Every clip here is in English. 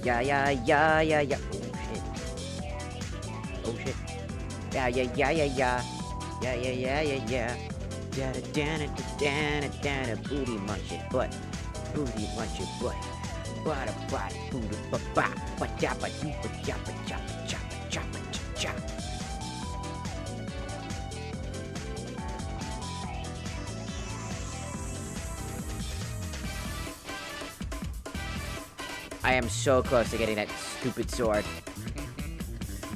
Yeah, yeah, yeah, yeah, yeah. Oh shit. Yeah, yeah, yeah, yeah, yeah. Yeah, yeah, yeah, yeah, yeah. Da da da da da da da. Booty munch it, butt. Booty munch it, butt. Bada bada booty ba ba ba jabba dooba jabba jabba jabba jabba jabba. I am so close to getting that stupid sword.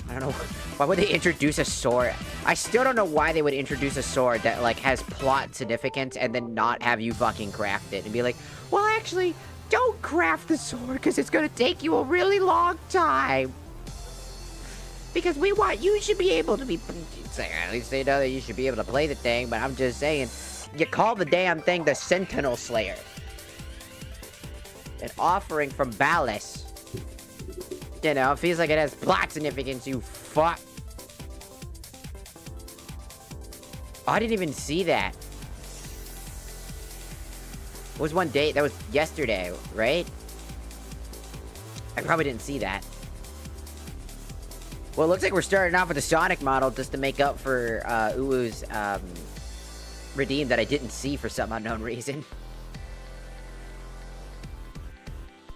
I don't know. Why would they introduce a sword? I still don't know why they would introduce a sword that, like, has plot significance and then not have you fucking craft it. And be like, well, actually, don't craft the sword because it's going to take you a really long time. Because we want... You should be able to be... At least they know that you should be able to play the thing, but I'm just saying, you call the damn thing the Sentinel Slayer. An offering from Ballas. You know, it feels like it has plot significance, you fuck. Oh, I didn't even see that. It was one day, that was yesterday, right? I probably didn't see that. Well, it looks like we're starting off with a Sonic model just to make up for Uwu's redeem that I didn't see for some unknown reason.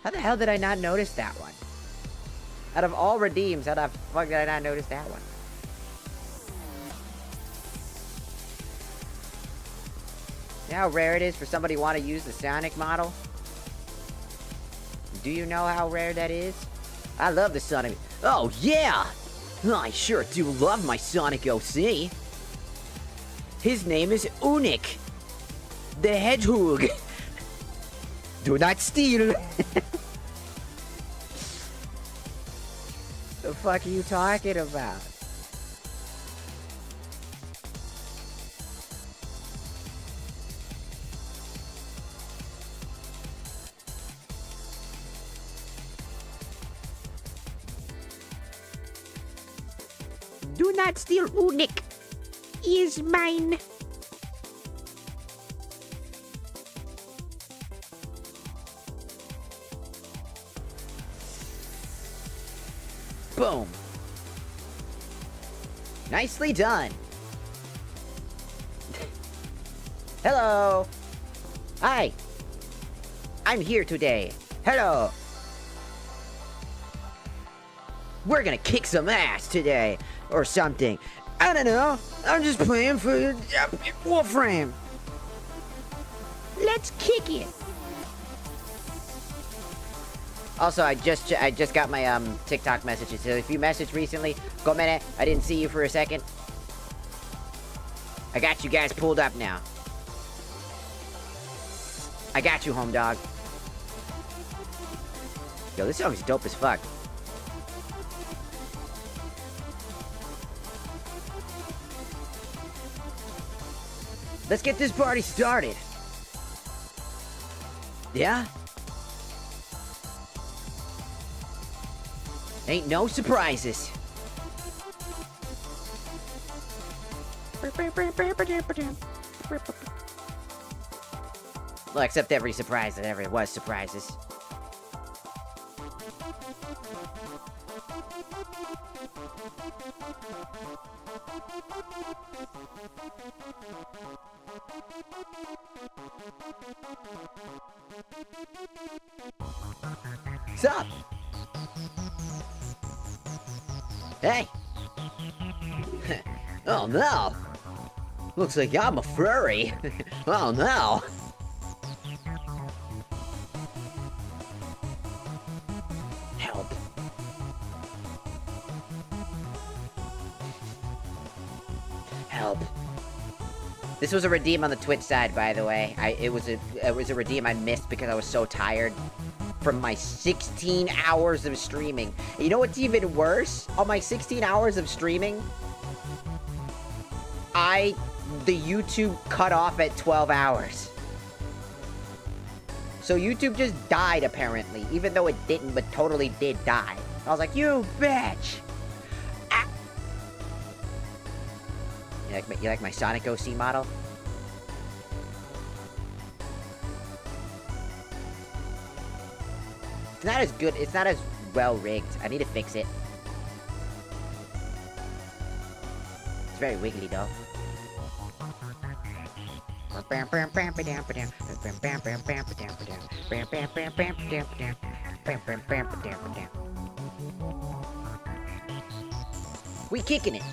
How the hell did I not notice that one? Out of all redeems, how the fuck did I not notice that one? You know how rare it is for somebody to want to use the Sonic model? Do you know how rare that is? I love the Sonic... Oh, yeah! I sure do love my Sonic OC. His name is Unik. The Hedgehog. Do not steal. The fuck are you talking about? Do not steal Unik. He is mine. Boom. Nicely done. Hello. Hi. I'm here today. Hello. We're gonna kick some ass today. Or something. I don't know. I'm just playing for Warframe. Let's kick it. Also, I just got my TikTok messages. So if you messaged recently, go a minute. I didn't see you for a second. I got you guys pulled up now. I got you, home dog. Yo, this song is dope as fuck. Let's get this party started. Yeah? Ain't no surprises. Well, except every surprise that ever was surprises. What's up? Hey! Oh no! Looks like I'm a furry! Oh no! Help! Help! This was a redeem on the Twitch side, by the way. It was a redeem I missed because I was so tired from my 16 hours of streaming. And you know what's even worse? On my 16 hours of streaming, the YouTube cut off at 12 hours. So YouTube just died, apparently. Even though it didn't, but totally did die. I was like, you bitch! Ah. You like my Sonic OC model? It's not as good, it's not as well rigged. I need to fix it. It's very wiggly though. We kicking it.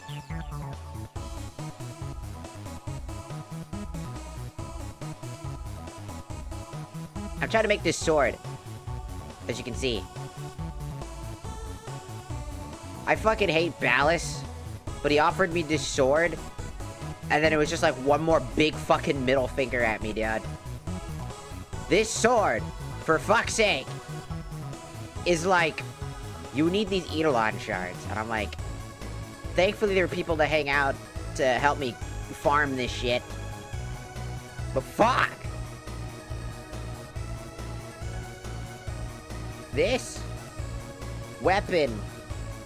I'm trying to make this sword, as you can see. I fucking hate Ballas, but he offered me this sword, and then it was just like one more big fucking middle finger at me, dude. This sword, for fuck's sake, is like, you need these Eidolon shards. And I'm like, thankfully there are people that hang out to help me farm this shit. But fuck! This weapon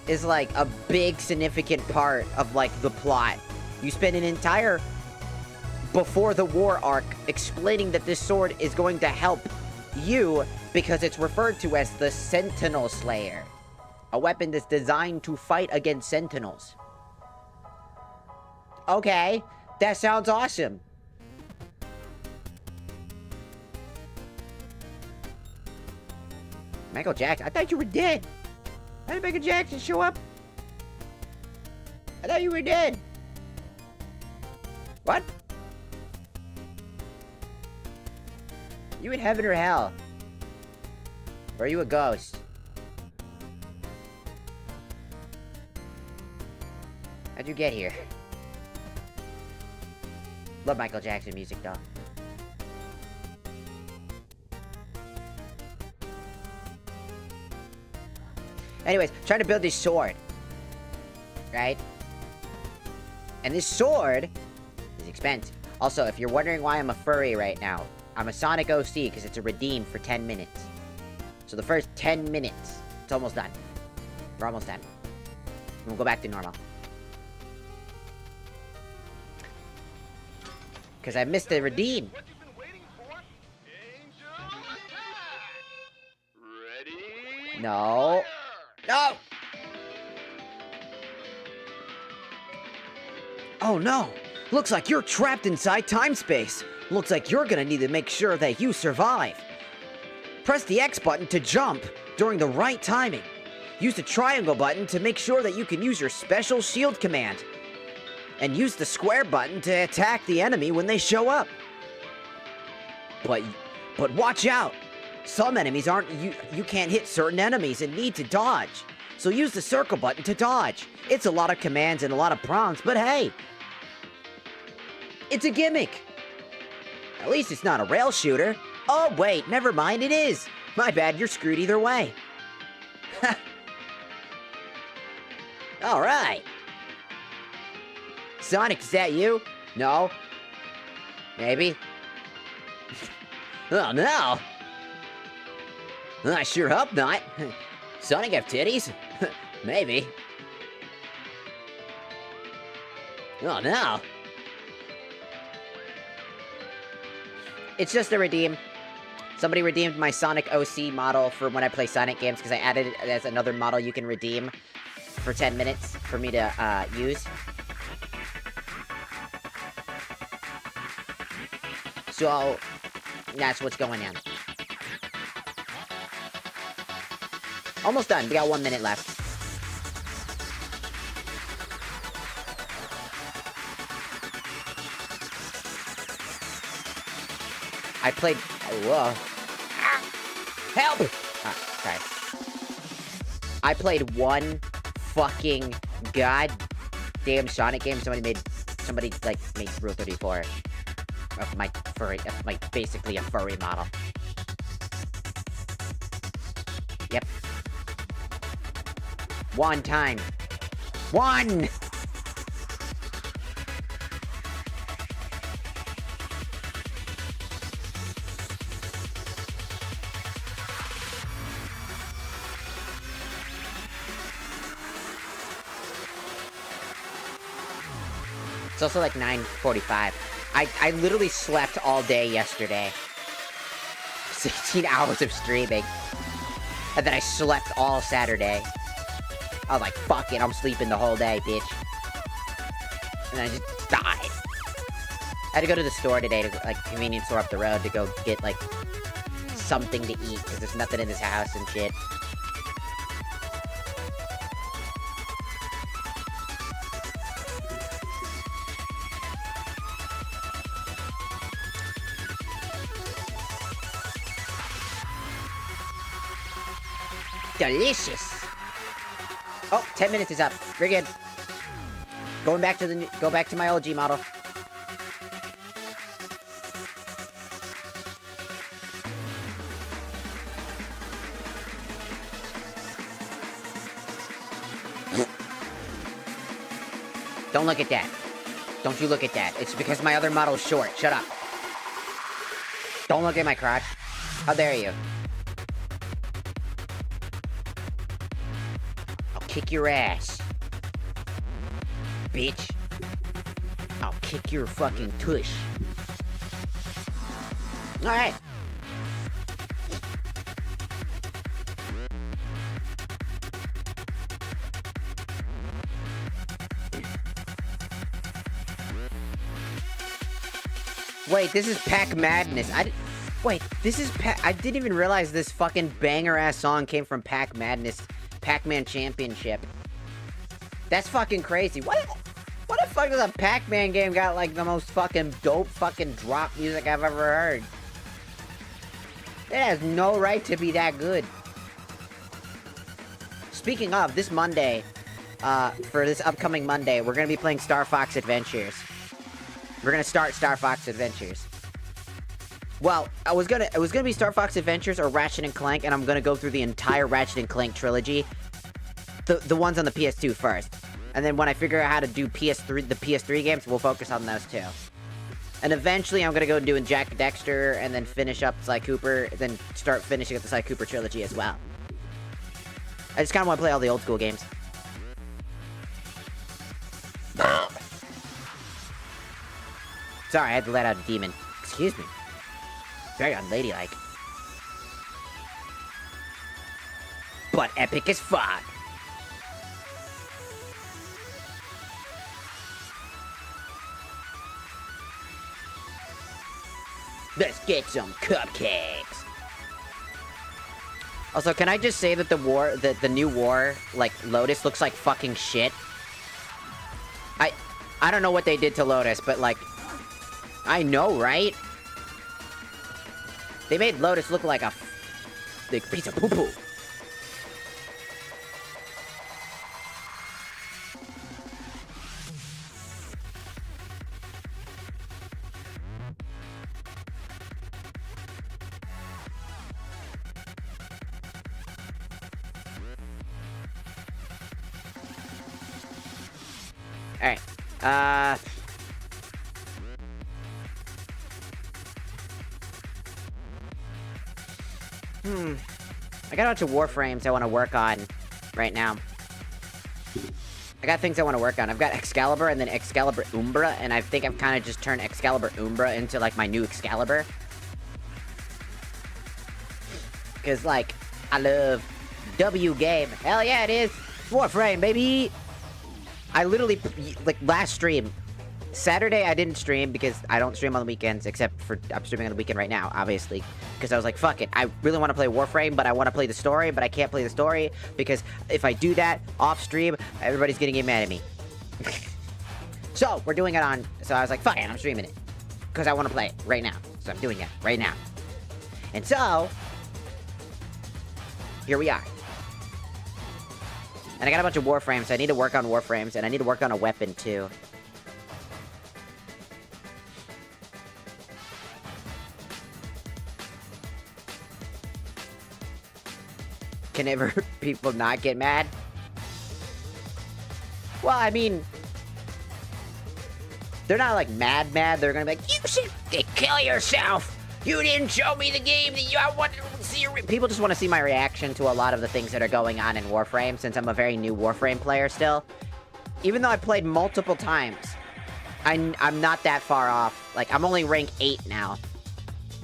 is like a big significant part of like the plot. You spend an entire before the war arc explaining that this sword is going to help you because it's referred to as the Sentinel Slayer. A weapon that's designed to fight against sentinels. Okay, that sounds awesome. Michael Jackson? I thought you were dead. How did Michael Jackson show up? I thought you were dead. What? You in heaven or hell? Or are you a ghost? How'd you get here? Love Michael Jackson music though. Anyways, trying to build this sword. Right? And this sword is expensive. Also, if you're wondering why I'm a furry right now, I'm a Sonic OC because it's a redeem for 10 minutes. So the first 10 minutes, it's almost done. We're almost done. We'll go back to normal. Because I missed the redeem. What you've been waiting for? Angel attack! Ready? No. Fire! No! Oh no! Looks like you're trapped inside time-space. Looks like you're gonna need to make sure that you survive. Press the X button to jump during the right timing. Use the triangle button to make sure that you can use your special shield command. And use the square button to attack the enemy when they show up. But watch out! Some enemies you can't hit certain enemies and need to dodge. So use the circle button to dodge. It's a lot of commands and a lot of prompts, but hey! It's a gimmick! At least it's not a rail shooter. Oh wait, never mind, it is! My bad, you're screwed either way. Alright! Sonic, is that you? No? Maybe? Oh no! I sure hope not. Sonic have titties? Maybe. Oh no. It's just a redeem. Somebody redeemed my Sonic OC model for when I play Sonic games because I added it as another model you can redeem for 10 minutes for me to use. So, that's what's going on. Almost done. We got 1 minute left. I played... Whoa. Help! Sorry. I played one fucking goddamn Sonic game. Somebody, like, made Rule 34 of my furry... Of my, basically a furry model. Yep. One time. One! It's also like 9:45. I literally slept all day yesterday. 16 hours of streaming. And then I slept all Saturday. I was like, fuck it, I'm sleeping the whole day, bitch. And I just died. I had to go to the store today, to like, convenience store up the road to go get, like, something to eat, because there's nothing in this house and shit. Delicious! Oh, 10 minutes is up. We're good. Go back to my OG model. Don't look at that. Don't you look at that. It's because my other model's short. Shut up. Don't look at my crotch. How dare you? I'll kick your ass. Bitch. I'll kick your fucking tush. Alright. Wait, this is Pac Madness. Wait, this is I didn't even realize this fucking banger-ass song came from Pac Madness, Pac-Man Championship. That's fucking crazy. What the fuck does a Pac-Man game got, like, the most fucking dope fucking drop music I've ever heard? It has no right to be that good. Speaking of, this Monday, for this upcoming Monday, we're gonna be playing Star Fox Adventures. We're gonna start Star Fox Adventures. Well, it was gonna be Star Fox Adventures or Ratchet and Clank, and I'm gonna go through the entire Ratchet and Clank trilogy. The ones on the PS2 first. And then when I figure out how to do the PS3 games, we'll focus on those too. And eventually I'm gonna go doing Jack Dexter, and then finish up Sly Cooper, then start finishing up the Sly Cooper trilogy as well. I just kinda wanna play all the old school games. Sorry, I had to let out a demon. Excuse me. Very unladylike. But epic as fuck. Let's get some cupcakes. Also, can I just say that the new war, like, Lotus looks like fucking shit? I don't know what they did to Lotus, but, like, I know, right? They made Lotus look like a piece of poo-poo. Alright. I got a bunch of Warframes I want to work on right now. I got things I want to work on. I've got Excalibur and then Excalibur Umbra, and I think I've kind of just turned Excalibur Umbra into, like, my new Excalibur. Because, like, I love W game. Hell yeah, it is. Warframe, baby. I literally, like, last stream, Saturday I didn't stream because I don't stream on the weekends, except for, I'm streaming on the weekend right now, obviously. Because I was like, fuck it, I really want to play Warframe, but I want to play the story, but I can't play the story, because if I do that off stream, everybody's gonna get mad at me. So, we're doing it on, so I was like, fuck it, I'm streaming it. Because I want to play it right now. So I'm doing it right now. And so, here we are. And I got a bunch of Warframes, so I need to work on Warframes, and I need to work on a weapon, too. Can ever people not get mad? Well, I mean, they're not, like, mad, they're gonna be like, you should kill yourself! You didn't show me the game that I wanted to see your... People just want to see my reaction to a lot of the things that are going on in Warframe, since I'm a very new Warframe player still. Even though I played multiple times, I'm not that far off. Like, I'm only rank 8 now.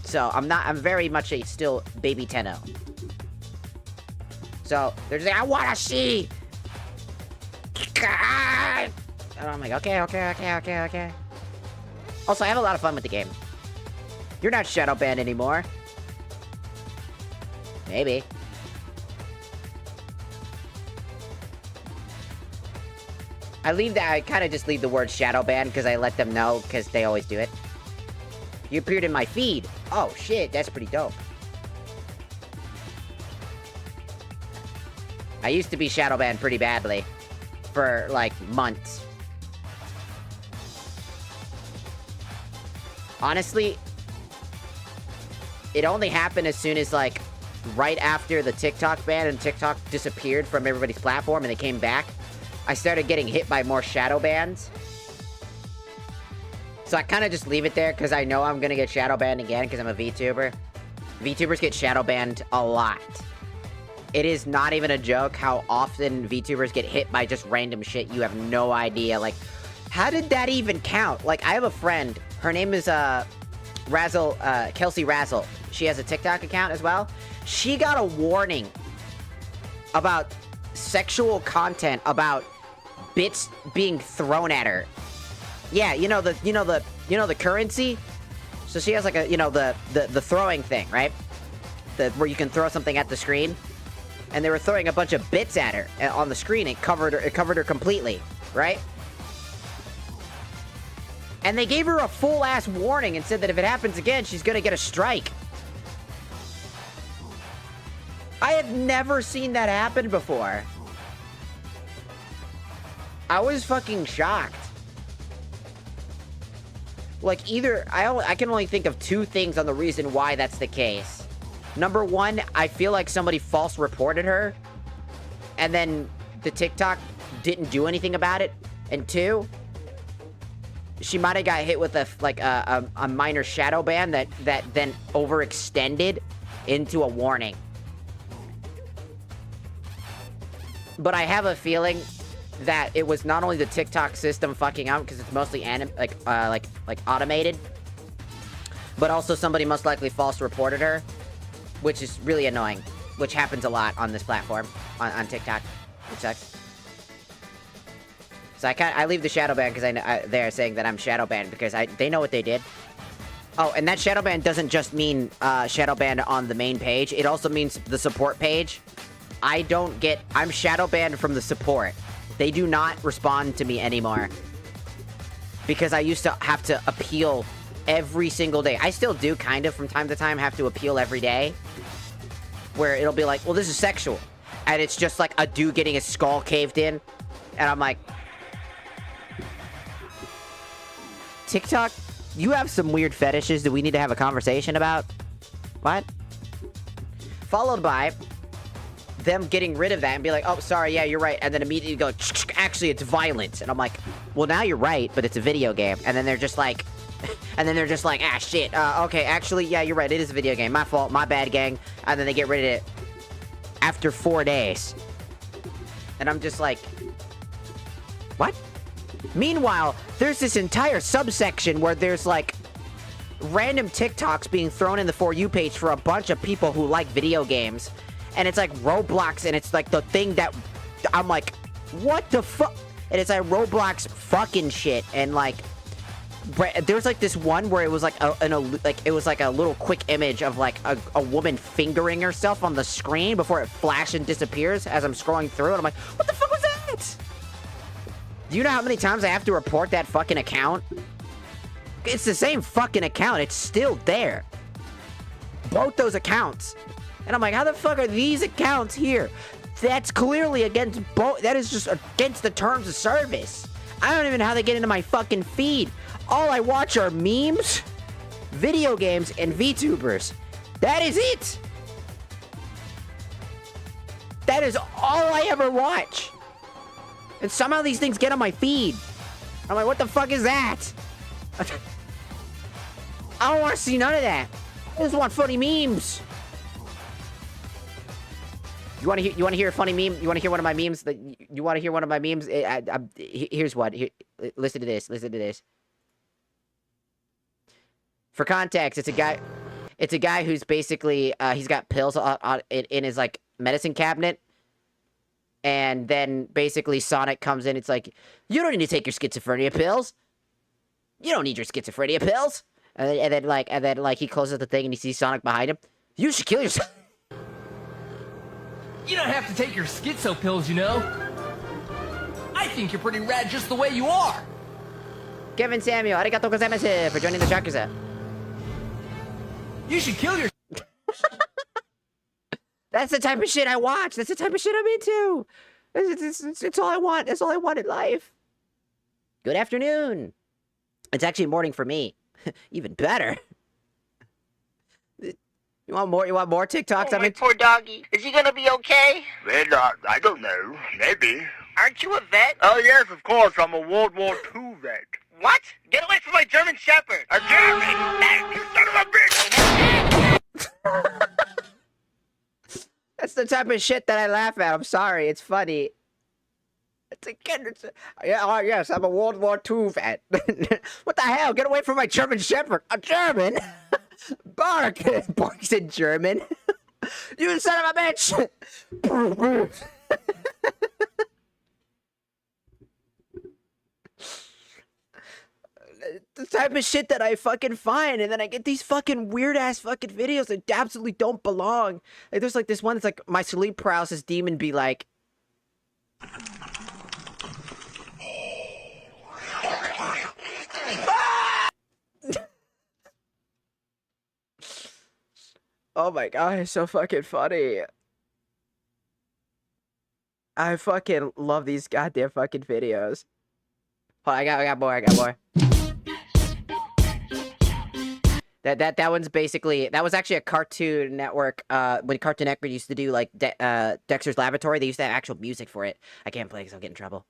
So, I'm very much a still baby 10-0. So they're just like, I wanna see. God. And I'm like, okay. Also, I have a lot of fun with the game. You're not shadow banned anymore. Maybe. I kind of just leave the word shadow ban because I let them know because they always do it. You appeared in my feed. Oh, shit, that's pretty dope. I used to be shadow banned pretty badly for, like, months. Honestly, it only happened as soon as, like, right after the TikTok ban and TikTok disappeared from everybody's platform and they came back. I started getting hit by more shadow bans. So I kind of just leave it there because I know I'm going to get shadow banned again because I'm a VTuber. VTubers get shadow banned a lot. It is not even a joke how often VTubers get hit by just random shit. You have no idea. Like, how did that even count? Like, I have a friend. Her name is, Kelsey Razzle. She has a TikTok account as well. She got a warning about sexual content, about bits being thrown at her. Yeah, you know the currency? So she has like a, the throwing thing, right? Where you can throw something at the screen. And they were throwing a bunch of bits at her on the screen. It covered her completely, right? And they gave her a full-ass warning and said that if it happens again, she's gonna get a strike. I have never seen that happen before. I was fucking shocked. Like, I can only think of two things on the reason why that's the case. Number one, I feel like somebody false reported her, and then the TikTok didn't do anything about it. And two, she might have got hit with a minor shadow ban that then overextended into a warning. But I have a feeling that it was not only the TikTok system fucking out because it's mostly automated, but also somebody most likely false reported her, which is really annoying, which happens a lot on this platform, on TikTok, which sucks. So I leave the shadow ban because they're saying that I'm shadow banned because they know what they did. Oh, and that shadow ban doesn't just mean shadow banned on the main page. It also means the support page. I'm shadow banned from the support. They do not respond to me anymore. Because I used to have to appeal every single day. I still do, kind of, from time to time, have to appeal every day. Where it'll be like, well, this is sexual. And it's just like a dude getting his skull caved in. And I'm like, TikTok, you have some weird fetishes that we need to have a conversation about. What? Followed by them getting rid of that and be like, oh, sorry, yeah, you're right. And then immediately go, actually, it's violent. And I'm like, well, now you're right, but it's a video game. And then they're just like, ah, shit. Okay, actually, yeah, you're right. It is a video game. My fault. My bad, gang. And then they get rid of it after 4 days. And I'm just like, what? Meanwhile, there's this entire subsection where there's like random TikToks being thrown in the For You page for a bunch of people who like video games. And it's like Roblox, and it's like the thing that I'm like, what the fuck? And it's like Roblox fucking shit. And like, there's like this one where it was like it was like a little quick image of like a woman fingering herself on the screen before it flashes and disappears as I'm scrolling through. And I'm like, what the fuck was that? Do you know how many times I have to report that fucking account? It's the same fucking account. It's still there. Both those accounts. And I'm like, how the fuck are these accounts here? That's clearly against both. That is just against the terms of service. I don't even know how they get into my fucking feed. All I watch are memes, video games, and VTubers. That is it. That is all I ever watch. And somehow these things get on my feed. I'm like, what the fuck is that? I don't want to see none of that. I just want funny memes. You want to hear a funny meme? You want to hear one of my memes? You want to hear one of my memes? Here's one. Here, listen to this. Listen to this. For context, it's a guy. It's a guy who's basically he's got pills in his like medicine cabinet, And then basically Sonic comes in. It's like, you don't need to take your schizophrenia pills. You don't need your schizophrenia pills. And then he closes the thing and he sees Sonic behind him. You should kill yourself. You don't have to take your schizo pills, you know. I think you're pretty rad just the way you are. Kevin Samuel, arigatou gozaimasu for joining the Shakusa. You should kill yourself. That's the type of shit I watch. That's the type of shit I'm into. It's all I want. That's all I want in life. Good afternoon. It's actually morning for me. Even better. You want more? You want more TikToks? Oh, my poor doggy. Is he gonna be okay? Well, I don't know. Maybe. Aren't you a vet? Oh, yes, of course. I'm a World War II vet. What? Get away from my German Shepherd! A German? You son of a bitch! That's the type of shit that I laugh at. I'm sorry. It's funny. It's a kid. Yes, I'm a World War II vet. What the hell? Get away from my German Shepherd. A German? Bark. Bark's in German. You son of a bitch. The type of shit that I fucking find, and then I get these fucking weird ass fucking videos that absolutely don't belong. Like there's like this one that's like my sleep paralysis demon be like, oh my god, it's so fucking funny. I fucking love these goddamn fucking videos. Oh, I got more. That one's basically, that was actually a Cartoon Network, when Cartoon Network used to do, like, Dexter's Laboratory, they used to have actual music for it. I can't play because I'll get in trouble.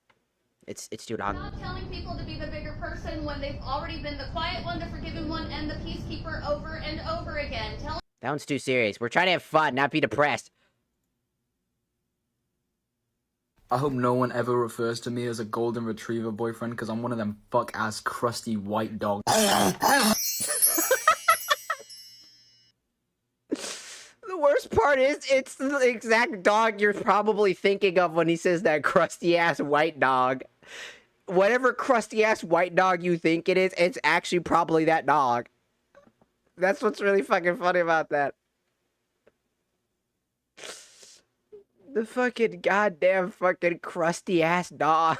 It's too long. Not telling people to be the bigger person when they've already been the quiet one, the forgiving one, and the peacekeeper over and over again. That one's too serious. We're trying to have fun, not be depressed. I hope no one ever refers to me as a golden retriever boyfriend, because I'm one of them fuck-ass crusty white dogs. The worst part is, it's the exact dog you're probably thinking of when he says that crusty-ass white dog. Whatever crusty-ass white dog you think it is, it's actually probably that dog. That's what's really fucking funny about that. The fucking goddamn fucking crusty-ass dog.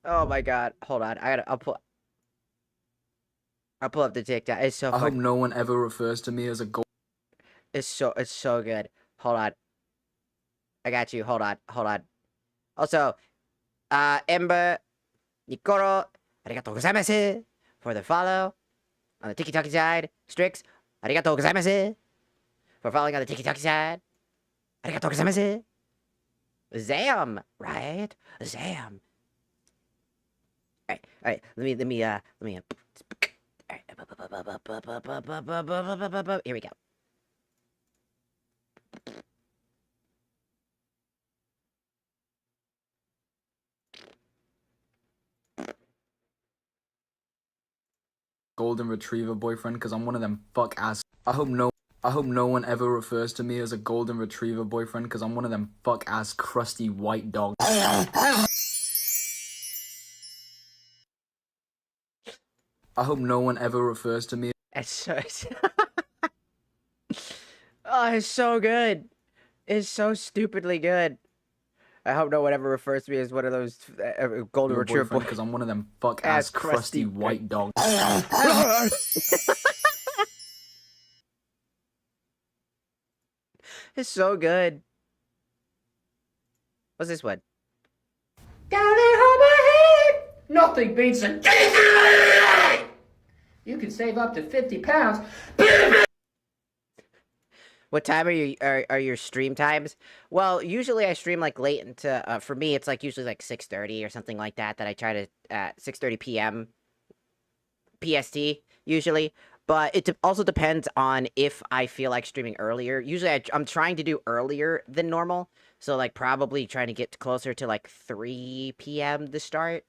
Oh my god. Hold on. I'll pull up the TikTok. It's so I hope no one ever refers to me as a gold. It's so good. Hold on. I got you. Hold on. Also, Ember, Nikoro, arigatou gozaimasu for the follow on the Tiki-Taki side. Strix, arigatou gozaimasu for following on the Tiki-Taki side. Arigatou gozaimasu. Zam, right? Zam. Alright. Let me. Alright. Here we go. Golden retriever boyfriend, because I'm one of them fuck-ass. I hope no one ever refers to me as a golden retriever boyfriend, because I'm one of them fuck-ass crusty white dogs. I hope no one ever refers to me. It's so... Oh, it's so good. It's so stupidly good. I hope no one ever refers to me as one of those golden retriever boys. Because I'm one of them fuck-ass crusty white dogs. It's so good. What's this one? Down in my head, nothing beats a decent. You can save up to 50 pounds. What time are your stream times? Well, usually I stream like late into, for me, it's like usually like 6:30 or something like that I try to, 6:30 p.m. PST, usually. But it also depends on if I feel like streaming earlier. Usually I'm trying to do earlier than normal. So like probably trying to get closer to like 3 p.m. to start.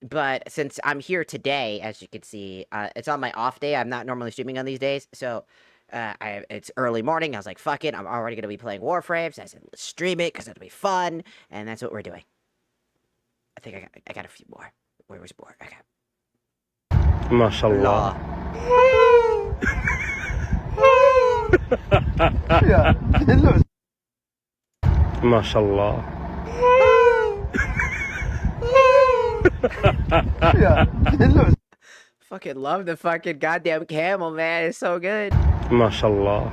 But since I'm here today, as you can see, it's on my off day. I'm not normally streaming on these days. So It's early morning. I was like, fuck it. I'm already going to be playing Warframes. I said, let's stream it because it'll be fun. And that's what we're doing. I think I got a few more. Where was more? Okay. MashaAllah. MashaAllah. Fucking love the fucking goddamn camel, man. It's so good. MashaAllah.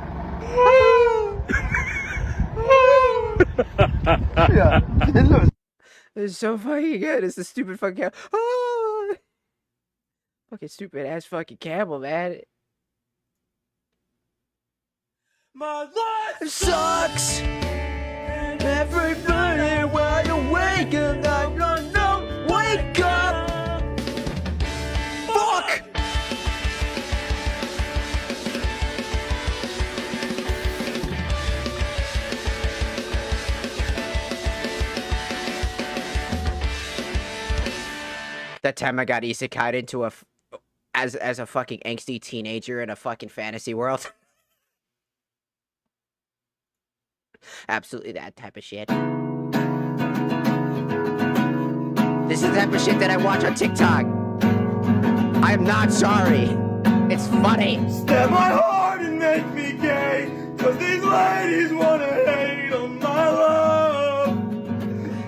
It's so fucking good. It's the stupid fucking camel. Oh! Fucking stupid ass fucking camel, man. My life Sucks. Everybody wide awake and I don't know. Wake up. Fuck. That time I got isekai'd into as a fucking angsty teenager in a fucking fantasy world. Absolutely that type of shit. This is the type of shit that I watch on TikTok. I am not sorry. It's funny. Stab my heart and make me gay, 'cause these ladies wanna hate on my love.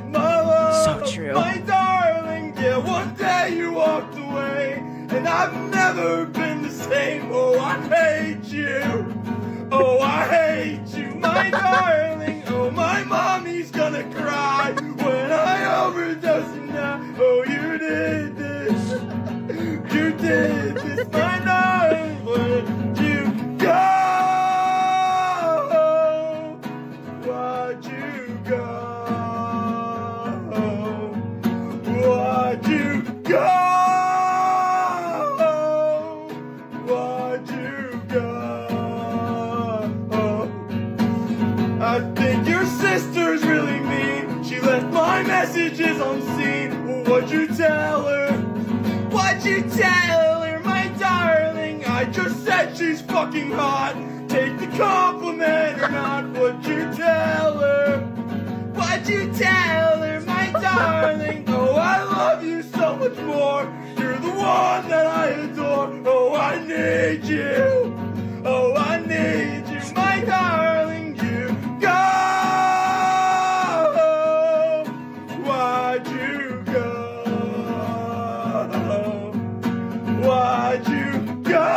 My love. So true. My darling, yeah, one day you walked away, and I've never been the same. Oh, I hate you. Oh, I hate you, my darling. Oh, my mommy's gonna cry when I overdose now. Oh, you did this. You did this, my darling. Where'd you go? Why'd you go? Why'd you go? Why'd you go? I think your sister's really mean. She left my messages unseen. Well, what'd you tell her? What'd you tell her, my darling? I just said she's fucking hot. Take the compliment or not. What'd you tell her? What'd you tell her, my darling? Oh, I love you so much more. You're the one that I adore. Oh, I need you. Oh, I need you, my darling. You go. Why'd you go? Why'd you go?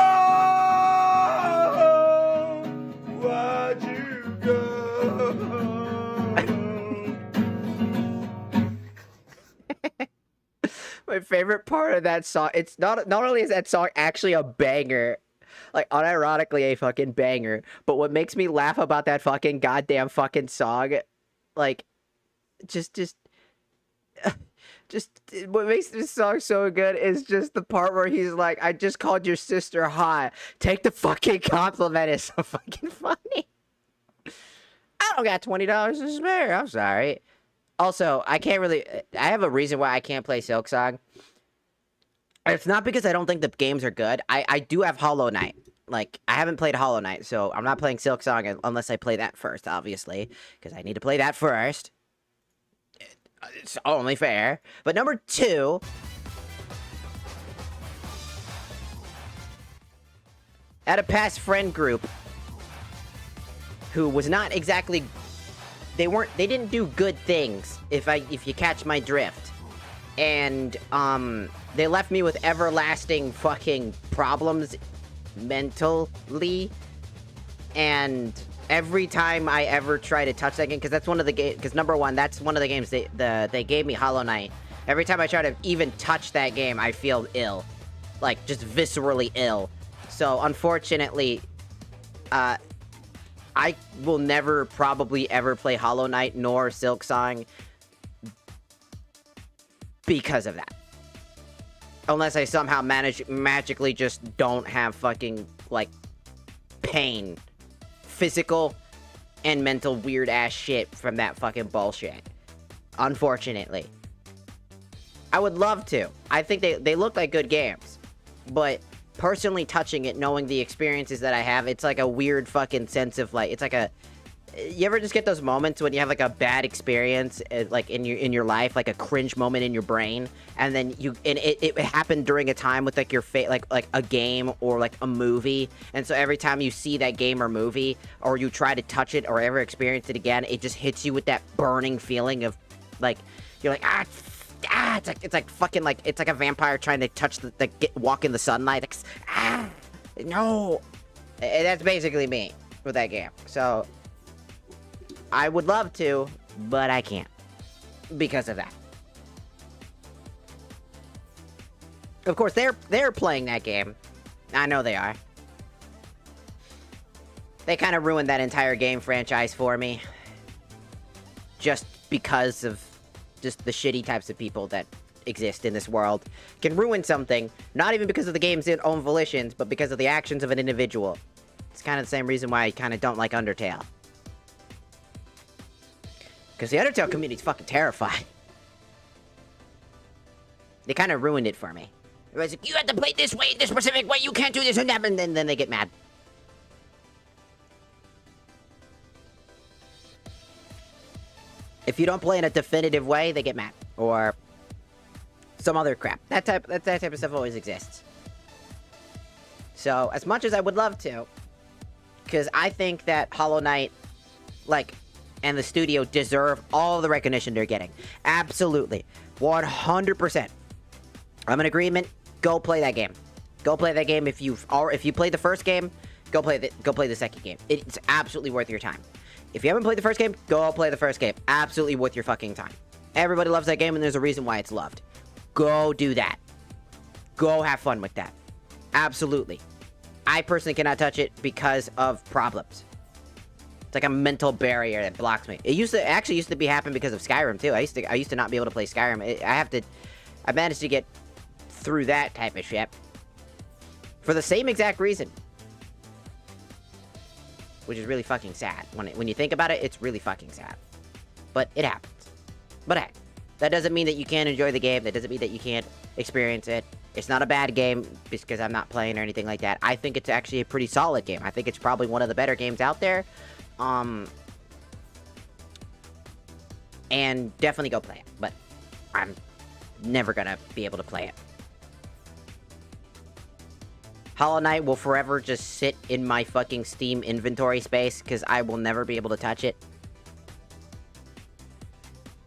Why'd you go? My favorite part of that song, it's not only is that song actually a banger, like unironically a fucking banger, but what makes me laugh about that fucking goddamn fucking song, like, just what makes this song so good is just the part where he's like, I just called your sister hot. Take the fucking compliment. It's so fucking funny. I don't got $20 to spare. I'm sorry. Also, I have a reason why I can't play Silksong. It's not because I don't think the games are good. I do have Hollow Knight. Like, I haven't played Hollow Knight, so I'm not playing Silksong unless I play that first, obviously. Because I need to play that first. It's only fair. But number 2... I had a past friend group who was not exactly... They didn't do good things, if you catch my drift. And, they left me with everlasting fucking problems mentally. And every time I ever try to touch that game, because that's one of the games, because number one, that's one of the games they gave me, Hollow Knight. Every time I try to even touch that game, I feel ill. Like, just viscerally ill. So, unfortunately, I will never probably ever play Hollow Knight nor Silksong because of that. Unless I somehow magically just don't have fucking, like, pain. Physical and mental weird ass shit from that fucking bullshit. Unfortunately. I would love to. I think they look like good games. But personally touching it, knowing the experiences that I have, it's like a weird fucking sense of like, it's like a, you ever just get those moments when you have like a bad experience, like in your life, like a cringe moment in your brain, and then it happened during a time with like your like a game or like a movie, and so every time you see that game or movie, or you try to touch it or ever experience it again, it just hits you with that burning feeling of like, you're like, it's like fucking like, it's like a vampire trying to touch walk in the sunlight, like, no. And that's basically me with that game. So I would love to, but I can't because of that. Of course, they're playing that game. I know they are. They kind of ruined that entire game franchise for me, just because of just the shitty types of people that exist in this world. Can ruin something, not even because of the game's own volitions, but because of the actions of an individual. It's kind of the same reason why I kind of don't like Undertale. Because the Undertale community's fucking terrifying. They kind of ruined it for me. Everybody's like, you have to play this way, this specific way, you can't do this and that, and then they get mad. If you don't play in a definitive way, they get mad. Or some other crap. That type of stuff always exists. So, as much as I would love to, because I think that Hollow Knight, like, and the studio deserve all the recognition they're getting. Absolutely. 100%. I'm in agreement. Go play that game. Go play that game. If you played the first game, go play the second game. It's absolutely worth your time. If you haven't played the first game, go play the first game. Absolutely worth your fucking time. Everybody loves that game, and there's a reason why it's loved. Go do that. Go have fun with that. Absolutely. I personally cannot touch it because of problems. It's like a mental barrier that blocks me. It actually used to be happening because of Skyrim too. I used to not be able to play Skyrim. I managed to get through that type of shit for the same exact reason, which is really fucking sad. When you think about it, it's really fucking sad. But it happens. But hey, that doesn't mean that you can't enjoy the game. That doesn't mean that you can't experience it. It's not a bad game because I'm not playing or anything like that. I think it's actually a pretty solid game. I think it's probably one of the better games out there. And definitely go play it. But I'm never gonna be able to play it. Hollow Knight will forever just sit in my fucking Steam inventory space because I will never be able to touch it.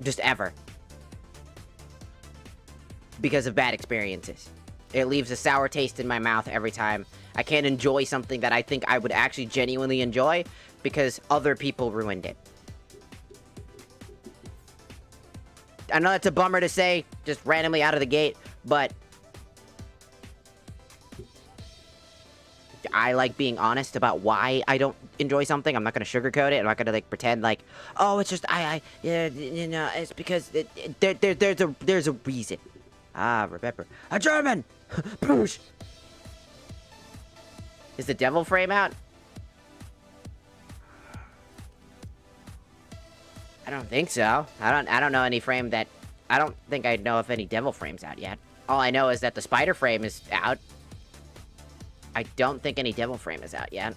Just ever. Because of bad experiences. It leaves a sour taste in my mouth every time. I can't enjoy something that I think I would actually genuinely enjoy because other people ruined it. I know that's a bummer to say, just randomly out of the gate, but I like being honest about why I don't enjoy something. I'm not gonna sugarcoat it. I'm not gonna like pretend like, oh, it's just yeah, you know, it's because there's a reason. Ah, remember, a German. Push. Is the devil frame out? I don't think so. I don't know any frame that. I don't think I know if any devil frame's out yet. All I know is that the spider frame is out. I don't think any devil frame is out yet.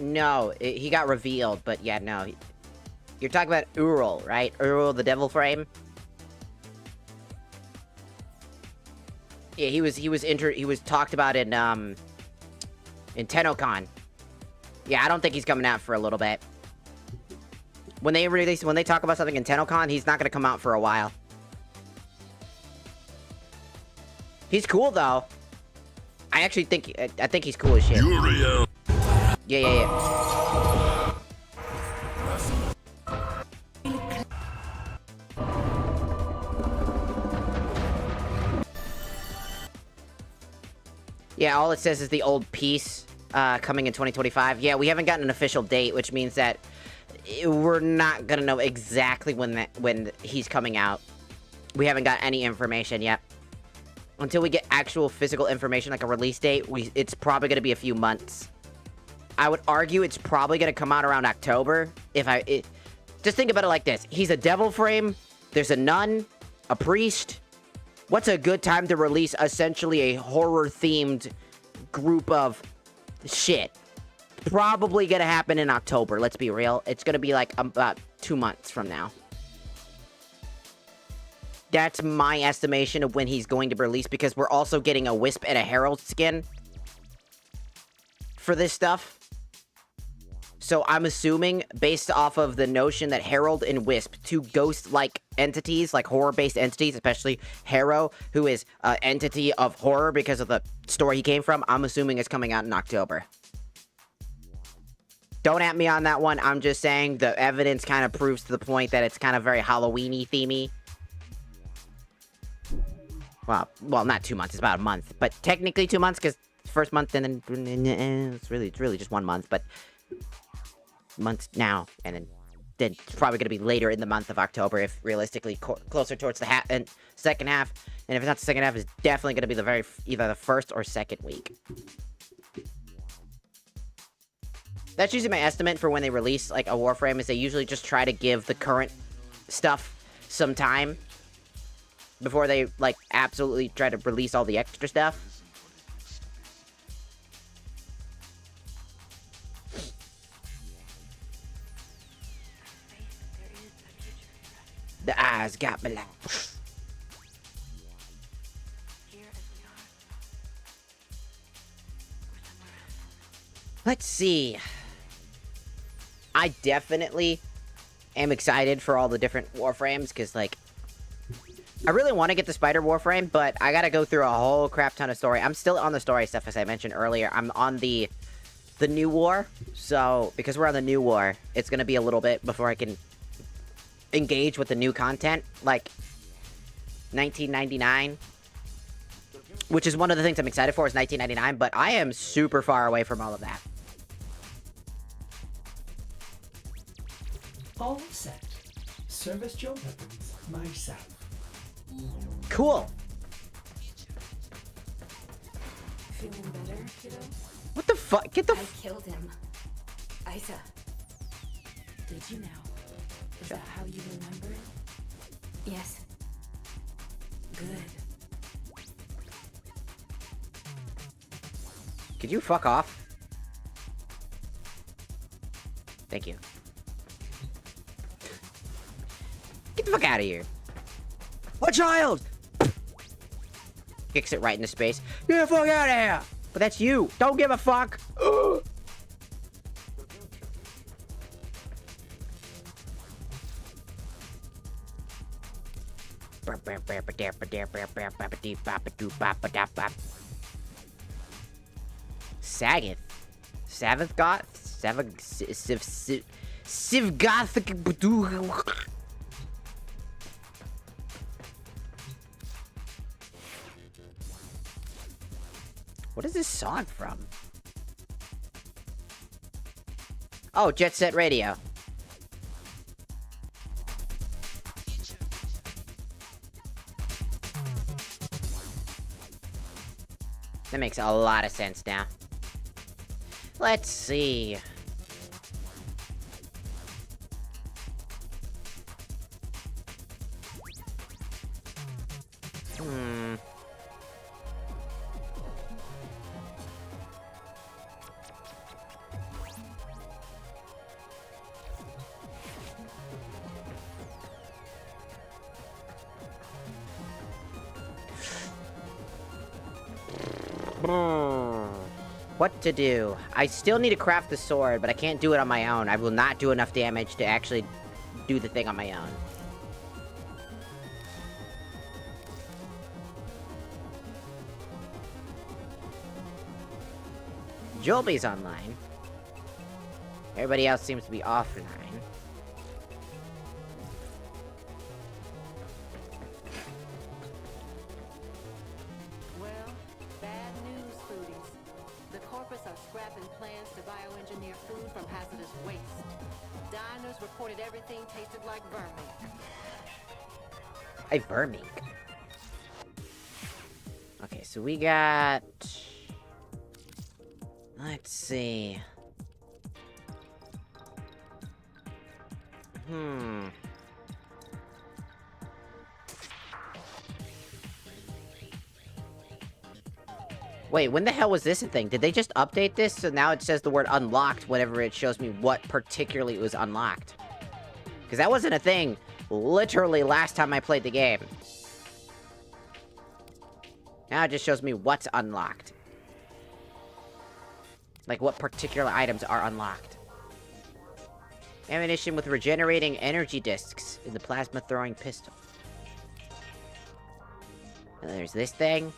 No. He got revealed, but yeah, no. You're talking about Ural, right? Ural, the devil frame? Yeah, he was talked about in TennoCon. Yeah, I don't think he's coming out for a little bit. When they talk about something in TennoCon, he's not gonna come out for a while. He's cool though. I think he's cool as shit. Yeah. Yeah, all it says is the old piece coming in 2025. Yeah, we haven't gotten an official date, which means that we're not gonna know exactly when he's coming out. We haven't got any information yet. until we get actual physical information, like a release date, it's probably going to be a few months. I would argue it's probably going to come out around October. Just think about it like this. He's a devil frame. There's a nun, a priest. What's a good time to release essentially a horror-themed group of shit? Probably going to happen in October. Let's be real. It's going to be like about 2 months from now. That's my estimation of when he's going to release, because we're also getting a Wisp and a Herald skin for this stuff. So I'm assuming, based off of the notion that Herald and Wisp, two ghost-like entities, like horror-based entities, especially Harrow, who is an entity of horror because of the story he came from, I'm assuming it's coming out in October. Don't at me on that one. I'm just saying the evidence kind of proves to the point that it's kind of very Halloween-y themey. Well, not 2 months. It's about a month, but technically 2 months because first month and then it's really just 1 month, but months now, and then it's probably going to be later in the month of October, if realistically closer towards the second half. And if it's not the second half, it's definitely going to be either the first or second week. That's usually my estimate for when they release like a Warframe, is they usually just try to give the current stuff some time before they like absolutely try to release all the extra stuff. The eyes got me like... Let's see. I definitely am excited for all the different Warframes, because, like, I really want to get the Spider Warframe, but I gotta go through a whole crap ton of story. I'm still on the story stuff, as I mentioned earlier. I'm on the new war, so, because we're on the new war, it's gonna be a little bit before I can engage with the new content, like 1999, which is one of the things I'm excited for, is 1999, but I am super far away from all of that. All set. Service your weapons myself. Cool. Feeling better, kiddo? What the fuck? Get the I killed him. Isa. Did you now? Is that how you remember it? Yes. Good. Could you fuck off? Thank you. Get the fuck out of here. A child! Kicks it right into space. Get the fuck out of here! But that's you. Don't give a fuck. Ugh. Saggith. Savith Goth? Civ Gothic. What is this song from? Oh, Jet Set Radio. That makes a lot of sense now. Let's see. What to do? I still need to craft the sword, but I can't do it on my own. I will not do enough damage to actually do the thing on my own. Jolby's online. Everybody else seems to be offline. A vermink. Okay, so we got... Let's see. Wait, when the hell was this a thing? Did they just update this? So now it says the word unlocked whenever it shows me what particularly was unlocked. Because that wasn't a thing literally last time I played the game. Now it just shows me what's unlocked. Like what particular items are unlocked. Ammunition with regenerating energy discs in the plasma throwing pistol. And there's this thing.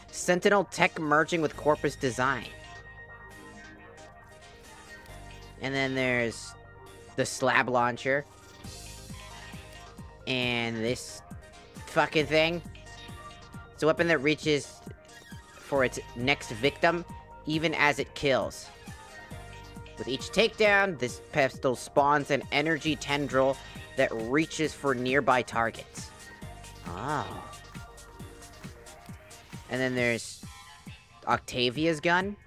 Sentinel tech merging with Corpus design. And then there's the slab launcher. And this fucking thing. It's a weapon that reaches for its next victim, even as it kills. With each takedown, this pistol spawns an energy tendril that reaches for nearby targets. Oh. And then there's Octavia's gun.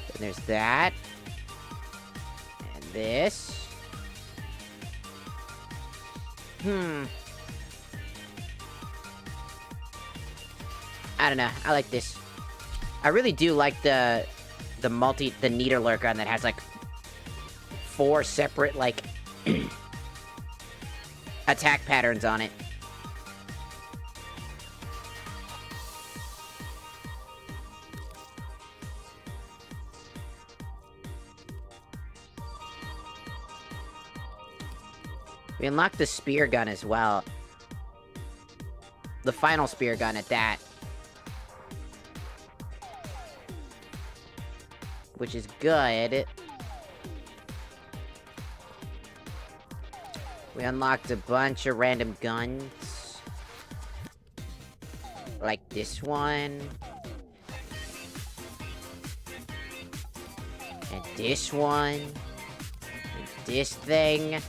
And there's that. And this. I don't know. I like this. I really do like the Niederlurk gun that has like 4 separate like attack patterns on it. We unlocked the spear gun as well. The final spear gun at that. Which is good. We unlocked a bunch of random guns. Like this one. And this one. And this thing.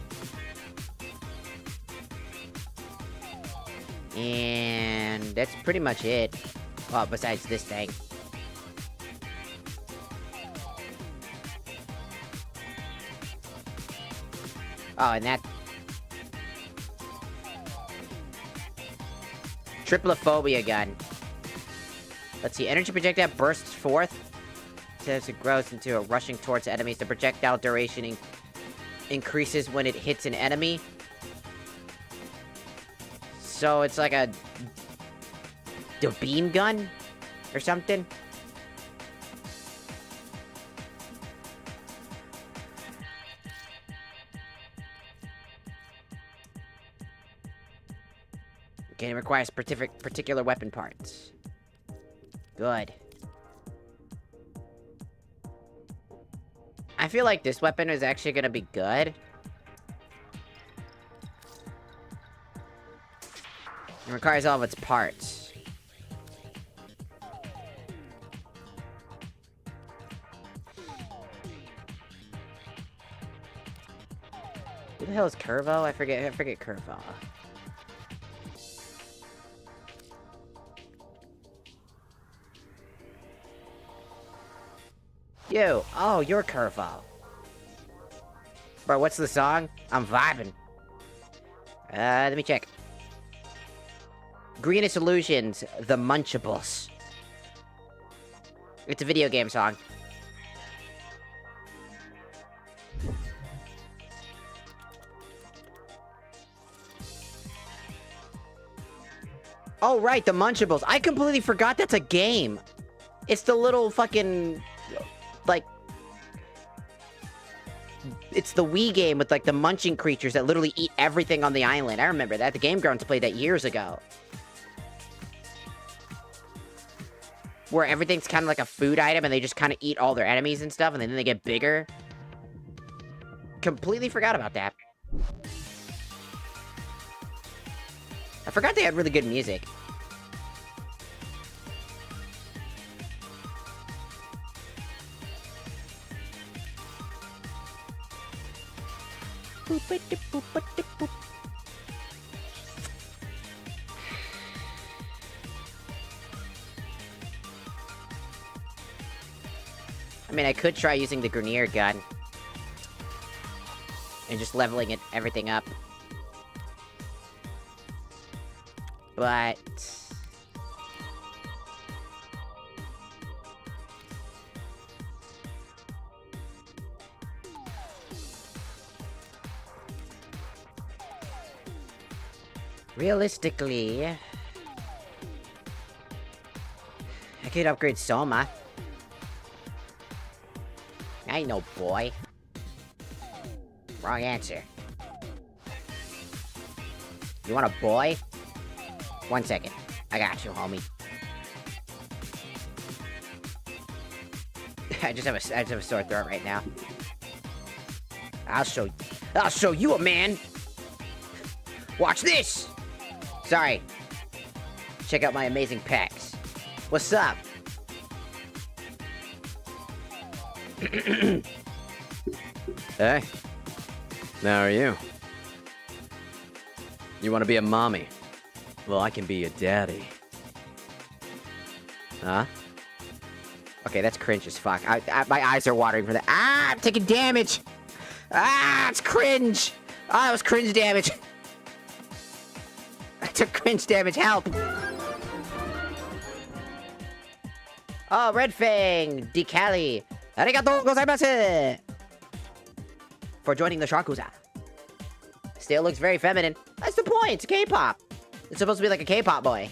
And that's pretty much it. Well, besides this thing. Oh, and that... Triplophobia gun. Let's see, energy projectile bursts forth. As it grows into a rushing towards enemies. The projectile duration increases when it hits an enemy. So it's like a beam gun? Or something? Okay, it requires particular weapon parts. Good. I feel like this weapon is actually gonna be good. It requires all of its parts. Who the hell is Curvo? I forget Curvo. You! Oh, you're Curvo. Bro, what's the song? I'm vibing. Let me check. Greenest Illusions, The Munchables. It's a video game song. Oh, right, The Munchables. I completely forgot that's a game. It's the little fucking... like... It's the Wii game with, like, the munching creatures that literally eat everything on the island. I remember that. The Game Grumps played that years ago. Where everything's kind of like a food item and they just kind of eat all their enemies and stuff and then they get bigger. Completely forgot about that. I forgot they had really good music. I mean, I could try using the Grenier gun. And just leveling it, everything up. But... realistically... I could upgrade Soma. I ain't no boy. Wrong answer. You want a boy? 1 second. I got you, homie. I just have a sore throat right now. I'll show you a man. Watch this. Sorry. Check out my amazing pecs. What's up? Hey. How are you? You want to be a mommy? Well, I can be a daddy. Huh? Okay, that's cringe as fuck. My eyes are watering for that. Ah, I'm taking damage. Ah, it's cringe. Ah, that was cringe damage. I took cringe damage. Help. Oh, Red Fang, Decali. Arigatou gozaimasu. For joining the Sharkuza. Still looks very feminine. That's the point. It's K-pop. It's supposed to be like a K-pop boy.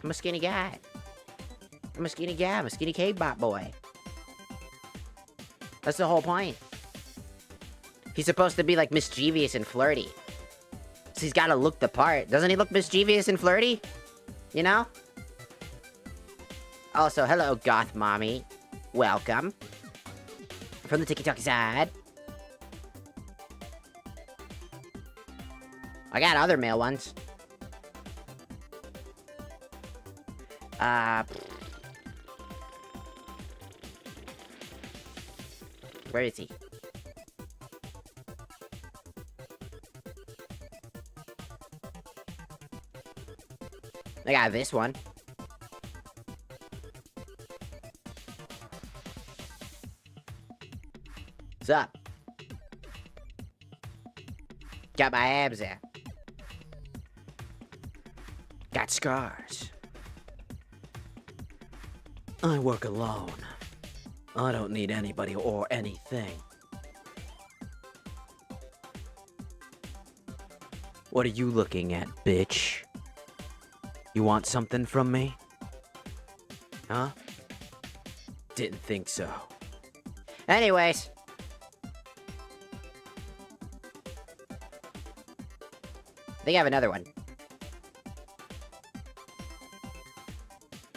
I'm a skinny guy. I'm a skinny guy. I'm a skinny K-pop boy. That's the whole point. He's supposed to be like mischievous and flirty. So he's gotta look the part. Doesn't he look mischievous and flirty? You know? Also, hello, goth mommy. Welcome. From the TikTok side. I got other male ones. Where is he? I got this one. What's up? Got my abs there. Got scars. I work alone. I don't need anybody or anything. What are you looking at, bitch? You want something from me? Huh? Didn't think so. Anyways. I think I have another one.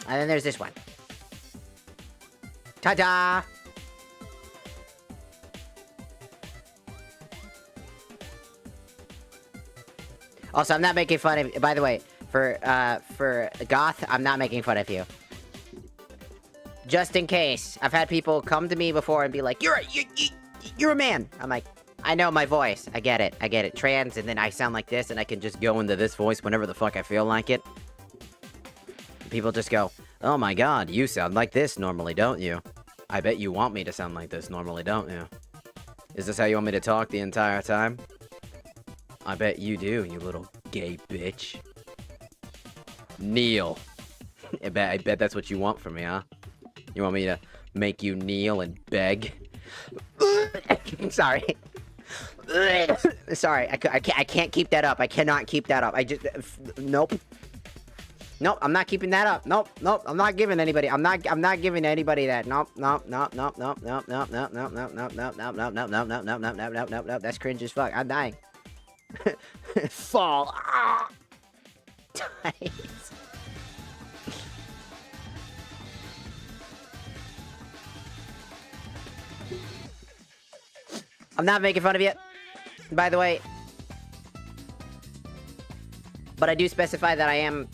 And then there's this one. Ta-da! Also, I'm not making fun of... By the way, for Goth, I'm not making fun of you. Just in case. I've had people come to me before and be like, You're a man! I'm like, I know my voice. I get it. Trans, and then I sound like this, and I can just go into this voice whenever the fuck I feel like it. People just go, oh my god, you sound like this normally, don't you? I bet you want me to sound like this normally, don't you? Is this how you want me to talk the entire time? I bet you do, you little gay bitch. Kneel. I bet that's what you want from me, huh? You want me to make you kneel and beg? Sorry. Sorry, I can't keep that up. I cannot keep that up. Nope. Nope, I'm not keeping that up. Nope, I'm not giving anybody. I'm not giving anybody that. Nope. That's cringe as fuck. I'm dying. Fall. Ah. I'm not making fun of you, by the way. But I do specify that I am,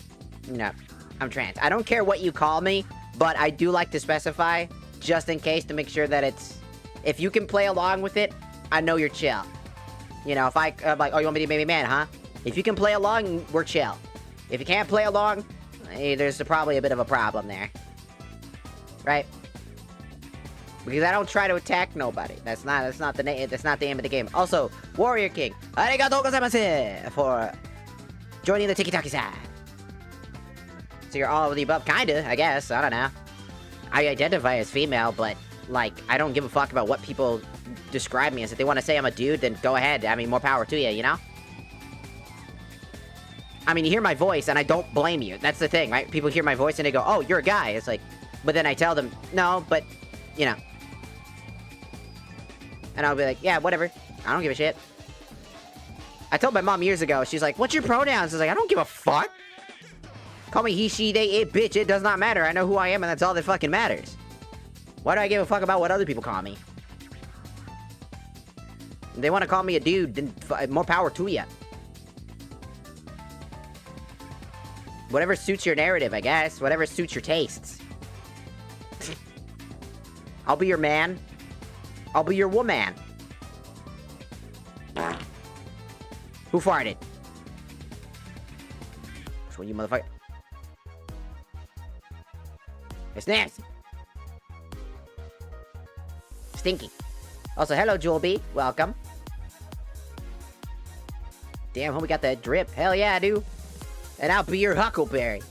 I'm trans. I don't care what you call me. but I do like to specify, just in case, to make sure that it's... If you can play along with it, I know you're chill. You know, if I'm like, oh, you want me to be baby man, huh? If you can play along, we're chill. If you can't play along, there's probably a bit of a problem there. Right? Because I don't try to attack nobody. That's not the aim of the game. Also, Warrior King, arigatou gozaimasu for joining the Tiki-Taki side. So you're all of the above, kinda, I guess. I don't know. I identify as female, but, like, I don't give a fuck about what people describe me as. If they want to say I'm a dude, then go ahead. I mean, more power to you, you know? I mean, you hear my voice, and I don't blame you. That's the thing, right? People hear my voice, and they go, oh, you're a guy. It's like, but then I tell them, no, but, you know. And I'll be like, yeah, whatever. I don't give a shit. I told my mom years ago, she's like, what's your pronouns? I was like, I don't give a fuck. Call me he, she, they, it, bitch. It does not matter. I know who I am, and that's all that fucking matters. Why do I give a fuck about what other people call me? If they want to call me a dude, then more power to ya. Whatever suits your narrative, I guess. Whatever suits your tastes. I'll be your man. I'll be your woman. Who farted? Which one, you motherfucker? It's nasty. Stinky. Also, hello, Jewel B. Welcome. Damn, homie got that drip. Hell yeah, dude. And I'll be your Huckleberry.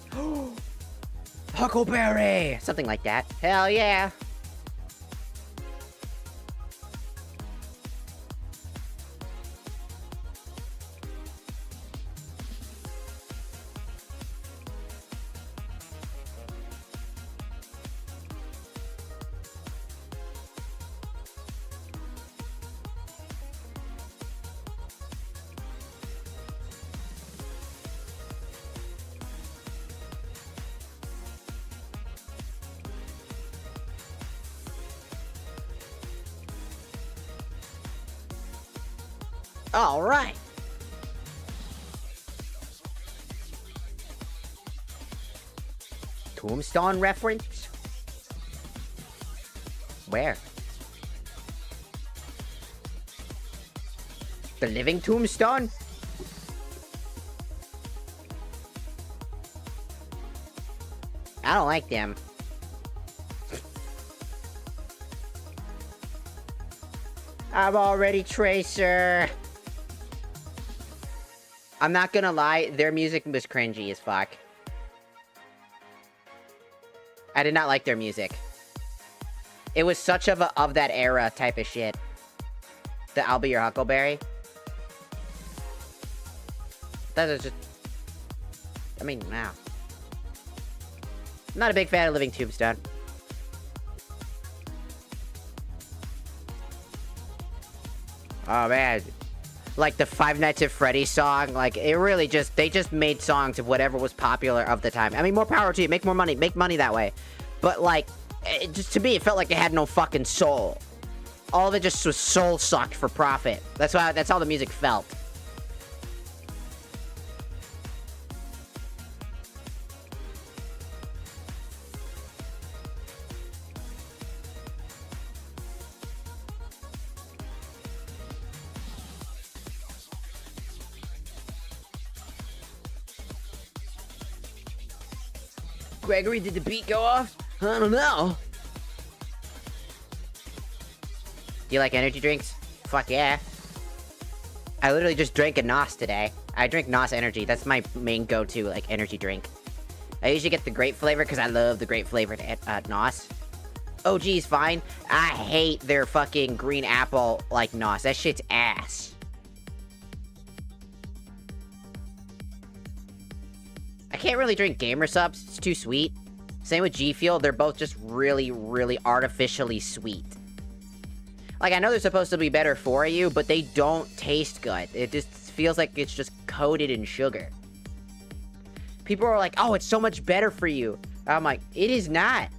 Huckleberry! Something like that. Hell yeah. All right. Tombstone reference? Where? The living tombstone? I don't like them. I'm already Tracer. I'm not gonna lie, their music was cringy as fuck. I did not like their music. It was such of that era type of shit. The I'll Be Your Huckleberry. That was just... I mean, wow. I'm not a big fan of Living Tombstone. Oh man. Like the Five Nights at Freddy's song, like it really just, they just made songs of whatever was popular of the time. I mean, more power to you, make more money, make money that way. But like, it just, to me, it felt like it had no fucking soul. All of it just was soul sucked for profit. That's how the music felt. Gregory, did the beat go off? I don't know. Do you like energy drinks? Fuck yeah. I literally just drank a NOS today. I drink NOS Energy. That's my main go-to, like, energy drink. I usually get the grape flavor because I love the grape flavored NOS. OG's fine. I hate their fucking green apple, like, NOS. That shit's ass. I can't really drink Gamer Subs. It's too sweet. Same with G Fuel. They're both just really, really artificially sweet. Like, I know they're supposed to be better for you, but they don't taste good. It just feels like it's just coated in sugar. People are like, oh, it's so much better for you. I'm like, it is not.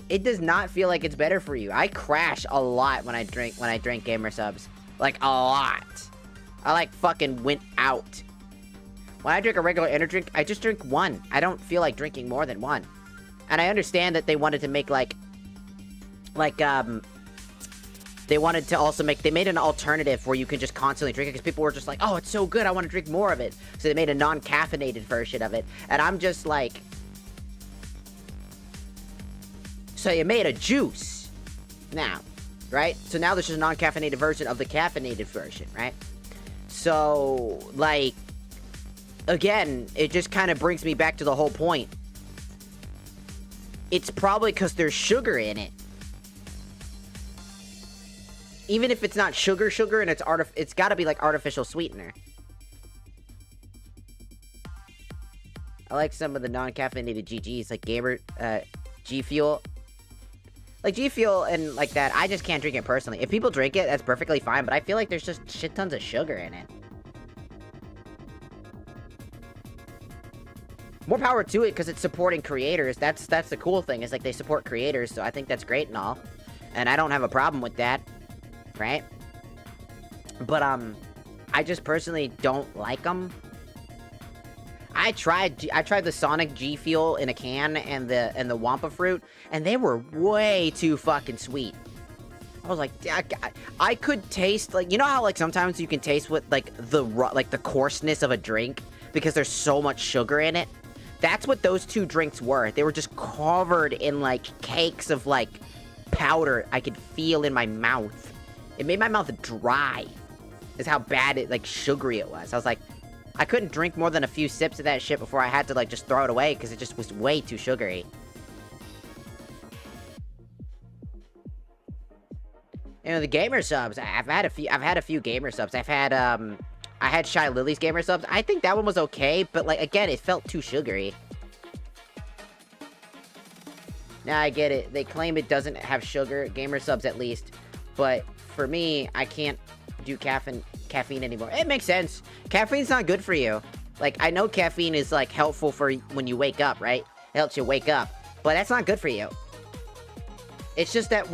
It does not feel like it's better for you. I crash a lot when I drink Gamer Subs. Like, a lot. I, like, fucking went out. When I drink a regular energy drink, I just drink one. I don't feel like drinking more than one. And I understand that they wanted to make, they wanted to also make, they made an alternative where you can just constantly drink it, because people were just like, oh, it's so good, I want to drink more of it. So they made a non-caffeinated version of it. And I'm just like, so you made a juice now, right? So now there's just a non-caffeinated version of the caffeinated version, right? So, like, again, it just kind of brings me back to the whole point. It's probably because there's sugar in it. Even if it's not sugar and it's gotta be like artificial sweetener. I like some of the non-caffeinated GGs, like G Fuel. Like G Fuel and like that, I just can't drink it personally. If people drink it, that's perfectly fine, but I feel like there's just shit tons of sugar in it. More power to it, because it's supporting creators. That's the cool thing, is like they support creators, so I think that's great and all. And I don't have a problem with that. Right? But, I just personally don't like them. I tried the Sonic G Fuel in a can and the Wampa Fruit, and they were way too fucking sweet. I was like, I could taste, like, you know how, like, sometimes you can taste what, like, the coarseness of a drink, because there's so much sugar in it? That's what those two drinks were. They were just covered in, like, cakes of, like, powder I could feel in my mouth. It made my mouth dry. Is how bad it, like, sugary it was. I was like, I couldn't drink more than a few sips of that shit before I had to, like, just throw it away, because it just was way too sugary. You know, the gamer subs, I've had a few gamer subs. I had Shy Lily's gamer subs. I think that one was okay, but, like, again, it felt too sugary. Now I get it. They claim it doesn't have sugar, gamer subs at least, but for me, I can't do caffeine anymore. It makes sense. Caffeine's not good for you. Like, I know caffeine is, like, helpful for when you wake up, right? It helps you wake up. But that's not good for you. It's just that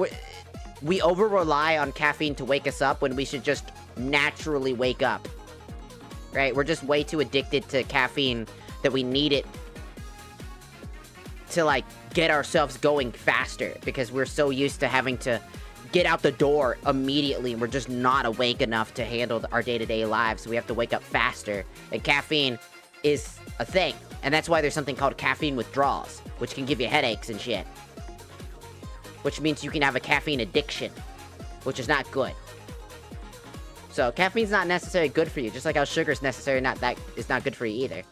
we over-rely on caffeine to wake us up when we should just naturally wake up. Right? We're just way too addicted to caffeine that we need it to, like, get ourselves going faster, because we're so used to having to get out the door immediately, and we're just not awake enough to handle our day-to-day lives, so we have to wake up faster. And caffeine is a thing, and that's why there's something called caffeine withdrawals, which can give you headaches and shit. Which means you can have a caffeine addiction, which is not good. So caffeine's not necessarily good for you, just like how sugar's necessarily is not good for you either.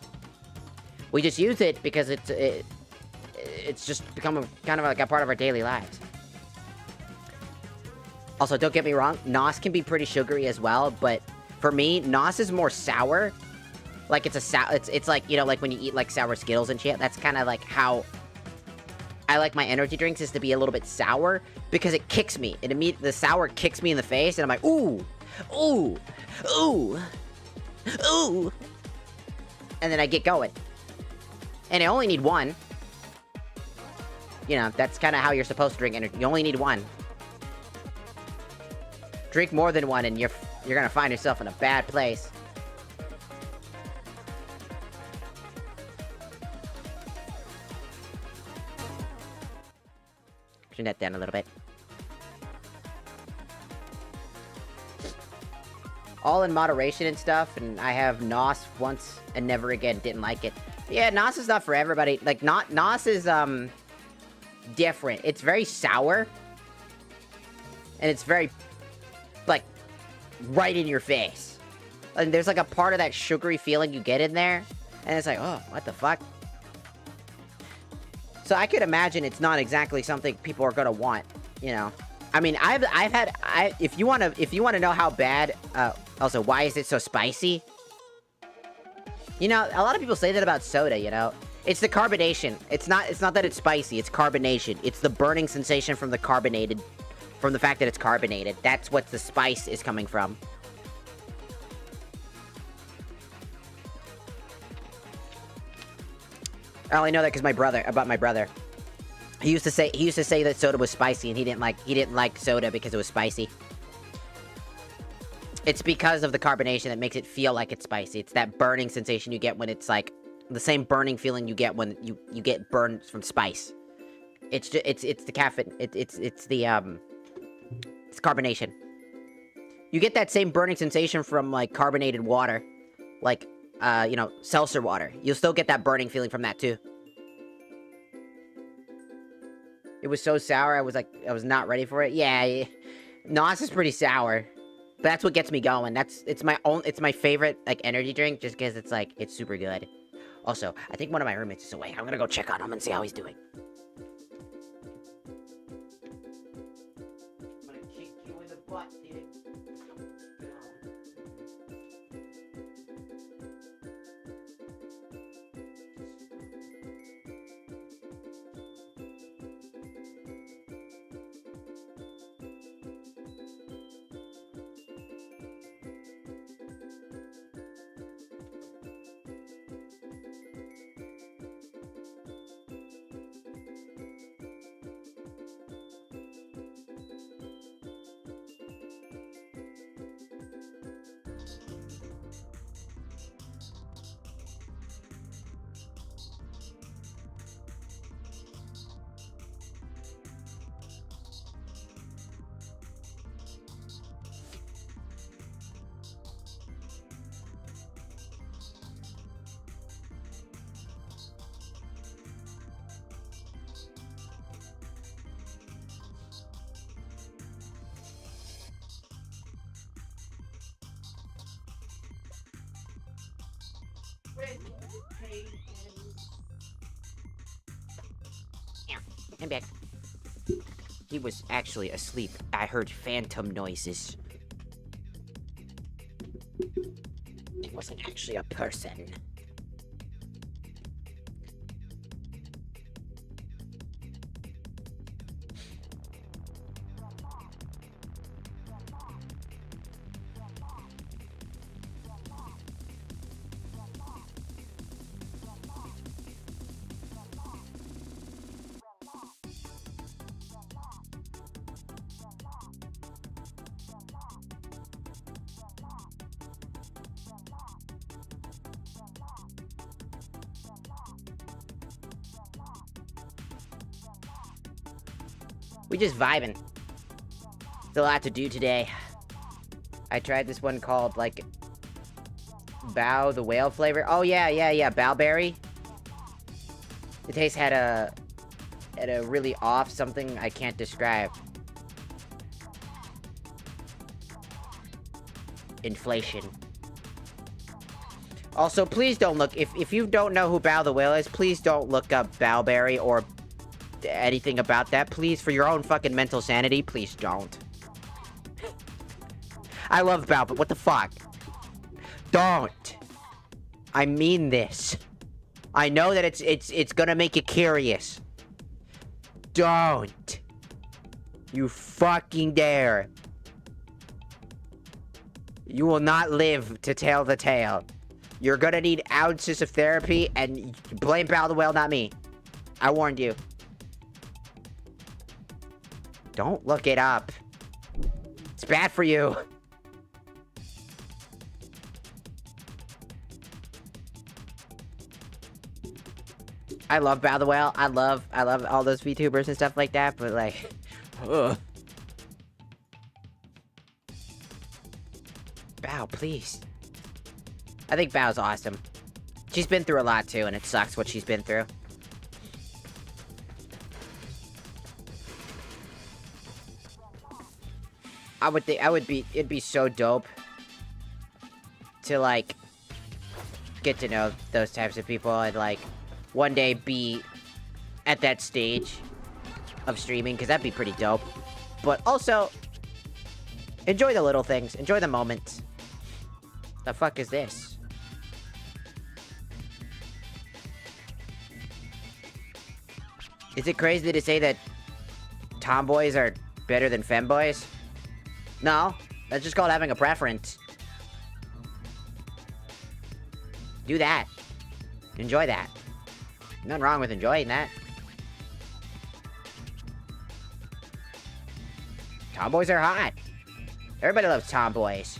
We just use it because it's just become kind of like a part of our daily lives. Also, don't get me wrong, NOS can be pretty sugary as well, but for me, NOS is more sour. Like, it's like, you know, like when you eat, like, sour Skittles and shit. That's kind of like how I like my energy drinks, is to be a little bit sour, because it kicks me. The sour kicks me in the face, and I'm like, ooh, ooh, ooh, ooh. And then I get going. And I only need one. You know, that's kind of how you're supposed to drink energy. You only need one. Drink more than one, and you're gonna find yourself in a bad place. Turn that down a little bit. All in moderation and stuff, and I have NOS once and never again. Didn't like it. Yeah, NOS is not for everybody. Like, NOS is different. It's very sour, and it's very, like, right in your face. And there's, like, a part of that sugary feeling you get in there, and it's like, oh, what the fuck? So I could imagine it's not exactly something people are gonna want, you know. I mean, if you wanna know how bad, also, why is it so spicy? You know, a lot of people say that about soda, you know. It's the carbonation. It's not that it's spicy, it's carbonation. It's the burning sensation from the fact that it's carbonated. That's what the spice is coming from. I only know that because my brother. He used to say that soda was spicy, and he didn't like soda because it was spicy. It's because of the carbonation that makes it feel like it's spicy. It's that burning sensation you get when it's like the same burning feeling you get when you get burned from spice. It's the caffeine. It's carbonation. You get that same burning sensation from like carbonated water, like you know, seltzer water. You'll still get that burning feeling from that too. It was so sour. I was not ready for it. Yeah, Nos is pretty sour, but that's what gets me going. It's my favorite like energy drink, just because it's super good. Also, I think one of my roommates is away. I'm gonna go check on him and see how he's doing. I'm gonna kick you in the butt, dude. I'm back. He was actually asleep. I heard phantom noises. It wasn't actually a person. We just vibing. Still a lot to do today. I tried this one called, like, Bao the whale flavor. Oh, yeah, Bowberry. The taste had a really off something I can't describe. Inflation. Also, please don't look, if you don't know who Bao the whale is, please don't look up Bowberry or anything about that. Please, for your own fucking mental sanity, please don't. I love Bao, but what the fuck? Don't. I mean this. I know that it's gonna make you curious. Don't. You fucking dare. You will not live to tell the tale. You're gonna need ounces of therapy, and blame Bao the whale, not me. I warned you. Don't look it up. It's bad for you. I love Bao the whale. I love all those VTubers and stuff like that, but like, ugh. Bao, please. I think Bao's awesome. She's been through a lot too, and it sucks what she's been through. It'd be so dope to, like, get to know those types of people and, like, one day be at that stage of streaming, because that'd be pretty dope. But also, enjoy the little things. Enjoy the moments. The fuck is this? Is it crazy to say that tomboys are better than femboys? No, that's just called having a preference. Do that. Enjoy that. Nothing wrong with enjoying that. Tomboys are hot. Everybody loves tomboys.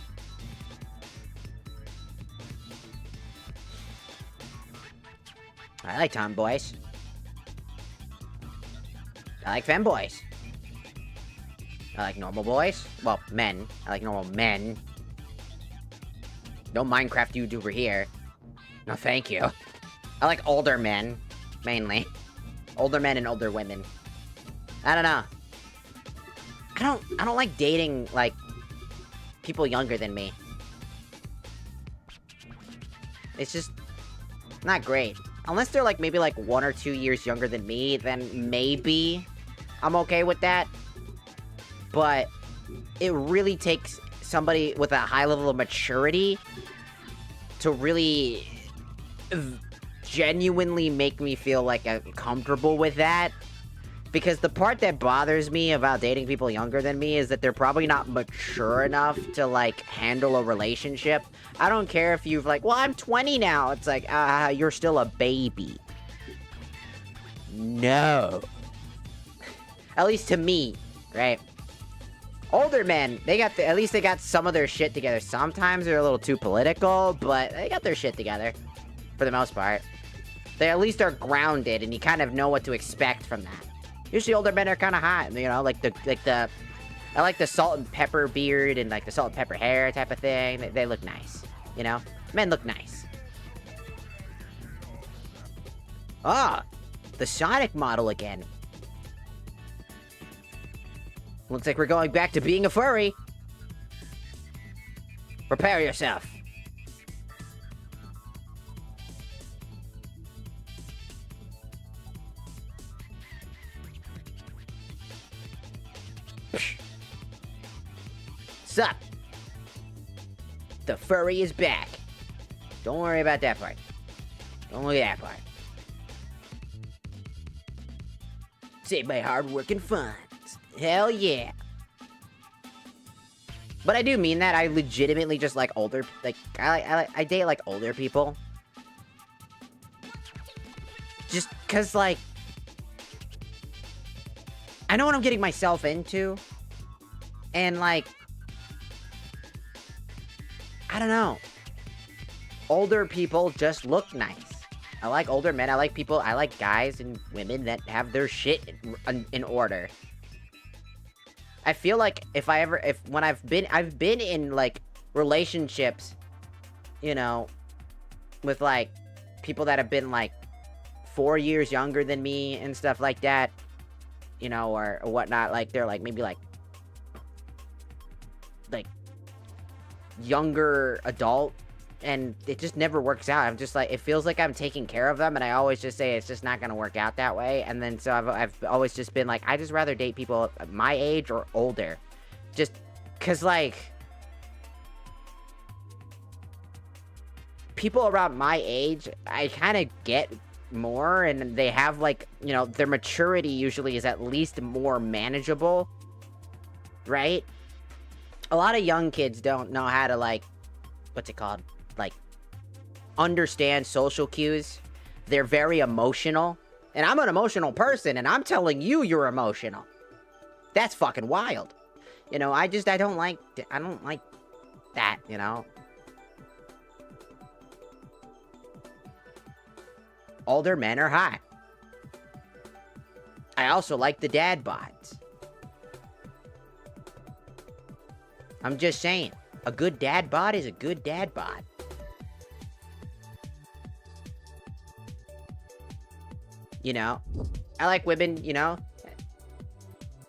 I like tomboys. I like femboys. I like normal boys. Well, men. I like normal men. No Minecraft YouTuber here. No, thank you. I like older men, mainly. Older men and older women. I don't know. I don't like dating, like, people younger than me. It's just not great. Unless they're, like, maybe, like, 1 or 2 years younger than me, then maybe I'm okay with that. But it really takes somebody with a high level of maturity to really genuinely make me feel, like, comfortable with that. Because the part that bothers me about dating people younger than me is that they're probably not mature enough to, like, handle a relationship. I don't care if you've, like, well, I'm 20 now. It's like, you're still a baby. No. At least to me, right? Older men, at least they got some of their shit together. Sometimes they're a little too political, but they got their shit together. For the most part. They at least are grounded, and you kind of know what to expect from that. Usually older men are kind of hot, you know, I like the salt and pepper beard and, like, the salt and pepper hair type of thing. They look nice, you know? Men look nice. Ah, the Sonic model again. Looks like we're going back to being a furry. Prepare yourself. Sup? The furry is back. Don't worry about that part. Don't look at that part. Save my hard work and funds. Hell yeah. But I do mean that. I legitimately just like older, like, I date, like, older people. Just cause, like, I know what I'm getting myself into. And, like, I don't know. Older people just look nice. I like older men. I like guys and women that have their shit in order. I feel like I've been in, like, relationships, you know, with, like, people that have been, like, 4 years younger than me and stuff like that, you know, or whatnot. Like, they're, like, maybe, like, younger adult, and it just never works out. I'm just like, it feels like I'm taking care of them, and I always just say it's just not gonna work out that way. And then so I've always just been like, I just rather date people my age or older, just cause, like, people around my age I kind of get more, and they have, like, you know, their maturity usually is at least more manageable, right? A lot of young kids don't know how to, like, what's it called? Like, understand social cues. They're very emotional. And I'm an emotional person, and I'm telling you you're emotional. That's fucking wild. You know, I don't like that, you know? Older men are hot. I also like the dad bods. I'm just saying, a good dad bod is a good dad bod. You know, I like women, you know,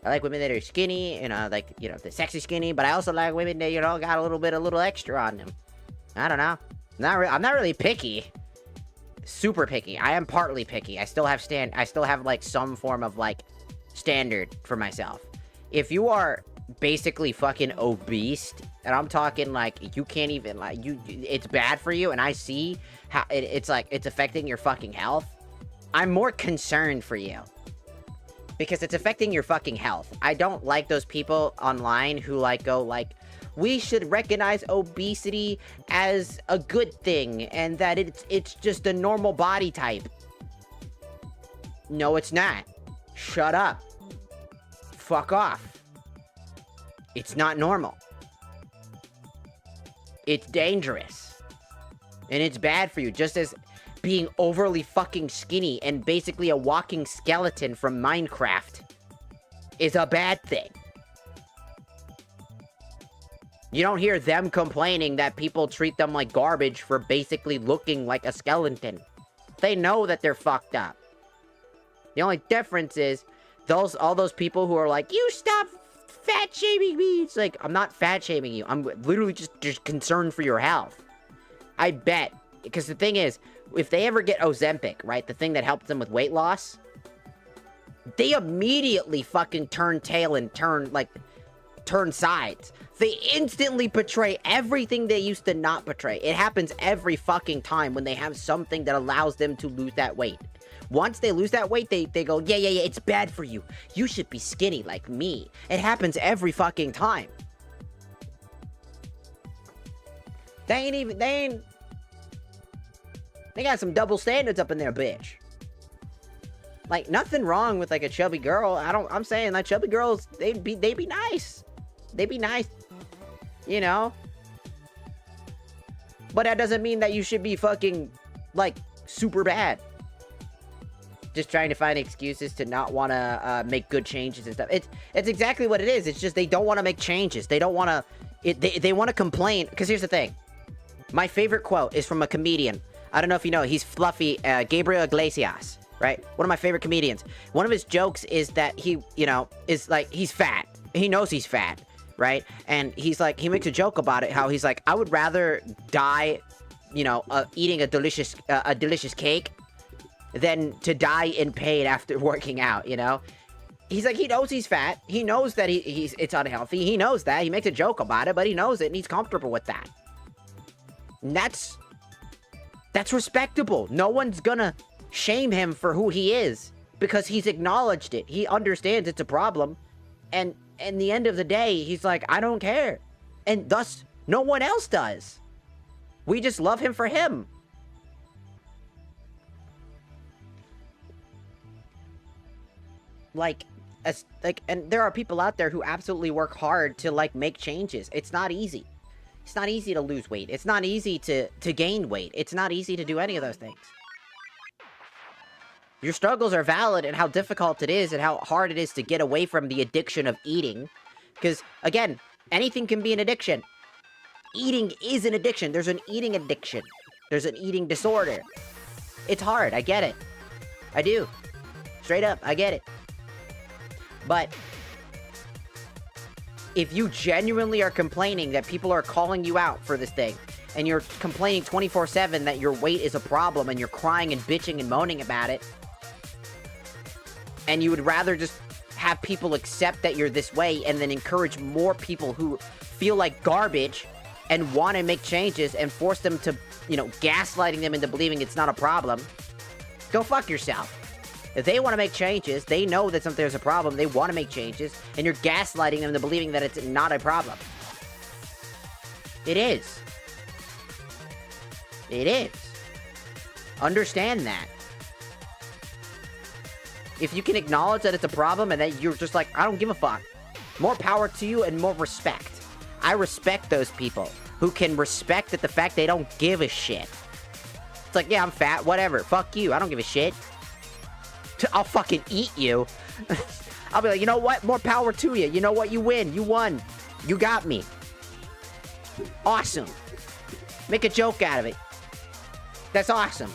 I like women that are skinny, you know, like, you know, the sexy skinny, but I also like women that, you know, got a little extra on them. I don't know. I'm not really picky. Super picky. I am partly picky. I still have, like, some form of, like, standard for myself. If you are basically fucking obese, and I'm talking, like, you can't even, like, it's bad for you, and I see how it's like, it's affecting your fucking health, I'm more concerned for you. Because it's affecting your fucking health. I don't like those people online who, like, go, like, we should recognize obesity as a good thing, and that it's just a normal body type. No, it's not. Shut up. Fuck off. It's not normal. It's dangerous. And it's bad for you, just as being overly fucking skinny and basically a walking skeleton from Minecraft is a bad thing. You don't hear them complaining that people treat them like garbage for basically looking like a skeleton. They know that they're fucked up. The only difference is all those people who are like, you stop fat shaming me. It's like, I'm not fat shaming you. I'm literally just concerned for your health. I bet. Because the thing is, if they ever get Ozempic, right? The thing that helps them with weight loss, they immediately fucking turn tail and turn sides. They instantly portray everything they used to not portray. It happens every fucking time when they have something that allows them to lose that weight. Once they lose that weight, they go, yeah, it's bad for you. You should be skinny like me. It happens every fucking time. They got some double standards up in there, bitch. Like, nothing wrong with, like, a chubby girl. I'm saying, like, chubby girls, they be nice. They be nice. You know? But that doesn't mean that you should be fucking, like, super bad. Just trying to find excuses to not want to make good changes and stuff. It's exactly what it is. It's just they don't want to make changes. They don't want to... They want to complain. Because here's the thing. My favorite quote is from a comedian. I don't know if you know. He's Fluffy. Gabriel Iglesias. Right? One of my favorite comedians. One of his jokes is that he, you know, is like, he's fat. He knows he's fat. Right? And he's like, he makes a joke about it. How he's like, I would rather die, you know, eating a delicious cake than to die in pain after working out, you know? He's like, he knows he's fat. He knows that it's unhealthy. He knows that. He makes a joke about it, but he knows it and he's comfortable with that. And that's respectable. No one's gonna shame him for who he is because he's acknowledged it. He understands it's a problem. And in the end of the day, he's like, I don't care. And thus, no one else does. We just love him for him. And there are people out there who absolutely work hard to, like, make changes. It's not easy. It's not easy to lose weight. It's not easy to gain weight. It's not easy to do any of those things. Your struggles are valid and how difficult it is and how hard it is to get away from the addiction of eating. Because, again, anything can be an addiction. Eating is an addiction. There's an eating addiction. There's an eating disorder. It's hard. I get it. I do. Straight up, I get it. But if you genuinely are complaining that people are calling you out for this thing, and you're complaining 24/7 that your weight is a problem, and you're crying and bitching and moaning about it, and you would rather just have people accept that you're this way and then encourage more people who feel like garbage and want to make changes and force them to, you know, gaslighting them into believing it's not a problem, go fuck yourself. If they want to make changes, they know that there's a problem, they want to make changes, and you're gaslighting them into believing that it's not a problem. It is. It is. Understand that. If you can acknowledge that it's a problem and that you're just like, I don't give a fuck, more power to you and more respect. I respect those people who can respect the fact they don't give a shit. It's like, yeah, I'm fat, whatever, fuck you, I don't give a shit. I'll fucking eat you. I'll be like, you know what? More power to you. You know what? You win. You won. You got me. Awesome. Make a joke out of it. That's awesome.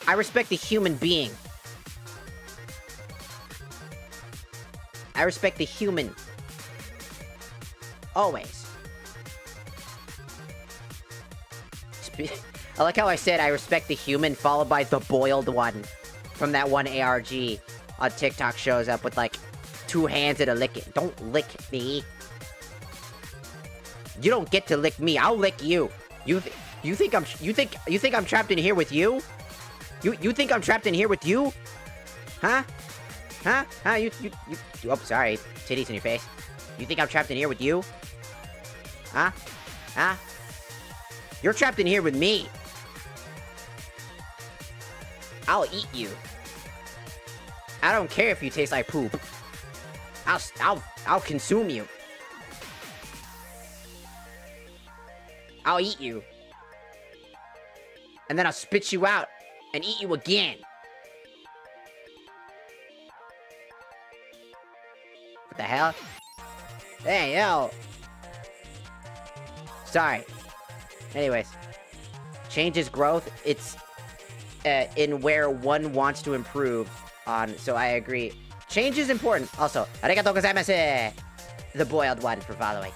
I respect the human being. I respect the human. Always. I like how I said I respect the human, followed by the boiled one from that one ARG on TikTok shows up with, like, 2 hands and a lick it. Don't lick me. You don't get to lick me. I'll lick you. You think I'm trapped in here with you? You think I'm trapped in here with you? Huh? Huh? Huh? Oh, sorry. Titties in your face. You think I'm trapped in here with you? Huh? Huh? You're trapped in here with me. I'll eat you. I don't care if you taste like poop. I'll consume you. I'll eat you. And then I'll spit you out and eat you again. the hell? Hey, yo. Sorry. Anyways. Change is growth. It's in where one wants to improve on, so I agree. Change is important. Also, arigatou gozaimasu! The boiled one for following.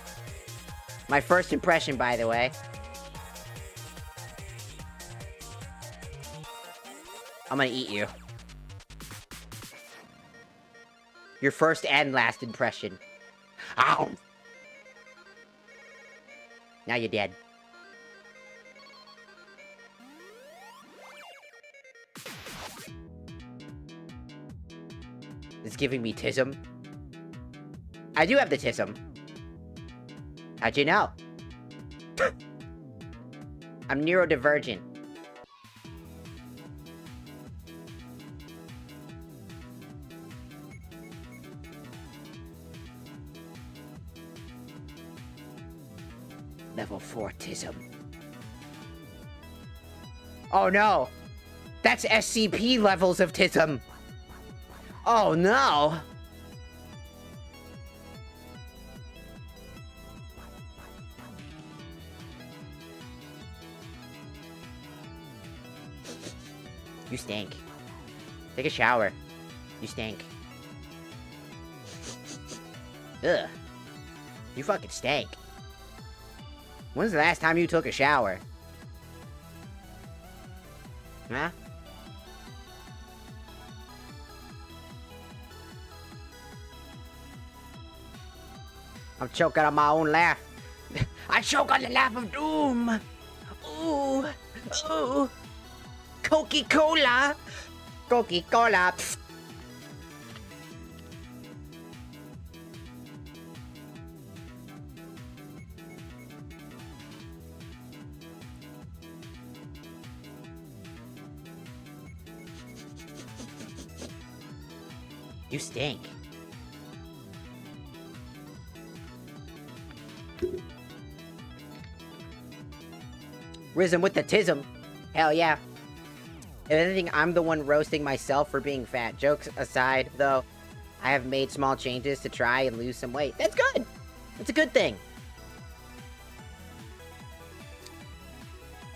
My first impression, by the way. I'm gonna eat you. Your first and last impression. Ow! Now you're dead. It's giving me tism. I do have the tism. How'd you know? I'm neurodivergent. Level 4 tism. Oh no! That's SCP levels of tism! Oh no! You stink. Take a shower. You stink. Ugh. You fucking stink. When's the last time you took a shower? Huh? I'm choking on my own laugh. I choke on the laugh of doom. Ooh. Ooh. Coca-Cola. Coca-Cola. You stink. Risen with the tism. Hell yeah. If anything, I'm the one roasting myself for being fat. Jokes aside, though, I have made small changes to try and lose some weight. That's good. That's a good thing.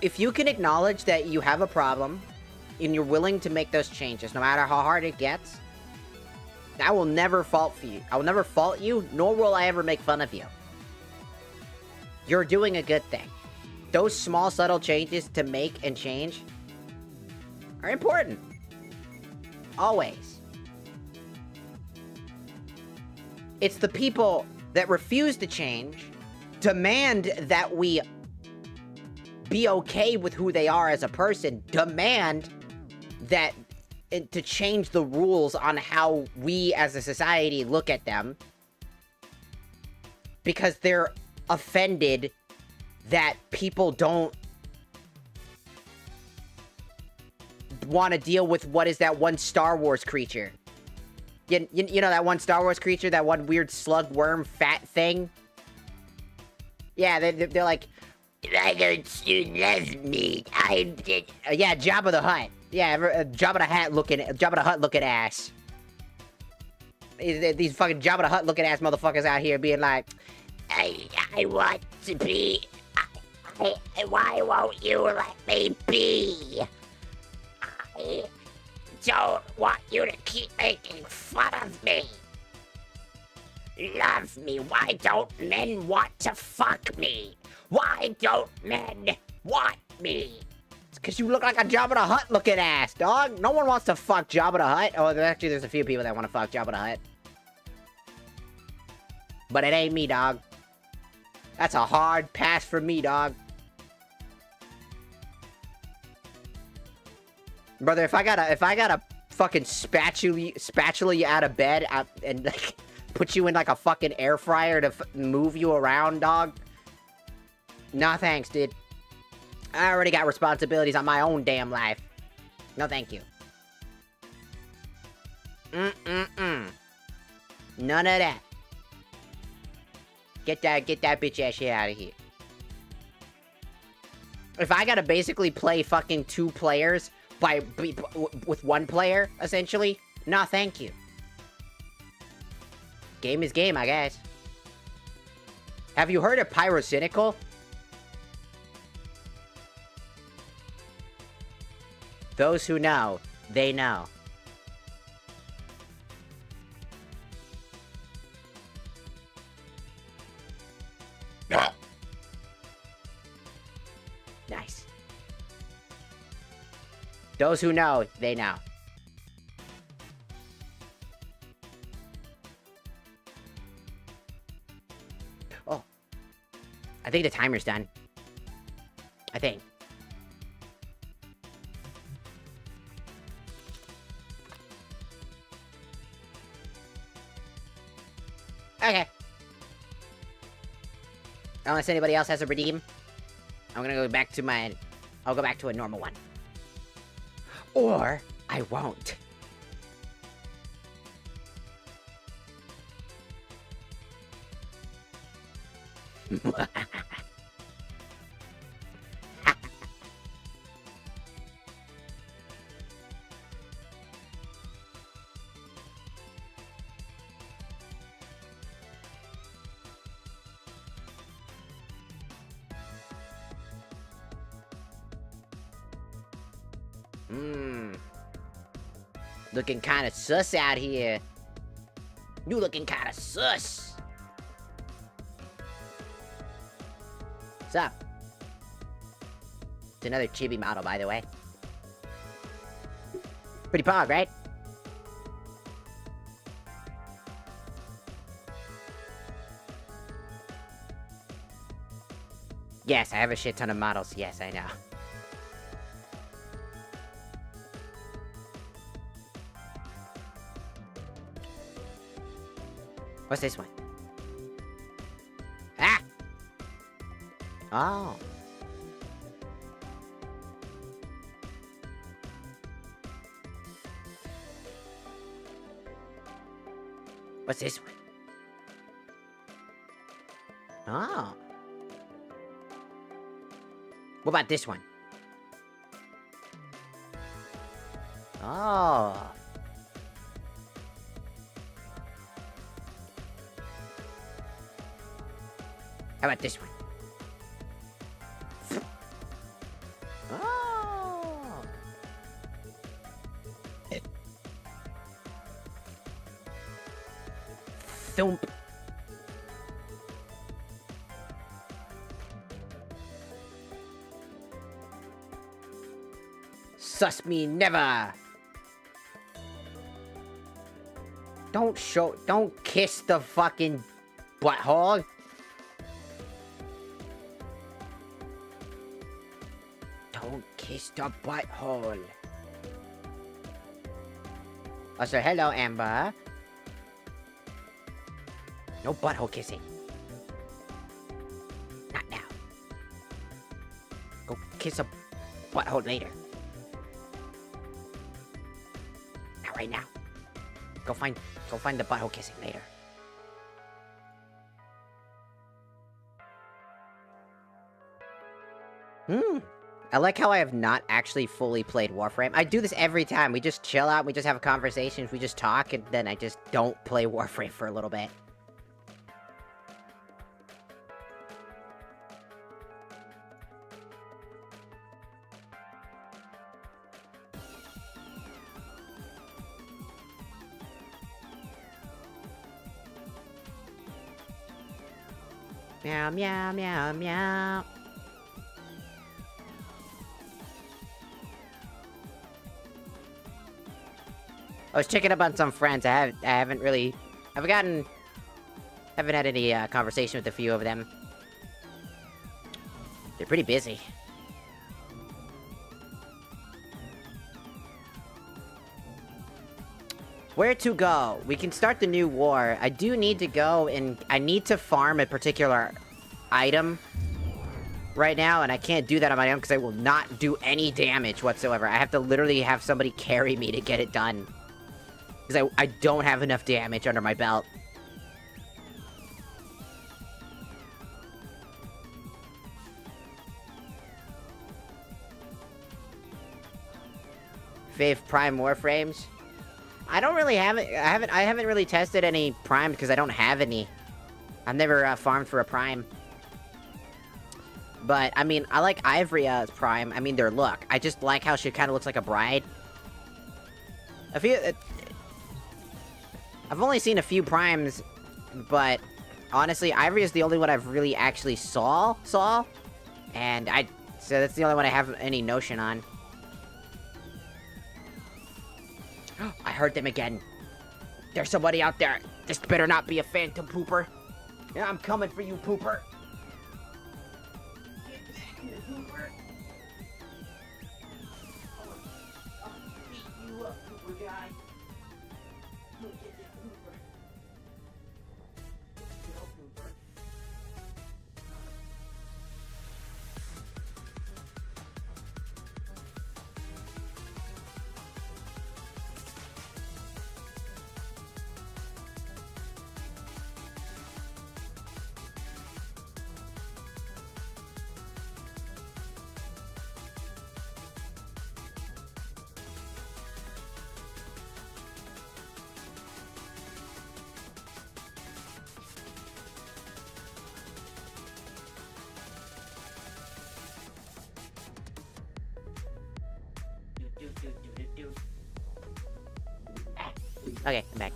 If you can acknowledge that you have a problem and you're willing to make those changes, no matter how hard it gets, I will never fault for you. I will never fault you, nor will I ever make fun of you. You're doing a good thing. Those small, subtle changes to make and change are important. Always. It's the people that refuse to change, demand that we be okay with who they are as a person, demand that to change the rules on how we as a society look at them, because they're offended that people don't want to deal with what is that one Star Wars creature. You know that one Star Wars creature, that one weird slug worm fat thing? Yeah, they're like, I don't chew less meat. Yeah, Jabba the Hutt. Yeah, Jabba the Hutt looking ass. These fucking Jabba the Hutt looking ass motherfuckers out here being like, I want to be. Why won't you let me be? I don't want you to keep making fun of me. Love me. Why don't men want to fuck me? Why don't men want me? It's because you look like a Jabba the Hutt looking ass, dog. No one wants to fuck Jabba the Hutt. Oh, actually, there's a few people that want to fuck Jabba the Hutt. But it ain't me, dog. That's a hard pass for me, dog. Brother, if I gotta fucking spatula you out of bed and like put you in like a fucking air fryer to move you around, dog. Nah, thanks, dude. I already got responsibilities on my own damn life. No, thank you. None of that. Get that bitch ass shit out of here. If I gotta basically play fucking 2 players with 1 player, essentially, nah, thank you. Game is game, I guess. Have you heard of pyrocynical? Those who know, they know. Nice. Those who know, they know. Oh. I think the timer's done. I think. Okay. Unless anybody else has a redeem, I'm gonna go back to my... I'll go back to a normal one. Or, I won't. Looking kinda sus out here. You looking kinda sus. What's up? It's another chibi model, by the way. Pretty pog, right? Yes, I have a shit ton of models. Yes, I know. What's this one? Ah! Oh. What's this one? Oh. What about this one? Oh. How about this one? Oh. Thump. Sus me never. Don't kiss the fucking butthole. Don't kiss the butthole. Also, hello, Amber. No butthole kissing. Not now. Go kiss a butthole later. Not right now. Go find the butthole kissing later. I like how I have not actually fully played Warframe. I do this every time. We just chill out, we just have conversations, we just talk, and then I just don't play Warframe for a little bit. Meow, meow, meow, meow. I was checking up on some friends. I haven't had any conversation with a few of them. They're pretty busy. Where to go? We can start the new war. I do need to go and I need to farm a particular item right now, and I can't do that on my own because I will not do any damage whatsoever. I have to literally have somebody carry me to get it done. Because I don't have enough damage under my belt. Fave Prime Warframes? I don't really have it. I haven't really tested any prime because I don't have any. I've never farmed for a prime. But I mean, I like Ivory as prime. I mean, their look. I just like how she kind of looks like a bride. I've only seen a few primes, but honestly, Ivory is the only one I've really actually saw, and so that's the only one I have any notion on. I heard them again. There's somebody out there. This better not be a phantom pooper. Yeah, I'm coming for you, pooper. Get back here, pooper. I'll beat you up, pooper guy. Look at this pooper. Go, pooper. Okay, I'm back.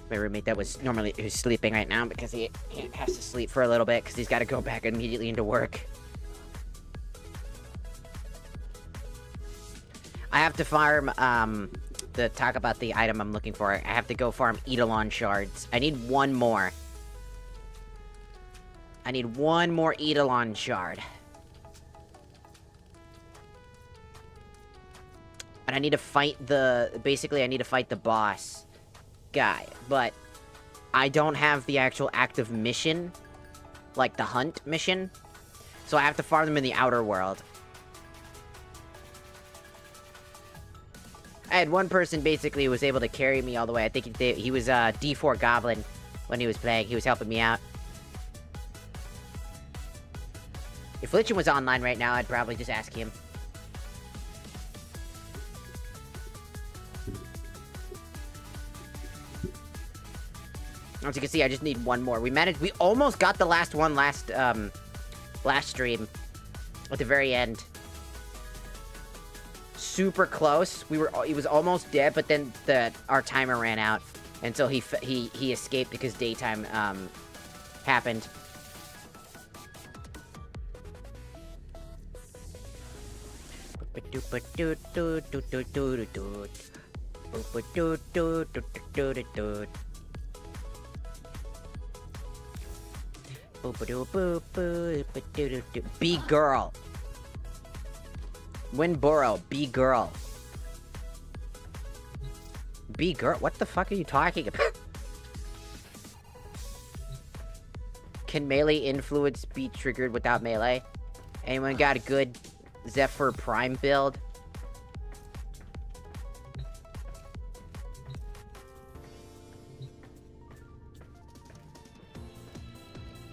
My roommate that was normally who's sleeping right now because he has to sleep for a little bit because he's got to go back immediately into work. I have to farm, to talk about the item I'm looking for, I have to go farm Eidolon shards. I need one more. I need one more Eidolon shard. And I need to fight basically I need to fight the boss guy, but I don't have the actual active mission, like the hunt mission, so I have to farm them in the outer world. I had one person basically who was able to carry me all the way. I think he was D4 Goblin when he was playing. He was helping me out. If Lichen was online right now, I'd probably just ask him. As you can see, I just need one more. We almost got the last one last stream. At the very end. Super close. He was almost dead, but then our timer ran out. And so he escaped because daytime, happened. Be girl. Winboro, be girl. Be girl? What the fuck are you talking about? Can melee influence be triggered without melee? Anyone got a good Zephyr Prime build?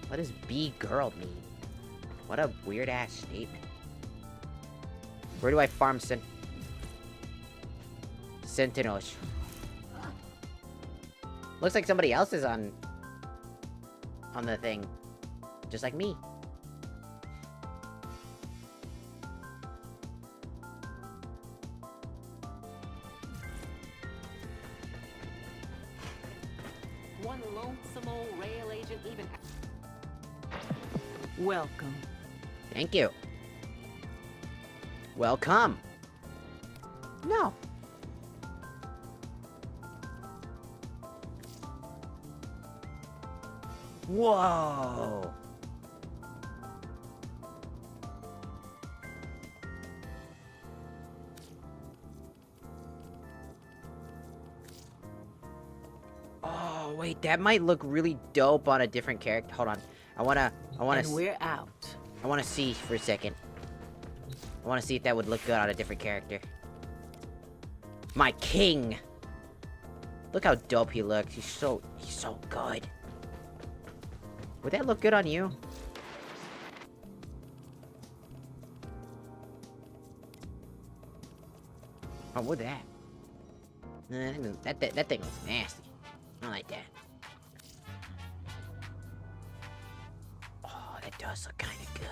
What does be girl mean? What a weird ass statement. Where do I farm Sentinels? Looks like somebody else is on the thing. Just like me. One lonesome old rail agent even... Welcome. Thank you. Welcome. No. Whoa. Oh, wait, that might look really dope on a different character. Hold on. I wanna And we're out. I wanna see for a second. I wanna see if that would look good on a different character. My king! Look how dope he looks. He's so good. Would that look good on you? Oh, what that? That thing looks nasty. I don't like that. Oh, that does look kind of good.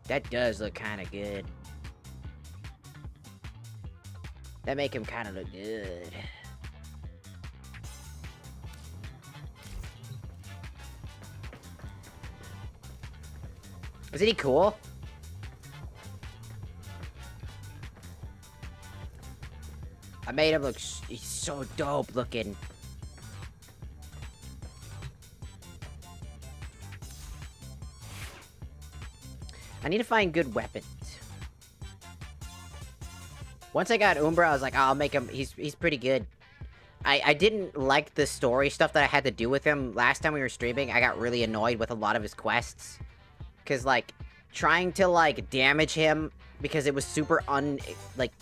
That does look kind of good. That make him kind of look good. Isn't he cool? I made him look, he's so dope looking. I need to find good weapons. Once I got Umbra, I was like, oh, I'll make him, he's pretty good. I didn't like the story stuff that I had to do with him. Last time we were streaming, I got really annoyed with a lot of his quests. Because, like, trying to, like, damage him, because it was super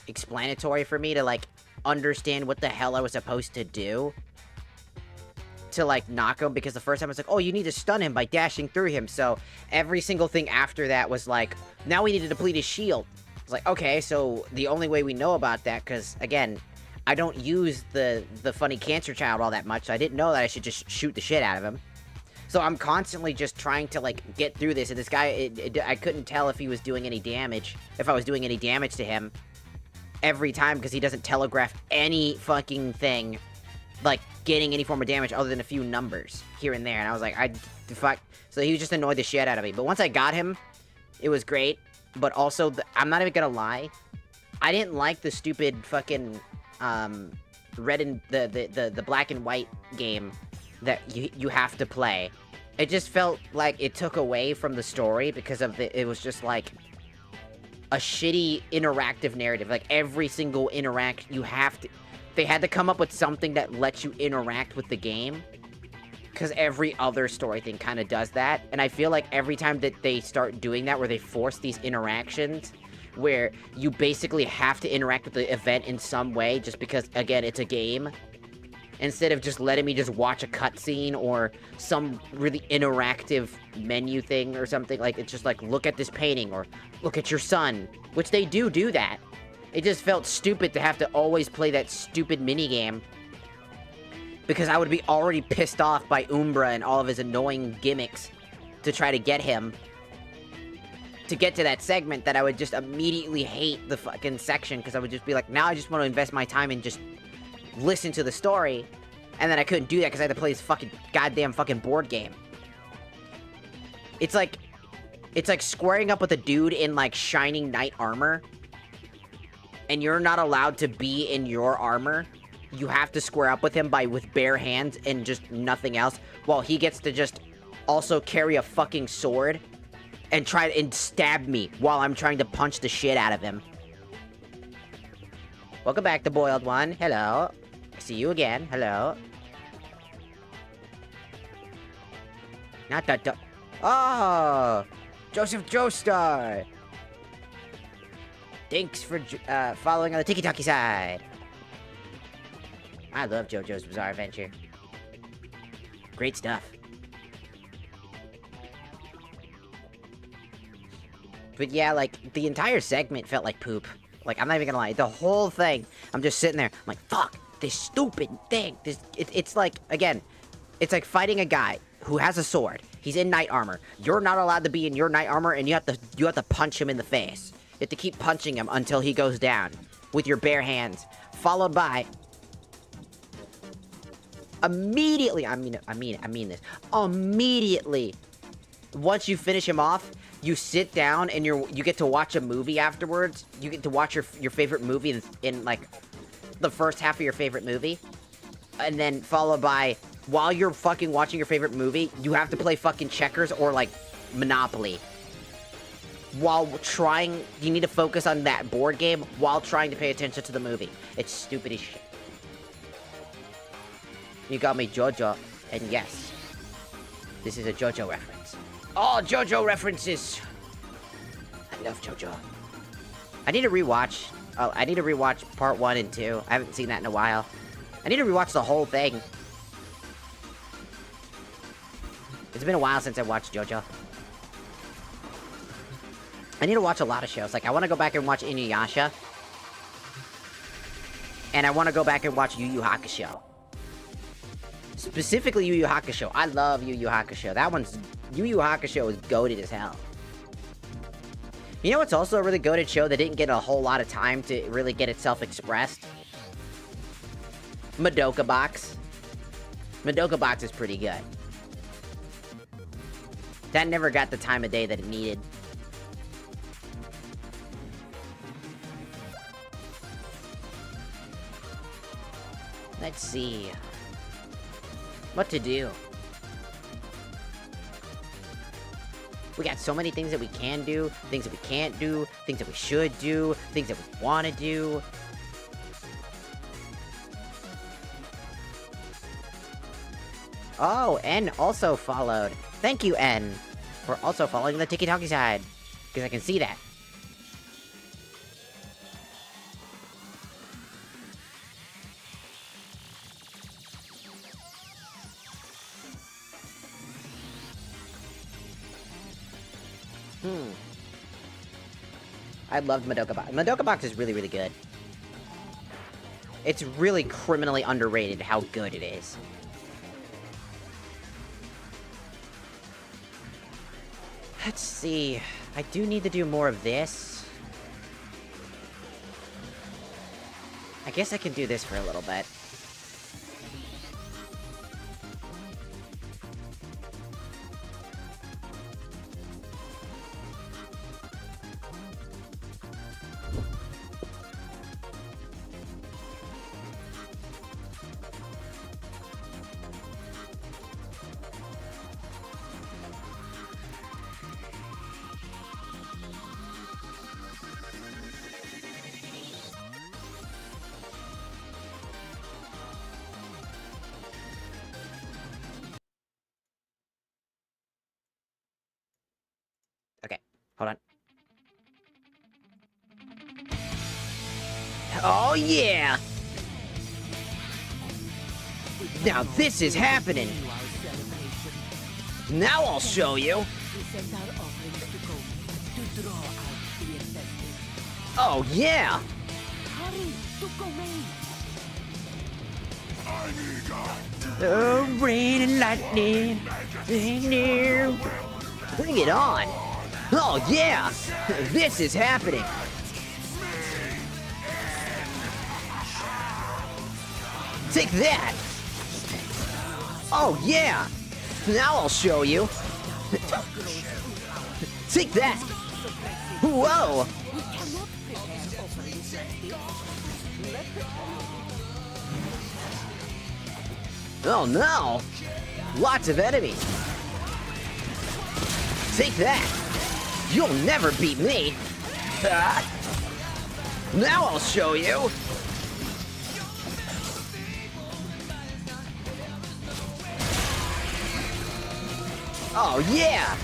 explanatory for me to, like, understand what the hell I was supposed to do to, like, knock him, because the first time I was like, oh, you need to stun him by dashing through him, so every single thing after that was like, now we need to deplete his shield. It's like, okay, so the only way we know about that, because, again, I don't use the funny cancer child all that much, so I didn't know that I should just shoot the shit out of him. So I'm constantly just trying to, like, get through this, and this guy, I couldn't tell if he was doing any damage, if I was doing any damage to him every time, because he doesn't telegraph any fucking thing, like, getting any form of damage other than a few numbers here and there, and I was like, fuck. So he was just annoyed the shit out of me, but once I got him, it was great, but also, I'm not even gonna lie, I didn't like the stupid fucking, red and, the black and white game that you have to play. It just felt like it took away from the story because of it was just like a shitty interactive narrative. Like every single you have to, they had to come up with something that lets you interact with the game. Because every other story thing kind of does that. And I feel like every time that they start doing that, where they force these interactions, where you basically have to interact with the event in some way, just because, again, it's a game, instead of just letting me just watch a cutscene or some really interactive menu thing or something, like, it's just like, look at this painting, or look at your son, which they do that. It just felt stupid to have to always play that stupid minigame, because I would be already pissed off by Umbra and all of his annoying gimmicks to try to get him to get to that segment, that I would just immediately hate the fucking section, because I would just be like, now I just want to invest my time and just listen to the story, and then I couldn't do that because I had to play this fucking goddamn fucking board game. It's like squaring up with a dude in, like, shining knight armor, and you're not allowed to be in your armor. You have to square up with him with bare hands and just nothing else, while he gets to just also carry a fucking sword and try and stab me while I'm trying to punch the shit out of him. Welcome back, the boiled one. Hello. I see you again. Hello. Not the oh! Joseph Joestar! Thanks for following on the Tiki-Taki side. I love JoJo's Bizarre Adventure. Great stuff. But yeah, like, the entire segment felt like poop. Like, I'm not even gonna lie. The whole thing, I'm just sitting there. I'm like, fuck, this stupid thing. It's like, again, it's like fighting a guy who has a sword. He's in knight armor. You're not allowed to be in your knight armor, and you have to punch him in the face. You have to keep punching him until he goes down with your bare hands. Followed by immediately, I mean this. Immediately, once you finish him off, you sit down and you get to watch a movie afterwards. You get to watch your favorite movie in like the first half of your favorite movie, and then followed by, while you're fucking watching your favorite movie, you have to play fucking checkers or like Monopoly. While you need to focus on that board game while trying to pay attention to the movie. It's stupid as shit. You got me JoJo, and yes, this is a JoJo reference. All JoJo references. I love JoJo. I need to rewatch. Oh, I need to rewatch part 1 and 2. I haven't seen that in a while. I need to rewatch the whole thing. It's been a while since I watched JoJo. I need to watch a lot of shows. Like, I want to go back and watch Inuyasha. And I want to go back and watch Yu Yu Hakusho. Specifically Yu Yu Hakusho. I love Yu Yu Hakusho. Yu Yu Hakusho is goated as hell. You know what's also a really goated show that didn't get a whole lot of time to really get itself expressed? Madoka Box. Madoka Box is pretty good. That never got the time of day that it needed. Let's see. What to do? We got so many things that we can do, things that we can't do, things that we should do, things that we want to do. Oh, N also followed. Thank you, N, for also following the Tiki-Talkie side. Because I can see that. I loved Madoka Box. Madoka Box is really, really good. It's really criminally underrated how good it is. Let's see. I do need to do more of this. I guess I can do this for a little bit. Okay, hold on. Oh yeah! Now this is happening! Now I'll show you! Oh yeah! Oh, rain and lightning! Bring it on! Oh yeah! This is happening! Take that! Oh yeah! Now I'll show you! Take that! Whoa! Oh no! Lots of enemies! Take that! You'll never beat me! Now I'll show you! Oh yeah!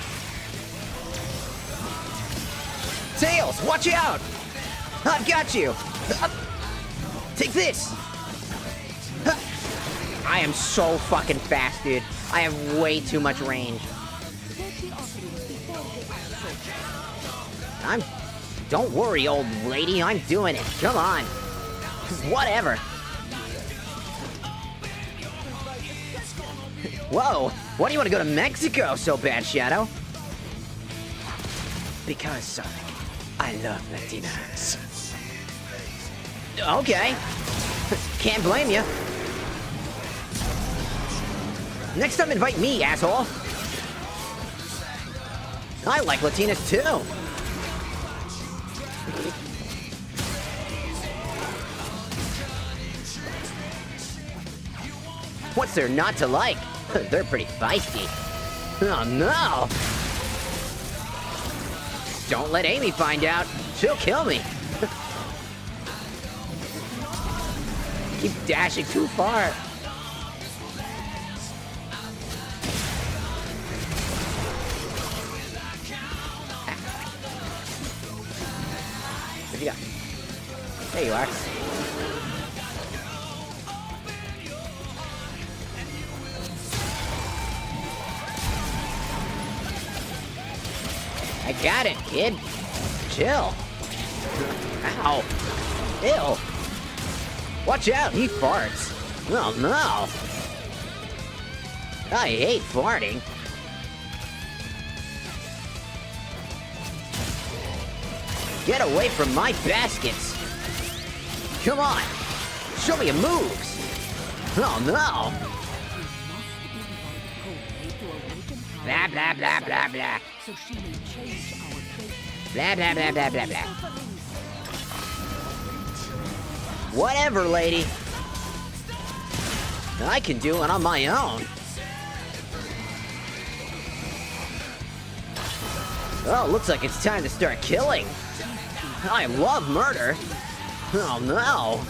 Tails, watch out! I've got you! Take this! I am so fucking fast, dude. I have way too much range. Don't worry, old lady, I'm doing it. Come on. Whatever. Whoa, why do you want to go to Mexico so bad, Shadow? Because, Sonic, I love Latinas. Okay. Can't blame you. Next time, invite me, asshole. I like Latinas, too. What's there not to like? They're pretty feisty. Oh no! Don't let Amy find out. She'll kill me. Keep dashing too far. Where'd you go? There you are. I got it, kid. chill. Ow. Ew. Watch out, he farts. Oh no. I hate farting. Get away from my baskets. Come on. Show me your moves. Oh no. Blah blah blah blah blah. Blah blah blah blah blah blah. Whatever, lady. I can do it on my own. Oh, looks like it's time to start killing. I love murder. Oh no.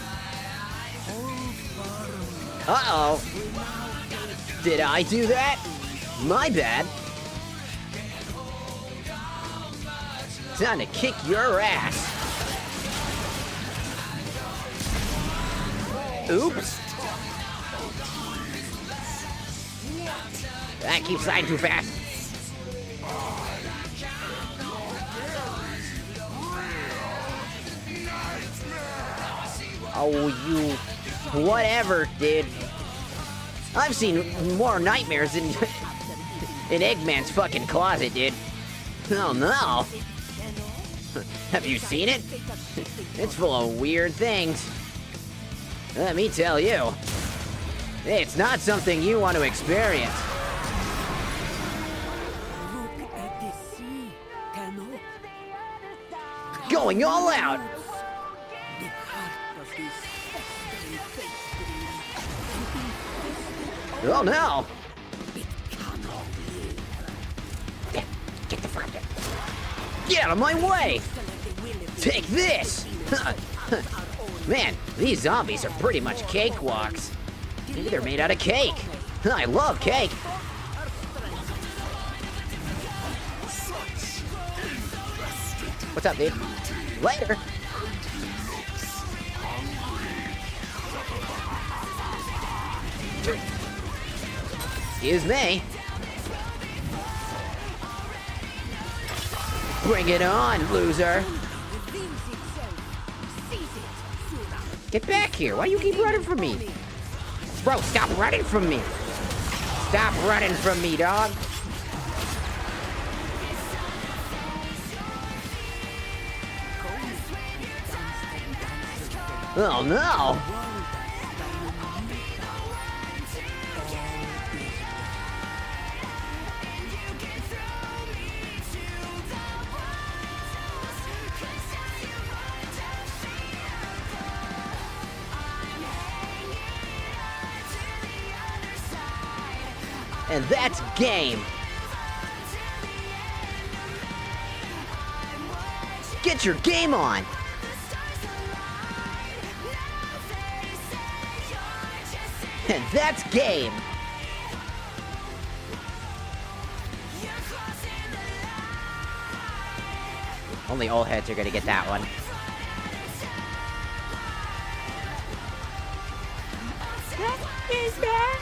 Uh-oh. Did I do that? My bad. Time to kick your ass. Oops. That keeps sliding too fast. Oh, you... Whatever, dude. I've seen more nightmares in... in Eggman's fucking closet, dude. Oh, no. Have you seen it? It's full of weird things. Let me tell you. It's not something you want to experience. Going all out! Oh no! Get the fuck out of there. Get out of my way! Take this! Man, these zombies are pretty much cakewalks. Maybe they're made out of cake. I love cake. What's up, dude? Later. Excuse me. Bring it on, loser. Get back here. Why do you keep running from me? Bro, stop running from me. Stop running from me, dog. Oh no! And that's game. Get your game on. And that's game. Only old heads are gonna get that one. Is there?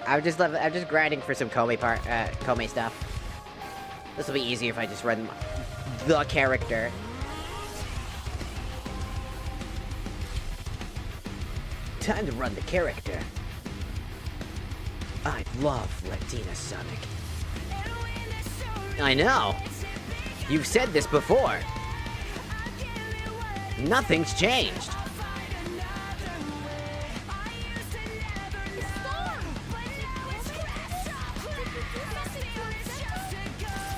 I'm just grinding for some Kome stuff. This will be easier if I just run the character. Time to run the character. I love Latina Sonic. I know. You've said this before. Nothing's changed.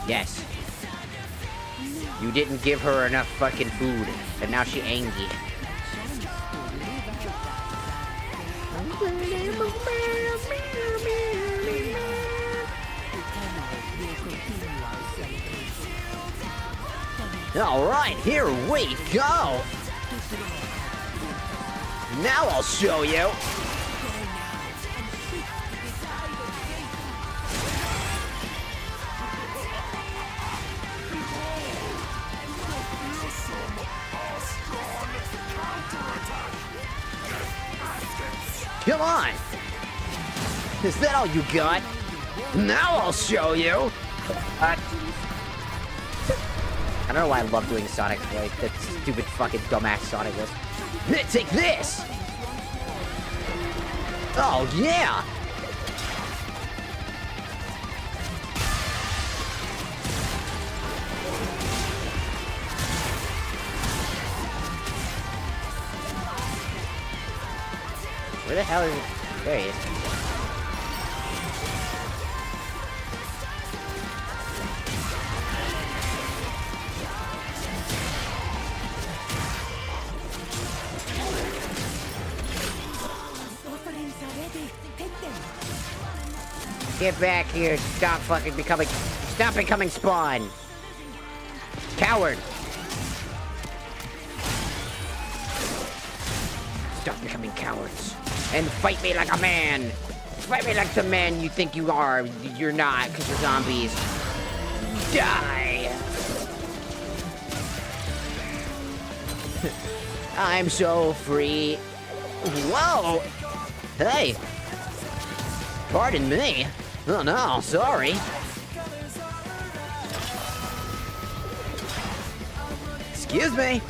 Yes. You didn't give her enough fucking food, and now she angry. Alright, here we go! Now I'll show you! Come on! Is that all you got? Now I'll show you! I don't know why I love doing Sonic like that stupid fucking dumbass Sonic was. Take this! Oh yeah! Where the hell is it? There he is. Get back here. Stop becoming spawn. Coward. Stop becoming cowards. And fight me like a man. Fight me like the man you think you are. You're not, because you're zombies. Die. I'm so free. Whoa. Hey. Pardon me. Oh no, sorry. Excuse me.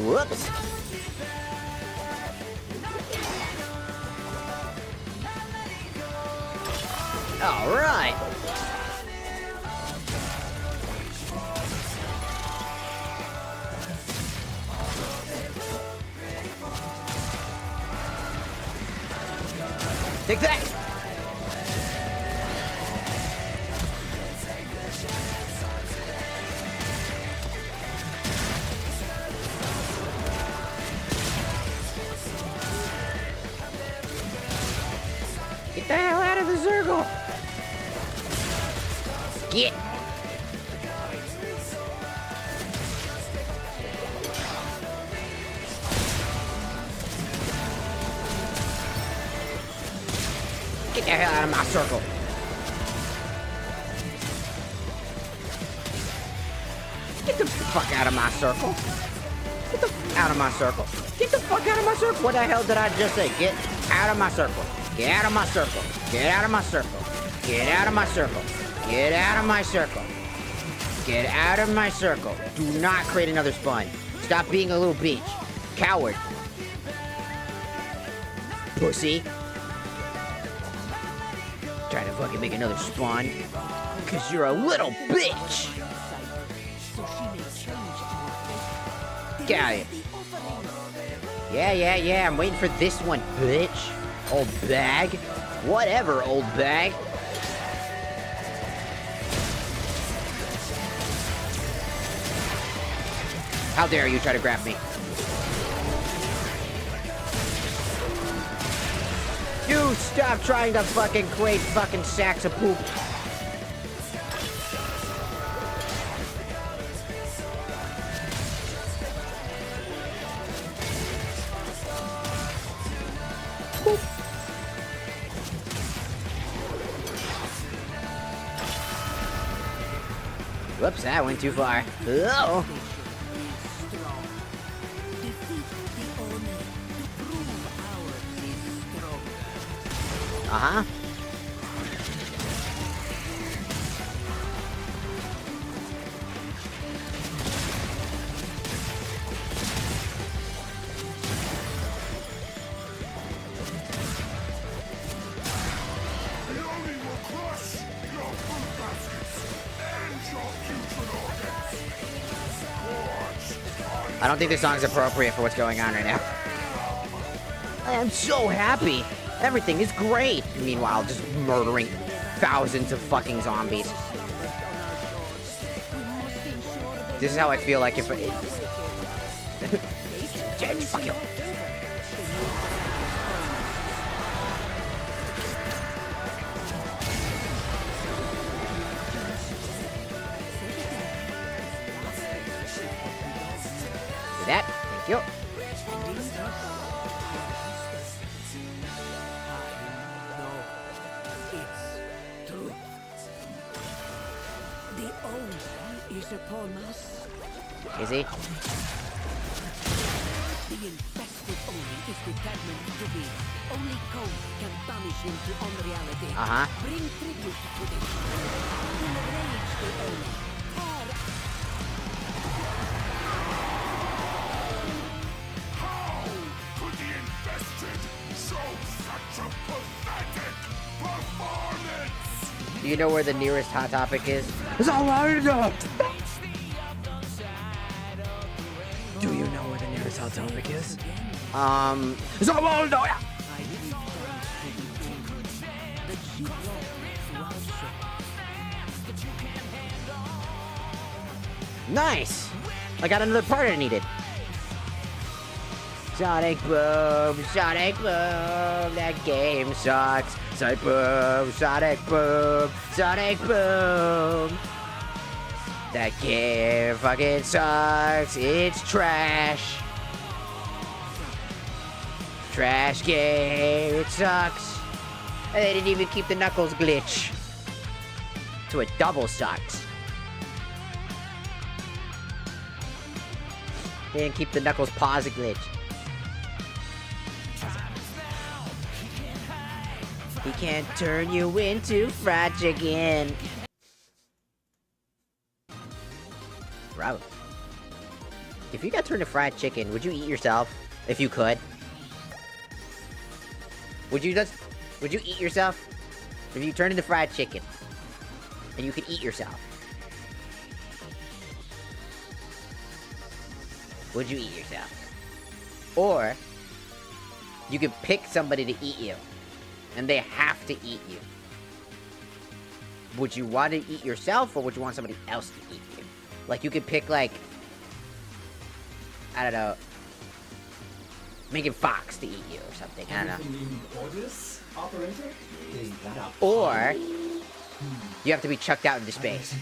Whoops. All right. Take that! Get the hell out of the circle! Get! Get the hell out of my circle! Get the fuck out of my circle! Get the out of my circle! Get the fuck out of my circle! What the hell did I just say? Get out of my circle! Get out of my circle! Get out of my circle! Get out of my circle! Get out of my circle! Get out of my circle! Do not create another spawn! Stop being a little bitch! Coward! Pussy! Trying to fucking make another spawn, cause you're a little bitch. Get out of here. Yeah. I'm waiting for this one, bitch. Old bag. Whatever, old bag. How dare you try to grab me? You stop trying to fucking create fucking sacks of poop. Boop. Whoops, that went too far. Oh. Uh-huh. I don't think this song's appropriate for what's going on right now. I am so happy. Everything is great. Meanwhile, just murdering thousands of fucking zombies. This is how I feel like if I... Fuck you. Do that. Thank you. Is upon us. Is he? The infested only is determined to be. Only code can banish him to unreality. Bring tribute to this. Enrage the only. Tear. How could the infested show such a pathetic performance? Do you know where the nearest Hot Topic is? It's all right enough. Do you know where the nearest Hot Topic is? It's all right enough. Nice! I got another part I needed. Sonic Boom, Sonic Boom, that game sucks. Sonic Boom, Sonic Boom, Sonic Boom. That game fucking sucks. It's trash. Trash game, it sucks. And they didn't even keep the Knuckles glitch. So it double sucks. They didn't keep the Knuckles pause glitch. He can't turn you into fried chicken. Bravo. If you got turned to fried chicken, would you eat yourself? If you could? Would you eat yourself? If you turned into fried chicken and you could eat yourself, would you eat yourself? Or you could pick somebody to eat you and they have to eat you. Would you want to eat yourself or would you want somebody else to eat you? Like you could pick like, I don't know, Megan Fox to eat you or something. I don't know. Orders, operator? Is that up? Or you have to be chucked out into space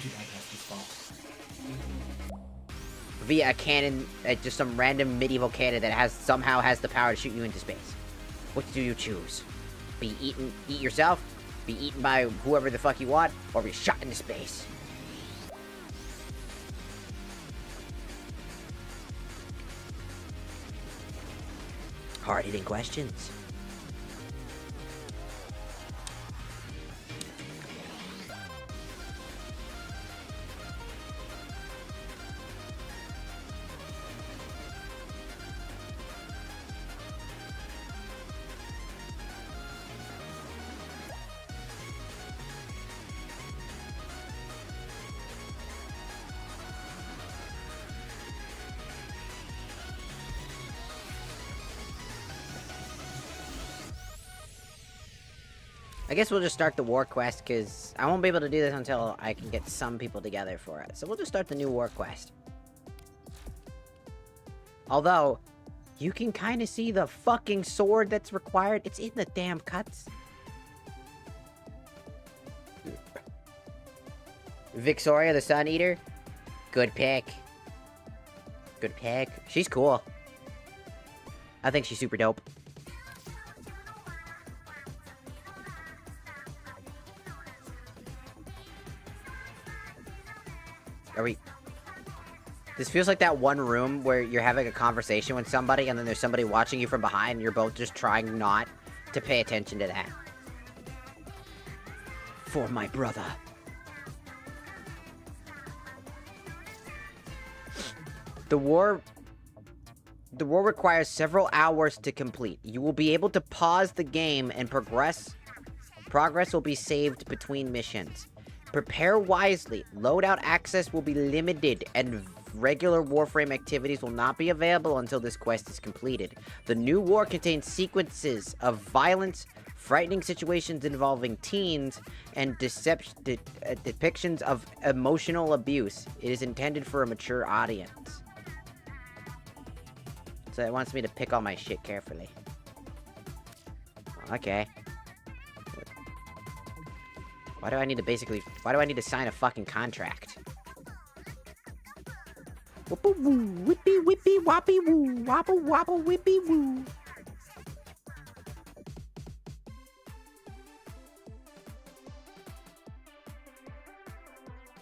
via a cannon, just some random medieval cannon that somehow has the power to shoot you into space. Which do you choose? Eat yourself? Be eaten by whoever the fuck you want? Or be shot into space? Hard-hitting questions. I guess we'll just start the war quest, because I won't be able to do this until I can get some people together for it. So we'll just start the new war quest. Although, you can kind of see the fucking sword that's required. It's in the damn cuts. Victoria, the Sun Eater. Good pick. Good pick. She's cool. I think she's super dope. This feels like that one room where you're having a conversation with somebody and then there's somebody watching you from behind and you're both just trying not to pay attention to that. For my brother. The war requires several hours to complete. You will be able to pause the game and progress will be saved between missions. Prepare wisely. Loadout access will be limited, and regular Warframe activities will not be available until this quest is completed. The new war contains sequences of violence, frightening situations involving teens, and depictions of emotional abuse. It is intended for a mature audience. So it wants me to pick all my shit carefully. Okay. Why do I need to sign a fucking contract? Whoopie woo, whippy whippy woppy woo, wobble wobble whippy woo.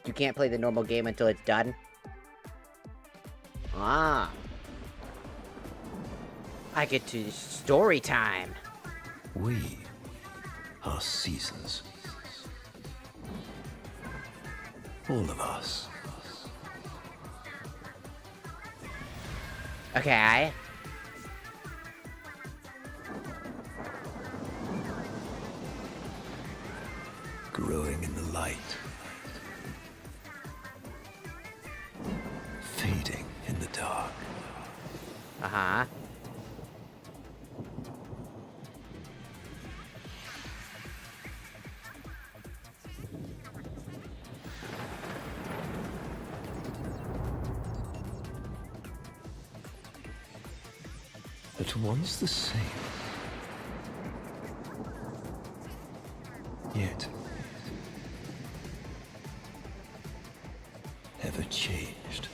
You can't play the normal game until it's done? Ah. I get to story time. We are Caesars. All of us. Okay. Growing in the light. Fading in the dark. Uh-huh. But once the same. Yet ever changed.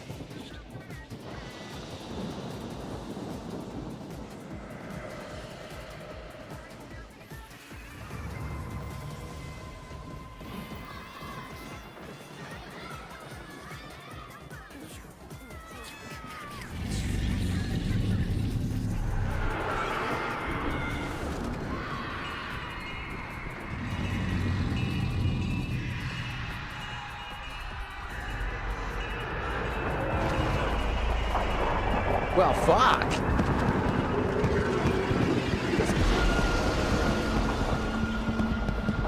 Well, fuck.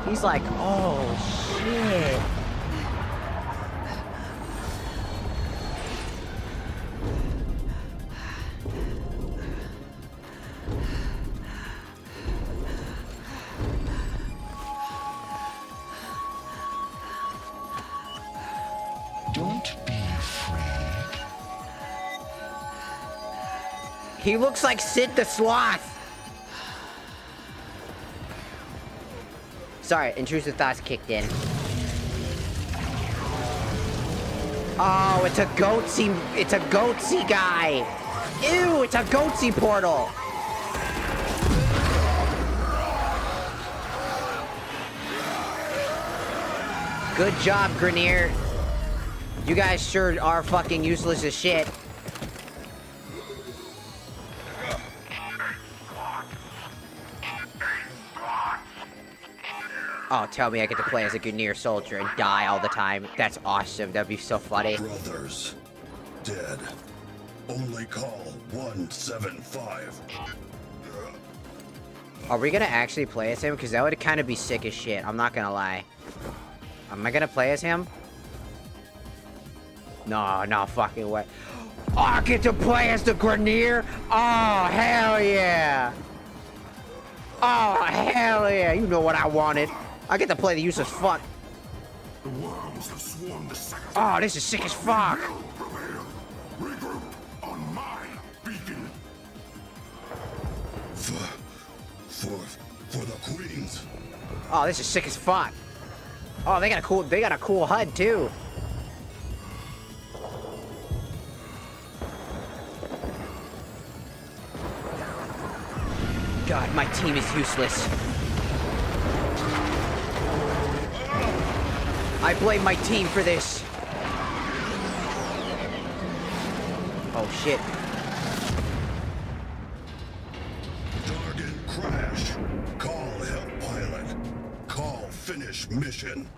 He's like, oh, shit. Don't be afraid. He looks like Sid the Sloth. Sorry, intrusive thoughts kicked in. Oh, it's a goatsy guy. Ew, it's a goatsy portal. Good job, Grenier. You guys sure are fucking useless as shit. Oh, tell me I get to play as a Grenier soldier and die all the time. That's awesome. That'd be so funny. Brothers, dead. Only call 175. Are we gonna actually play as him? Because that would kind of be sick as shit. I'm not gonna lie. Am I gonna play as him? No, no fucking way. Oh, I get to play as the Grenier? Oh, hell yeah. Oh, hell yeah. You know what I wanted. I get to play the useless fuck. Oh, this is sick as fuck. Regroup on my beacon. For the queens. Oh, this is sick as fuck. Oh, they got a cool HUD too. God, my team is useless. I blame my team for this. Oh shit. Target crash. Call help pilot. Call finish mission.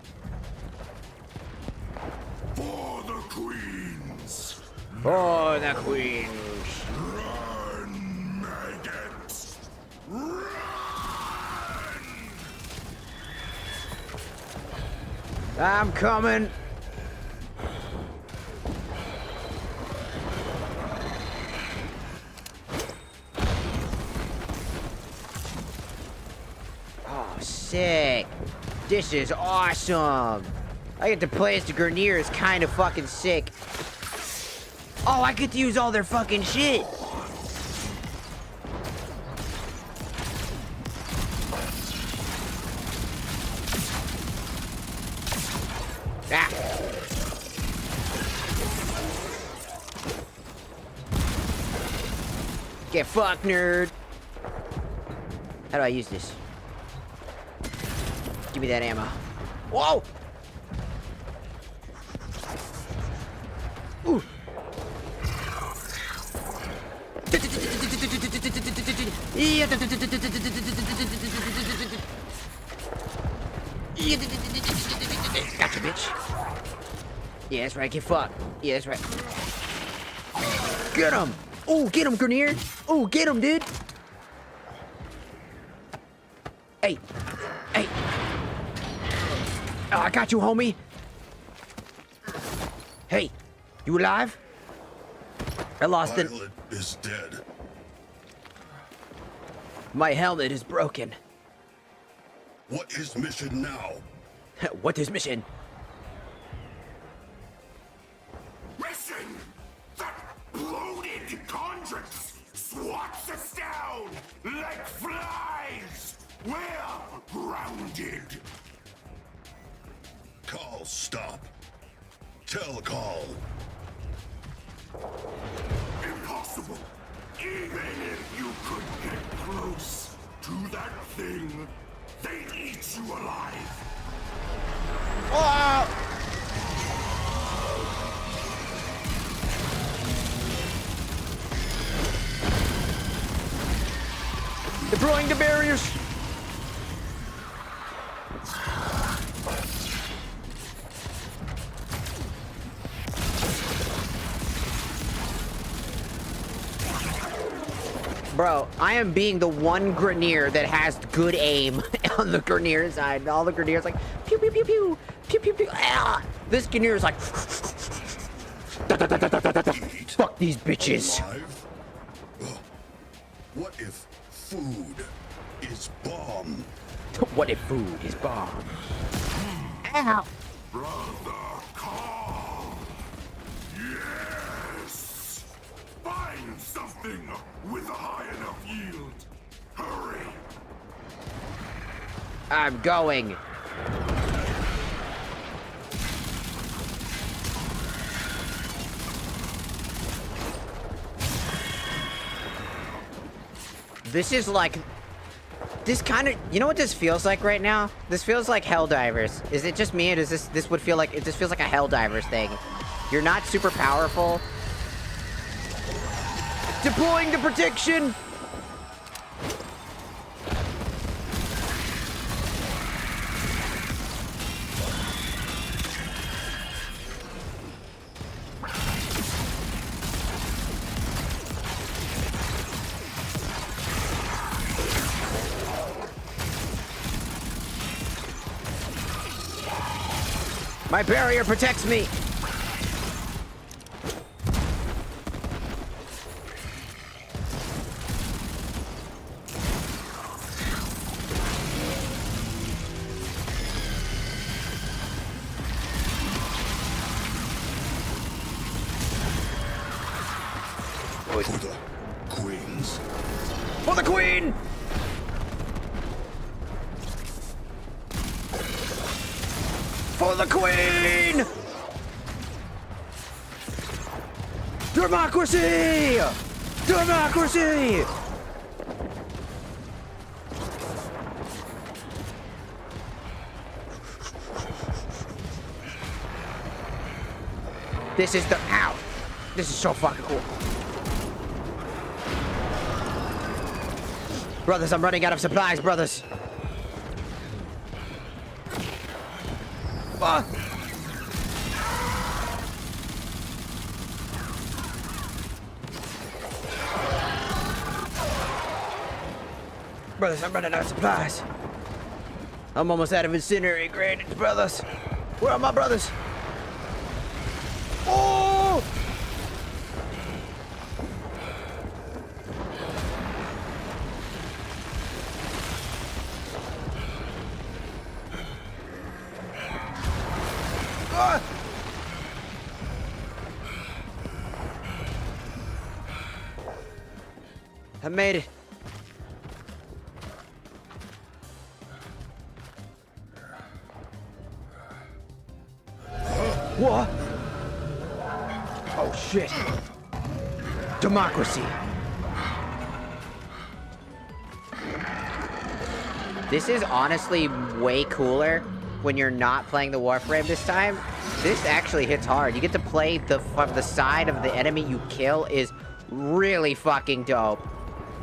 For the queens. For the queens. Run, maggots. Run! I'm coming. Oh, sick. This is awesome. I get to play as the Grenier. It's kind of fucking sick. Oh, I get to use all their fucking shit. Ah. Get fucked, nerd. How do I use this? Give me that ammo. Whoa! Ooh. Gotcha, bitch. Yeah, that's right. Get fucked. Yeah, that's right. Get him. Oh, get him, Grenier. Oh, get him, dude. Hey. Hey. Oh, I got you, homie. Hey, you alive? I lost it. Violet is dead. My helmet is broken. What is mission now? What is mission? Mission! That bloated conjuress swats us down like flies! We're grounded! Call, stop. Tell Call. Impossible! Even if you could get close to that thing, they'd eat you alive! Oh! Deploying the barriers! Bro, I am being the one Grenier that has good aim on the Grenier side. All the Greniers like pew pew pew pew pew pew pew. Ah! This Grenier is like fuck these bitches. Alive? What if food is bomb? What if food is bomb? Ow! Brother Carl! Yes! Find something with a high enough yield. Hurry! I'm going. This is like... This kind of... You know what this feels like right now? This feels like Helldivers. Is it just me, or does this would feel like... It just feels like a Helldivers thing. You're not super powerful. Deploying the protection! My barrier protects me! For the queens. For the queen! For the queen! Democracy! Democracy! This is the... Ow! This is so fucking cool. Brothers, I'm running out of supplies, brothers. Fuck! Brothers, I'm running out of supplies. I'm almost out of incendiary grenades, brothers. Where are my brothers? Oh! Ah! I made it. What? Oh shit. Democracy. This is honestly way cooler when you're not playing the Warframe this time. This actually hits hard. You get to play the side of the enemy you kill is really fucking dope.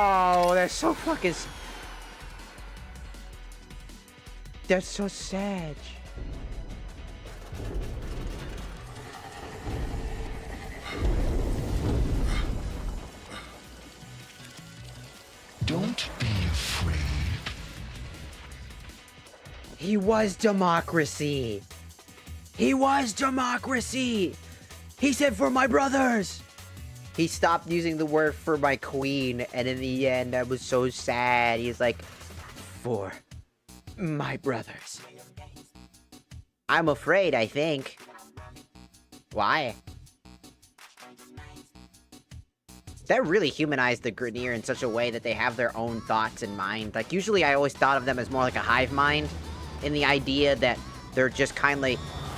Oh, that's so fucking... That's so sad. Don't be afraid. He was democracy. He was democracy. He said for my brothers. He stopped using the word for my queen, and in the end, I was so sad. He's like, for my brothers. I'm afraid, I think. Why? That really humanized the Grineer in such a way that they have their own thoughts in mind. Like, usually I always thought of them as more like a hive mind, in the idea that they're just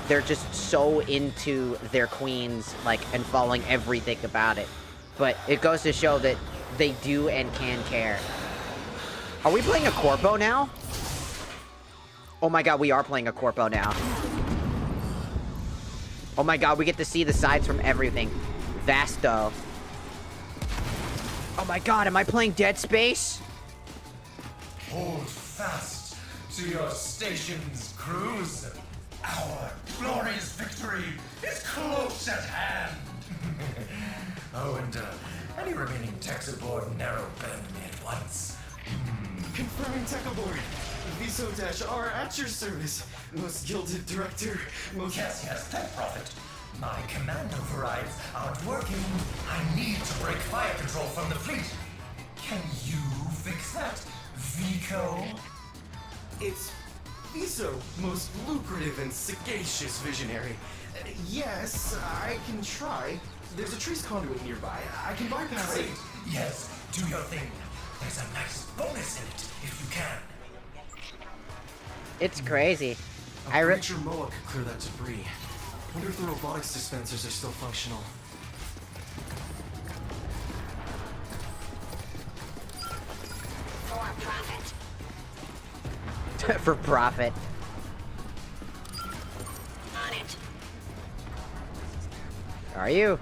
they're just so into their queens, like, and following everything about it. But it goes to show that they do and can care. Are we playing a Corpo now? Oh my god, we are playing a Corpo now. Oh my god, we get to see the sides from everything. Vasto. Oh my god, am I playing Dead Space? Hold fast to your stations, crews. Our glorious victory is close at hand. Oh, and any remaining techs aboard narrow bend me at once. Confirming tech aboard. Viso-R at your service. Most gilded director, most... Yes, Tech Prophet. My command overrides aren't working. I need to break fire control from the fleet. Can you fix that, Vico? It's Viso, most lucrative and sagacious visionary. Yes, I can try. There's a trace conduit nearby. I can bypass it. Yes, do your thing. There's a nice bonus in it, if you can. It's crazy. I'm pretty sure MOA could clear that debris. Wonder if the robotics dispensers are still functional. For profit. For profit. On it. Are you?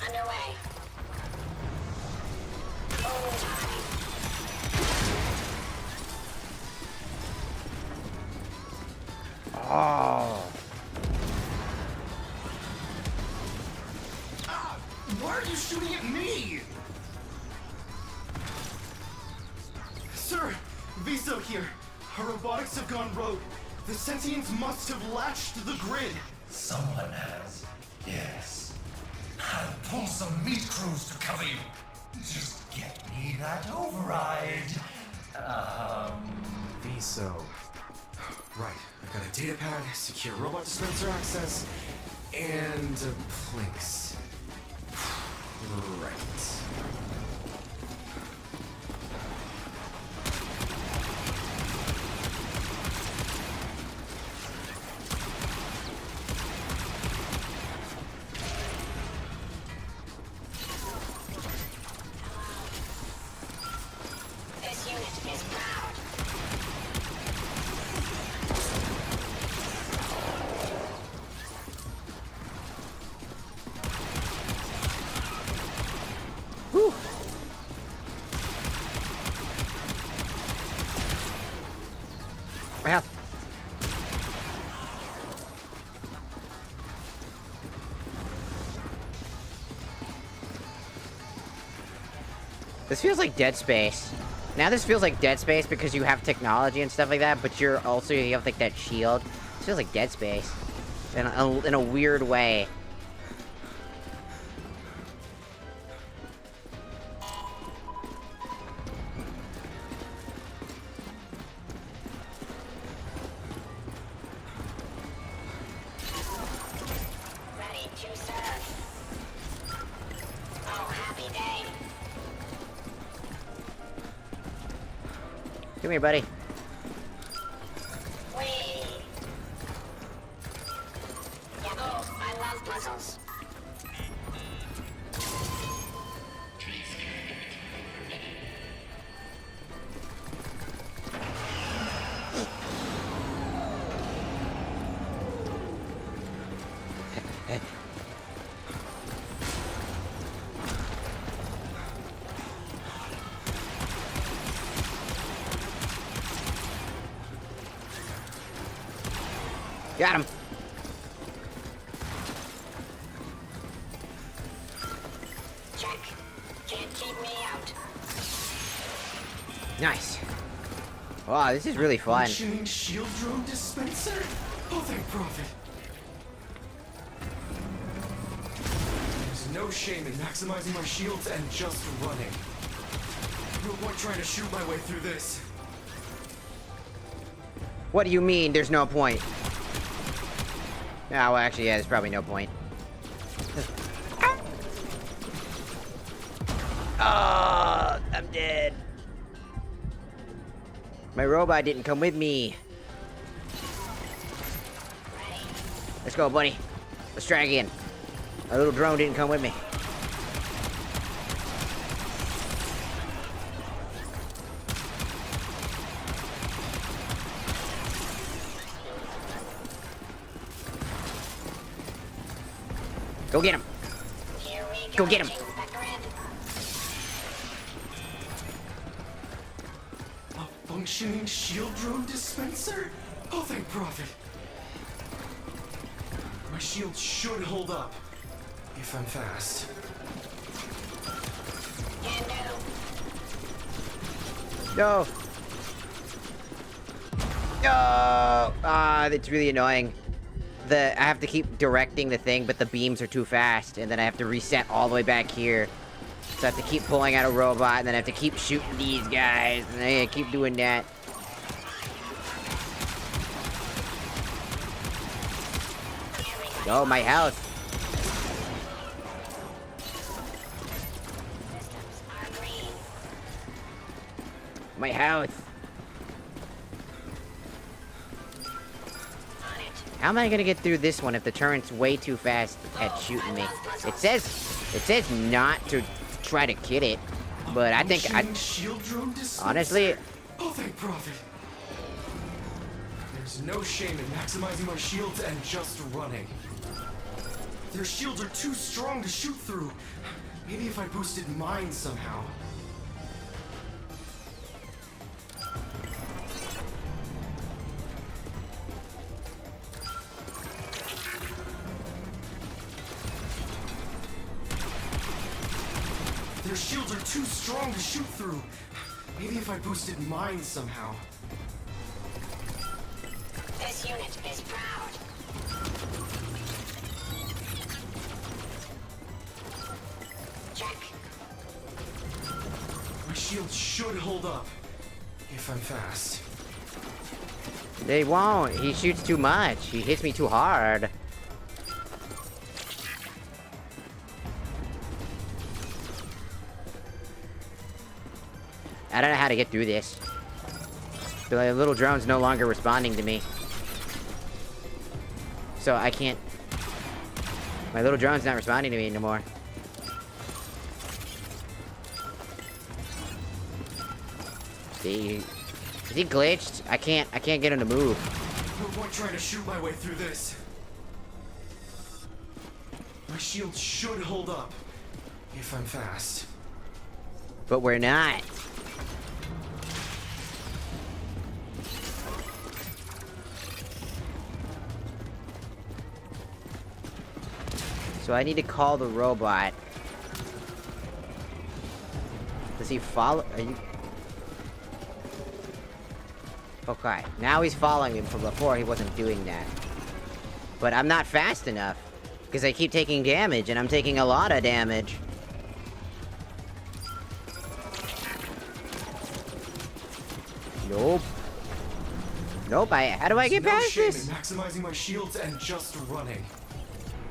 Underway. Oh. Why are you shooting at me? Sir, Viso here. Our robotics have gone rogue. The sentients must have latched the grid. Someone has. Yes. I'll pull some meat crews to cover you. Just get me that override. Viso. Right, I've got a data pad, secure robot dispenser access, and a place. Right. This unit is proud. Whew. Well. This feels like Dead Space. Now this feels like Dead Space because you have technology and stuff like that, but you have like that shield. This feels like Dead Space in a weird way. Ready to serve. Oh, happy day. Come here, buddy. Whee! Yahoo! I love puzzles. Got him. Check. Can't keep me out. Nice. Wow, this is really fun. Functioning shield drone dispenser? Oh, thank profit. There's no shame in maximizing my shields and just running. No point trying to shoot my way through this. What do you mean, there's no point? Ah, well, actually, yeah, there's probably no point. Oh, I'm dead. My robot didn't come with me. Let's go, buddy. Let's try again. My little drone didn't come with me. Go get him. Go get him. A functioning shield drone dispenser? Oh, thank profit. My shield should hold up if I'm fast. No. No. Ah, that's really annoying. I have to keep directing the thing, but the beams are too fast, and then I have to reset all the way back here. So I have to keep pulling out a robot, and then I have to keep shooting these guys, and I keep doing that. Oh, my health. My health. How am I gonna get through this one if the turret's way too fast at shooting me? It says not to try to get it, but I think honestly. Oh, thank profit. There's no shame in maximizing my shields and just running. Their shields are too strong to shoot through. Maybe if I boosted mine somehow. Their shields are too strong to shoot through. Maybe if I boosted mine somehow. This unit is proud. Check. My shield should hold up if I'm fast. They won't. He shoots too much. He hits me too hard. I don't know how to get through this. The little drone's no longer responding to me. So I can't... My little drone's not responding to me anymore. Is he glitched? I can't get him to move. No point trying to shoot my way through this. My shield should hold up if I'm fast. But we're not. So I need to call the robot. Does he follow? Are you... Okay, now he's following him. From before, he wasn't doing that. But I'm not fast enough. Because I keep taking damage, and I'm taking a lot of damage. Nope. Nope, how do I get past this? Maximizing my shields and just running.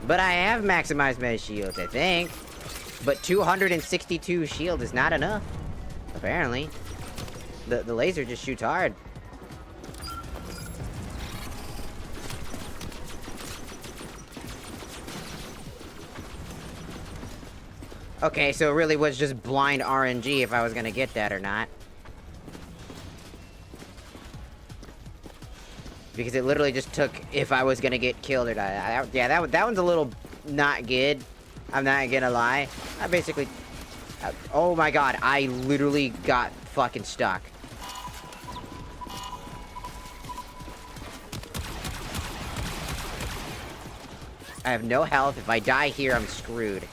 But I have maximized my shields, I think. But 262 shield is not enough. Apparently. The laser just shoots hard. Okay, so it really was just blind RNG if I was gonna get that or not. Because it literally just took if I was gonna get killed or not. Yeah, that one's a little not good. I'm not gonna lie. I basically... oh my god, I literally got fucking stuck. I have no health. If I die here, I'm screwed.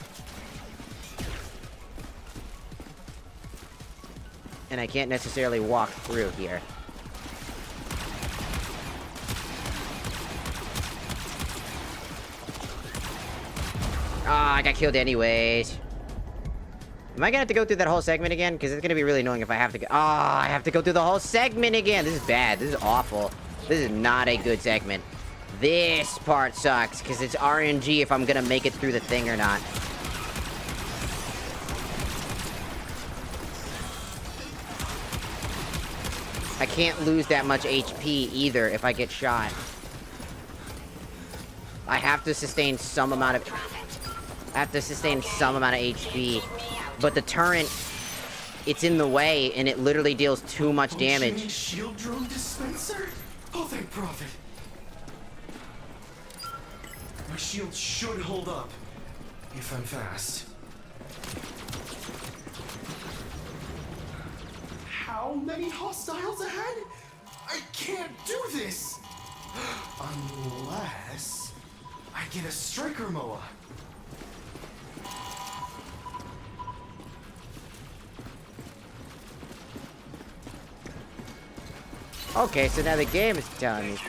And I can't necessarily walk through here. Ah, I got killed anyways. Am I gonna have to go through that whole segment again? Because it's gonna be really annoying if I have to go. Ah, I have to go through the whole segment again. This is bad. This is awful. This is not a good segment. This part sucks, because it's RNG if I'm gonna make it through the thing or not. I can't lose that much HP either if I get shot. I have to sustain some amount of... HP. But the turret, it's in the way, and it literally deals too much damage. Shield drone dispenser? Oh, thank Prophet. My shield should hold up, if I'm fast. How many hostiles ahead? I can't do this! Unless I get a striker MOA. Okay, so now the game is telling me.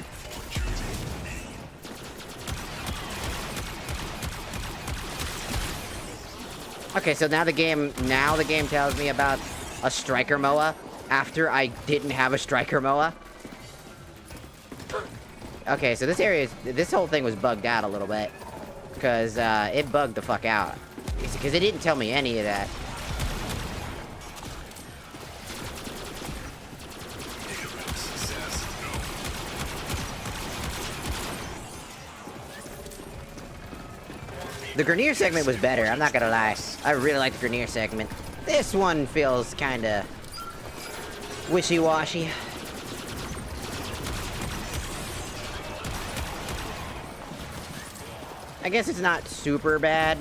Okay, so now the game tells me about a striker MOA after I didn't have a striker MOA. Okay, so this whole thing was bugged out a little bit. Because, it bugged the fuck out. Because it didn't tell me any of that. The Grenier segment was better, I'm not gonna lie. I really like the Grenier segment. This one feels kinda... wishy-washy. I guess it's not super bad.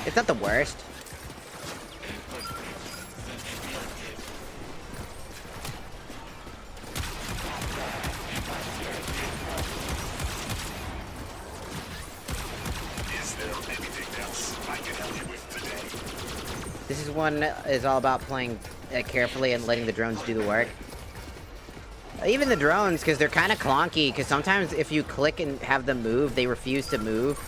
It's not the worst. This one is all about playing carefully and letting the drones do the work. Even the drones, because they're kind of clunky, because sometimes if you click and have them move, they refuse to move.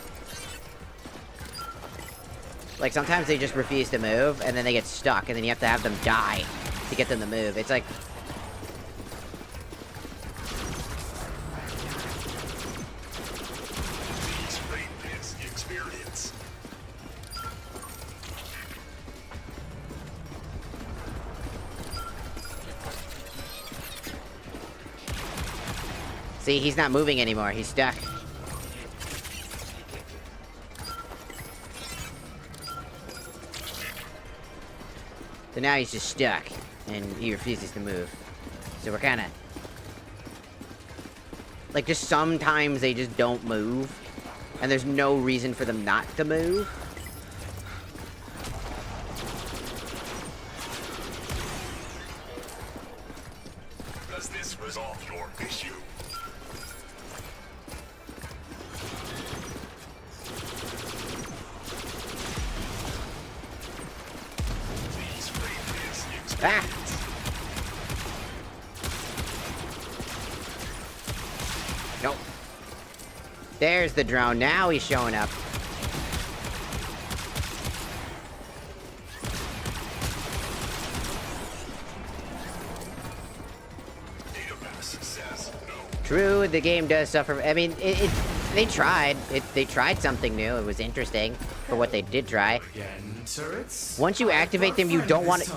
Like, sometimes they just refuse to move, and then they get stuck, and then you have to have them die to get them to move. It's like... See, he's not moving anymore. He's stuck. So now he's just stuck, and he refuses to move. So we're kinda... like, just sometimes they just don't move, and there's no reason for them not to move. Does this resolve your issue? Ah! Nope. There's the drone. Now he's showing up. True, the game does suffer. I mean, they tried. They tried something new. It was interesting for what they did try. Once you activate them, you don't want to...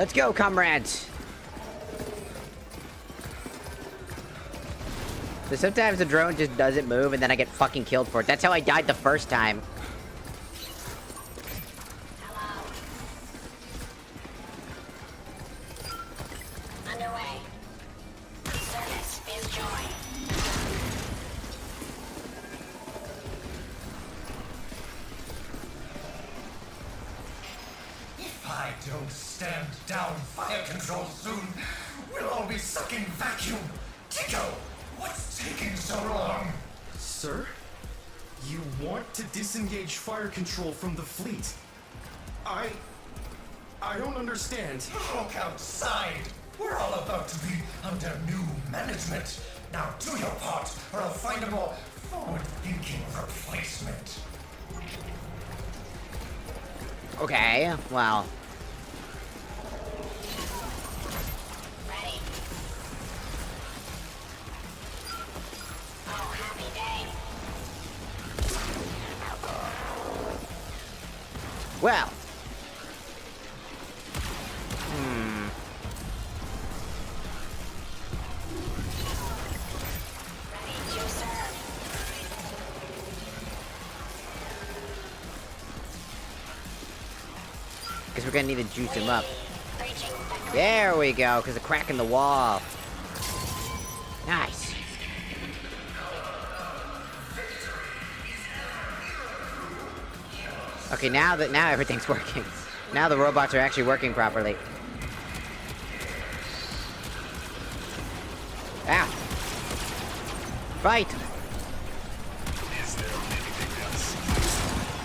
Let's go, comrades. So sometimes the drone just doesn't move and then I get fucking killed for it. That's how I died the first time. Underway. Service is joy. If I don't stand down fire control soon, we'll all be sucking vacuum. Tico, what's taking so long? Sir? You want to disengage fire control from the fleet? I don't understand. Look outside. We're all about to be under new management. Now do your part, or I'll find a more forward-thinking replacement. Okay, well. Ready. Oh, happy day. Well. Ready to serve. Guess we're gonna need to juice him up. Breaching the There we go, because of the crack in the wall. Nice. Okay, now everything's working. Now the robots are actually working properly. Ah! Fight!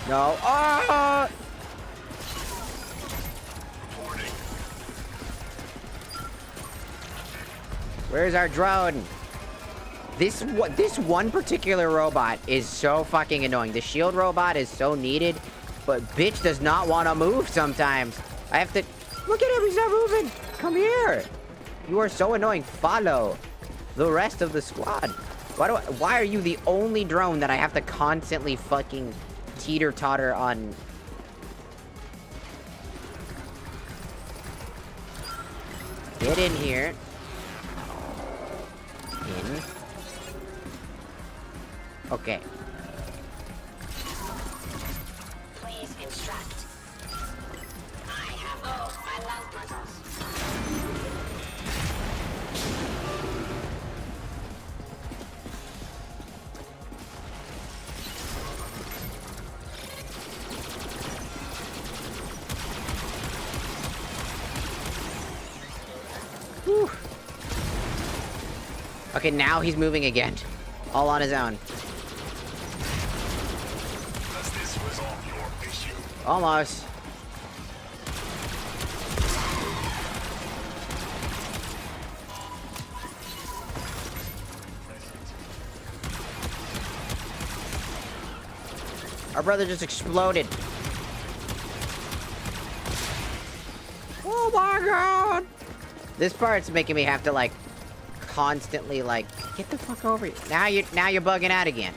No. Oh! Where's our drone? This one particular robot is so fucking annoying. The shield robot is so needed, but bitch does not want to move sometimes. I have to... Look at him, he's not moving. Come here. You are so annoying. Follow the rest of the squad. Why are you the only drone that I have to constantly fucking teeter-totter on? Get in here. In. Okay. Please instruct. I have all my love puzzles. Whew. Okay, now he's moving again. All on his own. Almost. Our brother just exploded. Oh my god! This part's making me have to like constantly like get the fuck over here. Now you're bugging out again.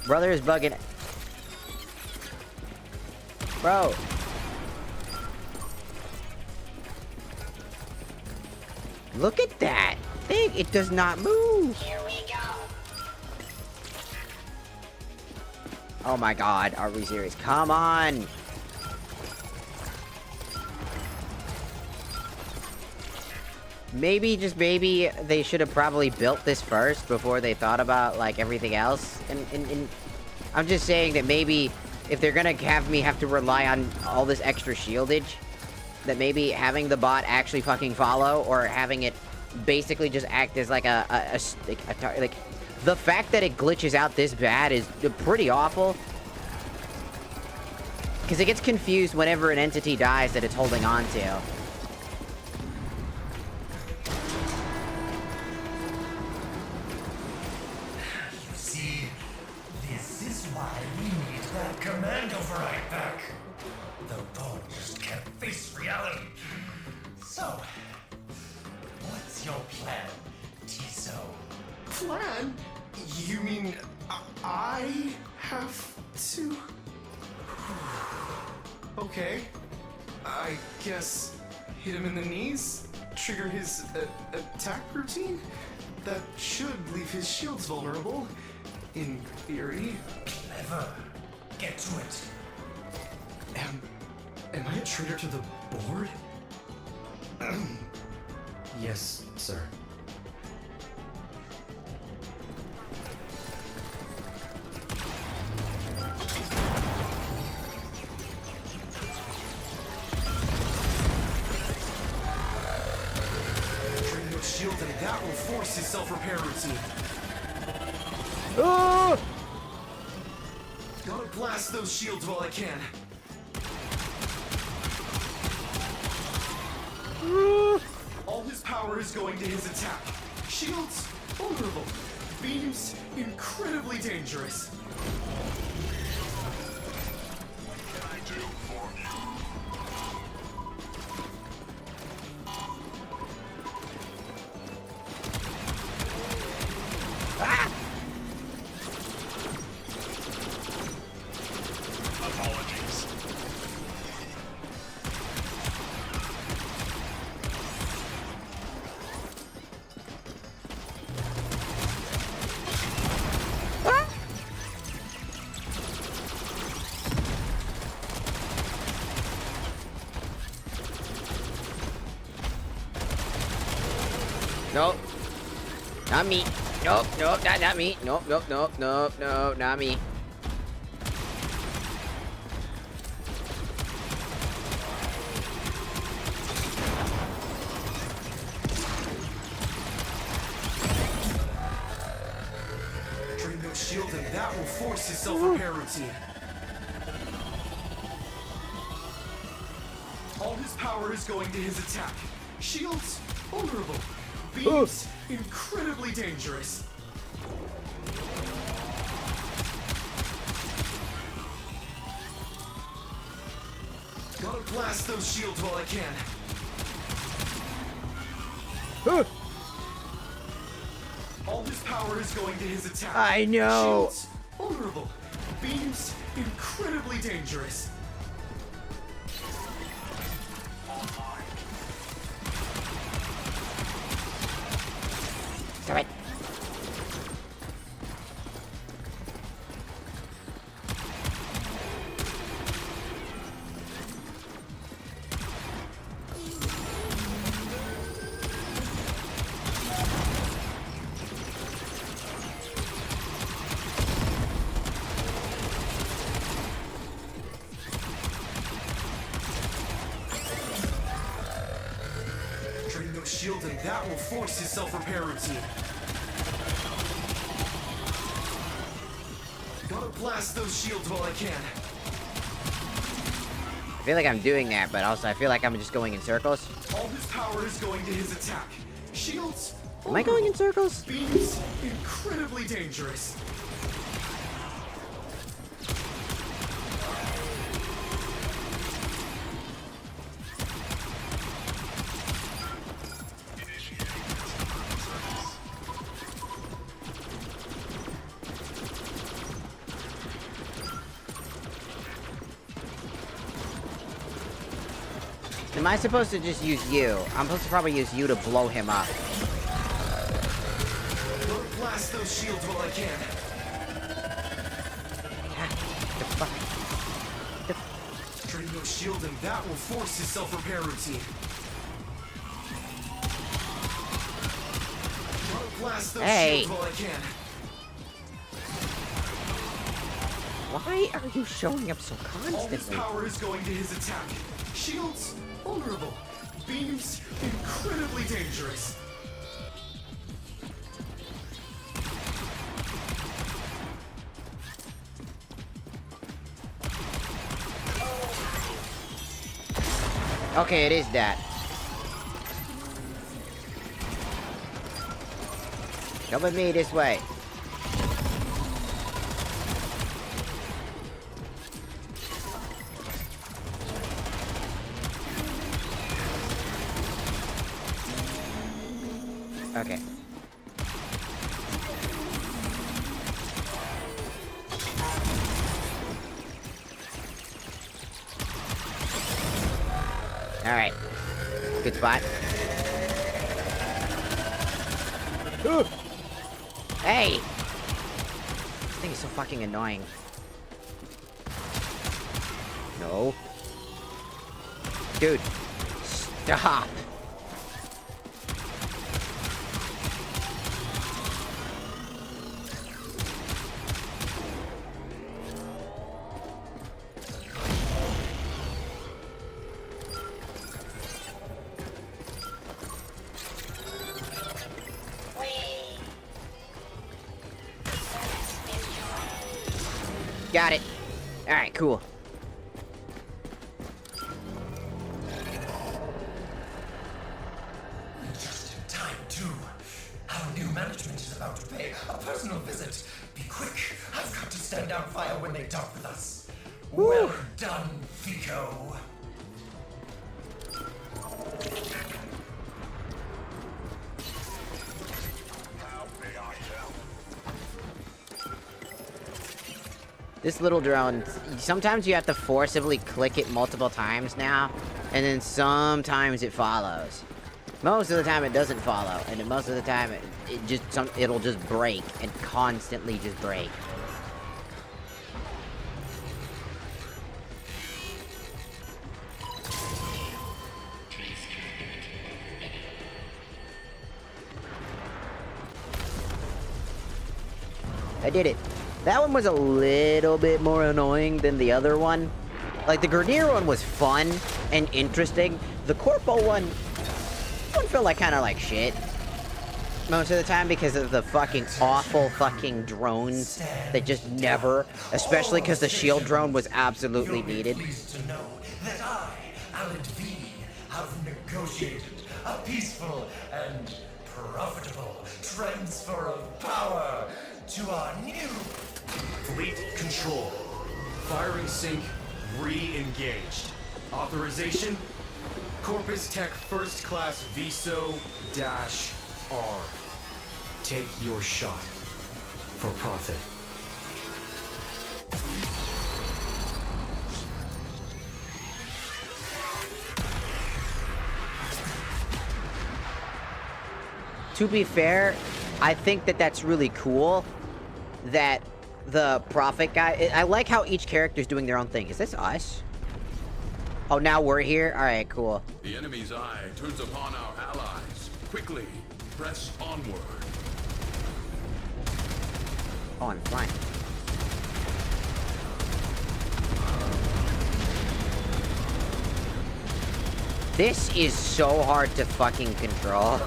Brother is bugging. Bro. Look at that thing. It does not move. Here we go. Oh my god. Are we serious? Come on. Maybe, just maybe, they should have probably built this first before they thought about, like, everything else. And I'm just saying that maybe if they're gonna have me have to rely on all this extra shieldage, that maybe having the bot actually fucking follow, or having it basically just act as like like the fact that it glitches out this bad is pretty awful. Because it gets confused whenever an entity dies that it's holding on to. Command override back. The bone just can't face reality. So, what's your plan, Tiso? Plan? You mean I have to? Okay. I guess hit him in the knees? Trigger his attack routine? That should leave his shields vulnerable. In theory. Clever. Get to it. Am I a traitor to the board? Yes, sir. Drain your shield and that will force his self-repair routine. Oh! Gotta blast those shields while I can. All his power is going to his attack. Shields, vulnerable. Beams, incredibly dangerous. What can I do for you? Ah! Apologies. Nope. Not me. Nope, nope, not me. Nope, nope, nope, nope, nope, not me. Drain those shield and that will force his self-repair routine. All his power is going to his attack. Shields, vulnerable. Beams, incredibly dangerous. Gotta blast those shields while I can. All his power is going to his attack. I know. Shields, vulnerable. Beams, incredibly dangerous. Stop it. Drain those shield and that will force his self-repair routine. Gotta blast those shields while I can. I feel like I'm doing that, but also I feel like I'm just going in circles. All his power is going to his attack. Shields. Am I going in circles? Beams, incredibly dangerous. Am I supposed to just use you? I'm supposed to probably use you to blow him up. Gotta blast those shields while I can. The fuck? Drain those shield and that will force his self-repair routine. Gotta blast those shields while I can. Why are you showing up so constantly? All his power is going to his attack. Shields, vulnerable. Beams, incredibly dangerous. Okay, it is that. Come with me this way. Okay. Alright. Good spot. Ooh. Hey! This thing is so fucking annoying. No. Dude. Stop. Got it. Alright, cool. Just in time, too. Our new management is about to pay a personal visit. Be quick. I've got to stand down fire when they talk with us. Woo. Well done, Fico. This little drone, sometimes you have to forcibly click it multiple times now, and then sometimes it follows. Most of the time it doesn't follow, and then most of the time it'll just break, and constantly just break. I did it. That one was a little bit more annoying than the other one. Like, the Grenier one was fun and interesting. The Corpo one felt like kind of like shit most of the time because of the fucking awful fucking drones that just never, especially because the shield drone was absolutely needed. Pleased to know that I, Alan V, have negotiated a peaceful and profitable transfer of power to our new Fleet control. Firing sync re-engaged. Authorization? Corpus Tech First Class VSO-R. Take your shot. For profit. To be fair, I think that that's really cool that the Prophet guy... I like how each character's doing their own thing. Is this us? Oh, now we're here? Alright, cool. The enemy's eye turns upon our allies. Quickly, press onward. Oh, I'm fine. This is so hard to fucking control.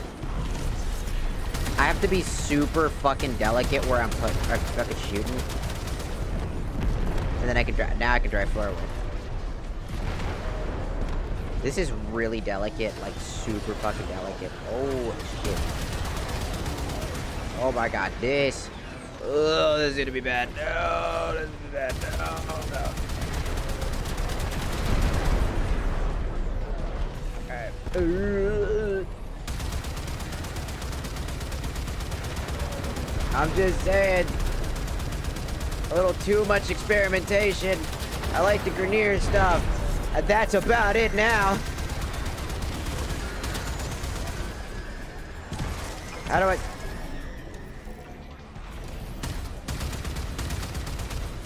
I have to be super fucking delicate where I'm fucking shooting. And then I can drive. Now I can drive forward. This is really delicate, like super fucking delicate. Oh shit. Oh my god, this. Oh, this is gonna be bad. No, this is gonna be bad. No, no. Alright. I'm just saying, a little too much experimentation. I like the Grenier stuff. And that's about it now. How do I...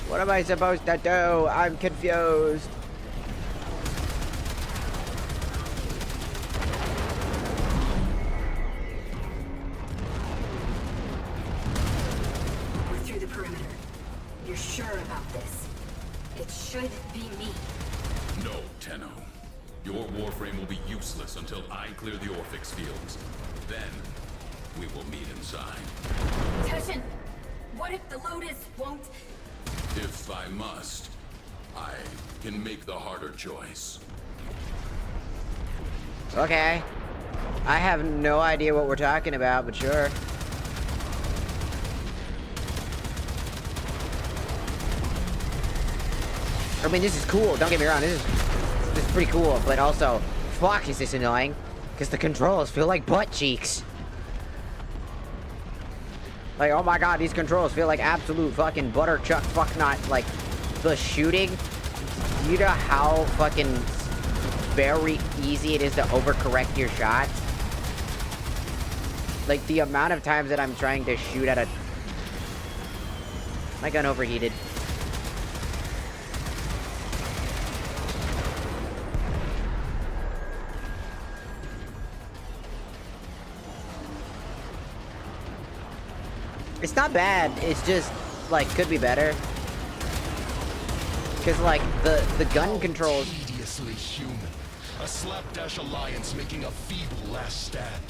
What am I supposed to do? I'm confused. You're sure about this? It should be me. No, Tenno. Your warframe will be useless until I clear the Orphix fields. Then, we will meet inside. Tushin, what if the Lotus won't... If I must, I can make the harder choice. Okay. I have no idea what we're talking about, but sure. I mean, this is cool. Don't get me wrong. This is pretty cool, but also, fuck, is this annoying? Because the controls feel like butt cheeks. Like, oh my god, these controls feel like absolute fucking butterchuck fucknut. Like, the shooting. You know how fucking very easy it is to overcorrect your shot. Like, the amount of times that I'm trying to shoot at a... My gun overheated. It's not bad, it's just, like, could be better. Because, like, the gun controls... Tediously human. A slapdash alliance making a feeble last stand.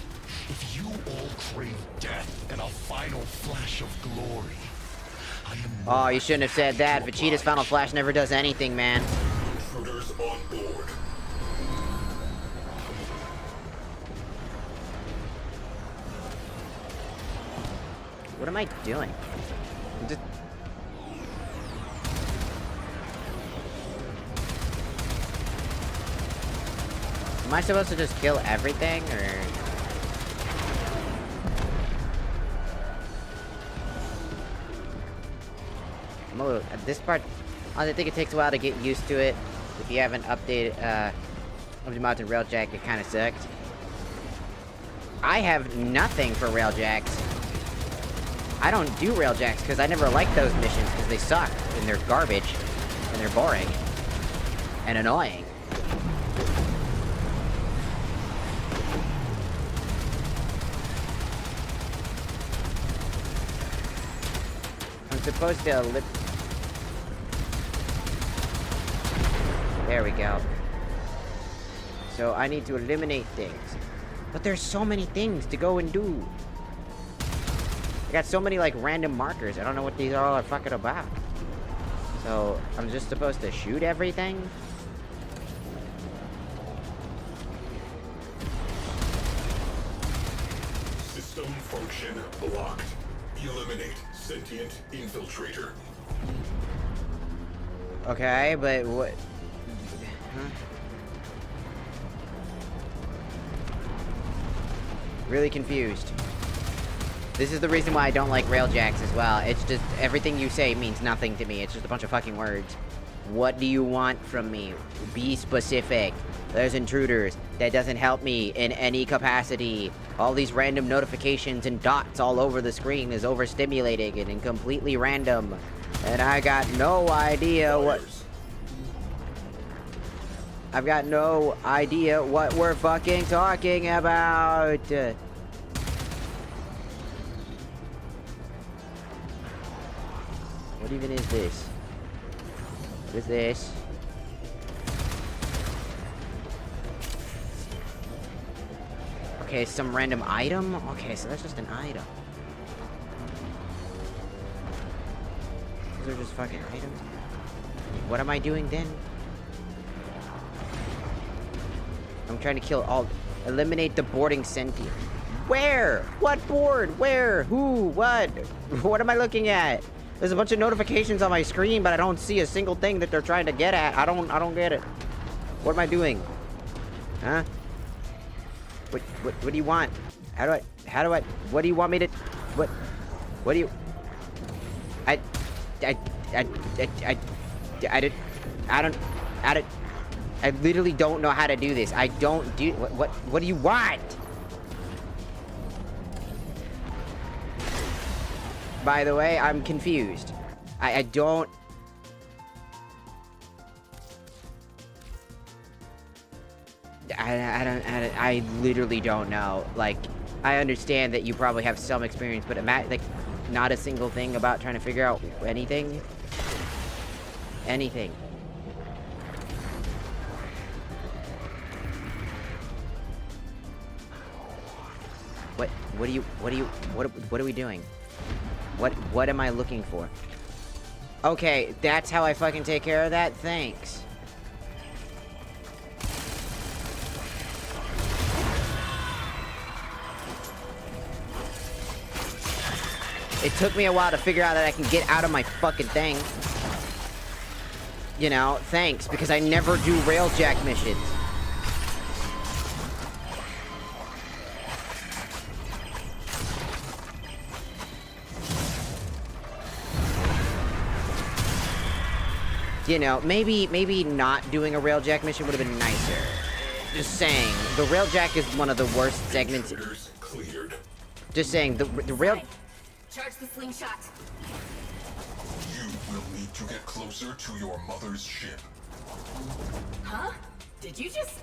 If you all crave death and a final flash of glory, I am... Oh, you shouldn't have said that. Vegeta's Final Flash never does anything, man. Intruders on board. What am I doing? I'm just... Am I supposed to just kill everything, or... I'm a little... This part... I think it takes a while to get used to it. If you haven't updated, of the mods and Railjack, it kind of sucked. I have nothing for Railjacks. I don't do Railjacks because I never liked those missions because they suck and they're garbage and they're boring and annoying. I'm supposed to There we go. So I need to eliminate things. But there's so many things to go and do. I got so many, like, random markers. I don't know what these all are fucking about. So, I'm just supposed to shoot everything? System function blocked. Eliminate sentient infiltrator. Okay, but what... Huh? Really confused. This is the reason why I don't like Railjacks as well. It's just, everything you say means nothing to me. It's just a bunch of fucking words. What do you want from me? Be specific. There's intruders. That doesn't help me in any capacity. All these random notifications and dots all over the screen is overstimulating and completely random. And I got no idea what... I've got no idea what we're fucking talking about. What even is this? What is this? Okay, some random item? Okay, so that's just an item. Those are just fucking items. What am I doing then? I'm trying to kill all... Eliminate the boarding sentient. Where? What board? Where? Who? What? What am I looking at? There's a bunch of notifications on my screen, but I don't see a single thing that they're trying to get at. I don't get it. What am I doing? Huh? What do you want? How do I, what do you want me to, what do you, I literally don't know how to do this. I don't do, what do you want? By the way, I'm confused. I don't... I literally don't know. Like, I understand that you probably have some experience, but like, not a single thing about trying to figure out anything. Anything. What are we doing? What am I looking for? Okay, that's how I fucking take care of that? Thanks. It took me a while to figure out that I can get out of my fucking thing. You know, thanks, because I never do Railjack missions. You know, maybe not doing a Railjack mission would have been nicer. Just saying, the railjack is one of the worst segments. Cleared. Just saying, the rail. Charge the slingshot. You will need to get closer to your mother's ship. Huh? Did you just...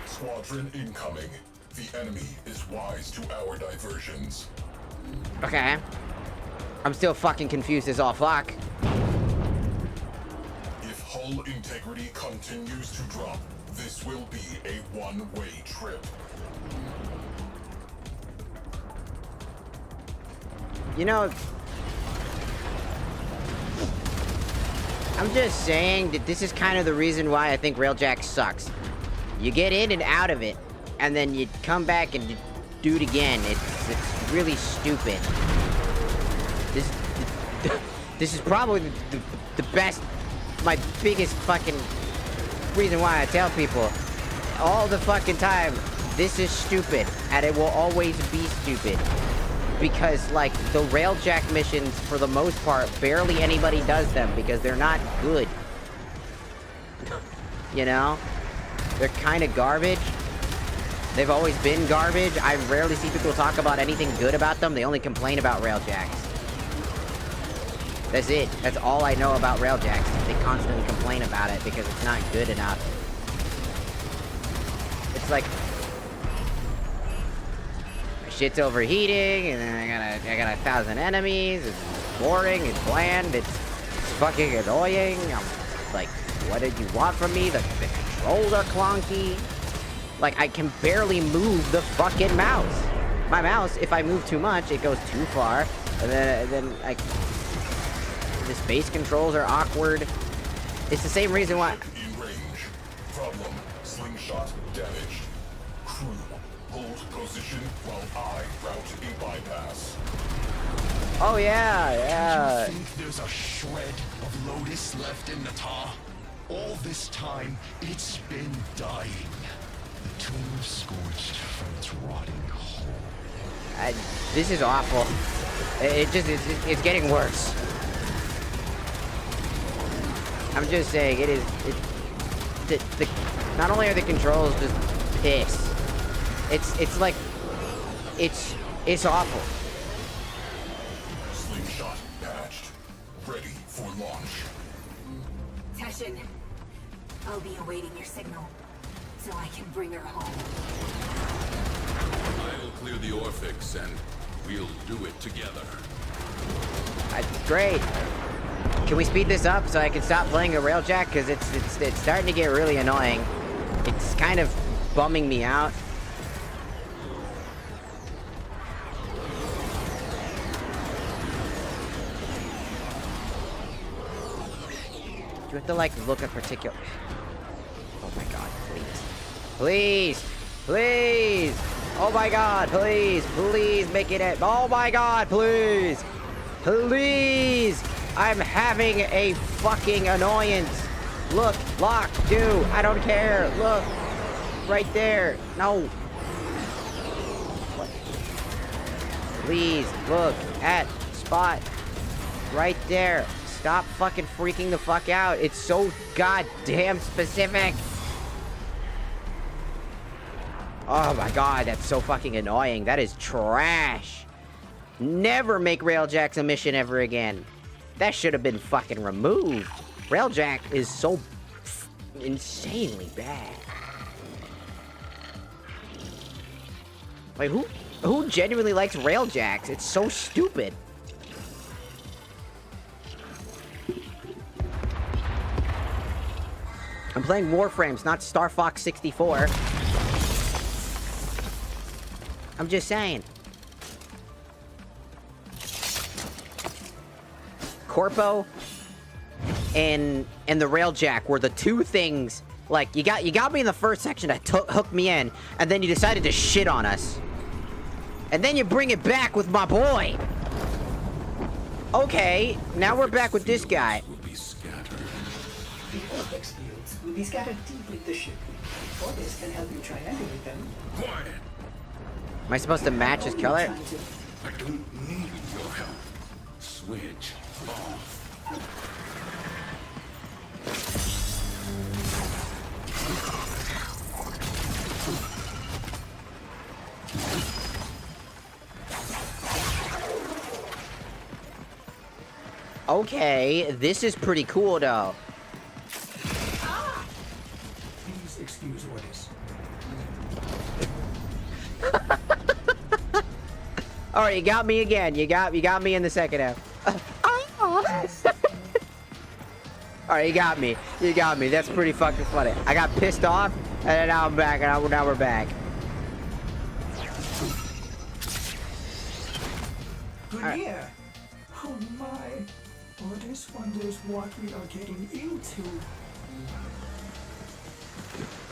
Squadron incoming. The enemy is wise to our diversions. Okay. I'm still fucking confused as all fuck. If hull integrity continues to drop, this will be a one-way trip. You know, I'm just saying that this is kind of the reason why I think railjack sucks. You get in and out of it, and then you come back and you do it again. It's really stupid. This is probably the best, my biggest fucking reason why I tell people all the fucking time, this is stupid, and it will always be stupid. Because, like, the railjack missions, for the most part, barely anybody does them because they're not good. You know? They're kind of garbage. They've always been garbage. I rarely see people talk about anything good about them. They only complain about railjacks. That's it. That's all I know about railjacks. They constantly complain about it because it's not good enough. It's like... shit's overheating, and then I got 1,000 enemies. It's boring, it's bland, it's fucking annoying. I'm like, what did you want from me? The controls are clunky. Like, I can barely move the fucking mouse. My mouse, if I move too much, it goes too far. And then like, the space controls are awkward. It's the same reason why. In range. Problem. Slingshot damaged. Crew. Hold position while I route a bypass. Oh yeah. Do you think there's a shred of lotus left in the tar? All this time, it's been dying. The tomb scorched from its rotting hole. This is awful. It's getting worse. I'm just saying, not only are the controls just piss, it's like, it's awful. Slingshot patched. Ready for launch. Teshin, I'll be awaiting your signal, so I can bring her home. I'll clear the Orphix and we'll do it together. Great. Can we speed this up so I can stop playing a railjack? Because it's starting to get really annoying. It's kind of bumming me out. You have to, like, look at particular... Oh my god, please. Please! Please! Oh my god, please! Please make it... Oh my god, please! Please! I'm having a fucking annoyance! Look, lock, do, I don't care! Look! Right there! No! What? Please, look at spot right there! Stop fucking freaking the fuck out. It's so goddamn specific. Oh my god, that's so fucking annoying. That is trash. Never make railjacks a mission ever again. That should have been fucking removed. Railjack is so insanely bad. Like, who genuinely likes railjacks? It's so stupid. I'm playing Warframes, not Star Fox 64. I'm just saying. Corpo and the Railjack were the two things. Like, you got me in the first section that hooked me in, and then you decided to shit on us. And then you bring it back with my boy. Okay, now we're back with this guy. The Orphix fields will be scattered deep with the ship. Orbis can help you triangulate them. Quiet. Am I supposed to match his color? I don't need your help. Switch off. Okay, this is pretty cool though. Please excuse orders. Alright, you got me again. You got me in the second half. Alright, you got me. You got me. That's pretty fucking funny. I got pissed off, and then now I'm back, and now we're back. Good year. Oh my. Orders wonders what we are getting into.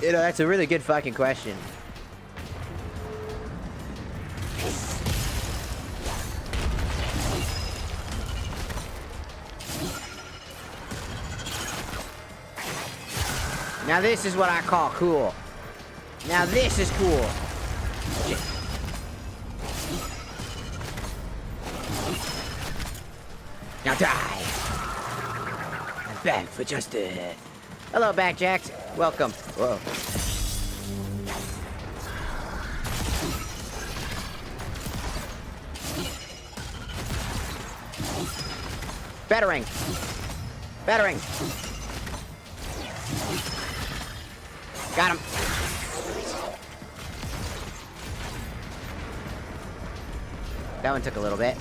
You know, that's a really good fucking question. Now this is what I call cool. Now this is cool. Shit. Now die. I'm back for justice. Hello, Backjacks. Welcome. Whoa. Battering. Battering. Got him. That one took a little bit.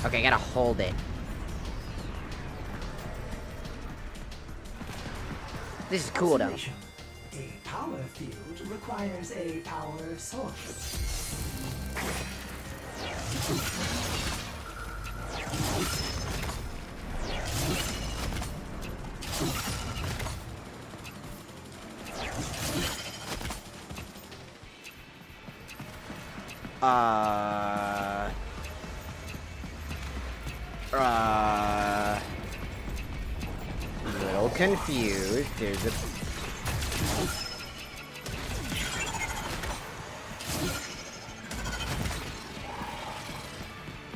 Okay, I gotta hold it. This is cool though. A power field requires a power source. A little confused. There's a...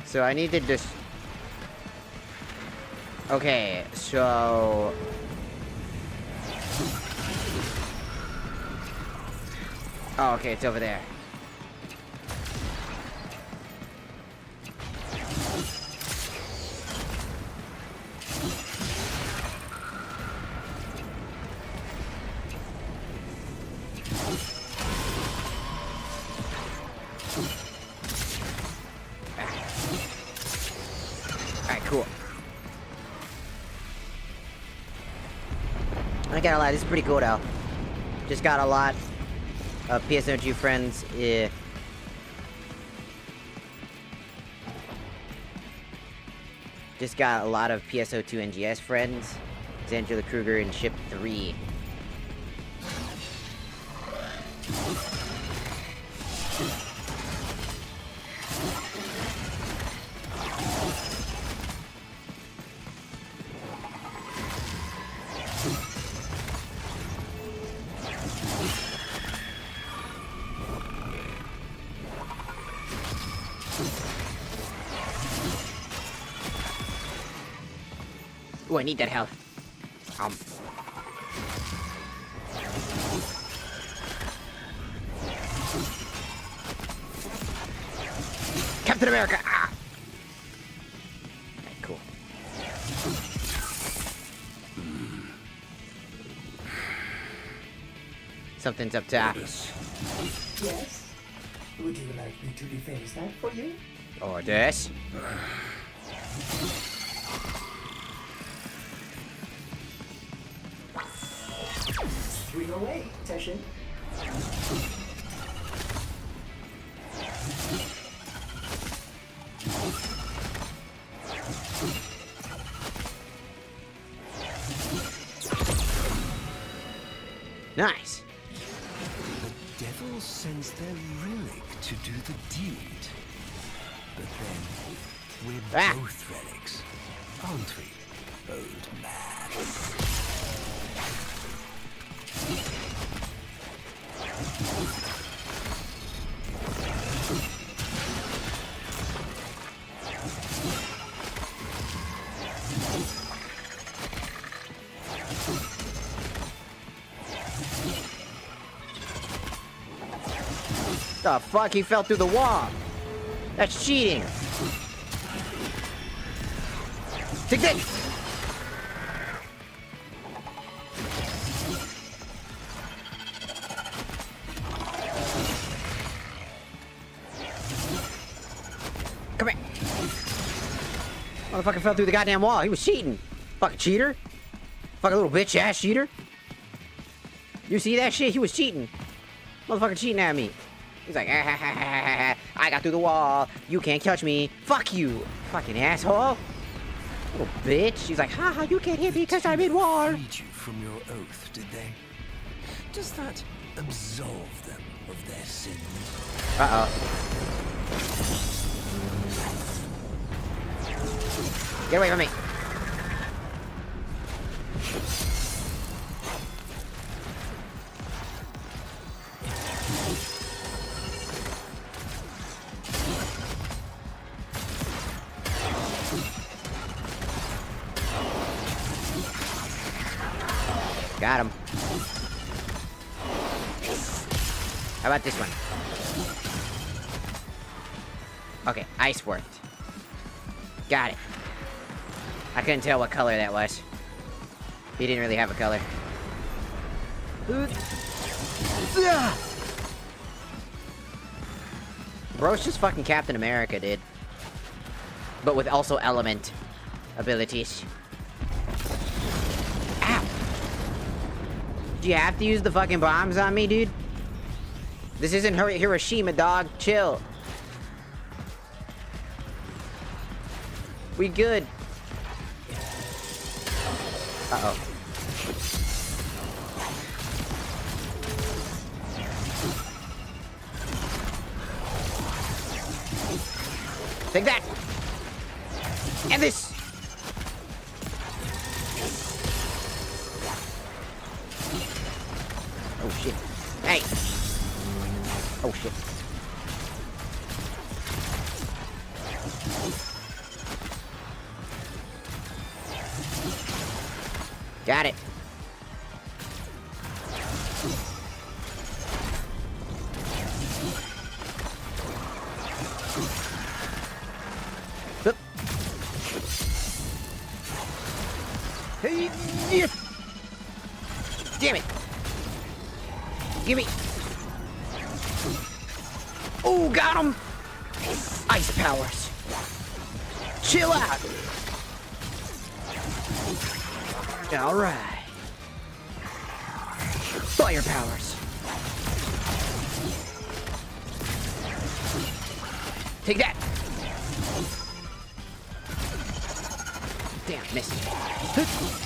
So I need to just... Okay, so... Oh, okay, it's over there. Alright, cool. I gotta lie, this is pretty cool though. Just got a lot of PSO2 friends. Just got a lot of PSO2 NGS friends. It's Angela Kruger in Ship 3. Ooh, I need that health. Captain America! Ah! Okay, cool. Something's up top. Yes? Would you like me to rephrase that for you? Or this. Swing away, Teshin. Nice. The devil sends their relic to do the deed. But then, we're both relics, aren't we, old man? The fuck? He fell through the wall. That's cheating. Take this. Come here. Motherfucker fell through the goddamn wall. He was cheating. Fucking cheater. Fucking little bitch ass cheater. You see that shit? He was cheating. Motherfucker cheating at me. He's like, ah, ha, ha, ha, ha, ha. I got through the wall. You can't catch me. Fuck you. Fucking asshole. Little bitch. He's like, haha, you can't hit me because I'm in war. Freed you from your oath, did they? Does that absolve them of their sins? Uh-oh. Get away from me. Got him. How about this one? Okay, ice worked. Got it. I couldn't tell what color that was. He didn't really have a color. Bro's just fucking Captain America, dude. But with also element abilities. Ow! Do you have to use the fucking bombs on me, dude? This isn't Hiroshima, dog. Chill. We good. Uh-oh. Take that! And this! Oh shit. Hey! Oh shit. Got it. Oop. Hey, yeah. Damn it. Give me. Oh, got him. Ice powers. Chill out. All right. Fire powers. Take that. Damn, missed.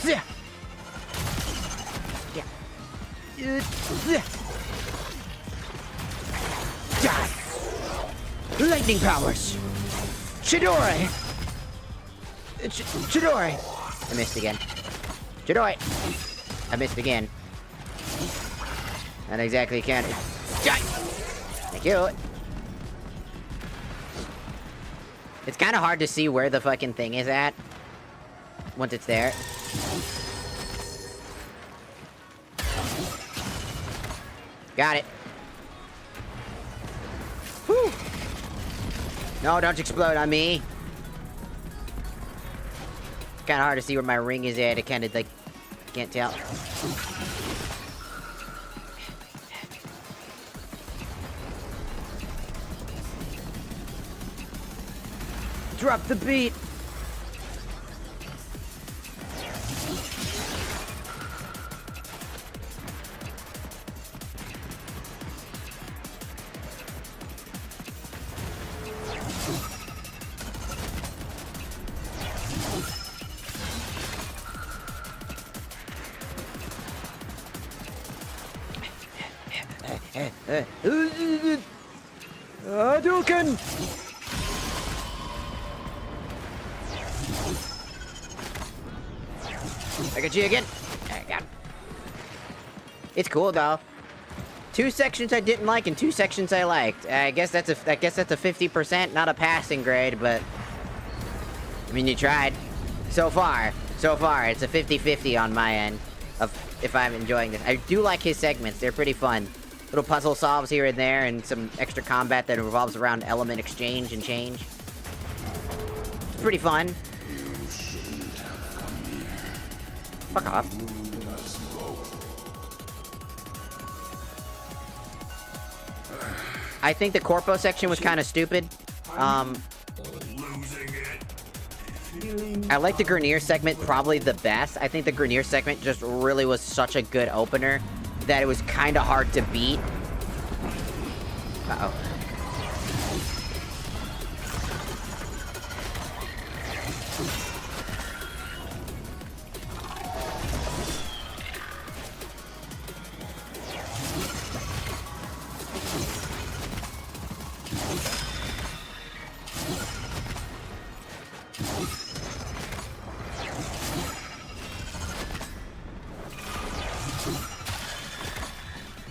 Yeah. Die. Lightning powers. Chidori. Chidori. I missed again. Chidori. I missed again. Not exactly counted. Die. Thank you. It's kind of hard to see where the fucking thing is at once it's there. Got it. Whew. No, don't explode on me. It's kind of hard to see where my ring is at. I kind of like can't tell. Drop the beat. Hadouken! I got you again. I got him. It's cool though. 2 sections I didn't like and 2 sections I liked. I guess that's a 50%, not a passing grade, but I mean you tried. So far, it's a 50-50 on my end of if I'm enjoying this. I do like his segments. They're pretty fun. Little puzzle solves here and there, and some extra combat that revolves around element exchange and change. It's pretty fun. Fuck off. I think the corpo section was kind of stupid. I like the Grenier segment probably the best. I think the Grenier segment just really was such a good opener that it was kind of hard to beat. Uh-oh.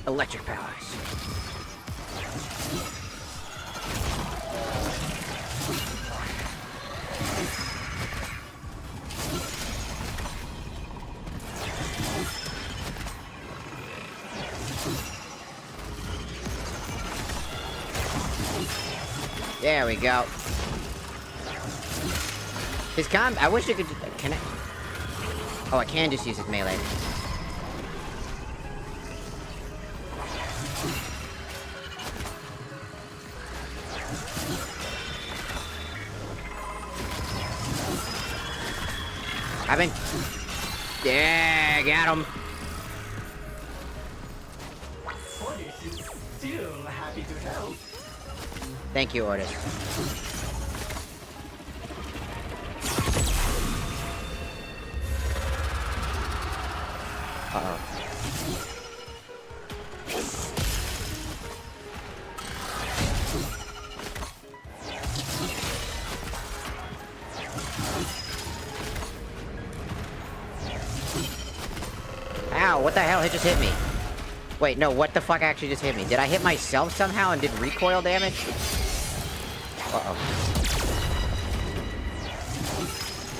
Electric powers. There we go. His I wish I could. Can I? Oh, I can just use his melee. Yeah, got him. Otis is still happy to help. Thank you, Otis. Uh-oh. Ow, what the hell? It just hit me. Wait, no, what the fuck actually just hit me? Did I hit myself somehow and did recoil damage? Uh-oh.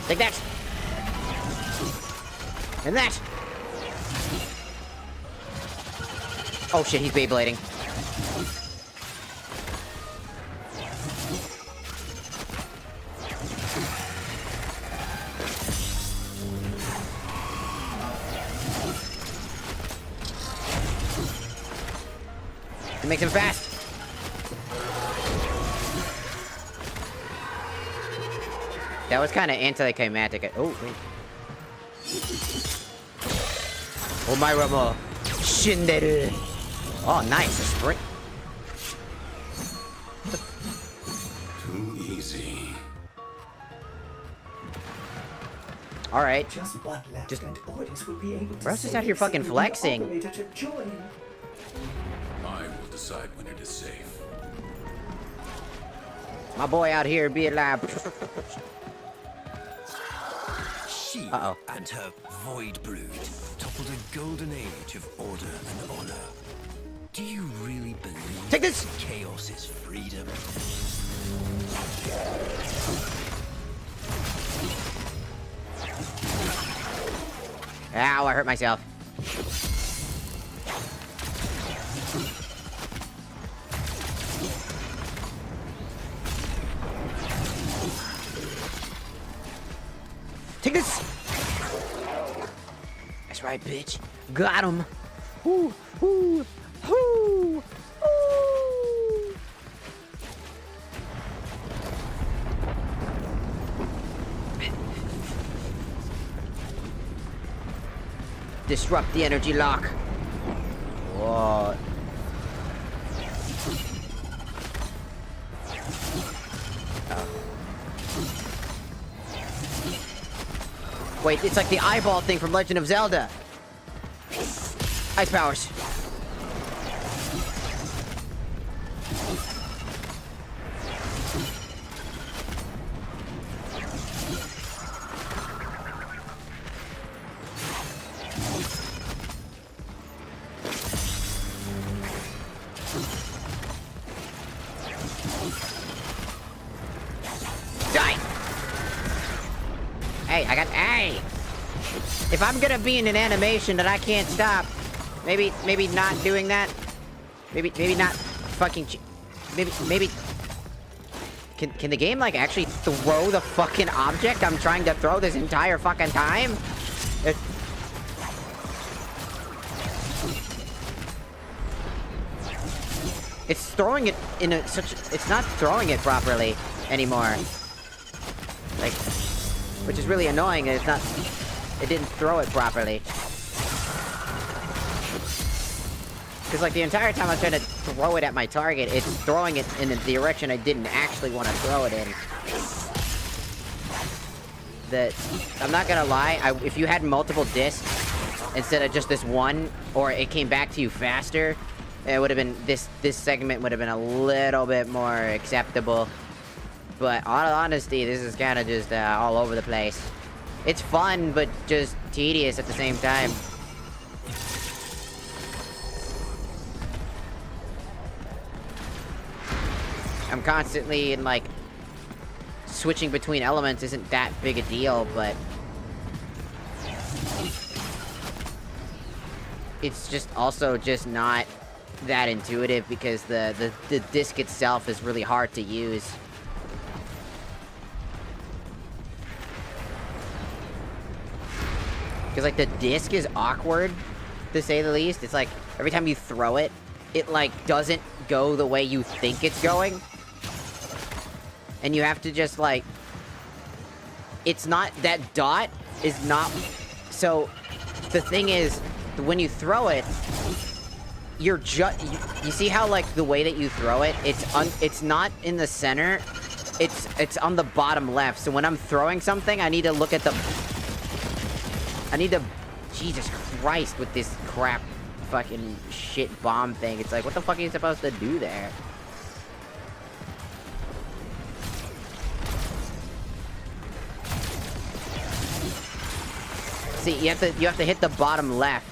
Take that! And that! Oh shit, he's Beyblading. It makes him fast. That was kind of anticlimactic. Oh, wait. Omairamo Shinderu. Oh, nice. A spring. Too easy. All right. Just what left and Otis will be able to Bro's just out here fucking flexing. to join. I will decide when it is safe. My boy out here be alive. She Uh-oh. and her void brood toppled a golden age of order and honor. Do you really believe Take this! Chaos is freedom? Ow, I hurt myself. Take this! That's right, bitch. Got him. Woo, woo, woo, woo. Disrupt the energy lock. Whoa. Wait, it's like the eyeball thing from Legend of Zelda. Ice powers. Die! Hey, hey! If I'm gonna be in an animation that I can't stop, maybe not doing that. Maybe not fucking... Maybe... Can the game, like, actually throw the fucking object I'm trying to throw this entire fucking time? It's throwing it in a such... It's not throwing it properly anymore. Like... Which is really annoying. It's not... It didn't throw it properly. Because, like, the entire time I was trying to throw it at my target, it's throwing it in the direction I didn't actually want to throw it in. I'm not gonna lie, if you had multiple discs instead of just this one, or it came back to you faster, it would have been, this segment would have been a little bit more acceptable. But, all honesty, this is kind of just all over the place. It's fun, but just tedious at the same time. I'm constantly in, like, switching between elements isn't that big a deal, but it's just also just not that intuitive because the disc itself is really hard to use. Because, like, the disc is awkward, to say the least. It's like, every time you throw it, it, like, doesn't go the way you think it's going. And you have to just, like... It's not... That dot is not... So, the thing is, when you throw it, you're just... You see how, like, the way that you throw it, it's not in the center. It's on the bottom left. So when I'm throwing something, I need to look at the... I need to... Jesus Christ, with this crap fucking shit bomb thing. It's like, what the fuck are you supposed to do there? See, you have to hit the bottom left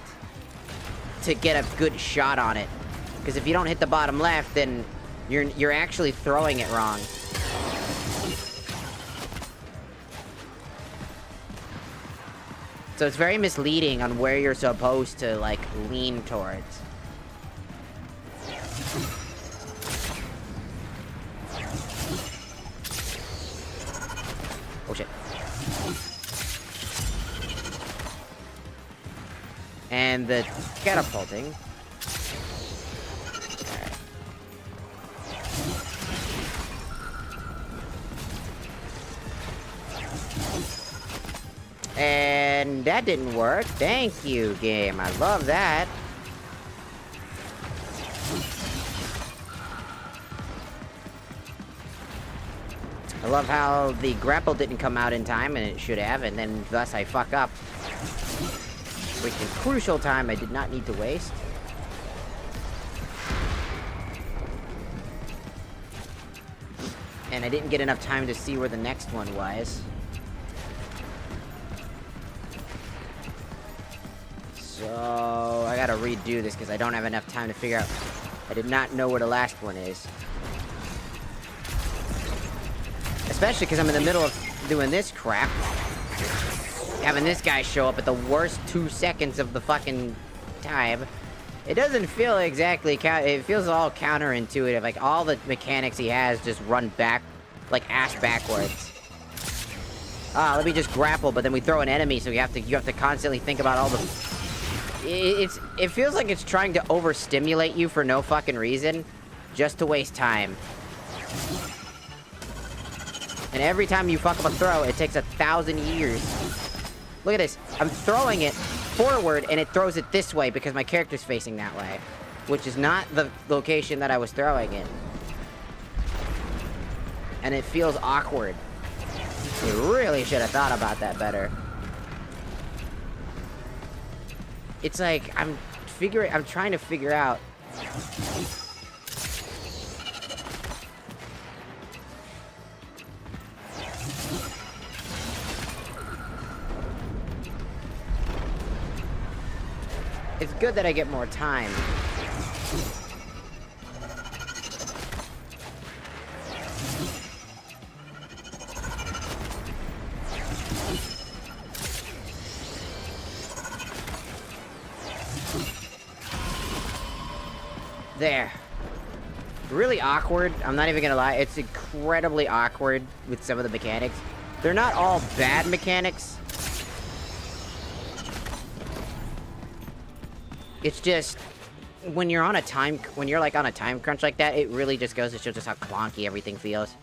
to get a good shot on it. Because if you don't hit the bottom left, then you're actually throwing it wrong. So it's very misleading on where you're supposed to, like, lean towards. Oh, shit. And the catapulting. And that didn't work. Thank you, game. I love that. I love how the grapple didn't come out in time, and it should have, and then thus I fuck up. Which is crucial time I did not need to waste. And I didn't get enough time to see where the next one was. So I gotta redo this because I don't have enough time to figure out. I did not know where the last one is. Especially because I'm in the middle of doing this crap. Having this guy show up at the worst 2 seconds of the fucking time. It doesn't feel exactly, it feels all counterintuitive. Like, all the mechanics he has just run back, like, ass backwards. Ah, let me just grapple, but then we throw an enemy, so you have to constantly think about all the... It feels like it's trying to overstimulate you for no fucking reason, just to waste time. And every time you fuck up a throw, it takes 1,000 years. Look at this. I'm throwing it forward, and it throws it this way because my character's facing that way. Which is not the location that I was throwing in. And it feels awkward. You really should have thought about that better. It's like, I'm trying to figure out... It's good that I get more time. There. Really awkward. I'm not even gonna lie. It's incredibly awkward with some of the mechanics. They're not all bad mechanics. It's just when you're like on a time crunch like that, it really just goes to show just how clunky everything feels.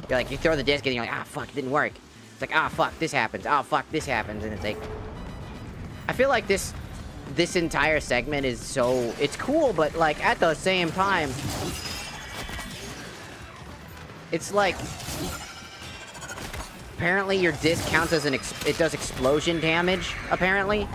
You're like, you throw the disc and you're like, ah, fuck, it didn't work. It's like, ah, fuck, this happens. Ah, fuck, this happens. And it's like, I feel like this entire segment is so, it's cool, but like at the same time, it's like, apparently your disc counts as it does explosion damage, apparently.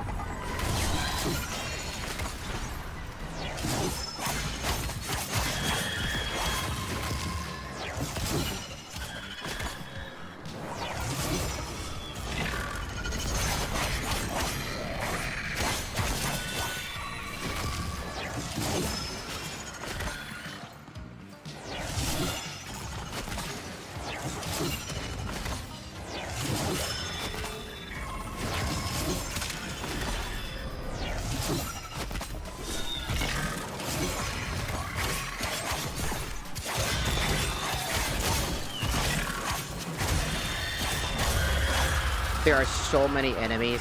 There are so many enemies.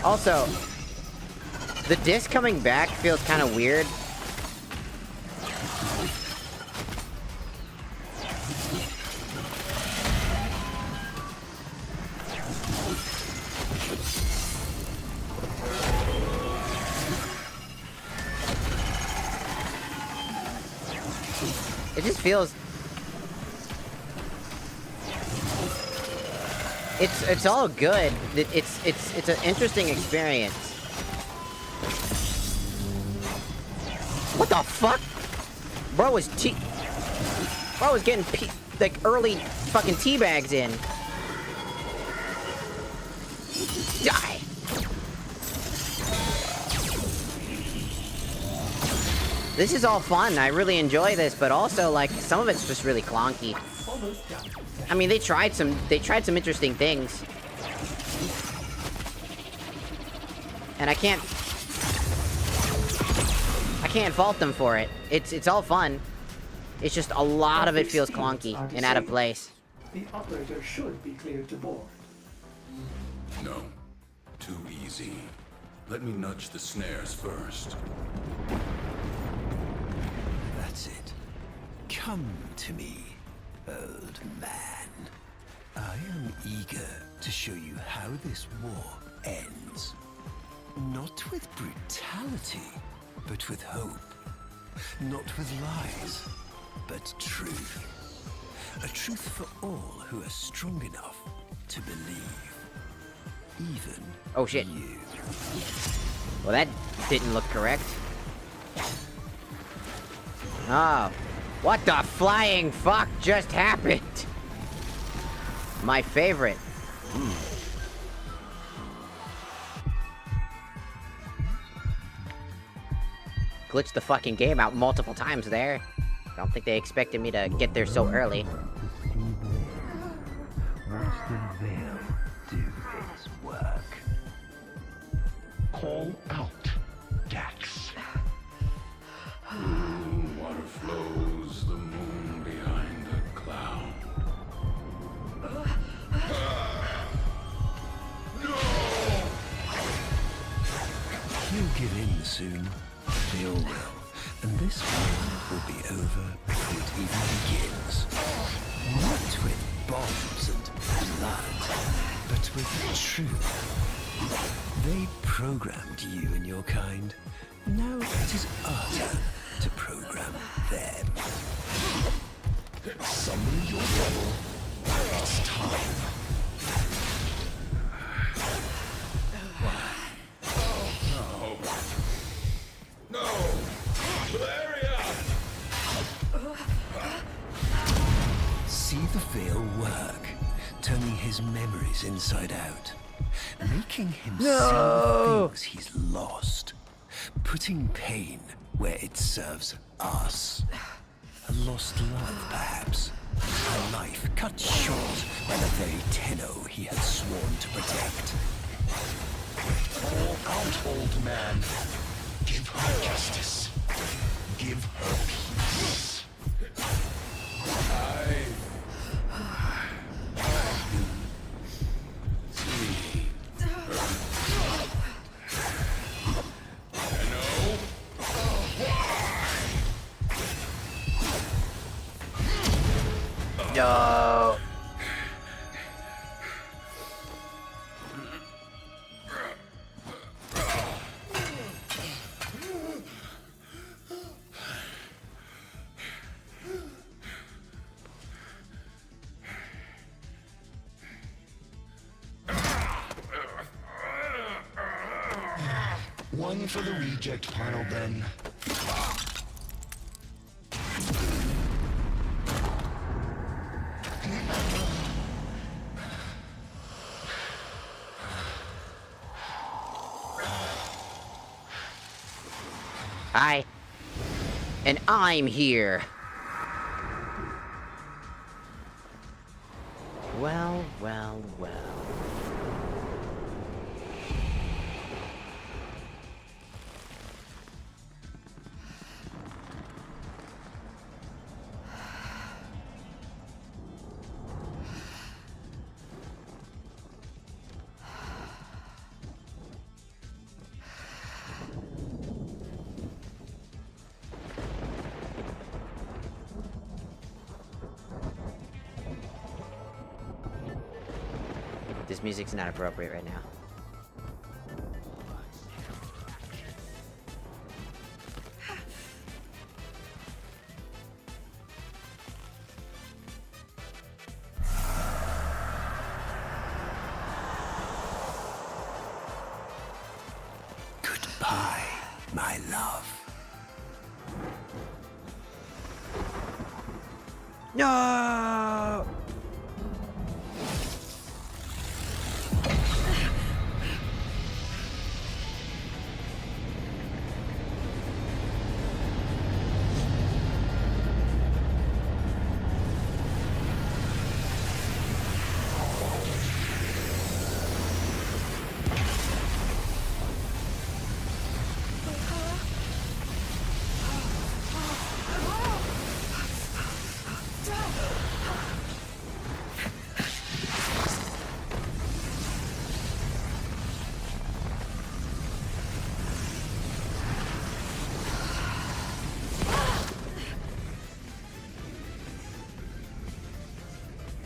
Also, the disc coming back feels kind of weird. It just feels... It's all good. It's an interesting experience. What the fuck? Bro was getting like early fucking teabags in. Die. This is all fun. I really enjoy this, but also like some of it's just really clunky. I mean, they tried some interesting things. And I can't fault them for it. It's all fun. It's just a lot of it feels clunky and out of place. The operator should be cleared to board. No. Too easy. Let me nudge the snares first. That's it. Come to me, old man. I am eager to show you how this war ends. Not with brutality, but with hope. Not with lies, but truth. A truth for all who are strong enough to believe. Even oh shit. You. Well, that didn't look correct. Oh. What the flying fuck just happened? My favorite. Glitched the fucking game out multiple times there. I don't think they expected me to get there so early. Watch the veil do its work. Call out, Dax. Water flows, the moon behind a cloud. He'll give in soon. They all will. And this war will be over before it even begins. Not with bombs and blood, but with truth. They programmed you and your kind. Now it is our turn to program them. Summon your devil. It's time. No! Valeria! See the veil work, turning his memories inside out, making him see the things he's lost, Putting pain where it serves us. A lost love, perhaps. A life cut short by the very Tenno he had sworn to protect. All out, old man. Give her justice. Give her peace. No. One for the reject pile, then. Hi. And I'm here. Well, well, well. This music's not appropriate right now. Goodbye, my love. No!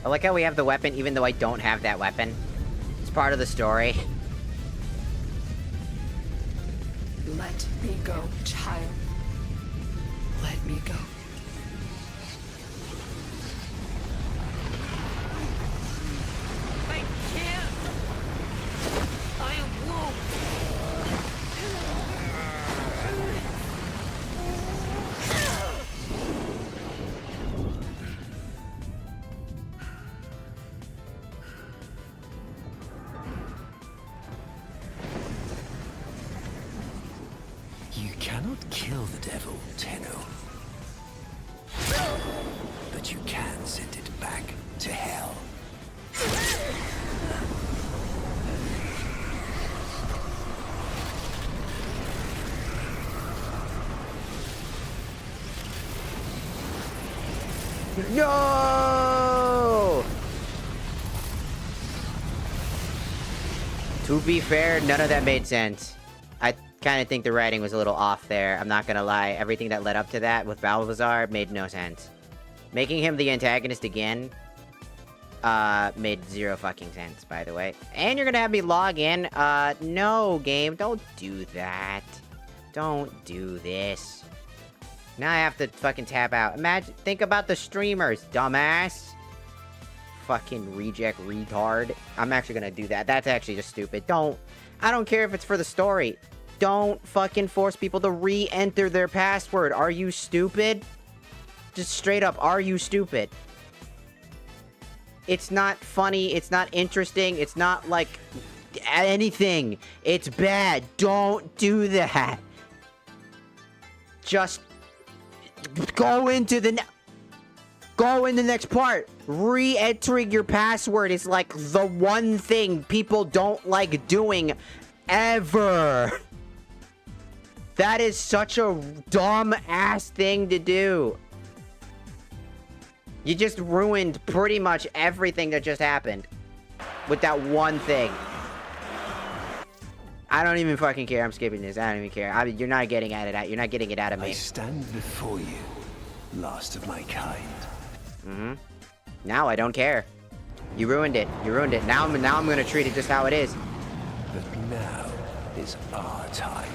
I like how we have the weapon even though I don't have that weapon. It's part of the story. Let me go, child. Let me go. I can't. I won't. You cannot kill the devil, Tenno. But you can send it back to hell. No! To be fair, none of that made sense. I kind of think the writing was a little off there. I'm not gonna lie. Everything that led up to that with Balthazar made no sense. Making him the antagonist again, made zero fucking sense, by the way. And you're gonna have me log in? No, game. Don't do that. Don't do this. Now I have to fucking tap out. Think about the streamers, dumbass. Fucking reject retard. I'm actually gonna do that. That's actually just stupid. I don't care if it's for the story. Don't fucking force people to re-enter their password. Are you stupid? Just straight up, are you stupid? It's not funny. It's not interesting. It's not like anything. It's bad. Don't do that. just go into the next part. Re-entering your password is like the one thing people don't like doing ever. That is such a dumb ass thing to do. You just ruined pretty much everything that just happened with that one thing. I don't even fucking care. I'm skipping this. I don't even care. You're not getting at it. You're not getting it out of me. I stand before you, last of my kind. Mm-hmm. Now I don't care. You ruined it. You ruined it. Now I'm gonna treat it just how it is. But now is our time.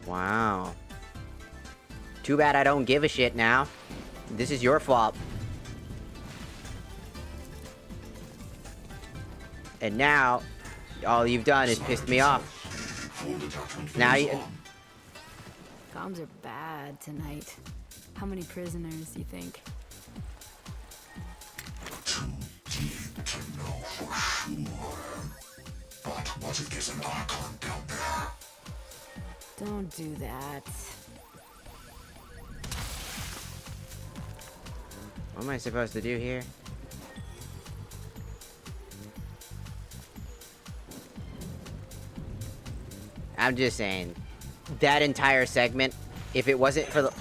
Wow. Too bad I don't give a shit now. This is your fault. And now, all you've done is pissed me off. Now you... Comms are bad tonight. How many prisoners, you think? Too deep to know for sure. But what if there's an Archon down there? Don't do that. What am I supposed to do here? I'm just saying, that entire segment, if it wasn't for the...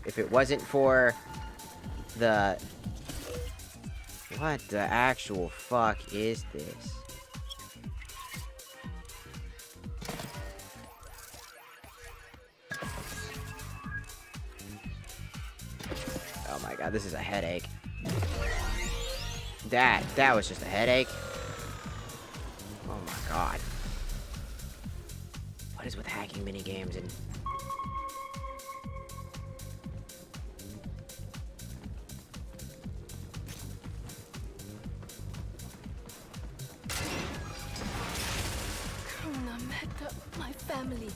If it wasn't for the... What the actual fuck is this? Oh my god, this is a headache. That was just a headache. Oh my god. What is with hacking minigames and... My family.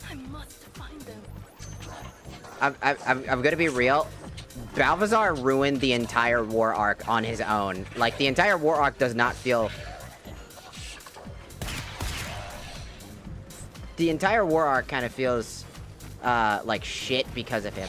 I must find them. I'm gonna be real. Balthazar ruined the entire war arc on his own. Like, the entire war arc does not feel... The entire war arc kind of feels, like shit because of him.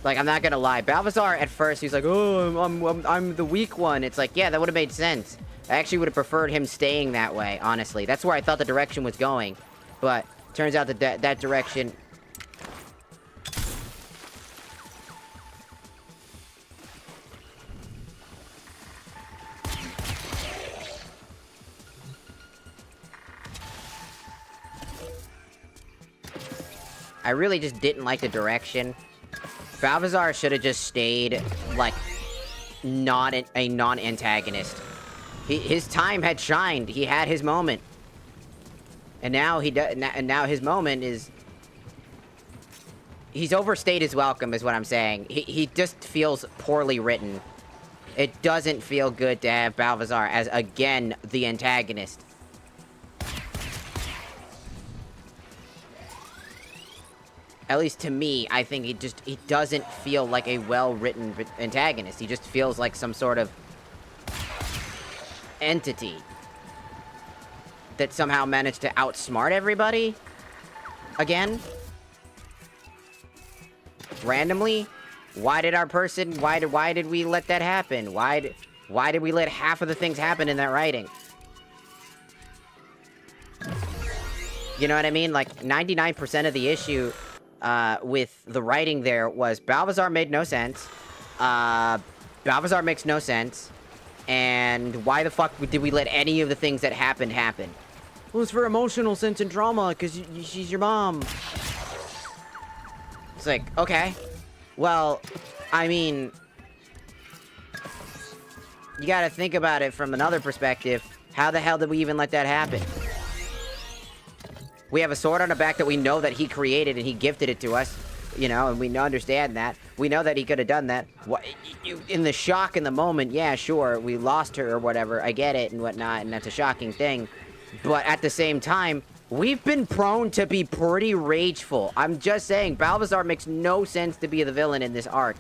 Like, I'm not gonna lie. Balthazar, at first, he's like, oh, I'm the weak one. It's like, yeah, that would have made sense. I actually would have preferred him staying that way, honestly. That's where I thought the direction was going. But, turns out that that direction... I really just didn't like the direction. Balthazar should have just stayed, like, not a non-antagonist. His time had shined. He had his moment. And now now his moment is... He's overstayed his welcome, is what I'm saying. He just feels poorly written. It doesn't feel good to have Balthazar as, again, the antagonist. At least to me, I think he doesn't feel like a well-written antagonist. He just feels like some sort of entity that somehow managed to outsmart everybody again. Randomly. Why did our person... Why did we let that happen? Why did we let half of the things happen in that writing? You know what I mean? Like, 99% of the issue... with the writing there was Balthazar made no sense. Balthazar makes no sense. And why the fuck did we let any of the things that happened happen? Well, it's for emotional sense and drama, because she's your mom. It's like, okay. Well, I mean... You gotta think about it from another perspective. How the hell did we even let that happen? We have a sword on our back that we know that he created and he gifted it to us, you know, and we understand that. We know that he could have done that. In the shock in the moment, yeah, sure, we lost her or whatever, I get it and whatnot, and that's a shocking thing. But at the same time, we've been prone to be pretty rageful. I'm just saying, Balthazar makes no sense to be the villain in this arc.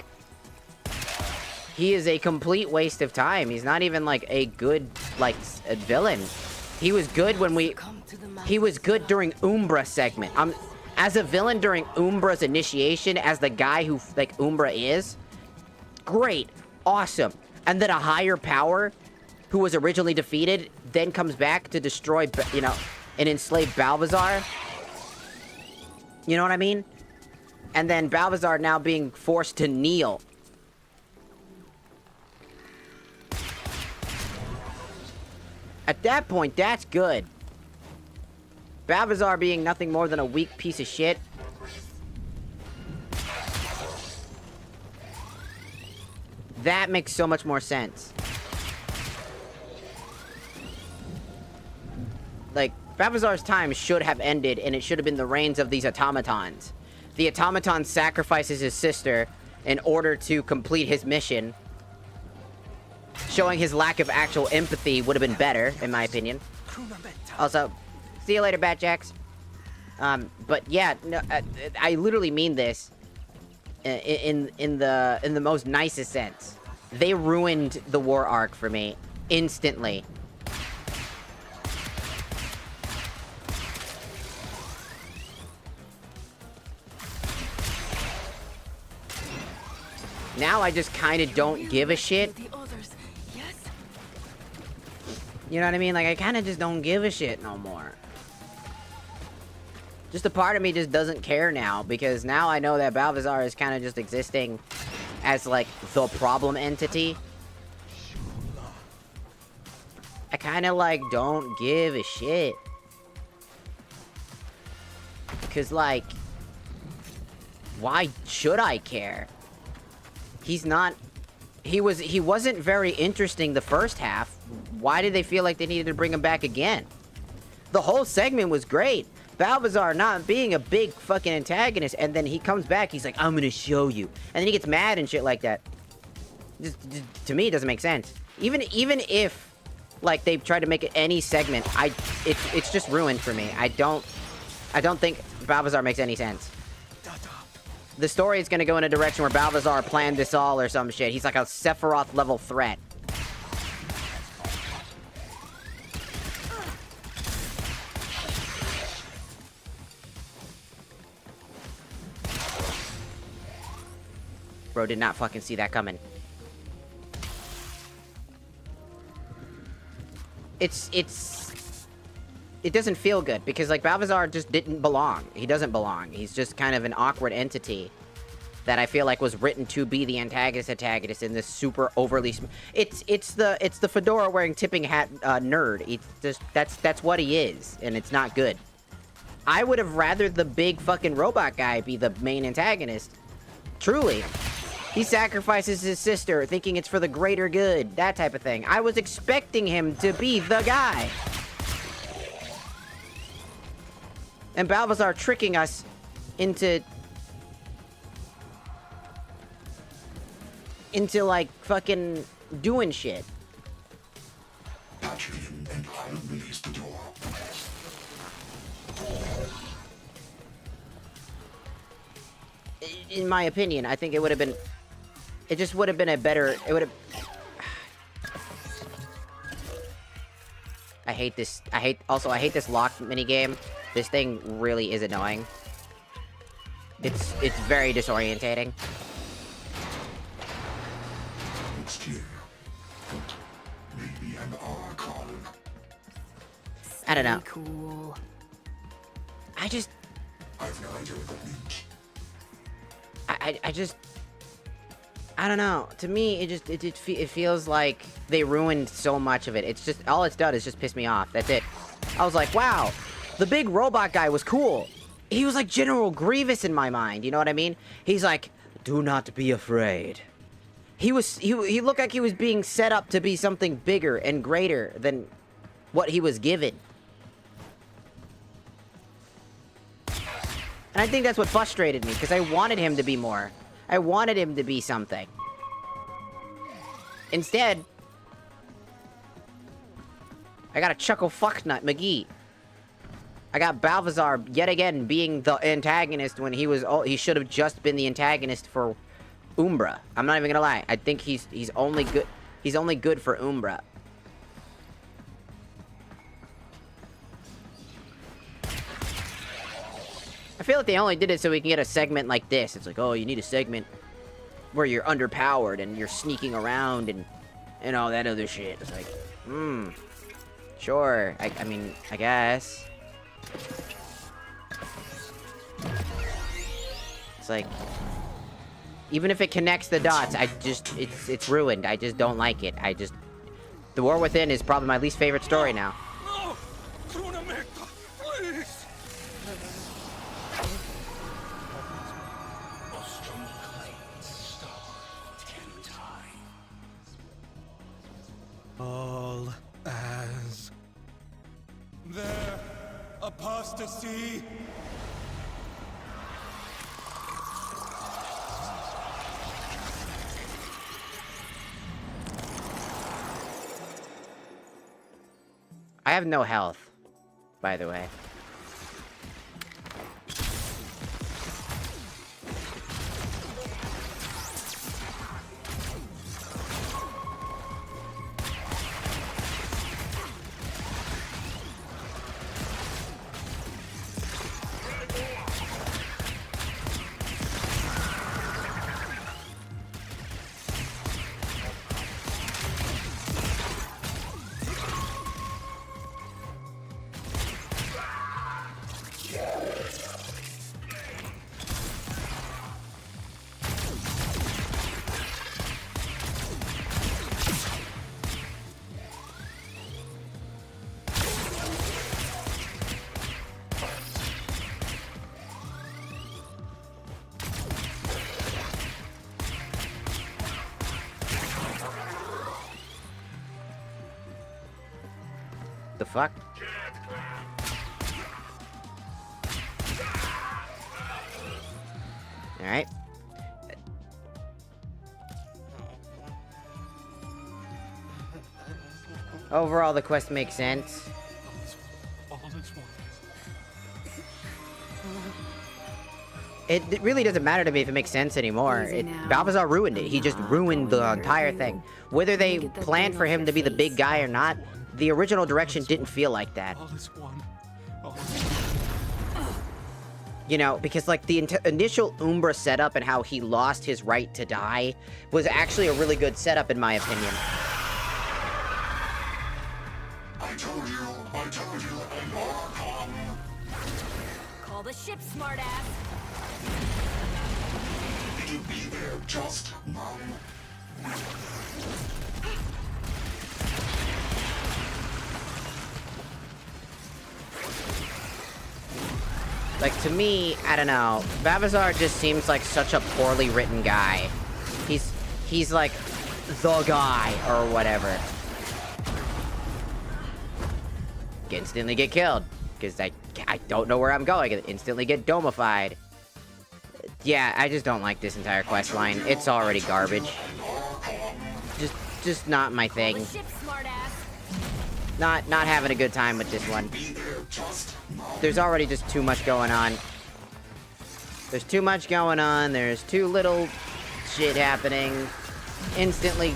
He is a complete waste of time. He's not even, like, a good, like, a villain. He was good when he was good during Umbra segment. As a villain during Umbra's initiation, as the guy who, like, Umbra is, great, awesome. And then a higher power, who was originally defeated, then comes back to destroy, you know, and enslave Balbazar. You know what I mean? And then Balbazar now being forced to kneel. At that point, that's good. Balbazar being nothing more than a weak piece of shit. That makes so much more sense. Like, Balbazar's time should have ended, and it should have been the reigns of these automatons. The automaton sacrifices his sister in order to complete his mission. Showing his lack of actual empathy would have been better, in my opinion. Also, see you later, Batjacks. But yeah, no, I literally mean this in the most nicest sense. They ruined the war arc for me instantly. Now I just kind of don't give a shit. You know what I mean? Like, I kind of just don't give a shit no more. Just a part of me just doesn't care now, because now I know that Balbazar is kind of just existing as, like, the problem entity. I kind of, like, don't give a shit. Because, like, why should I care? He's not... He wasn't very interesting the first half. Why did they feel like they needed to bring him back again? The whole segment was great. Balbazar not being a big fucking antagonist, and then he comes back, he's like, I'm gonna show you. And then he gets mad and shit like that. Just, to me, it doesn't make sense. Even if, like, they tried to make it any segment, it's just ruined for me. I don't think Balbazar makes any sense. The story is gonna go in a direction where Balbazar planned this all or some shit. He's like a Sephiroth level threat. Bro did not fucking see that coming. It doesn't feel good, because, like, Balbazar just didn't belong. He doesn't belong. He's just kind of an awkward entity that I feel like was written to be the antagonist in this super overly... It's the fedora wearing tipping hat nerd. It's just, that's what he is, and it's not good. I would have rather the big fucking robot guy be the main antagonist. Truly. He sacrifices his sister, thinking it's for the greater good. That type of thing. I was expecting him to be the guy. And Balbazar tricking us into like fucking doing shit. Patch him and I'll release the door. In my opinion, I think it would have been... It just would have been a better... It would have... I hate this... I hate this locked minigame. This thing really is annoying. It's very disorientating. It's clear, but maybe an archon. I don't know. Cool. I just... I've no idea what that means. I just... I don't know. To me, it feels like they ruined so much of it. It's just... All it's done is just piss me off. That's it. I was like, wow. The big robot guy was cool. He was like General Grievous in my mind. You know what I mean? He's like, do not be afraid. He looked like he was being set up to be something bigger and greater than what he was given. And I think that's what frustrated me, because I wanted him to be more. I wanted him to be something. Instead, I got a Chuckle Fucknut McGee. I got Balbazar yet again being the antagonist when he should have just been the antagonist for Umbra. I'm not even gonna lie. I think he's only good. He's only good for Umbra. I feel like they only did it so we can get a segment like this. It's like, oh, you need a segment where you're underpowered and you're sneaking around and all that other shit. It's like, sure. I mean, I guess. It's like, even if it connects the dots, it's ruined. I just don't like it. The War Within is probably my least favorite story now. No! Tsunameka, please! All as their apostasy. I have no health, by the way. The fuck? Alright. Overall, the quest makes sense. It really doesn't matter to me if it makes sense anymore. Balthazar ruined it. He just ruined the entire thing. Whether they planned for him to be the big guy or not, the original direction didn't feel like that. You know, because like the initial Umbra setup and how he lost his right to die was actually a really good setup in my opinion. I told you, and more come. Call the ship, smartass. It'll be there just now. Like, to me, I don't know. Balthazar just seems like such a poorly written guy. He's like the guy or whatever. Instantly get killed because I don't know where I'm going. Instantly get domified. Yeah, I just don't like this entire quest line. It's already garbage. Just not my thing. Not having a good time with this one. There's already just too much going on. There's too much going on. There's too little shit happening. Instantly,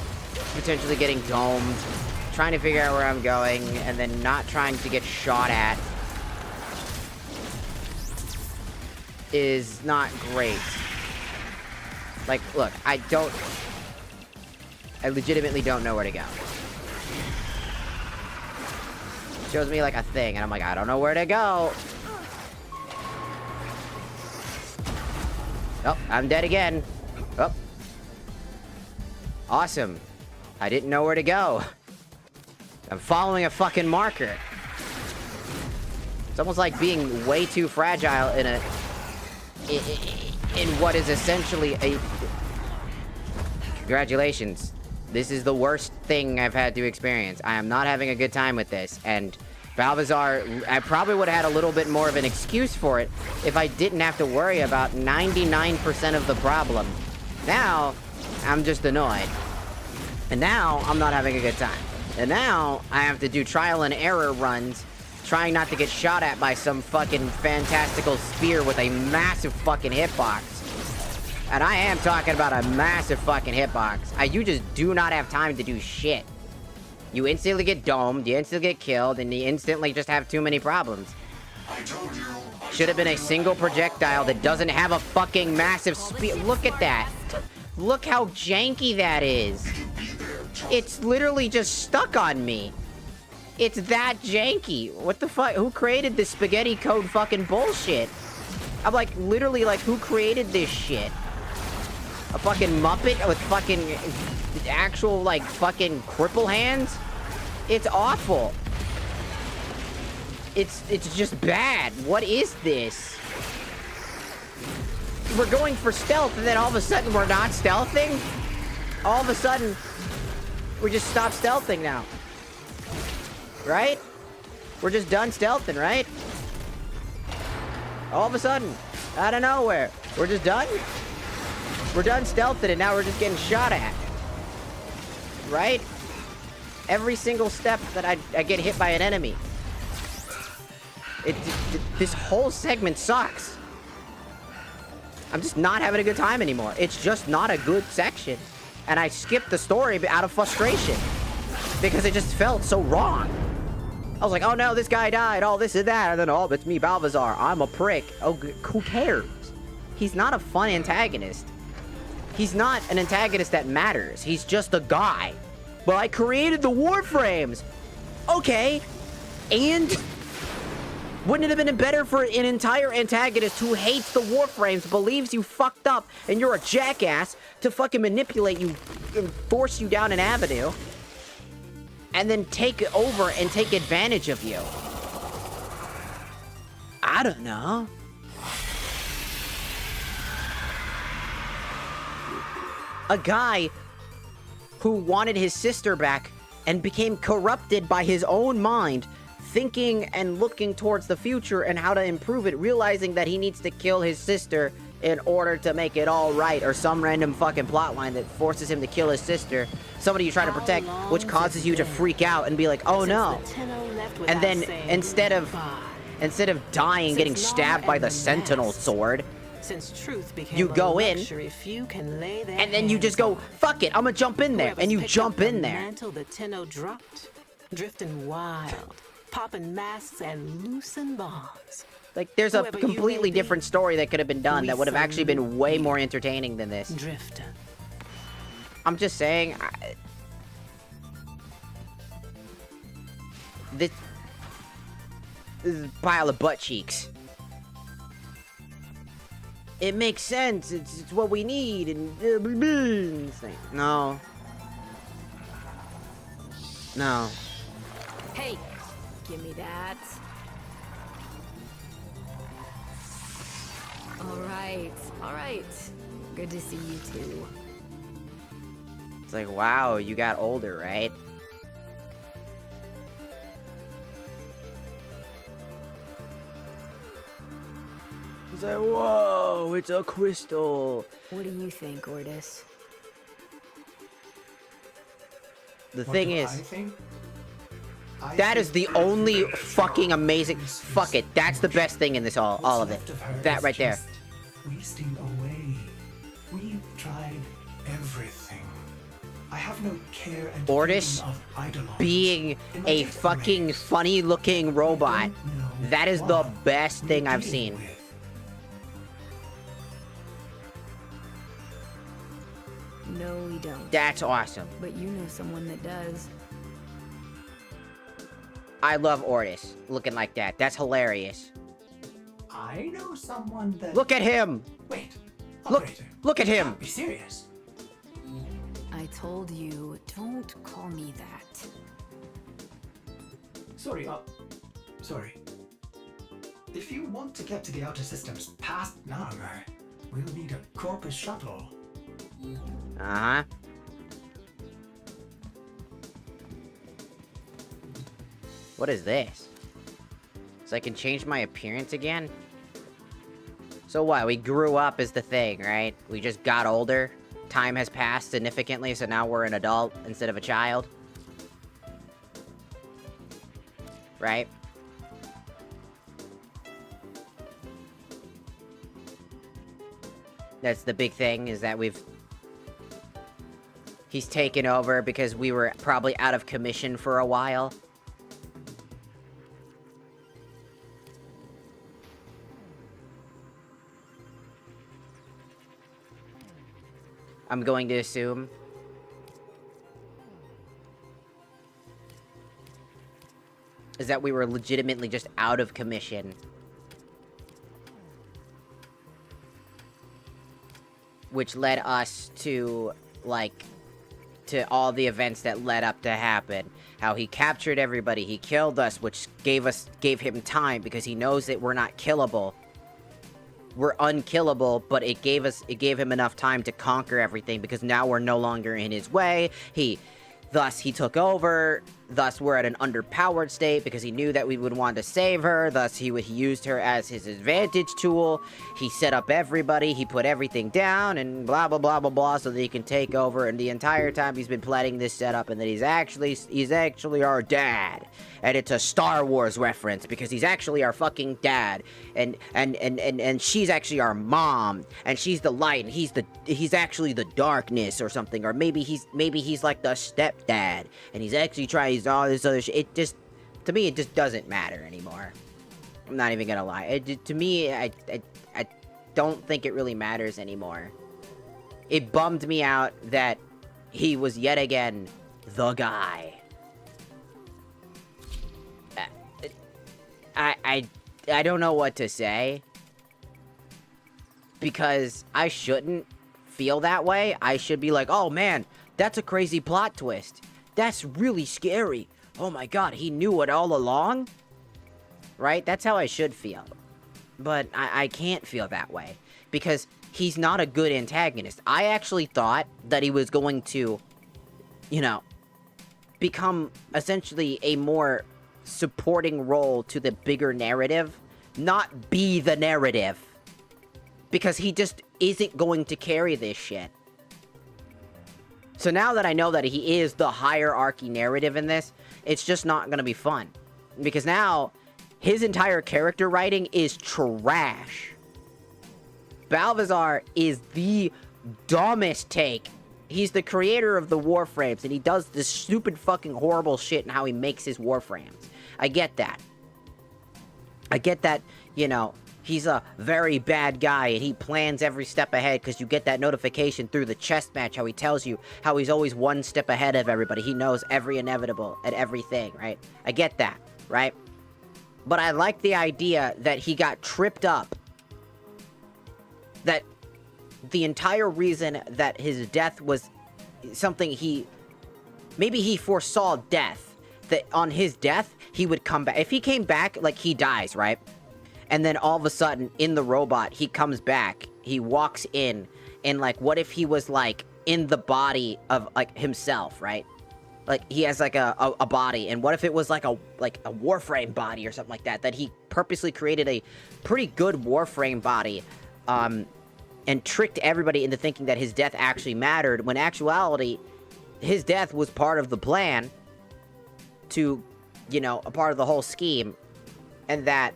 potentially getting domed. Trying to figure out where I'm going, and then not trying to get shot at is not great. Like, look, I legitimately don't know where to go. Shows me like a thing, and I'm like, I don't know where to go. Oh, I'm dead again. Oh. Awesome. I didn't know where to go. I'm following a fucking marker. It's almost like being way too fragile in what is essentially a... Congratulations. This is the worst thing I've had to experience. I am not having a good time with this, and Balthazar, I probably would have had a little bit more of an excuse for it if I didn't have to worry about 99% of the problem. Now, I'm just annoyed. And now, I'm not having a good time. And now, I have to do trial and error runs, trying not to get shot at by some fucking fantastical spear with a massive fucking hitbox. And I am talking about a massive fucking hitbox. You just do not have time to do shit. You instantly get domed, you instantly get killed, and you instantly just have too many problems. Should have been a single projectile that doesn't have a fucking massive speed. Look at that. Look how janky that is. It's literally just stuck on me. It's that janky. What the fuck? Who created this spaghetti code fucking bullshit? I'm like, literally, like, who created this shit? A fucking Muppet with fucking actual, like, fucking cripple hands? It's awful. It's just bad. What is this? We're going for stealth, and then all of a sudden we're not stealthing? All of a sudden, we just stop stealthing now. Right? We're just done stealthing, right? All of a sudden, out of nowhere, we're just done? We're done stealthing, and now we're just getting shot at. Right? Every single step that I get hit by an enemy. This whole segment sucks. I'm just not having a good time anymore. It's just not a good section. And I skipped the story out of frustration. Because it just felt so wrong. I was like, oh no, this guy died, oh this and that, and then, oh, it's me, Balthazar, I'm a prick. Oh, who cares? He's not a fun antagonist. He's not an antagonist that matters. He's just a guy. But I created the Warframes. Okay. And? Wouldn't it have been better for an entire antagonist who hates the Warframes, believes you fucked up, and you're a jackass, to fucking manipulate you, and force you down an avenue, and then take it over and take advantage of you? I don't know. A guy who wanted his sister back and became corrupted by his own mind, thinking and looking towards the future and how to improve it, realizing that he needs to kill his sister in order to make it all right, or some random fucking plotline that forces him to kill his sister, somebody you're trying to protect, which causes you to freak out and be like, oh no. And then instead of dying, getting stabbed by the Sentinel sword, you go in, and then you just go, fuck it, I'm gonna jump in there, and you jump in there. Drifting wild, popping masks and loosing bombs. Like, there's a completely different story that could have been done that would have actually been way more entertaining than this. Drifter. I'm just saying, this is a pile of butt cheeks. It makes sense. It's what we need. And no. No. Hey, give me that. All right. Good to see you too. It's like, wow, you got older, right? He's like, whoa, it's a crystal. What do you think, Ordis? The thing is, that is the only fucking amazing. Fuck it, that's the best thing in this all of it. That right there. Wasting away. We've tried everything. I have no care and Ordis being a fucking funny-looking robot. That is the best thing I've seen. No, we don't. That's awesome. But you know someone that does. I love Ordis looking like that. That's hilarious. I know someone that... Look at him! Wait. Look at him! Be serious. I told you, don't call me that. Sorry. If you want to get to the outer systems past Narmer, we'll need a Corpus shuttle. Uh-huh. What is this? So I can change my appearance again? So what, we grew up is the thing, right? We just got older. Time has passed significantly, so now we're an adult instead of a child. Right? That's the big thing, is that he's taken over because we were probably out of commission for a while. I'm going to assume. Is that we were legitimately just out of commission. Which led us to, like, to all the events that led up to happen. How he captured everybody, he killed us, which gave him time because he knows that we're not killable. We're unkillable, but it gave him enough time to conquer everything because now we're no longer in his way. Thus, he took over. Thus, we're at an underpowered state because he knew that we would want to save her. Thus, he used her as his advantage tool. He set up everybody. He put everything down and blah, blah, blah, blah, blah, so that he can take over. And the entire time he's been planning this setup, and that he's actually our dad. And it's a Star Wars reference because he's actually our fucking dad. And she's actually our mom. And she's the light, and he's actually the darkness or something. Or maybe he's like the stepdad, and he's actually trying all this other shit. It just, to me, it just doesn't matter anymore. I'm not even gonna lie. To me, I don't think it really matters anymore. It bummed me out that he was yet again the guy. I don't know what to say. Because I shouldn't feel that way. I should be like, oh man, that's a crazy plot twist. That's really scary. Oh my god, he knew it all along? Right? That's how I should feel. But I can't feel that way. Because he's not a good antagonist. I actually thought that he was going to, you know, become essentially a more supporting role to the bigger narrative. Not be the narrative. Because he just isn't going to carry this shit. So now that I know that he is the hierarchy narrative in this, it's just not going to be fun. Because now, his entire character writing is trash. Balthazar is the dumbest take. He's the creator of the Warframes, and he does this stupid fucking horrible shit in how he makes his Warframes. I get that. I get that, you know, he's a very bad guy, and he plans every step ahead, because you get that notification through the chess match, how he tells you how he's always one step ahead of everybody. He knows every inevitable and everything, right? I get that, right? But I like the idea that he got tripped up. That the entire reason that his death was something maybe he foresaw death. That on his death, he would come back. If he came back, like, he dies, right? And then all of a sudden, in the robot, he comes back. He walks in. And, like, what if he was, like, in the body of, like, himself, right? Like, he has, like, a body. And what if it was, like a Warframe body or something like that? That he purposely created a pretty good Warframe body. And tricked everybody into thinking that his death actually mattered. When actuality, his death was part of the plan. To, you know, a part of the whole scheme. And that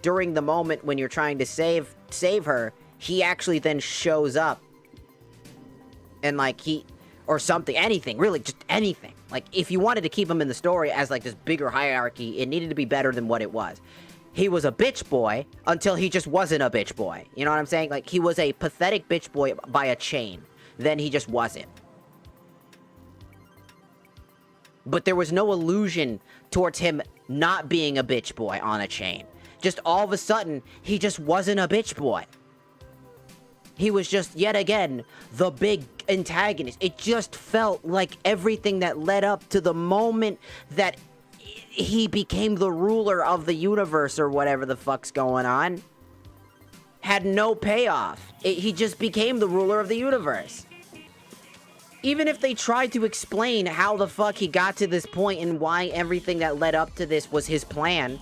during the moment when you're trying to save her, he actually then shows up. And, like, or something, anything, really, just anything. Like, if you wanted to keep him in the story as, like, this bigger hierarchy, it needed to be better than what it was. He was a bitch boy until he just wasn't a bitch boy. You know what I'm saying? Like, he was a pathetic bitch boy by a chain. Then he just wasn't. But there was no illusion towards him not being a bitch boy on a chain. Just all of a sudden, he just wasn't a bitch boy. He was just, yet again, the big antagonist. It just felt like everything that led up to the moment that he became the ruler of the universe or whatever the fuck's going on had no payoff. He just became the ruler of the universe. Even if they tried to explain how the fuck he got to this point and why everything that led up to this was his plan,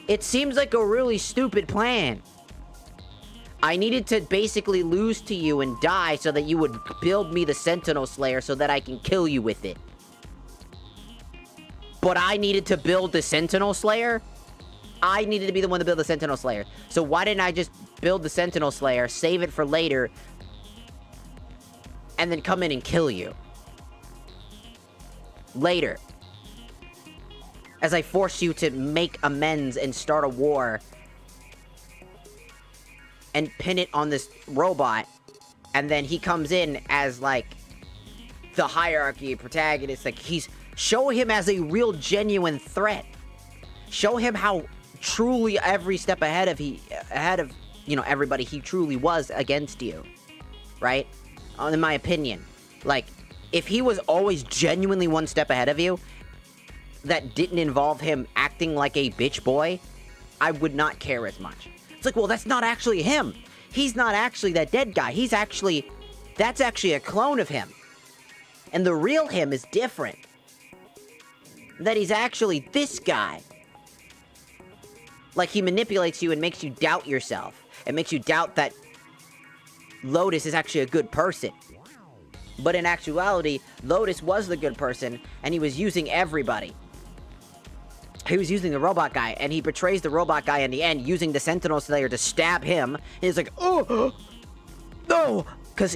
it seems like a really stupid plan. I needed to basically lose to you and die so that you would build me the Sentinel Slayer so that I can kill you with it. But I needed to build the Sentinel Slayer? I needed to be the one to build the Sentinel Slayer. So why didn't I just build the Sentinel Slayer, save it for later, and then come in and kill you? Later. As I force you to make amends and start a war. And pin it on this robot. And then he comes in as, like, the hierarchy protagonist. Like, show him as a real, genuine threat. Show him how truly every step ahead of, you know, everybody he truly was against you. Right? In my opinion. Like, if he was always genuinely one step ahead of you, that didn't involve him acting like a bitch boy, I would not care as much. It's like, well, that's not actually him. He's not actually that dead guy. That's actually a clone of him. And the real him is different. That he's actually this guy. Like, he manipulates you and makes you doubt yourself. It makes you doubt that Lotus is actually a good person. But in actuality, Lotus was the good person, and he was using everybody. He was using the robot guy, and he betrays the robot guy in the end, using the Sentinel Slayer to stab him. And he's like, oh, no! Because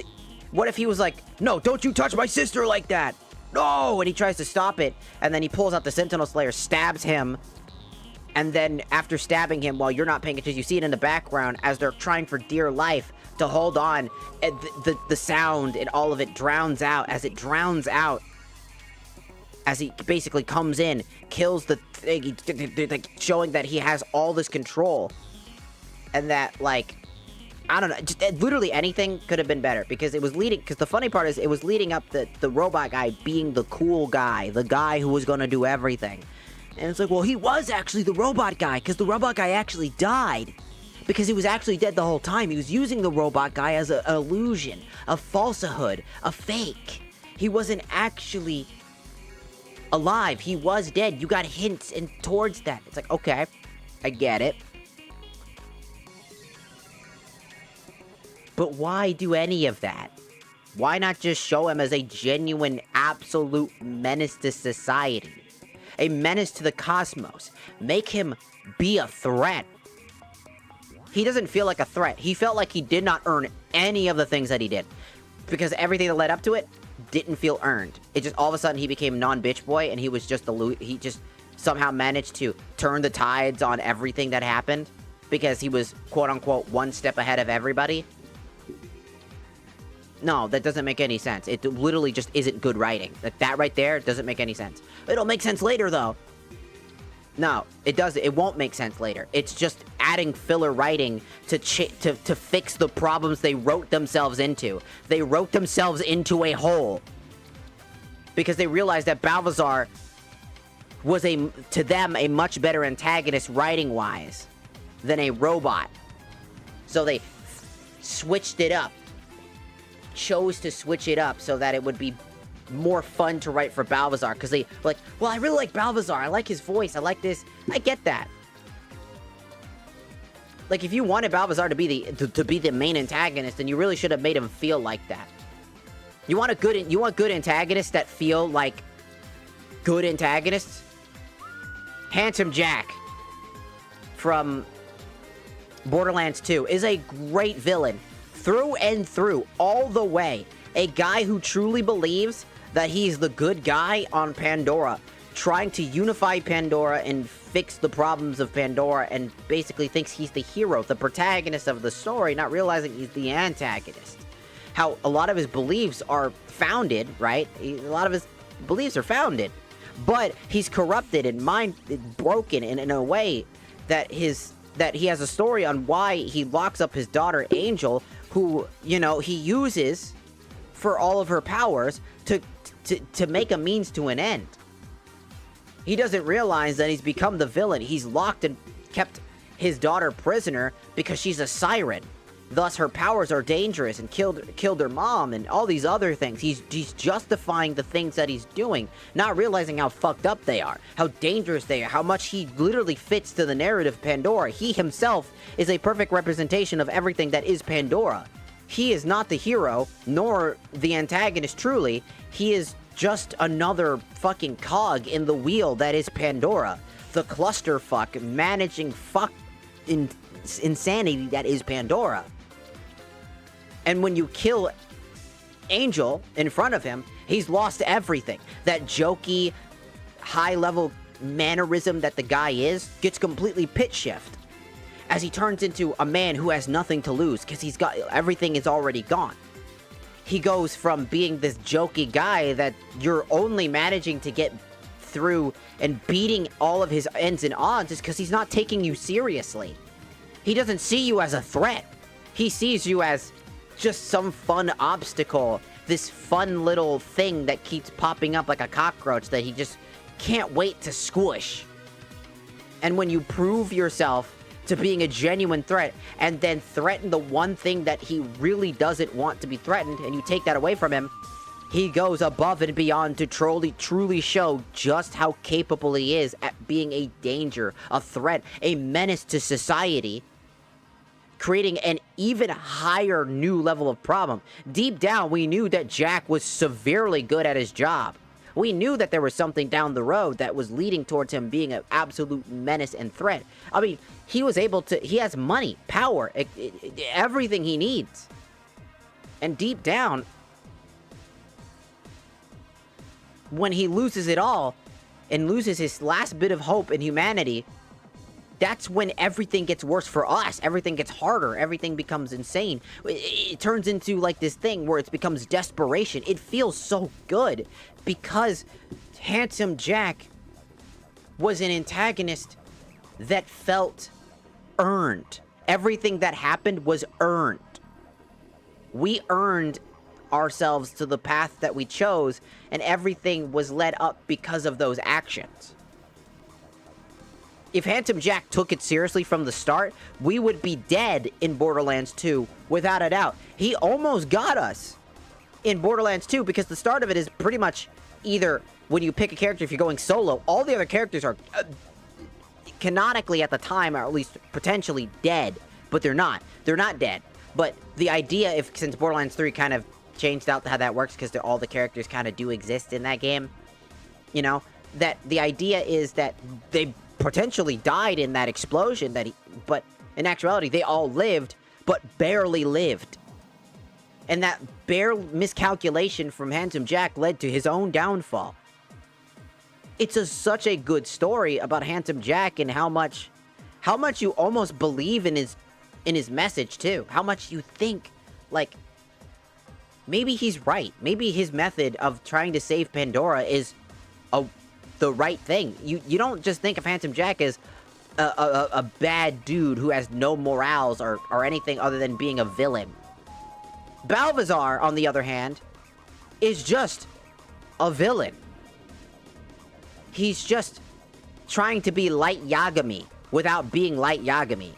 what if he was like, no, don't you touch my sister like that! No! And he tries to stop it, and then he pulls out the Sentinel Slayer, stabs him, and then after stabbing him, while you're not paying attention, you see it in the background as they're trying for dear life to hold on, and the sound and all of it drowns out. As it drowns out, as he basically comes in, kills the thing, like, showing that he has all this control. And that, like, I don't know, just literally anything could have been better. Because it was leading, because the funny part is, it was leading up the robot guy being the cool guy, the guy who was gonna do everything. And it's like, well, he was actually the robot guy, because the robot guy actually died. Because he was actually dead the whole time. He was using the robot guy as an illusion, a falsehood, a fake. He wasn't actually alive. He was dead. You got hints and towards that. It's like, okay, I get it. But why do any of that? Why not just show him as a genuine, absolute menace to society? A menace to the cosmos. Make him be a threat. He doesn't feel like a threat. He felt like he did not earn any of the things that he did. Because everything that led up to it didn't feel earned. It just, all of a sudden, he became non-bitch boy, and he was just he just somehow managed to turn the tides on everything that happened. Because he was, quote-unquote, one step ahead of everybody. No, that doesn't make any sense. It literally just isn't good writing. Like, that right there doesn't make any sense. It'll make sense later, though. No, it doesn't. It won't make sense later. It's just adding filler writing to fix the problems they wrote themselves into. They wrote themselves into a hole. Because they realized that Balthazar was, to them, a much better antagonist writing-wise than a robot. So they switched it up. Chose to switch it up so that it would be more fun to write for Balthazar, because they were like, well, I really like Balthazar, I like his voice, I like this. I get that. Like, if you wanted Balthazar to be the main antagonist, then you really should have made him feel like that. You want good antagonists that feel like good antagonists? Handsome Jack from Borderlands 2 is a great villain. Through and through, all the way. A guy who truly believes that he's the good guy on Pandora, trying to unify Pandora and fix the problems of Pandora, and basically thinks he's the hero, the protagonist of the story, not realizing he's the antagonist. How a lot of his beliefs are founded, right? A lot of his beliefs are founded. But he's corrupted and broken in a way that he has a story on why he locks up his daughter, Angel, who, you know, he uses for all of her powers to make a means to an end. He doesn't realize that he's become the villain. He's locked and kept his daughter prisoner because she's a siren. Thus, her powers are dangerous and killed her mom and all these other things. He's justifying the things that he's doing, not realizing how fucked up they are, how dangerous they are, how much he literally fits to the narrative of Pandora. He himself is a perfect representation of everything that is Pandora. He is not the hero, nor the antagonist truly. He is just another fucking cog in the wheel that is Pandora. the clusterfuck managing insanity that is Pandora. And when you kill Angel in front of him, he's lost everything. That jokey, high-level mannerism that the guy is gets completely pitch shift as he turns into a man who has nothing to lose because he's got everything is already gone. He goes from being this jokey guy that you're only managing to get through and beating all of his ends and odds is because he's not taking you seriously. He doesn't see you as a threat. He sees you as just some fun obstacle, this fun little thing that keeps popping up like a cockroach that he just can't wait to squish. And when you prove yourself to being a genuine threat and then threaten the one thing that he really doesn't want to be threatened and you take that away from him, he goes above and beyond to truly show just how capable he is at being a danger, a threat, a menace to society, creating an even higher new level of problem. Deep down, we knew that Jack was severely good at his job. We knew that there was something down the road that was leading towards him being an absolute menace and threat. I mean, he was able to, he has money, power, everything he needs. And deep down, when he loses it all and loses his last bit of hope in humanity, that's when everything gets worse for us. Everything gets harder. Everything becomes insane. It turns into like this thing where it becomes desperation. It feels so good because Handsome Jack was an antagonist that felt earned. Everything that happened was earned. We earned ourselves to the path that we chose, and everything was led up because of those actions. If Handsome Jack took it seriously from the start, we would be dead in Borderlands 2, without a doubt. He almost got us in Borderlands 2, because the start of it is pretty much either, when you pick a character, if you're going solo, all the other characters are canonically at the time, or at least potentially dead, but they're not. They're not dead. But the idea, since Borderlands 3 kind of changed out how that works, because all the characters kind of do exist in that game, you know, that the idea is that they potentially died in that explosion, but in actuality, they all lived, but barely lived. And that bare miscalculation from Handsome Jack led to his own downfall. It's such a good story about Handsome Jack and how much you almost believe in his message too. How much you think, like, maybe he's right. Maybe his method of trying to save Pandora is the right thing. You don't just think of Handsome Jack as a bad dude who has no morals or anything other than being a villain. Balthazar, on the other hand, is just a villain. He's just trying to be Light Yagami without being Light Yagami.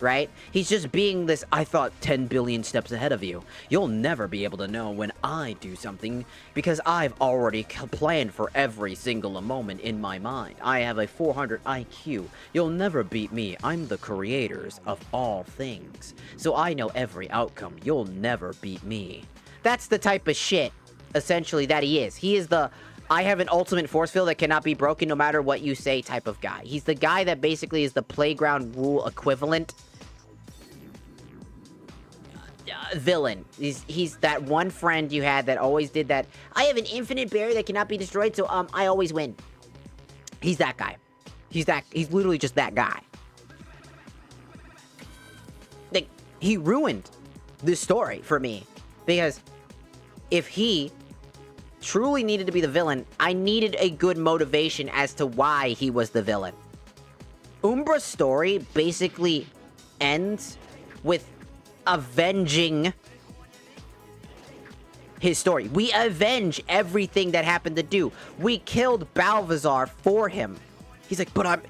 Right? He's just being this, I thought 10 billion steps ahead of you. You'll never be able to know when I do something because I've already planned for every single moment in my mind. I have a 400 IQ. You'll never beat me. I'm the creators of all things. So I know every outcome. You'll never beat me. That's the type of shit, essentially, that he is. He is the, I have an ultimate force field that cannot be broken no matter what you say type of guy. He's the guy that basically is the playground rule equivalent villain. He's that one friend you had that always did that. I have an infinite barrier that cannot be destroyed, so I always win. He's that guy. He's literally just that guy. Like, he ruined this story for me because if he truly needed to be the villain, I needed a good motivation as to why he was the villain. Umbra's story basically ends with avenging his story. We avenge everything that happened to do. We killed Balthazar for him. He's like, but I'm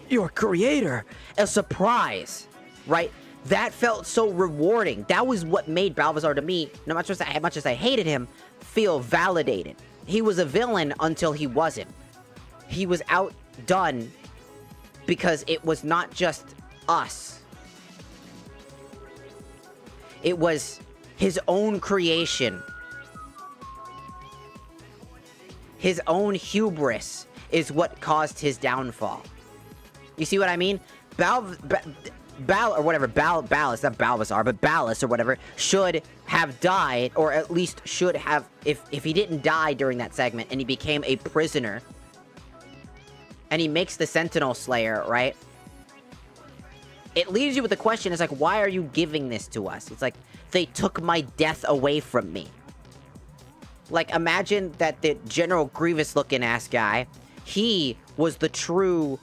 your creator. A surprise, right? That felt so rewarding. That was what made Balthazar to me, no matter how much as I hated him, feel validated. He was a villain until he wasn't. He was outdone because it was not just us. It was his own creation. His own hubris is what caused his downfall. You see what I mean? Ballas, not Balvazar, but Ballas or whatever, should have died, or at least should have, if he didn't die during that segment and he became a prisoner, and he makes the Sentinel Slayer, right? It leaves you with the question, is like, why are you giving this to us? It's like, they took my death away from me. Like, imagine that the General Grievous-looking ass guy, he was the true,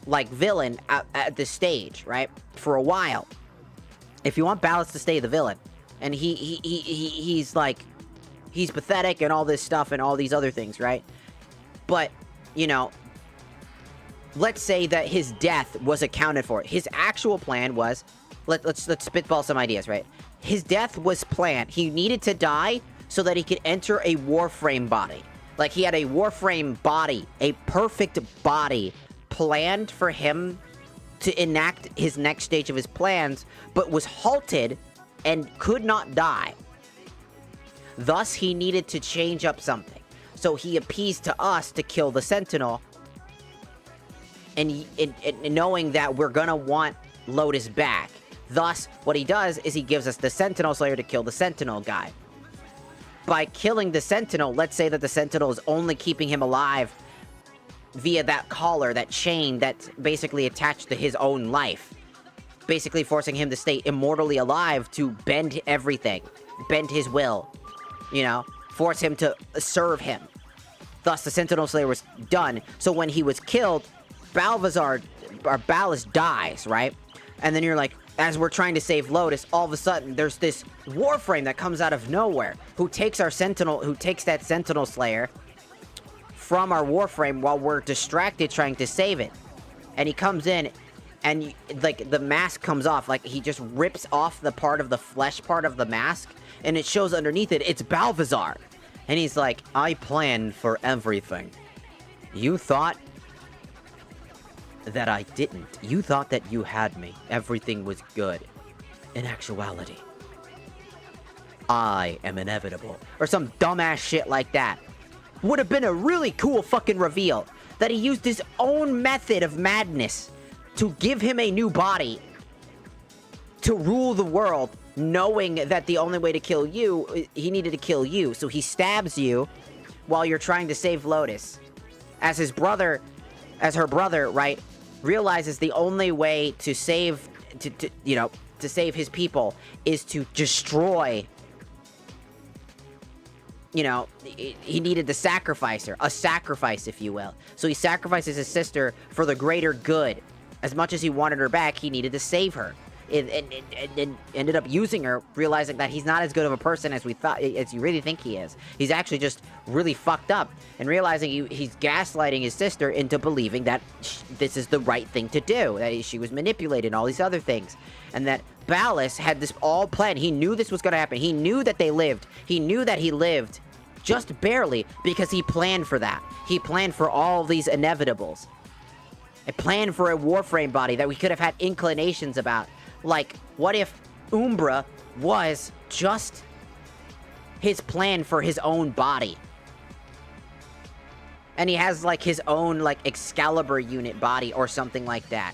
like, villain at this stage, right? For a while. If you want Ballas to stay the villain, and he's like, he's pathetic and all this stuff and all these other things, right? But, you know, let's say that his death was accounted for. His actual plan was, let's spitball some ideas, right? His death was planned. He needed to die so that he could enter a Warframe body. Like, he had a Warframe body, a perfect body, planned for him to enact his next stage of his plans, but was halted and could not die. Thus, he needed to change up something. So he appeased to us to kill the Sentinel, and knowing that we're gonna want Lotus back. Thus, what he does is he gives us the Sentinel Slayer to kill the Sentinel guy. By killing the Sentinel, let's say that the Sentinel is only keeping him alive via that collar, that chain that's basically attached to his own life. Basically forcing him to stay immortally alive to bend everything. Bend his will. You know? Force him to serve him. Thus, the Sentinel Slayer was done. So when he was killed, Balvazar, or Ballas dies, right? And then you're like, as we're trying to save Lotus, all of a sudden, there's this Warframe that comes out of nowhere, who takes that Sentinel Slayer from our Warframe while we're distracted trying to save it. And he comes in, and, like, the mask comes off, like, he just rips off the part of the flesh part of the mask, and it shows underneath it, it's Balvazar. And he's like, I planned for everything. You thought that I didn't. You thought that you had me. Everything was good. In actuality, I am inevitable. Or some dumbass shit like that. Would have been a really cool fucking reveal. That he used his own method of madness to give him a new body. To rule the world, knowing that the only way to kill you, he needed to kill you. So he stabs you while you're trying to save Lotus. As her brother, right, realizes the only way to save, to save his people is to destroy, he needed to sacrifice her. A sacrifice, if you will. So he sacrifices his sister for the greater good. As much as he wanted her back, he needed to save her. And ended up using her, realizing that he's not as good of a person as you really think he is. He's actually just really fucked up, and realizing he's gaslighting his sister into believing that this is the right thing to do, that she was manipulated and all these other things, and that Ballas had this all planned. He knew this was going to happen. He knew that they lived. He knew that he lived just barely because he planned for that. He planned for all these inevitables. A plan for a Warframe body that we could have had inclinations about. Like, what if Umbra was just his plan for his own body? And he has, like, his own, like, Excalibur unit body or something like that.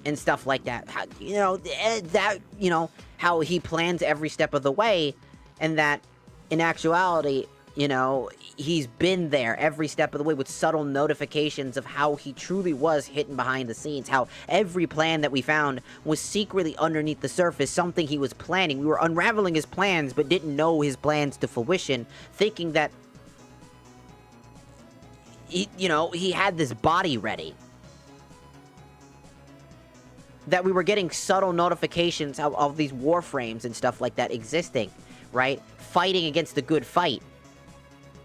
And stuff like that. How he plans every step of the way, and that, in actuality, he's been there every step of the way with subtle notifications of how he truly was hidden behind the scenes. How every plan that we found was secretly underneath the surface, something he was planning. We were unraveling his plans, but didn't know his plans to fruition, thinking that, he had this body ready. That we were getting subtle notifications of these Warframes and stuff like that existing, right? Fighting against the good fight.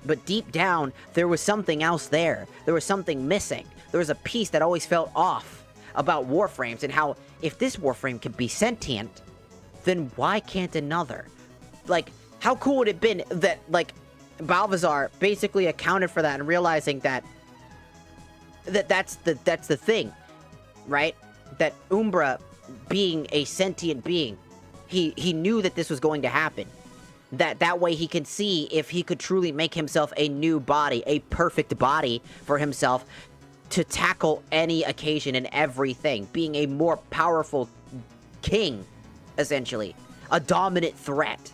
But deep down, there was something else there. There was something missing. There was a piece that always felt off about Warframes, and how, if this Warframe could be sentient, then why can't another? Like, how cool would it have been that, like, Balvazar basically accounted for that, and realizing that's the thing, right? That Umbra, being a sentient being, he knew that this was going to happen. That way he could see if he could truly make himself a new body, a perfect body for himself, to tackle any occasion and everything, being a more powerful king, essentially. A dominant threat.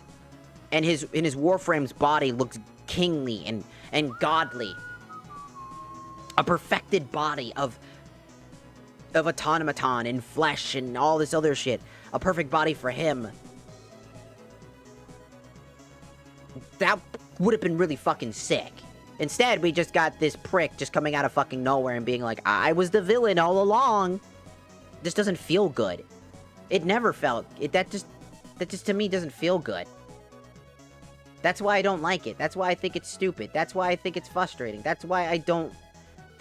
And his Warframe's body looks kingly and godly. A perfected body of automaton and flesh and all this other shit. A perfect body for him. That would have been really fucking sick. Instead, we just got this prick just coming out of fucking nowhere and being like, I was the villain all along. This doesn't feel good. It never felt... That just to me doesn't feel good. That's why I don't like it. That's why I think it's stupid. That's why I think it's frustrating. That's why I don't...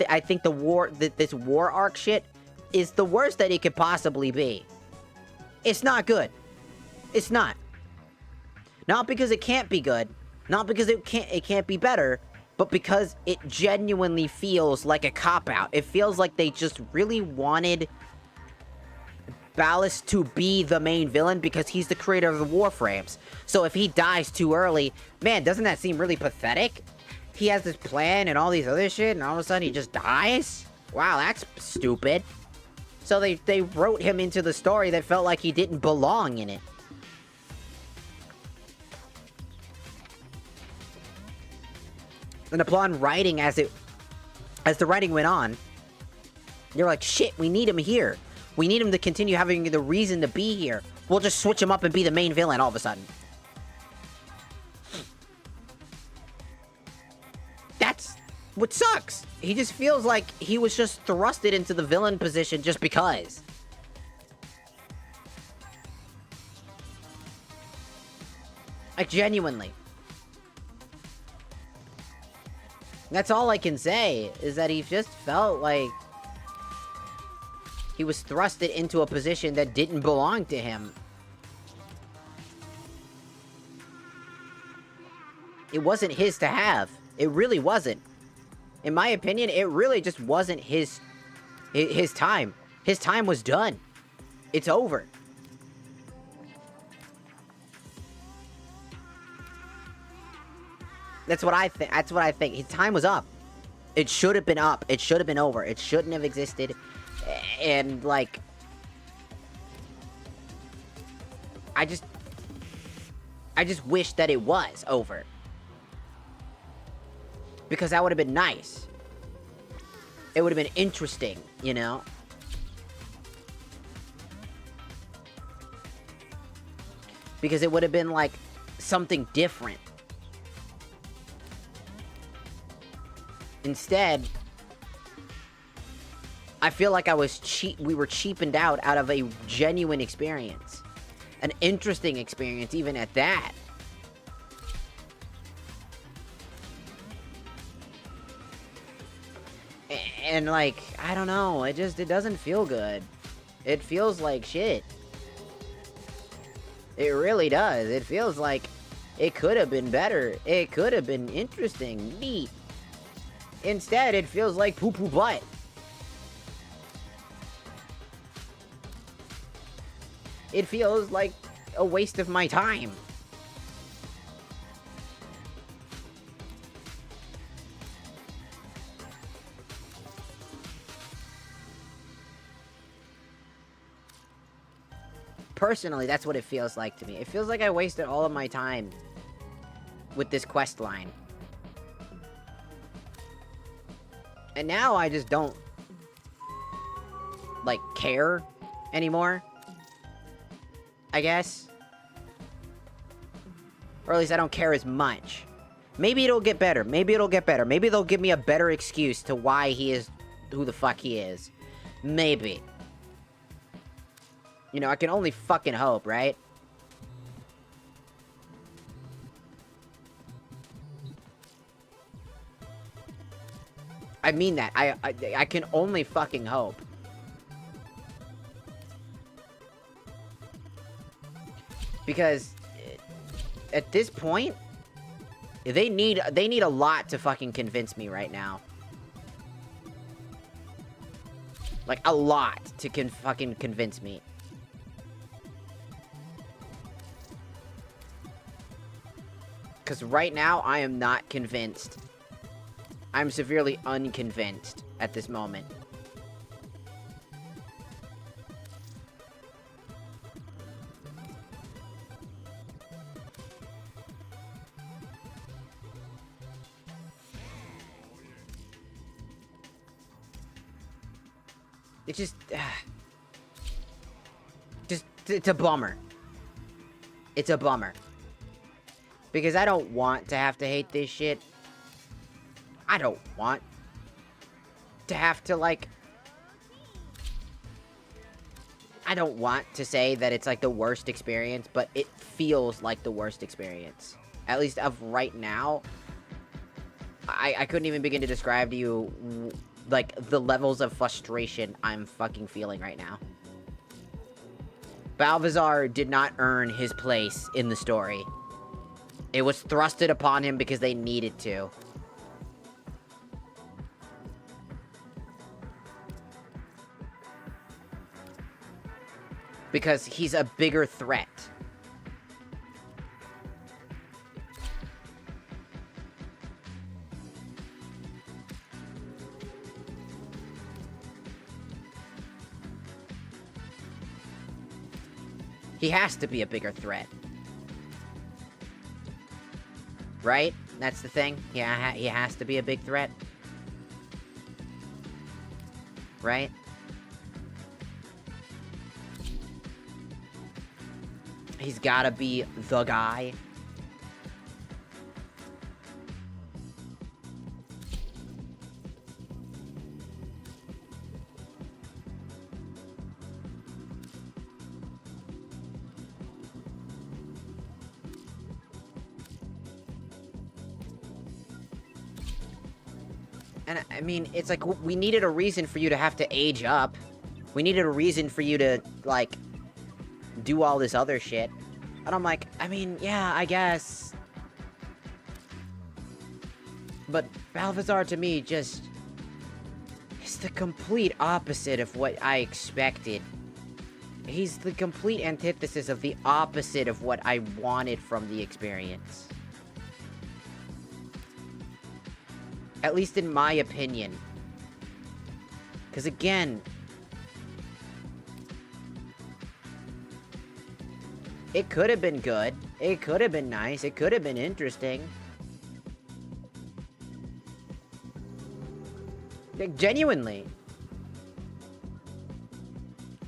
I think this war arc shit is the worst that it could possibly be. It's not good. It's not. Not because it can't be good. Not because it can't be better. But because it genuinely feels like a cop-out. It feels like they just really wanted Ballast to be the main villain because he's the creator of the Warframes. So if he dies too early, man, doesn't that seem really pathetic? He has this plan and all these other shit, and all of a sudden he just dies? Wow, that's stupid. So they wrote him into the story that felt like he didn't belong in it. And upon writing as the writing went on, they're like, shit, we need him here. We need him to continue having the reason to be here. We'll just switch him up and be the main villain all of a sudden. That's what sucks. He just feels like he was just thrusted into the villain position just because. Like, genuinely. That's all I can say, is that he just felt like he was thrusted into a position that didn't belong to him. It wasn't his to have. It really wasn't. In my opinion, it really just wasn't his time. His time was done. It's over. That's what I think. That's what I think. His time was up. It should have been up. It should have been over. It shouldn't have existed. And, like... I just wish that it was over. Because that would have been nice. It would have been interesting, you know? Because it would have been, like, something different. Instead, I feel like we were cheapened out of a genuine experience. An interesting experience, even at that. And, like, I don't know, it doesn't feel good. It feels like shit. It really does. It feels like it could have been better. It could have been interesting, neat. Instead, it feels like poo-poo butt. It feels like a waste of my time. Personally, that's what it feels like to me. It feels like I wasted all of my time with this quest line. And now I just don't, like, care anymore. I guess. Or at least I don't care as much. Maybe it'll get better. Maybe it'll get better. Maybe they'll give me a better excuse to why he is who the fuck he is. Maybe. You know, I can only fucking hope, right? I mean that. I can only fucking hope. Because at this point, they need a lot to fucking convince me right now. Like, a lot to fucking convince me. Because right now, I am not convinced. I'm severely unconvinced. at this moment. It's just, it's a bummer. It's a bummer. Because I don't want to have to hate this shit. I don't want to have to, like... I don't want to say that it's, like, the worst experience, but it feels like the worst experience. At least of right now. I couldn't even begin to describe to you, like, the levels of frustration I'm fucking feeling right now. Balthazar did not earn his place in the story. It was thrusted upon him because they needed to. Because he's a bigger threat. He has to be a bigger threat. Right? That's the thing? Yeah, he has to be a big threat. Right? He's gotta be the guy. And I mean, it's like, we needed a reason for you to have to age up. We needed a reason for you to, like, do all this other shit. And I'm like, I mean, yeah, I guess. But Balthazar, to me, just... is the complete opposite of what I expected. He's the complete antithesis of the opposite of what I wanted from the experience. At least in my opinion. Because again... it could have been good. It could have been nice. It could have been interesting. Like, genuinely.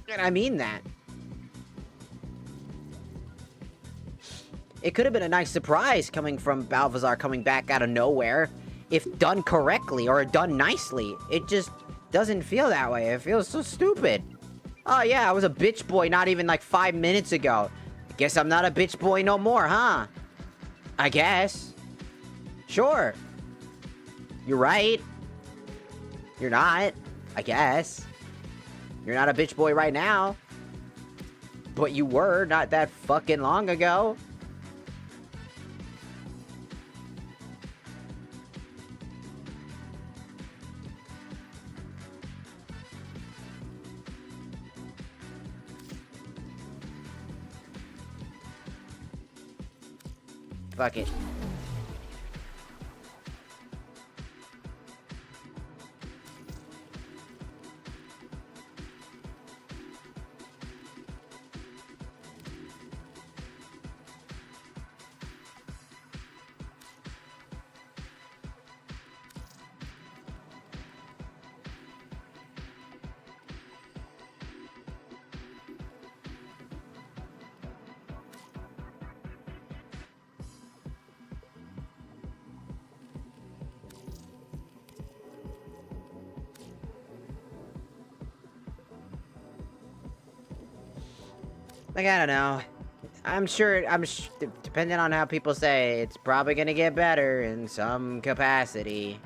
And I mean that. It could have been a nice surprise coming from Balthazar coming back out of nowhere. If done correctly or done nicely. It just doesn't feel that way. It feels so stupid. Oh yeah, I was a bitch boy not even like 5 minutes ago. I guess I'm not a bitch boy no more, huh? I guess. Sure. You're right. You're not. I guess. You're not a bitch boy right now. But you were not that fucking long ago. Fuck it. Like, I don't know. I'm sure, depending on how people say, it's probably gonna get better in some capacity.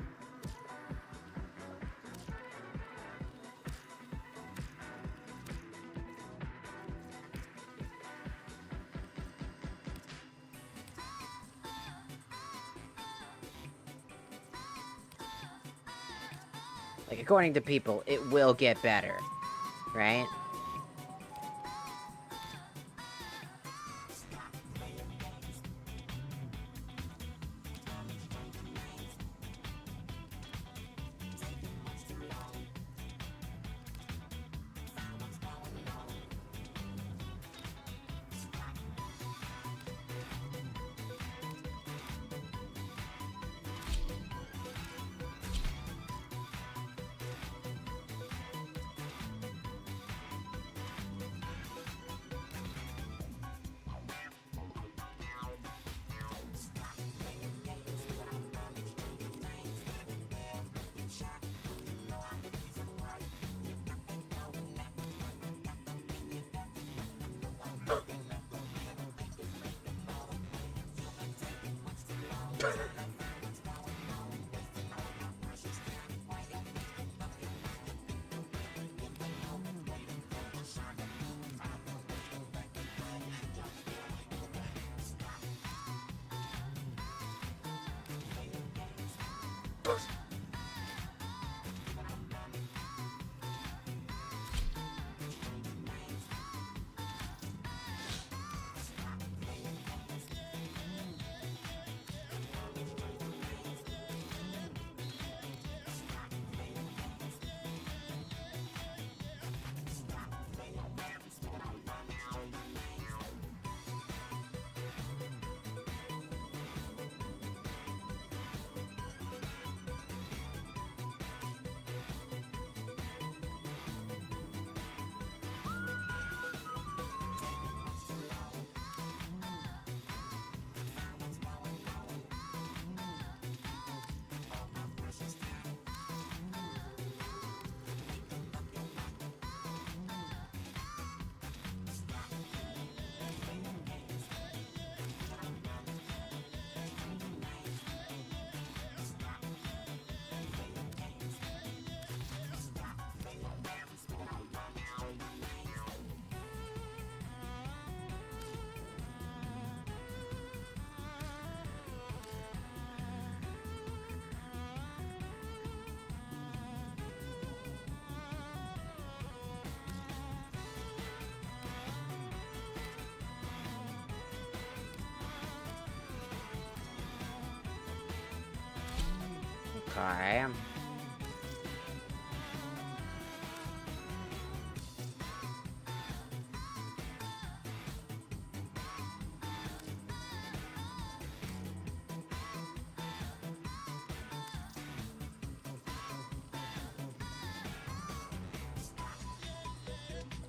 Like, according to people, it will get better, right? Okay.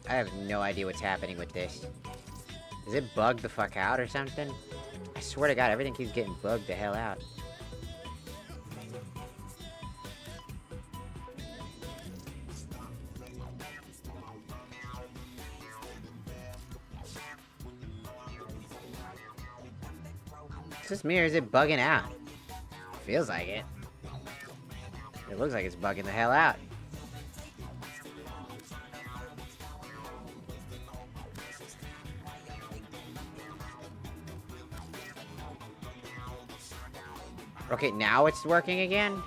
I have no idea what's happening with this. Is it bugged the fuck out or something? I swear to God, everything keeps getting bugged the hell out. Is this me or is it bugging out? Feels like it. It looks like it's bugging the hell out. Okay, now it's working again?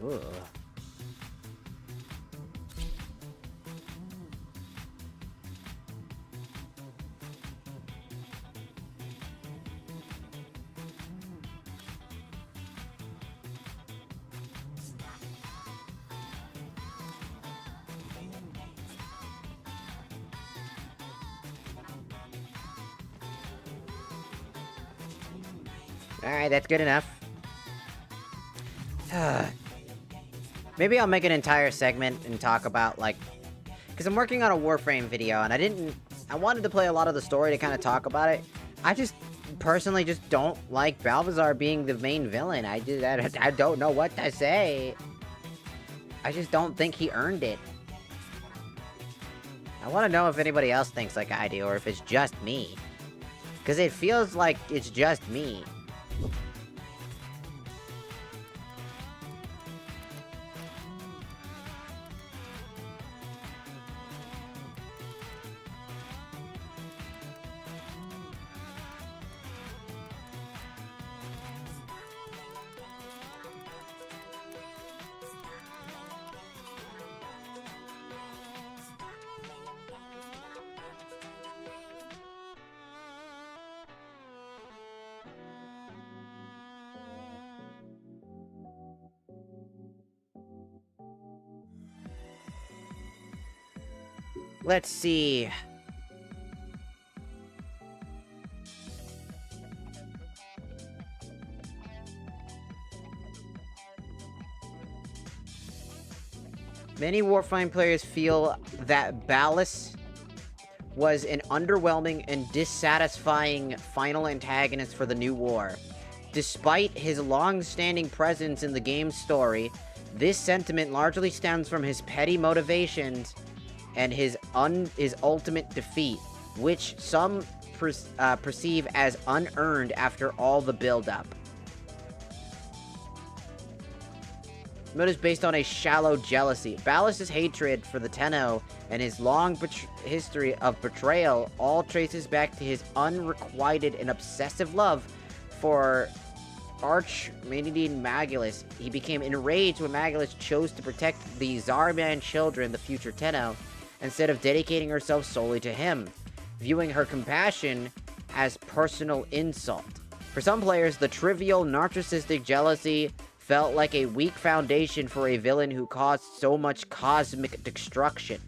Ugh. Alright, that's good enough. Maybe I'll make an entire segment and talk about, like... Because I'm working on a Warframe video, and I wanted to play a lot of the story to kind of talk about it. I just, personally, just don't like Balthazar being the main villain. I don't know what to say. I just don't think he earned it. I want to know if anybody else thinks like I do, or if it's just me. Because it feels like it's just me. Let's see. Many Warframe players feel that Ballas was an underwhelming and dissatisfying final antagonist for the new war. Despite his long-standing presence in the game's story, this sentiment largely stems from his petty motivations and his ultimate defeat, which some perceive as unearned after all the build-up. Motive is based on a shallow jealousy. Ballas's hatred for the Tenno and his long history of betrayal all traces back to his unrequited and obsessive love for Archimedine Magulus. He became enraged when Magulus chose to protect the Zarman children, the future Tenno, instead of dedicating herself solely to him, viewing her compassion as personal insult. For some players, the trivial narcissistic jealousy felt like a weak foundation for a villain who caused so much cosmic destruction.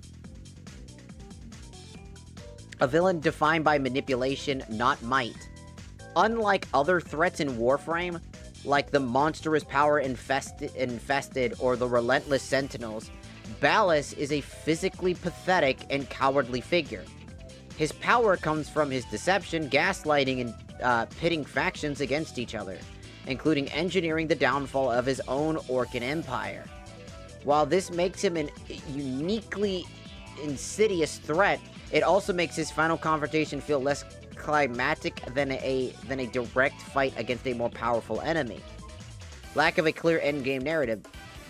A villain defined by manipulation, not might. Unlike other threats in Warframe, like the monstrous power infested or the relentless sentinels, Ballas is a physically pathetic and cowardly figure. His power comes from his deception, gaslighting, and pitting factions against each other, including engineering the downfall of his own Orcan empire. While this makes him a uniquely insidious threat, it also makes his final confrontation feel less climactic than a direct fight against a more powerful enemy. Lack of a clear endgame narrative.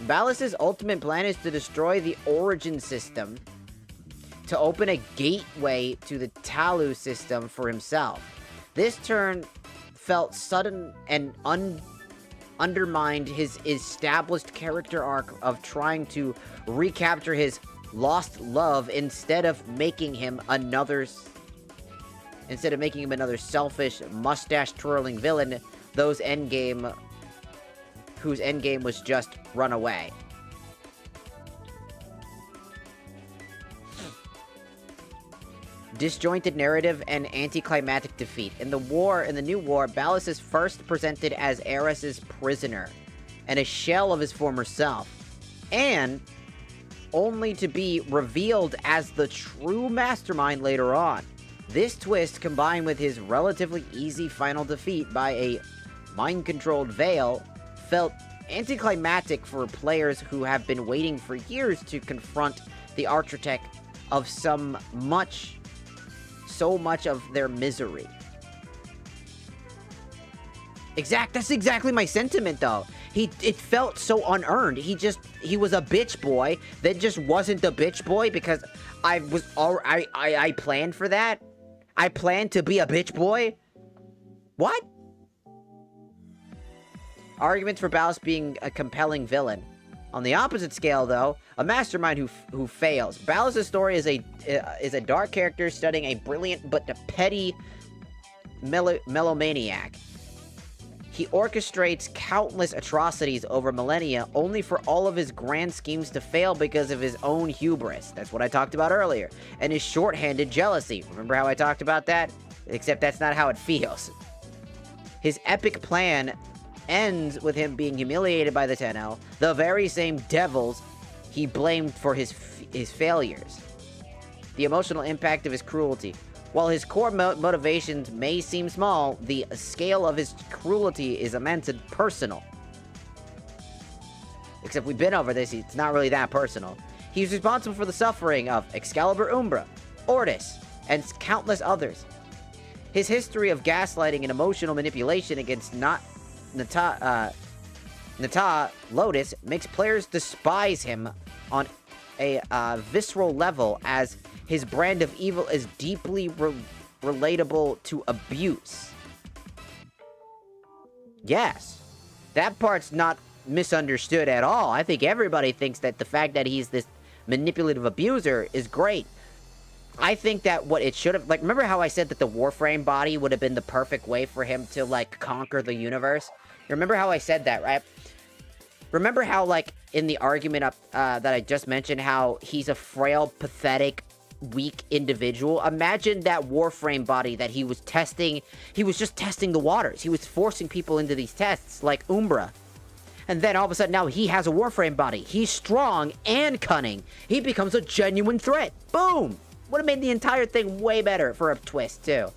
Ballas's ultimate plan is to destroy the Origin system to open a gateway to the Talu system for himself. This turn felt sudden and undermined his established character arc of trying to recapture his lost love instead of making him another selfish, mustache-twirling villain whose endgame was just run away. Disjointed narrative and anticlimactic defeat. In the new war, Ballas is first presented as Eris's prisoner and a shell of his former self, and only to be revealed as the true mastermind later on. This twist, combined with his relatively easy final defeat by a mind-controlled Veil, felt anticlimactic for players who have been waiting for years to confront the architect of so much of their misery. That's exactly my sentiment, though. It felt so unearned. He was a bitch boy that just wasn't a bitch boy because I planned for that. I planned to be a bitch boy. What? Arguments for Ballas being a compelling villain. On the opposite scale, though, a mastermind who fails. Ballas' story is a dark character studying a brilliant but petty melomaniac. He orchestrates countless atrocities over millennia, only for all of his grand schemes to fail because of his own hubris. That's what I talked about earlier. And his short-handed jealousy. Remember how I talked about that? Except that's not how it feels. His epic plan ends with him being humiliated by the Tenno, the very same devils he blamed for his failures. The emotional impact of his cruelty. While his core motivations may seem small, the scale of his cruelty is immense and personal. Except we've been over this, it's not really that personal. He's responsible for the suffering of Excalibur Umbra, Ortis, and countless others. His history of gaslighting and emotional manipulation against Nata Lotus makes players despise him on a visceral level, as his brand of evil is deeply relatable to abuse. Yes, that part's not misunderstood at all. I think everybody thinks that the fact that he's this manipulative abuser is great. I think that what it should have, remember how I said that the Warframe body would have been the perfect way for him to, conquer the universe? Remember how I said that, right? Remember how, in the argument that I just mentioned, how he's a frail, pathetic, weak individual? Imagine that Warframe body that he was testing. He was just testing the waters. He was forcing people into these tests, like Umbra. And then all of a sudden, now he has a Warframe body. He's strong and cunning. He becomes a genuine threat. Boom! Would have made the entire thing way better for a twist, too.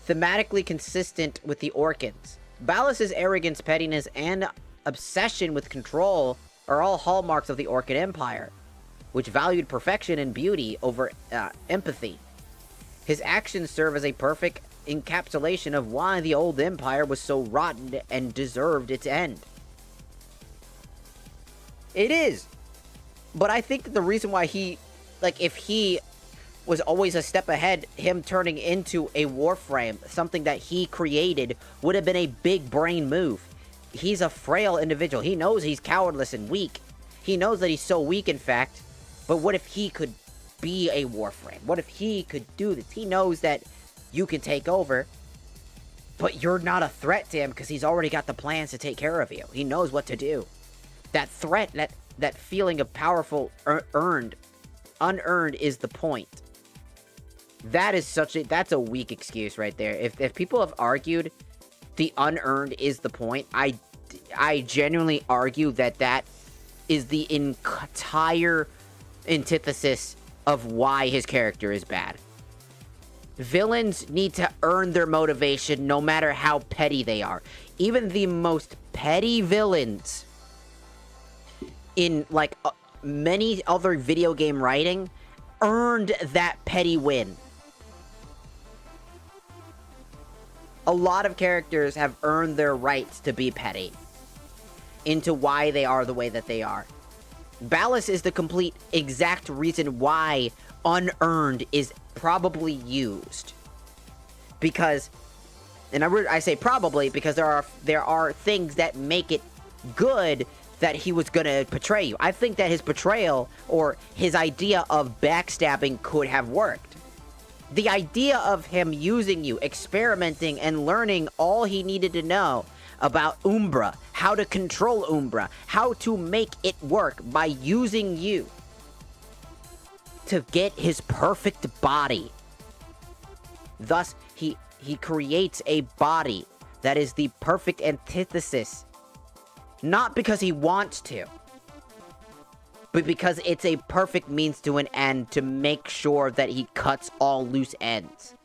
Thematically consistent with the Orkans. Ballas's arrogance, pettiness, and obsession with control are all hallmarks of the Orkan Empire, which valued perfection and beauty over empathy. His actions serve as a perfect encapsulation of why the old empire was so rotten and deserved its end. It is. But I think the reason why he, like, if he was always a step ahead, him turning into a Warframe, something that he created, would have been a big brain move. He's a frail individual. He knows he's cowardless and weak. He knows that he's so weak, in fact. But what if he could be a Warframe? What if he could do this? He knows that you can take over, but you're not a threat to him because he's already got the plans to take care of you. He knows what to do. That threat, that feeling of powerful, unearned is the point. That is that's a weak excuse right there. If people have argued the unearned is the point, I genuinely argue that is the entire antithesis of why his character is bad. Villains need to earn their motivation no matter how petty they are. Even the most petty villains in, like, many other video game writing earned that petty win. A lot of characters have earned their rights to be petty into why they are the way that they are. Ballas is the complete exact reason why unearned is probably used. Because, and I say probably because there are things that make it good that he was gonna betray you. I think that his betrayal, or his idea of backstabbing, could have worked. The idea of him using you, experimenting, and learning all he needed to know about Umbra, how to control Umbra, how to make it work by using you to get his perfect body. Thus, he creates a body that is the perfect antithesis. Not because he wants to, but because it's a perfect means to an end to make sure that he cuts all loose ends.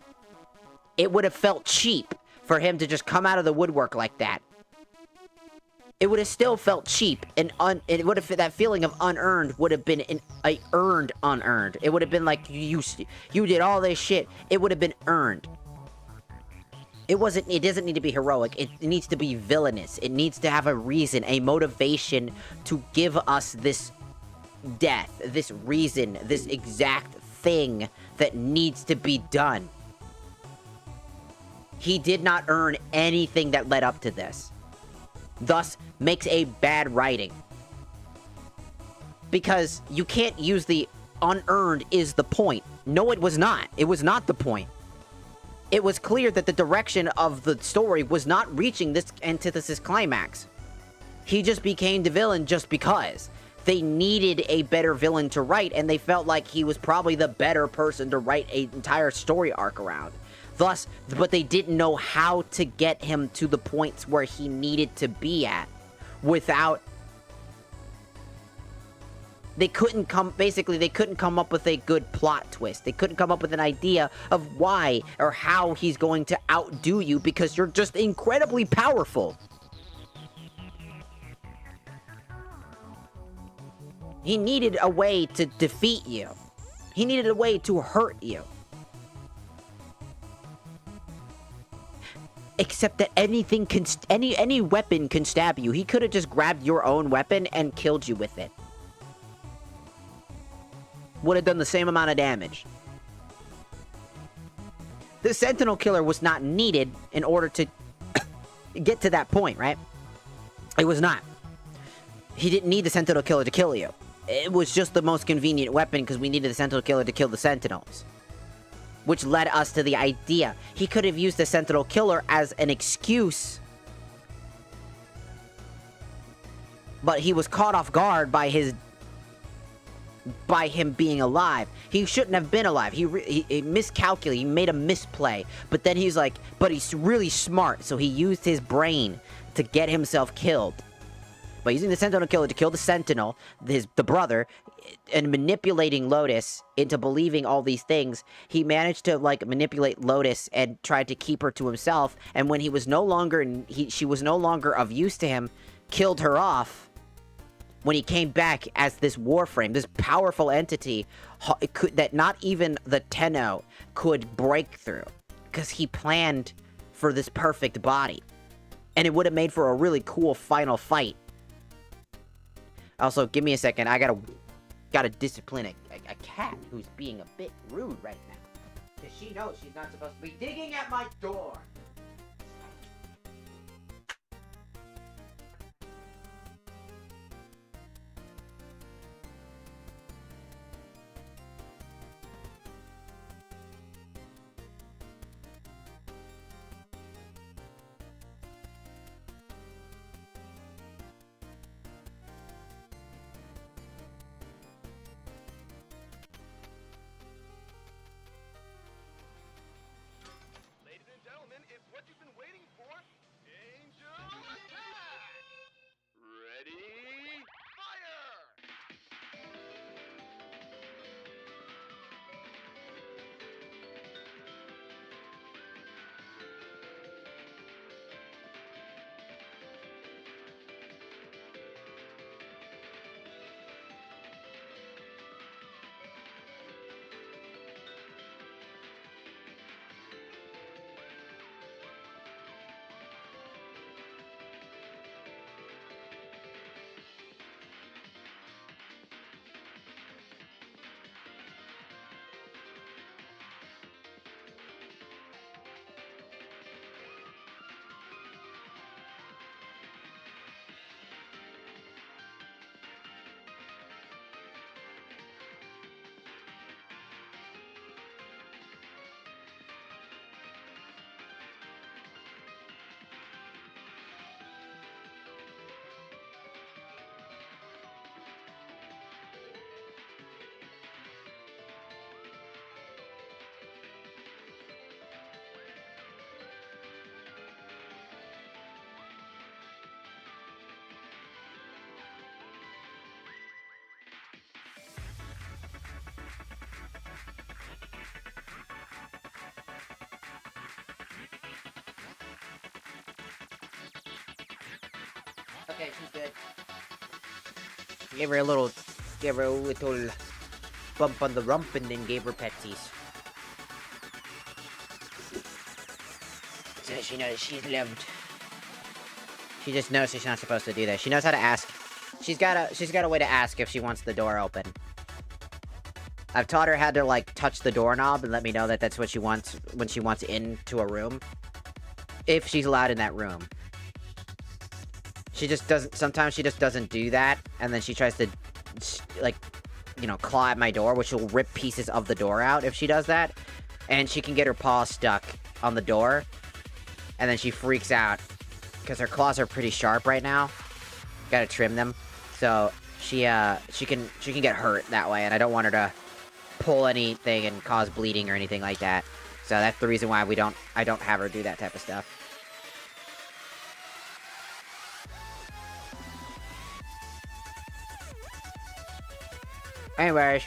It would have felt cheap for him to just come out of the woodwork like that. It would have still felt cheap, and it would have, that feeling of unearned would have been a earned unearned. It would have been like, you did all this shit. It would have been earned. It doesn't need to be heroic. It needs to be villainous. It needs to have a reason, a motivation to give us this death, this reason, this exact thing that needs to be done. He did not earn anything that led up to this. Thus, makes a bad writing. Because you can't use the unearned is the point. No, it was not. It was not the point. It was clear that the direction of the story was not reaching this antithesis climax. He just became the villain just because. They needed a better villain to write, and they felt like he was probably the better person to write an entire story arc around. Thus, but they didn't know how to get him to the points where he needed to be at without... They couldn't come up with a good plot twist. They couldn't come up with an idea of why or how he's going to outdo you because you're just incredibly powerful. He needed a way to defeat you. He needed a way to hurt you. Except that any weapon can stab you. He could have just grabbed your own weapon and killed you with it. Would have done the same amount of damage. The Sentinel Killer was not needed in order to get to that point, right? It was not. He didn't need the Sentinel Killer to kill you. It was just the most convenient weapon because we needed the Sentinel Killer to kill the Sentinels. Which led us to the idea. He could have used the Sentinel Killer as an excuse. But he was caught off guard by him being alive. He shouldn't have been alive. He miscalculated. He made a misplay. But then he's like, but he's really smart. So he used his brain to get himself killed. By using the Sentinel Killer to kill the Sentinel, the brother, and manipulating Lotus into believing all these things, he managed to, like, manipulate Lotus and tried to keep her to himself, and when he was no longer, she was no longer of use to him, killed her off. When he came back as this Warframe, this powerful entity that not even the Tenno could break through, because he planned for this perfect body. And it would have made for a really cool final fight. Also, give me a second. I gotta discipline a cat who's being a bit rude right now. Because she knows she's not supposed to be digging at my door. Okay, she's good. Gave her a little bump on the rump and then gave her petsies. So she knows she's loved. She just knows she's not supposed to do that. She knows how to ask. She's got a way to ask if she wants the door open. I've taught her how to, like, touch the doorknob and let me know that that's what she wants when she wants into a room. If she's allowed in that room. She just doesn't, sometimes she just doesn't do that, and then she tries to, like, you know, claw at my door, which will rip pieces of the door out if she does that, and she can get her paw stuck on the door, and then she freaks out, because her claws are pretty sharp right now. Gotta trim them, so she can get hurt that way, and I don't want her to pull anything and cause bleeding or anything like that, so that's the reason why I don't have her do that type of stuff. Anyways.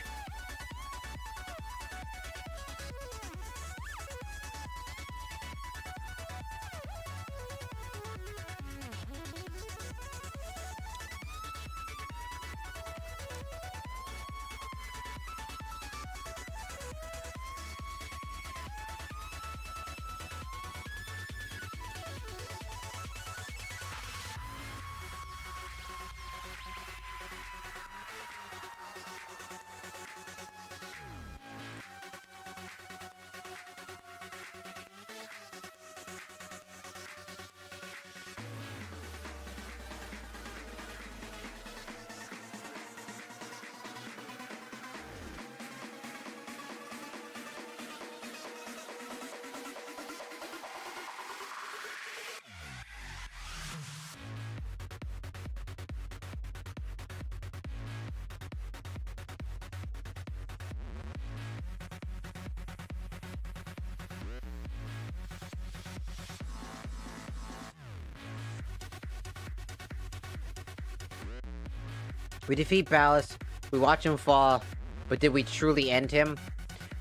We defeat Ballas, we watch him fall, but did we truly end him?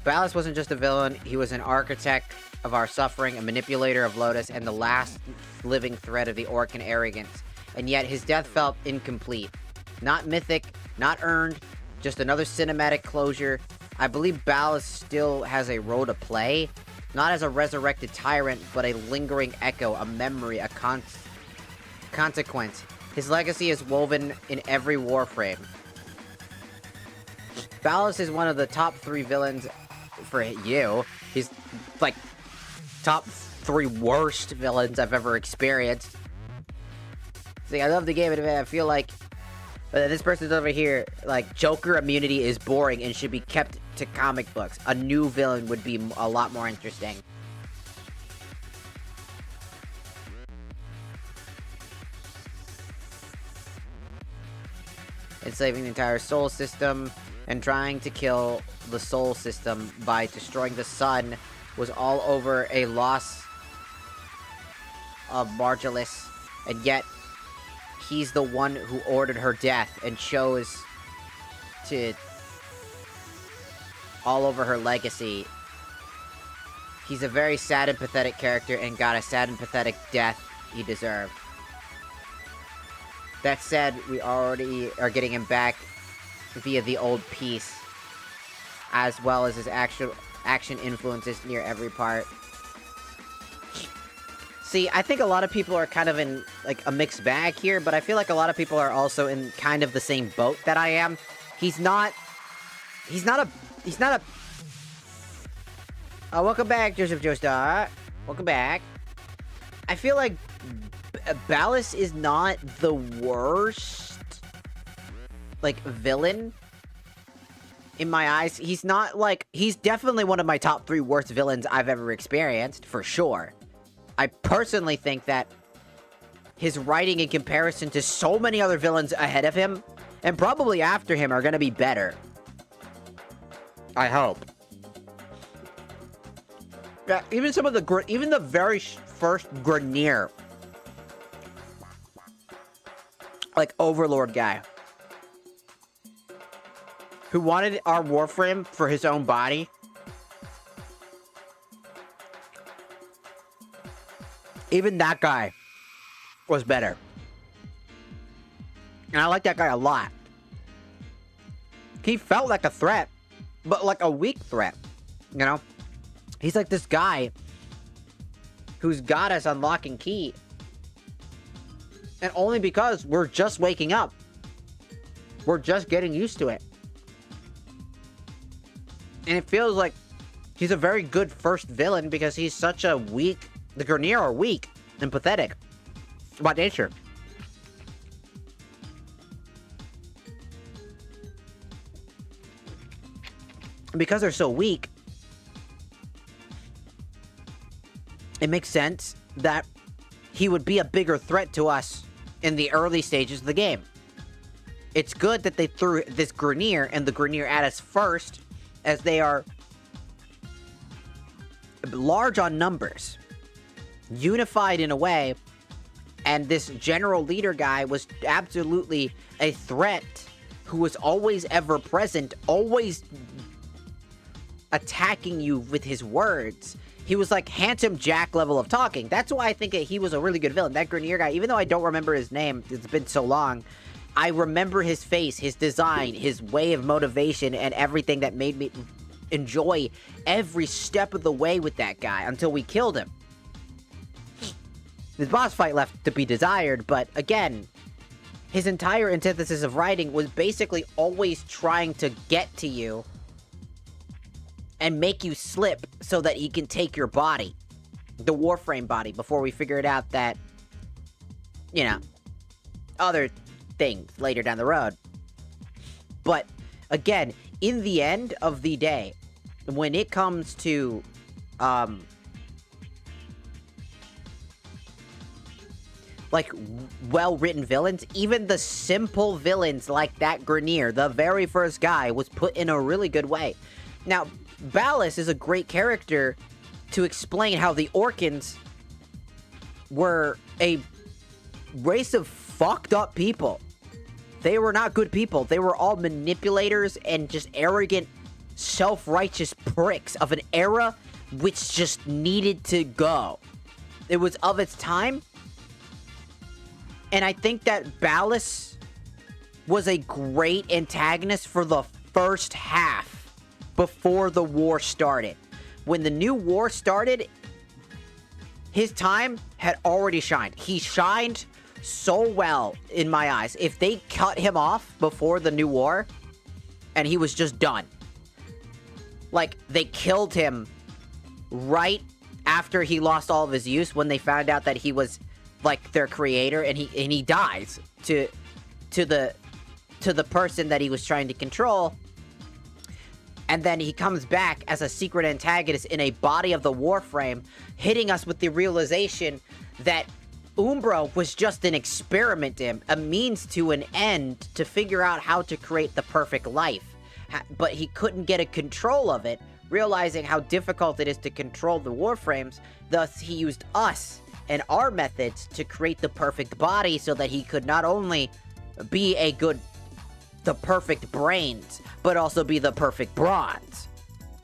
Ballas wasn't just a villain, he was an architect of our suffering, a manipulator of Lotus, and the last living thread of the Orcan arrogance. And yet his death felt incomplete. Not mythic, not earned, just another cinematic closure. I believe Ballas still has a role to play, not as a resurrected tyrant, but a lingering echo, a memory, a consequence. His legacy is woven in every Warframe. Ballas is one of the top 3 villains for you. He's like top 3 worst villains I've ever experienced. See, I love the game, and I feel like this person's over here, like, Joker immunity is boring and should be kept to comic books. A new villain would be a lot more interesting. Enslaving the entire soul system and trying to kill the soul system by destroying the sun was all over a loss of Margulis, and yet he's the one who ordered her death and chose to all over her legacy. He's a very sad and pathetic character and got a sad and pathetic death he deserved. That said, we already are getting him back via the old piece, as well as his action influences near every part. See, I think a lot of people are kind of in, like, a mixed bag here, but I feel like a lot of people are also in kind of the same boat that I am. He's not a... Oh, welcome back, Joseph Joestar. Welcome back. I feel like Ballas is not the worst, like, villain in my eyes. He's not, like... He's definitely one of my top 3 worst villains I've ever experienced, for sure. I personally think that his writing in comparison to so many other villains ahead of him, and probably after him, are gonna be better. I hope. Yeah, even some of the... Even the very first Grenier, like, Overlord guy, who wanted our Warframe for his own body. Even that guy was better. And I like that guy a lot. He felt like a threat, but like a weak threat, you know? He's like this guy who's got us on lock and key. And only because we're just waking up. We're just getting used to it. And it feels like he's a very good first villain because he's such a weak... The Grenier are weak and pathetic by nature. And because they're so weak, it makes sense that he would be a bigger threat to us in the early stages of the game. It's good that they threw this Grenier and the Grenier at us first, as they are large on numbers, unified in a way, and this general leader guy was absolutely a threat who was always ever present, always attacking you with his words. He was like Handsome Jack level of talking. That's why I think that he was a really good villain. That Grenier guy, even though I don't remember his name, it's been so long, I remember his face, his design, his way of motivation, and everything that made me enjoy every step of the way with that guy until we killed him. His boss fight left to be desired, but again, his entire antithesis of writing was basically always trying to get to you and make you slip so that he can take your body, the Warframe body, before we figured out that, you know, other things later down the road. But again, in the end of the day, when it comes to like, well-written villains, even the simple villains like that Grenier, the very first guy, was put in a really good way. Now, Ballas is a great character to explain how the Orcans were a race of fucked up people they were not good people. They were all manipulators and just arrogant, self-righteous pricks of an era which just needed to go. It was of its time. And I think that Ballast was a great antagonist for the first half before the war started. When the new war started, his time had already shined. He shined so well in my eyes. If they cut him off before the new war, and he was just done. Like, they killed him right after he lost all of his use, when they found out that he was, like, their creator, and he dies to the person that he was trying to control. And then he comes back as a secret antagonist in a body of the Warframe, hitting us with the realization that Umbra was just an experiment, a means to an end to figure out how to create the perfect life. But he couldn't get a control of it, realizing how difficult it is to control the Warframes. Thus, he used us and our methods to create the perfect body so that he could not only be the perfect brains, but also be the perfect bronze.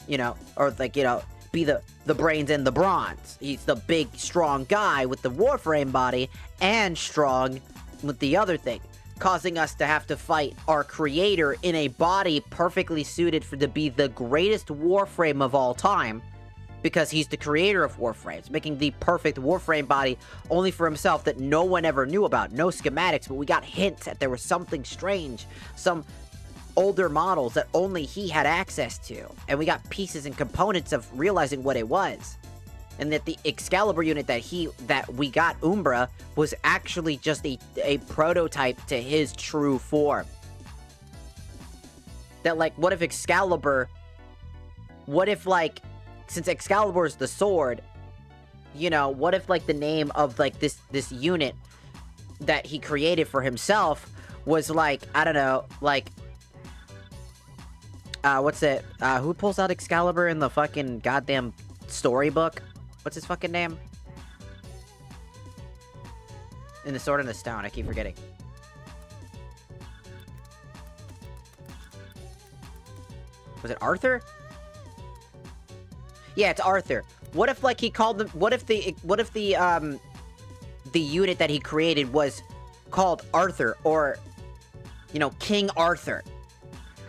You know, or like, you know, be the brains and the bronze. He's the big, strong guy with the Warframe body and strong with the other thing, causing us to have to fight our creator in a body perfectly suited to be the greatest Warframe of all time, because he's the creator of Warframes, making the perfect Warframe body only for himself that no one ever knew about. No schematics, but we got hints that there was something strange, some older models that only he had access to, and we got pieces and components of realizing what it was. And that the Excalibur unit that we got, Umbra, was actually just a prototype to his true form. That, like, what if Excalibur, since Excalibur is the sword, you know, what if, like, the name of, like, this unit that he created for himself was, like, I don't know, like, what's it, who pulls out Excalibur in the fucking goddamn storybook? What's his fucking name? In the Sword and the Stone, I keep forgetting. Was it Arthur? Yeah, it's Arthur. What if, like, he called them, what if the unit that he created was called Arthur, or, you know, King Arthur,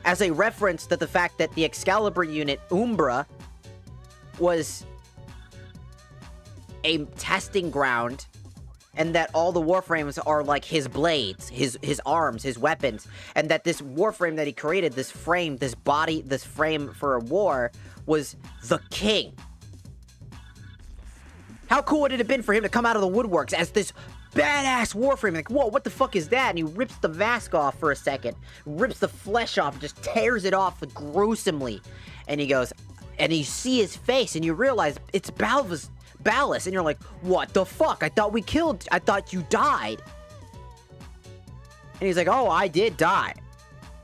as a reference to the fact that the Excalibur unit, Umbra, was a testing ground, and that all the Warframes are like his blades, his arms, his weapons, and that this Warframe that he created, this frame, this body, this frame for a war, was the king. How cool would it have been for him to come out of the woodworks as this badass Warframe, like, whoa, what the fuck is that? And he rips the mask off for a second, rips the flesh off, just tears it off gruesomely, and he goes, and you see his face, and you realize it's Ballast, and you're like, what the fuck? I thought you died. And he's like, oh, I did die,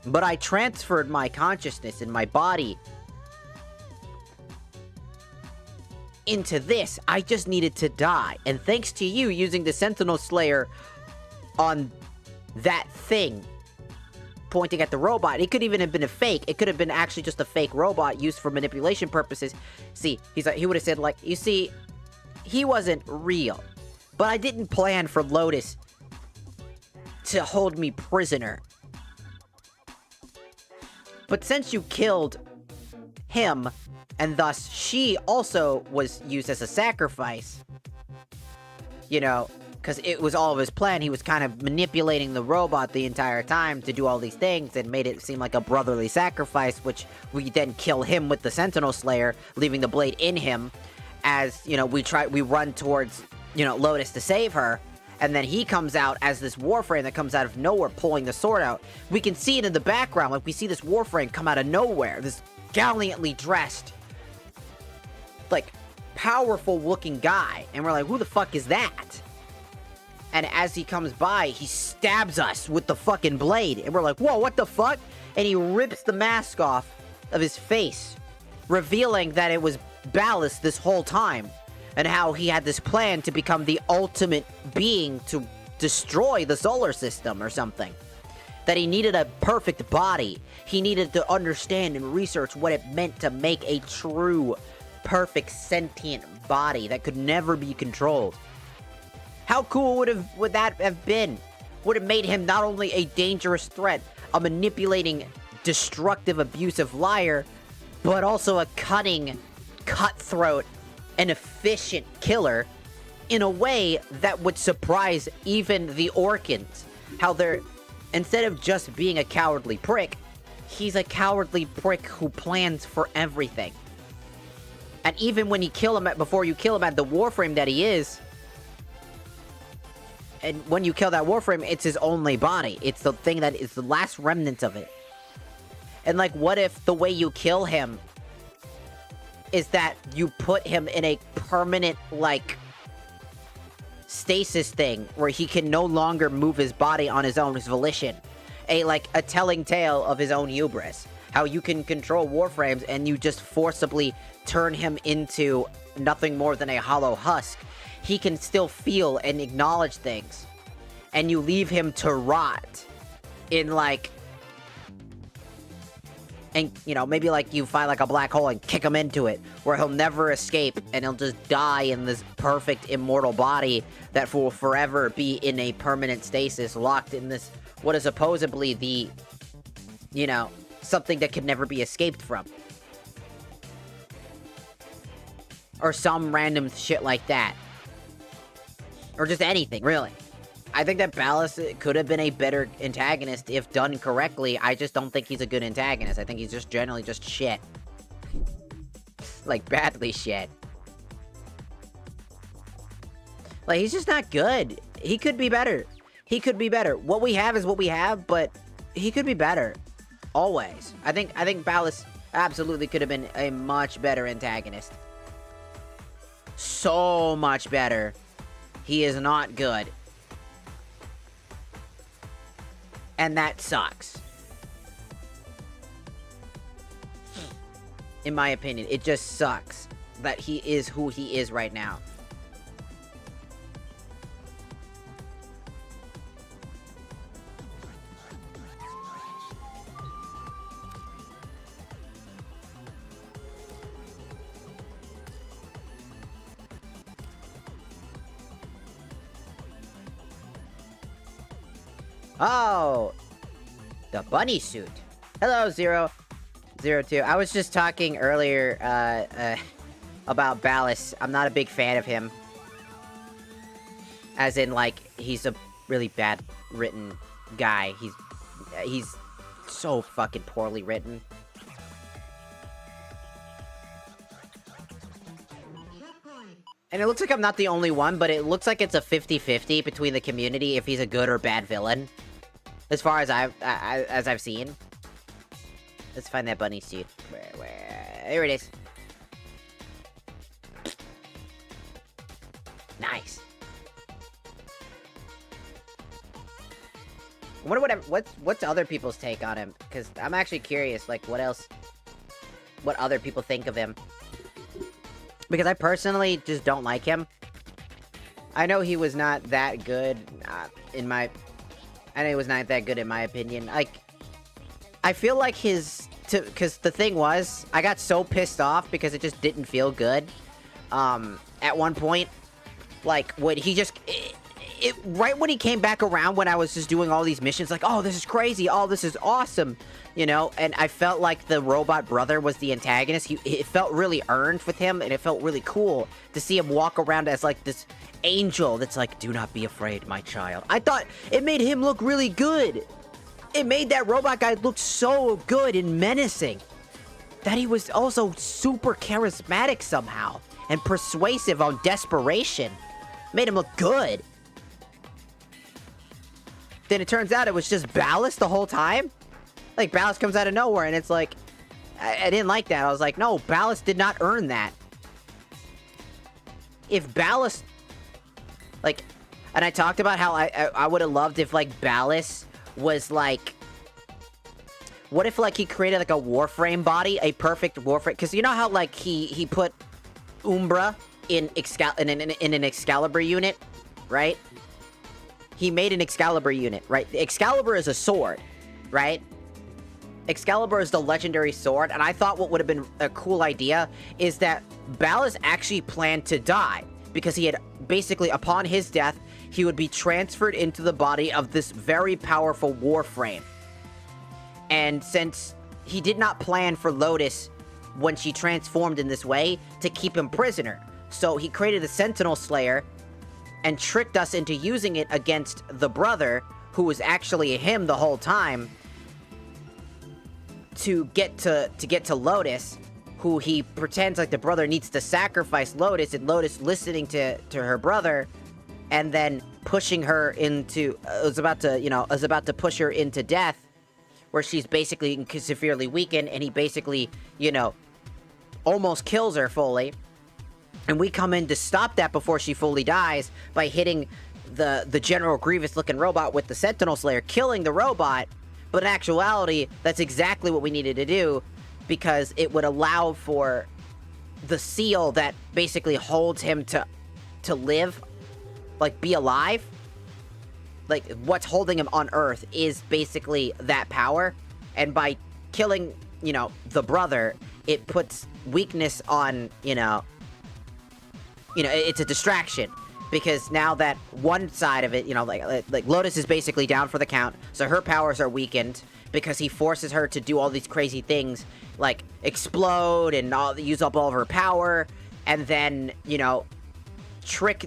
but I transferred my consciousness and my body into this. I just needed to die, and thanks to you using the Sentinel Slayer on that thing, pointing at the robot, it could even have been a fake. It could have been actually just a fake robot used for manipulation purposes. See, he would have said, like, you see, he wasn't real, but I didn't plan for Lotus to hold me prisoner. But since you killed him, and thus she also was used as a sacrifice, you know, because it was all of his plan. He was kind of manipulating the robot the entire time to do all these things, and made it seem like a brotherly sacrifice, which we then kill him with the Sentinel Slayer, leaving the blade in him, as, you know, we run towards, you know, Lotus to save her, and then he comes out as this Warframe that comes out of nowhere, pulling the sword out. We can see it in the background, like, we see this Warframe come out of nowhere, this gallantly dressed, like, powerful looking guy, and we're like, who the fuck is that? And as he comes by, he stabs us with the fucking blade, and we're like, whoa, what the fuck? And he rips the mask off of his face, revealing that it was Ballast this whole time, and how he had this plan to become the ultimate being to destroy the solar system or something. that he needed a perfect body. He needed to understand and research what it meant to make a true, perfect, sentient body that could never be controlled. How cool would that have been? Would have made him not only a dangerous threat, a manipulating, destructive, abusive liar, but also a cunning, cutthroat, and efficient killer in a way that would surprise even the Orkans. How they're, instead of just being a cowardly prick, he's a cowardly prick who plans for everything. And even when you kill him before you kill him at the Warframe that he is, and when you kill that Warframe, it's his only body. It's the thing that is the last remnant of it. And like, what if the way you kill him is that you put him in a permanent, like, stasis thing where he can no longer move his body on his own volition? A telling tale of his own hubris. How you can control Warframes and you just forcibly turn him into nothing more than a hollow husk. He can still feel and acknowledge things. And you leave him to rot in, like... And, you know, maybe, like, you find, like, a black hole and kick him into it, where he'll never escape, and he'll just die in this perfect, immortal body that will forever be in a permanent stasis, locked in this, what is supposedly the, you know, something that could never be escaped from. Or some random shit like that. Or just anything, really. I think that Ballas could have been a better antagonist if done correctly. I just don't think he's a good antagonist. I think he's just generally just shit. Like, badly shit. Like, he's just not good. He could be better. He could be better. What we have is what we have, but he could be better. Always. I think Ballas absolutely could have been a much better antagonist. So much better. He is not good. And that sucks. In my opinion, it just sucks that he is who he is right now. Oh, the bunny suit. Hello, 002. I was just talking earlier, about Ballas. I'm not a big fan of him. As in, like, he's a really bad written guy. He's so fucking poorly written. And it looks like I'm not the only one, but it looks like it's a 50-50 between the community if he's a good or bad villain. As far as I've seen. Let's find that bunny suit. Where? Here it is. Nice. I wonder what's other people's take on him, because I'm actually curious, like, what other people think of him. Because I personally just don't like him. I know he was not that good in my opinion. Like, I feel like because the thing was, I got so pissed off because it just didn't feel good. At one point, like, when he just, right when he came back around when I was just doing all these missions, like, oh, this is crazy, oh, this is awesome, you know, and I felt like the robot brother was the antagonist. It felt really earned with him, and it felt really cool to see him walk around as, like, this angel that's like, do not be afraid, my child. I thought it made him look really good. It made that robot guy look so good and menacing. That he was also super charismatic somehow, and persuasive on desperation. Made him look good. Then it turns out it was just Ballas the whole time? Like, Ballas comes out of nowhere, and it's like, I didn't like that. I was like, no, Ballas did not earn that. If Ballas, like, and I talked about how I would have loved if, like, Ballas was, like, what if, like, he created, like, a Warframe body, a perfect Warframe, because you know how, like, he put Umbra in an Excalibur unit, right? He made an Excalibur unit, right? Excalibur is a sword. right? Excalibur is the legendary sword, and I thought what would have been a cool idea is that Ballas actually planned to die, because he had basically, upon his death, he would be transferred into the body of this very powerful Warframe. And since he did not plan for Lotus, when she transformed in this way, to keep him prisoner, so he created the Sentinel Slayer and tricked us into using it against the brother, who was actually him the whole time, to get to Lotus, who he pretends like the brother needs to sacrifice Lotus, and Lotus listening to her brother, and then pushing her into, was about to push her into death, where she's basically severely weakened, and he basically, almost kills her fully. And we come in to stop that before she fully dies by hitting the General Grievous looking robot with the Sentinel Slayer, killing the robot. But in actuality, that's exactly what we needed to do, because it would allow for the seal that basically holds him to live, like be alive. Like, what's holding him on Earth is basically that power. And by killing, the brother, it puts weakness on, it's a distraction. Because now that one side of it, like Lotus is basically down for the count, so her powers are weakened, because he forces her to do all these crazy things, like explode and use up all of her power, and then, trick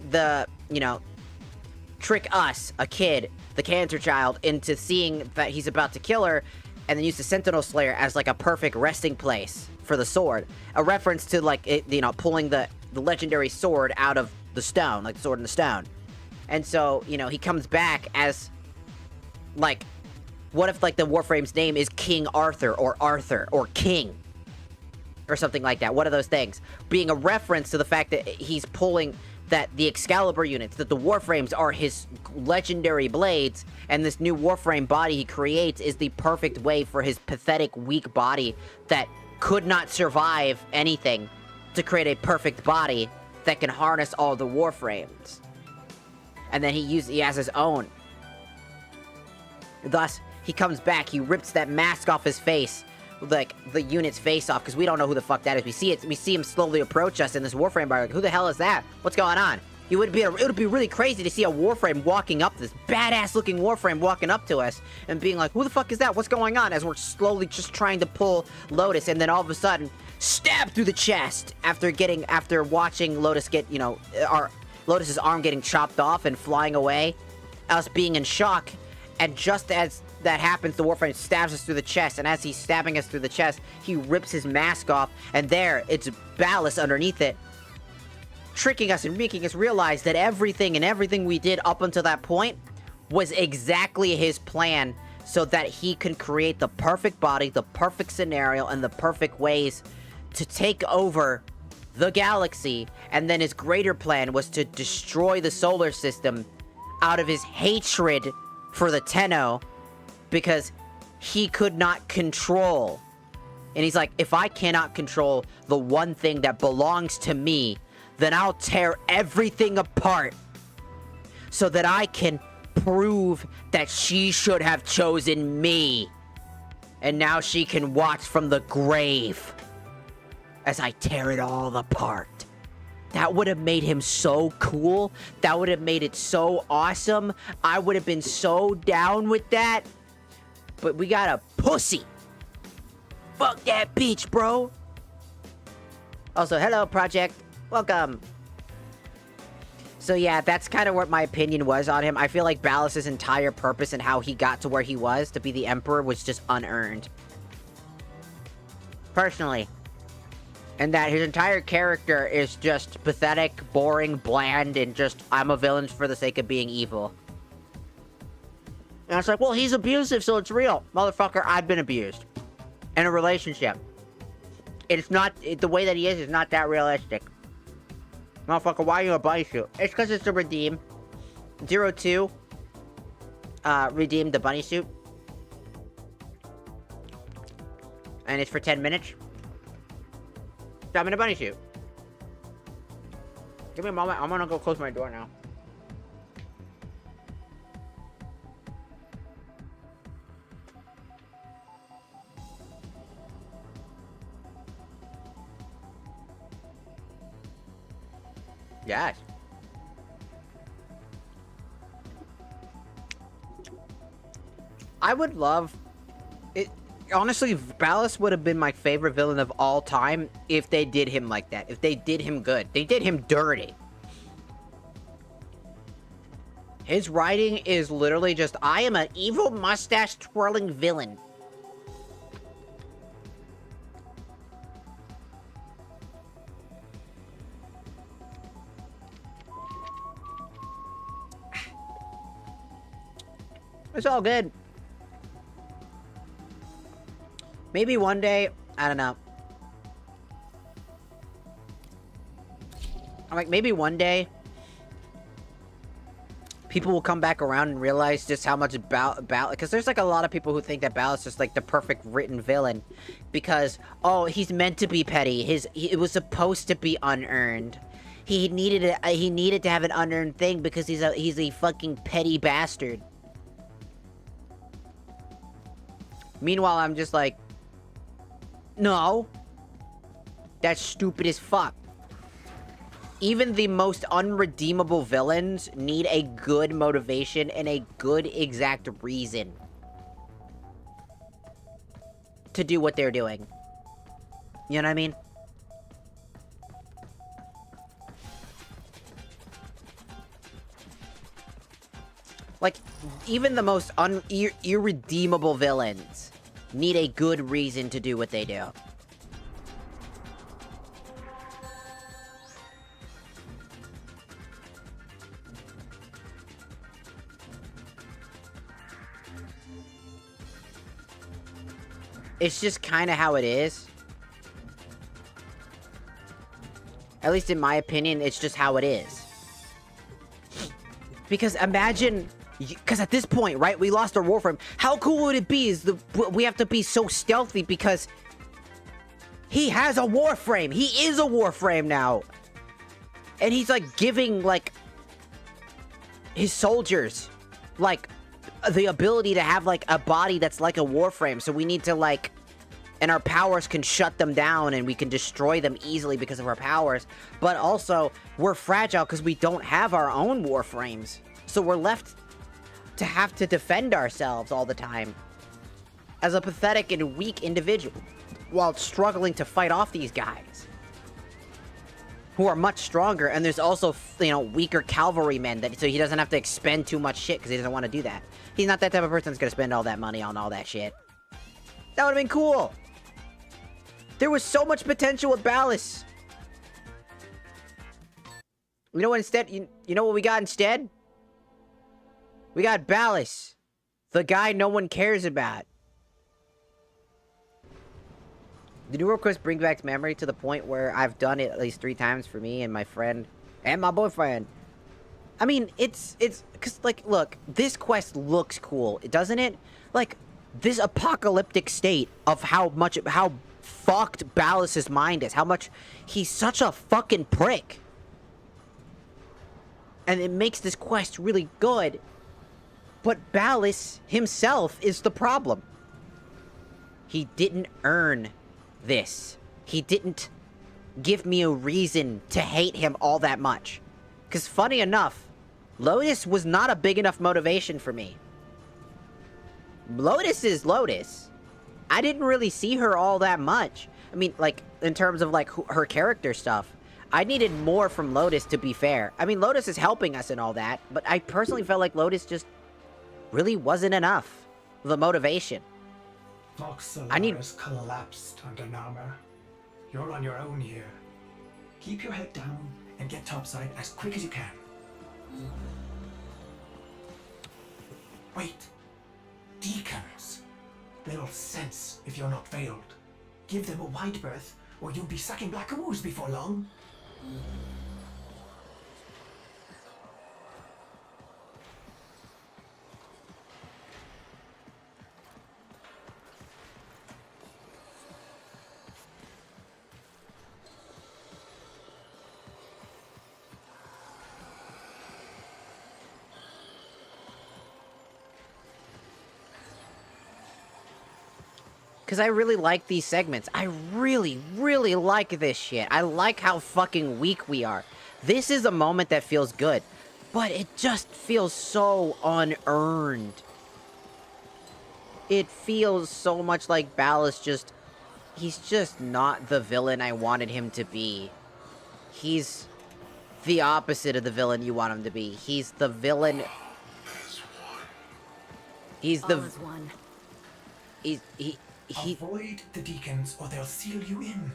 us, a kid, the cancer child, into seeing that he's about to kill her, and then use the Sentinel Slayer as like a perfect resting place for the sword. A reference to like it, pulling the legendary sword out of the stone, like the sword in the stone. And so, he comes back as like, what if like the Warframe's name is King Arthur or King or something like that? One of those things being a reference to the fact that he's pulling that the Excalibur units, that the Warframes are his legendary blades, and this new Warframe body he creates is the perfect way for his pathetic, weak body that could not survive anything to create a perfect body that can harness all the Warframes. And then he has his own. Thus, he comes back, he rips that mask off his face, like the unit's face off, because we don't know who the fuck that is. We see him slowly approach us in this Warframe bar. Like, who the hell is that? What's going on? It would be really crazy to see a Warframe walking up, this badass looking Warframe walking up to us and being like, who the fuck is that? What's going on? As we're slowly just trying to pull Lotus, and then all of a sudden, stab through the chest after watching Lotus get, Lotus's arm getting chopped off and flying away, us being in shock, and just as that happens, the Warframe stabs us through the chest, and as he's stabbing us through the chest, he rips his mask off, and there, it's Ballas underneath it, tricking us and making us realize that everything we did up until that point was exactly his plan, so that he can create the perfect body, the perfect scenario, and the perfect ways to take over the galaxy. And then his greater plan was to destroy the solar system out of his hatred for the Tenno, because he could not control. And he's like, if I cannot control the one thing that belongs to me, then I'll tear everything apart so that I can prove that she should have chosen me. And now she can watch from the grave as I tear it all apart. That would have made him so cool. That would have made it so awesome. I would have been so down with that. But we got a pussy. Fuck that bitch, bro. Also, hello, Project. Welcome. So yeah, that's kind of what my opinion was on him. I feel like Ballas' entire purpose and how he got to where he was, to be the Emperor, was just unearned. Personally. And that his entire character is just pathetic, boring, bland, and just, I'm a villain for the sake of being evil. And it's like, well, he's abusive, so it's real. Motherfucker, I've been abused. In a relationship. It's not, the way that he is not that realistic. Motherfucker, why are you a bunny suit? It's because it's to redeem. 02. Redeem the bunny suit. And it's for 10 minutes. So I'm in a bunny suit. Give me a moment. I'm gonna go close my door now. Yes. I would love it. Honestly, Ballas would have been my favorite villain of all time if they did him like that. If they did him good. They did him dirty. His writing is literally just, I am an evil mustache twirling villain. It's all good. Maybe one day, I don't know. I'm like, maybe one day, people will come back around and realize just how much because there's like a lot of people who think that Ballas is just like the perfect written villain because, oh, he's meant to be petty. It was supposed to be unearned. He needed to have an unearned thing because he's a fucking petty bastard. Meanwhile, I'm just like, no. That's stupid as fuck. Even the most unredeemable villains need a good motivation and a good exact reason to do what they're doing. You know what I mean? Like, even the most irredeemable villains need a good reason to do what they do. It's just kind of how it is. At least in my opinion, it's just how it is. Because imagine... Because at this point, right, we lost our Warframe. How cool would it be we have to be so stealthy because he has a Warframe. He is a Warframe now. And he's, like, giving, like, his soldiers, like, the ability to have, like, a body that's like a Warframe. So we need to, like... And our powers can shut them down and we can destroy them easily because of our powers. But also, we're fragile because we don't have our own Warframes. So we're left... to have to defend ourselves all the time as a pathetic and weak individual while struggling to fight off these guys who are much stronger. And there's also, you know, weaker cavalrymen so he doesn't have to expend too much shit because he doesn't want to do that. He's not that type of person that's going to spend all that money on all that shit. That would have been cool. There was so much potential with Ballas. You know what instead, you know what we got instead? We got Ballas, the guy no one cares about. The new request brings back memory to the point where I've done it at least 3 times for me and my friend and my boyfriend. I mean, it's because, like, look, this quest looks cool, doesn't it? Like, this apocalyptic state of how fucked Ballas's mind is, how much he's such a fucking prick. And it makes this quest really good. But Ballas himself is the problem. He didn't earn this. He didn't give me a reason to hate him all that much. Because funny enough, Lotus was not a big enough motivation for me. Lotus is Lotus. I didn't really see her all that much. I mean, like, in terms of, like, her character stuff. I needed more from Lotus, to be fair. I mean, Lotus is helping us and all that, but I personally felt like Lotus just really wasn't enough. The motivation. Voxellaris collapsed under Narmer. You're on your own here. Keep your head down and get topside as quick as you can. Wait. Deacons. Little sense if you're not veiled. Give them a wide berth, or you'll be sucking black ooze before long. Because I really like these segments. I really, really like this shit. I like how fucking weak we are. This is a moment that feels good. But it just feels so unearned. It feels so much like Bal is just... He's just not the villain I wanted him to be. He's the opposite of the villain you want him to be. He's the villain... He's the... He... Avoid the deacons or they'll seal you in.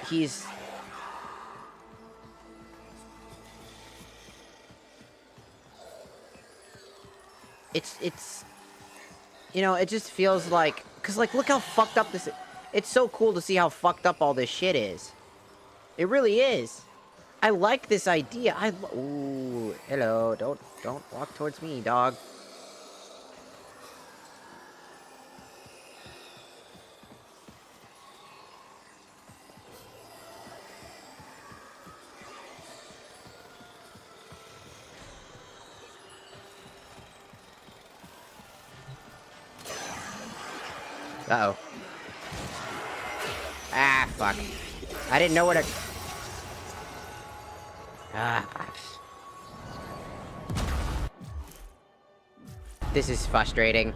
He's... It's... You know, it just feels like... Because, like, look how fucked up this... It's so cool to see how fucked up all this shit is. It really is. I like this idea. Ooh, hello. Don't walk towards me, dog. Uh-oh. Ah, fuck. I didn't know where to... Ah. This is frustrating.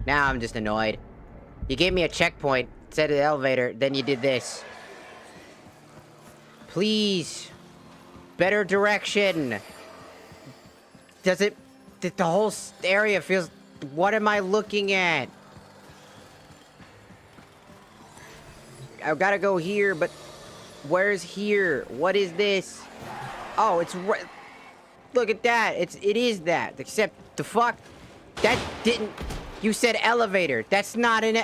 Now I'm just annoyed. You gave me a checkpoint, set the elevator, then you did this. Please. Better direction. Does it... The whole area feels... What am I looking at? I've got to go here, but... Where's here? What is this? Oh, it's right... Look at that. It is that. Except, the fuck? That didn't... You said elevator. That's not an...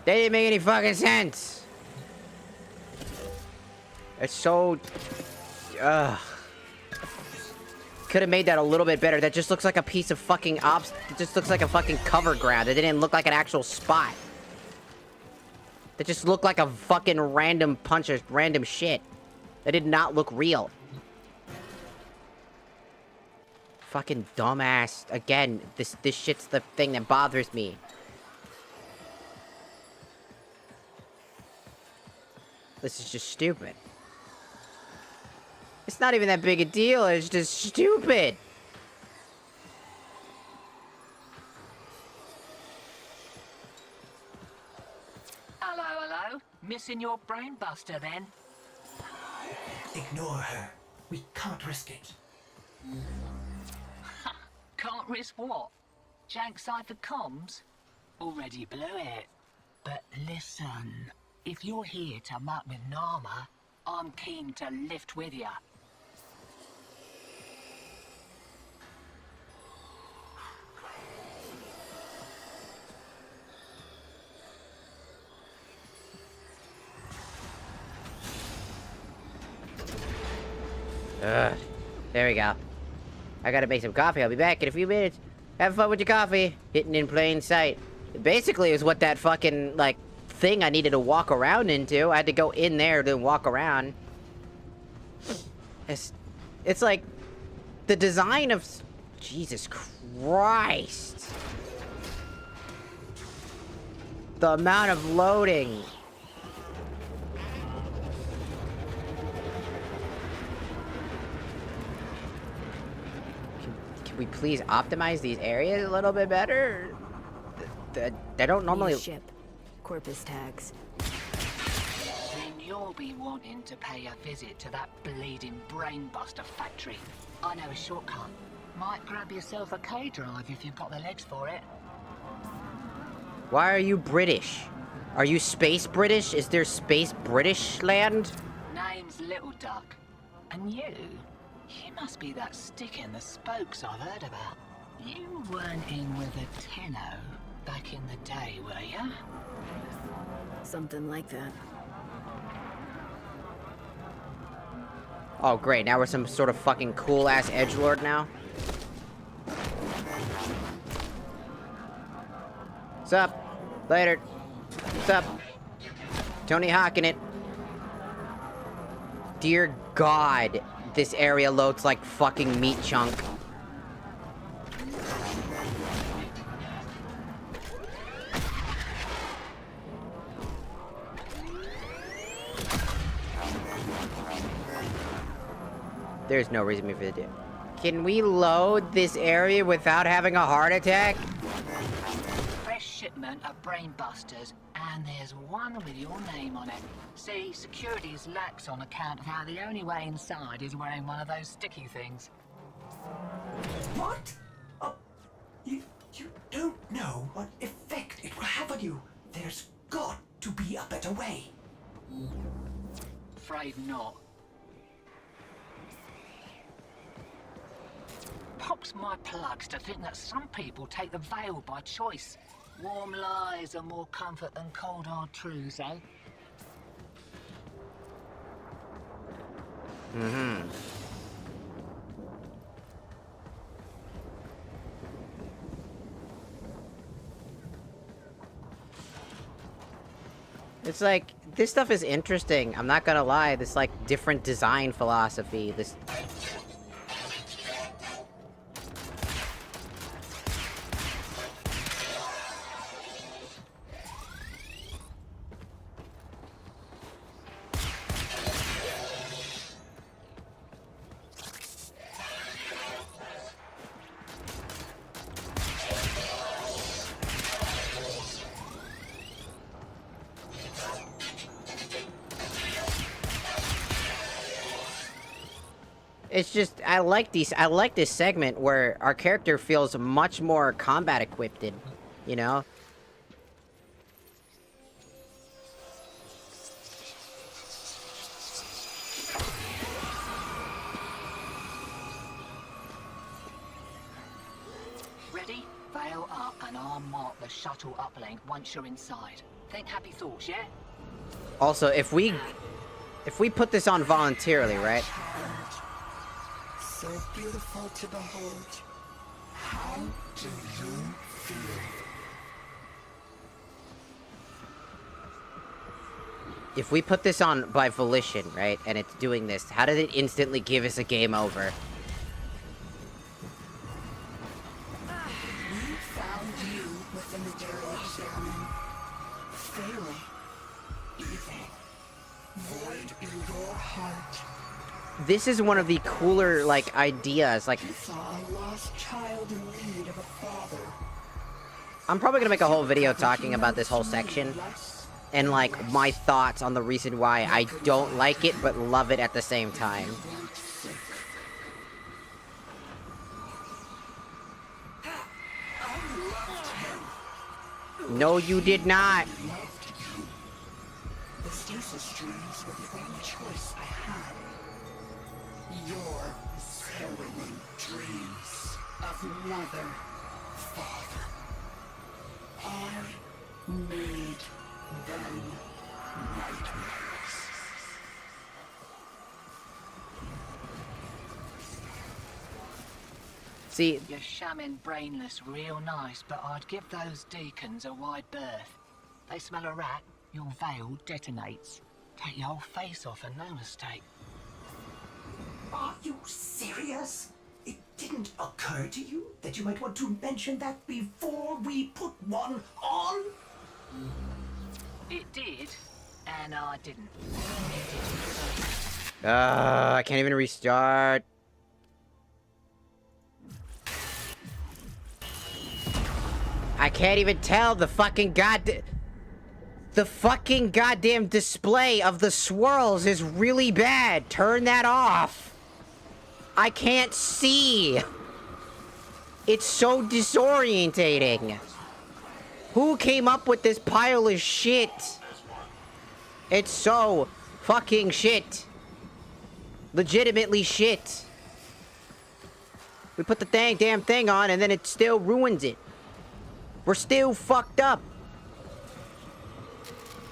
That didn't make any fucking sense. It's so... Ugh. Could have made that a little bit better. That just looks like a piece of fucking ops... It just looks like a fucking cover ground. It didn't look like an actual spot. That just looked like a fucking random punch of random shit. That did not look real. Fucking dumbass. Again, this shit's the thing that bothers me. This is just stupid. It's not even that big a deal, it's just stupid. Hello. Missing your brain buster then? Ignore her. We can't risk it. Can't risk what? Jank cipher comms? Already blew it. But listen, if you're here to muck with Nama, I'm keen to lift with ya. There we go. I gotta make some coffee. I'll be back in a few minutes. Have fun with your coffee. Hidden in plain sight. Basically is what that fucking, like, thing I needed to walk around into. I had to go in there, then walk around. It's like, the design of... Jesus Christ. The amount of loading. Can we please optimize these areas a little bit better? They don't normally... Ship. Corpus tags. Then you'll be wanting to pay a visit to that bleeding brainbuster factory. I know a shortcut. Might grab yourself a K-drive if you've got the legs for it. Why are you British? Are you space British? Is there space British land? Name's Little Duck. And you must be that stick in the spokes I've heard about. You weren't in with a Tenno back in the day, were ya? Something like that. Oh, great. Now we're some sort of fucking cool-ass edgelord now? What's up? Later. What's up? Tony Hawk in it. Dear God, this area loads like fucking meat chunk. There's no reason for me to do. Can we load this area without having a heart attack? Fresh shipment of brain busters, and there's one with your name on it. See, security's lax on account of how the only way inside is wearing one of those sticky things. What? You don't know what effect it will have on you. There's got to be a better way. Afraid not. Pops my plugs to think that some people take the veil by choice. Warm lies are more comfort than cold hard truths, eh? Mm-hmm. It's like, this stuff is interesting. I'm not gonna lie. This, like, different design philosophy. This... It's just, I like this segment where our character feels much more combat equipped, you know? Ready? Veil up and I'll mark the shuttle uplink once you're inside. Think happy thoughts, yeah? Also, if we put this on voluntarily, right? So beautiful to behold. How do you feel? If we put this on by volition, right, and it's doing this, how did it instantly give us a game over? We found you within the darkness, Airman. Failing. Evil. Void in your heart. This is one of the cooler, like, ideas, like... You saw a lost child in need of a father. I'm probably gonna make a whole video talking about this whole section. And, like, my thoughts on the reason why I don't like it, but love it at the same time. No, you did not. The stasis streams were the only choice I had. Your harrowing dreams of mother, father. I made them nightmares. See, you're shamming brainless real nice, but I'd give those deacons a wide berth. They smell a rat, your veil detonates. Take your whole face off and no mistake. Are you serious? It didn't occur to you that you might want to mention that before we put one on? It did, and I didn't. I can't even restart. I can't even tell the fucking goddamn display of the swirls is really bad. Turn that off. I can't see. It's so disorientating. Who came up with this pile of shit? It's so fucking shit. Legitimately shit. We put the damn thing on and then it still ruins it. We're still fucked up.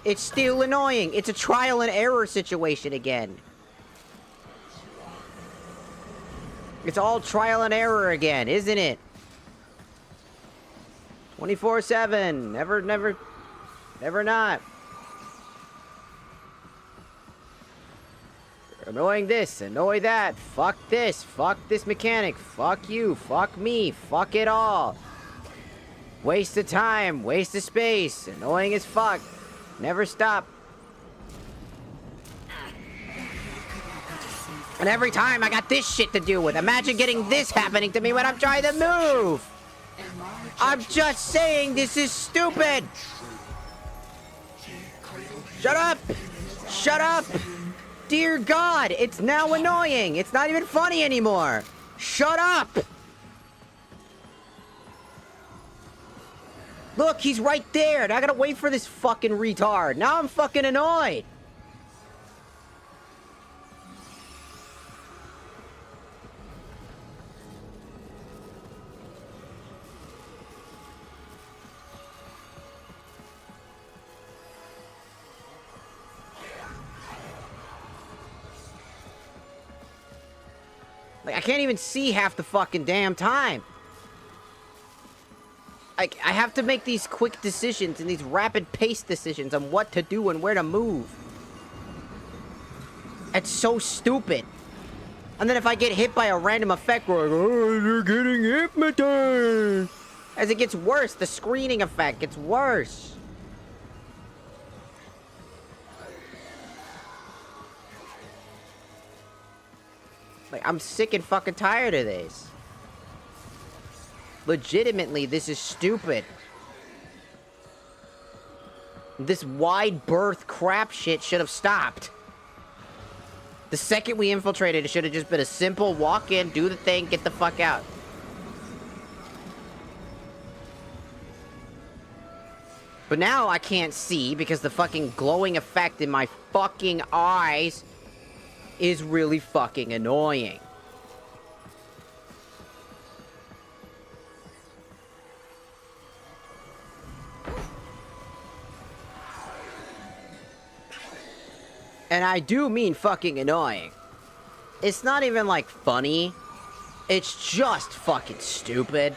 It's still annoying. It's a trial and error situation again. It's all trial and error again, isn't it? 24/7. Never not. Annoying this, annoy that. Fuck this mechanic. Fuck you, fuck me, fuck it all. Waste of time, waste of space. Annoying as fuck. Never stop. And every time I got this shit to deal with. Imagine getting this happening to me when I'm trying to move. I'm just saying this is stupid. Shut up. Shut up. Dear God, it's now annoying. It's not even funny anymore. Shut up. Look, he's right there. And I gotta wait for this fucking retard. Now I'm fucking annoyed. Like, I can't even see half the fucking damn time. I have to make these quick decisions and these rapid pace decisions on what to do and where to move. It's so stupid. And then if I get hit by a random effect, we're like, oh, you're getting hypnotized. As it gets worse, the screening effect gets worse. Like, I'm sick and fucking tired of this. Legitimately, this is stupid. This wide berth crap shit should have stopped. The second we infiltrated, it should have just been a simple walk in, do the thing, get the fuck out. But now I can't see because the fucking glowing effect in my fucking eyes is really fucking annoying. And I do mean fucking annoying. It's not even like funny. It's just fucking stupid.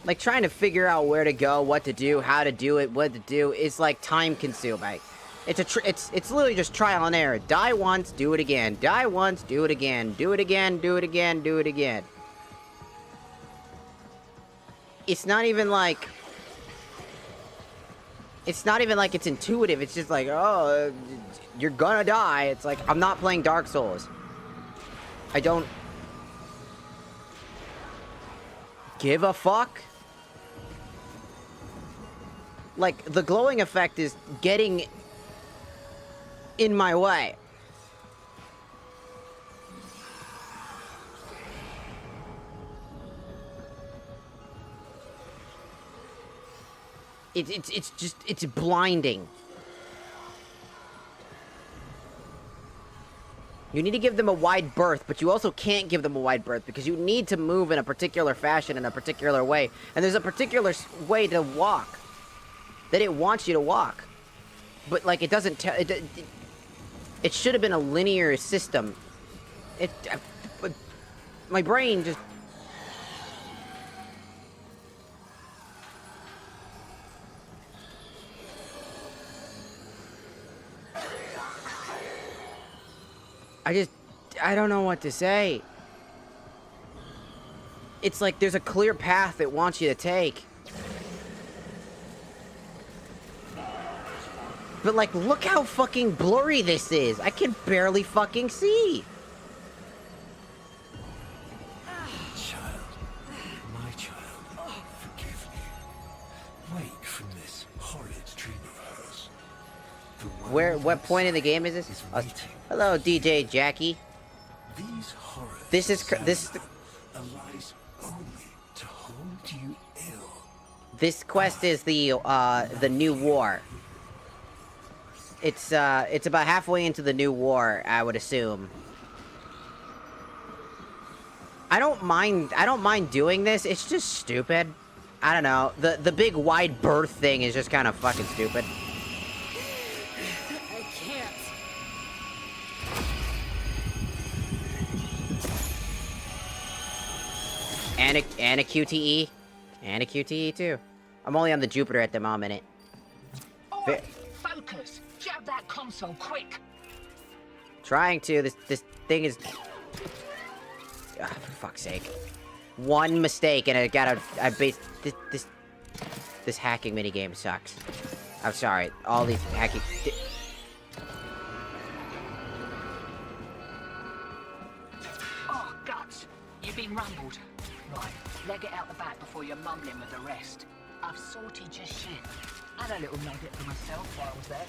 Like, trying to figure out where to go, what to do, how to do it, what to do, is like time consuming. It's literally just trial and error. Die once, do it again. Die once, do it again. Do it again, do it again, do it again. It's not even like... It's not even like it's intuitive. It's just like, oh, you're gonna die. It's like, I'm not playing Dark Souls. I don't... give a fuck. Like, the glowing effect is getting in my way. It's just, it's blinding. You need to give them a wide berth, but you also can't give them a wide berth because you need to move in a particular fashion, in a particular way. And there's a particular way to walk that it wants you to walk. But, like, it doesn't tell... It should have been a linear system. My brain just... I don't know what to say. It's like there's a clear path it wants you to take. But, like, look how fucking blurry this is. I can barely fucking see. Child, my child, forgive me. Wake from this horrid dream of hers. What point in the game is this? Hello, DJ Jackie. These horrors this arise only to hold you ill. This quest is the new war. It's about halfway into the new war, I would assume. I don't mind doing this. It's just stupid. I don't know. The big wide berth thing is just kind of fucking stupid. I can't. And a QTE. And a QTE too. I'm only on the Jupiter at the moment. Alright, focus. Jab that console quick. Trying to. This thing is... Ah, for fuck's sake. One mistake and I got this hacking minigame sucks. I'm sorry. All these hacking... Oh, guts. You've been rumbled. Right, leg it out the back before you're mumbling with the rest. I've sorted your shit. And a little nugget for myself while I was there.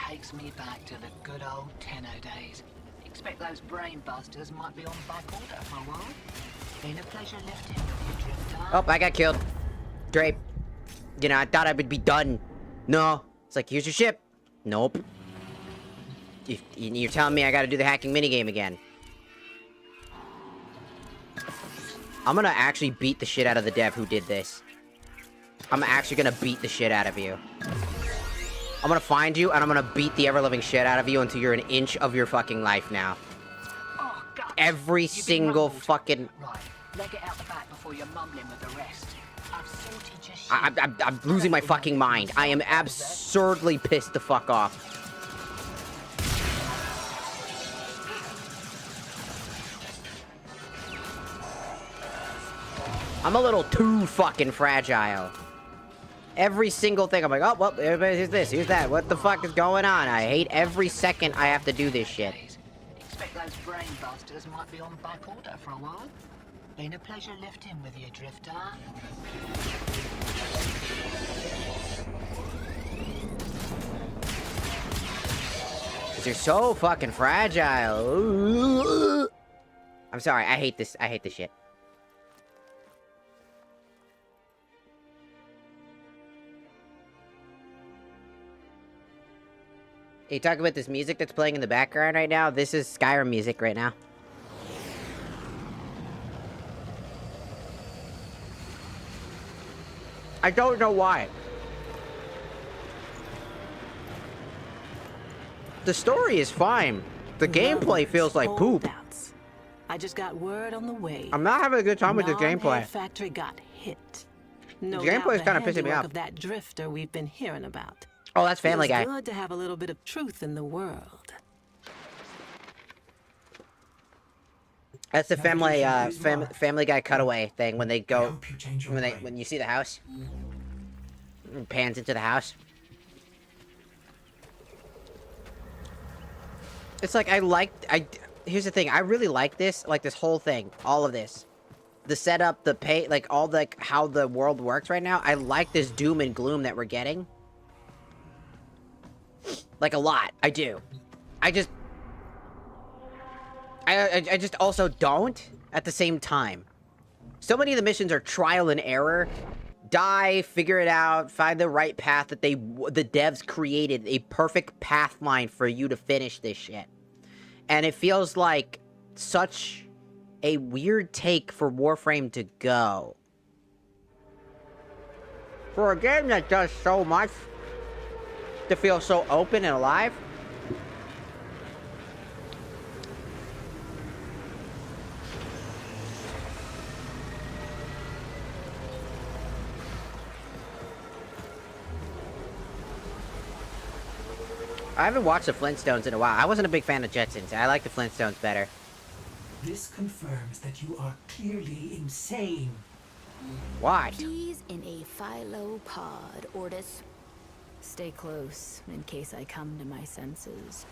Takes me back to the good old Tenno days. Expect those brain busters might be on back order for a while. Been a pleasure lifting with you, Drifter. Oh, I got killed. Drape. You know, I thought I would be done. No. It's like, here's your ship. Nope. You're telling me I gotta do the hacking minigame again. I'm gonna actually beat the shit out of the dev who did this. I'm actually gonna beat the shit out of you. I'm gonna find you, and I'm gonna beat the ever-living shit out of you until you're an inch of your fucking life now. Oh, God. Every single fucking... Right, leg it out the back before you're mumbling with the rest. I've sorted your shit. I'm losing my fucking mind. I am absurdly pissed the fuck off. I'm a little too fucking fragile. Every single thing, I'm like, oh, well, here's this, here's that. What the fuck is going on? I hate every second I have to do this shit. Expect those brain busters might be on back order for a while. Been a pleasure lifting with you, Drifter. Cause you're so fucking fragile. I'm sorry, I hate this shit. Hey, talk about this music that's playing in the background right now. This is Skyrim music right now. I don't know why. The story is fine. The gameplay feels like poop. I just got word on the way. I'm not having a good time with the gameplay. Factory got hit. No The gameplay is kind of pissing me off. Of that drifter we've been hearing about. Oh, that's Family Guy. It's good to have a little bit of truth in the world. That's the Family Guy cutaway thing when they go when you see the house. It pans into the house. It's like here's the thing, I really like this whole thing, all of this. The setup, the pay, like all the how the world works right now. I like this doom and gloom that we're getting. Like a lot. I do. I just also don't at the same time. So many of the missions are trial and error. Die, figure it out, find the right path that the devs created, a perfect path line for you to finish this shit. And it feels like such a weird take for Warframe to go. For a game that does so much to feel so open and alive. I haven't watched the Flintstones in a while. I wasn't a big fan of Jetsons. I like the Flintstones better. This confirms that you are clearly insane. Why? He's in a phylopod, Ortis. Stay close, in case I come to my senses.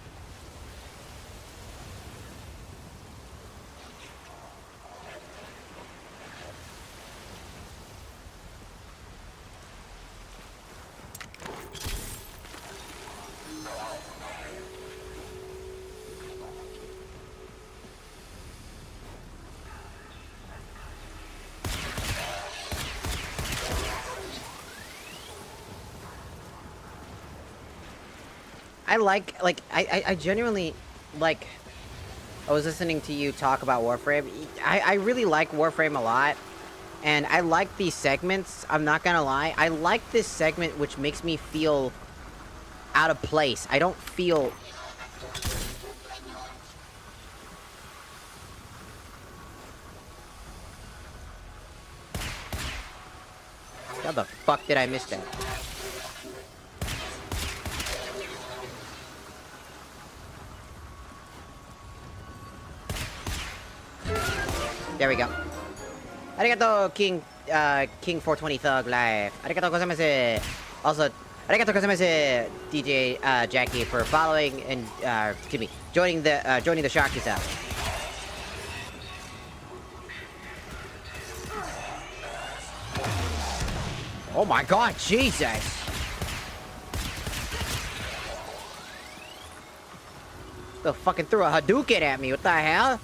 I genuinely, like, I was listening to you talk about Warframe. I really like Warframe a lot, and I like these segments, I'm not gonna lie. I like this segment which makes me feel out of place. I don't feel... How the fuck did I miss that? There we go. Arigato, King 420 Thug Life. Arigato gozaimasu. Also, arigato gozaimasu, DJ Jackie, for following and excuse me, joining the Sharkies out. Oh my God, Jesus! The fucking threw a Hadouken at me. What the hell?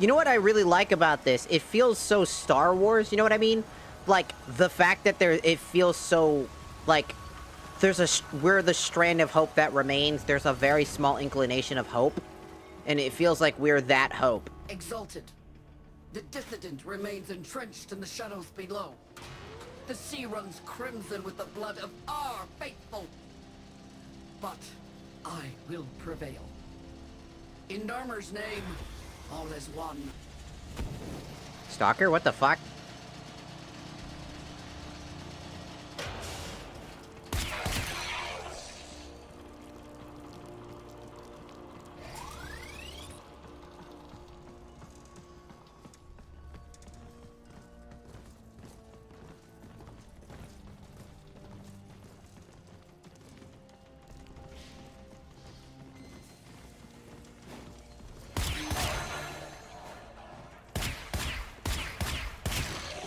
You know what I really like about this? It feels so Star Wars, you know what I mean? Like, the fact that it feels so, like, we're the strand of hope that remains. There's a very small inclination of hope. And it feels like we're that hope. Exalted. The dissident remains entrenched in the shadows below. The sea runs crimson with the blood of our faithful. But I will prevail. In Narmer's name, all is one. Stalker? What the fuck?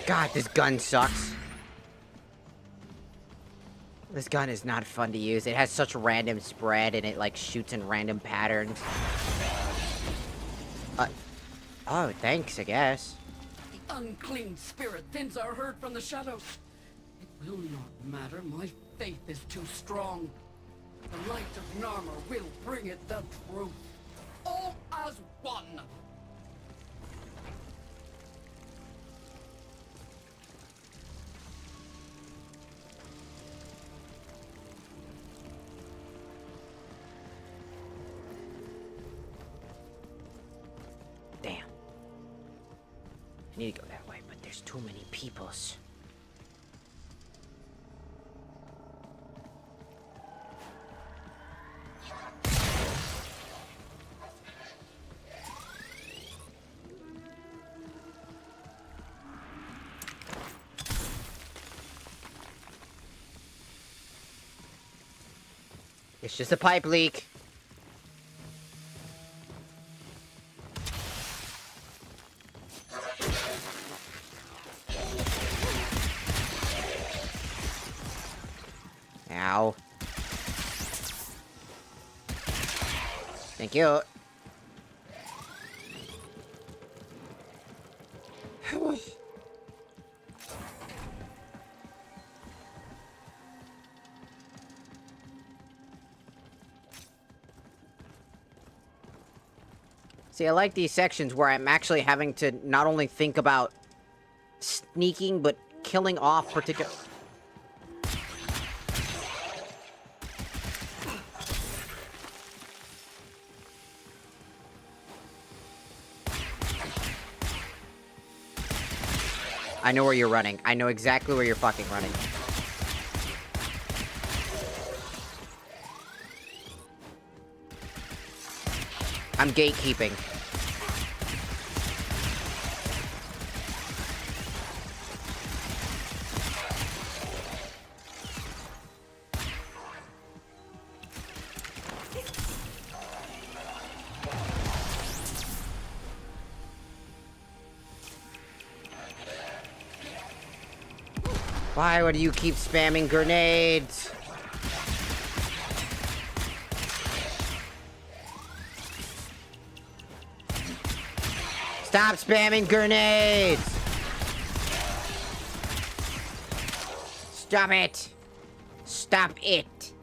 God, this gun sucks. This gun is not fun to use. It has such random spread, and it, like, shoots in random patterns. Oh, thanks, I guess. The unclean spirit thins our herd from the shadows. It will not matter. My faith is too strong. The light of Narmer will bring it the truth. All as one. Damn. I need to go that way, but there's too many peoples. It's just a pipe leak. Ow. Thank you. See, I like these sections where I'm actually having to not only think about sneaking, but killing off particular... I know where you're running. I know exactly where you're fucking running. I'm gatekeeping. Why would you keep spamming grenades? Stop spamming grenades! Stop it! Stop it!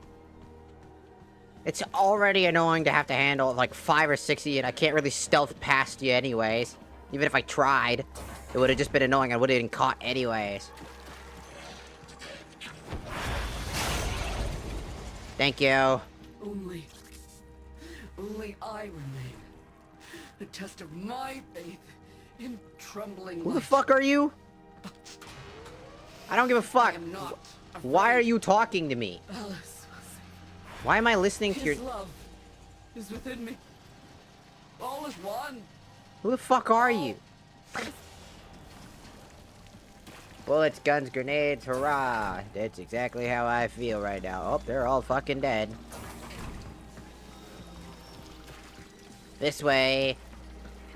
It's already annoying to have to handle like 5 or 6 of you, and I can't really stealth past you anyways. Even if I tried, it would have just been annoying. I would have been caught anyways. Thank you. Only I remain. The test of my faith in trembling Who the light. fuck are you? I don't give a fuck. I am not Why are you talking to me? Alice, Why am I listening to his your... love is within me. All is one. Who the fuck are you? Bullets, guns, grenades, hurrah. That's exactly how I feel right now. Oh, they're all fucking dead. This way.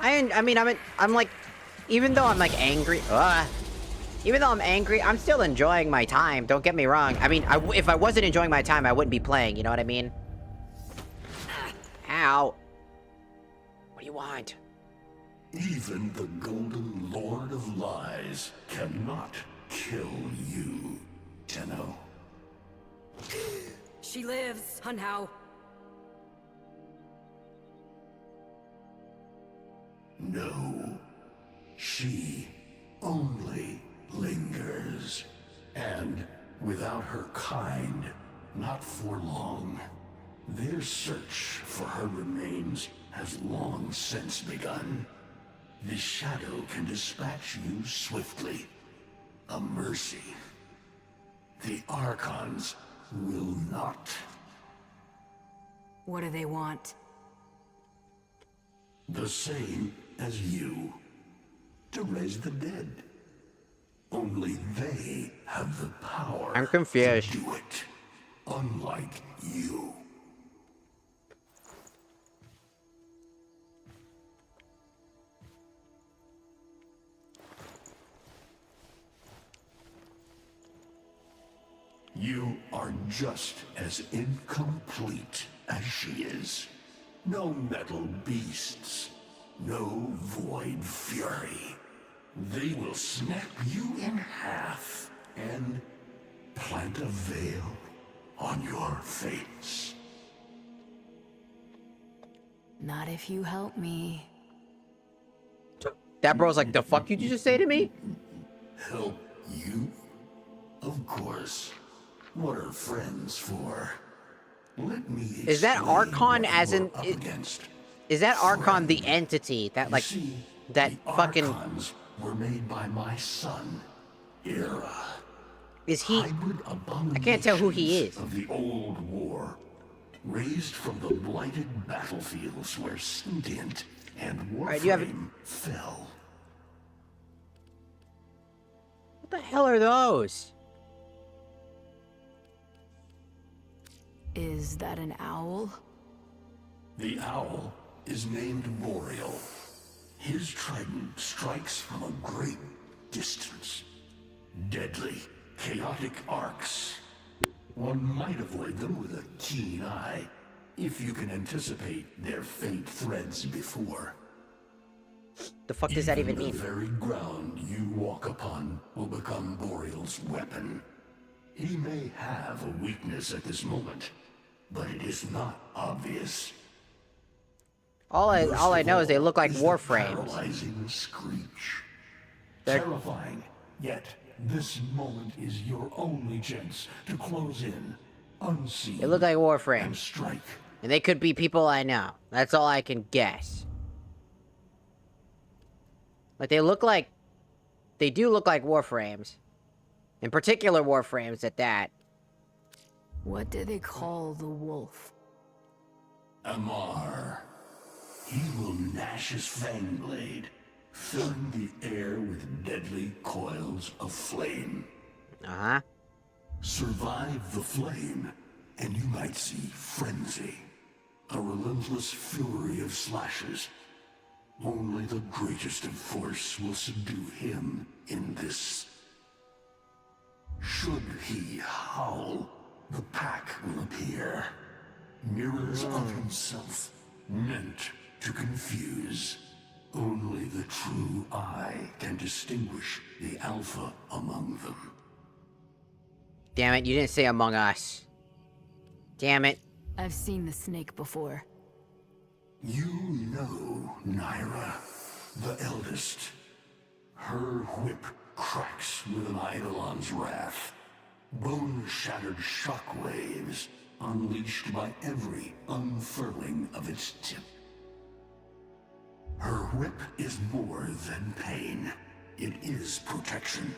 I mean, I'm like, even though I'm like angry, even though I'm angry, I'm still enjoying my time. Don't get me wrong. I mean, if I wasn't enjoying my time, I wouldn't be playing. You know what I mean? Ow. What do you want? Even the Golden Lord of Lies cannot kill you, Tenno. She lives, Hunhow. No. She only lingers. And without her kind, not for long. Their search for her remains has long since begun. The shadow can dispatch you swiftly. A mercy. The Archons will not. What do they want? The same as you. To raise the dead. Only they have the power I'm confused. to do it. Unlike you. You are just as incomplete as she is. No metal beasts. No void fury. They will snap you in half and plant a veil on your face. Not if you help me. That bro's like, the fuck did you just say to me? Help you? Of course. What are friends for? Let me Is that explain Archon what as you're in... up against. Is that Archon the entity that, like, that The fucking... Archons were made by my son, Era. Is he... I can't tell who he is. Of the old war, raised from the blighted battlefields where Sentient and Warframe fell. What the hell are those? Is that an owl? The owl is named Boreal. His trident strikes from a great distance. Deadly, chaotic arcs. One might avoid them with a keen eye, if you can anticipate their faint threads before. The fuck does that even mean? The very ground you walk upon will become Boreal's weapon. He may have a weakness at this moment, but it is not obvious. All I know is they look like Warframes. Paralyzing screech. They're... Terrifying, yet this moment is your only chance to close in, unseen. They look like Warframes. And strike. And they could be people I know. That's all I can guess. Like, they look like... They do look like Warframes. In particular Warframes at that. What do they call the wolf? Amar. He will gnash his fang blade, filling the air with deadly coils of flame. Uh-huh. Survive the flame, and you might see frenzy. A relentless fury of slashes. Only the greatest of force will subdue him in this. Should he howl, the pack will appear. Mirrors of himself, meant to confuse. Only the true eye can distinguish the alpha among them. Damn it, you didn't say Among Us. Damn it. I've seen the snake before. You know Naira, the eldest. Her whip cracks with an Eidolon's wrath. Bone-shattered shockwaves unleashed by every unfurling of its tip. Her whip is more than pain. It is protection.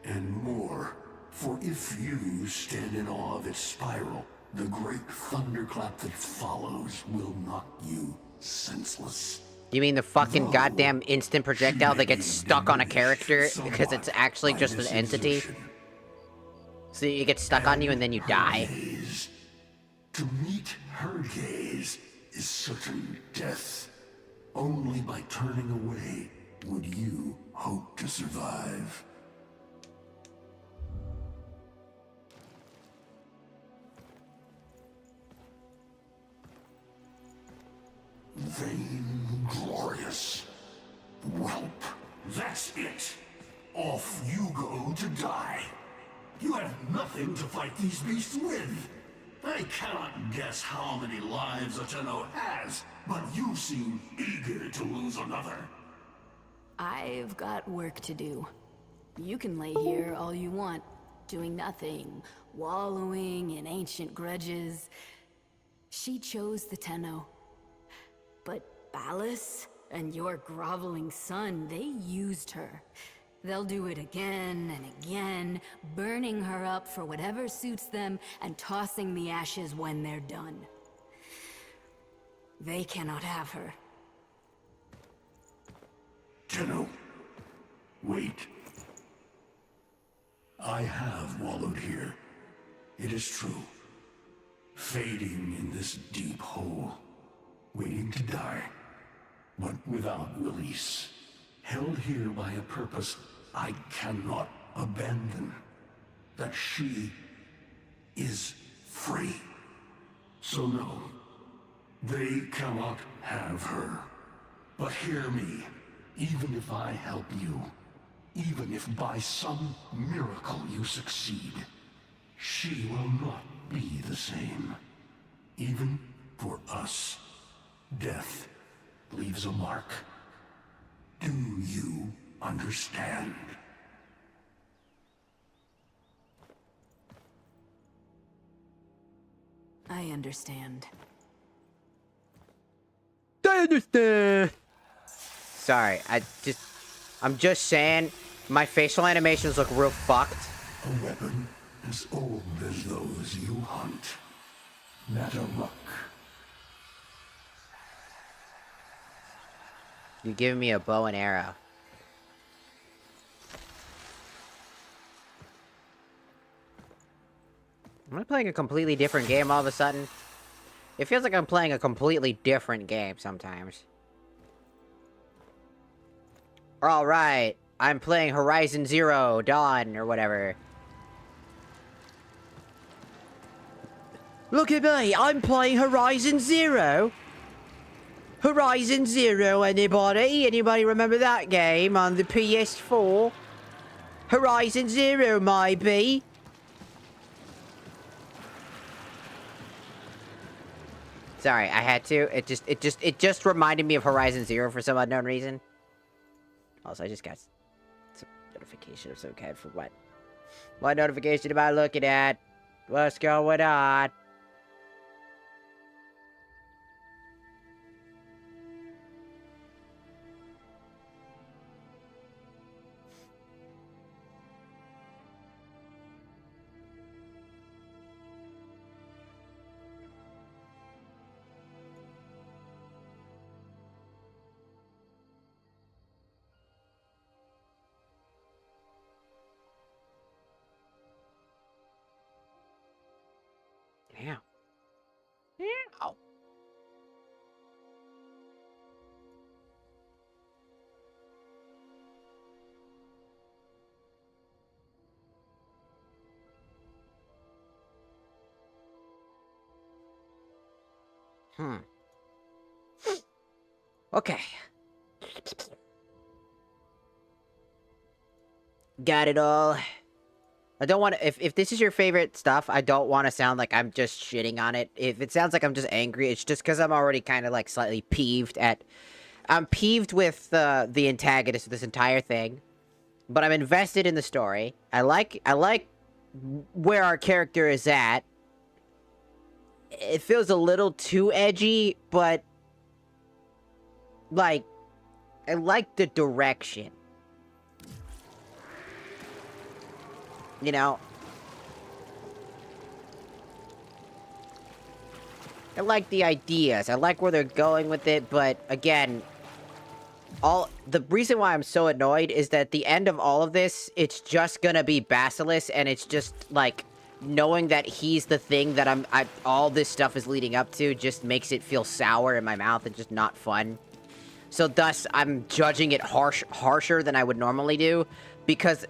And more. For if you stand in awe of its spiral, the great thunderclap that follows will knock you senseless. You mean the fucking goddamn instant projectile that gets stuck on a character because it's actually just an entity? So you get stuck on you and then you die? To meet her gaze is certain death. Only by turning away would you hope to survive. Vainglorious. Whelp, that's it. Off you go to die. You have nothing to fight these beasts with. I cannot guess how many lives Ateno has, but you seem eager to lose another. I've got work to do. You can lay here all you want, doing nothing, wallowing in ancient grudges. She chose the Tenno. But Ballas and your groveling son, they used her. They'll do it again and again, burning her up for whatever suits them and tossing the ashes when they're done. They cannot have her. Tenno, wait. I have wallowed here. It is true. Fading in this deep hole. Waiting to die, but without release. Held here by a purpose I cannot abandon. That she is free. So no, they cannot have her. But hear me, even if I help you, even if by some miracle you succeed, she will not be the same. Even for us. Death leaves a mark. Do you understand? I understand. I understand. Sorry, I'm just saying, my facial animations look real fucked. A weapon as old as those you hunt. Nataruk. You're giving me a bow and arrow. Am I playing a completely different game all of a sudden? It feels like I'm playing a completely different game sometimes. Alright, I'm playing Horizon Zero Dawn or whatever. Look at me, I'm playing Horizon Zero. Horizon Zero, anybody? Anybody remember that game on the PS4? Horizon Zero, maybe? Sorry, I had to. It just reminded me of Horizon Zero for some unknown reason. Also, I just got some notification of some kind for what? What notification am I looking at? What's going on? Damn. Ow. Okay. Got it all. I don't want to, if this is your favorite stuff, I don't want to sound like I'm just shitting on it. If it sounds like I'm just angry, it's just because I'm already kind of like slightly peeved at, I'm peeved with the antagonist of this entire thing, but I'm invested in the story. I like where our character is at. It feels a little too edgy, but like, I like the direction. You know? I like the ideas. I like where they're going with it, but again, the reason why I'm so annoyed is that at the end of all of this, it's just gonna be Basilisk, and it's just like knowing that he's the thing that all this stuff is leading up to just makes it feel sour in my mouth and just not fun. So thus, I'm judging it harsher than I would normally do, because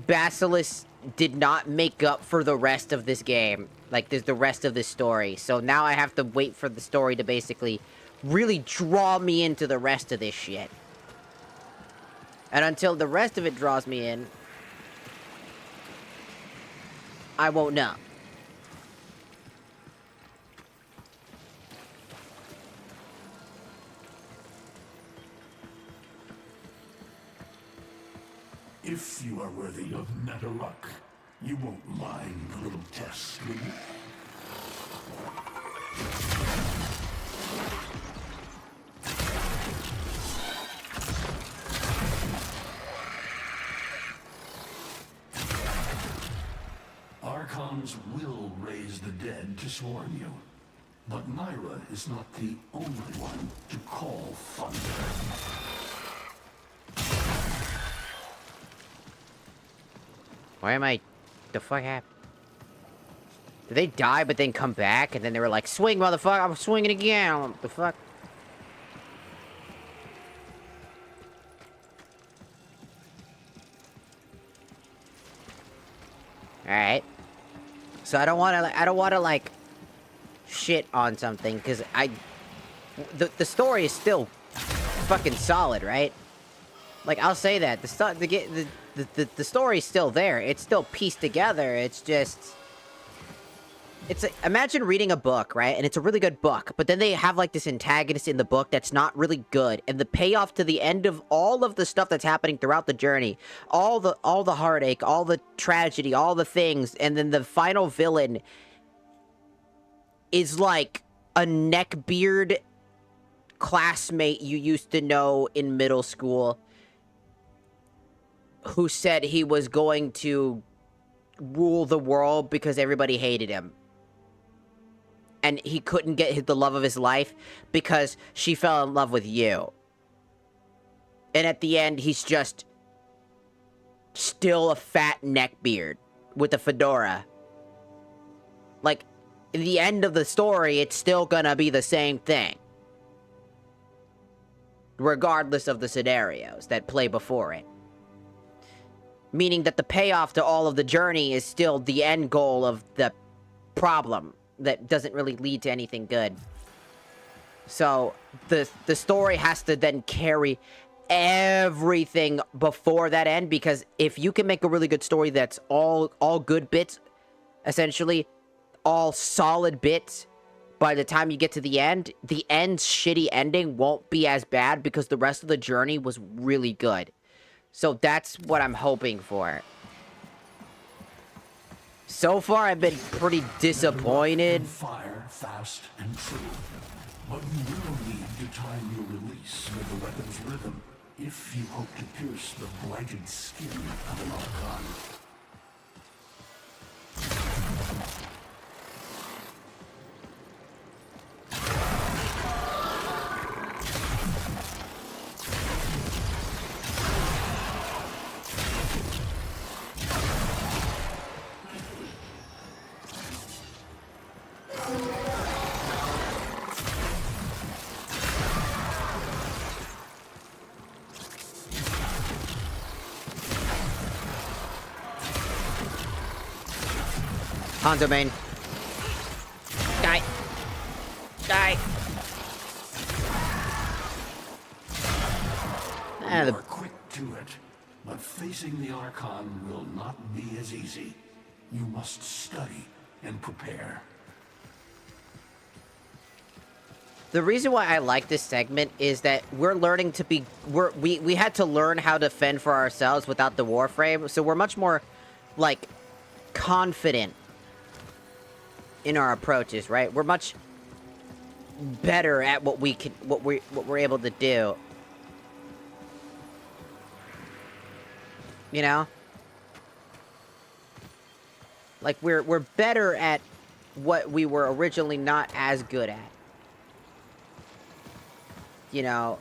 Basilisk did not make up for the rest of this game. Like, there's the rest of this story. So now I have to wait for the story to basically really draw me into the rest of this shit. And until the rest of it draws me in, I won't know. If you are worthy of Netherluck, you won't mind a little test, will you? Archons will raise the dead to swarm you, but Myra is not the only one to call thunder. Why am I... The fuck happened? Did they die but then come back? And then they were like, swing, motherfucker! I'm swinging again! What the fuck? Alright. So I don't wanna, like, shit on something, because the story is still fucking solid, right? Like, I'll say that. The story's still there. It's still pieced together. It's just... imagine reading a book, right? And it's a really good book, but then they have, like, this antagonist in the book that's not really good, and the payoff to the end of all of the stuff that's happening throughout the journey, all the heartache, all the tragedy, all the things, and then the final villain is, like, a neckbeard classmate you used to know in middle school who said he was going to rule the world because everybody hated him. And he couldn't get the love of his life because she fell in love with you. And at the end, he's just still a fat neckbeard with a fedora. Like, in the end of the story, it's still gonna be the same thing. Regardless of the scenarios that play before it. Meaning that the payoff to all of the journey is still the end goal of the problem that doesn't really lead to anything good. So, the story has to then carry everything before that end, because if you can make a really good story that's all good bits, essentially, all solid bits, by the time you get to the end's shitty ending won't be as bad because the rest of the journey was really good. So that's what I'm hoping for. So far, I've been pretty disappointed. Fire fast and true, but you will need to time your release with the weapon's rhythm if you hope to pierce the blighted skin of an Archon. Hanzo main. Die. Die. You are quick to it, but facing the Archon will not be as easy. You must study and prepare. The reason why I like this segment is that we're learning to be... We had to learn how to fend for ourselves without the Warframe, so we're much more, like, confident in our approaches, right? We're much better at what we're able to do. You know? Like, we're better at what we were originally not as good at. You know?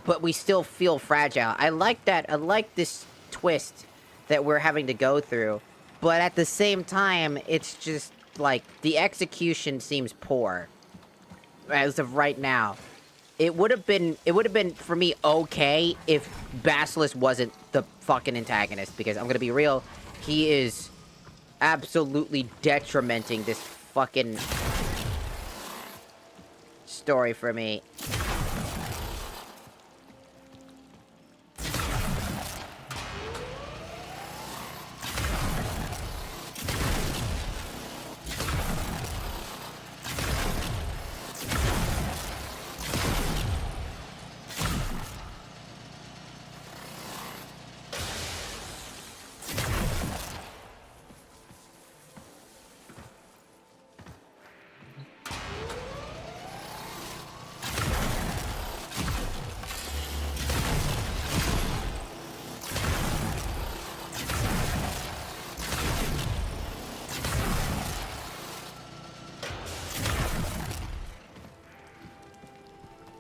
But we still feel fragile. I like that. I like this twist that we're having to go through. But at the same time, it's just, like, the execution seems poor. As of right now. It would have been, for me, okay if Basilisk wasn't the fucking antagonist. Because I'm gonna be real, he is absolutely detrimenting this fucking story for me.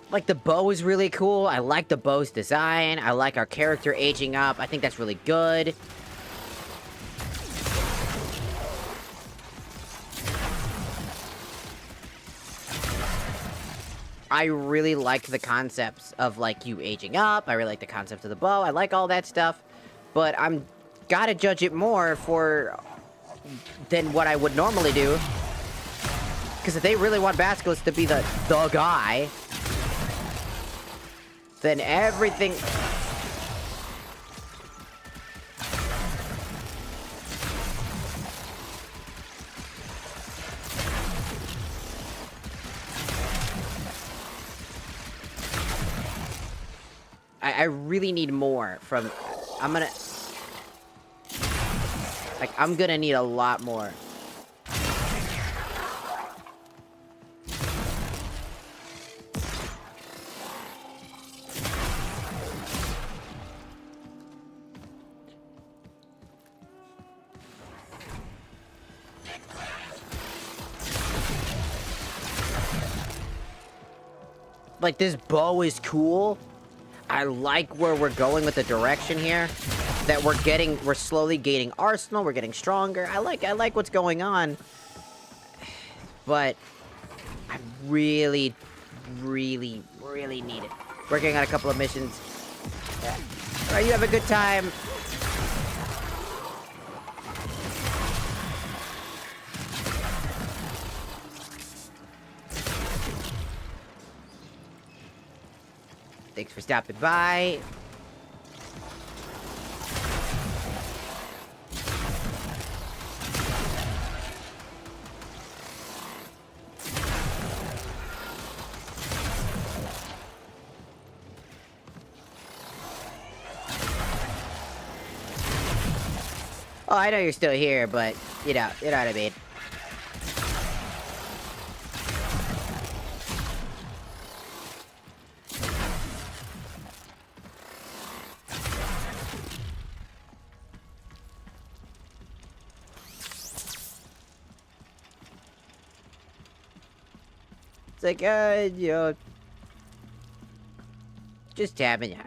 Like, the bow is really cool. I like the bow's design. I like our character aging up. I think that's really good. I really like the concepts of, like, you aging up. I really like the concept of the bow. I like all that stuff. But I'm gotta judge it more than what I would normally do. Because if they really want Basilisk to be the guy, then everything... I really need more from... I'm gonna need a lot more. Like, this bow is cool. I like where we're going with the direction here. That we're slowly gaining arsenal, we're getting stronger. I like what's going on. But I really, really, really need it. Working on a couple of missions. Yeah. Alright, you have a good time. Thanks for stopping by. Oh, I know you're still here, but you know what I mean. It's like, you know, just tapping out.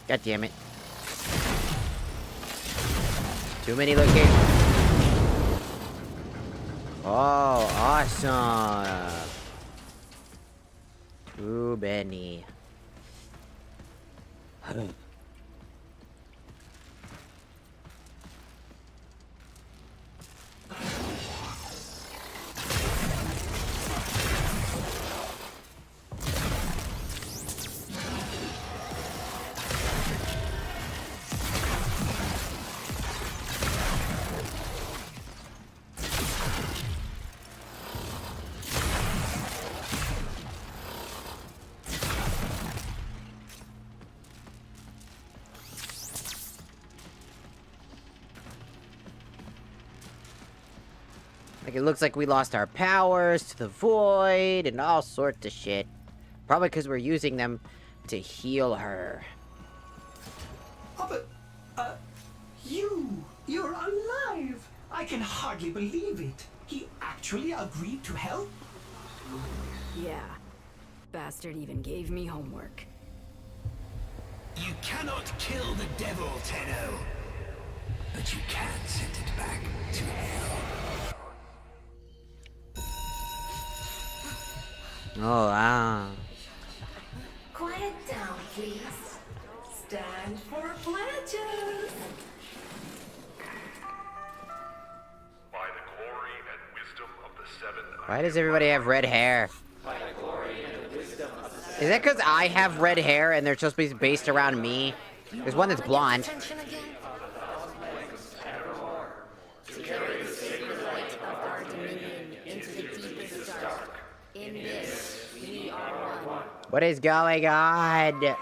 God damn it. Too many locations. Oh, awesome. Too many. Like, it looks like we lost our powers to the void and all sorts of shit. Probably because we're using them to heal her. Oh, but, you're alive! I can hardly believe it. He actually agreed to help? Yeah. Bastard even gave me homework. You cannot kill the devil, Tenno. But you can send it back to hell. Oh, wow. Quiet down, please. Stand for pledges. By the glory and wisdom of the seven. Why does everybody have red hair? Is that because I have red hair and they're supposed to be based around me? There's one that's blonde. What is going on?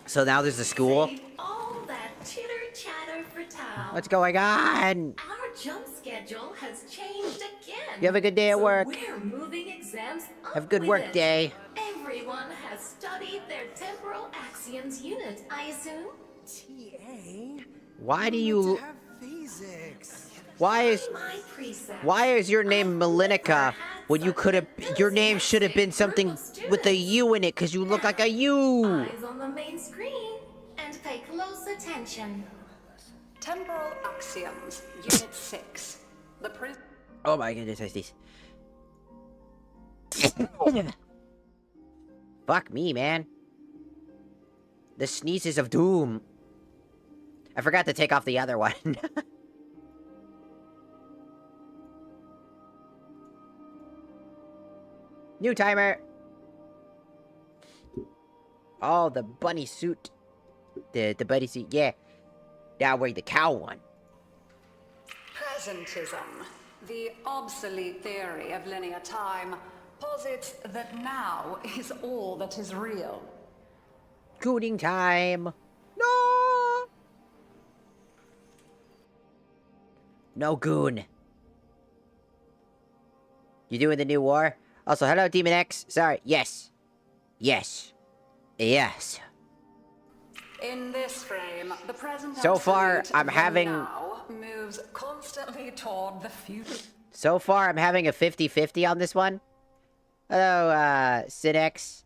So now there's a school? Save all that chitter chatter for Tao. What's going on? Our jump schedule has changed again. You have a good day at work. We're moving exams up Have a good with work it. day. Everyone has studied their temporal axioms unit, I assume. TA. Why do you... Physics. Why is your name Malinica when you could have... Your name should have been something with a U in it because you look like a U. Eyes on the main screen and pay close attention. Temporal axioms, unit 6. The Oh my goodness, I sneeze. Fuck me, man. The sneezes of doom. I forgot to take off the other one. New timer. Oh, the bunny suit. The bunny suit, yeah. Now we're the cow one. Presentism, the obsolete theory of linear time, posits that now is all that is real. Gooning time. No. No goon. You doing the new war? Also, hello, Demon X. Sorry. Yes. Yes. Yes. In this frame, the present So far, absolute, I'm the having... now moves constantly toward the future. So far, I'm having a 50-50 on this one. Hello, Sinex.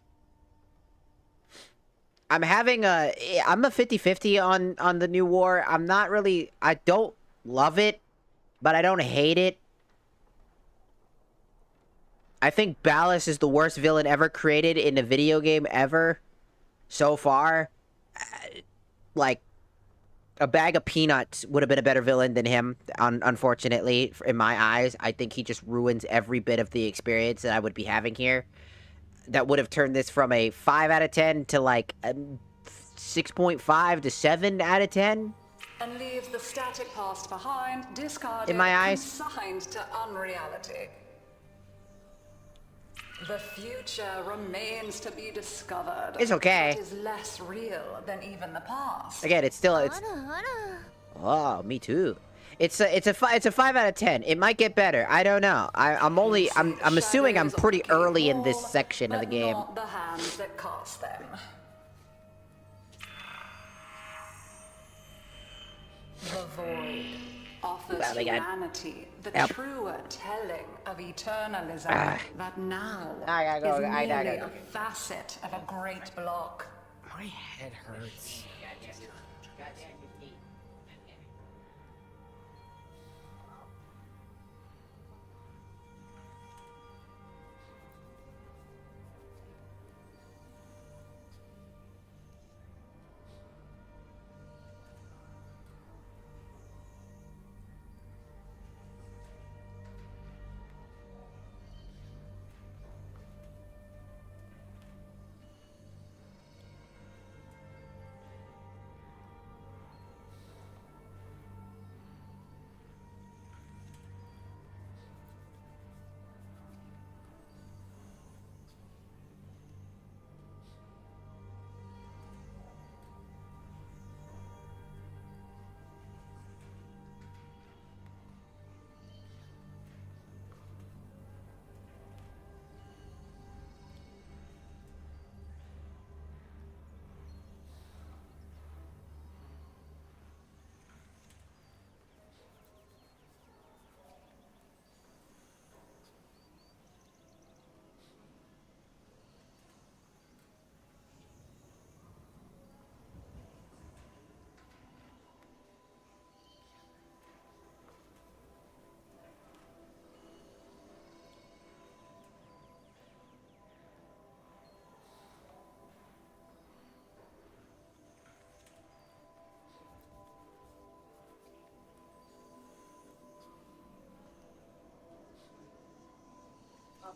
I'm a 50-50 on the new war. I'm not really... I don't love it, but I don't hate it. I think Ballas is the worst villain ever created in a video game ever. So far. Like, a bag of peanuts would have been a better villain than him, unfortunately, in my eyes. I think he just ruins every bit of the experience that I would be having here. That would have turned this from a 5 out of 10 to, like, a 6.5 to 7 out of 10. And leaves the static past behind, discarded, In my eyes. consigned to unreality. The future remains to be discovered. It's okay. It is less real than even the past. Again, it's still... Oh, me too. It's a 5 out of 10. It might get better. I don't know. I'm assuming I'm pretty early in this section of the game. Not the hands that cast them. The void offers Oh my God. humanity the Yep. truer telling of eternalism that now I gotta go. is I gotta merely go. a facet of a great block. My head hurts.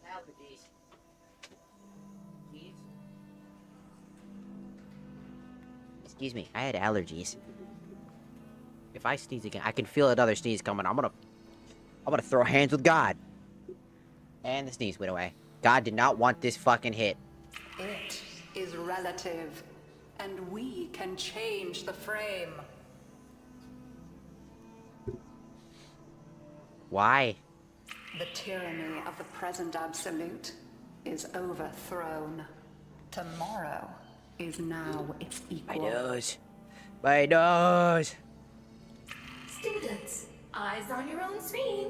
allergies. Excuse me, I had allergies. If I sneeze again, I can feel another sneeze coming. I'm gonna throw hands with God. And the sneeze went away. God did not want this fucking hit. It is relative, and we can change the frame. Why? The tyranny of the present absolute is overthrown. Tomorrow is now its equal. My nose. My nose. Students, eyes on your own screen.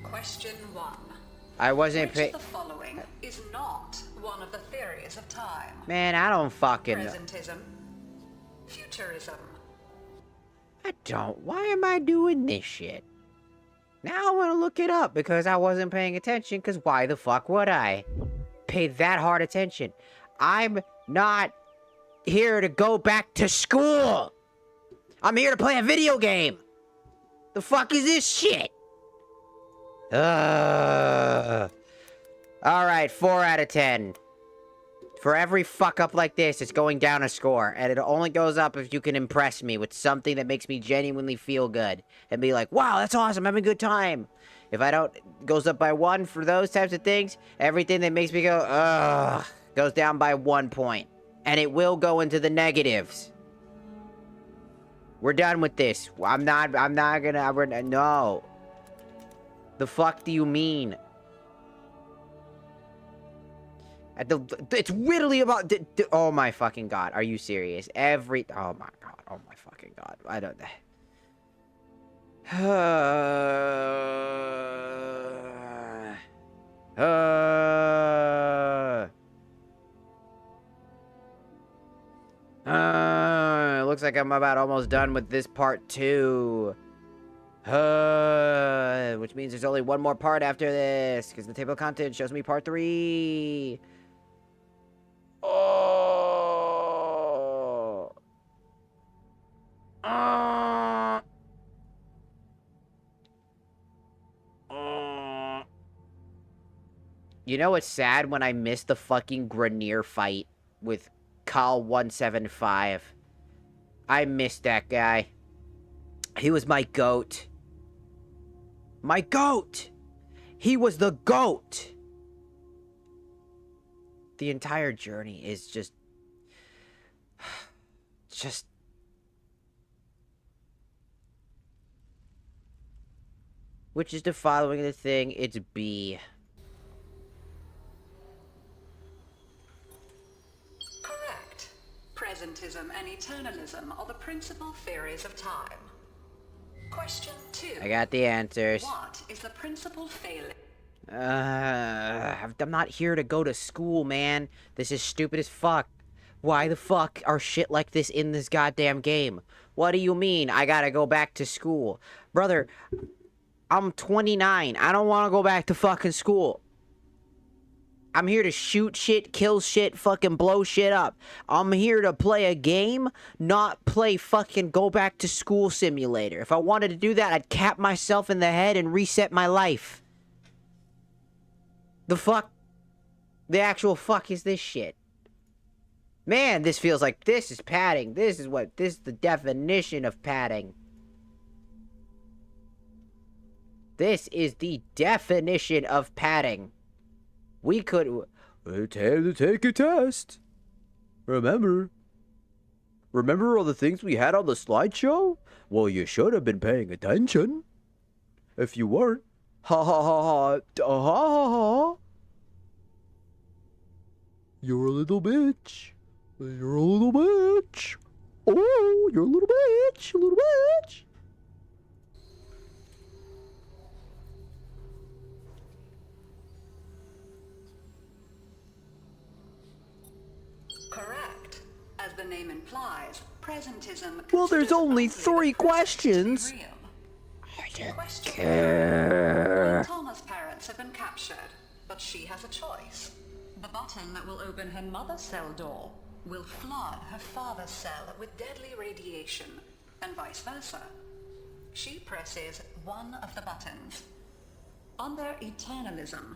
Question 1. I wasn't Which of the following is not one of the theories of time? Man, I don't fucking know. Presentism, futurism. I don't. Why am I doing this shit? Now I want to look it up because I wasn't paying attention, because why the fuck would I pay that hard attention? I'm not here to go back to school. I'm here to play a video game. The fuck is this shit? Alright, 4 out of 10. For every fuck up like this, it's going down a score. And it only goes up if you can impress me with something that makes me genuinely feel good. And be like, wow, that's awesome, I'm having a good time. If I don't, it goes up by 1 for those types of things. Everything that makes me go, ugh, goes down by 1 point. And it will go into the negatives. We're done with this. I'm not gonna, no. The fuck do you mean? It's literally about, oh my fucking god, are you serious? Oh my god, oh my fucking god, I don't, it looks like I'm about almost done with this part 2. Which means there's only one more part after this, because the table of contents shows me part 3. Oh. You know what's sad? When I missed the fucking Grenier fight with Kyle 175. I missed that guy. He was my goat. My goat! He was the goat! The entire journey is just... Which is the following the thing, it's B. Correct. Presentism and eternalism are the principal theories of time. Question 2. I got the answers. What is the principal failure? I'm not here to go to school, man. This is stupid as fuck. Why the fuck are shit like this in this goddamn game? What do you mean I gotta go back to school? Brother, I'm 29. I don't want to go back to fucking school. I'm here to shoot shit, kill shit, fucking blow shit up. I'm here to play a game, not play fucking go back to school simulator. If I wanted to do that, I'd cap myself in the head and reset my life. The fuck? The actual fuck is this shit? Man, this feels like this is padding. This is the definition of padding. This is the definition of padding. We could... It's time to take a test. Remember all the things we had on the slideshow? Well, you should have been paying attention. If you weren't, ha ha ha ha, ha ha ha. You're a little bitch. You're a little bitch. Oh, you're a little bitch. You little bitch. Correct. As the name implies, presentism... Well, there's only 3 questions. I don't care. Thomas' parents have been captured, but she has a choice. The button that will open her mother's cell door will flood her father's cell with deadly radiation, and vice versa. She presses one of the buttons. Under eternalism,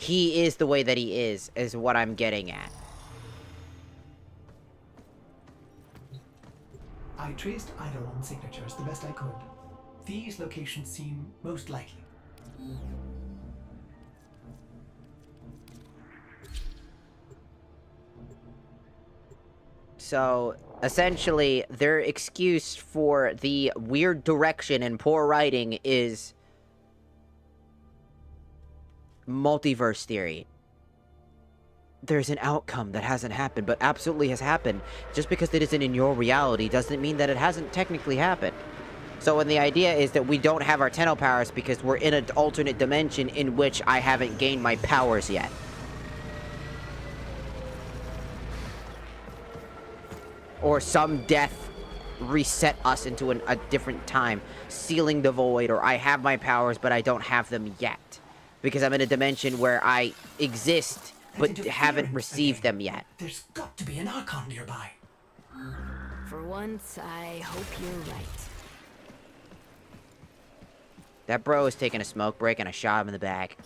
he is the way that he is what I'm getting at. I traced Eidolon's signatures the best I could. These locations seem most likely. So, essentially, their excuse for the weird direction and poor writing is multiverse theory. There's an outcome that hasn't happened, but absolutely has happened. Just because it isn't in your reality doesn't mean that it hasn't technically happened. So when the idea is that we don't have our Tenno powers because we're in an alternate dimension in which I haven't gained my powers yet. Or some death reset us into a different time, sealing the void, or I have my powers but I don't have them yet. Because I'm in a dimension where I exist but haven't received them yet. There's got to be an Archon nearby. For once, I hope you're right. That bro is taking a smoke break and I shot him in the back.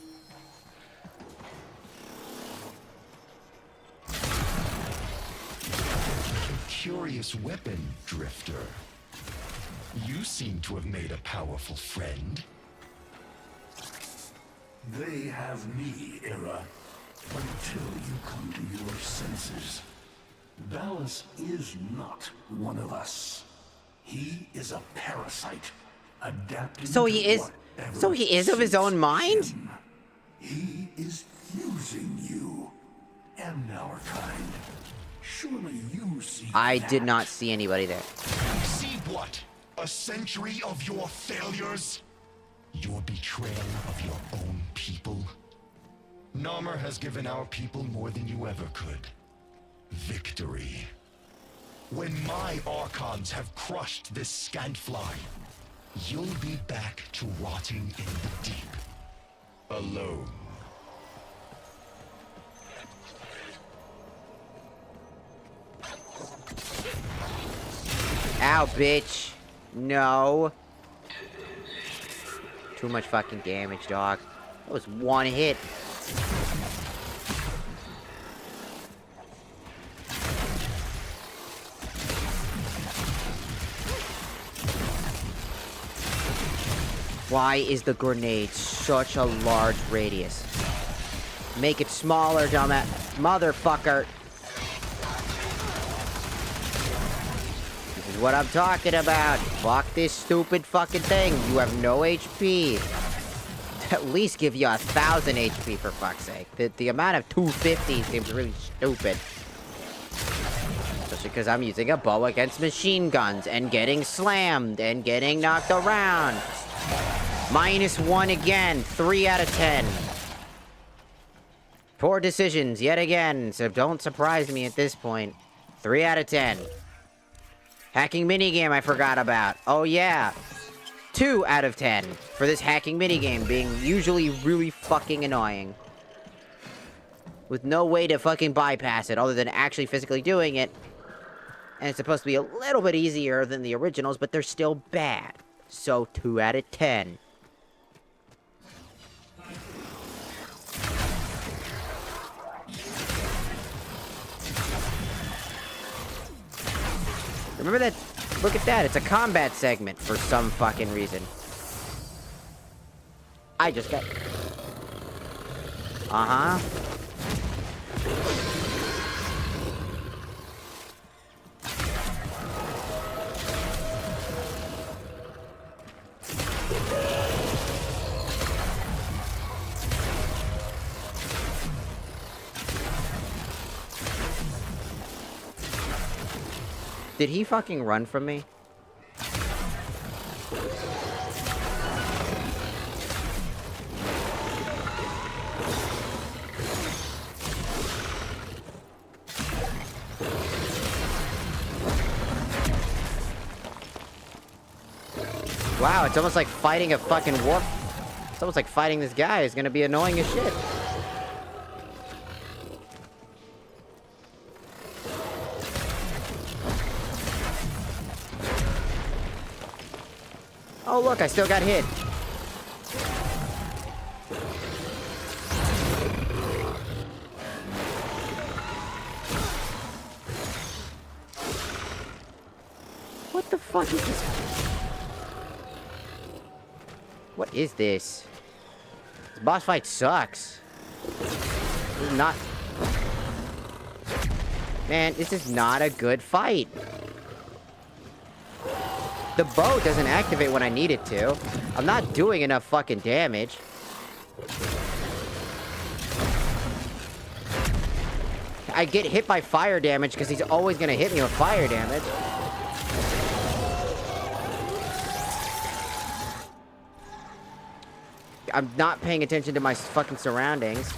Curious weapon, Drifter. You seem to have made a powerful friend. They have me, Era. Until you come to your senses. Balance is not one of us. He is a parasite, adapting So he to is. whatever So he is of his own mind. him. He is using you and our kind. Surely you see. I that. did not see anybody there. See what? A century of your failures? Your betrayal of your own people? Narmer has given our people more than you ever could. Victory. When my Archons have crushed this scantfly, you'll be back to rotting in the deep. Alone. Ow, bitch. No. Too much fucking damage, dog. That was one hit. Why is the grenade such a large radius? Make it smaller, dumbass. Motherfucker. This is what I'm talking about. Fuck this stupid fucking thing. You have no HP. At least give you 1,000 HP for fuck's sake. The amount of 250 seems really stupid. Especially because I'm using a bow against machine guns and getting slammed and getting knocked around. -1 again. 3 out of 10. Poor decisions yet again, so don't surprise me at this point. 3 out of 10. Hacking minigame I forgot about. Oh yeah. 2 out of 10 for this hacking minigame being usually really fucking annoying. With no way to fucking bypass it other than actually physically doing it. And it's supposed to be a little bit easier than the originals, but they're still bad. So 2 out of 10. Remember that? Look at that. It's a combat segment for some fucking reason. I just got... Uh-huh. Did he fucking run from me? Wow, it's almost like fighting a fucking war. It's almost like fighting this guy is gonna be annoying as shit. Oh look, I still got hit. fuck is this? What is this? This boss fight sucks. This is not... Man, this is not a good fight. The bow doesn't activate when I need it to. I'm not doing enough fucking damage. I get hit by fire damage because he's always gonna hit me with fire damage. I'm not paying attention to my fucking surroundings.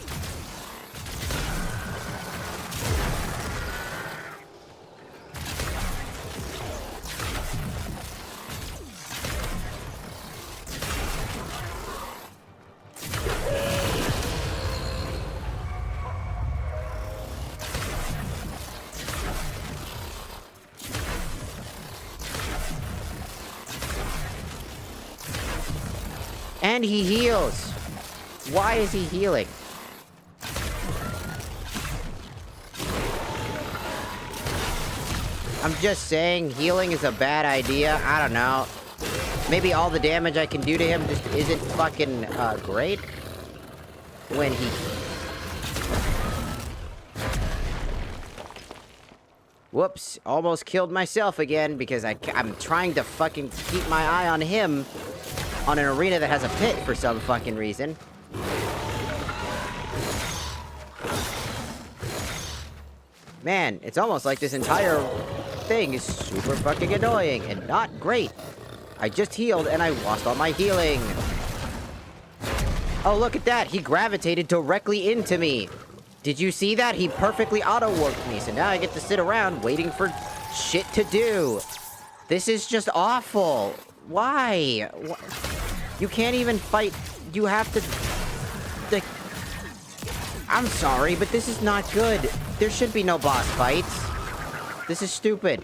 And he heals. Why is he healing? I'm just saying, healing is a bad idea. I don't know. Maybe all the damage I can do to him just isn't fucking great. When he... Whoops. Almost killed myself again because I'm trying to fucking keep my eye on him. On an arena that has a pit for some fucking reason. Man, it's almost like this entire thing is super fucking annoying and not great. I just healed and I lost all my healing. Oh, look at that. He gravitated directly into me. Did you see that? He perfectly auto-warped me. So now I get to sit around waiting for shit to do. This is just awful. Why? You can't even fight. You have to... Like... I'm sorry, but this is not good. There should be no boss fights. This is stupid.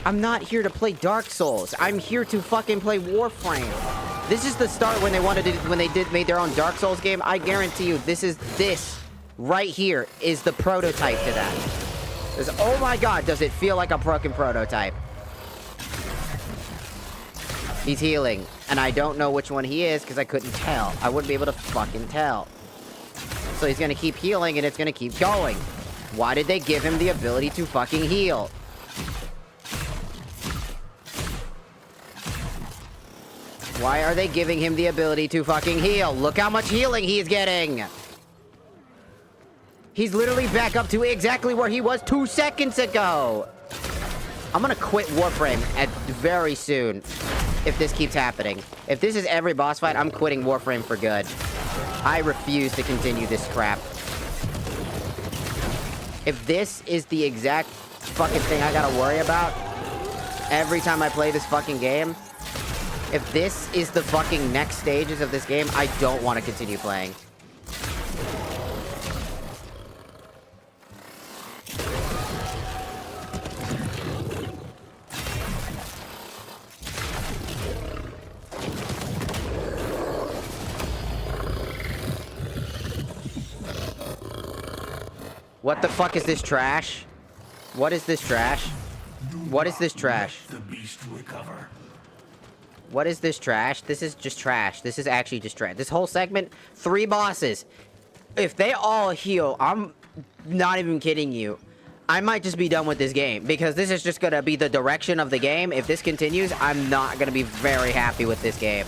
I'm not here to play Dark Souls. I'm here to fucking play Warframe. This is the start when they made their own Dark Souls game. I guarantee you, this right here is the prototype to that. Oh my god, does it feel like a fucking prototype. He's healing, and I don't know which one he is because I couldn't tell. I wouldn't be able to fucking tell. So he's gonna keep healing, and it's gonna keep going. Why did they give him the ability to fucking heal? Why are they giving him the ability to fucking heal? Look how much healing he's getting! He's literally back up to exactly where he was 2 seconds ago! I'm gonna quit Warframe very soon. If this keeps happening. If this is every boss fight, I'm quitting Warframe for good. I refuse to continue this crap. If this is the exact fucking thing I gotta worry about every time I play this fucking game, if this is the fucking next stages of this game, I don't want to continue playing. What the fuck is this trash? What is this trash? What is this trash? The beast recover. What is this trash? This is just trash. This is actually just trash. This whole segment, 3 bosses. If they all heal, I'm not even kidding you. I might just be done with this game because this is just gonna be the direction of the game. If this continues, I'm not gonna be very happy with this game.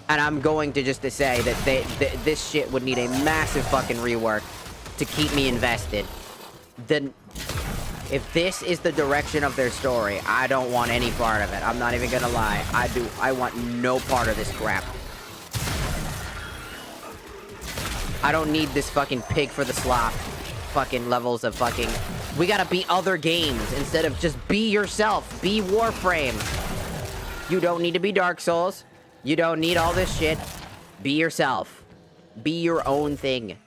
And I'm going to just to say that this shit would need a massive fucking rework to keep me invested. Then, if this is the direction of their story, I don't want any part of it. I'm not even gonna lie. I want no part of this crap. I don't need this fucking pig for the slop fucking levels of fucking... We gotta beat other games instead of just be yourself. Be Warframe. You don't need to be Dark Souls. You don't need all this shit. Be yourself. Be your own thing.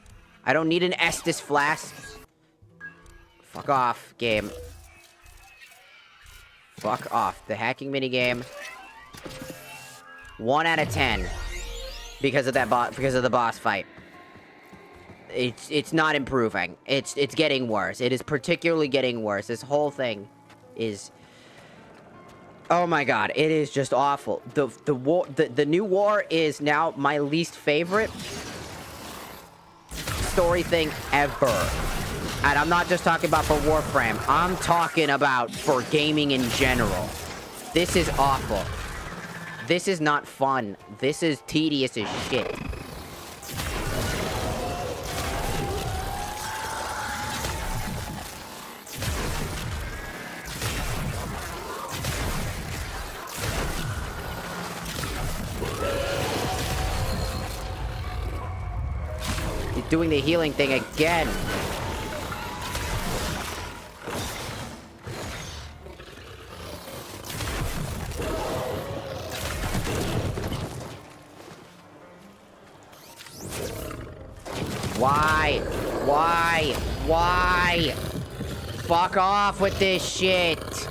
I don't need an Estus flask. Fuck off, game. Fuck off. The hacking minigame. 1 out of 10. Because of that because of the boss fight. it's not improving. It's getting worse. It is particularly getting worse. This whole thing is, oh my god, it is just awful. The new war is now my least favorite story thing ever. And I'm not just talking about for Warframe. I'm talking about for gaming in general. This is awful. This is not fun. This is tedious as shit. He's doing the healing thing again. Why? Why? Why? Fuck off with this shit.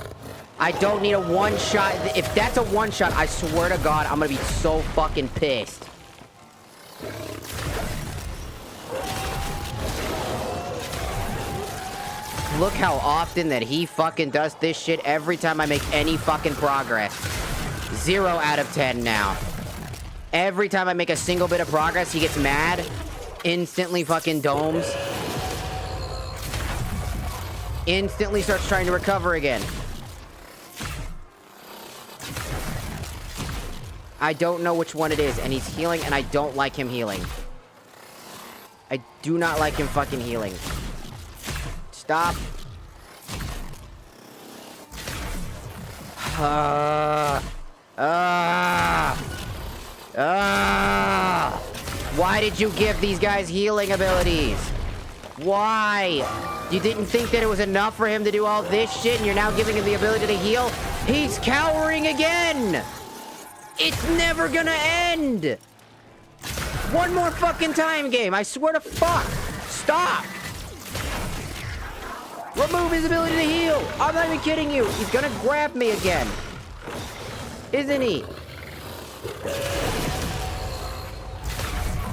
I don't need a one-shot. If that's a one-shot, I swear to God, I'm gonna be so fucking pissed. Look how often that he fucking does this shit every time I make any fucking progress. 0 out of 10 now. Every time I make a single bit of progress, he gets mad. Instantly fucking domes. Instantly starts trying to recover again. I don't know which one it is, and he's healing, and I don't like him healing. I do not like him fucking healing. Stop. Why did you give these guys healing abilities? Why? You didn't think that it was enough for him to do all this shit and you're now giving him the ability to heal? He's cowering again! It's never gonna end! One more fucking time, game. I swear to fuck. Stop! Remove his ability to heal. I'm not even kidding you. He's gonna grab me again. Isn't he?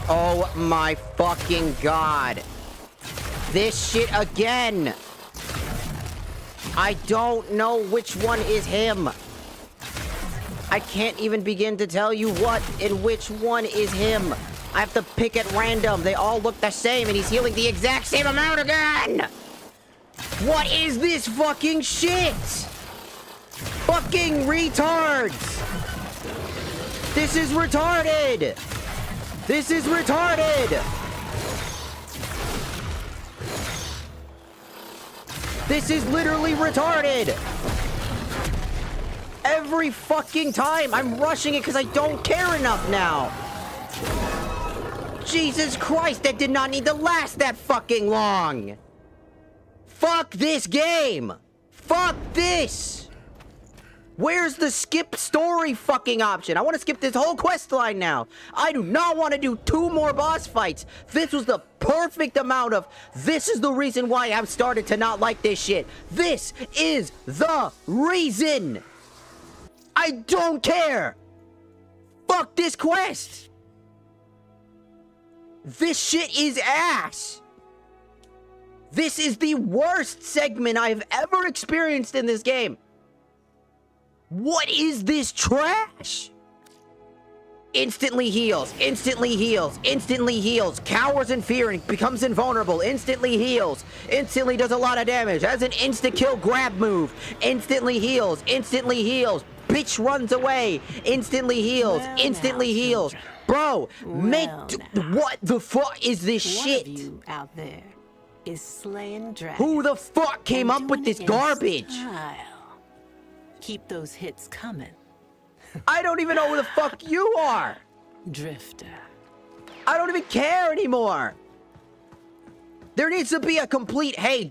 Oh my fucking god. This shit again. I don't know which one is him. I can't even begin to tell you what and which one is him. I have to pick at random. They all look the same and he's healing the exact same amount again. What is this fucking shit? Fucking retards. This is retarded. This is retarded. This is literally retarded. Every fucking time I'm rushing it because I don't care enough now. Jesus Christ, that did not need to last that fucking long. Fuck this game. Fuck this. Where's the skip story fucking option? I want to skip this whole quest line now. I do not want to do 2 more boss fights. This was the perfect amount of, this is the reason why I've started to not like this shit. This is the reason. I don't care. Fuck this quest. This shit is ass. This is the worst segment I've ever experienced in this game. What is this trash? Instantly heals, instantly heals, instantly heals, cowers in fear and becomes invulnerable, instantly heals, instantly does a lot of damage, has an insta-kill grab move, instantly heals, bitch runs away, instantly heals, instantly heals. Bro, what the fuck is this shit? One of you out there is slaying dragons. Who the fuck came up with this garbage? Keep those hits coming. I don't even know who the fuck you are. Drifter. I don't even care anymore. There needs to be a complete, hey,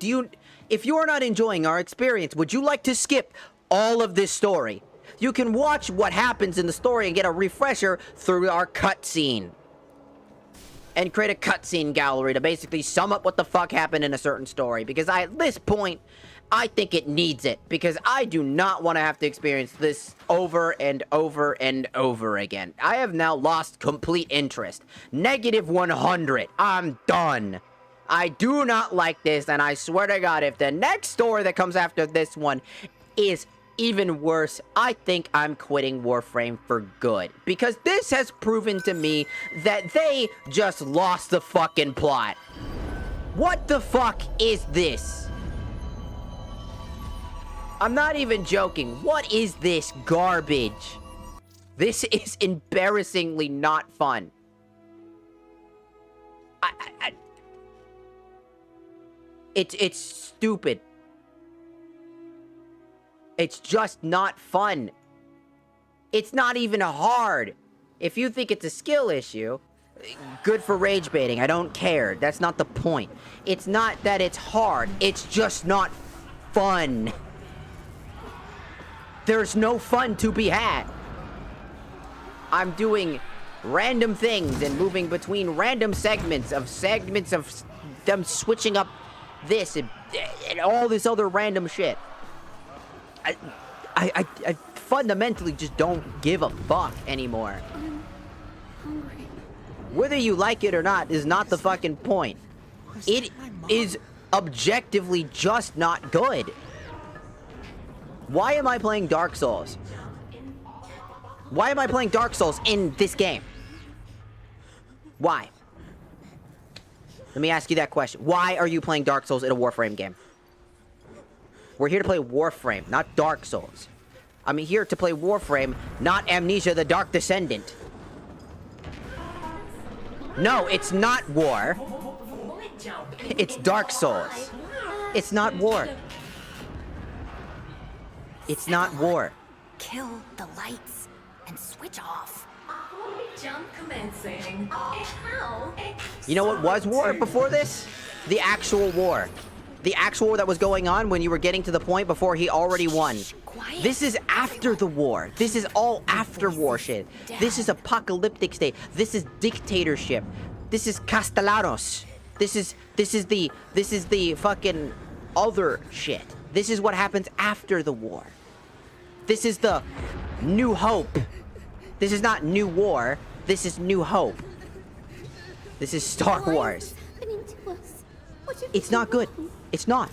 if you're not enjoying our experience, would you like to skip all of this story? You can watch what happens in the story and get a refresher through our cutscene. And create a cutscene gallery to basically sum up what the fuck happened in a certain story. Because at this point, I think it needs it. Because I do not want to have to experience this over and over and over again. I have now lost complete interest. -100. I'm done. I do not like this, and I swear to God, if the next story that comes after this one is even worse, I think I'm quitting Warframe for good. Because this has proven to me that they just lost the fucking plot. What the fuck is this? I'm not even joking. What is this garbage? This is embarrassingly not fun. It's stupid. It's just not fun. It's not even hard. If you think it's a skill issue, good for rage baiting. I don't care. That's not the point. It's not that it's hard. It's just not fun. There's no fun to be had. I'm doing random things and moving between random segments of them switching up this and all this other random shit. I fundamentally just don't give a fuck anymore. Whether you like it or not is not the fucking point. It is objectively just not good. Why am I playing Dark Souls? Why am I playing Dark Souls in this game? Why? Let me ask you that question. Why are you playing Dark Souls in a Warframe game? We're here to play Warframe, not Dark Souls. I'm here to play Warframe, not Amnesia the Dark Descendant. No, it's not War. It's Dark Souls. It's not War. It's not War. Kill the lights and switch off. Jump commencing. You know what was War before this? The actual war. The actual war that was going on when you were getting to the point before he already won. This is after the war. This is all after war shit. This is apocalyptic state. This is dictatorship. This is Castellanos. This is the fucking other shit. This is what happens after the war. This is the New Hope. This is not New War. This is New Hope. This is Star Wars. It's not good. It's not.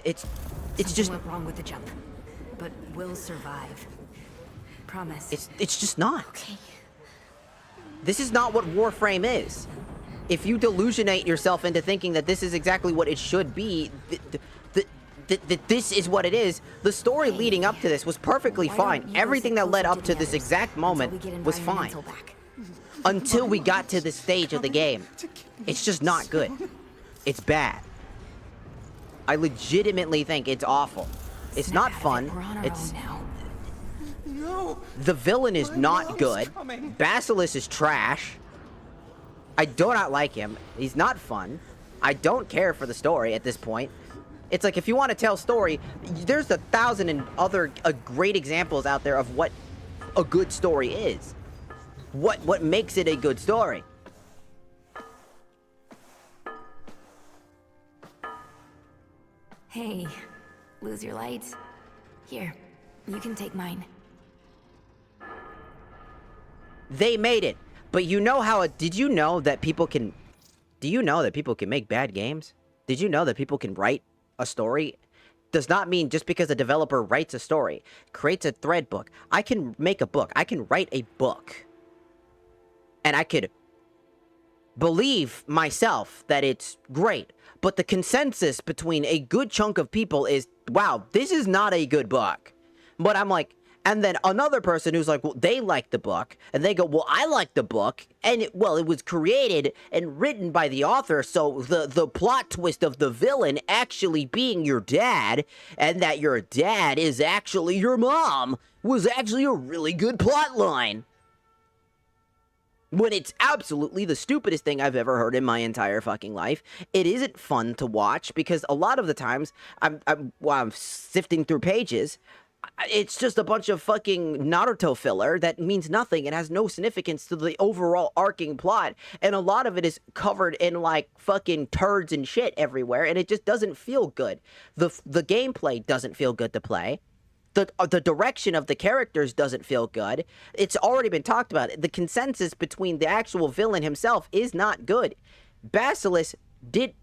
It's just went wrong with the jump, but we'll survive. Promise. It's just not. Okay. This is not what Warframe is. If you delusionate yourself into thinking that this is exactly what it should be, this is what it is. The story leading up to this was perfectly fine. Everything that led up to this exact moment was fine. Until we got to this stage of the game. It's just not good. It's bad. I legitimately think it's awful. It's not fun. It's... The villain is not good. Basilisk is trash. I do not like him. He's not fun. I don't care for the story at this point. It's like, if you want to tell story, there's 1,000 and other great examples out there of what a good story is. What makes it a good story. Hey, lose your lights? Here, you can take mine. They made it. But you know how did you know that people can... Do you know that people can make bad games? Did you know that people can write a story? Does not mean just because a developer writes a story, creates a thread book. I can make a book. I can write a book. And I could believe myself that it's great. But the consensus between a good chunk of people is, wow, this is not a good book. But I'm like... And then another person who's like, well, they like the book. And they go, well, I like the book. And, it was created and written by the author. So the plot twist of the villain actually being your dad, and that your dad is actually your mom, was actually a really good plot line. When it's absolutely the stupidest thing I've ever heard in my entire fucking life. It isn't fun to watch because a lot of the times while I'm sifting through pages, it's just a bunch of fucking Naruto filler that means nothing and has no significance to the overall arcing plot. And a lot of it is covered in, like, fucking turds and shit everywhere, and it just doesn't feel good. The gameplay doesn't feel good to play. the direction of the characters doesn't feel good. It's already been talked about. The consensus between the actual villain himself is not good. Basilisk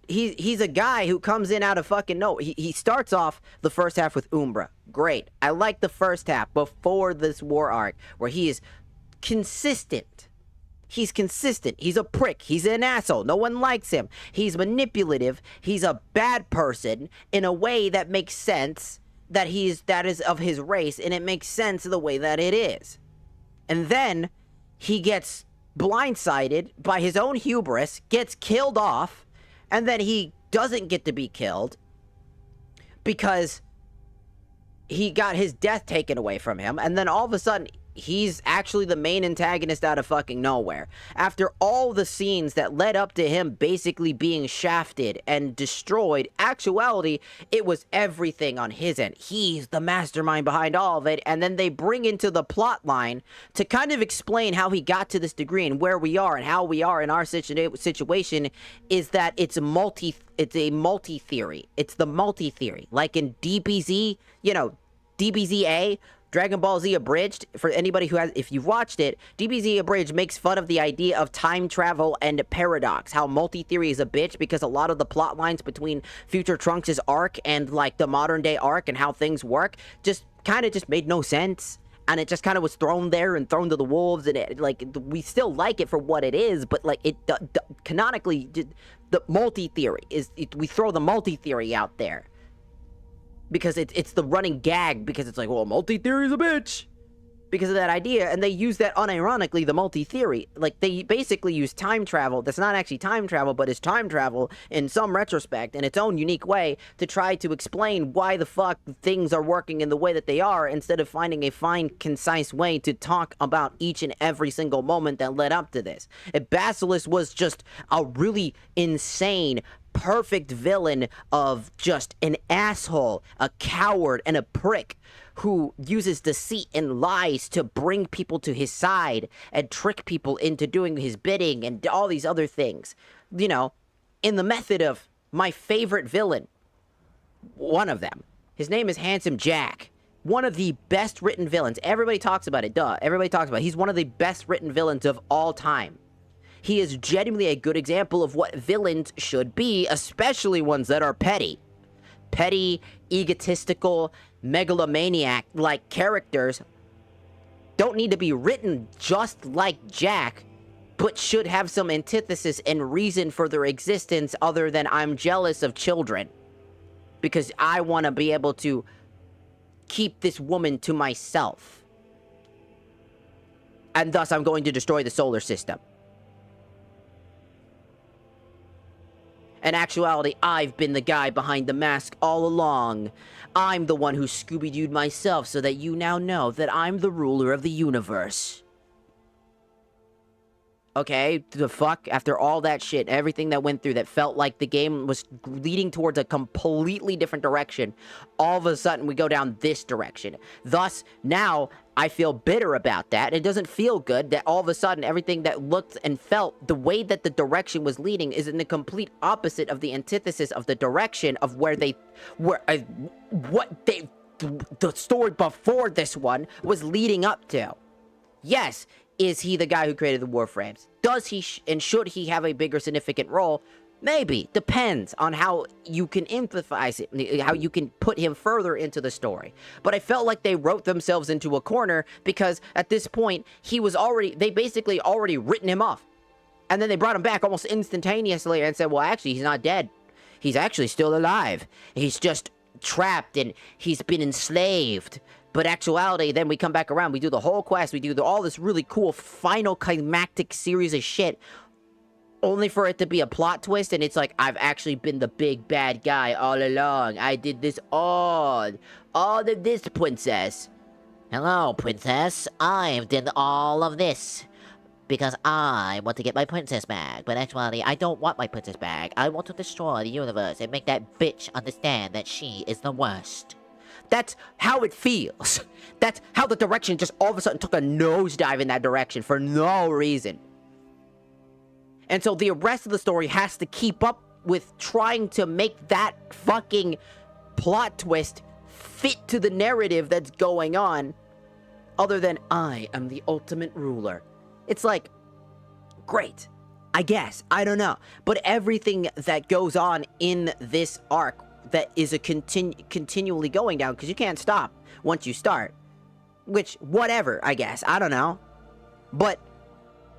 he's a guy who comes in out of fucking nowhere. He starts off the first half with Umbra. Great. I like the first half before this war arc where he is consistent. He's consistent. He's a prick. He's an asshole. No one likes him. He's manipulative. He's a bad person in a way that makes sense that is of his race, and it makes sense the way that it is. And then he gets blindsided by his own hubris, gets killed off, and then he doesn't get to be killed because he got his death taken away from him, and then all of a sudden he's actually the main antagonist out of fucking nowhere. After all the scenes that led up to him basically being shafted and destroyed, actuality, it was everything on his end. He's the mastermind behind all of it, and then they bring into the plot line to kind of explain how he got to this degree and where we are and how we are in our situation is that it's a multi-theory. It's the multi-theory. Like in DBZ, you know, DBZA, Dragon Ball Z Abridged, for anybody who has, if you've watched it, DBZ Abridged makes fun of the idea of time travel and paradox, how multi-theory is a bitch because a lot of the plot lines between Future Trunks' arc and, like, the modern day arc and how things work just kind of just made no sense. And it just kind of was thrown there and thrown to the wolves, and it, like, we still like it for what it is, but, like, it canonically, the multi-theory is, we throw the multi-theory out there. Because it's the running gag, because it's like, well, multi-theory is a bitch. Because of that idea, and they use that unironically, the multi-theory. Like, they basically use time travel, that's not actually time travel, but it's time travel in some retrospect, in its own unique way, to try to explain why the fuck things are working in the way that they are, instead of finding a fine, concise way to talk about each and every single moment that led up to this. If Basilisk was just a really insane, perfect villain of just an asshole, a coward, and a prick who uses deceit and lies to bring people to his side and trick people into doing his bidding and all these other things. You know, in the method of my favorite villain, one of them. His name is Handsome Jack. One of the best written villains. Everybody talks about it, duh. Everybody talks about it. He's one of the best written villains of all time. He is genuinely a good example of what villains should be, especially ones that are petty. Petty, egotistical, megalomaniac-like characters don't need to be written just like Jack, but should have some antithesis and reason for their existence other than I'm jealous of children. Because I want to be able to keep this woman to myself. And thus I'm going to destroy the solar system. In actuality, I've been the guy behind the mask all along. I'm the one who Scooby-Dooed myself so that you now know that I'm the ruler of the universe. Okay, the fuck? After all that shit, everything that went through that felt like the game was leading towards a completely different direction, all of a sudden we go down this direction. Thus, now I feel bitter about that. It doesn't feel good that all of a sudden everything that looked and felt the way that the direction was leading is in the complete opposite of the antithesis of the direction of where they were, the story before this one was leading up to. Yes, is he the guy who created the Warframes? Does he and should he have a bigger significant role? Maybe. Depends on how you can empathize it, how you can put him further into the story. But I felt like they wrote themselves into a corner because at this point, they basically already written him off. And then they brought him back almost instantaneously and said, well, actually, he's not dead. He's actually still alive. He's just trapped and he's been enslaved. But actuality, then we come back around, we do the whole quest, we do all this really cool final climactic series of shit, only for it to be a plot twist, and it's like, I've actually been the big bad guy all along. I did this all of this, princess. Hello, princess. I've done all of this because I want to get my princess back. But actually, I don't want my princess back. I want to destroy the universe and make that bitch understand that she is the worst. That's how it feels. That's how the direction just all of a sudden took a nosedive in that direction for no reason. And so the rest of the story has to keep up with trying to make that fucking plot twist fit to the narrative that's going on other than I am the ultimate ruler. It's like, great, I guess, I don't know. But everything that goes on in this arc that is a continually going down, because you can't stop once you start. Which, whatever, I guess, I don't know. But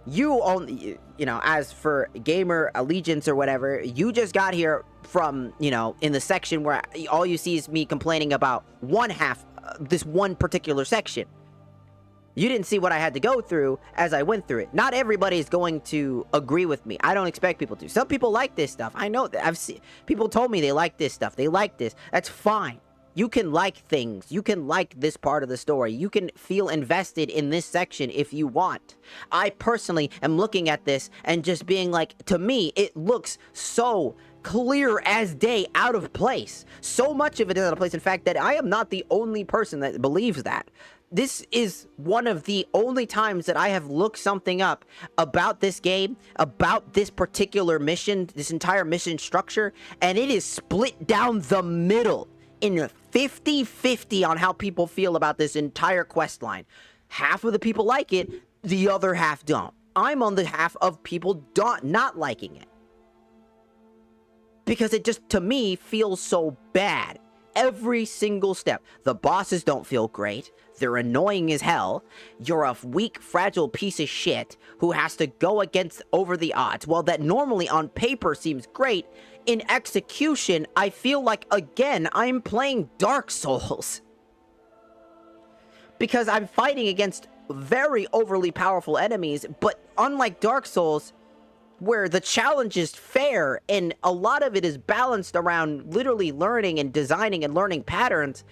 you only, you know, as for gamer allegiance or whatever, you just got here from, you know, in the section where all you see is me complaining about one half, this one particular section. You didn't see what I had to go through as I went through it. Not everybody is going to agree with me. I don't expect people to. Some people like this stuff. I know that. I've seen people told me they like this stuff. They like this. That's fine. You can like things. You can like this part of the story. You can feel invested in this section if you want. I personally am looking at this and just being like, to me, it looks so clear as day out of place. So much of it is out of place, in fact, that I am not the only person that believes that. This is one of the only times that I have looked something up about this game, about this particular mission, this entire mission structure, and it is split down the middle in 50-50 on how people feel about this entire quest line. Half of the people like it, the other half don't. I'm on the half of people not liking it. Because it just, to me, feels so bad. Every single step. The bosses don't feel great. They're annoying as hell. You're a weak, fragile piece of shit who has to go against over the odds. While that normally on paper seems great, in execution, I feel like, again, I'm playing Dark Souls. Because I'm fighting against very overly powerful enemies, but unlike Dark Souls, where the challenge is fair and a lot of it is balanced around literally learning and designing and learning patterns,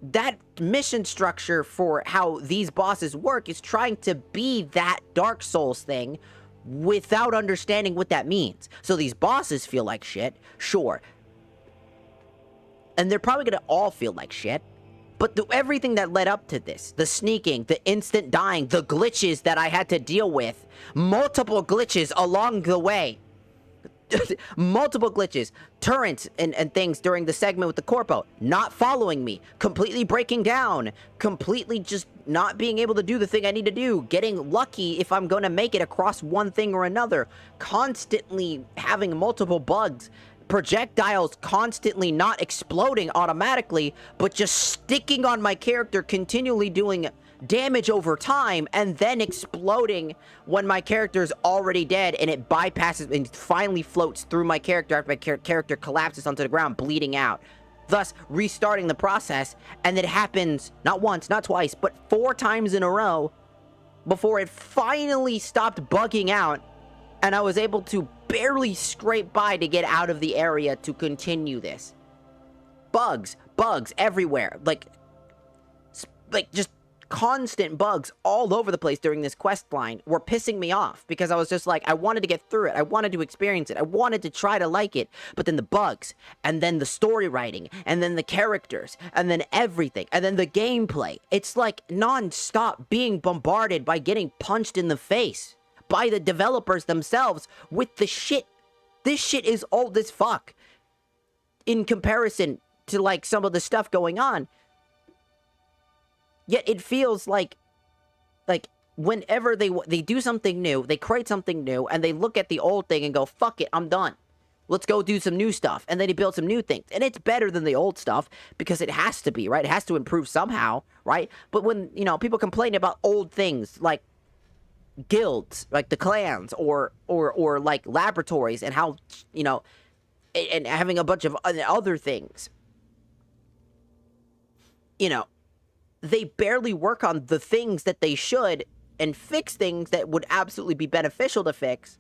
that mission structure for how these bosses work is trying to be that Dark Souls thing without understanding what that means. So these bosses feel like shit, sure. And they're probably gonna all feel like shit. But everything that led up to this, the sneaking, the instant dying, the glitches that I had to deal with, multiple glitches along the way, multiple glitches, turrets and things during the segment with the corpo, not following me, completely breaking down, completely just not being able to do the thing I need to do, getting lucky if I'm going to make it across one thing or another, constantly having multiple bugs, projectiles constantly not exploding automatically, but just sticking on my character, continually doing damage over time, and then exploding when my character is already dead, and it bypasses and finally floats through my character after my character collapses onto the ground, bleeding out, thus restarting the process. And it happens not once, not twice, but 4 times in a row before it finally stopped bugging out, and I was able to barely scrape by to get out of the area to continue this. Bugs everywhere, like just constant bugs all over the place during this quest line were pissing me off, because I was just like, I wanted to get through it, I wanted to experience it, I wanted to try to like it, but then the bugs, and then the story writing, and then the characters, and then everything, and then the gameplay, it's like non-stop being bombarded by getting punched in the face by the developers themselves with the shit. This shit is old as fuck in comparison to like some of the stuff going on. Yet it feels like whenever they do something new, they create something new, and they look at the old thing and go, fuck it, I'm done. Let's go do some new stuff. And then they build some new things. And it's better than the old stuff because it has to be, right? It has to improve somehow, right? But when, you know, people complain about old things like guilds, like the clans, or like laboratories, and how, you know, and having a bunch of other things, you know, they barely work on the things that they should and fix things that would absolutely be beneficial to fix.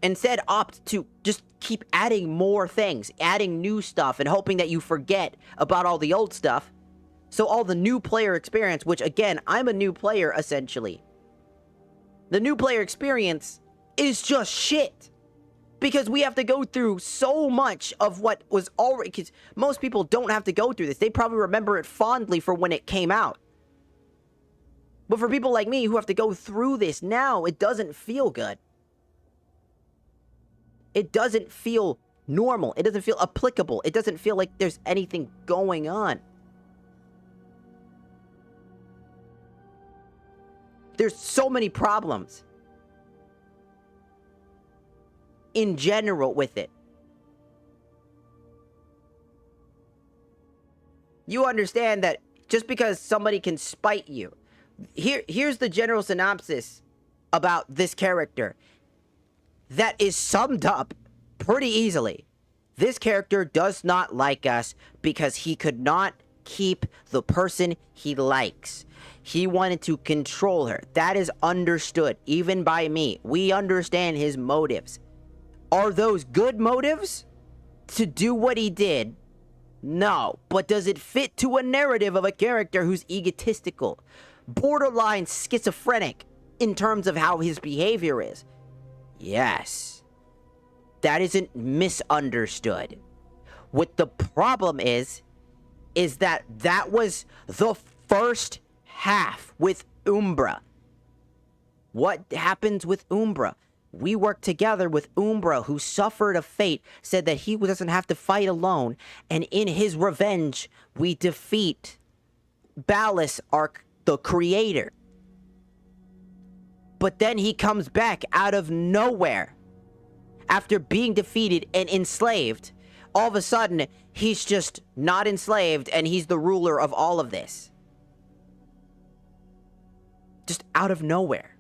Instead, opt to just keep adding more things, adding new stuff, and hoping that you forget about all the old stuff. So all the new player experience, which again, I'm a new player essentially. The new player experience is just shit. Because we have to go through so much of what was already, because most people don't have to go through this. They probably remember it fondly for when it came out. But for people like me who have to go through this now, it doesn't feel good. It doesn't feel normal. It doesn't feel applicable. It doesn't feel like there's anything going on. There's so many problems in general with it. You understand that just because somebody can spite you. Here's the general synopsis about this character that is summed up pretty easily. This character does not like us because he could not keep the person he likes. He wanted to control her. That is understood, even by me. We understand his motives. Are those good motives to do what he did? No. But does it fit to a narrative of a character who's egotistical, borderline schizophrenic in terms of how his behavior is? Yes. That isn't misunderstood. What the problem is that was the first half with Umbra. What happens with Umbra? We worked together with Umbra, who suffered a fate, said that he doesn't have to fight alone, and in his revenge, we defeat Ballas, the creator. But then he comes back out of nowhere. After being defeated and enslaved, all of a sudden, he's just not enslaved, and he's the ruler of all of this. Just out of nowhere.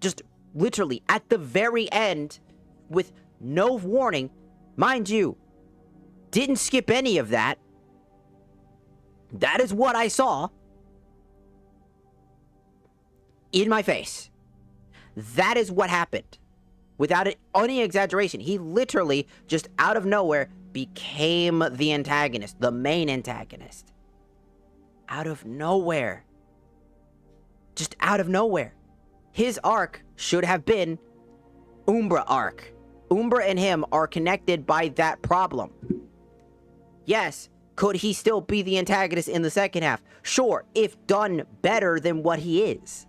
Just literally at the very end, with no warning. Mind you, didn't skip any of that. That is what I saw. In my face. That is what happened. Without any exaggeration, he literally, just out of nowhere, became the antagonist, the main antagonist. Out of nowhere. Just out of nowhere. His arc should have been Umbra arc. Umbra and him are connected by that problem. Yes, could he still be the antagonist in the second half? Sure, if done better than what he is.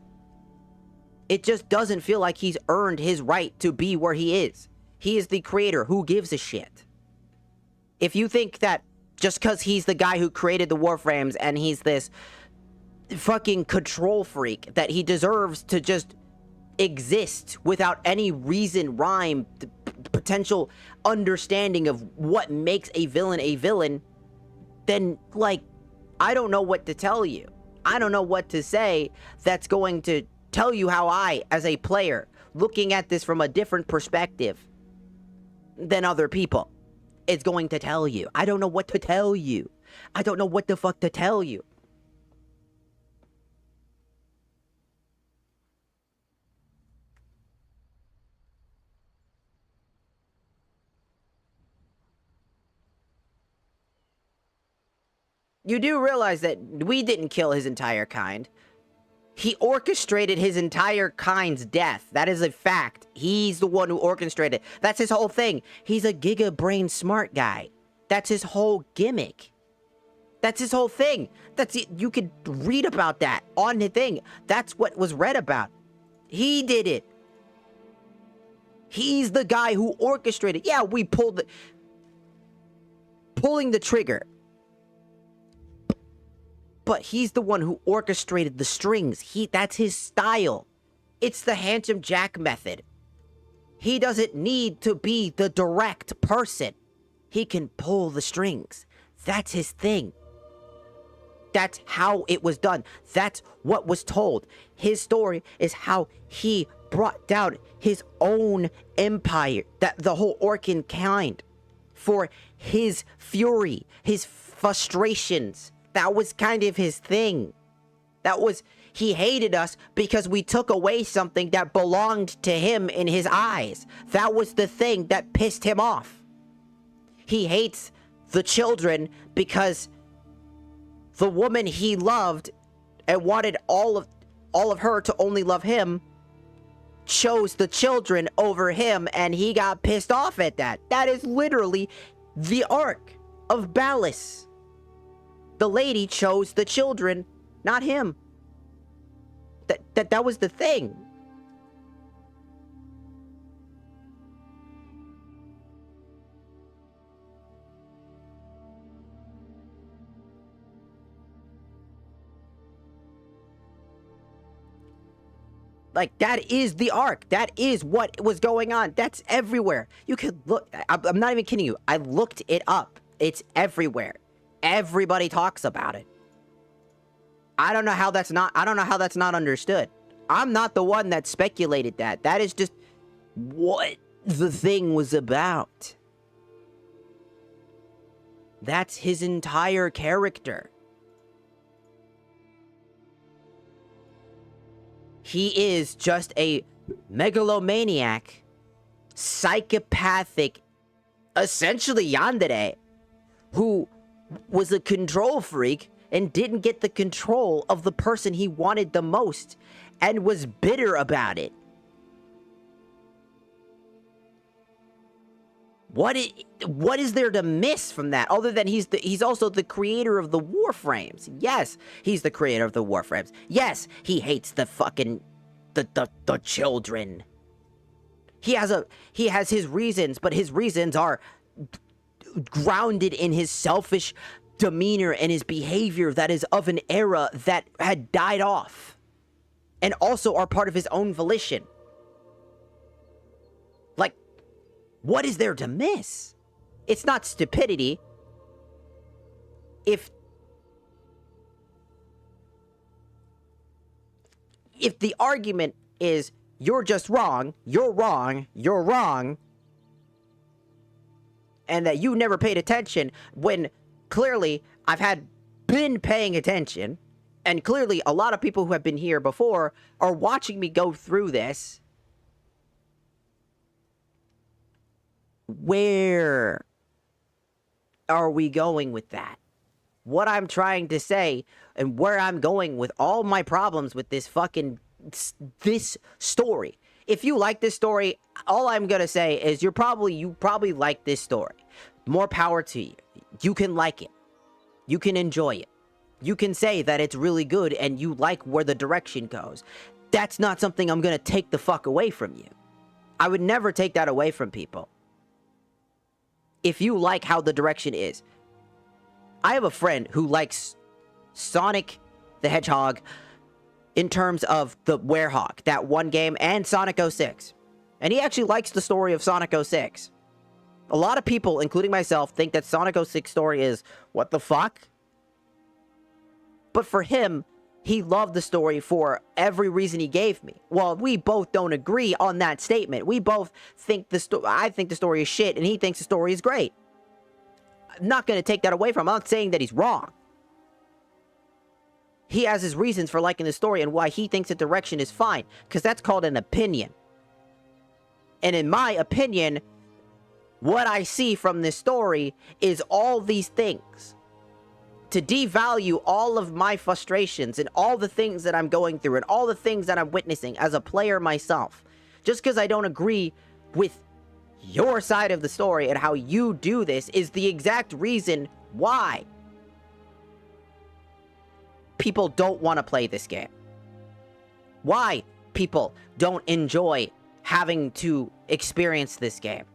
It just doesn't feel like he's earned his right to be where he is. He is the creator. Who gives a shit? If you think that just because he's the guy who created the Warframes and he's this fucking control freak, that he deserves to just exist without any reason, rhyme, potential understanding of what makes a villain, then, like, I don't know what to tell you. I don't know what to say that's going to tell you how I, as a player, looking at this from a different perspective than other people, it's going to tell you. I don't know what to tell you. I don't know what the fuck to tell you. You do realize that we didn't kill his entire kind. He orchestrated his entire kind's death. That is a fact. He's the one who orchestrated. That's his whole thing. He's a giga brain smart guy. That's his whole gimmick. That's his whole thing. You could read about that on the thing. That's what was read about. He did it. He's the guy who orchestrated. Yeah, we pulling the trigger. But he's the one who orchestrated the strings. That's his style. It's the Handsome Jack method. He doesn't need to be the direct person. He can pull the strings. That's his thing. That's how it was done. That's what was told. His story is how he brought down his own empire, the whole Orcan kind, for his fury, his frustrations. That was kind of his thing. He hated us because we took away something that belonged to him in his eyes. That was the thing that pissed him off. He hates the children because the woman he loved and wanted all of her to only love him chose the children over him, and he got pissed off at that. That is literally the arc of Ballas. The lady chose the children, not him. That was the thing. Like, that is the arc. That is what was going on. That's everywhere. You could look. I'm not even kidding you. I looked it up. It's everywhere. Everybody talks about it. I don't know how that's not understood. I'm not the one that speculated that. That is just what the thing was about. That's his entire character. He is just a megalomaniac, psychopathic, essentially yandere, who was a control freak and didn't get the control of the person he wanted the most and was bitter about it. What is there to miss from that, other than he's also the creator of the Warframes? Yes, he's the creator of the Warframes. Yes, he hates the fucking the children. He has his reasons, but his reasons are grounded in his selfish demeanor and his behavior that is of an era that had died off, and also are part of his own volition. Like, what is there to miss? It's not stupidity. If the argument is you're just wrong, you're wrong, you're wrong, and that you never paid attention, when clearly I've been paying attention, and clearly a lot of people who have been here before are watching me go through this, where are we going with that? What I'm trying to say, and where I'm going with all my problems with this story. If you like this story, all I'm gonna say is you probably like this story. More power to you. You can like it. You can enjoy it. You can say that it's really good and you like where the direction goes. That's not something I'm gonna take the fuck away from you. I would never take that away from people. If you like how the direction is. I have a friend who likes Sonic the Hedgehog in terms of the Werehog, that one game, and Sonic 06. And he actually likes the story of Sonic 06. A lot of people, including myself, think that Sonic 06 story is, what the fuck? But for him, he loved the story for every reason he gave me. Well, we both don't agree on that statement. We both think I think the story is shit, and he thinks the story is great. I'm not going to take that away from him. I'm not saying that he's wrong. He has his reasons for liking the story and why he thinks the direction is fine, because that's called an opinion. And in my opinion, what I see from this story is all these things. To devalue all of my frustrations and all the things that I'm going through and all the things that I'm witnessing as a player myself. Just because I don't agree with your side of the story and how you do this is the exact reason why people don't want to play this game. Why people don't enjoy having to experience this game.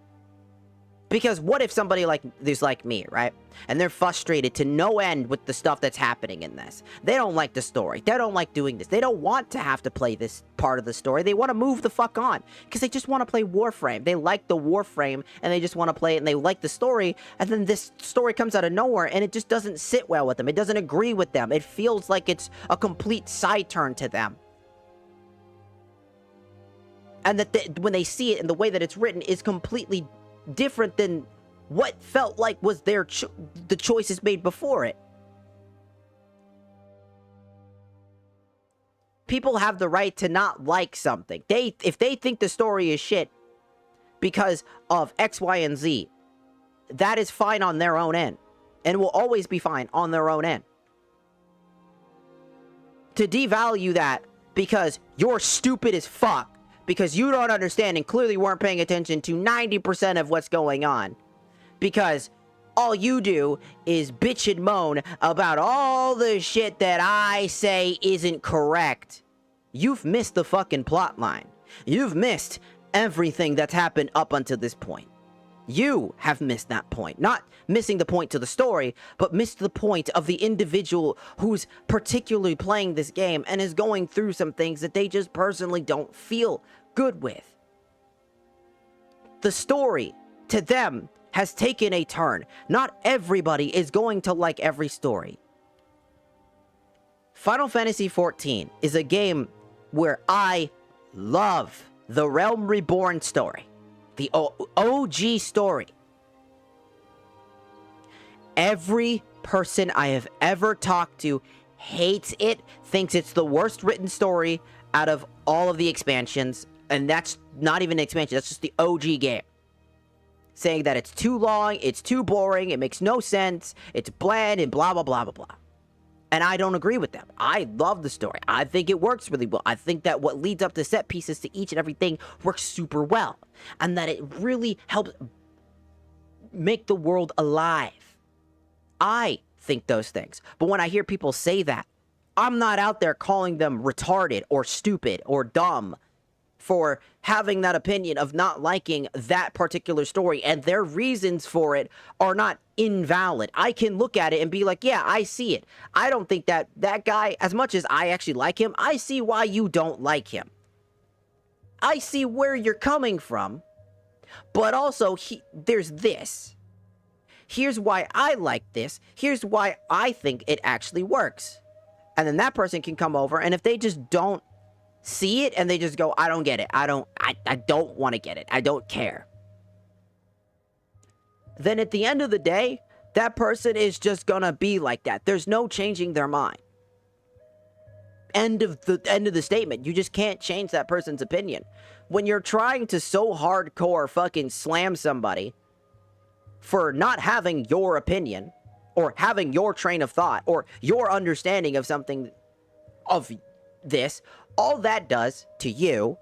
Because what if somebody like me, right? And they're frustrated to no end with the stuff that's happening in this. They don't like the story. They don't like doing this. They don't want to have to play this part of the story. They want to move the fuck on. Because they just want to play Warframe. They like the Warframe, and they just want to play it, and they like the story, and then this story comes out of nowhere, and it just doesn't sit well with them. It doesn't agree with them. It feels like it's a complete side turn to them. And that when they see it and the way that it's written is completely different than what felt like was the choices made before it. People have the right to not like something. If they think the story is shit because of X, Y, and Z, that is fine on their own end. And will always be fine on their own end. To devalue that because you're stupid as fuck, because you don't understand and clearly weren't paying attention to 90% of what's going on, because all you do is bitch and moan about all the shit that I say isn't correct. You've missed the fucking plot line. You've missed everything that's happened up until this point. You have missed that point. Not missing the point to the story, but missed the point of the individual who's particularly playing this game and is going through some things that they just personally don't feel good with. The story, to them, has taken a turn. Not everybody is going to like every story. Final Fantasy XIV is a game where I love the Realm Reborn story. The OG story. Every person I have ever talked to hates it, thinks it's the worst written story out of all of the expansions, and that's not even an expansion, that's just the OG game. Saying that it's too long, it's too boring, it makes no sense, it's bland, and blah, blah, blah, blah, blah. And I don't agree with them. I love the story. I think it works really well. I think that what leads up to set pieces to each and everything works super well. And that it really helps make the world alive. I think those things. But when I hear people say that, I'm not out there calling them retarded or stupid or dumb for having that opinion of not liking that particular story, and their reasons for it are not invalid. I can look at it and be like, yeah, I see it. I don't think that that guy, as much as I actually like him, I see why you don't like him. I see where you're coming from, but also there's this. Here's why I like this. Here's why I think it actually works. And then that person can come over, and if they just don't see it and they just go, I don't get it. I don't want to get it. I don't care. Then at the end of the day, that person is just gonna be like that. There's no changing their mind. End of the statement. You just can't change that person's opinion. When you're trying to so hardcore fucking slam somebody for not having your opinion, or having your train of thought, or your understanding of something of this, all that does to you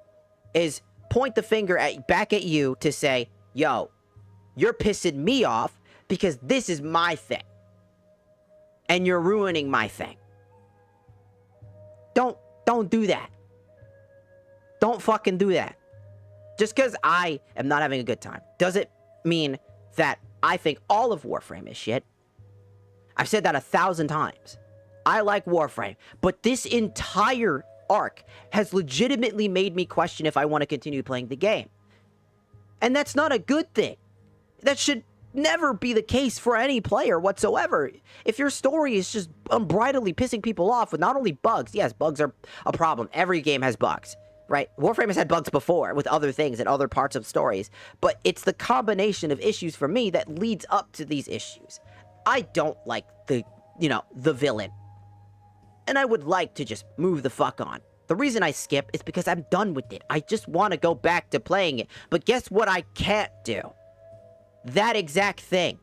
is point the finger back at you to say, yo, you're pissing me off because this is my thing. And you're ruining my thing. Don't do that. Don't fucking do that. Just because I am not having a good time doesn't mean that I think all of Warframe is shit. I've said that 1,000 times. I like Warframe, but this entire arc has legitimately made me question if I want to continue playing the game. And that's not a good thing. That should never be the case for any player whatsoever. If your story is just unbridledly pissing people off with not only bugs, yes, bugs are a problem. Every game has bugs, right? Warframe has had bugs before with other things and other parts of stories, but it's the combination of issues for me that leads up to these issues. I don't like the villain. And I would like to just move the fuck on. The reason I skip is because I'm done with it. I just want to go back to playing it. But guess what I can't do? That exact thing.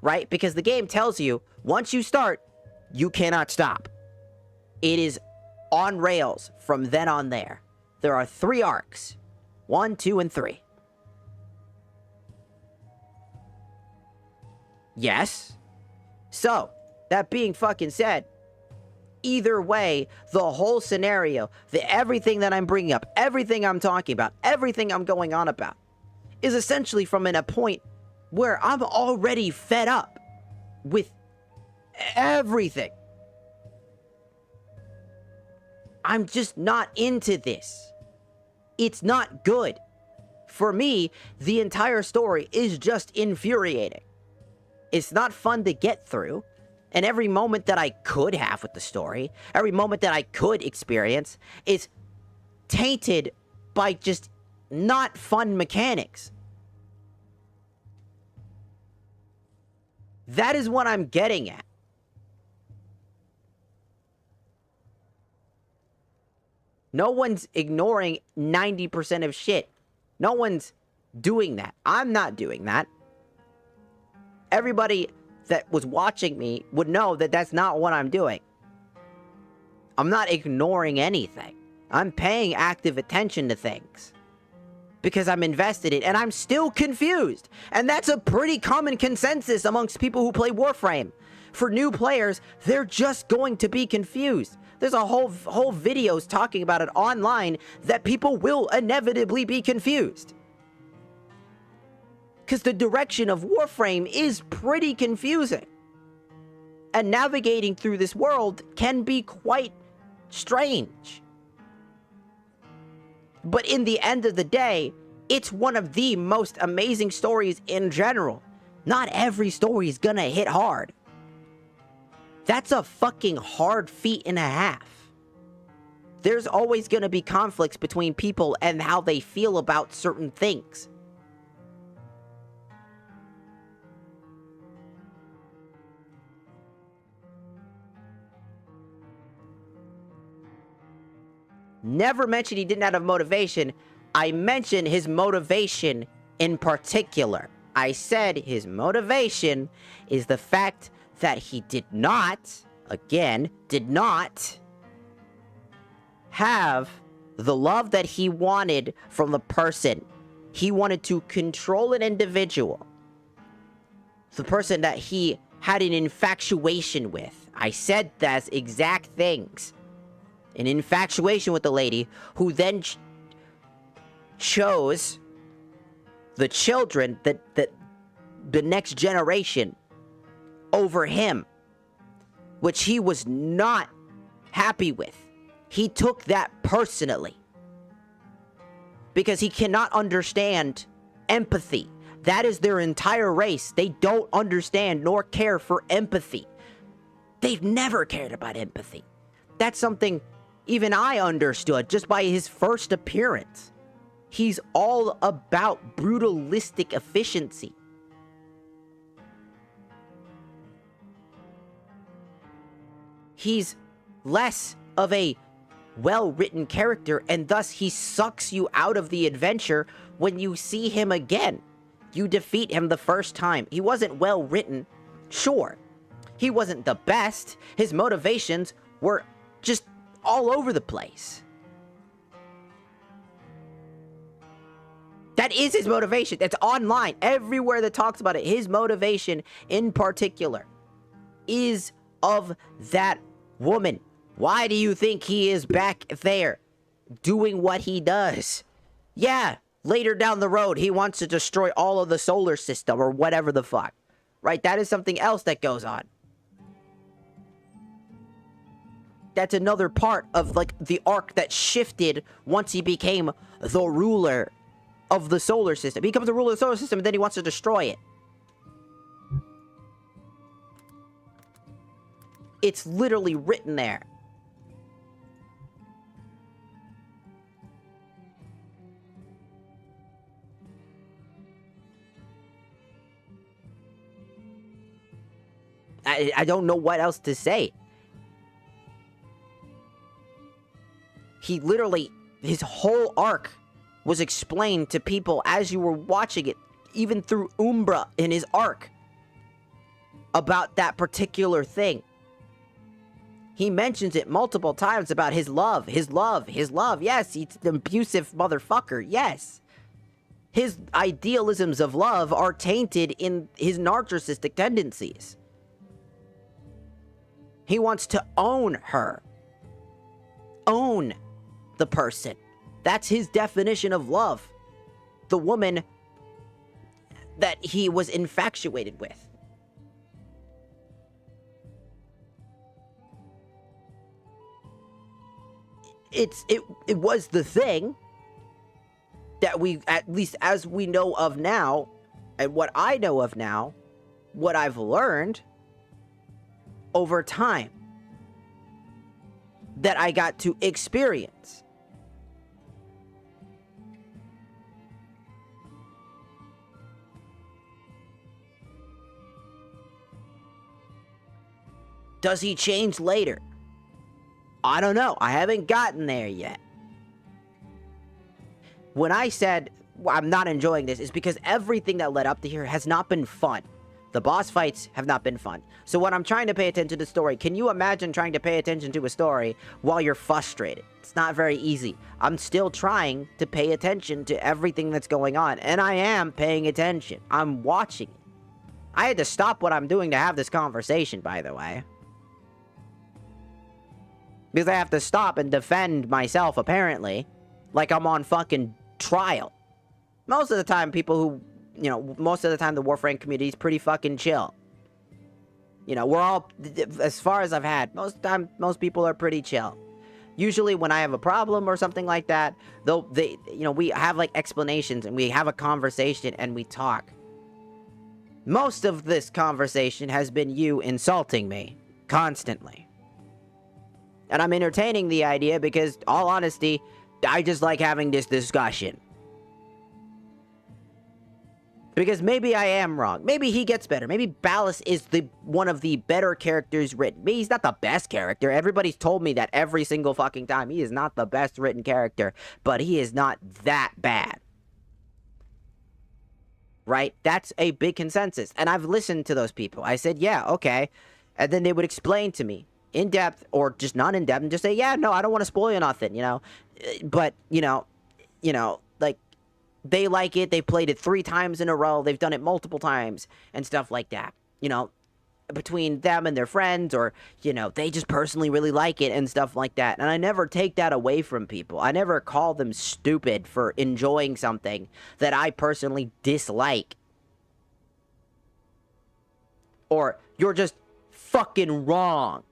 Right? Because the game tells you, once you start, you cannot stop. It is on rails from then on there. There are 3 arcs. 1, 2, and 3. Yes. So, that being fucking said, either way, the whole scenario, everything that I'm bringing up, everything I'm talking about, everything I'm going on about, is essentially from a point where I'm already fed up with everything. I'm just not into this. It's not good. For me, the entire story is just infuriating. It's not fun to get through. And every moment that I could have with the story, every moment that I could experience, is tainted by just not fun mechanics. That is what I'm getting at. No one's ignoring 90% of shit. No one's doing that. I'm not doing that. Everybody that was watching me would know that that's not what I'm doing. I'm not ignoring anything. I'm paying active attention to things. Because I'm invested in it, and I'm still confused. And that's a pretty common consensus amongst people who play Warframe. For new players, they're just going to be confused. There's a whole videos talking about it online that people will inevitably be confused. Because the direction of Warframe is pretty confusing. And navigating through this world can be quite strange. But in the end of the day, it's one of the most amazing stories in general. Not every story is gonna hit hard. That's a fucking hard feat and a half. There's always gonna be conflicts between people and how they feel about certain things. Never mentioned he didn't have motivation. I mentioned his motivation in particular. I said his motivation is the fact that he did not, again, did not have the love that he wanted from the person. He wanted to control an individual. The person that he had an infatuation with. I said those exact things. An infatuation with the lady who then chose the children, the next generation, over him, which he was not happy with. He took that personally because he cannot understand empathy. That is their entire race. They don't understand nor care for empathy. They've never cared about empathy. That's something even I understood just by his first appearance. He's all about brutalistic efficiency. He's less of a well-written character, and thus he sucks you out of the adventure when you see him again. You defeat him the first time. He wasn't well-written, sure. He wasn't the best. His motivations were just all over the place. That is his motivation. That's online. Everywhere that talks about it, his motivation in particular is of that woman. Why do you think he is back there doing what he does? Yeah, later down the road, he wants to destroy all of the solar system or whatever the fuck. Right? That is something else that goes on. That's another part of, like, the arc that shifted once he became the ruler of the solar system. He becomes the ruler of the solar system, and then he wants to destroy it. It's literally written there. I don't know what else to say. He literally, his whole arc was explained to people as you were watching it, even through Umbra in his arc, about that particular thing. He mentions it multiple times about his love, his love, his love. Yes, he's an abusive motherfucker. Yes. His idealisms of love are tainted in his narcissistic tendencies. He wants to own her. Own the person. That's his definition of love. The woman that he was infatuated with. It was the thing that we, at least as we know of now, and what I know of now, what I've learned over time, that I got to experience. Does he change later? I don't know. I haven't gotten there yet. When I said I'm not enjoying this, it's because everything that led up to here has not been fun. The boss fights have not been fun. So when I'm trying to pay attention to the story, can you imagine trying to pay attention to a story while you're frustrated? It's not very easy. I'm still trying to pay attention to everything that's going on, and I am paying attention. I'm watching it. I had to stop what I'm doing to have this conversation, by the way. Because I have to stop and defend myself, apparently. Like I'm on fucking trial. Most of the time, people who you know, most of the time the Warframe community is pretty fucking chill. You know, we're all, as far as I've had, most people are pretty chill. Usually when I have a problem or something like that, you know, we have like explanations and we have a conversation and we talk. Most of this conversation has been you insulting me constantly. And I'm entertaining the idea because, all honesty, I just like having this discussion. Because maybe I am wrong. Maybe he gets better. Maybe Ballas is one of the better characters written. Maybe he's not the best character. Everybody's told me that every single fucking time. He is not the best written character. But he is not that bad. Right? That's a big consensus. And I've listened to those people. I said, yeah, okay. And then they would explain to me in depth or just not in depth and just say, yeah, no, I don't want to spoil you nothing, you know. But, you know, like, they like it. They played it 3 times in a row. They've done it multiple times and stuff like that. You know, between them and their friends, or, you know, they just personally really like it and stuff like that. And I never take that away from people. I never call them stupid for enjoying something that I personally dislike. Or, you're just fucking wrong.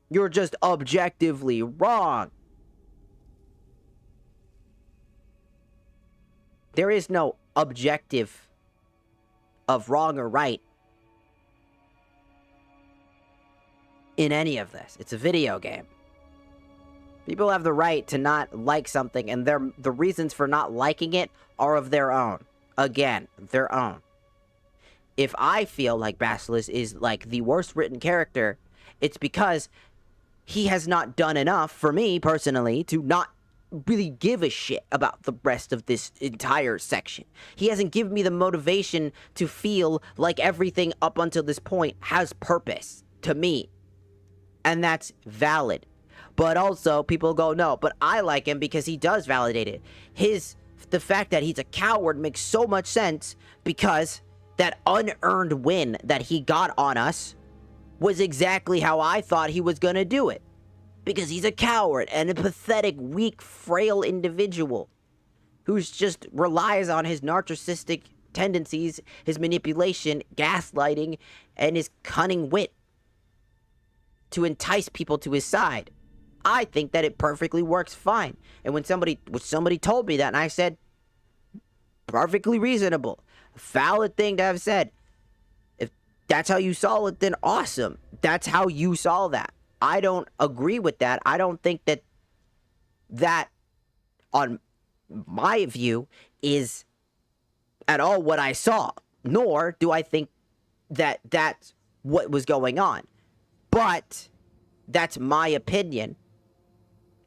You're just objectively wrong. There is no objective of wrong or right in any of this. It's a video game. People have the right to not like something, and the reasons for not liking it are of their own. Again, their own. If I feel like Basilisk is like the worst written character, it's because he has not done enough for me personally to not really give a shit about the rest of this entire section. He hasn't given me the motivation to feel like everything up until this point has purpose to me. And that's valid. But also, people go, no, but I like him because he does validate it. The fact that he's a coward makes so much sense because that unearned win that he got on us was exactly how I thought he was gonna do it. Because he's a coward and a pathetic, weak, frail individual who's just relies on his narcissistic tendencies, his manipulation, gaslighting, and his cunning wit to entice people to his side. I think that it perfectly works fine. And when somebody told me that, and I said, perfectly reasonable, valid thing to have said. If that's how you saw it, then awesome. That's how you saw that. I don't agree with that. I don't think that on my view is at all what I saw. Nor do I think that that's what was going on. But that's my opinion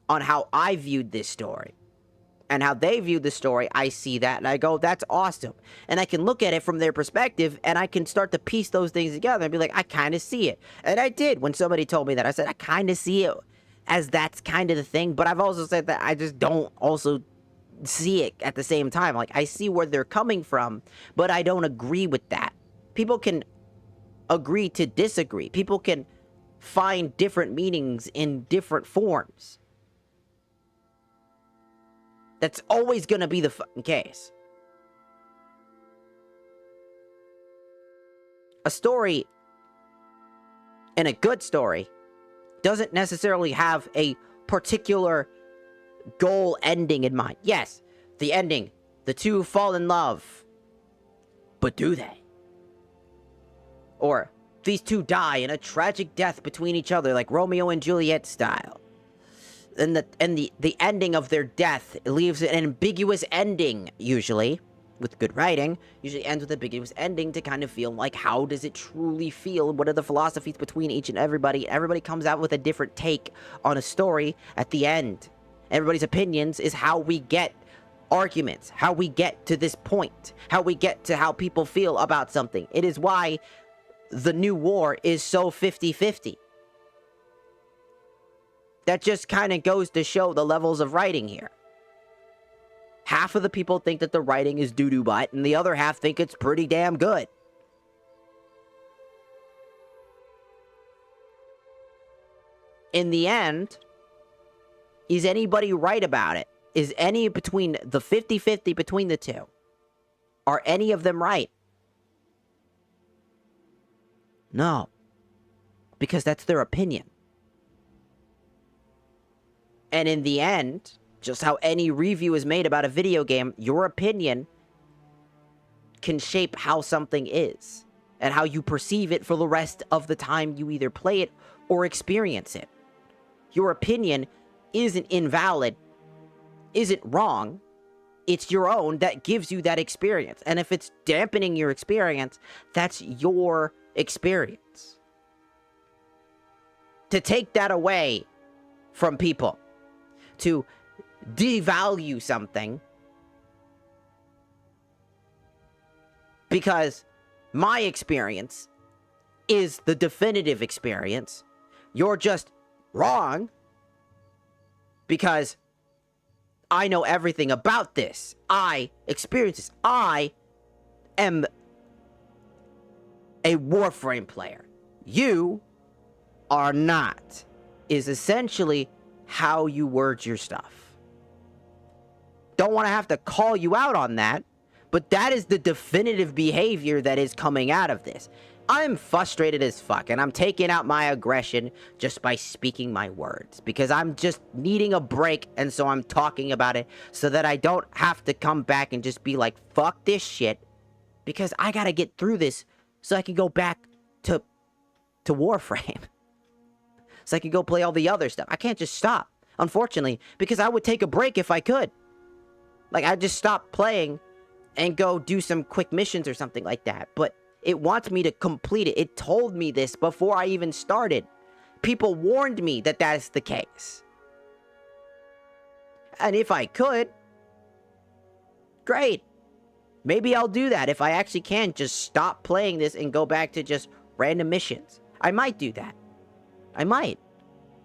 on how I viewed this story. And how they viewed the story, I see that, and I go, that's awesome. And I can look at it from their perspective, and I can start to piece those things together and be like, I kind of see it. And I did when somebody told me that. I said, I kind of see it as that's kind of the thing, but I've also said that I just don't also see it at the same time. Like, I see where they're coming from, but I don't agree with that. People can agree to disagree. People can find different meanings in different forms. That's always gonna be the fucking case. A story, and a good story, doesn't necessarily have a particular goal ending in mind. Yes, the ending, the two fall in love. But do they? Or, these two die in a tragic death between each other, like Romeo and Juliet style. And the ending of their death leaves an ambiguous ending, usually, with good writing, usually ends with an ambiguous ending to kind of feel like, how does it truly feel? What are the philosophies between each and everybody? Everybody comes out with a different take on a story at the end. Everybody's opinions is how we get arguments, how we get to this point, how we get to how people feel about something. It is why the new war is so 50-50. That just kind of goes to show the levels of writing here. Half of the people think that the writing is doo-doo butt, and the other half think it's pretty damn good. In the end, is anybody right about it? Is any between the 50-50 between the two? Are any of them right? No. Because that's their opinion. And in the end, just how any review is made about a video game, your opinion can shape how something is and how you perceive it for the rest of the time you either play it or experience it. Your opinion isn't invalid, isn't wrong. It's your own that gives you that experience. And if it's dampening your experience, that's your experience. To take that away from people, to devalue something because my experience is the definitive experience, you're just wrong because I know everything about this. I experience this. I am a Warframe player. You are not, is essentially how you word your stuff. Don't want to have to call you out on that, but that is the definitive behavior that is coming out of this. I'm frustrated as fuck, and I'm taking out my aggression just by speaking my words, because I'm just needing a break, and so I'm talking about it so that I don't have to come back and just be like, fuck this shit, because I gotta get through this so I can go back to Warframe. So I can go play all the other stuff. I can't just stop, unfortunately, because I would take a break if I could. Like, I'd just stop playing and go do some quick missions or something like that, but it wants me to complete it. It told me this before I even started. People warned me that that is the case. And if I could, great. Maybe I'll do that if I actually can just stop playing this and go back to just random missions. I might do that. I might.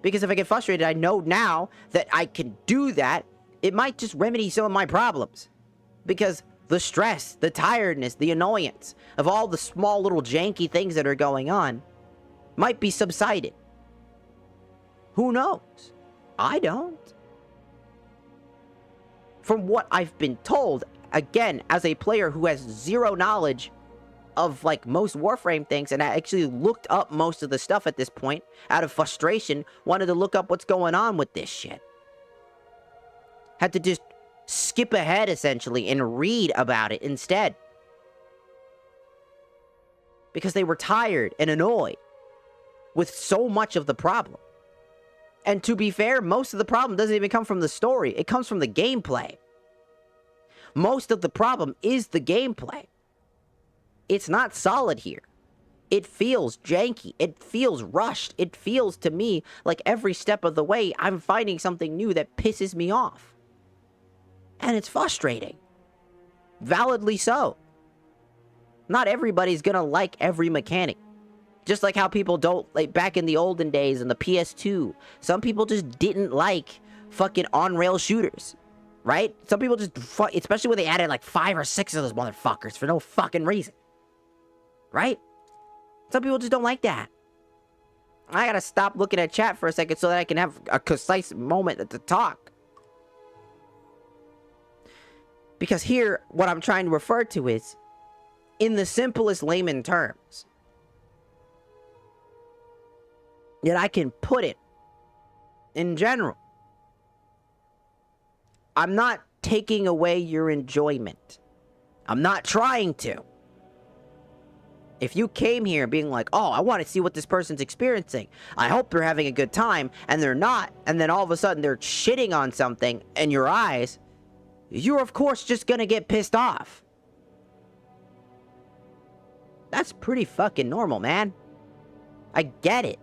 Because if I get frustrated, I know now that I can do that. It might just remedy some of my problems. Because the stress, the tiredness, the annoyance of all the small little janky things that are going on might be subsided. Who knows? I don't. From what I've been told, again, as a player who has zero knowledge of, like, most Warframe things, and I actually looked up most of the stuff at this point, out of frustration, wanted to look up what's going on with this shit. Had to just skip ahead, essentially, and read about it instead. Because they were tired and annoyed with so much of the problem. And to be fair, most of the problem doesn't even come from the story. It comes from the gameplay. Most of the problem is the gameplay. It's not solid here. It feels janky. It feels rushed. It feels to me like every step of the way I'm finding something new that pisses me off. And it's frustrating. Validly so. Not everybody's gonna like every mechanic. Just like how people don't, like, back in the olden days in the PS2, some people just didn't like fucking on-rail shooters. Right? Some people just, especially when they added like 5 or 6 of those motherfuckers for no fucking reason. Right? Some people just don't like that. I gotta stop looking at chat for a second so that I can have a concise moment to talk. Because here, what I'm trying to refer to is, in the simplest layman terms, yet I can put it in general. I'm not taking away your enjoyment. I'm not trying to. If you came here being like, oh, I want to see what this person's experiencing, I hope they're having a good time, and they're not, and then all of a sudden they're shitting on something in your eyes, you're of course just gonna get pissed off. That's pretty fucking normal, man. I get it.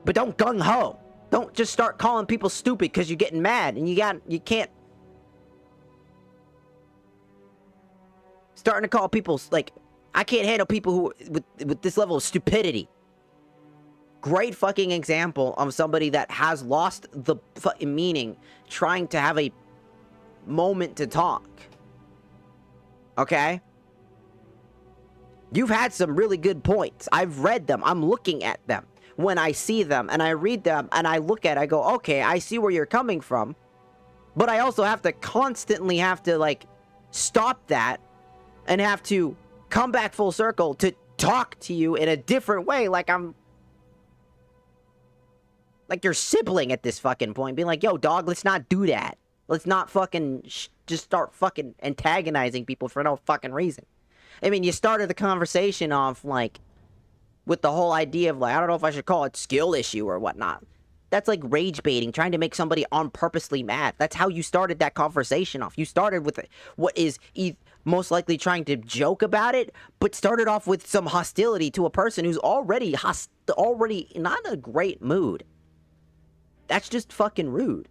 But don't gung-ho. Don't just start calling people stupid because you're getting mad and you can't. Starting to call people, like, I can't handle people who with this level of stupidity. Great fucking example of somebody that has lost the fucking meaning trying to have a moment to talk. Okay? You've had some really good points. I've read them. I'm looking at them. When I see them and I read them and I look at it, I go, okay, I see where you're coming from. But I also have to constantly like, stop that and have to come back full circle to talk to you in a different way, like I'm like your sibling at this fucking point, being like, yo, dog, let's not do that. Let's not fucking just start fucking antagonizing people for no fucking reason. I mean, you started the conversation off, like, with the whole idea of, like, I don't know if I should call it skill issue or whatnot. That's like rage baiting, trying to make somebody on purposely mad. That's how you started that conversation off. You started with what is most likely trying to joke about it, but started off with some hostility to a person who's already not in a great mood. That's just fucking rude.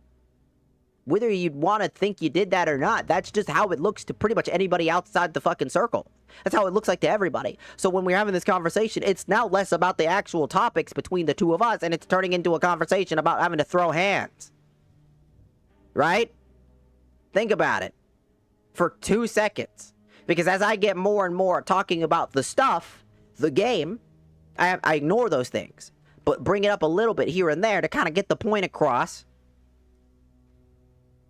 Whether you'd want to think you did that or not, that's just how it looks to pretty much anybody outside the fucking circle. That's how it looks like to everybody. So when we're having this conversation, it's now less about the actual topics between the two of us, and it's turning into a conversation about having to throw hands. Right? Think about it. For 2 seconds. Because as I get more and more talking about the stuff, the game, I ignore those things. But bring it up a little bit here and there to kind of get the point across.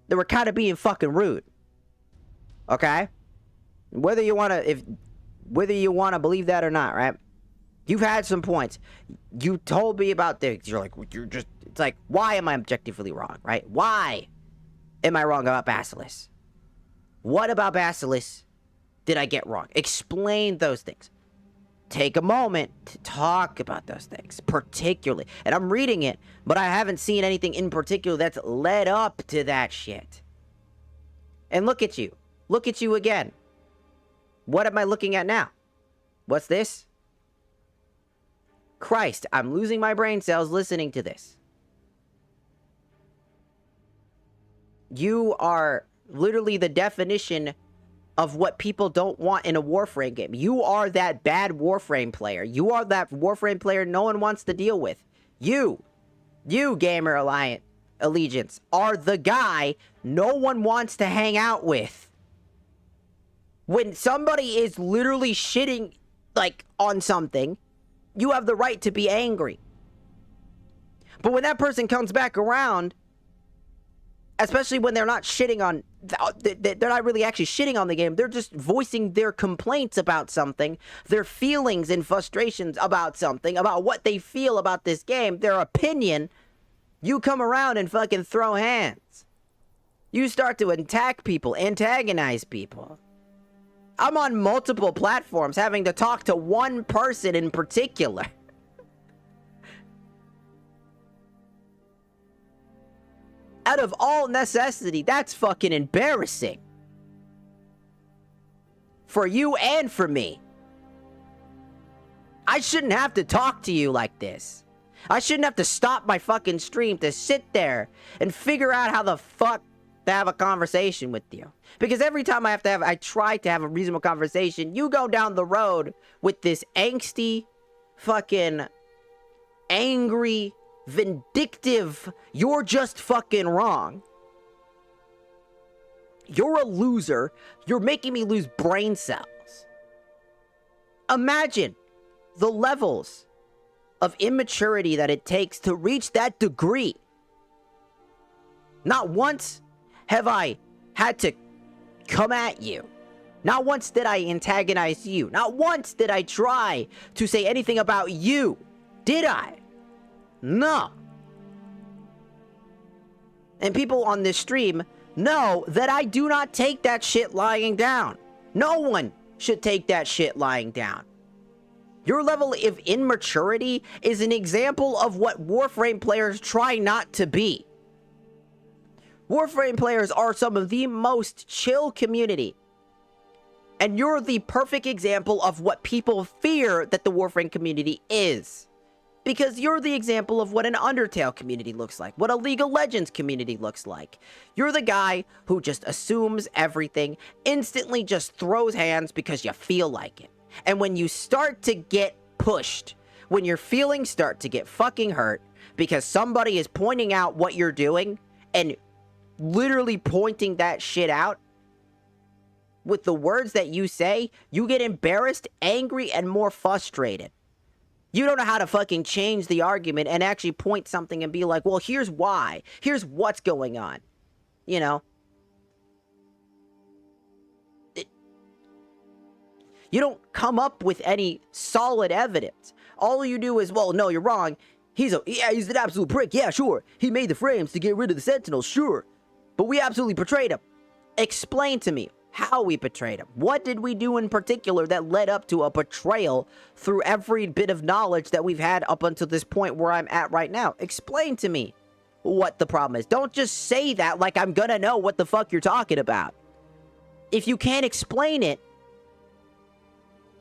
They were kind of being fucking rude. Okay? Whether you want to believe that or not, right? You've had some points. You told me about this. You're like, it's like, why am I objectively wrong, right? Why am I wrong about Basilisk? What about Basilisk did I get wrong? Explain those things. Take a moment to talk about those things, particularly. And I'm reading it, but I haven't seen anything in particular that's led up to that shit. And look at you. Look at you again. What am I looking at now? What's this? Christ, I'm losing my brain cells listening to this. You are literally the definition of what people don't want in a Warframe game. You are that bad Warframe player. You are that Warframe player no one wants to deal with. You Gamer Allegiance, are the guy no one wants to hang out with. When somebody is literally shitting, like, on something, you have the right to be angry. But when that person comes back around, especially when they're not shitting on, they're not really actually shitting on the game, they're just voicing their complaints about something, their feelings and frustrations about something, about what they feel about this game, their opinion, you come around and fucking throw hands. You start to attack people, antagonize people. I'm on multiple platforms having to talk to one person in particular. Out of all necessity, that's fucking embarrassing. For you and for me. I shouldn't have to talk to you like this. I shouldn't have to stop my fucking stream to sit there and figure out how the fuck to have a conversation with you. Because every time I try to have a reasonable conversation, you go down the road with this angsty, fucking, angry, vindictive, you're just fucking wrong. You're a loser. You're making me lose brain cells. Imagine the levels of immaturity that it takes to reach that degree. Not once have I had to come at you. Not once did I antagonize you. Not once did I try to say anything about you. Did I? No. And people on this stream know that I do not take that shit lying down. No one should take that shit lying down. Your level of immaturity is an example of what Warframe players try not to be. Warframe players are some of the most chill community. And you're the perfect example of what people fear that the Warframe community is. Because you're the example of what an Undertale community looks like, what a League of Legends community looks like. You're the guy who just assumes everything, instantly just throws hands because you feel like it. And when you start to get pushed, when your feelings start to get fucking hurt because somebody is pointing out what you're doing and literally pointing that shit out with the words that you say, you get embarrassed, angry, and more frustrated. You don't know how to fucking change the argument and actually point something and be like, well, here's why. Here's what's going on. you know, you don't come up with any solid evidence. All you do is, well, no, you're wrong. He's an absolute prick. Yeah, sure. He made the frames to get rid of the Sentinels, sure. But we absolutely betrayed him. Explain to me how we betrayed him. What did we do in particular that led up to a betrayal through every bit of knowledge that we've had up until this point where I'm at right now? Explain to me what the problem is. Don't just say that like I'm gonna know what the fuck you're talking about. If you can't explain it,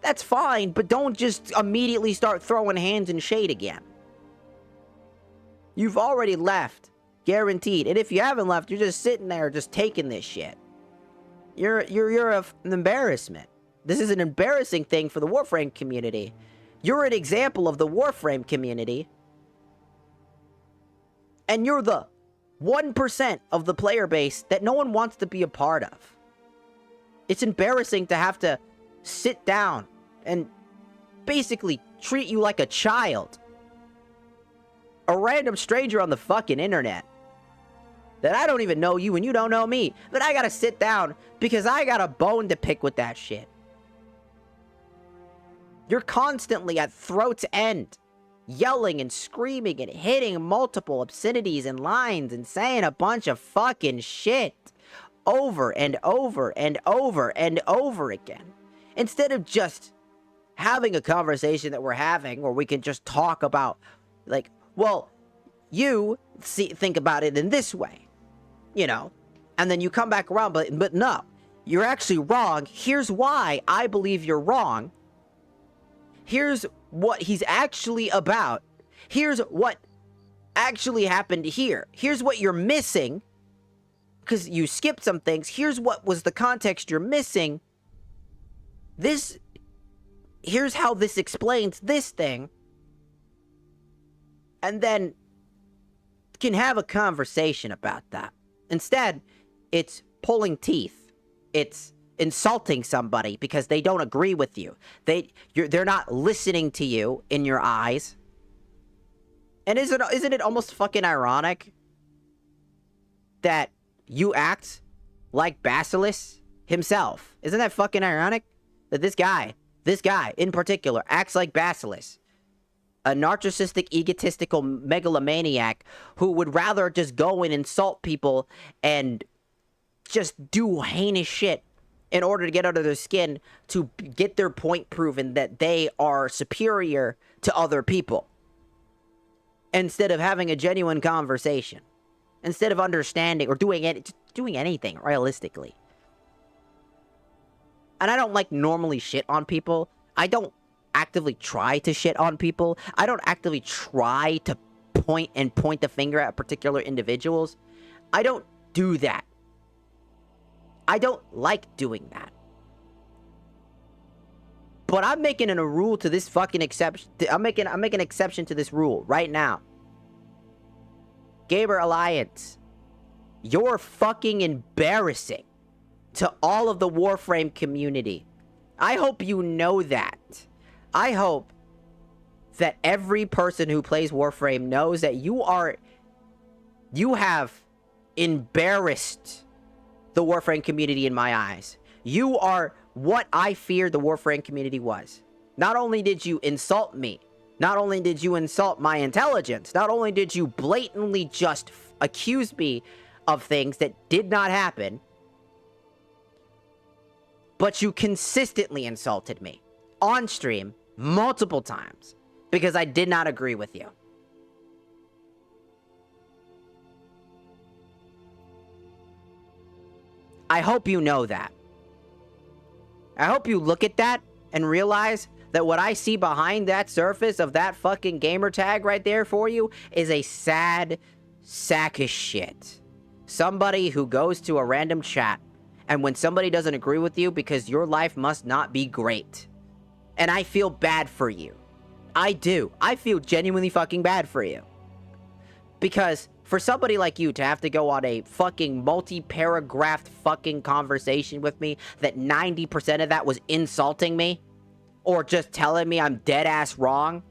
that's fine, but don't just immediately start throwing hands in shade again. You've already left, guaranteed. And if you haven't left, you're just sitting there just taking this shit. You're an embarrassment. This is an embarrassing thing for the Warframe community. You're an example of the Warframe community. And you're the 1% of the player base that no one wants to be a part of. It's embarrassing to have to sit down and basically treat you like a child. A random stranger on the fucking internet. That I don't even know you and you don't know me. But I gotta sit down because I got a bone to pick with that shit. You're constantly at throat's end. Yelling and screaming and hitting multiple obscenities and lines and saying a bunch of fucking shit. Over and over and over and over again. Instead of just having a conversation that we're having where we can just talk about, like, well, you think about it in this way, you know, and then you come back around, but no, you're actually wrong. Here's why I believe you're wrong. Here's what he's actually about. Here's what actually happened here. Here's what you're missing, because you skipped some things. Here's what was the context you're missing. Here's how this explains this thing. And then can have a conversation about that. Instead, it's pulling teeth. It's insulting somebody because they don't agree with you. They're not listening to you in your eyes. And isn't it almost fucking ironic that you act like Basilisk himself? Isn't that fucking ironic? That this guy in particular acts like Basilisk. A narcissistic, egotistical megalomaniac who would rather just go and insult people and just do heinous shit in order to get under their skin to get their point proven that they are superior to other people. Instead of having a genuine conversation. Instead of understanding or doing anything realistically. And I don't like normally shit on people. I don't actively try to shit on people. I don't actively try to point the finger at particular individuals. I don't do that. I don't like doing that. But I'm making a rule to this fucking exception. I'm making an exception to this rule right now. Gamer Alliance, you're fucking embarrassing to all of the Warframe community. I hope you know that. I hope that every person who plays Warframe knows that you have embarrassed the Warframe community in my eyes. You are what I feared the Warframe community was. Not only did you insult me, not only did you insult my intelligence, not only did you blatantly just accuse me of things that did not happen, but you consistently insulted me on stream multiple times because I did not agree with you. I hope you know that. I hope you look at that and realize that what I see behind that surface of that fucking gamer tag right there for you is a sad sack of shit. Somebody who goes to a random chat, and when somebody doesn't agree with you because your life must not be great. And I feel bad for you. I do. I feel genuinely fucking bad for you. Because for somebody like you to have to go on a fucking multi-paragraphed fucking conversation with me that 90% of that was insulting me, or just telling me I'm dead ass wrong,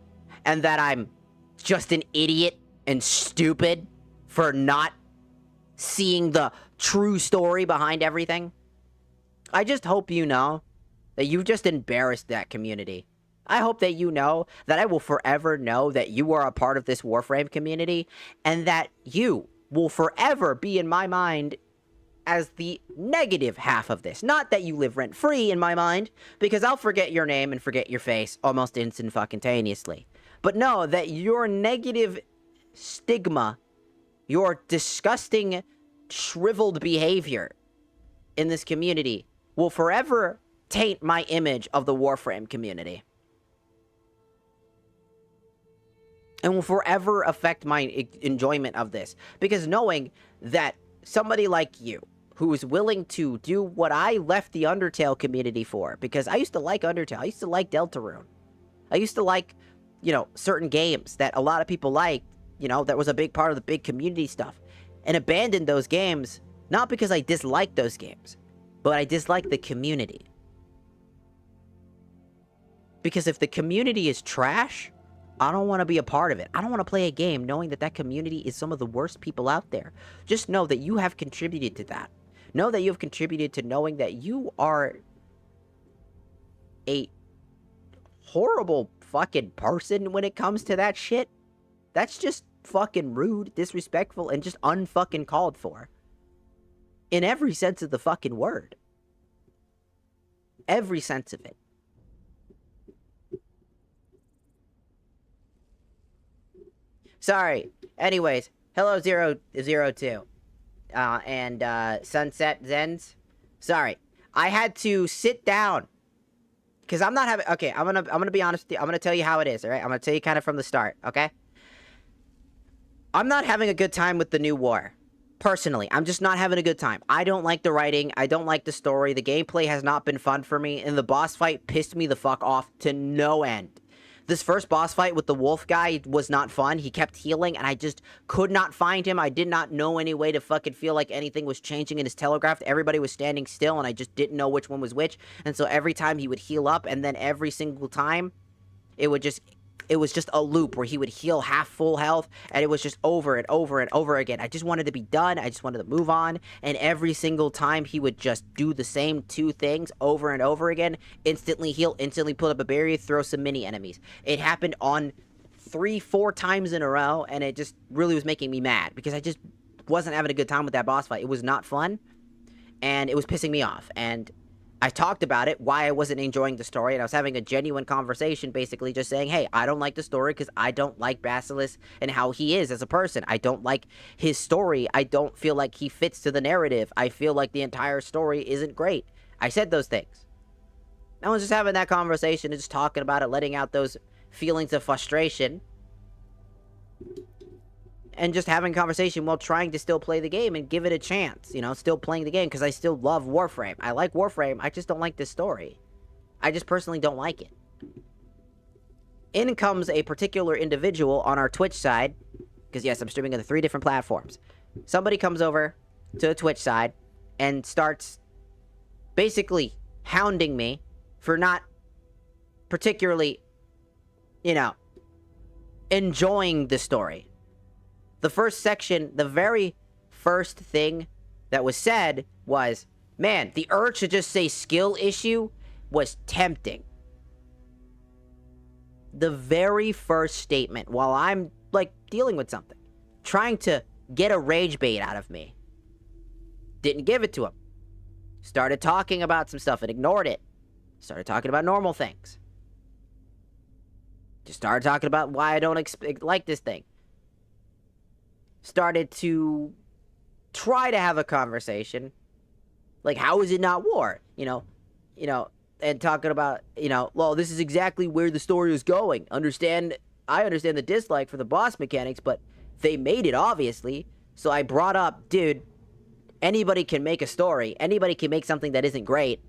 and that I'm just an idiot and stupid for not seeing the true story behind everything. I just hope you know that you've just embarrassed that community. I hope that you know that I will forever know that you are a part of this Warframe community, and that you will forever be in my mind as the negative half of this. Not that you live rent-free in my mind, because I'll forget your name and forget your face almost instantaneously. But know that your negative stigma, your disgusting, shriveled behavior in this community will forever taint my image of the Warframe community. And will forever affect my enjoyment of this. Because knowing that somebody like you, who is willing to do what I left the Undertale community for, because I used to like Undertale, I used to like Deltarune, I used to like, you know, certain games that a lot of people liked, you know, that was a big part of the big community stuff, and abandoned those games, not because I disliked those games, but I disliked the community. Because if the community is trash, I don't want to be a part of it. I don't want to play a game knowing that that community is some of the worst people out there. Just know that you have contributed to that. Know that you have contributed to knowing that you are a horrible fucking person when it comes to that shit. That's just fucking rude, disrespectful, and just unfucking called for. In every sense of the fucking word. Every sense of it. Sorry. Anyways, hello 002. And Sunset Zens. Sorry. I had to sit down. Because I'm not having... Okay, I'm gonna be honest with you. I'm gonna tell you how it is, alright? I'm gonna tell you kind of from the start, okay? I'm not having a good time with the new war. Personally, I'm just not having a good time. I don't like the writing. I don't like the story. The gameplay has not been fun for me. And the boss fight pissed me the fuck off to no end. This first boss fight with the wolf guy was not fun. He kept healing, and I just could not find him. I did not know any way to fucking feel like anything was changing in his telegraph. Everybody was standing still, and I just didn't know which one was which. And so every time he would heal up, and then every single time, it was just a loop where he would heal half full health, and it was just over and over and over again. I just wanted to be done. I just wanted to move on, and every single time he would just do the same two things over and over again. Instantly heal, instantly put up a barrier, throw some mini enemies. It happened on 3-4 times in a row, and it just really was making me mad, because I just wasn't having a good time with that boss fight. It was not fun, and it was pissing me off, and I talked about it, why I wasn't enjoying the story, and I was having a genuine conversation, basically just saying, hey, I don't like the story because I don't like Basilisk and how he is as a person. I don't like his story. I don't feel like he fits to the narrative. I feel like the entire story isn't great. I said those things. I was just having that conversation and just talking about it, letting out those feelings of frustration. And just having a conversation while trying to still play the game and give it a chance, you know, still playing the game, because I still love Warframe. I like Warframe, I just don't like this story. I just personally don't like it. In comes a particular individual on our Twitch side, because yes, I'm streaming on the 3 different platforms. Somebody comes over to the Twitch side and starts basically hounding me for not particularly, you know, enjoying the story. The first section, the very first thing that was said was, man, the urge to just say skill issue was tempting. The very first statement, while I'm, like, dealing with something, trying to get a rage bait out of me, didn't give it to him. Started talking about some stuff and ignored it. Started talking about normal things. Just started talking about why I don't like this thing. Started to try to have a conversation. Like, how is it not war? You know, and talking about, you know, well, this is exactly where the story is going. I understand the dislike for the boss mechanics, but they made it, obviously. So I brought up, dude, anybody can make a story. Anybody can make something that isn't great.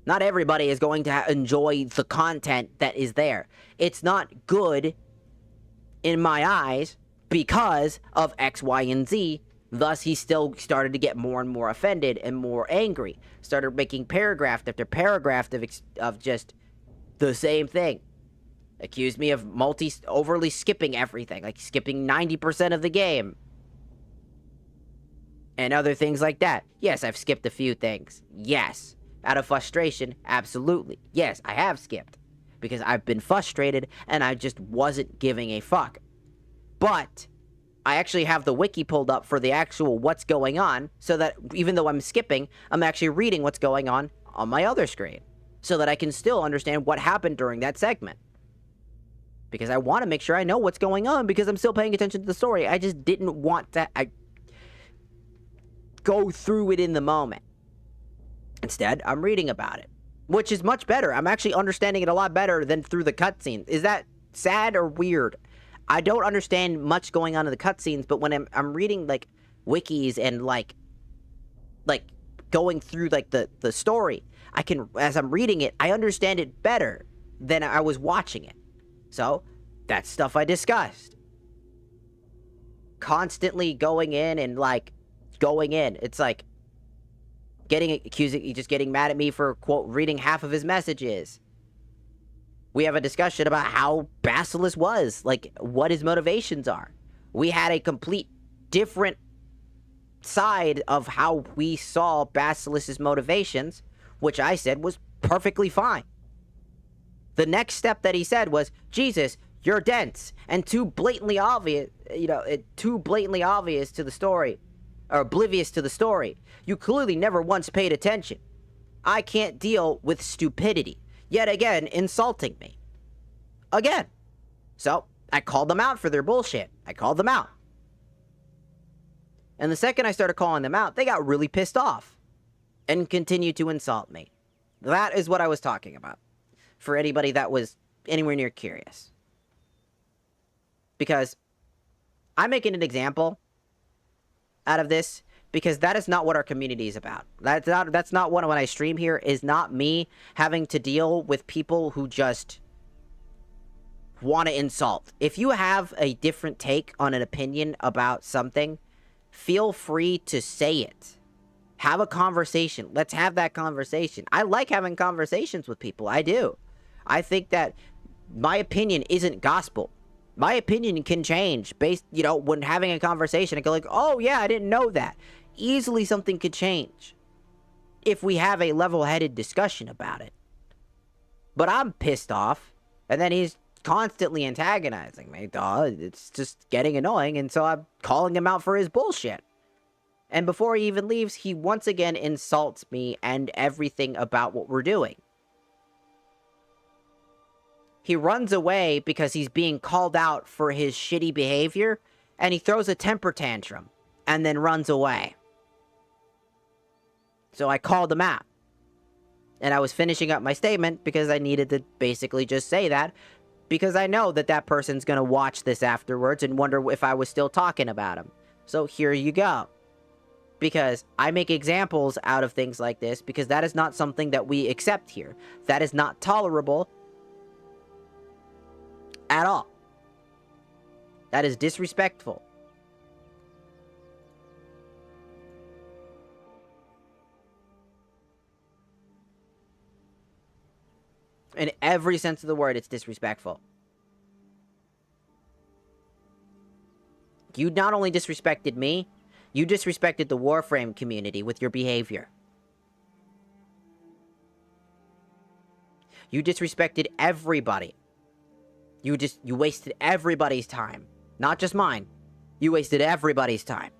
Not everybody is going to enjoy the content that is there. It's not good, in my eyes, because of X, Y, and Z. Thus, he still started to get more and more offended and more angry. Started making paragraph after paragraph of just the same thing. Accused me of overly skipping everything, like skipping 90% of the game. and other things like that. Yes, I've skipped a few things. Yes. Out of frustration, absolutely. Yes, I have skipped. Because I've been frustrated, and I just wasn't giving a fuck. But I actually have the wiki pulled up for the actual what's going on, so that even though I'm skipping, I'm actually reading what's going on my other screen. So that I can still understand what happened during that segment. Because I want to make sure I know what's going on, because I'm still paying attention to the story. I just didn't want to go through it in the moment. Instead, I'm reading about it, which is much better. I'm actually understanding it a lot better than through the cutscenes. Is that sad or weird? I don't understand much going on in the cutscenes, but when I'm reading, like, wikis and, like, going through, like, the story, I can, as I'm reading it, I understand it better than I was watching it. So, that's stuff I discussed. Constantly going in and, like, going in. It's like, just getting mad at me for, quote, reading half of his messages. We have a discussion about how Basilisk was, like, what his motivations are. We had a complete different side of how we saw Basilisk's motivations, which I said was perfectly fine. The next step that he said was, Jesus, you're dense, and too blatantly obvious to the story, or oblivious to the story. You clearly never once paid attention. I can't deal with stupidity. Yet again, insulting me. Again. So, I called them out for their bullshit. I called them out. And the second I started calling them out, they got really pissed off. And continued to insult me. That is what I was talking about. For anybody that was anywhere near curious. Because I'm making an example out of this, because that is not what our community is about. That's not what, when I stream here, is not me having to deal with people who just want to insult. If you have a different take on an opinion about something, feel free to say it. Have a conversation. Let's have that conversation. I like having conversations with people. I do. I think that my opinion isn't gospel. My opinion can change based, when having a conversation. I go like, oh yeah, I didn't know that. Easily something could change if we have a level-headed discussion about it. But I'm pissed off, and then he's constantly antagonizing me. It's just getting annoying, and so I'm calling him out for his bullshit. And before he even leaves, he once again insults me and everything about what we're doing. He runs away because he's being called out for his shitty behavior, and he throws a temper tantrum, and then runs away. So I called him out. And I was finishing up my statement because I needed to basically just say that, because I know that that person's going to watch this afterwards and wonder if I was still talking about him. So here you go. Because I make examples out of things like this, because that is not something that we accept here. That is not tolerable at all. That is disrespectful. In every sense of the word, it's disrespectful. You not only disrespected me, you disrespected the Warframe community with your behavior. You disrespected everybody. You wasted everybody's time. Not just mine. You wasted everybody's time.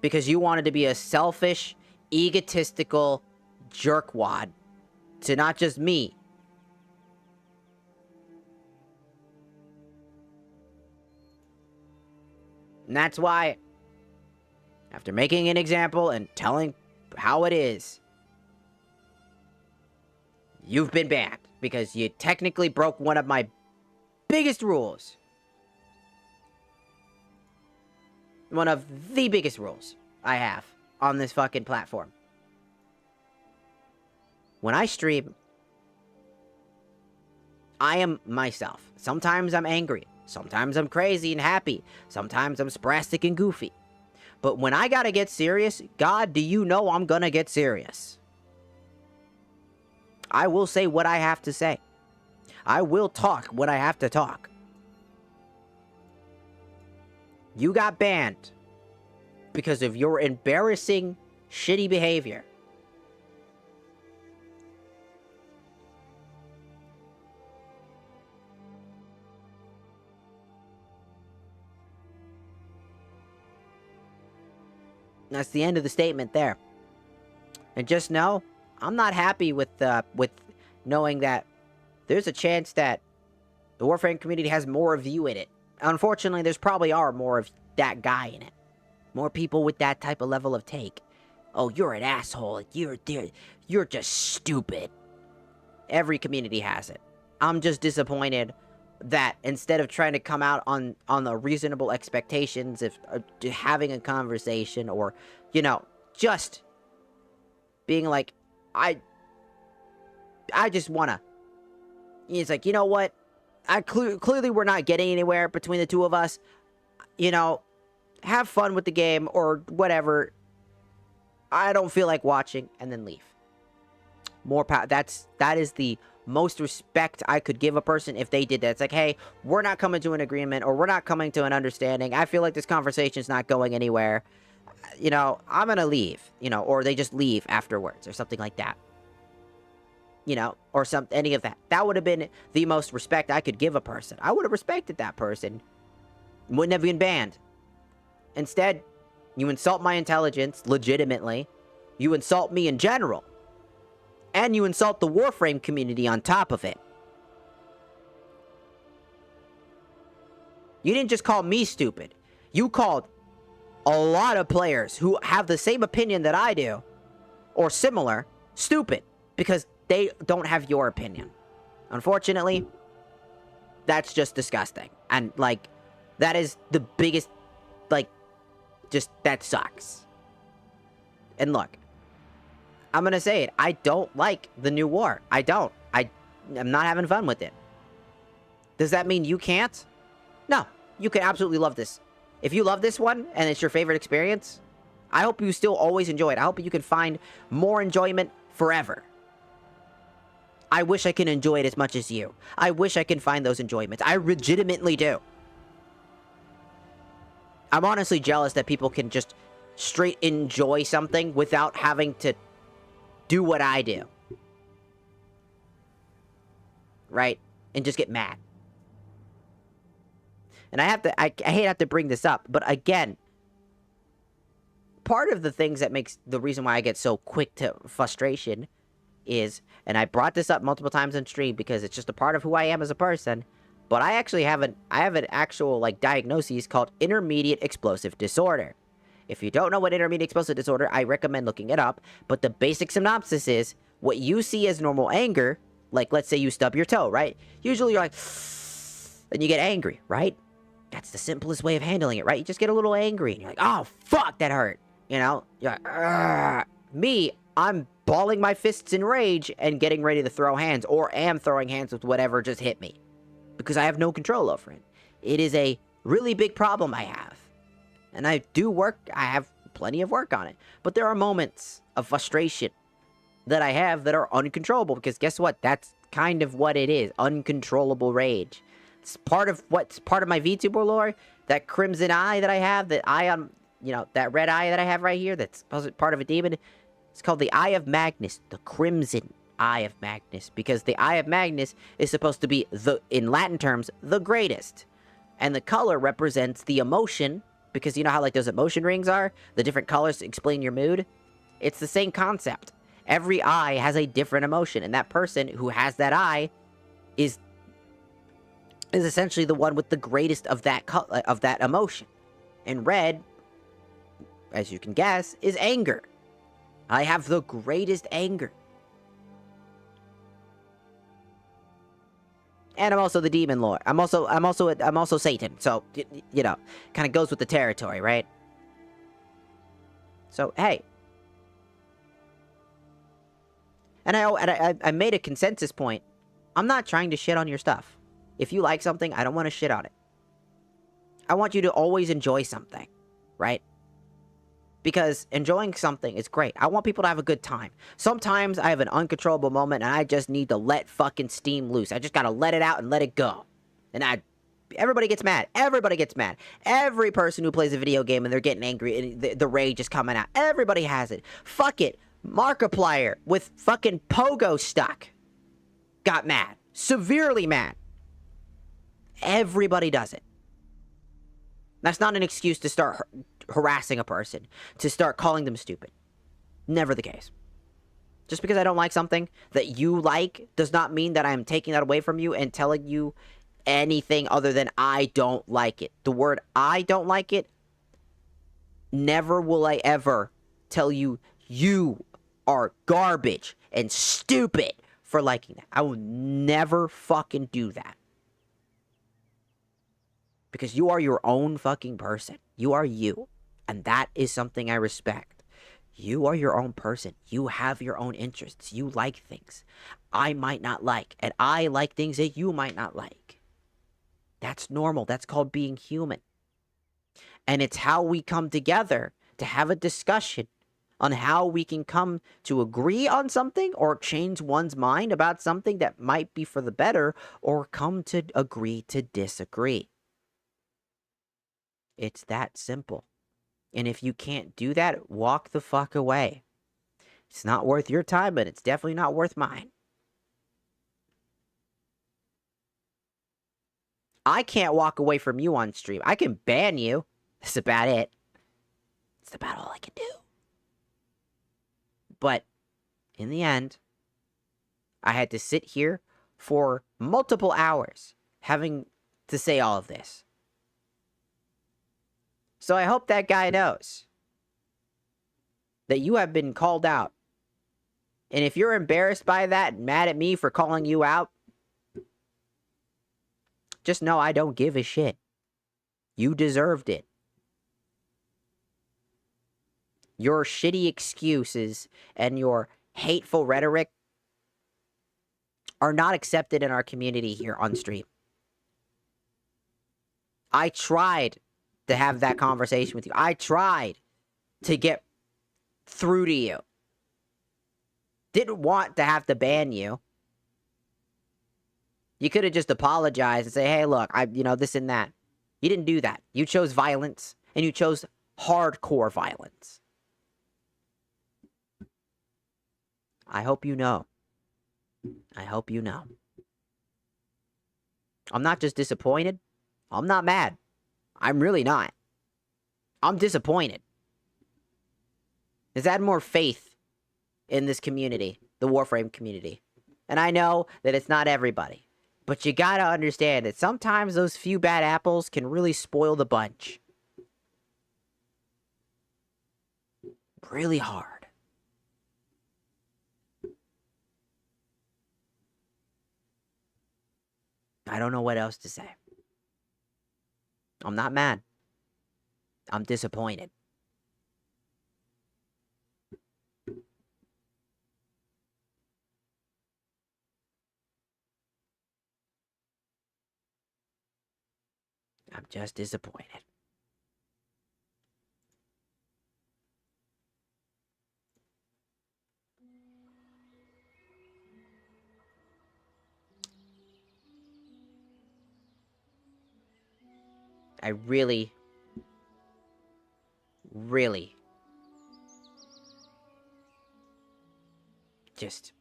Because you wanted to be a selfish, egotistical jerkwad to not just me. And that's why, after making an example and telling how it is, you've been banned. Because you technically broke one of my biggest rules. One of the biggest rules I have on this fucking platform. When I stream, I am myself. Sometimes I'm angry. Sometimes I'm crazy and happy. Sometimes I'm spastic and goofy. But when I gotta get serious, God, do you know I'm gonna get serious? I will say what I have to say. I will talk when I have to talk. You got banned. because of your embarrassing, shitty behavior. That's the end of the statement there. And just know, I'm not happy with knowing that there's a chance that the Warframe community has more of you in it. Unfortunately, there's probably are more of that guy in it. More people with that type of level of take. Oh, you're an asshole. You're just stupid. Every community has it. I'm just disappointed that instead of trying to come out on the reasonable expectations of having a conversation, or, you know, just being like, I just wanna, it's like, you know what, clearly we're not getting anywhere between the two of us, you know, have fun with the game or whatever, I don't feel like watching, and then leave. More power. That is the most respect I could give a person if they did that. It's like, hey, we're not coming to an agreement, or we're not coming to an understanding. I feel like this conversation is not going anywhere. You know, I'm gonna leave. You know, or they just leave afterwards, or something like that. You know, or any of that. That would have been the most respect I could give a person. I would have respected that person. Wouldn't have been banned. Instead, you insult my intelligence, legitimately. You insult me in general. And you insult the Warframe community on top of it. You didn't just call me stupid. You called a lot of players who have the same opinion that I do, or similar, stupid, because they don't have your opinion. Unfortunately, that's just disgusting. And, like, that is the biggest, like, just, that sucks. And look, I'm gonna say it. I don't like the new war. I don't. I'm not having fun with it. Does that mean you can't? No. You can absolutely love this. If you love this one, and it's your favorite experience, I hope you still always enjoy it. I hope you can find more enjoyment forever. I wish I can enjoy it as much as you. I wish I can find those enjoyments. I legitimately do. I'm honestly jealous that people can just straight enjoy something without having to do what I do. Right? And just get mad. And I hate to have to bring this up, but again, part of the things that makes the reason why I get so quick to frustration is, and I brought this up multiple times on stream because it's just a part of who I am as a person, but I actually have an actual, like, diagnosis called intermediate explosive disorder. If you don't know what intermediate explosive disorder, I recommend looking it up. But the basic synopsis is, what you see as normal anger, like, let's say you stub your toe, right? Usually you're like, and you get angry, right? That's the simplest way of handling it, right? You just get a little angry, and you're like, oh, fuck, that hurt. You know? You're like, argh. Me, I'm balling my fists in rage and getting ready to throw hands, or am throwing hands with whatever just hit me. Because I have no control over it. It is a really big problem I have. And I have plenty of work on it. But there are moments of frustration that I have that are uncontrollable. Because guess what? That's kind of what it is. Uncontrollable rage. It's part of my VTuber lore. That crimson eye that I have, that red eye that I have right here, that's part of a demon. It's called the Eye of Magnus. The Crimson Eye of Magnus. Because the Eye of Magnus is supposed to be, in Latin terms, the greatest. And the color represents the emotion. Because you know how, like, those emotion rings are? The different colors to explain your mood? It's the same concept. Every eye has a different emotion. And that person who has that eye is essentially the one with the greatest of that emotion. And red, as you can guess, is anger. I have the greatest anger. And I'm also the demon lord. I'm also Satan. So, you know, kind of goes with the territory, right? So, hey. And I made a consensus point. I'm not trying to shit on your stuff. If you like something, I don't want to shit on it. I want you to always enjoy something, right? Because enjoying something is great. I want people to have a good time. Sometimes I have an uncontrollable moment and I just need to let fucking steam loose. I just gotta let it out and let it go. And Everybody gets mad. Everybody gets mad. Every person who plays a video game and they're getting angry and the rage is coming out. Everybody has it. Fuck it. Markiplier with fucking pogo stuck got mad. Severely mad. Everybody does it. That's not an excuse to start harassing a person, to start calling them stupid. Never the case. Just because I don't like something that you like does not mean that I'm taking that away from you and telling you anything other than I don't like it. The word I don't like it, never will I ever tell you you are garbage and stupid for liking that. I will never fucking do that. Because you are your own fucking person. You are you. And that is something I respect. You are your own person. You have your own interests. You like things I might not like. And I like things that you might not like. That's normal. That's called being human. And it's how we come together to have a discussion on how we can come to agree on something or change one's mind about something that might be for the better or come to agree to disagree. It's that simple. And if you can't do that, walk the fuck away. It's not worth your time, but it's definitely not worth mine. I can't walk away from you on stream. I can ban you. That's about it. That's about all I can do. But in the end, I had to sit here for multiple hours having to say all of this. So I hope that guy knows that you have been called out. And if you're embarrassed by that and mad at me for calling you out, just know I don't give a shit. You deserved it. Your shitty excuses and your hateful rhetoric are not accepted in our community here on stream. I tried to have that conversation with you. I tried to get through to you. Didn't want to have to ban you. You could have just apologized and say, hey, look, this and that. You didn't do that. You chose violence, and you chose hardcore violence. I hope you know. I hope you know. I'm not just disappointed. I'm not mad. I'm really not. I'm disappointed. Is that more faith in this community, the Warframe community? And I know that it's not everybody, but you gotta understand that sometimes those few bad apples can really spoil the bunch. Really hard. I don't know what else to say. I'm not mad. I'm disappointed. I'm just disappointed. I really just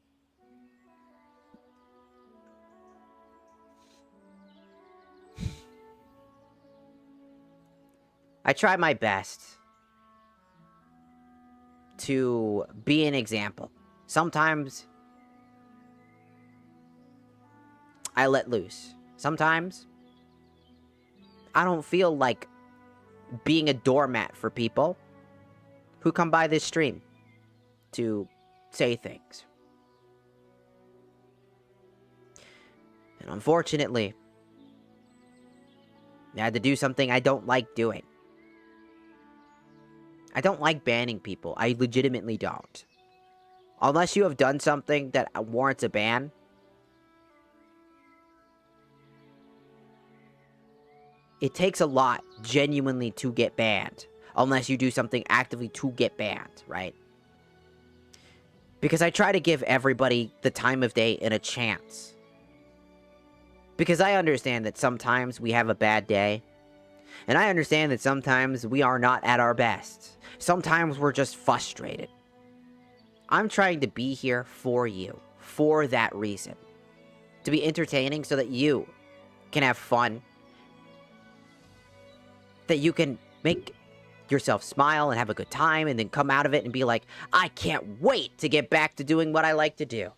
I try my best to be an example. Sometimes I let loose. Sometimes I don't feel like being a doormat for people who come by this stream to say things. And unfortunately, I had to do something I don't like doing. I don't like banning people. I legitimately don't. Unless you have done something that warrants a ban. It takes a lot, genuinely, to get banned. Unless you do something actively to get banned, right? Because I try to give everybody the time of day and a chance. Because I understand that sometimes we have a bad day. And I understand that sometimes we are not at our best. Sometimes we're just frustrated. I'm trying to be here for you, for that reason. To be entertaining so that you can have fun. That you can make yourself smile and have a good time and then come out of it and be like, I can't wait to get back to doing what I like to do.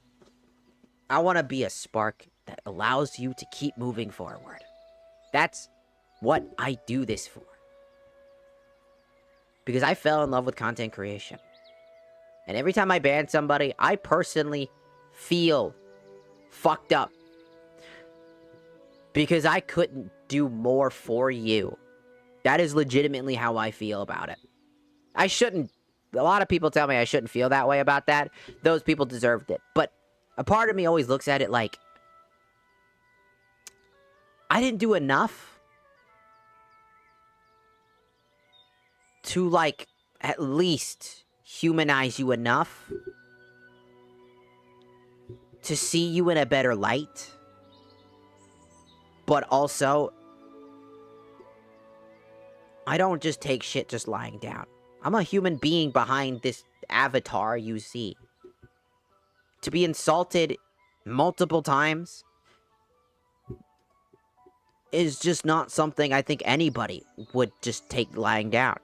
I want to be a spark that allows you to keep moving forward. That's what I do this for. Because I fell in love with content creation. And every time I ban somebody, I personally feel fucked up. Because I couldn't do more for you. That is legitimately how I feel about it. I shouldn't. A lot of people tell me I shouldn't feel that way about that. Those people deserved it. But a part of me always looks at it like, I didn't do enough to, like, at least humanize you enough to see you in a better light. But also, I don't just take shit just lying down. I'm a human being behind this avatar you see. To be insulted multiple times is just not something I think anybody would just take lying down.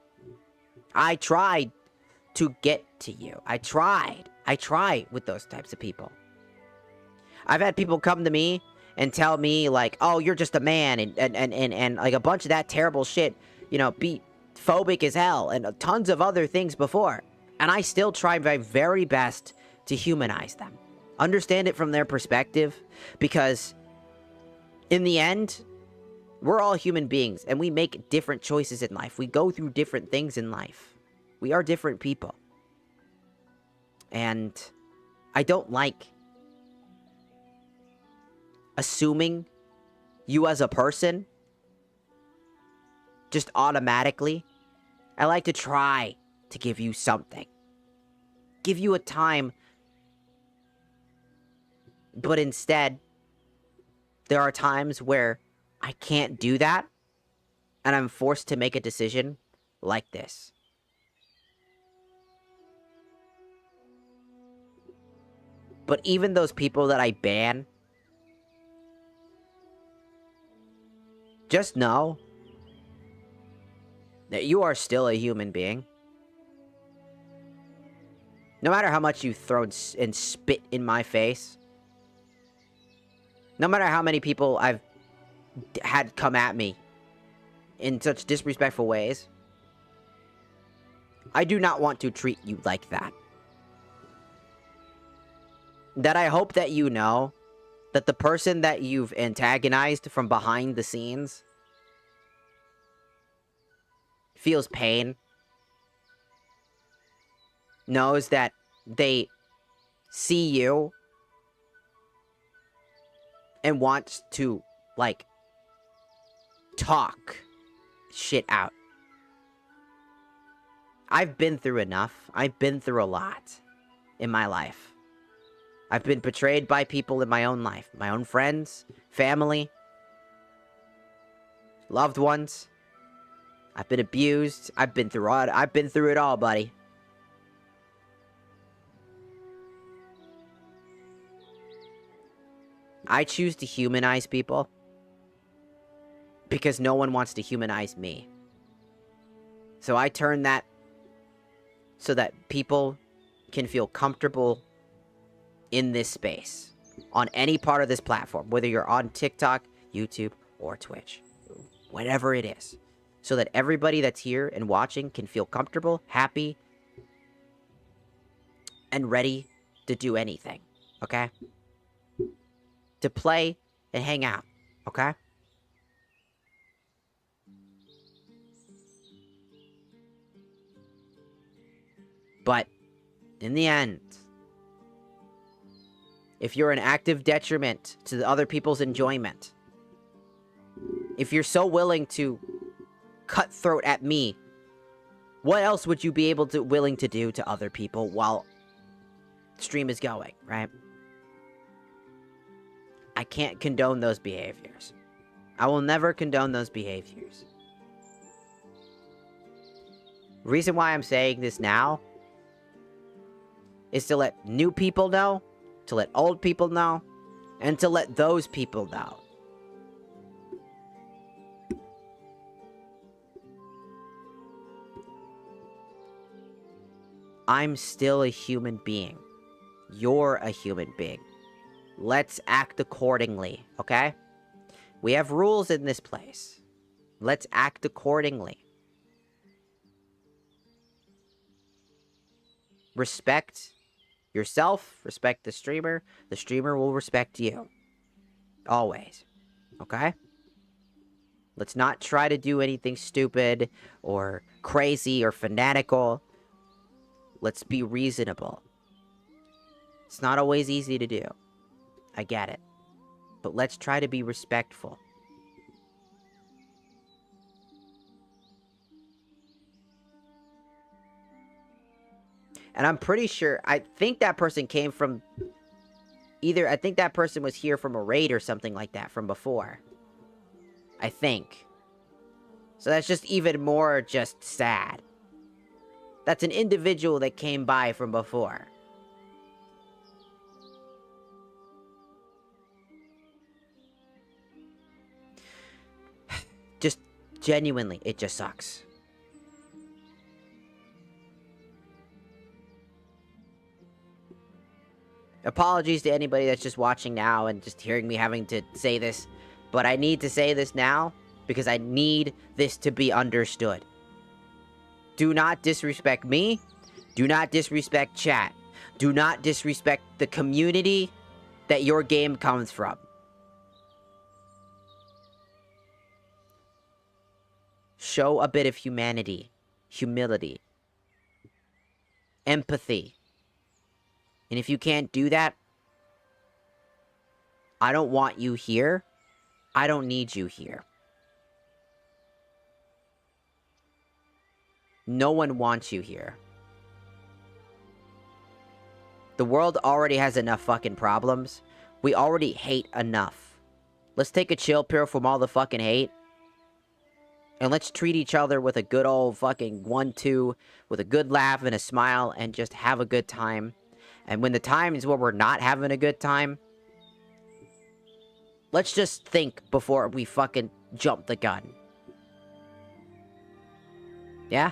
I tried to get to you. I tried with those types of people. I've had people come to me and tell me, like, oh, you're just a man, and like a bunch of that terrible shit, you know, be phobic as hell, and tons of other things before. And I still try my very best to humanize them. Understand it from their perspective, because in the end, we're all human beings, and we make different choices in life. We go through different things in life. We are different people. And I don't like assuming you as a person just automatically. I like to try to give you something. Give you a time. But instead, there are times where I can't do that, and I'm forced to make a decision like this. But even those people that I ban, just know that you are still a human being. No matter how much you throw and spit in my face, no matter how many people I've had come at me in such disrespectful ways, I do not want to treat you like that. That I hope that you know that the person that you've antagonized from behind the scenes feels pain, knows that they see you and wants to, like, talk shit out. I've been through enough. I've been through a lot in my life. I've been betrayed by people in my own life. My own friends, family, loved ones. I've been abused. I've been through it all, buddy. I choose to humanize people because no one wants to humanize me. So I turn that so that people can feel comfortable in this space, on any part of this platform, whether you're on TikTok, YouTube, or Twitch, whatever it is, so that everybody that's here and watching can feel comfortable, happy, and ready to do anything, okay? To play and hang out, okay? But in the end, if you're an active detriment to the other people's enjoyment, if you're so willing to cutthroat at me, what else would you be willing to do to other people while stream is going, right? I can't condone those behaviors. I will never condone those behaviors. Reason why I'm saying this now is to let new people know, to let old people know, and to let those people know. I'm still a human being. You're a human being. Let's act accordingly, okay? We have rules in this place. Let's act accordingly. Respect yourself, respect the streamer will respect you. Always. Okay? Let's not try to do anything stupid or crazy or fanatical. Let's be reasonable. It's not always easy to do. I get it. But let's try to be respectful. And I'm pretty sure, I think that person came from I think that person was here from a raid or something like that from before. I think. So that's just even more just sad. That's an individual that came by from before. Just genuinely, it just sucks. Apologies to anybody that's just watching now and just hearing me having to say this, but I need to say this now because I need this to be understood. Do not disrespect me. Do not disrespect chat. Do not disrespect the community that your game comes from. Show a bit of humanity, humility, empathy. And if you can't do that, I don't want you here. I don't need you here. No one wants you here. The world already has enough fucking problems. We already hate enough. Let's take a chill pill from all the fucking hate. And let's treat each other with a good old fucking 1-2, with a good laugh and a smile, and just have a good time. And when the times where we're not having a good time, let's just think before we fucking jump the gun. Yeah?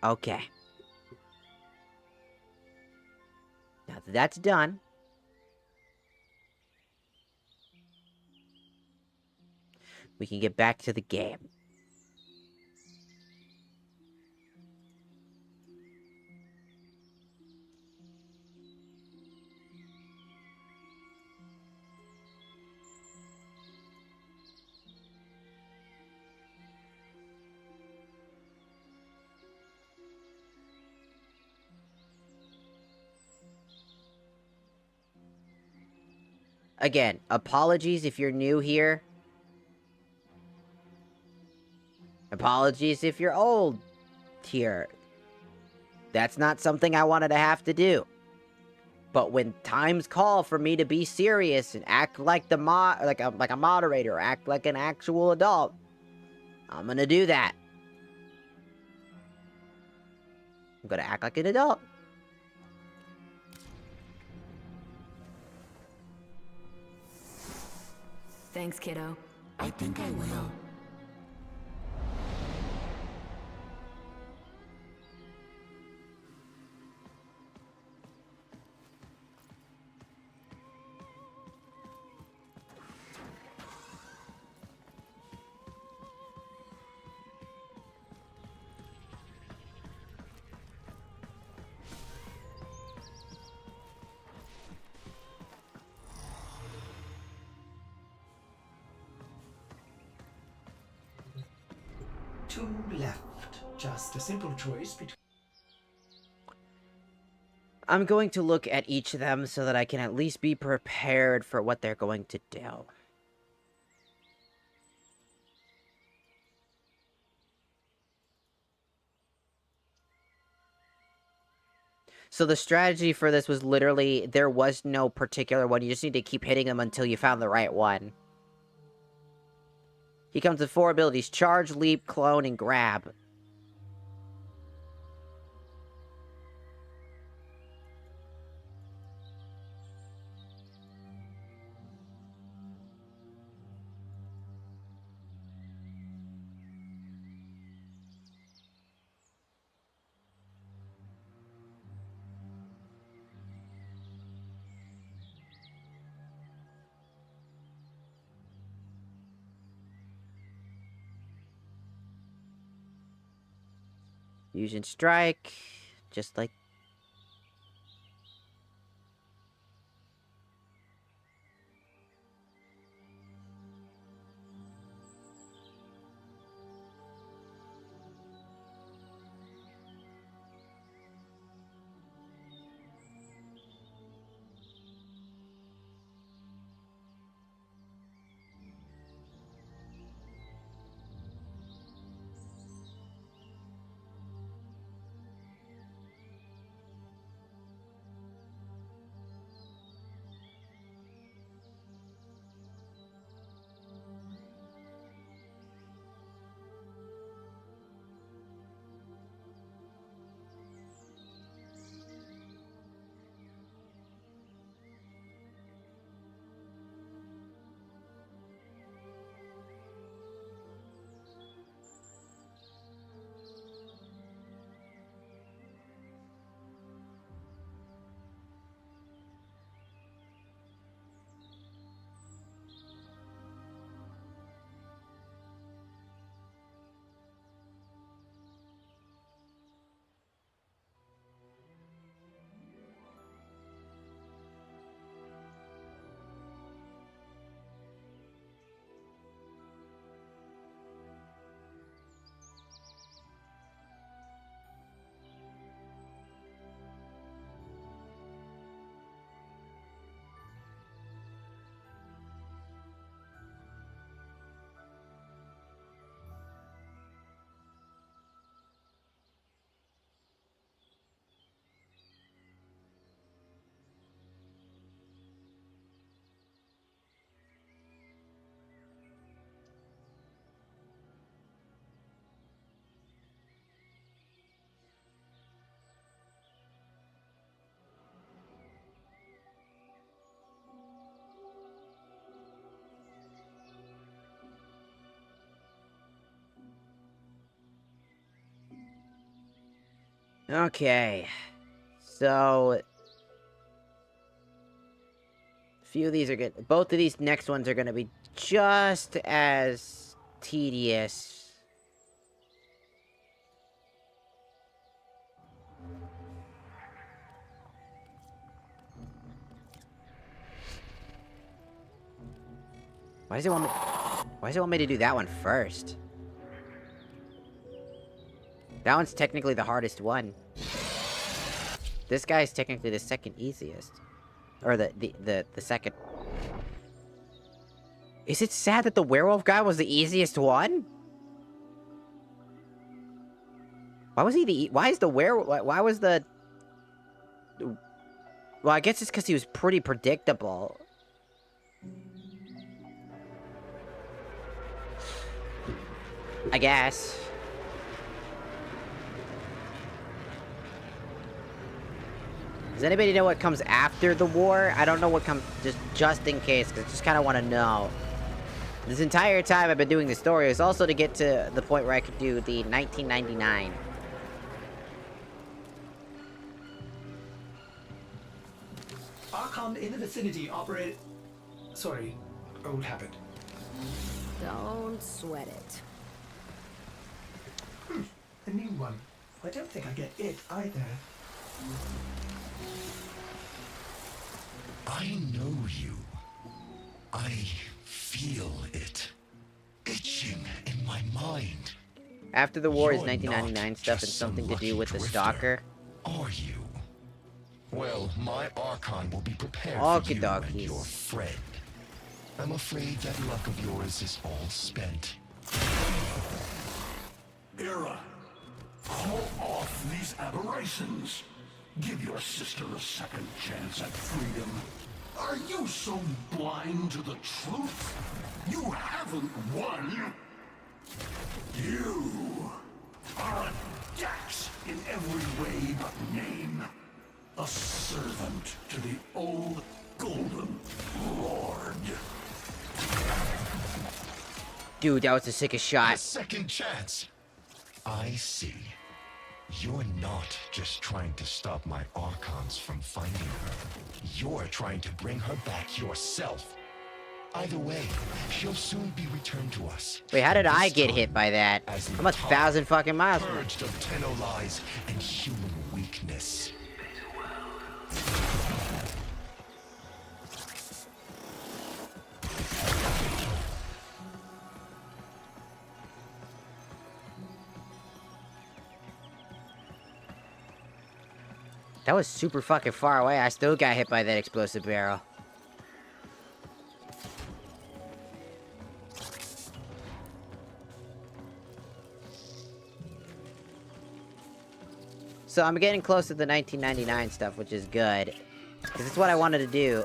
Okay. Now that that's done, we can get back to the game. Again, apologies if you're new here. Apologies if you're old here. That's not something I wanted to have to do. But when times call for me to be serious and act like the like a moderator, act like an actual adult, I'm gonna do that. I'm gonna act like an adult. Thanks, kiddo. I think I will. Two left. Just a simple choice between... I'm going to look at each of them so that I can at least be prepared for what they're going to do. So the strategy for this was literally, there was no particular one. You just need to keep hitting them until you found the right one. He comes with 4 abilities: Charge, Leap, Clone, and Grab. Fusion Strike, just like... Okay. So... a few of these are good. Both of these next ones are gonna be just as tedious. Why does it want me to do that one first? That one's technically the hardest one. This guy's technically the second easiest. Or the second. Is it sad that the werewolf guy was the easiest one? Why was he why is the werewolf, why was the... Well, I guess it's because he was pretty predictable. I guess. Does anybody know what comes after the war? I don't know what comes, just in case, because I just kind of want to know. This entire time I've been doing the story is also to get to the point where I could do the 1999. Archon in the vicinity operate... Sorry, old habit. Don't sweat it. A new one. I don't think I get it either. I know you. I feel it. Itching in my mind. After the war is 1999 stuff and something to do with the stalker. Are you? Well, my Archon will be prepared Okie for you and dokies. your friend. I'm afraid that luck of yours is all spent. Era, call off these aberrations. Give your sister a second chance at freedom. Are you so blind to the truth? You haven't won. You are a Dax in every way but name. A servant to the old Golden Lord. Dude, that was the sickest shot. A second chance. I see. You're not just trying to stop my Archons from finding her. You're trying to bring her back yourself. Either way, she'll soon be returned to us. Wait, how did This I get time, hit by that? as I'm 1,000 fucking miles from it. purged of Tenno lies and human weakness. That was super fucking far away. I still got hit by that explosive barrel. So I'm getting close to the 1999 stuff, which is good. Because it's what I wanted to do.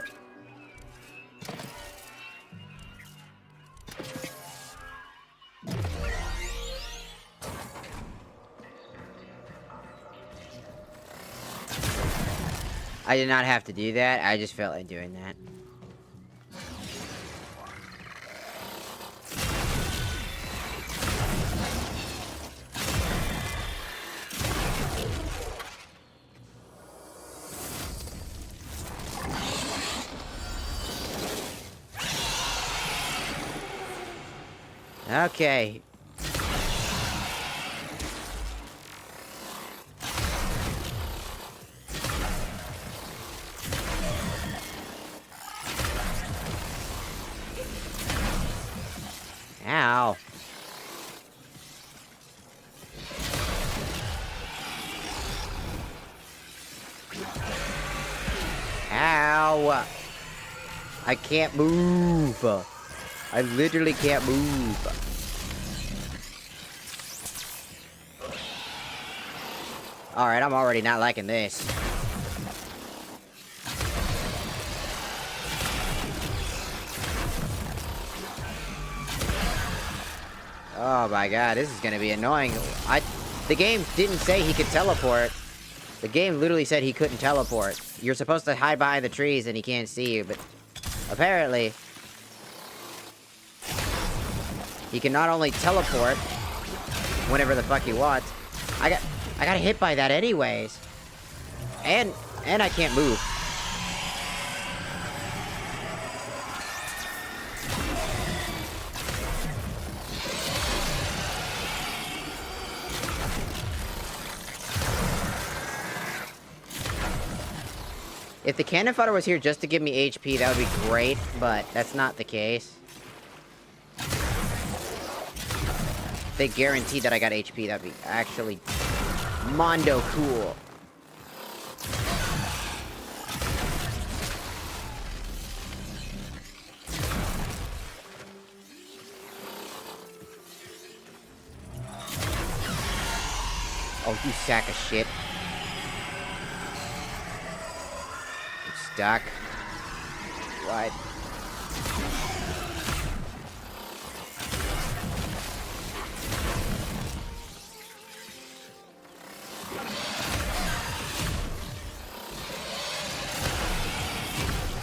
I did not have to do that. I just felt like doing that. Okay. Ow. Ow. I can't move. I literally can't move. Alright, I'm already not liking this. Oh my god, this is gonna be annoying. The game didn't say he could teleport. The game literally said he couldn't teleport. You're supposed to hide behind the trees and he can't see you, but apparently he can not only teleport whenever the fuck he wants. I got hit by that anyways. And I can't move. If the cannon fodder was here just to give me HP, that would be great, but that's not the case. If they guaranteed that I got HP, that'd be actually mondo cool. Oh, you sack of shit. Stuck. What?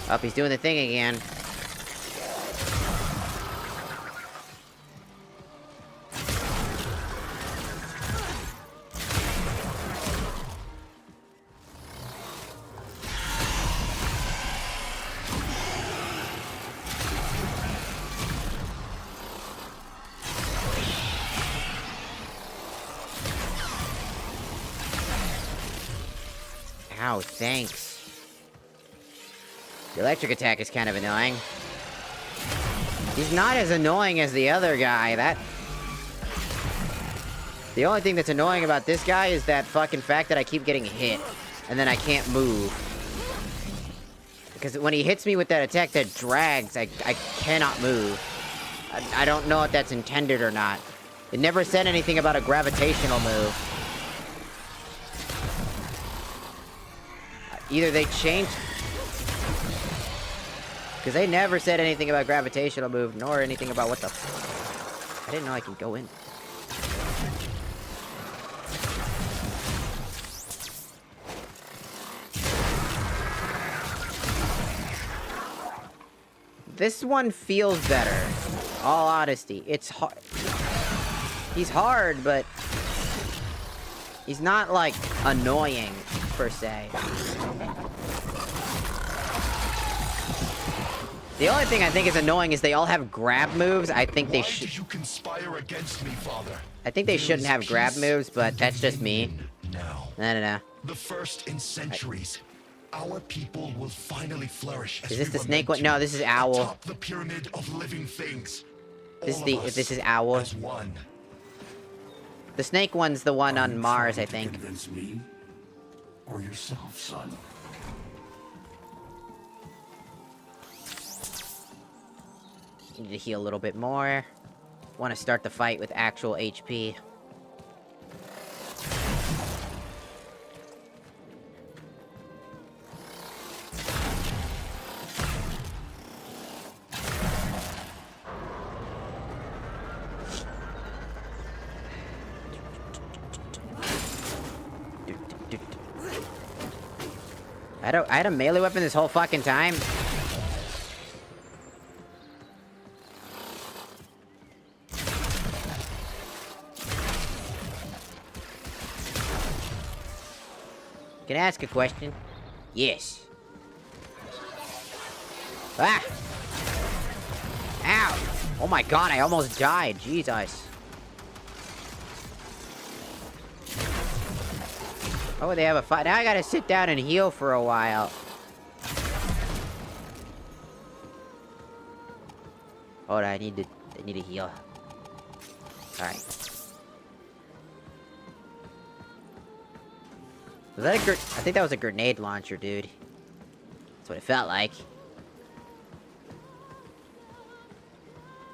Oh, he's doing the thing again. Ow, thanks. The electric attack is kind of annoying. He's not as annoying as the other guy. The only thing that's annoying about this guy is that fucking fact that I keep getting hit. And then I can't move. Because when he hits me with that attack that drags, I cannot move. I don't know if that's intended or not. It never said anything about a gravitational move. Either they changed... Because they never said anything about gravitational move, nor anything about what the... I didn't know I could go in. This one feels better. All honesty. It's hard. He's hard, but... he's not, like, annoying, per se. The only thing I think is annoying is they all have grab moves. I think they should... Why did you conspire against me, Father? I think they shouldn't have grab moves, but that's just me. Now. No. The first in centuries. Our people will finally flourish. Is this the snake one? No, this is Owl. Atop the pyramid of living things. This is Owl. As one. The snake one's the one on Mars, I think. Convince me or yourself, son. Need to heal a little bit more. Want to start the fight with actual HP. I had a melee weapon this whole fucking time. Can I ask a question? Yes. Ah! Ow! Oh my god, I almost died. Jesus. Oh, they have a fight. Now I gotta sit down and heal for a while. Hold on, I need to heal. Alright. Was that a I think that was a grenade launcher, dude. That's what it felt like.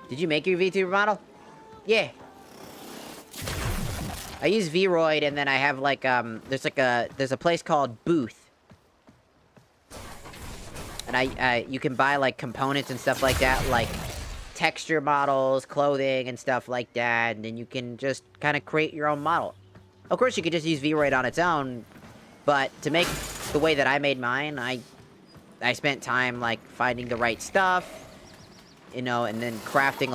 Did you make your VTuber model? Yeah. I use Vroid, and then I have like there's a place called Booth, and you can buy like components and stuff like that, like texture models, clothing, and stuff like that, and then you can just kind of create your own model. Of course, you could just use Vroid on its own, but to make the way that I made mine, I spent time like finding the right stuff, you know, and then crafting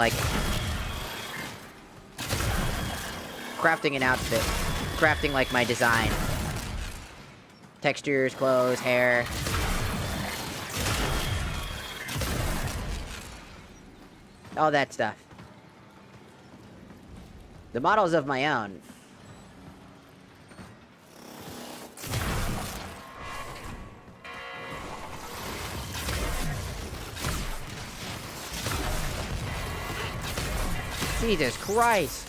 an outfit. Crafting, like, my design. Textures, clothes, hair. All that stuff. The model's of my own. Jesus Christ.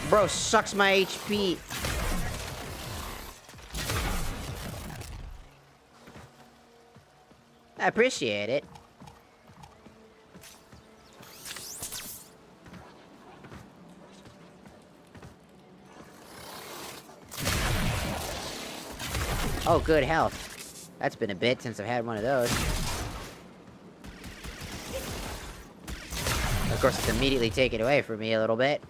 Bro sucks my HP. I appreciate it. Oh, good health. That's been a bit since I've had one of those. Of course, it's immediately taken away from me a little bit.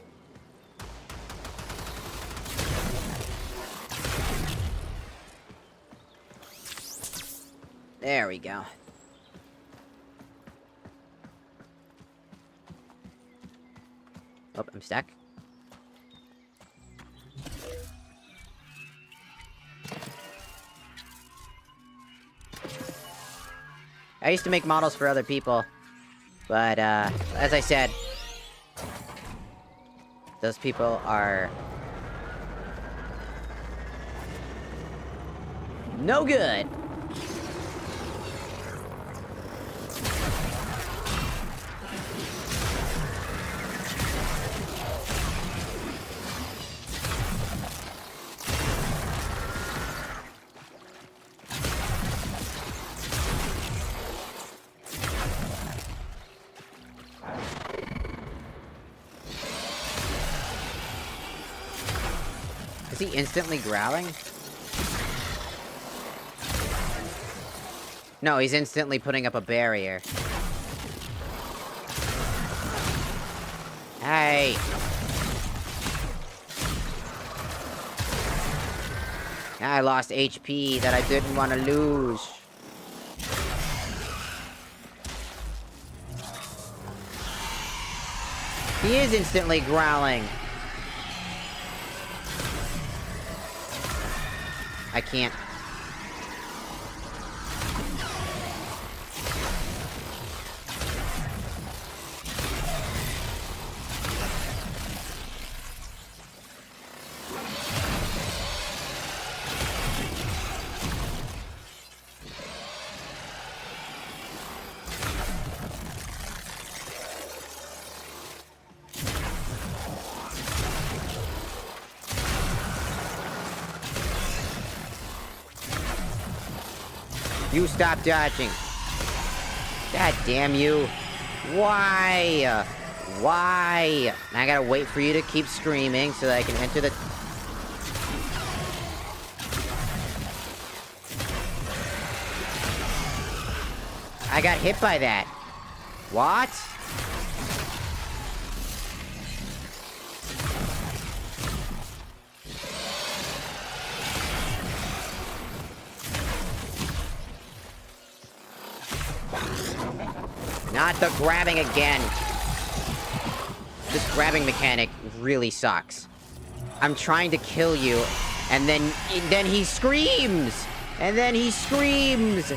There we go. Oh, I'm stuck. I used to make models for other people, but, as I said, those people are no good. Is he instantly growling? No, he's instantly putting up a barrier. Hey! I lost HP that I didn't want to lose. He is instantly growling. I can't. You stop dodging. God damn you. Why? Why? I gotta wait for you to keep screaming so that I can enter the... I got hit by that. What? Not the grabbing again. This grabbing mechanic really sucks. I'm trying to kill you, and then he screams! And then he screams!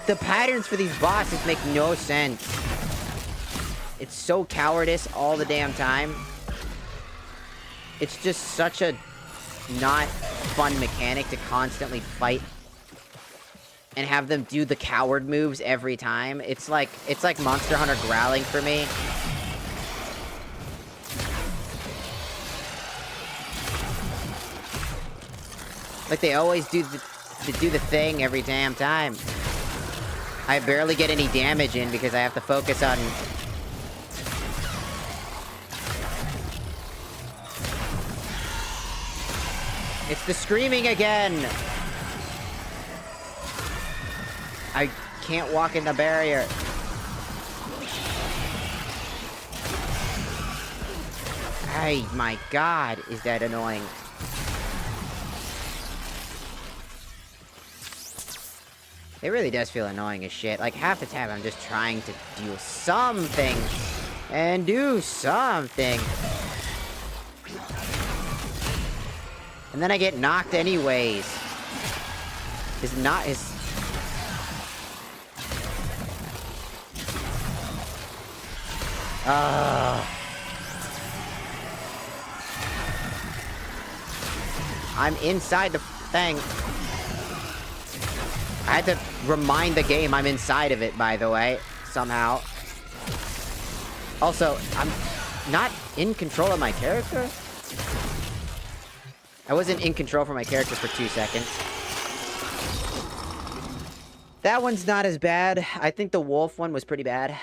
The patterns for these bosses make no sense. It's so cowardice all the damn time. It's just such a not fun mechanic to constantly fight and have them do the coward moves every time. It's like Monster Hunter growling for me. Like they always do the thing every damn time. I barely get any damage in because I have to focus on... It's the screaming again! I can't walk in the barrier. Hey, my god, is that annoying. It really does feel annoying as shit. Like, half the time I'm just trying to do something. And do something. And then I get knocked anyways. I'm inside the thing. I had to remind the game I'm inside of it, by the way, somehow. Also, I'm not in control of my character? I wasn't in control for my character for 2 seconds. That one's not as bad. I think the wolf one was pretty bad.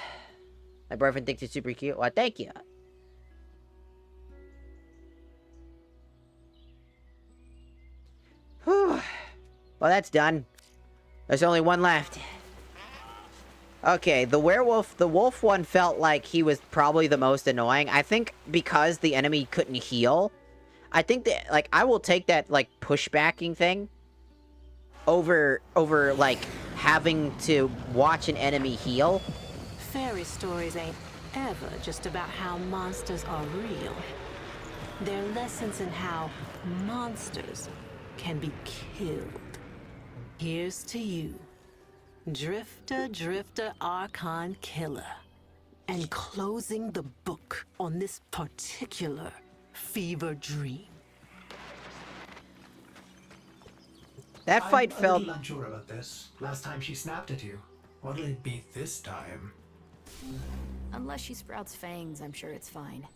My boyfriend thinks it's super cute. Well, thank you. Whew. Well, that's done. There's only one left. Okay, the wolf one felt like he was probably the most annoying. I think because the enemy couldn't heal. I think that, like, I will take that, like, pushbacking thing over, like, having to watch an enemy heal. Fairy stories ain't ever just about how monsters are real. They're lessons in how monsters can be killed. Here's to you, Drifter Archon Killer, and closing the book on this particular fever dream. That fight I'm felt... a little unsure about this. Last time she snapped at you. What'll it be this time? Unless she sprouts fangs, I'm sure it's fine.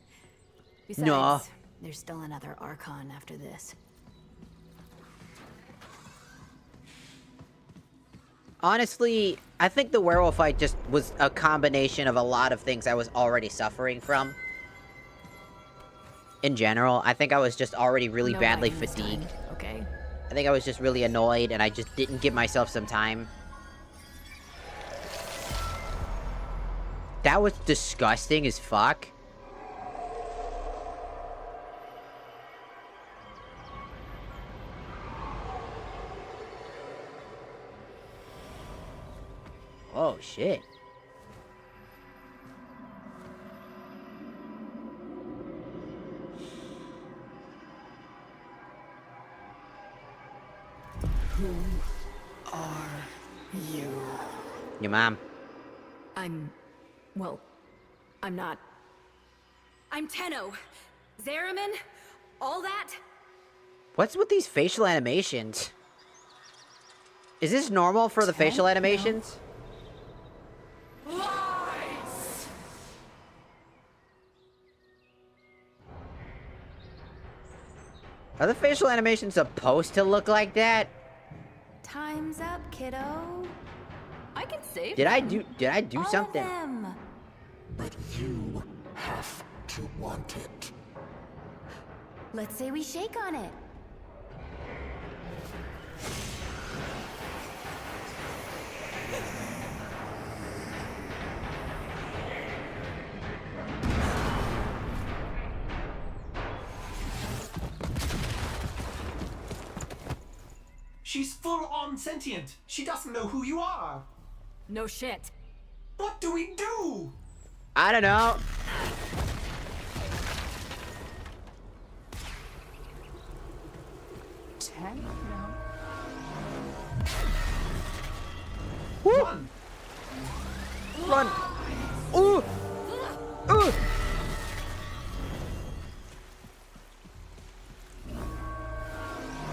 Besides, No. There's still another Archon after this. Honestly, I think the werewolf fight just was a combination of a lot of things I was already suffering from. in general. I think I was just already really No badly hiding this time, fatigued. okay? I think I was just really annoyed, and I just didn't give myself some time. That was disgusting as fuck. Oh, shit. Who are you? Your mom. Well, I'm not. I'm Tenno. Zariman? All that? What's with these facial animations? Is this normal for the facial animations? Lies! Are the facial animations supposed to look like that? Time's up, kiddo. I can save Did them. I do All something? Of them. But you have to want it. Let's say we shake on it. She's full on sentient. She doesn't know who you are. No shit. What do we do? I don't know. Woo. Run. Ooh. Ooh.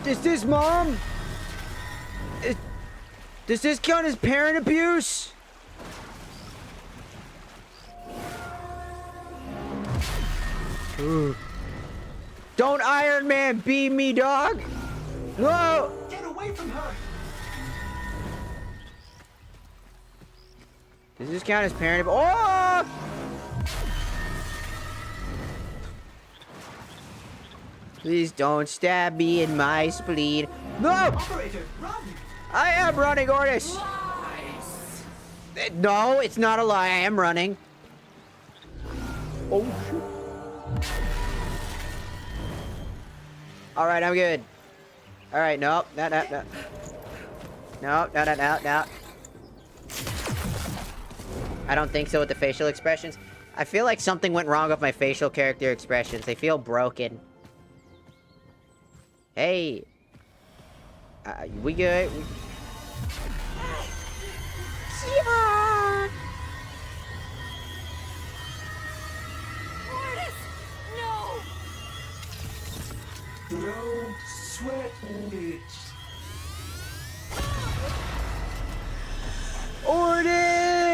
Is this mom? Does this count as parent abuse? Ooh. Don't Iron Man beam me, dog! No! Get away from her! Does this count as parent abuse? Oh! Please don't stab me in my spleen. No! Operator, run! I am running, Ordis! Lies! No, it's not a lie. I am running. Oh, shit. Alright, I'm good. Alright, no. No. I don't think so with the facial expressions. I feel like something went wrong with my facial character expressions. They feel broken. Hey. We good. Yeah. Mortis! No! Don't sweat it. Ordis!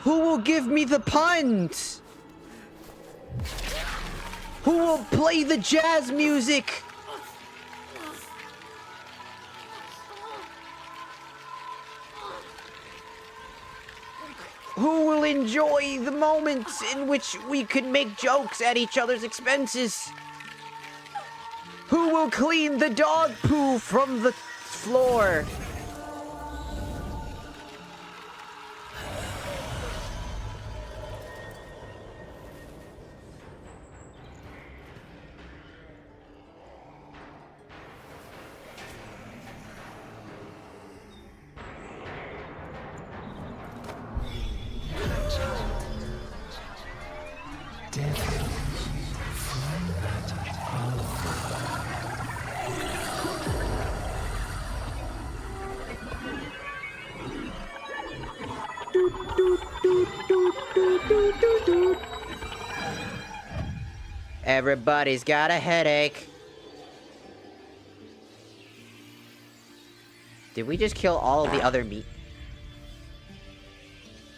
Who will give me the puns? Who will play the jazz music? Who will enjoy the moments in which we can make jokes at each other's expenses? Who will clean the dog poo from the floor? Everybody's got a headache. Did we just kill all of the other meat?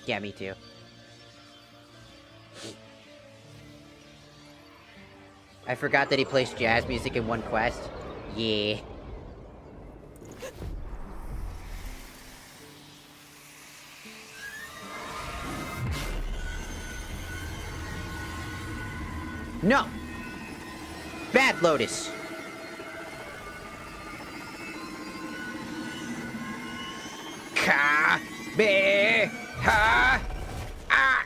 Yeah, me too. I forgot that he plays jazz music in one quest. Yeah. No! Bad Lotus! Ka! Be! Ha! Ah!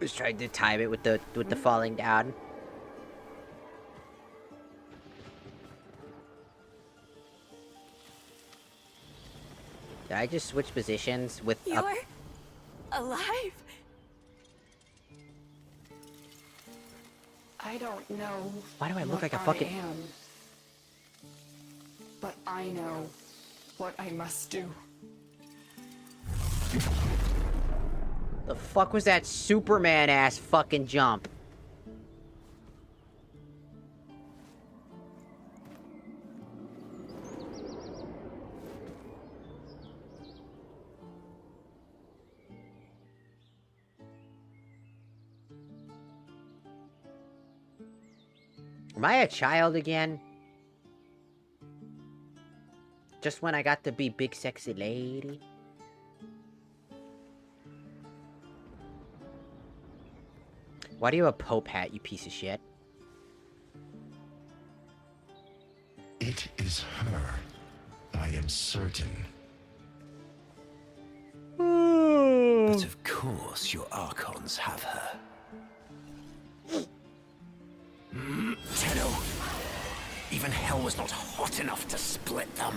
Was trying to time it with the falling down. Did I just switch positions with You're alive? I don't know. Why do I look like a what fucking... I am, but I know what I must do. The fuck was that Superman ass fucking jump? Am I a child again? Just when I got to be big sexy lady? Why do you have a Pope hat, you piece of shit? It is her. I am certain. But of course your Archons have her. Tenno! Even hell was not hot enough to split them.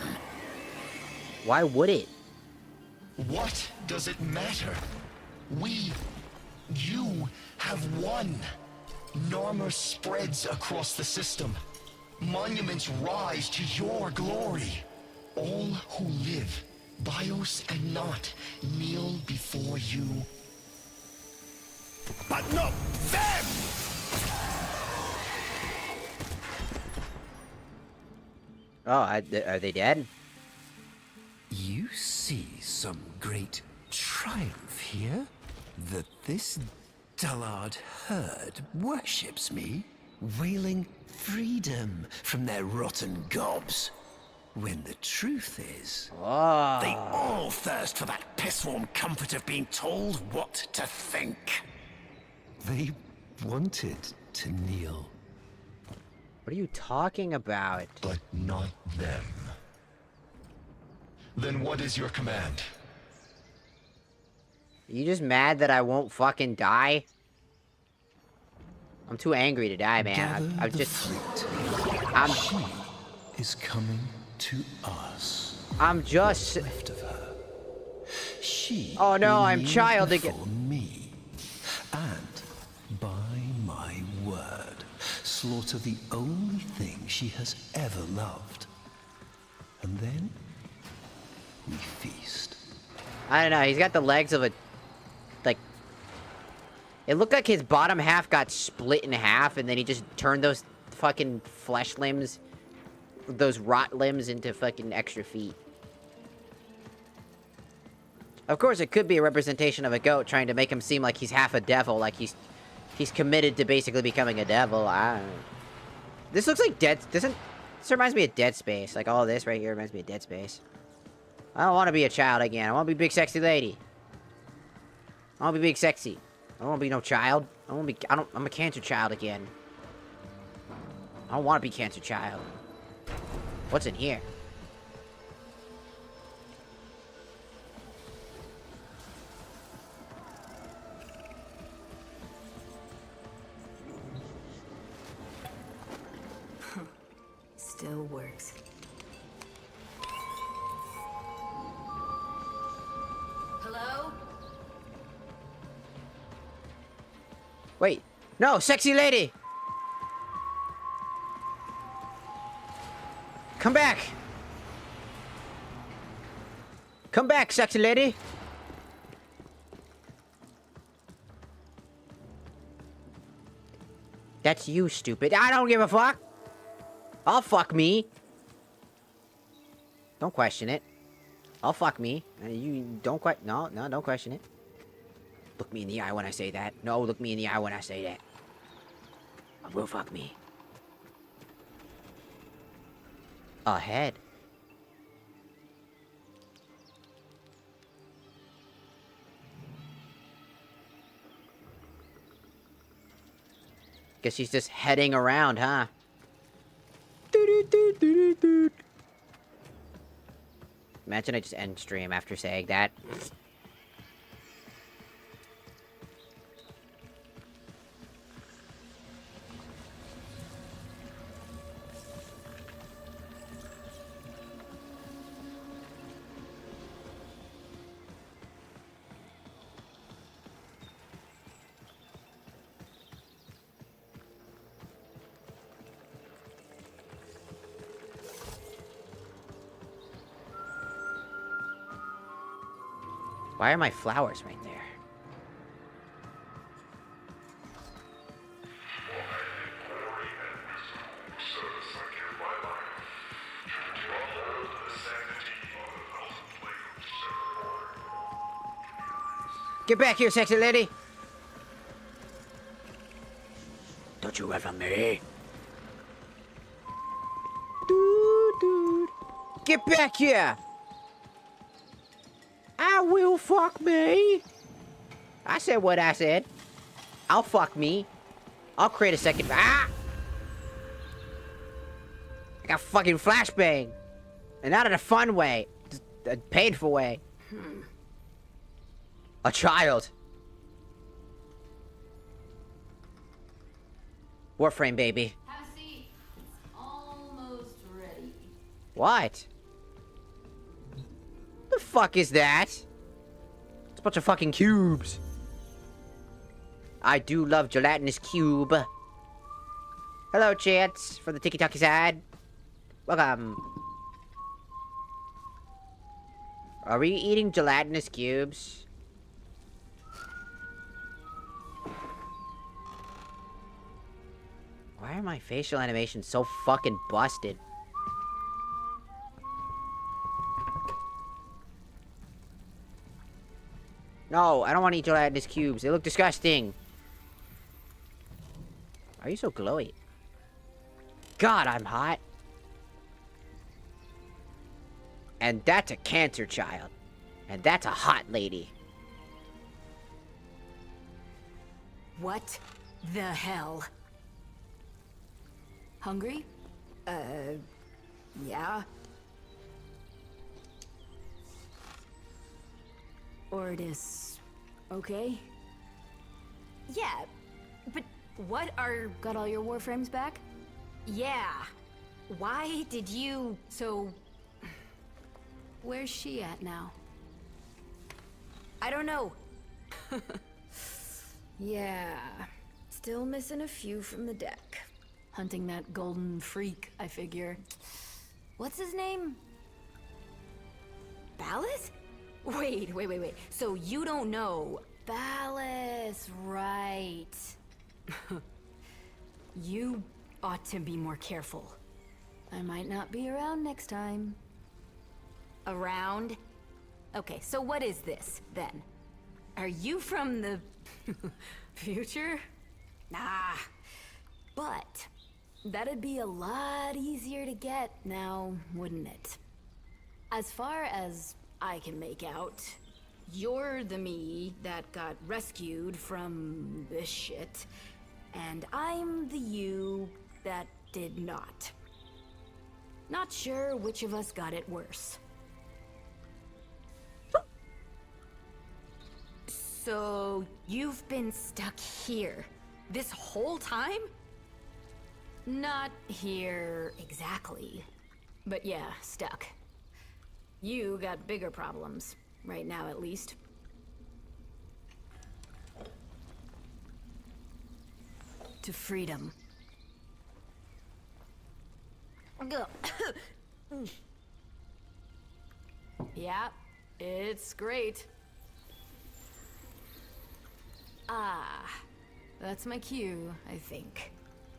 Why would it? What does it matter? You have won. Narmer spreads across the system. Monuments rise to your glory. All who live, bios and not, kneel before you. But not them! Oh, are they dead? You see some great triumph here? That this dullard herd worships me, wailing freedom from their rotten gobs. When the truth is, they all thirst for that piss-warm comfort of being told what to think. They wanted to kneel. What are you talking about? But not them. Then what is your command? You just mad that I won't fucking die? I'm too angry to die, man. I'm just... She is coming to us. I'm just... Left of her. She oh no, I'm kneeled child before again. Me. And by my word, slaughter the only thing she has ever loved. And then we feast. I don't know, he's got the legs of a... like... It looked like his bottom half got split in half, and then he just turned those fucking flesh limbs, those rot limbs, into fucking extra feet. Of course, it could be a representation of a goat trying to make him seem like he's half a devil, like he's committed to basically becoming a devil. I don't know. This looks like Dead... This reminds me of Dead Space. Like, all this right here reminds me of Dead Space. I don't want to be a child again. I want to be a big sexy lady. I want to be big sexy. I don't want to be no child. I'm a cancer child again. I don't want to be cancer child. What's in here? Still works. Hello? Wait. No, sexy lady! Come back! Come back, sexy lady! That's you, stupid. I don't give a fuck! I'll fuck me! Don't question it. I'll fuck me. You don't don't question it. Look me in the eye when I say that. No, look me in the eye when I say that. Will fuck me. Ahead. Guess she's just heading around, huh? Imagine I just end stream after saying that. Why are my flowers right there? Get back here, sexy lady! Don't you run from me! Dude. Get back here! I will fuck me. I said what I said. I'll fuck me. I'll create a second. Ah! I got fucking flashbang. And not in a fun way. Just a painful way. A child. Warframe, baby. Have a seat. It's almost ready. What? The fuck is that? It's a bunch of fucking cubes. I do love gelatinous cube. Hello, chats, from the tiki-taki side. Welcome. Are we eating gelatinous cubes? Why are my facial animations so fucking busted? No, I don't want to eat gelatinous cubes. They look disgusting. Why are you so glowy? God, I'm hot. And that's a cancer child. And that's a hot lady. What the hell? Hungry? Yeah. Ordis, okay? Yeah, but what are... Got all your warframes back? Yeah. Why did you... So... Where's she at now? I don't know. Yeah. Still missing a few from the deck. Hunting that golden freak, I figure. What's his name? Ballas? Wait. So you don't know... Ballas, right. You ought to be more careful. I might not be around next time. Around? Okay, so what is this, then? Are you from the... future? Nah. But... that'd be a lot easier to get now, wouldn't it? As far as I can make out, you're the me that got rescued from this shit, and I'm the you that did not. Not sure which of us got it worse. So, you've been stuck here this whole time? Not here exactly, but yeah, stuck. You got bigger problems, right now at least. To freedom. Yeah, it's great. Ah, that's my cue, I think.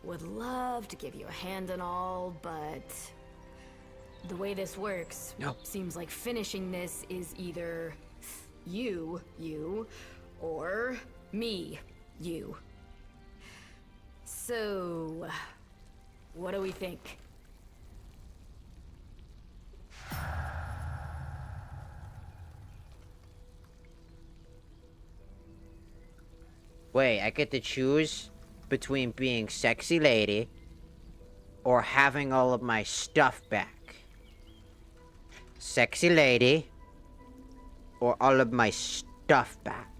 Would love to give you a hand and all, but... the way this works, no. Seems like finishing this is either you, Or me, you. So, what do we think? Wait, I get to choose between being sexy lady or having all of my stuff back. Sexy lady or all of my stuff back.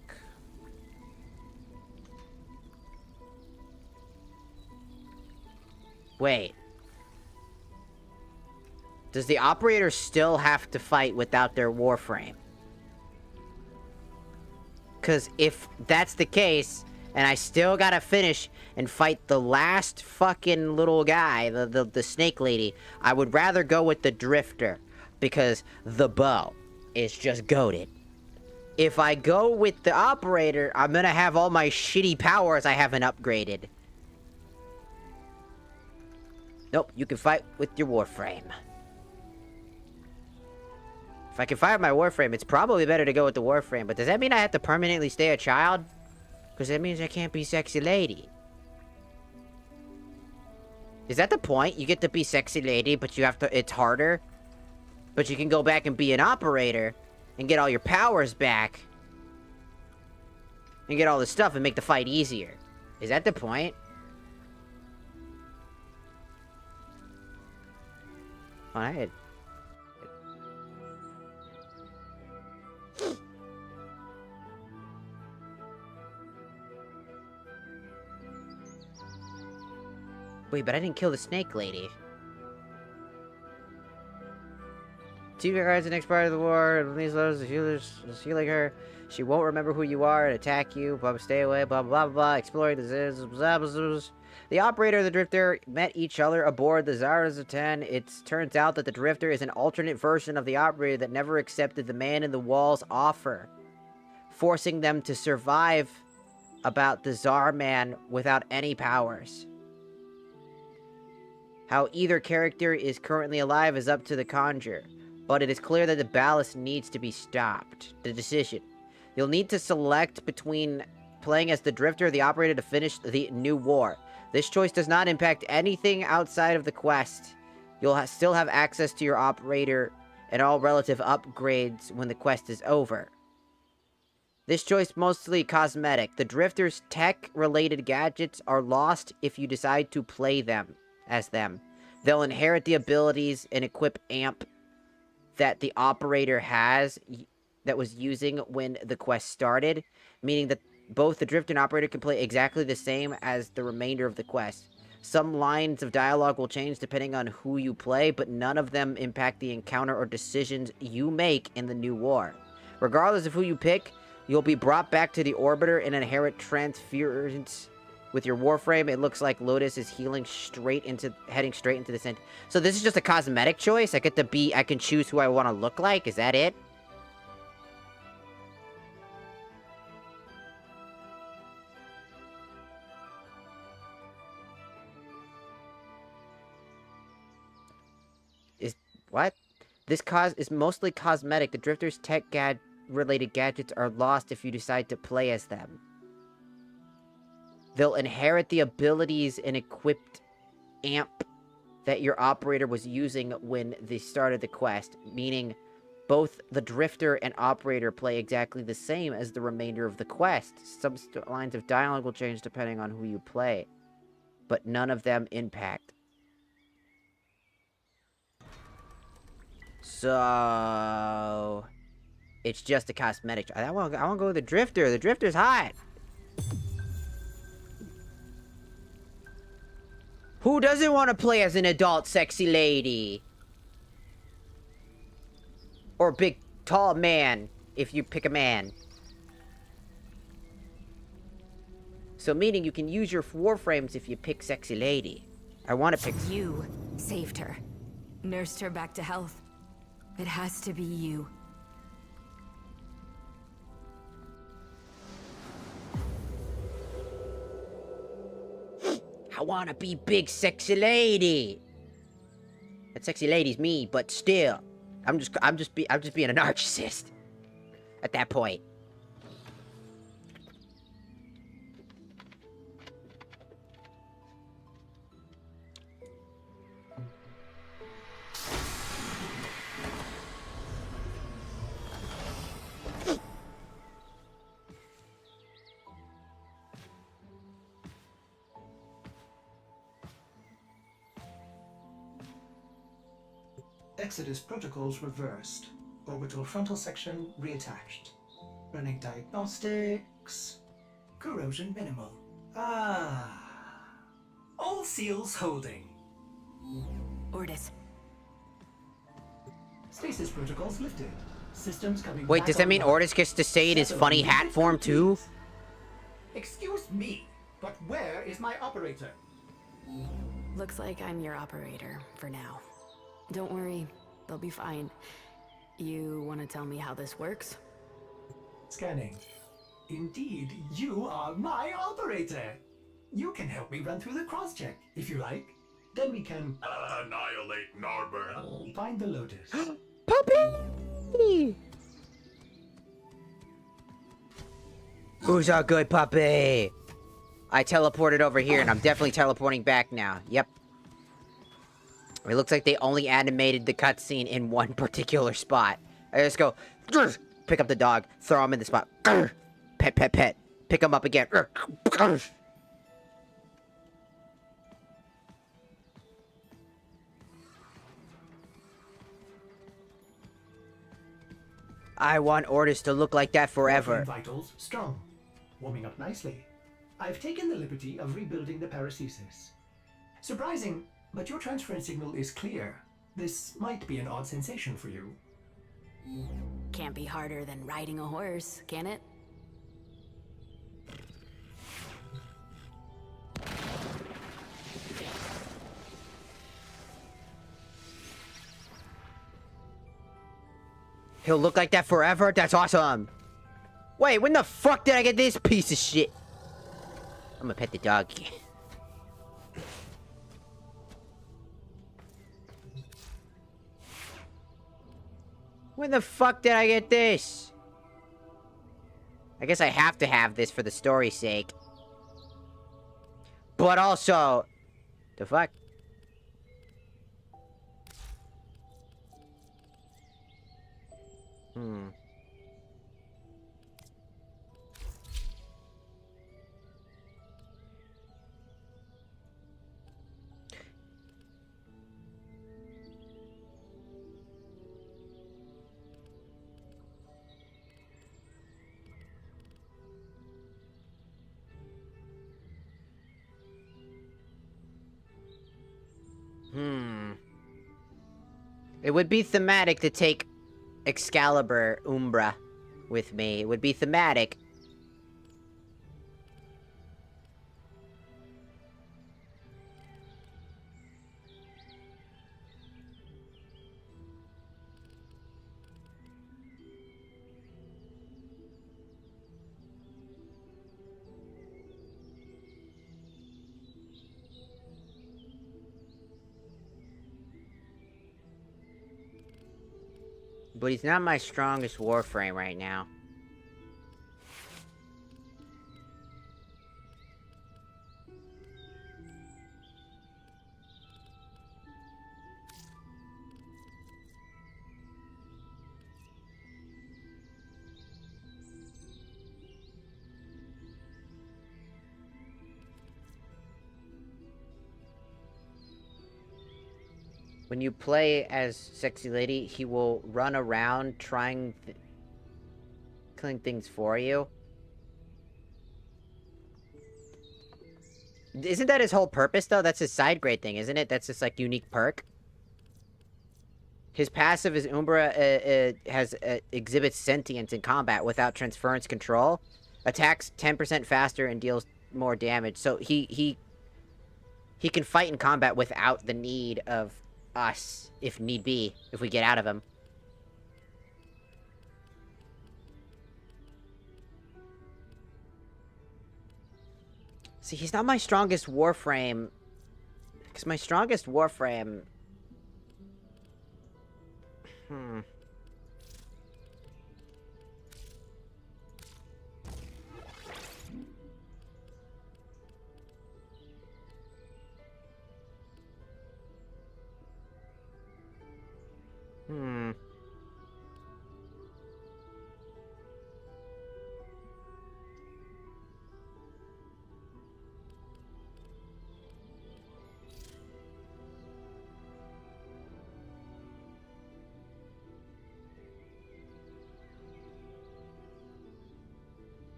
Wait. Does the operator still have to fight without their warframe? Because if that's the case, and I still gotta finish and fight the last fucking little guy, the snake lady, I would rather go with the drifter. Because the bow is just goated. If I go with the operator, I'm gonna have all my shitty powers I haven't upgraded. Nope, you can fight with your warframe. If I can fight with my warframe, it's probably better to go with the warframe. But does that mean I have to permanently stay a child? Because that means I can't be sexy lady. Is that the point? You get to be sexy lady, but you have to... It's harder. But you can go back and be an operator and get all your powers back. And get all this stuff and make the fight easier. Is that the point? Oh, I had... Wait, but I didn't kill the snake lady. Two guards the next part of the war, and these lotus, the healers, healing her. She won't remember who you are and attack you, blah, stay away, blah, blah, blah, blah, exploring the blah, blah, blah. The operator and the drifter met each other aboard the Zaras of 10. It turns out that the drifter is an alternate version of the operator that never accepted the man in the wall's offer, forcing them to survive about the Tsar man without any powers. How either character is currently alive is up to the conjure, but it is clear that the ballast needs to be stopped. The decision. You'll need to select between playing as the drifter or the operator to finish the new war. This choice does not impact anything outside of the quest. You'll still have access to your operator and all relative upgrades when the quest is over. This choice mostly cosmetic. The drifter's tech-related gadgets are lost if you decide to play them as them. They'll inherit the abilities and equip amp that the operator has that was using when the quest started, meaning that both the drifter and operator can play exactly the same as the remainder of the quest. Some lines of dialogue will change depending on who you play, but none of them impact the encounter or decisions you make in the new war. Regardless of who you pick, you'll be brought back to the orbiter and inherit transference. With your warframe, it looks like Lotus is heading straight into the center. So this is just a cosmetic choice? I can choose who I want to look like? Is that it? What? This is mostly cosmetic. The drifter's tech-related gadgets are lost if you decide to play as them. They'll inherit the abilities and equipped amp that your operator was using when they started the quest, meaning both the drifter and operator play exactly the same as the remainder of the quest. Some lines of dialogue will change depending on who you play, but none of them impact. So it's just a cosmetic. I want to go with the drifter. The drifter's hot. Who doesn't want to play as an adult sexy lady? Or big, tall man, if you pick a man. So meaning you can use your warframes if you pick sexy lady. I want to pick... You saved her. Nursed her back to health. It has to be you. I wanna be big sexy lady. That sexy lady's me, but still, I'm just being a narcissist. At that point, Exodus protocols reversed. Orbital frontal section reattached. Running diagnostics. Corrosion minimal. Ah. All seals holding. Ordis. Stasis protocols lifted. Systems coming Wait, back does that mean online. Ordis gets to stay in his funny hat form too? Excuse me, but where is my operator? Looks like I'm your operator for now. Don't worry, they'll be fine. You want to tell me how this works? Scanning. Indeed, you are my operator. You can help me run through the cross-check, if you like. Then we can annihilate Narber. Find the lotus. Puppy! Who's a good puppy? I teleported over here, and I'm definitely teleporting back now. Yep. It looks like they only animated the cutscene in one particular spot. I just go, "Grr," pick up the dog, throw him in the spot, "Grr," pet, pet, pet, pick him up again. "Grr, grr." I want Ordis to look like that forever. Vitals strong. Warming up nicely. I've taken the liberty of rebuilding the paracesis. Surprising, but your transference signal is clear. This might be an odd sensation for you. Can't be harder than riding a horse, can it? He'll look like that forever? That's awesome! Wait, when the fuck did I get this piece of shit? I'm gonna pet the dog again. When the fuck did I get this? I guess I have to have this for the story's sake. But also... The fuck? It would be thematic to take Excalibur Umbra with me. It would be thematic. But he's not my strongest Warframe right now. When you play as Sexy Lady, he will run around trying killing things for you. Isn't that his whole purpose, though? That's his side grade thing, isn't it? That's just, like, unique perk. His passive is Umbra exhibits sentience in combat without transference control. Attacks 10% faster and deals more damage. So he can fight in combat without the need of us, if need be, if we get out of him. See, he's not my strongest Warframe, because my strongest Warframe...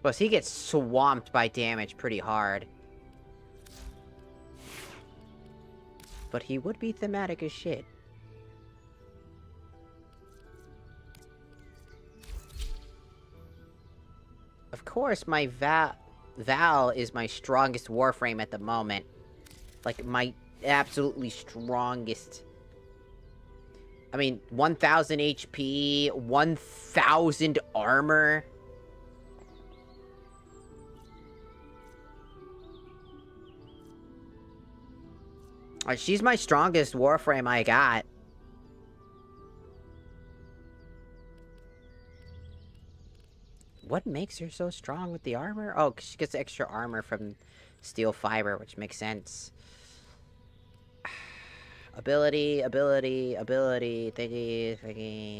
Plus, he gets swamped by damage pretty hard. But he would be thematic as shit. Of course, my Val is my strongest Warframe at the moment. Like, my absolutely strongest. I mean, 1000 HP, 1000 armor. She's my strongest Warframe I got. What makes her so strong with the armor? Oh, 'cause she gets extra armor from steel fiber, which makes sense. Ability, thingy,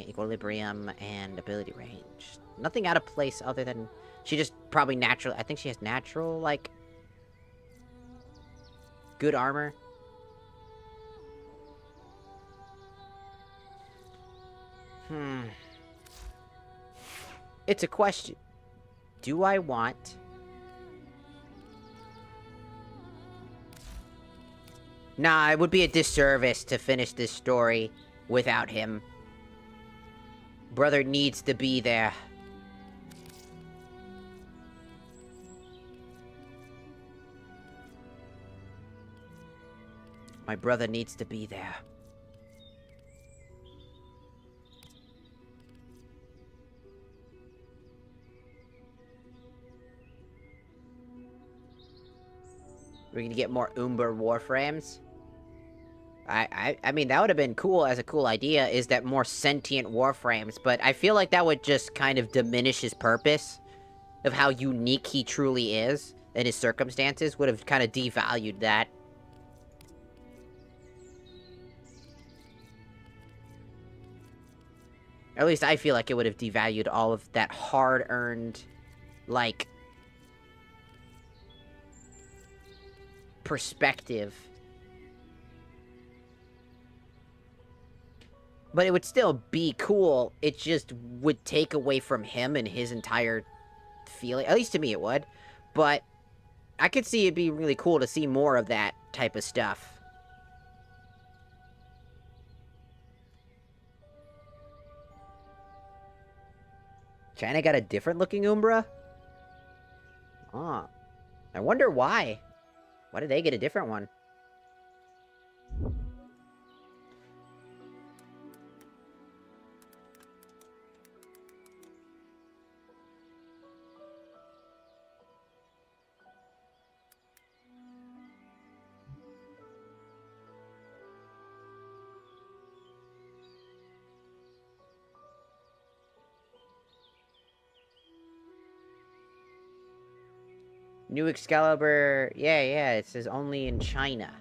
equilibrium, and ability range. Nothing out of place other than... She just probably natural... I think she has natural, like... good armor. It's a question. Do I want... Nah, it would be a disservice to finish this story without him. Brother needs to be there. My brother needs to be there. We're gonna get more Umbra Warframes. I mean, that would have been cool as a cool idea, is that more sentient Warframes, but I feel like that would just kind of diminish his purpose of how unique he truly is, and his circumstances would have kind of devalued that. At least I feel like it would have devalued all of that hard-earned, like, perspective. But it would still be cool, it just would take away from him and his entire feeling. At least to me it would. But I could see it'd be really cool to see more of that type of stuff. China got a different looking Umbra? Ah. I wonder why. Why did they get a different one? New Excalibur, yeah, it says only in China.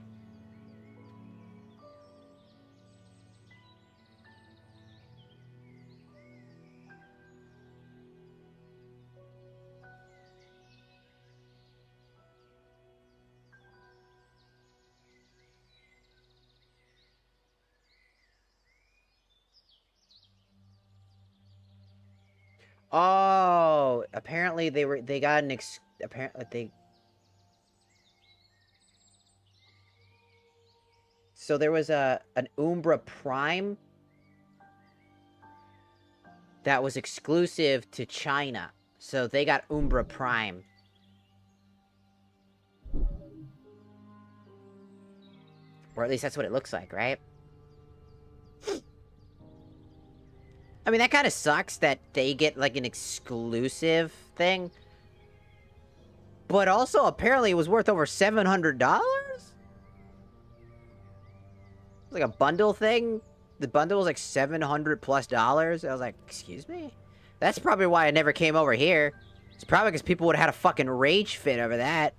Oh, apparently they got an So there was an Umbra Prime that was exclusive to China. So they got Umbra Prime. Or at least that's what it looks like, right? I mean, that kind of sucks that they get, like, an exclusive thing. But also, apparently, it was worth over $700? Like a bundle thing? The bundle was like $700+ dollars. I was like, excuse me? That's probably why I never came over here. It's probably because people would have had a fucking rage fit over that.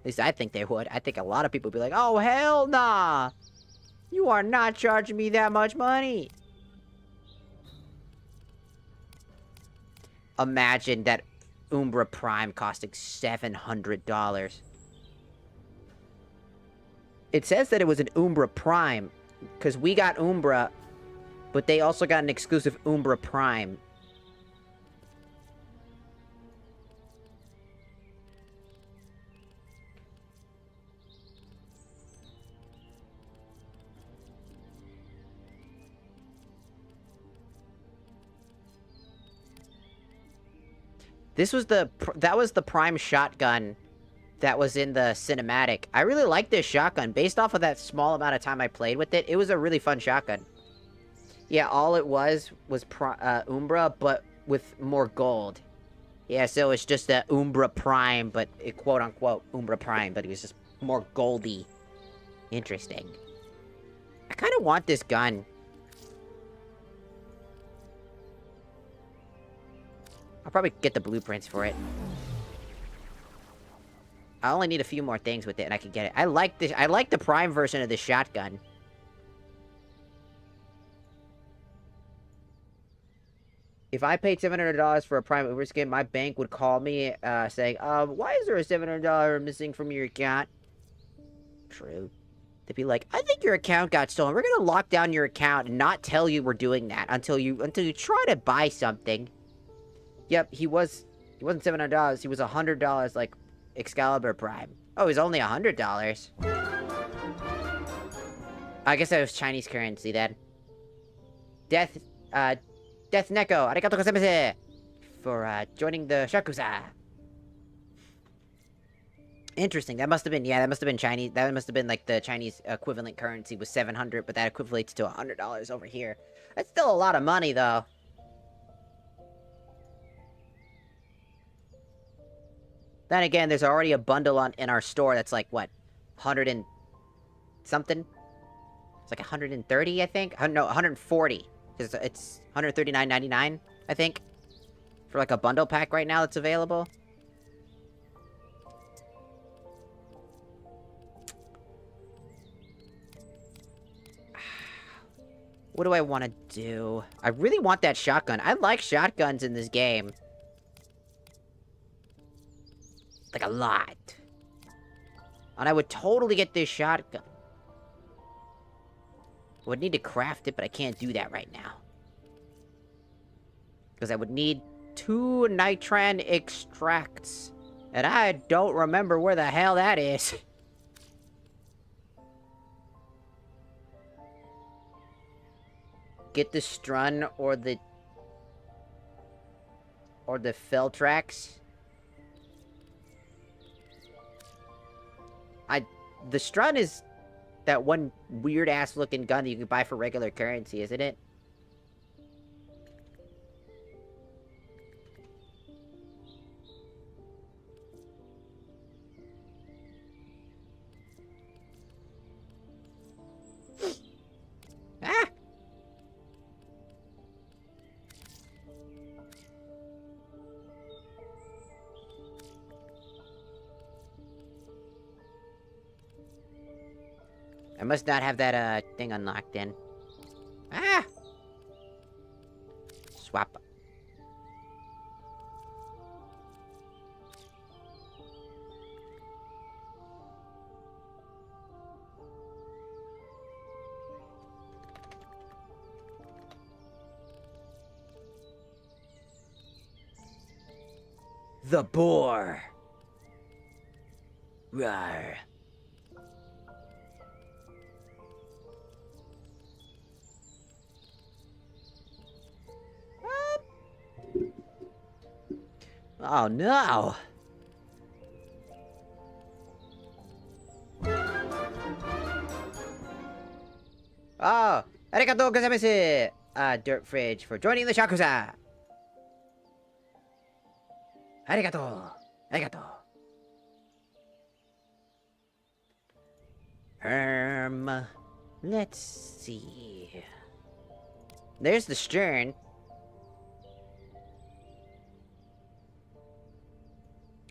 At least I think they would. I think a lot of people would be like, oh, hell nah! You are not charging me that much money! Imagine that Umbra Prime costing $700. It says that it was an Umbra Prime, because we got Umbra, but they also got an exclusive Umbra Prime. This was that was the prime shotgun that was in the cinematic. I really like this shotgun. Based off of that small amount of time I played with it, it was a really fun shotgun. Yeah, all it was Umbra, but with more gold. Yeah, so it's just a Umbra Prime, but quote-unquote Umbra Prime, but it was just more goldy. Interesting. I kind of want this gun. I'll probably get the blueprints for it. I only need a few more things with it, and I can get it. I like this. I like the Prime version of the shotgun. If I paid $700 for a Prime Uber skin, my bank would call me, saying, why is there a $700 missing from your account? True. They'd be like, I think your account got stolen. We're gonna lock down your account and not tell you we're doing that until you try to buy something. Yep, he wasn't $700. He was $100, like Excalibur Prime. Oh, he's only $100. I guess that was Chinese currency then. Death Neko, arigatou gozaimasu for joining the Shakusa. Interesting. That must have been Chinese. That must have been like the Chinese equivalent currency was 700, but that equates to $100 over here. That's still a lot of money, though. Then again, there's already a bundle in our store that's like, what, 100 and something? It's like 130, I think? No, 140. It's $139.99, I think. For like a bundle pack right now that's available. What do I want to do? I really want that shotgun. I like shotguns in this game. Like, a lot. And I would totally get this shotgun. I would need to craft it, but I can't do that right now. Because I would need 2 nitran extracts. And I don't remember where the hell that is. Get the Strun or the Feltrax. The Strun is that one weird-ass looking gun that you can buy for regular currency, isn't it? Ah! I must not have that, thing unlocked in. Ah! Swap. The boar. Rawr. Oh no! Oh! Arigatou gozaimasu! Dirt Fridge for joining the Shakusa! Arigatou! Arigatou! Let's see... There's the stern.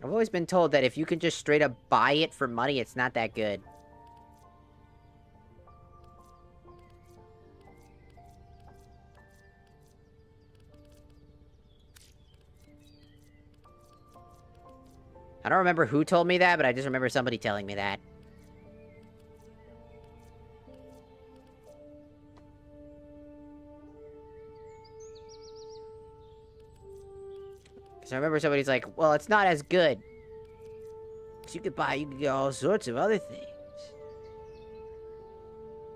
I've always been told that if you can just straight up buy it for money, it's not that good. I don't remember who told me that, but I just remember somebody telling me that. So I remember somebody's like, well, it's not as good. Because you could get all sorts of other things.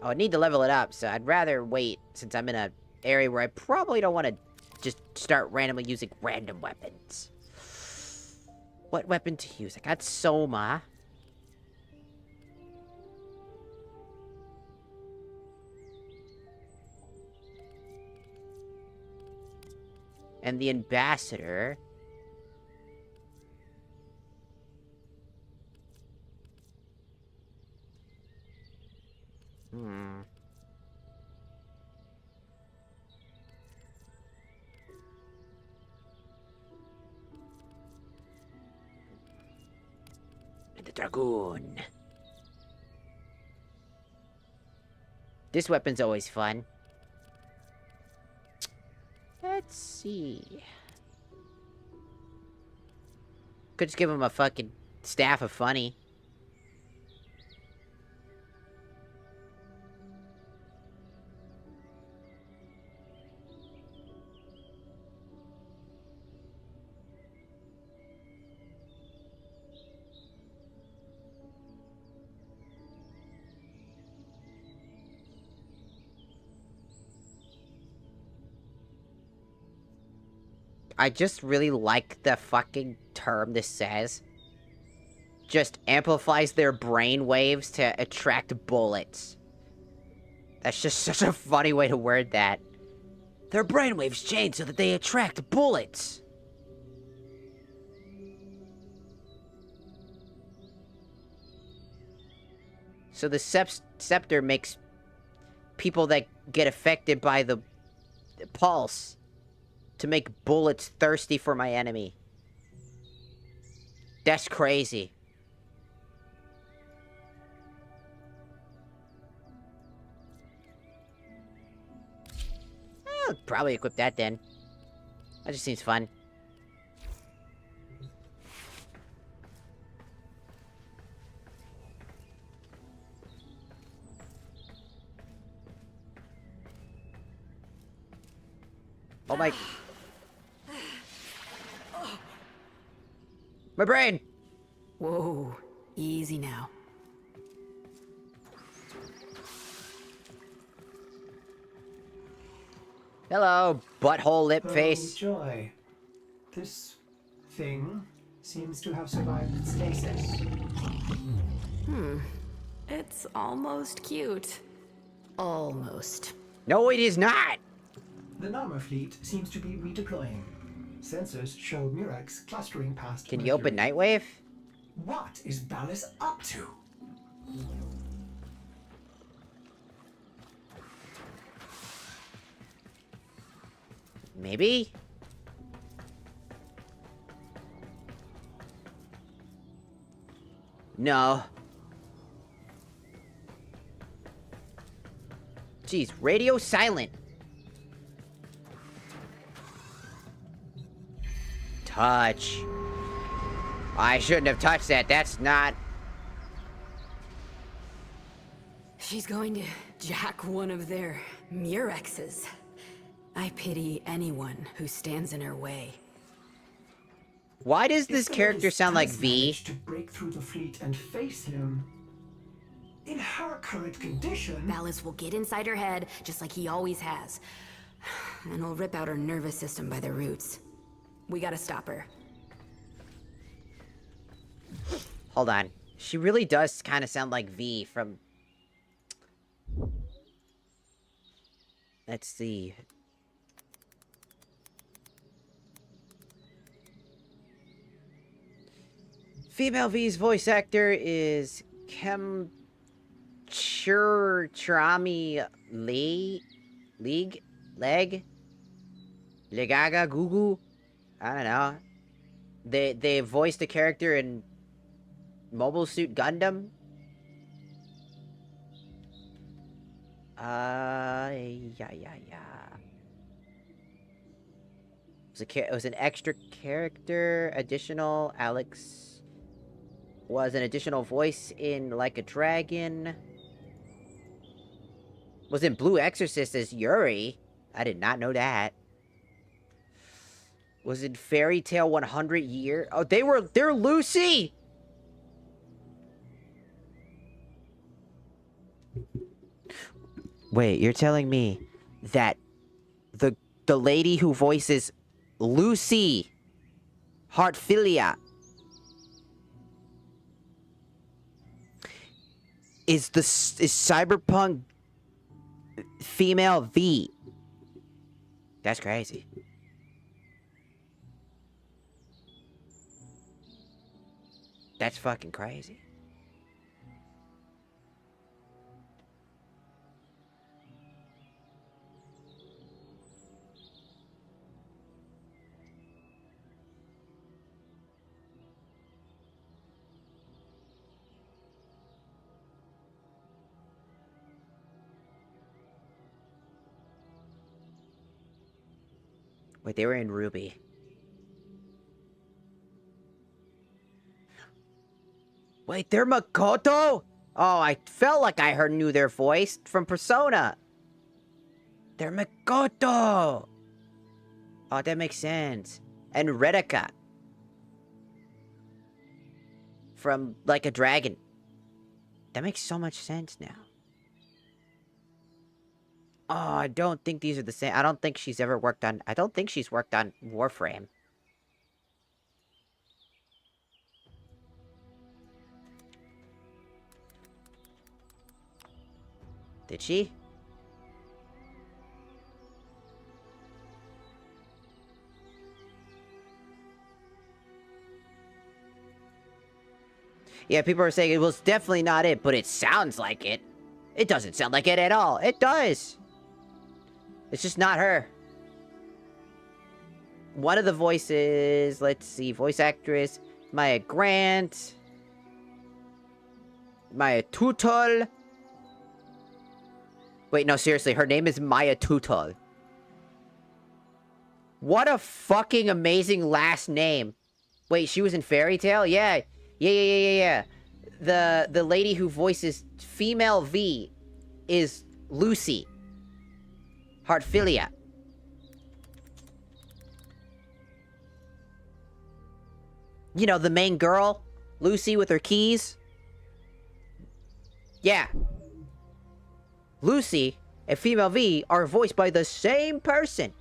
I would need to level it up, so I'd rather wait, since I'm in an area where I probably don't want to just start randomly using random weapons. What weapon to use? I got Soma. And the ambassador. And the Dragoon. This weapon's always fun. Let's see. Could just give him a fucking staff of funny. I just really like the fucking term this says. Just amplifies their brain waves to attract bullets. That's just such a funny way to word that. Their brain waves change so that they attract bullets. So the scepter makes people that get affected by the pulse to make bullets thirsty for my enemy. That's crazy. I'll probably equip that then. That just seems fun. Oh my... My brain! Whoa, easy now. Hello, butthole lip face. Joy. This thing seems to have survived stasis. It's almost cute. Almost. No, it is not! The Nama fleet seems to be redeploying. Sensors show Murex clustering past Can you open Nightwave? What is Ballas up to? Maybe? No. Jeez, radio silent. Touch. I shouldn't have touched that. That's not... She's going to jack one of their Murexes. I pity anyone who stands in her way. Why does this character sound like V? To break through the fleet and face him. In her current condition... Ballas will get inside her head, just like he always has. And will rip out her nervous system by the roots. We gotta stop her. Hold on. She really does kind of sound like V from... Let's see. Female V's voice actor is Churami Legaga Gugu. I don't know. They voiced the character in Mobile Suit Gundam. It was an extra character, additional. Alex was an additional voice in Like a Dragon. Was in Blue Exorcist as Yuri. I did not know that. Was in Fairy Tale 100 Year. Oh, they're Lucy! Wait, you're telling me that the lady who voices Lucy Heartfilia is Cyberpunk female V. That's crazy. That's fucking crazy. Wait, they were in Ruby. Wait, they're Makoto? Oh, I felt like I knew their voice from Persona. They're Makoto. Oh, that makes sense. And Redeka. From Like a Dragon. That makes so much sense now. Oh, I don't think these are the same. I don't think she's ever worked on... I don't think she's worked on Warframe. Did she? Yeah, people are saying it was definitely not it, but it sounds like it. It doesn't sound like it at all. It does. It's just not her. One of the voices, let's see, voice actress, Maya Grant, Maya Tuttle. Wait, no, seriously, her name is Maya Tuttle. What a fucking amazing last name. Wait, she was in Fairy Tail? Yeah. Yeah. The lady who voices female V is Lucy Hartfilia. You know, the main girl, Lucy with her keys. Yeah. Lucy and female V are voiced by the same person.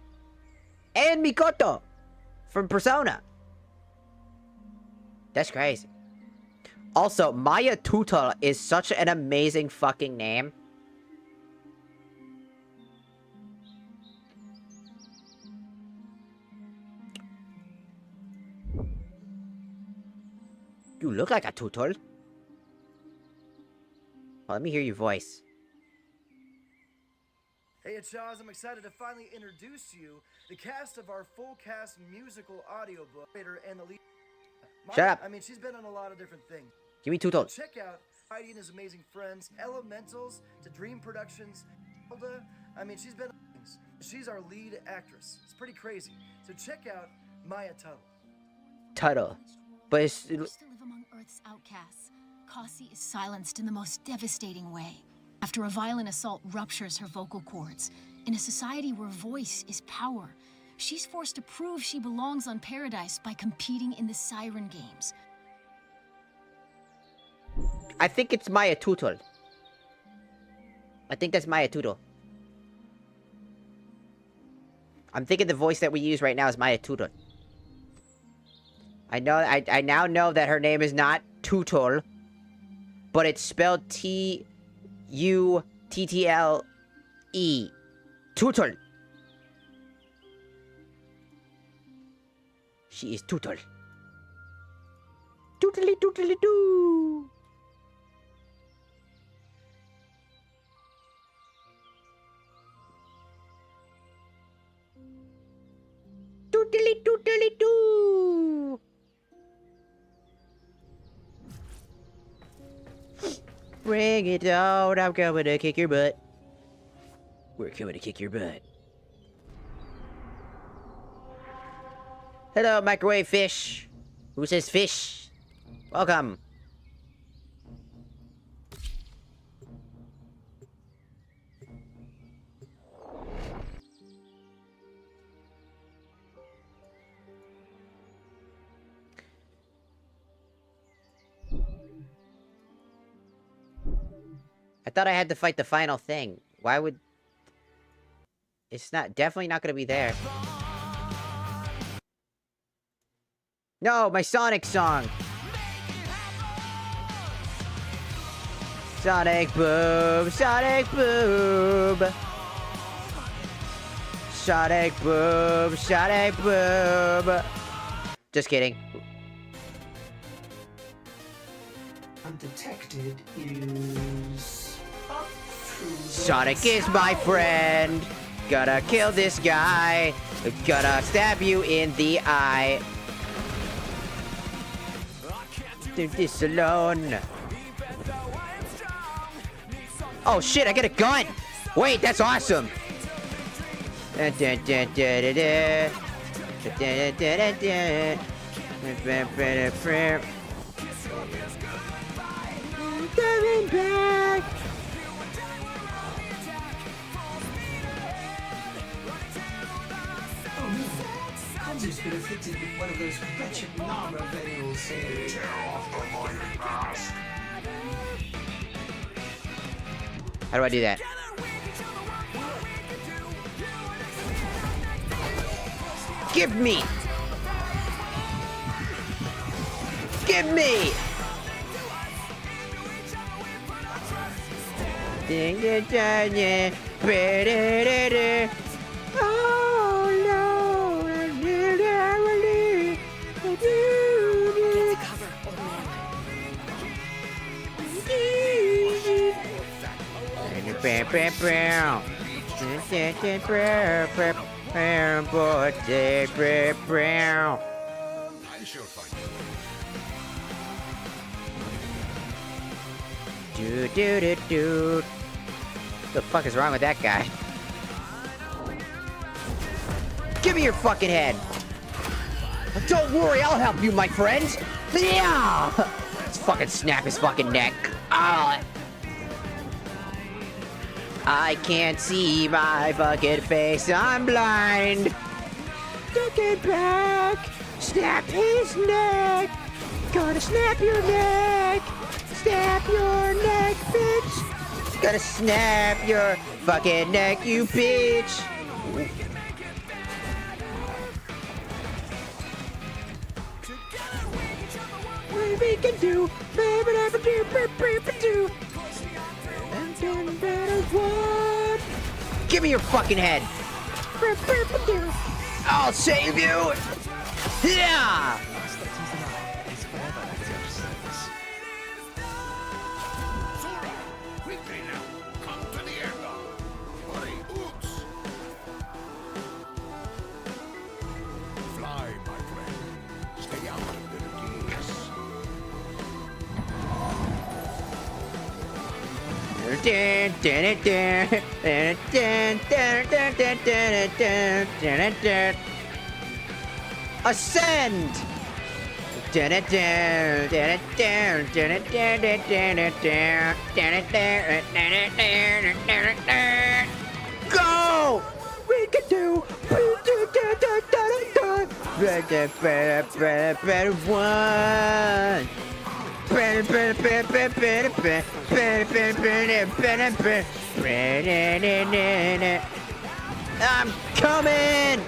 And Mikoto from Persona. That's crazy. Also, Maya Tuttle is such an amazing fucking name. You look like a Tuttle. Well, let me hear your voice. Hey, it's Shaz. I'm excited to finally introduce you the cast of our full cast musical audiobook and the lead. Shut up. I mean, she's been on a lot of different things. Give me Tuttle. Check out Heidi and his amazing friends, Elementals to Dream Productions. I mean, she's been on things. She's our lead actress. It's pretty crazy. So check out Maya Tuttle. Tuttle. But it's... To live among Earth's outcasts, Kasi is silenced in the most devastating way. After a violent assault ruptures her vocal cords, in a society where voice is power, she's forced to prove she belongs on Paradise by competing in the Siren Games. I think it's Maya Tuttle. I think that's Maya Tuttle. I'm thinking the voice that we use right now is Maya Tuttle. I now know that her name is not Tuttle, but it's spelled Tuttle. Tuttle. She is Tuttle. Tootly tootly doo. Tootly tootly doo. Bring it on, I'm coming to kick your butt. We're coming to kick your butt. Hello, microwave fish. Who says fish? Welcome. I thought I had to fight the final thing. Why would... It's not... Definitely not gonna be there. No, my Sonic song! Sonic boom, Sonic boom. Sonic boom, Sonic boom. Just kidding. Undetected is up through the Sonic is my friend. Gotta kill this guy. Gotta stab you in the eye. Do this alone. Oh shit, I get a gun! Wait, that's awesome! Coming back! Connor's been afflicted with one of those wretched llama veils saying, "Tear off the mighty mask." How do I do that? Give me! Give me! Oh no! Get to cover, old I shall find Do do do do. What the fuck is wrong with that guy? Give me your fucking head! Don't worry, I'll help you, my friend! Yeah! Let's fucking snap his fucking neck. Ah! I can't see my bucket face, I'm blind! Don't get back! Snap his neck! Gonna snap your neck! Snap your neck, bitch! Gonna snap your fucking neck, you bitch! What we can do, baby, never do. Give me your fucking head! I'll save you! Yeah! Ascend! Go! We can do! One! I'm coming!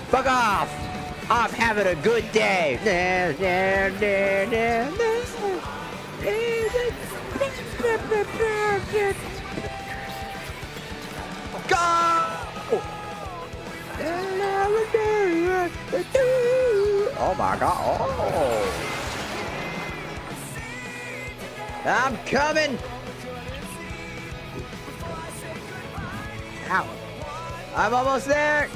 Fuck off! I'm having a good day! Go! Oh my god! Oh! I'm coming! Ow! I'm almost there!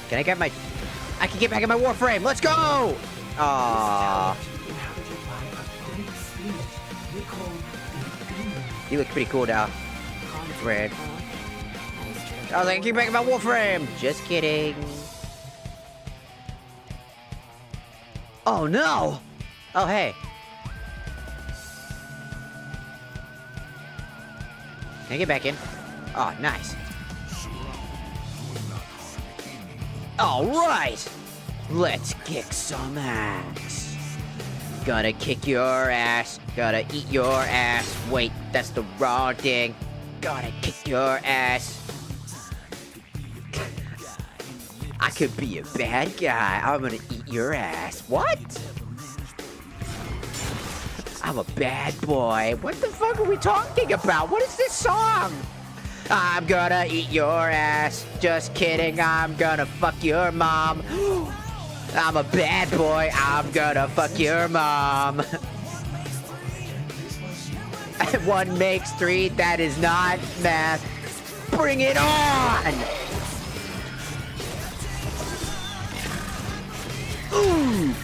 Can I get my... I can get back in my warframe! Let's go! Aww. You look pretty cool now. Red. I was like, get back in my warframe! Just kidding. Oh no! Oh hey. Can I get back in? Oh, nice. Alright! Let's kick some ass. Gonna kick your ass. Gotta eat your ass. Wait, that's the wrong thing. Gotta kick your ass. I could be a bad guy. I'm gonna eat your ass. What? I'm a bad boy. What the fuck are we talking about? What is this song? I'm gonna eat your ass. Just kidding, I'm gonna fuck your mom. I'm a bad boy. I'm gonna fuck your mom. 1 makes 3. That is not math. Bring it on! Ooh!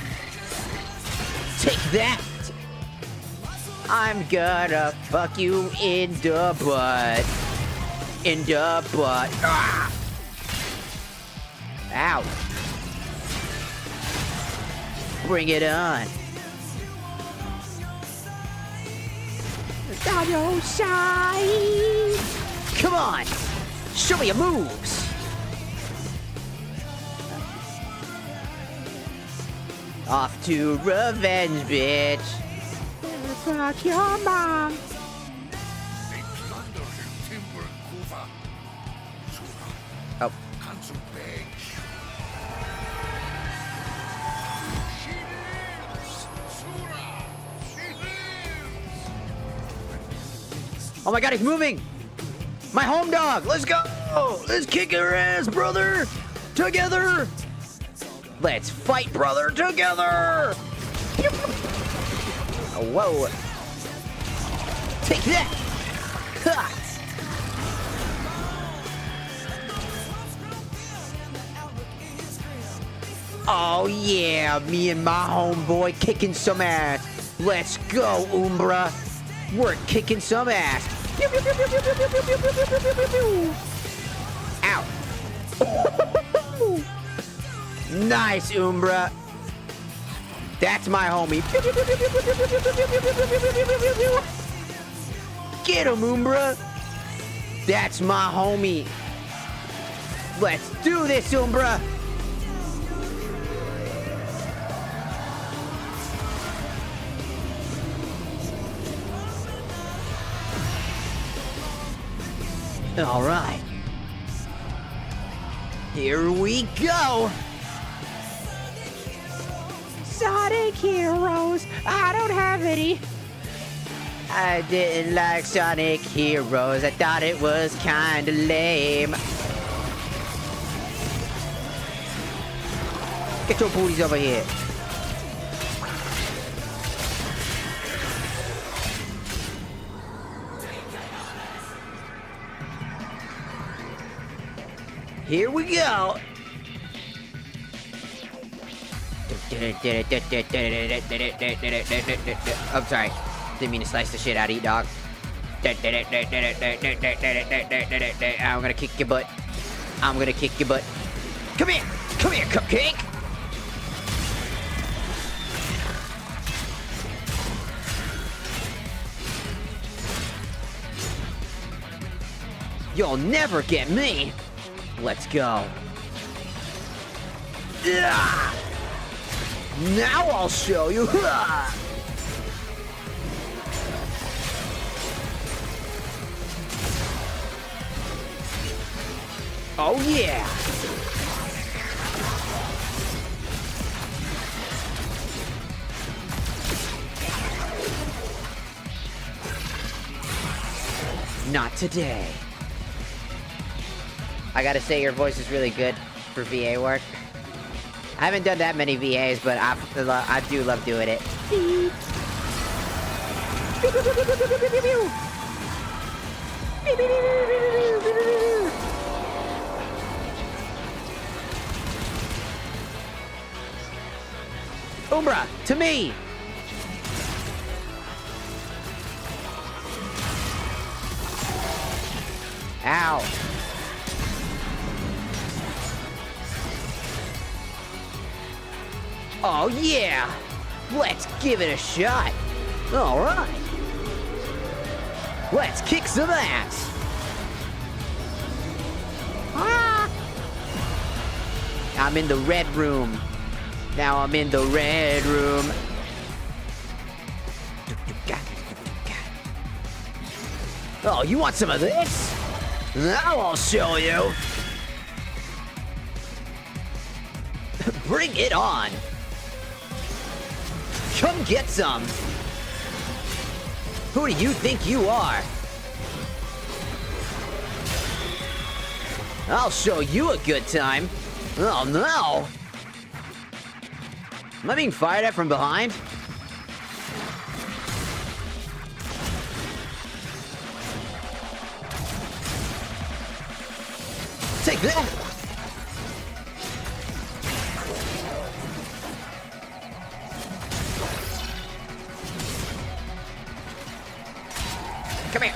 Take that! I'm gonna fuck you in the butt. In the butt. Ah! Ow. Bring it on. On your side. Come on. Show me your moves. Off to revenge, bitch. Fuck your mom. Oh. Oh my god, he's moving! My home dog! Let's go! Let's kick her ass, brother! Together! Let's fight, brother, together! Oh, whoa. Take that! Ha! Oh yeah, me and my homeboy kicking some ass. Let's go, Umbra. We're kicking some ass. Ow. Nice, Umbra. That's my homie. Get him, Umbra. That's my homie. Let's do this, Umbra. All right. Here we go. Sonic Heroes. I don't have any. I didn't like Sonic Heroes. I thought it was kind of lame. Get your booties over here. Here we go. I'm sorry. Didn't mean to slice the shit out of you, dog. I'm gonna kick your butt. I'm gonna kick your butt. Come here. Come here, cupcake. You'll never get me. Let's go. Yeah. Now I'll show you. Oh yeah. Not today. I gotta say, your voice is really good for VA work. I haven't done that many VAs, but I do love doing it. Umbra, to me! Ow. Oh yeah! Let's give it a shot! Alright! Let's kick some ass! Ah! I'm in the red room. Now I'm in the red room. Oh, you want some of this? Now I'll show you! Bring it on! Come get some! Who do you think you are? I'll show you a good time. Oh no! Am I being fired at from behind? Take that! Come here!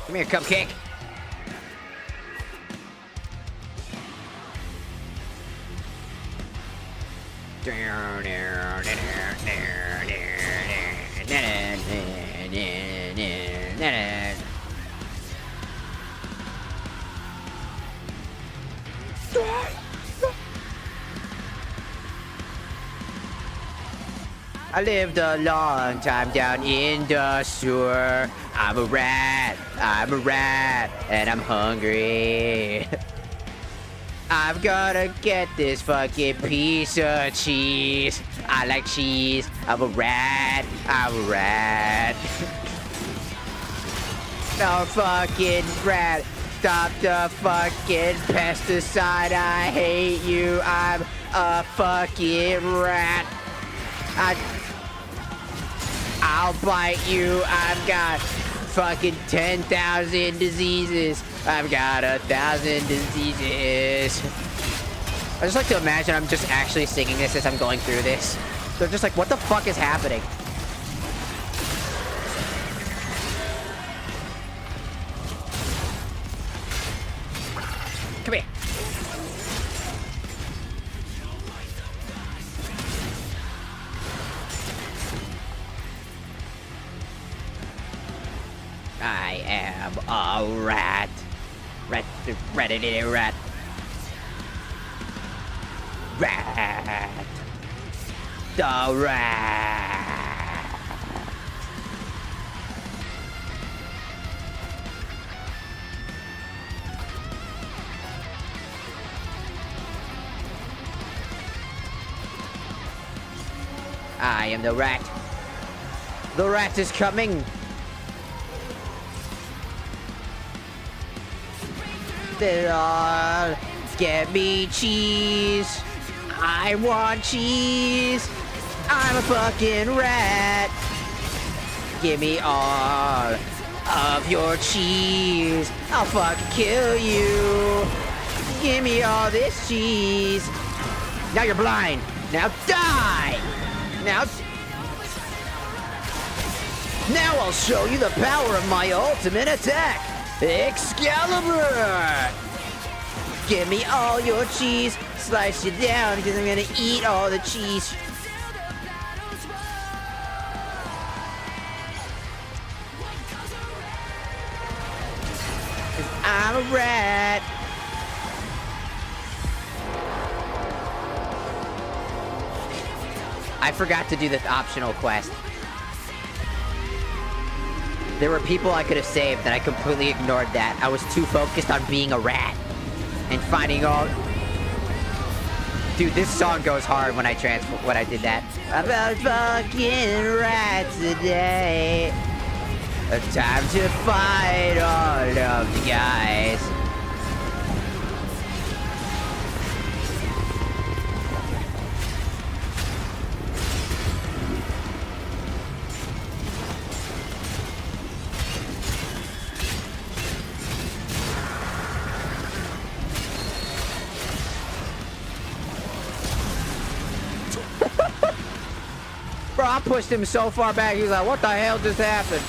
Come here, cupcake! I lived a long time down in the sewer. I'm a rat, and I'm hungry. I've gotta get this fucking piece of cheese. I like cheese. I'm a rat. No fucking rat. Stop the fucking pesticide. I hate you. I'm a fucking rat. I'll bite you. I've got fucking 10,000 diseases. I've got 1,000 diseases. I just like to imagine I'm just actually singing this as I'm going through this. They're just like, what the fuck is happening? Come here. I am a rat. Rat. The rat. I am the rat. The rat is coming. Get me cheese. I want cheese. I'm a fucking rat. Give me all of your cheese. I'll fucking kill you. Give me all this cheese. Now you're blind. Now die. Now I'll show you the power of my ultimate attack. Excalibur! Give me all your cheese. Slice you down because I'm gonna eat all the cheese. I'm a rat. I forgot to do this optional quest. There were people I could have saved that I completely ignored that. I was too focused on being a rat and finding all. Dude, this song goes hard when I did that. I'm a fucking rat today. Time to fight all of the guys. Bro, I pushed him so far back, he was like, what the hell just happened?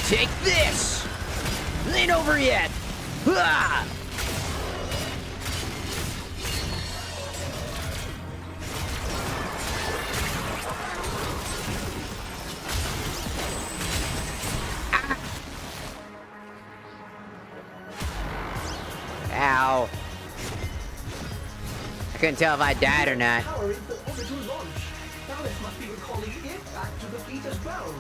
Take this! Ain't over yet! Ah! Ow. I couldn't tell if I died or not. Power is the orbital launch. Alice must be recalling it back to the fleet as well.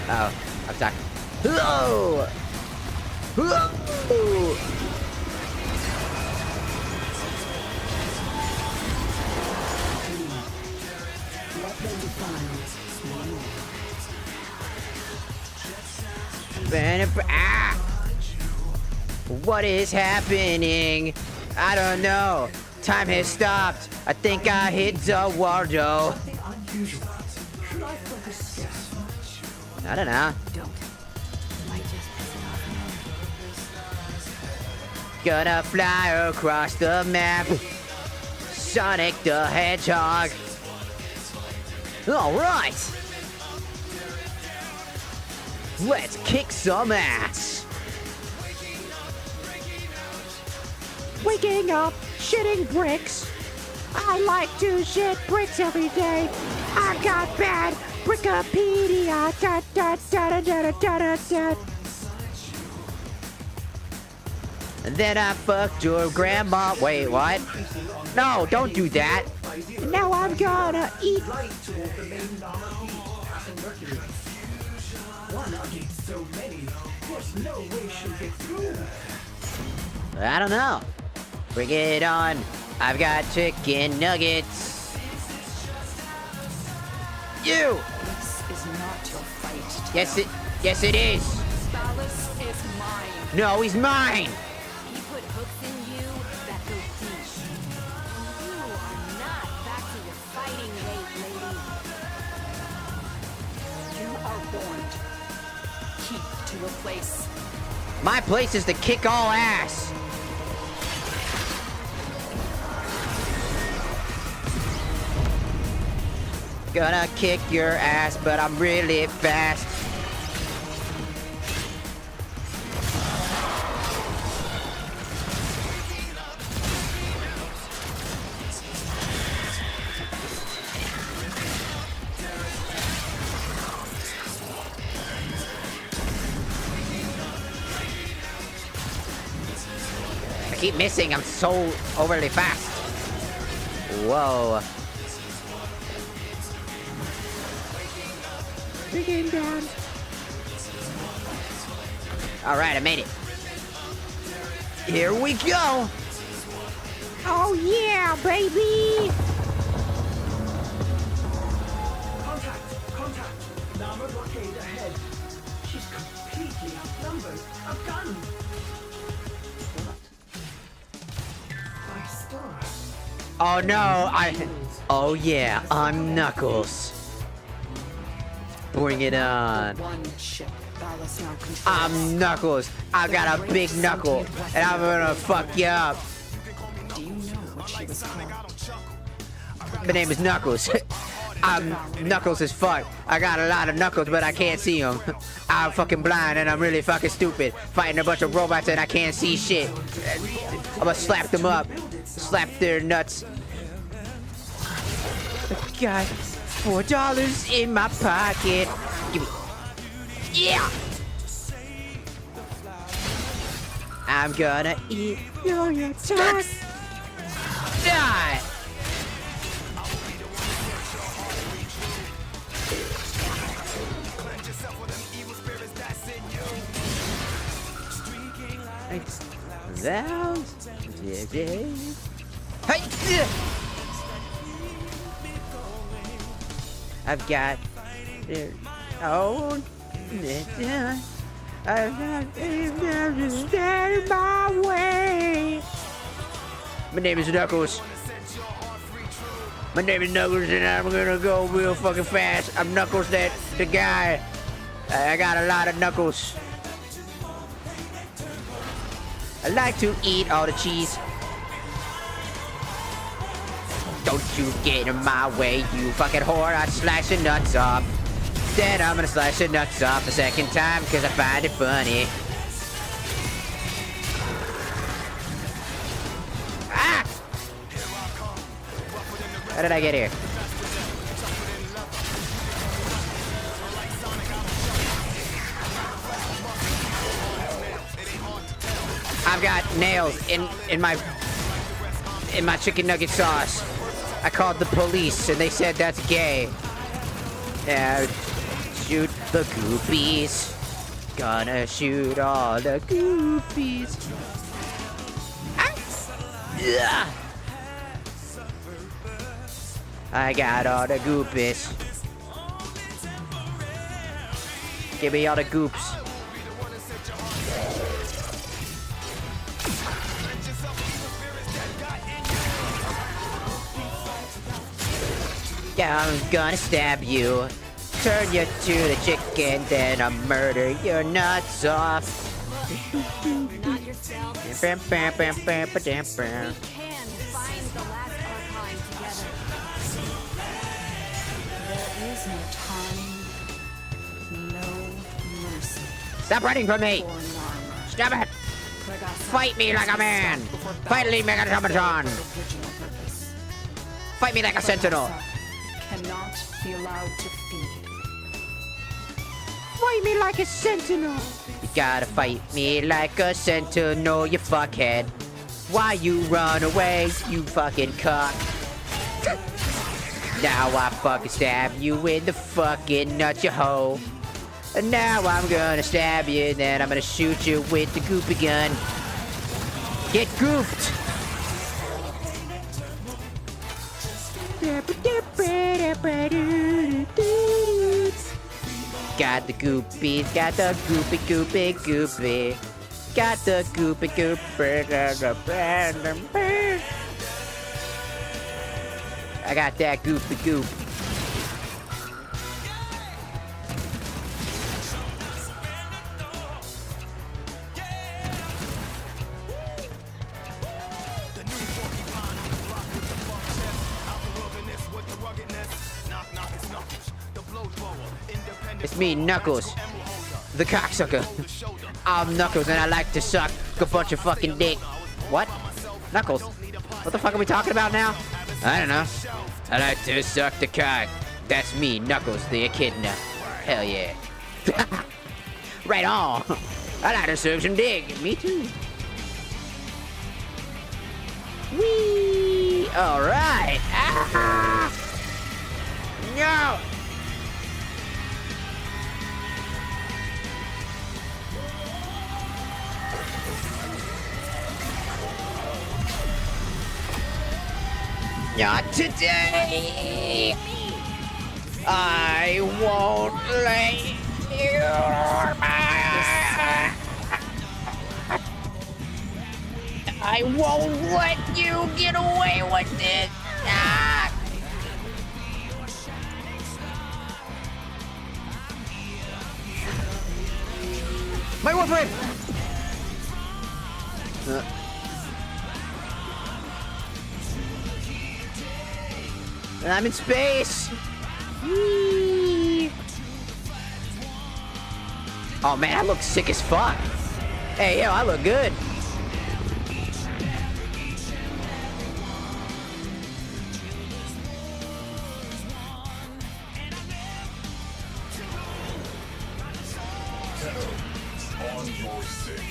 Oh, I'm stuck. Whoa! Whoa! Ah! What is happening? I don't know. Time has stopped. I think I hit the Waldo. I don't know. Gonna fly across the map. Sonic the Hedgehog. Alright. Let's kick some ass. Waking up, shitting bricks. I like to shit bricks every day. I've got bad Brickopedia. Da da da da da da da da. And then I fucked your grandma. Wait, what? No, don't do that. Now I'm gonna eat. I don't know. Bring it on. I've got chicken nuggets. You! This is not your fight. Yes it is. Ballas is mine. No, he's mine. He put hooks in you that go deep. You are not back to your fighting weight, lady. You are born to keep to a place. My place is to kick all ass. Gonna kick your ass, but I'm really fast. I keep missing, I'm so overly fast. Whoa. Digging down. Alright, I made it. Here we go. Oh yeah, baby. Contact. Nama blockade ahead. She's completely outnumbered. A gun. My stars. Oh no, oh yeah, I'm Knuckles. Bring it on. I'm Knuckles. I got a big knuckle, and I'm gonna fuck you up. Do you know what she was called? My name is Knuckles. I'm Knuckles as fuck. I got a lot of knuckles, but I can't see them. I'm fucking blind, and I'm really fucking stupid. Fighting a bunch of robots, and I can't see shit. I'm gonna slap them up. Slap their nuts. Got $4 in my pocket. Give me. Yeah! I'm gonna eat your attack. Die! Sounds. Hey! I've got I've got stand in my way. My name is Knuckles. My name is Knuckles, and I'm gonna go real fucking fast. I'm Knuckles, the guy. I got a lot of knuckles. I like to eat all the cheese. Don't you get in my way, you fucking whore. I slice your nuts off. Then I'm gonna slice your nuts off the second time because I find it funny. Ah! How did I get here? I've got nails in my chicken nugget sauce. I called the police and they said that's gay. Yeah, shoot the goopies. Gonna shoot all the goopies. Ah! I got all the goopies. Give me all the goops. Yeah, I'm gonna stab you. Turn you to the chicken, then I'll murder your nuts off. Not yourself. Bam, bam, bam, bam, bam, bam. We can find the last archive together. There is no time, no mercy. Stop running from me! For Narmer. Stop it! Fight me like a man! Fight me like a automaton! Fight me like a sentinel! Cannot be allowed to feed. Fight me like a sentinel. You gotta fight me like a sentinel, you fuckhead. Why you run away, you fucking cock? Now I fucking stab you in the fucking nuts, you hoe. And now I'm gonna stab you, then I'm gonna shoot you with the goopy gun. Get gooped! Got the goopies, got the goopy goopy goopy. Got the goopy goopy. I got that goopy goop. It's me, Knuckles, the cocksucker. I'm Knuckles and I like to suck a bunch of fucking dick. What? Knuckles? What the fuck are we talking about now? I don't know. I like to suck the cock. That's me, Knuckles, the echidna. Hell yeah. Right on. I like to suck some dick. Me too. Whee! Alright. Ah! No! Not today! I won't let you. I won't let you get away with it. Ah! My warframe! I'm in space! Whee! Oh man, I look sick as fuck. Hey, yo, I look good. On your six.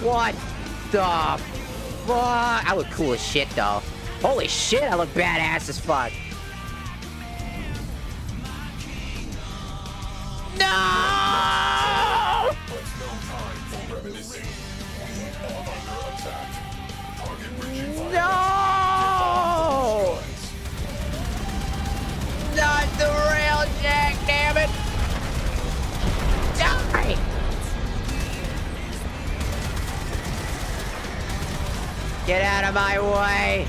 What the fuck? I look cool as shit, though. Holy shit, I look badass as fuck. No! But no time for reminiscing. We are under attack. Target reaching fire. No! Not the rail jack, damn it! Die! Get out of my way!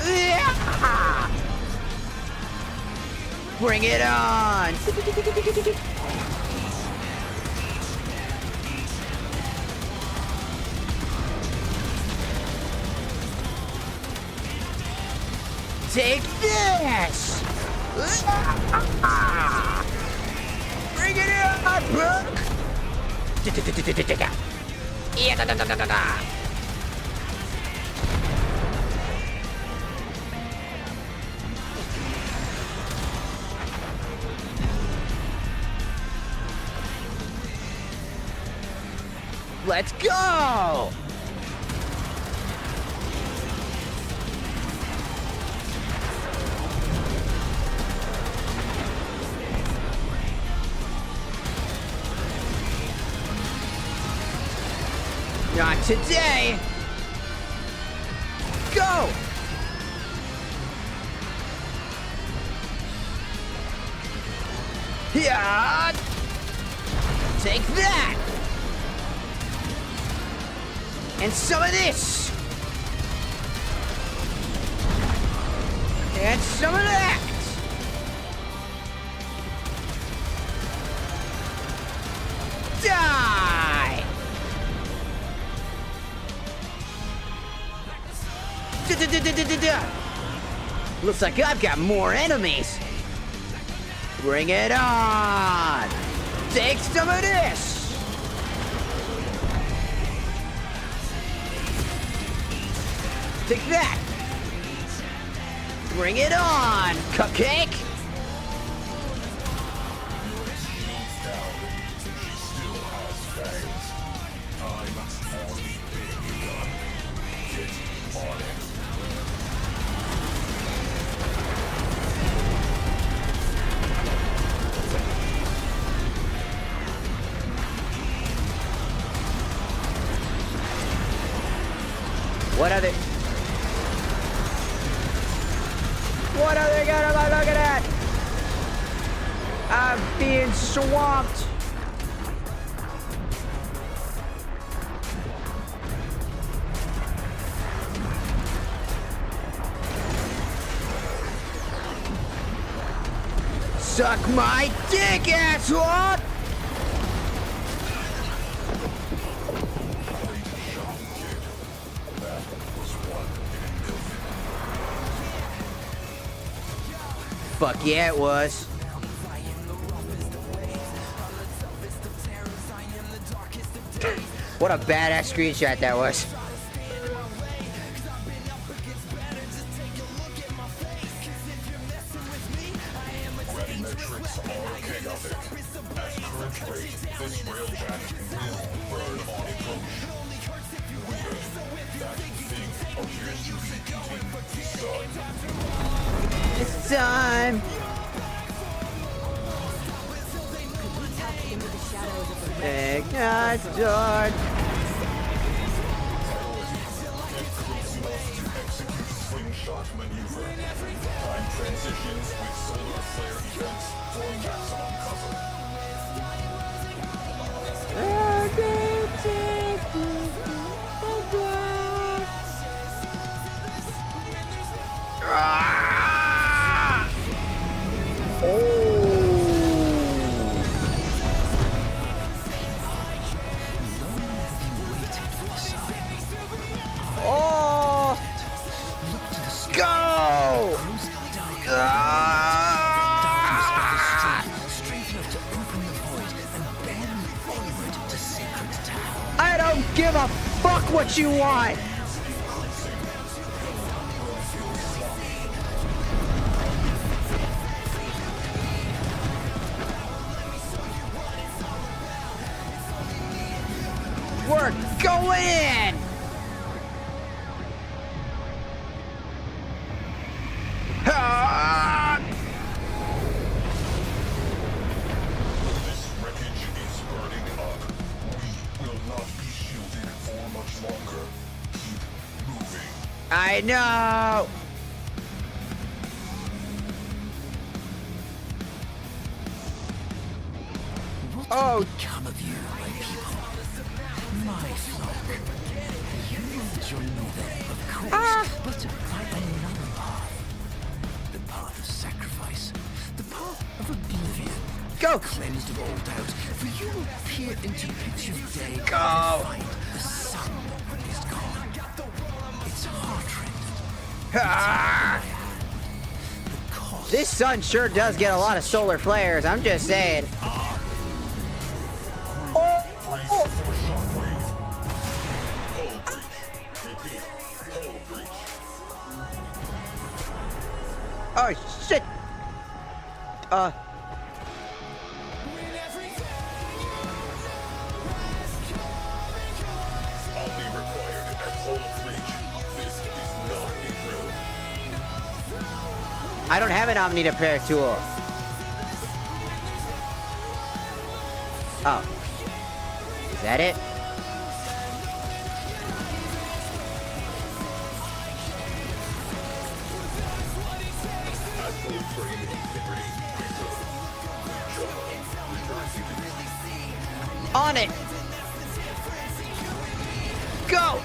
Yeah! Bring it on! Take this! Bring it on, Burk! Yeah, Let's go! Not today! Go! Yeah! Take that! And some of this! And some of that! Die! Looks like I've got more enemies! Bring it on! Take some of this! Take that! Bring it on, cupcake! What other gun am I looking at? I'm being swamped. Suck my dick, asshole! Fuck yeah, it was. What a badass screenshot that was. It's time. Ignite Dork. Slingshot maneuver. Time transitions with solar flare events for maximum cover. I don't give a fuck what you want! We're going in! Ah! This wreckage is burning up. We will not be shielded for much longer. Keep moving. I know! What become of you, my people? My flock. You will join me there, of course, but by another path. The path of sacrifice. The path of oblivion. Go! Cleansed of all doubt, for you will peer into pitch of day Go! and find the sun is gone. It's heart-rending. Ah! This sun sure does get a lot of solar flares, I'm just saying. Oh shit! I don't have an Omni repair tool. Oh. Is that it? On it! Go!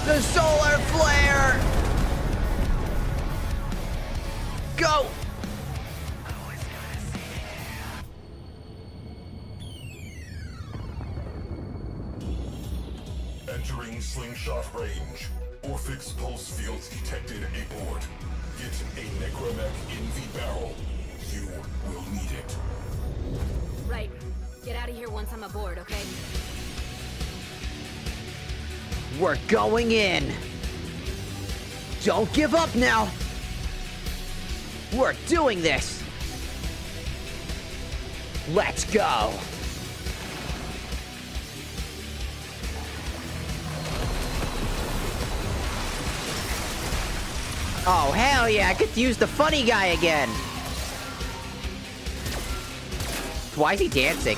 The solar flare! Go! Entering slingshot range. Orphix pulse fields detected aboard. Get a necromech in the barrel. You will need it. Right. Get out of here once I'm aboard, okay? We're going in. Don't give up now. We're doing this. Let's go. Oh, hell yeah, I get to use the funny guy again. Why is he dancing?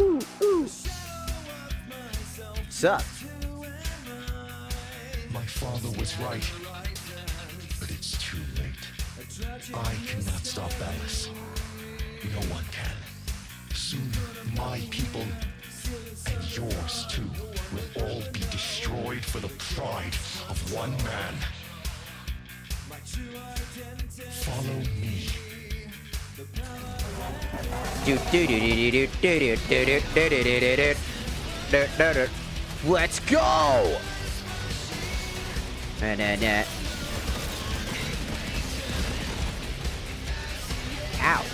Ooh, ooh. Sup? My father was right, but it's too late. I cannot stop Ballas. No one can. Soon, my people, and yours too, will all be destroyed for the pride of one man. Follow me. Let's go! Ow.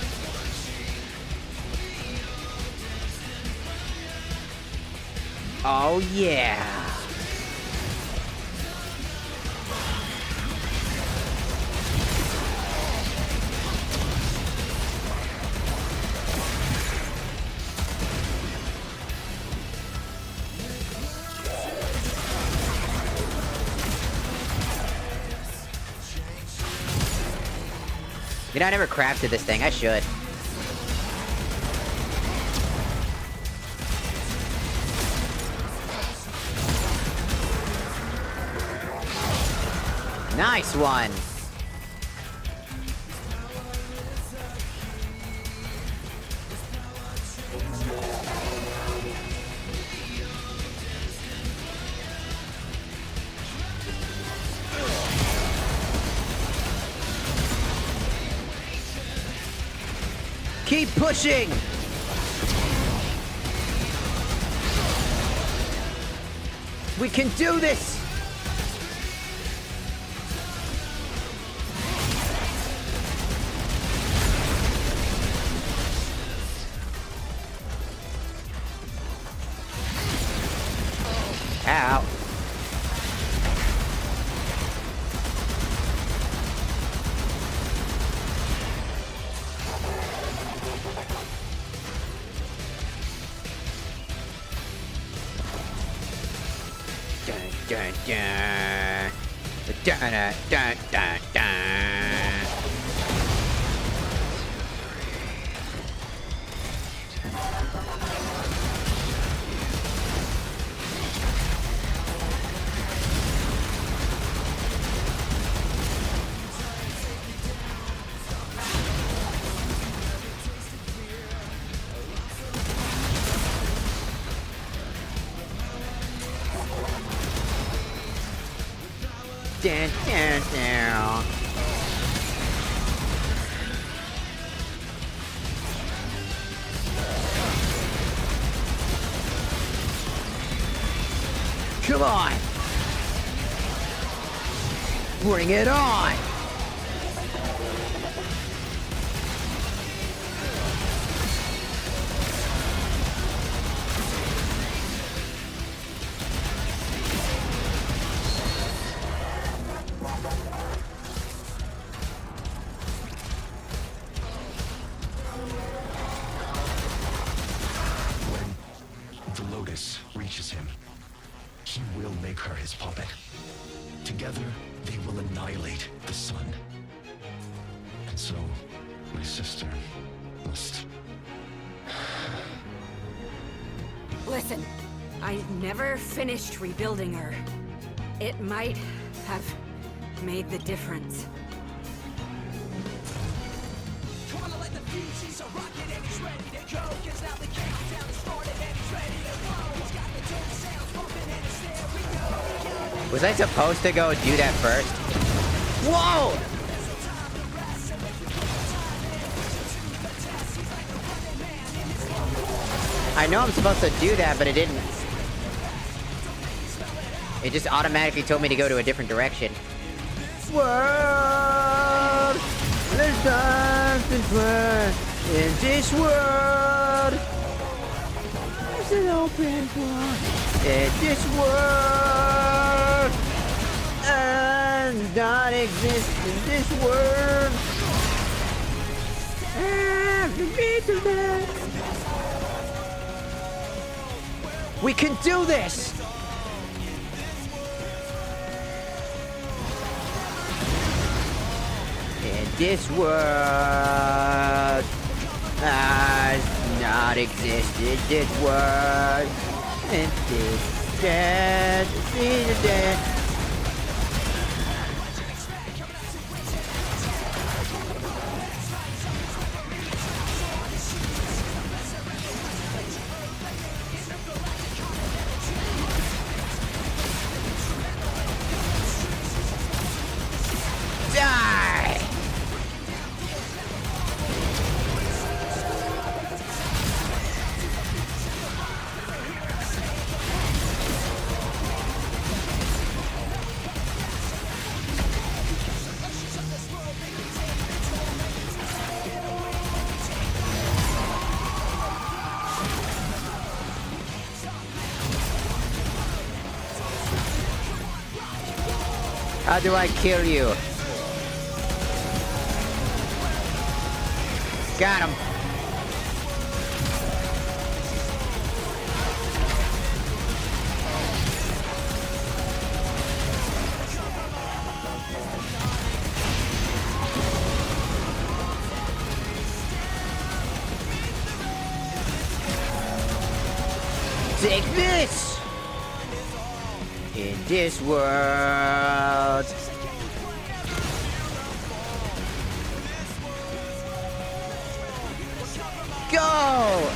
Oh yeah. You know, I never crafted this thing. I should. Nice one. Keep pushing! We can do this! Ow. Dun, dun. Dun, dun, dun, dun, dun. Dun, dun, dun. Come on! Bring it on! touches him, he will make her his puppet. Together, they will annihilate the sun. And so, my sister must... Listen, I never finished rebuilding her. It might have made the difference. Was I supposed to go do that first? Whoa! I know I'm supposed to do that, but it didn't. It just automatically told me to go to a different direction. World, there's something fun in this world. There's an open world in this world, and not exist in this world. We can do this! In this world does not exist in this world. In this dead, dead. Die! How do I kill you? Got him. Take this! In this world. Go!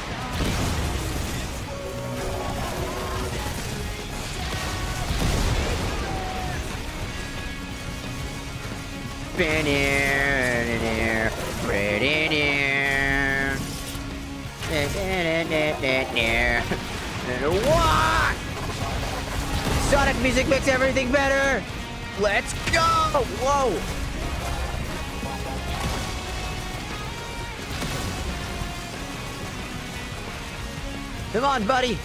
What? Sonic music makes everything better. Let's go! Whoa! Come on, buddy.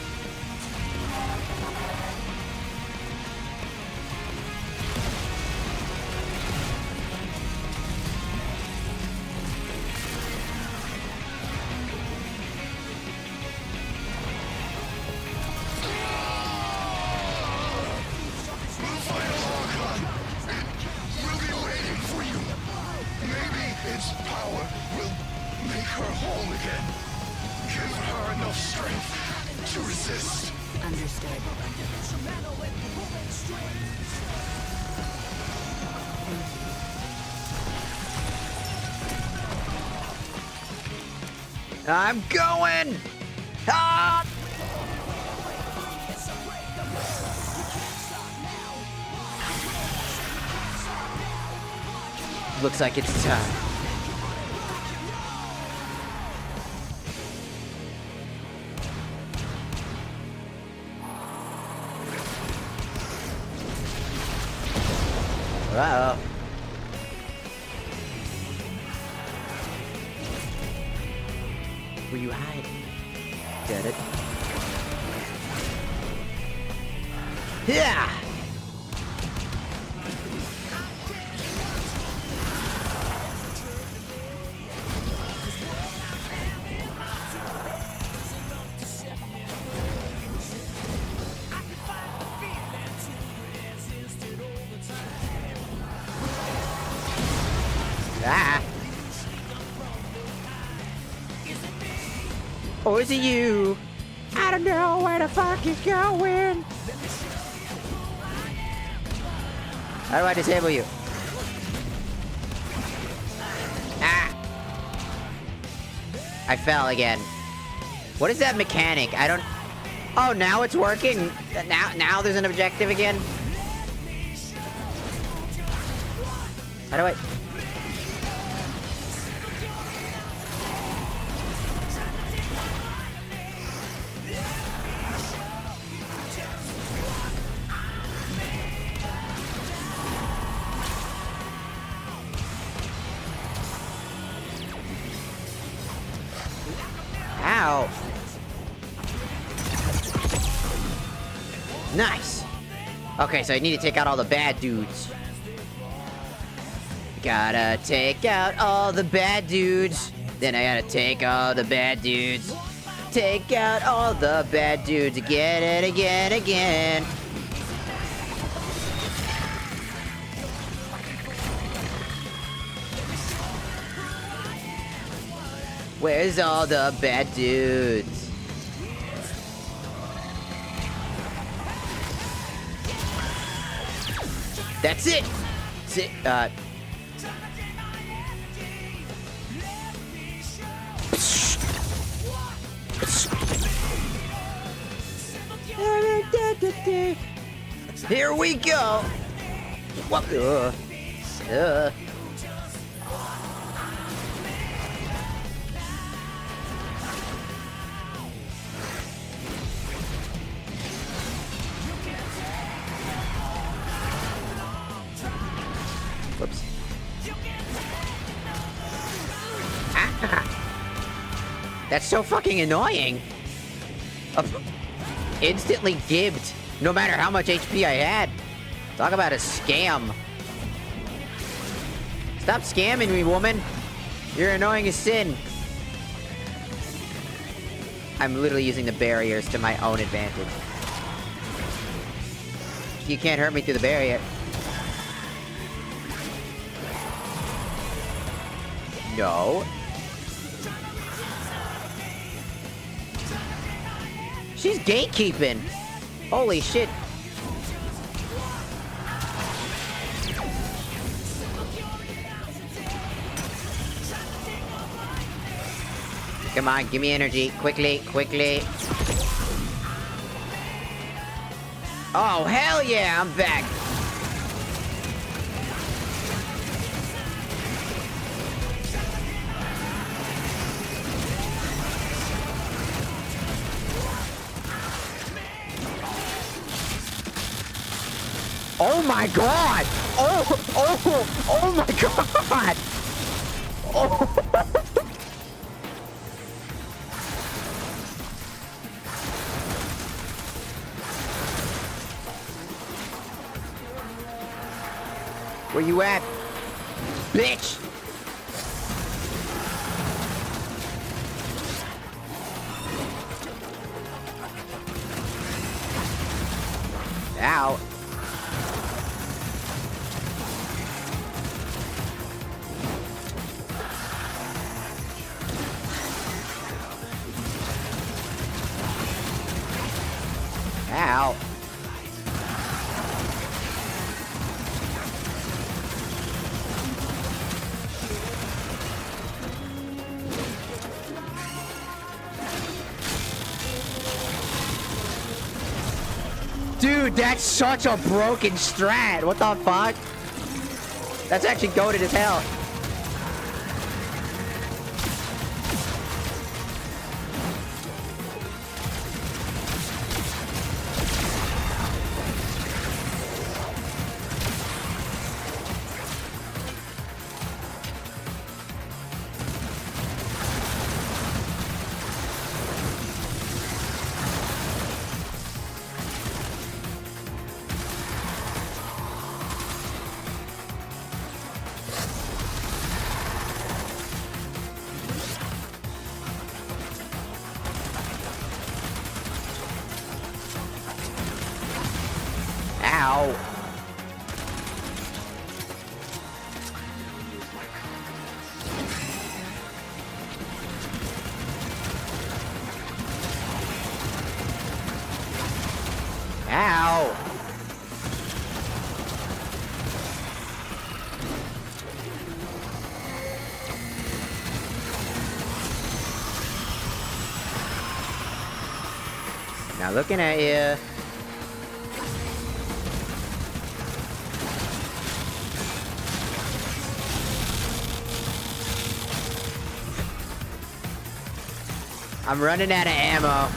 Its power will make her whole again. Give her enough strength to resist. Understood. I'm going! Ah! Looks like it's time. Uh-oh. Where you hiding? Get it? Yeah! Ah. Or is it you? I don't know where the fuck he's going. How do I disable you? Ah! I fell again. What is that mechanic? I don't... Oh, now it's working? Now there's an objective again? How do I... Ow. Nice. Okay, so I need to take out all the bad dudes. Gotta take out all the bad dudes. Then I gotta take all the bad dudes. Take out all the bad dudes again and again and again. Where's all the bad dudes? That's it! That's it, Here we go! What? Whoops. That's so fucking annoying. Instantly gibbed, no matter how much HP I had. Talk about a scam. Stop scamming me, woman. You're annoying as sin. I'm literally using the barriers to my own advantage. You can't hurt me through the barrier. No. She's gatekeeping. Holy shit. Come on, give me energy. Quickly, quickly. Oh, hell yeah, I'm back. Oh my god! Oh my god! Oh. Where you at? Bitch! Ow. Ow. Dude, that's such a broken strat. What the fuck? That's actually goated as hell. Ow. Now looking at you. I'm running out of ammo.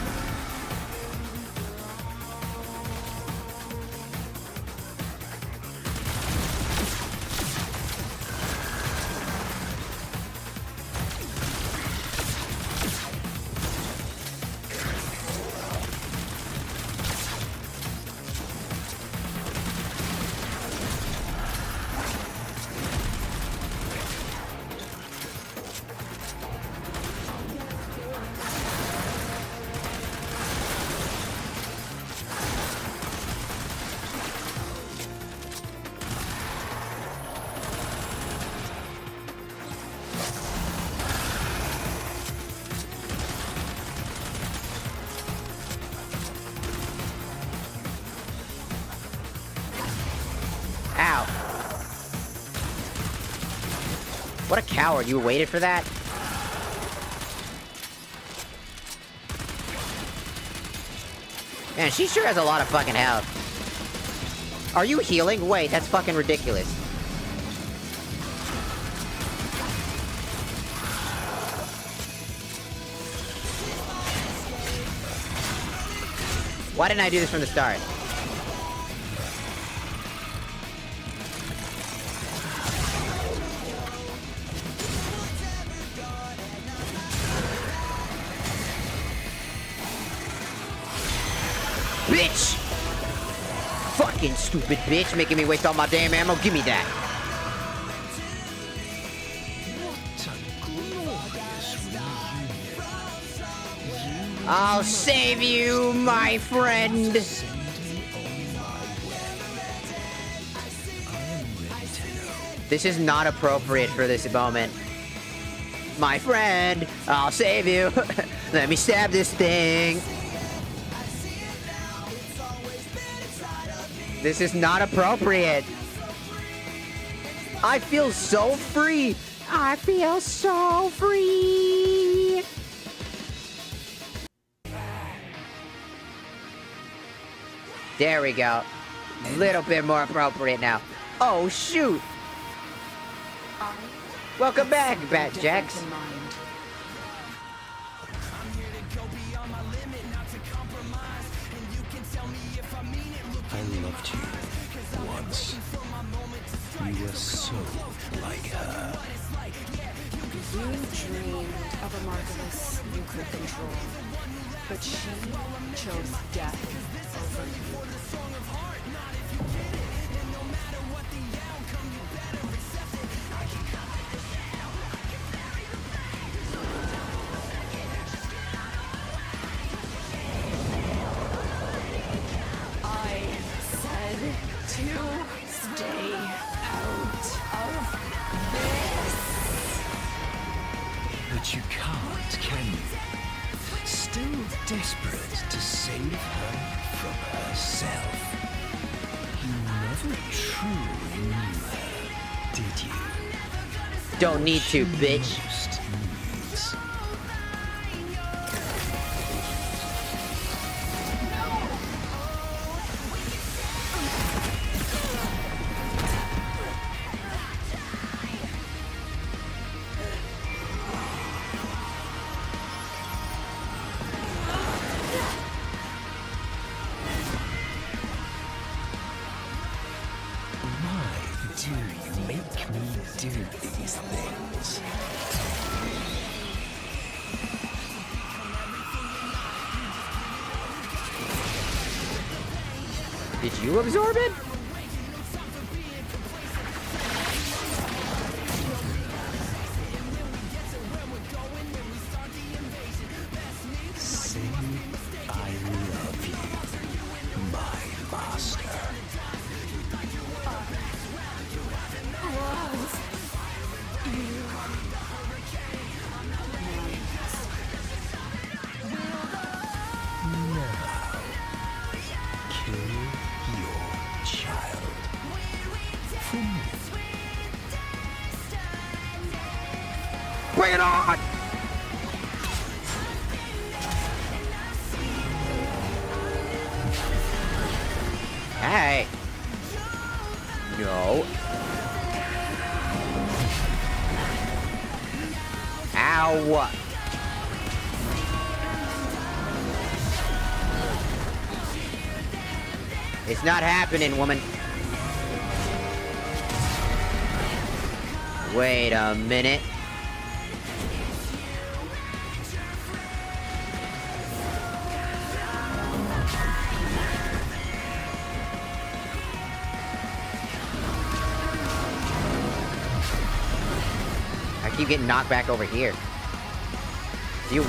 Ow. What a coward. You waited for that? Man, she sure has a lot of fucking health. Are you healing? Wait, that's fucking ridiculous. Why didn't I do this from the start? Bitch! Fucking stupid bitch, making me waste all my damn ammo. Give me that. I'll save you, my friend. This is not appropriate for this moment. My friend, I'll save you. Let me stab this thing. This is not appropriate. I feel so free. I feel so free. There we go. Little bit more appropriate now. Oh, shoot. Welcome back, Bat Jax. I loved you once. You were so like her. You dreamed of a Marvelous you could control, but she chose death over you. I said to stay out of this. But you can't, can you? Still desperate to save her from herself. You never truly knew her, did you? Don't need to, bitch. Do you make me do these things? Did you absorb it? Say I love you, my master. Bring it on! Hey. No. Ow. It's not happening, woman. Wait a minute. I keep getting knocked back over here. You.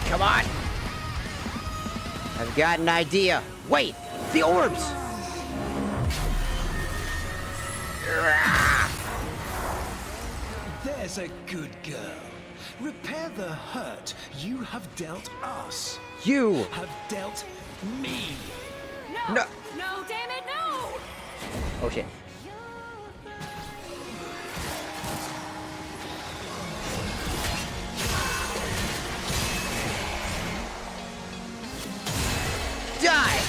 Come on. I've got an idea. Wait, the orbs. There's a good girl. Repair the hurt you have dealt us. You have dealt me. No. No, damn it, no! Oh shit. Die!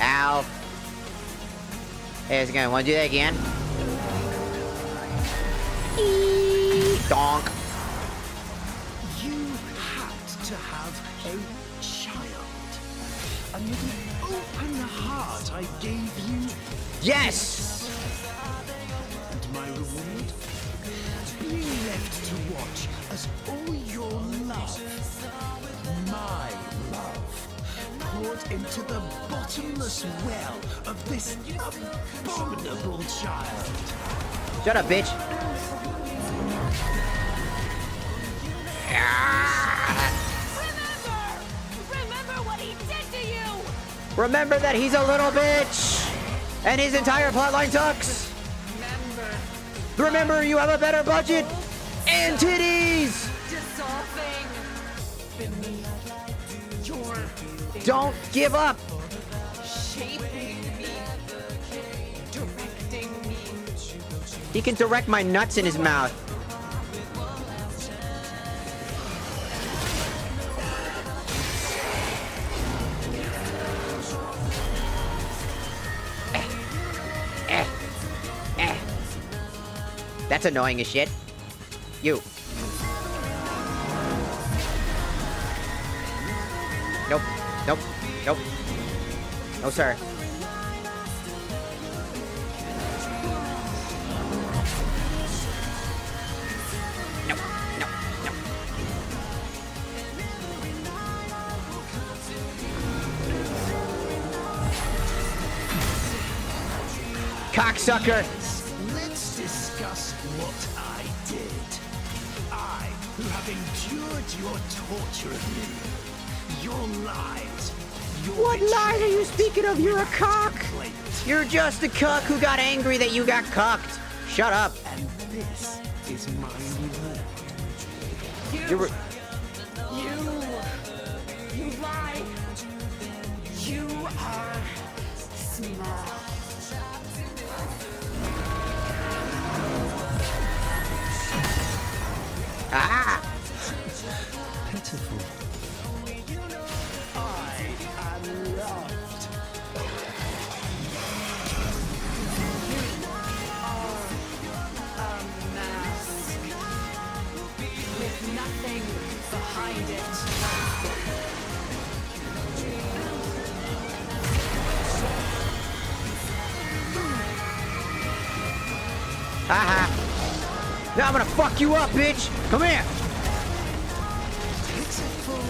Ow. Hey, how's it going? Wanna do that again? Donk. You had to have a child. And with an open heart I gave you... Yes! And my reward? Being left to watch as all your love, my love, poured into the bottomless well of this abominable child. Shut up, bitch. Remember what he did to you! Remember that he's a little bitch! And his entire plotline sucks! Remember, you have a better budget! And titties! Dissolving beneath your Don't give up! shaping me, directing me. He can direct my nuts in his mouth. That's annoying as shit. You. Nope. Nope. Nope. No, sir. No. No. No. Cocksucker! Let's discuss what I did. I, who have endured your torture of me, your lies, your What lie are you speaking of? You're a cock! You're just a cuck who got angry that you got cucked. Shut up. And this is my reward. You're You lie. You are small. Ah! Pitiful. I am loved. A mask with nothing behind it. Haha. Now I'm gonna fuck you up, bitch. Come here. Pitiful,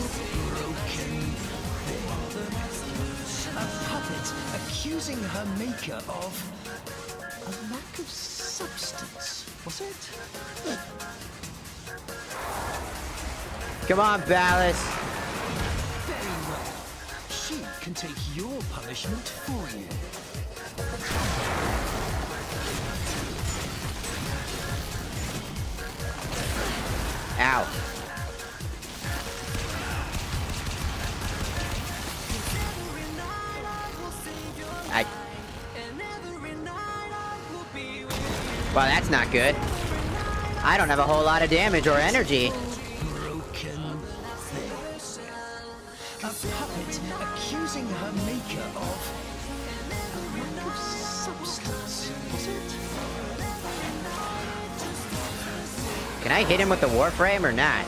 broken thing. A puppet accusing her maker of a lack of substance, was it? Come on, Ballas. Very well. She can take your punishment for you. Ow. Well, that's not good. I don't have a whole lot of damage or energy. Broken thing. A puppet accusing her maker of lack of substance, was it? Can I hit him with the Warframe or not?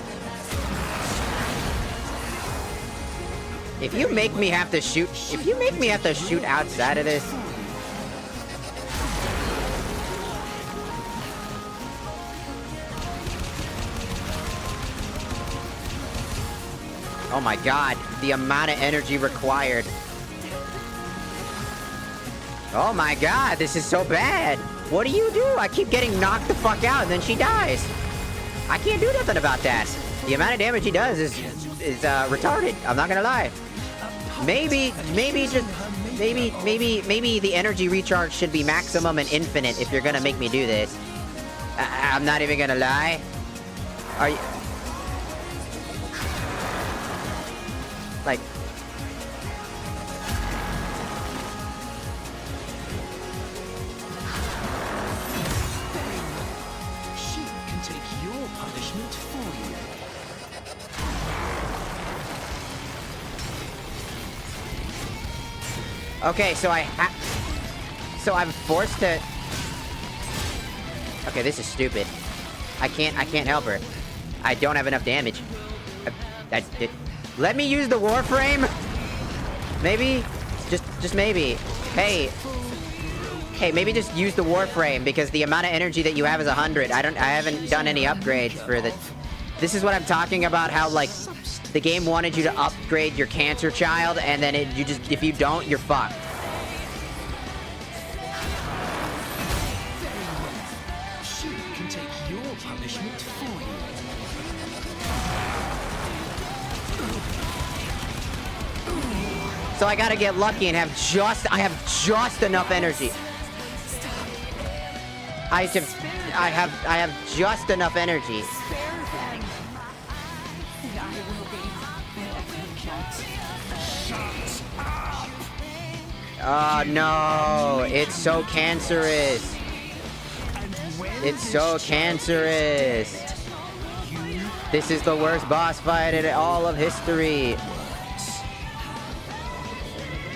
If you make me have to shoot outside of this. Oh my god, the amount of energy required. Oh my god, this is so bad. What do you do? I keep getting knocked the fuck out and then she dies. I can't do nothing about that. The amount of damage he does is retarded. I'm not gonna lie. Maybe the energy recharge should be maximum and infinite if you're gonna make me do this. I'm not even gonna lie. Are you... Like... She can take your punishment for you. Okay, so I'm forced to... Okay, this is stupid. I can't help her. I don't have enough damage. Let me use the Warframe? Maybe? Just maybe. Hey, maybe just use the Warframe, because the amount of energy that you have is 100. I haven't done any upgrades for the... This is what I'm talking about, how, like, the game wanted you to upgrade your cancer child, and then if you don't, you're fucked. She can take your punishment for you. So I gotta get lucky and have just enough energy. I have just enough energy. Oh no, it's so cancerous. It's so cancerous. This is the worst boss fight in all of history.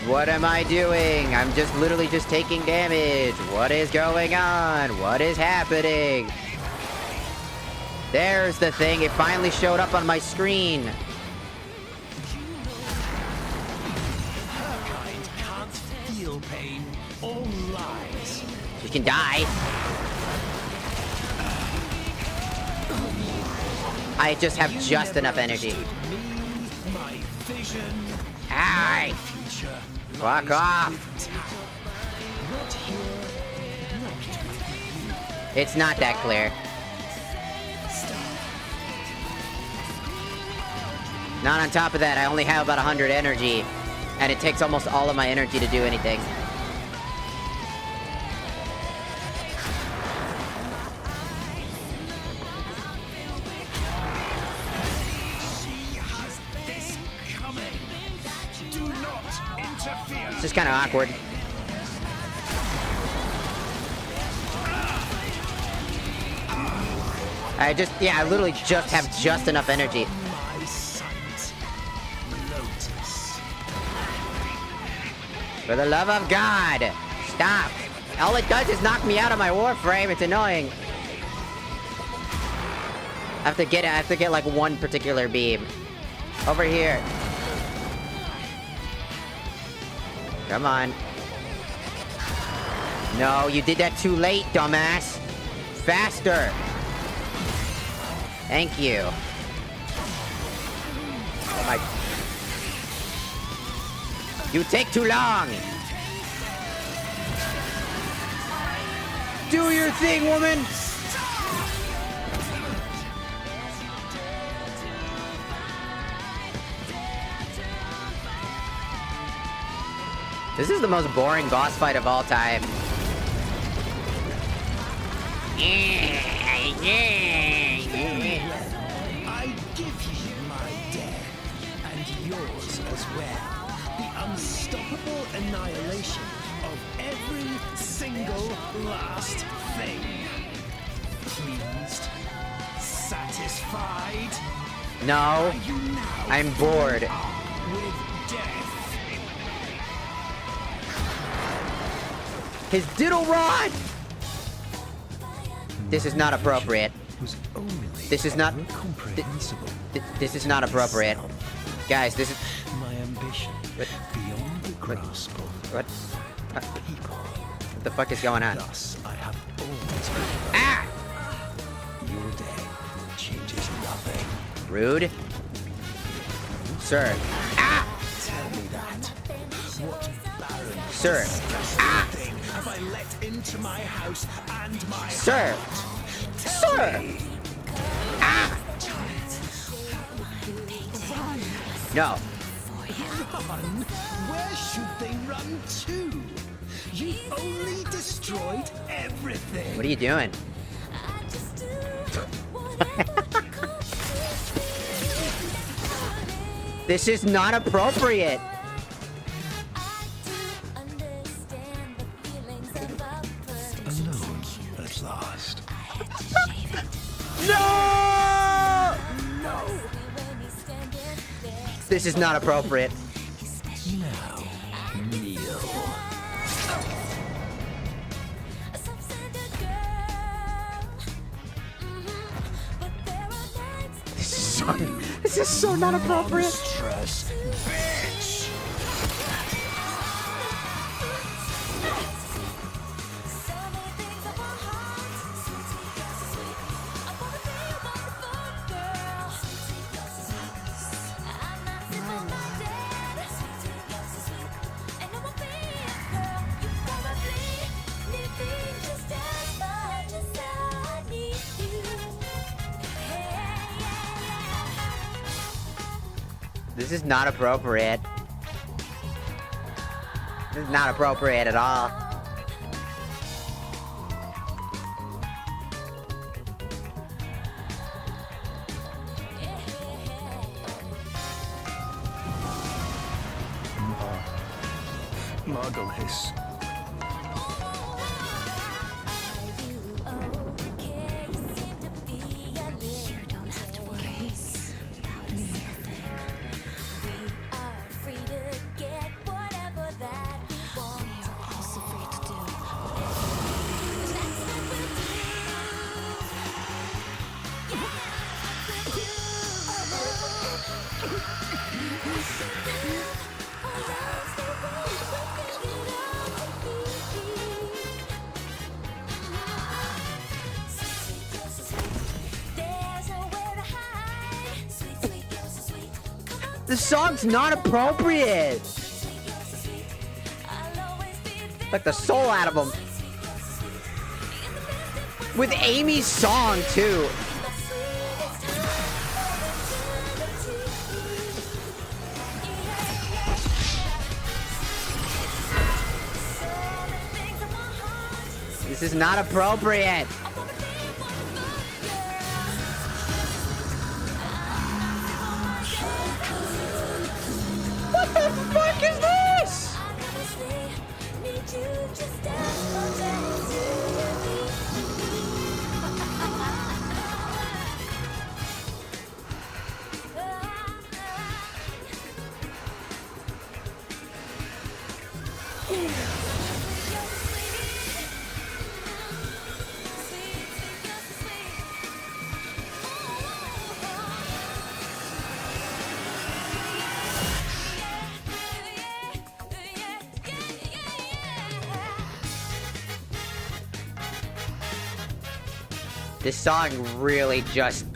What am I doing? I'm just literally just taking damage. What is going on? What is happening? There's the thing. It finally showed up on my screen. Feel pain or lies. You can die. I just have just enough energy. My vision. Aye. Fuck off. It's not that clear. Not on top of that, I only have about 100 energy. And it takes almost all of my energy to do anything. It's just kind of awkward. I literally just have just enough energy. My sight. Lotus. For the love of God, stop. All it does is knock me out of my Warframe. It's annoying. I have to get like one particular beam. Over here. Come on. No, you did that too late, dumbass. Faster. Thank you. Oh my... You take too long. Do your thing, woman. This is the most boring boss fight of all time. I give you my death, and yours as well. The unstoppable annihilation of every single last thing. Pleased? Satisfied? No. I'm bored. With death. His diddle rod! This is not appropriate. This is not comprehensible. This is not appropriate. Guys, this is my ambition beyond the grasp of what? people. What the fuck is going on? Thus, I have always been. Ah! Your day changes nothing. Rude. Sir. Ah! Tell me that. What barren, Sir. Ah! thing have I let into my house and my Sir. heart? Sir. Ah! No. Run? Where should they run to? You've only destroyed everything. What are you doing? This is not appropriate. Alone at last. No! No! This is not appropriate. Now, kneel. This is so not appropriate. Monstrous bitch. This is not appropriate. This is not appropriate at all. Margolis. The song's not appropriate. Like the soul out of him. With Amy's song too. This is not appropriate. What the fuck is this? This song really just...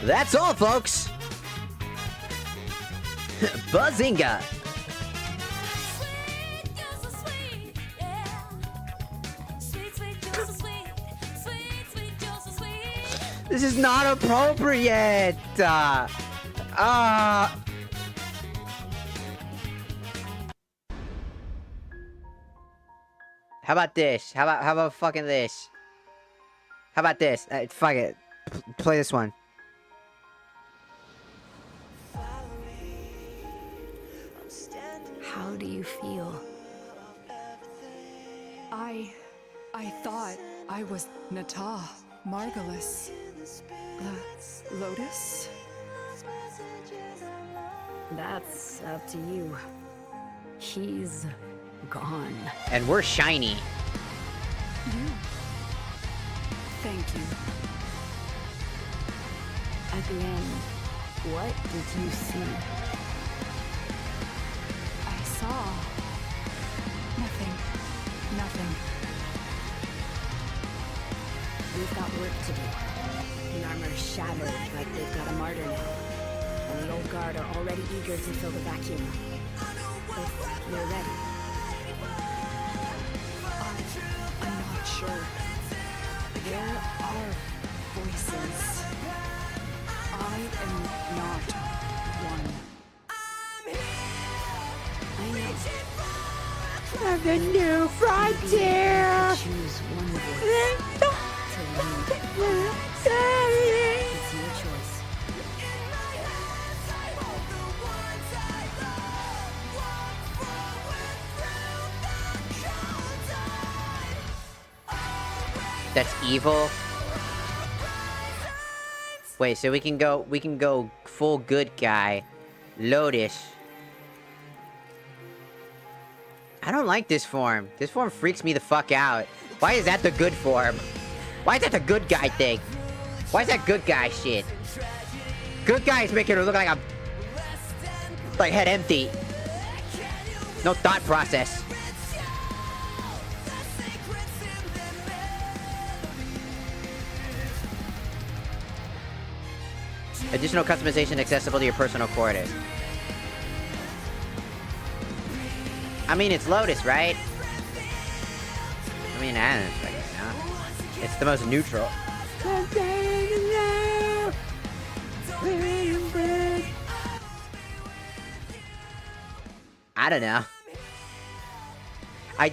That's all, folks! Bazinga! This is not appropriate! How about this? How about fucking this? How about this? Fuck it. Play this one. How do you feel? I thought I was Nata, Margulis, Lotus? That's up to you. He's gone. And we're shiny. Thank you. At the end, what did you see? I saw nothing. We've got work to do. The armor's shattered, but they've got a martyr now. And the old guard are already eager to fill the vacuum. If you're ready. I'm not sure. There are voices. I am not one. I know. Of the new frontier. Choose one voice to lead. It's your choice. That's evil. Wait, so we can go full good guy. Lotus. I don't like this form. This form freaks me the fuck out. Why is that the good form? Why is that the good guy thing? Why is that good guy shit? Good guys make it look like I'm... like head empty. No thought process. Additional customization accessible to your personal coordinates. I mean, it's Lotus, right? I mean, I don't fucking know. It's the most neutral. I don't know. I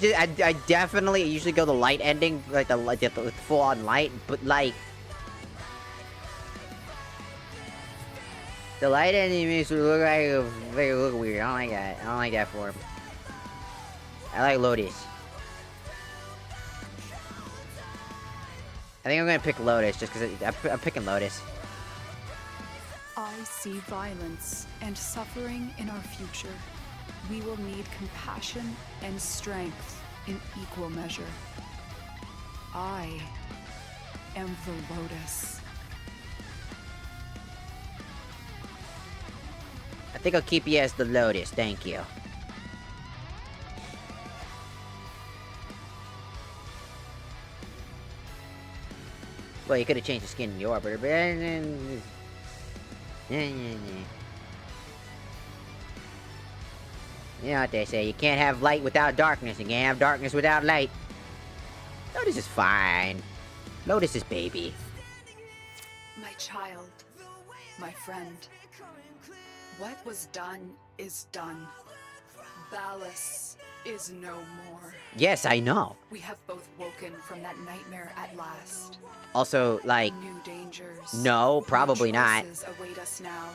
definitely usually go the light ending, like the full on light, but like the light ending makes it look like it look weird. I don't like that. I don't like that form. I like Lotus. I think I'm gonna pick Lotus just because I'm picking Lotus. I see violence and suffering in our future. We will need compassion and strength in equal measure. I am the Lotus. I think I'll keep you as the Lotus, thank you. Well, you could have changed the skin in the orbiter, but... You know what they say, you can't have light without darkness, you can't have darkness without light. Lotus is fine. Lotus is baby. My child, my friend, what was done is done. Ballast is no more. Yes, I know. We have both woken from that nightmare at last. Also, like... New dangers. No, probably not. Choices await us now.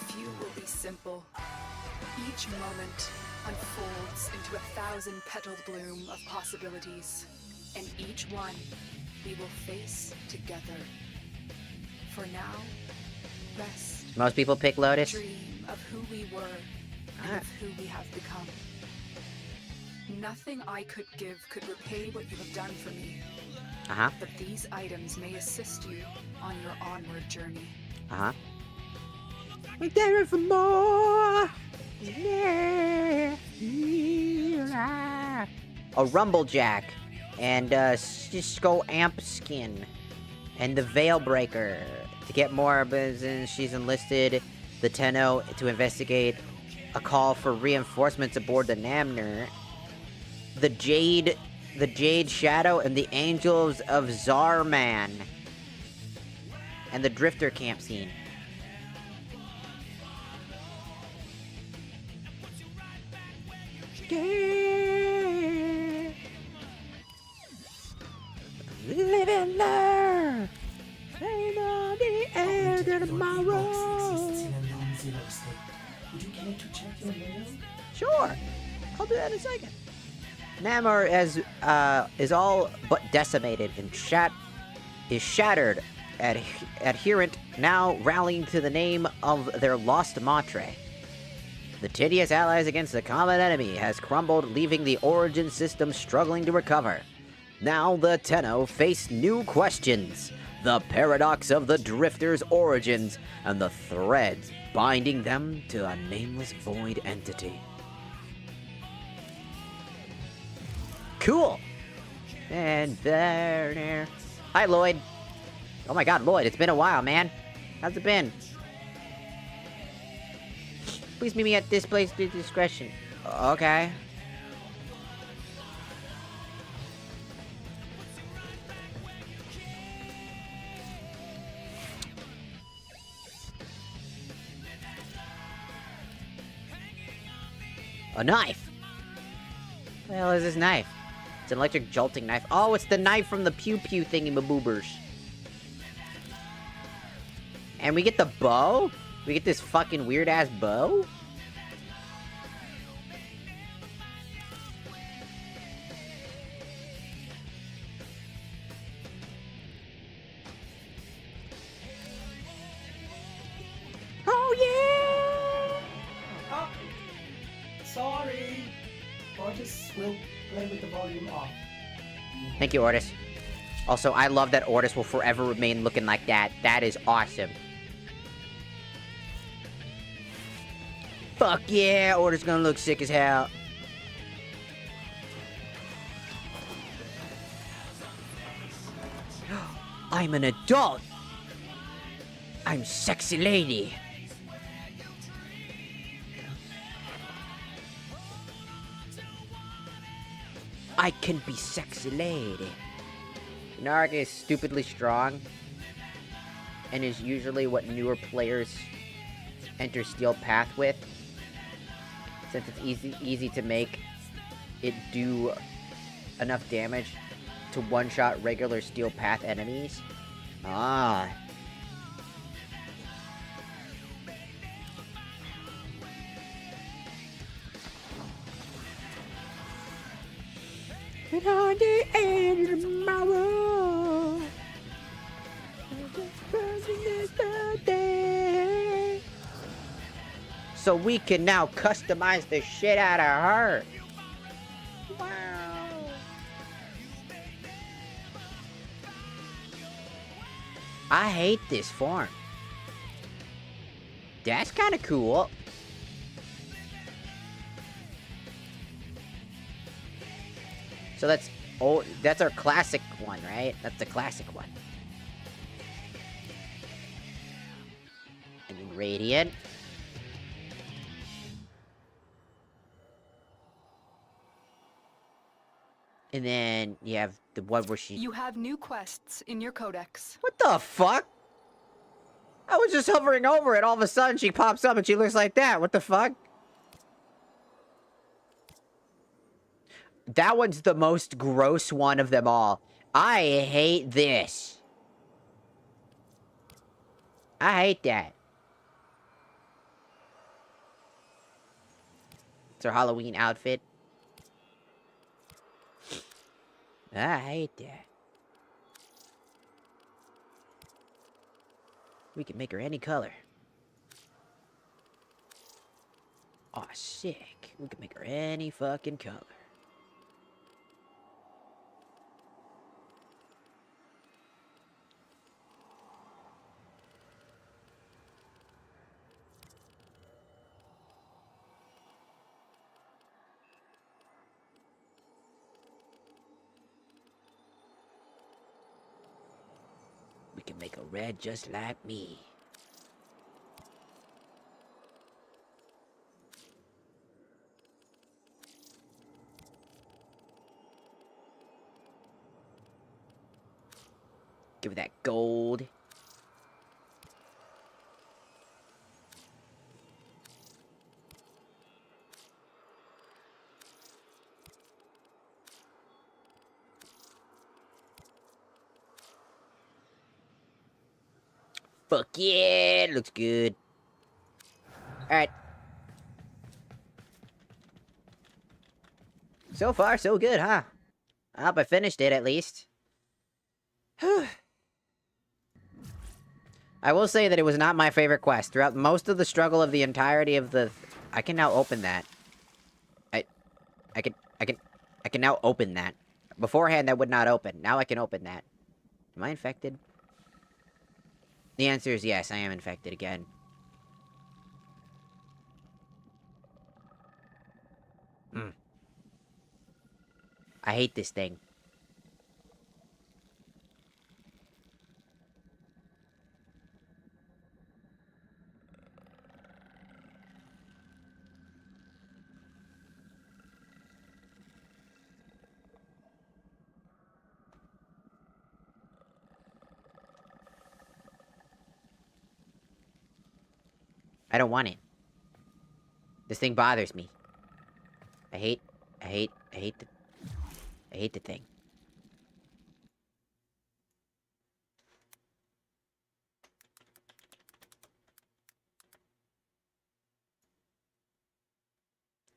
Few will be simple. Each moment unfolds into 1,000-petaled bloom of possibilities. And each one we will face together. For now, rest. Most people pick Lotus. Dream of who we were and of who we have become. Nothing I could give could repay what you have done for me. Uh-huh. But these items may assist you on your onward journey. Uh-huh. We're there for more. Yeah. A Rumblejack. And Cisco Amp Skin. And the Veilbreaker. To get more business, she's enlisted the Tenno to investigate a call for reinforcements aboard the Namner. The Jade Shadow and the Angels of Zarman. And the Drifter camp scene. Yeah. Live and learn. Ain't on the end of tomorrow. Would you care to check your mail? Sure. I'll do that in a second. Namor is all but decimated and is shattered. Adherent now rallying to the name of their lost matre. The tedious allies against the common enemy has crumbled, leaving the Origin system struggling to recover. Now the Tenno face new questions. The paradox of the Drifter's origins and the threads binding them to a nameless void entity. Cool. And there. Hi, Lloyd. Oh my god, Lloyd, it's been a while, man. How's it been? Please meet me at this place to discretion. Okay. A knife. What the hell is this knife? It's an electric jolting knife. Oh, it's the knife from the pew pew thingy maboobers. And we get the bow? We get this fucking weird ass bow? Oh yeah! Oh, sorry. Ortis will play with the volume off. Thank you, Ortis. Also, I love that Ortis will forever remain looking like that. That is awesome. Fuck yeah, Ortis gonna look sick as hell. I'm an adult. I'm sexy lady. I can be sexy lady. Narg is stupidly strong, and is usually what newer players enter Steel Path with, since it's easy to make it do enough damage to one-shot regular Steel Path enemies. Ah. And on the end of tomorrow, So we can now customize the shit out of her. Wow. I hate this form. That's kind of cool. So that's our classic one, right? That's the classic one. And then Radiant. And then you have the one where she... You have new quests in your codex. What the fuck? I was just hovering over it, all of a sudden she pops up and she looks like that. What the fuck? That one's the most gross one of them all. I hate this. I hate that. It's her Halloween outfit. I hate that. We can make her any color. Aw, sick. We can make her any fucking color. We can make her red just like me. Give her that gold. Fuck yeah, it looks good. Alright. So far, so good, huh? I hope I finished it, at least. I will say that it was not my favorite quest. Throughout most of the struggle of the entirety of the... I can now open that. I can now open that. Beforehand, that would not open. Now I can open that. Am I infected? The answer is yes, I am infected again. I hate this thing. I don't want it. This thing bothers me. I hate the thing.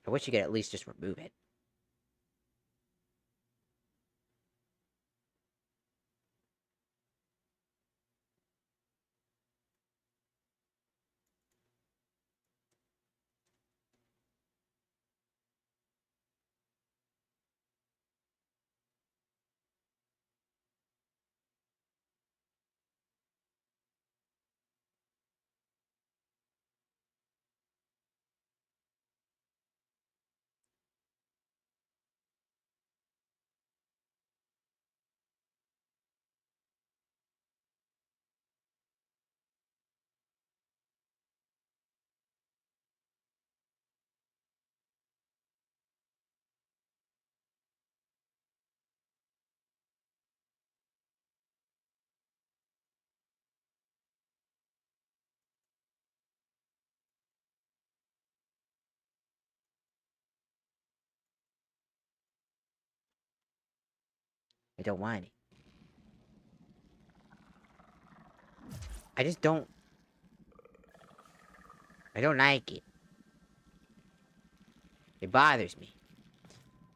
I wish you could at least just remove it. I don't want it. I just don't... I don't like it. It bothers me.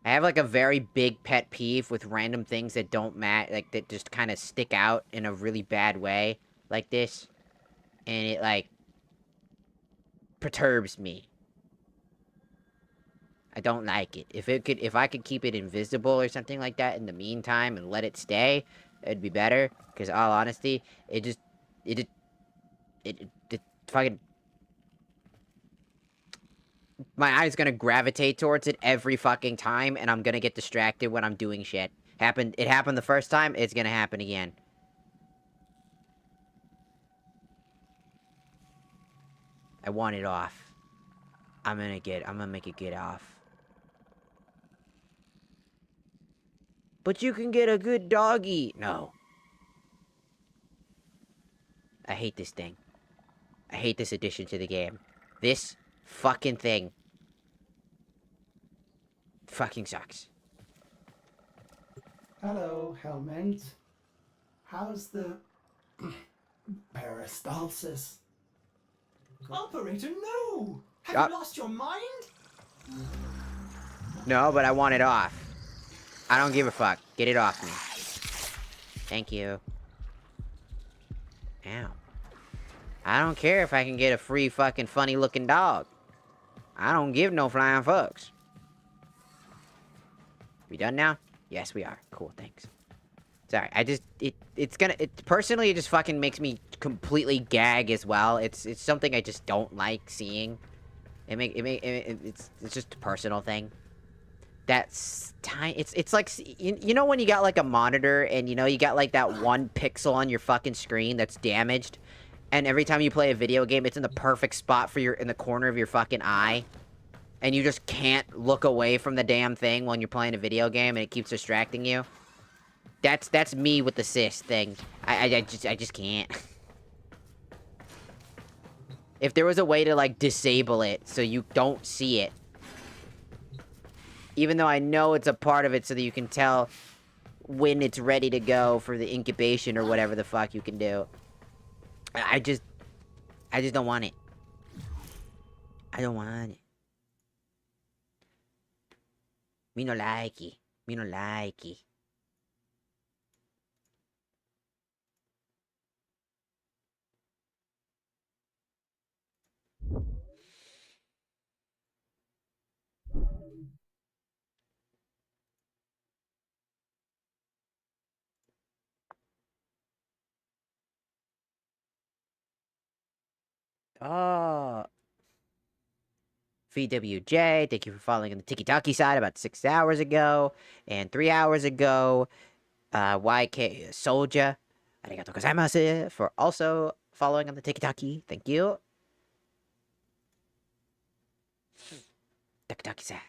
I have, like, a very big pet peeve with random things that don't like, that just kind of stick out in a really bad way, like this. And it, like, perturbs me. I don't like it. If I could keep it invisible or something like that in the meantime and let it stay, it'd be better. Because, all honesty, it fucking... My eye's gonna gravitate towards it every fucking time, and I'm gonna get distracted when I'm doing shit. It happened the first time, it's gonna happen again. I want it off. I'm gonna make it get off. But you can get a good doggy. No. I hate this thing. I hate this addition to the game. This fucking thing fucking sucks. Hello, Helmand. How's the peristalsis? Operator, no! Have you lost your mind? No, but I want it off. I don't give a fuck. Get it off me. Thank you. Ow. I don't care if I can get a free fucking funny looking dog. I don't give no flying fucks. We done now? Yes, we are. Cool, thanks. Sorry, it personally, it just fucking makes me completely gag as well. It's something I just don't like seeing. It's just a personal thing. That's tiny. It's like, you know when you got like a monitor and you know you got like that one pixel on your fucking screen that's damaged, and every time you play a video game, it's in the perfect spot for in the corner of your fucking eye, and you just can't look away from the damn thing when you're playing a video game, and it keeps distracting you. That's me with the cyst thing. I just can't. If there was a way to like disable it so you don't see it, even though I know it's a part of it so that you can tell when it's ready to go for the incubation or whatever the fuck you can do. I just don't want it. I don't want it. Me no like it. Me no like it. Oh. VWJ, thank you for following on the Tiki-Taki side about 6 hours ago. And 3 hours ago, YK Soldier, arigato gozaimasu, for also following on the Tiki-Taki. Thank you. Tiki-Taki side.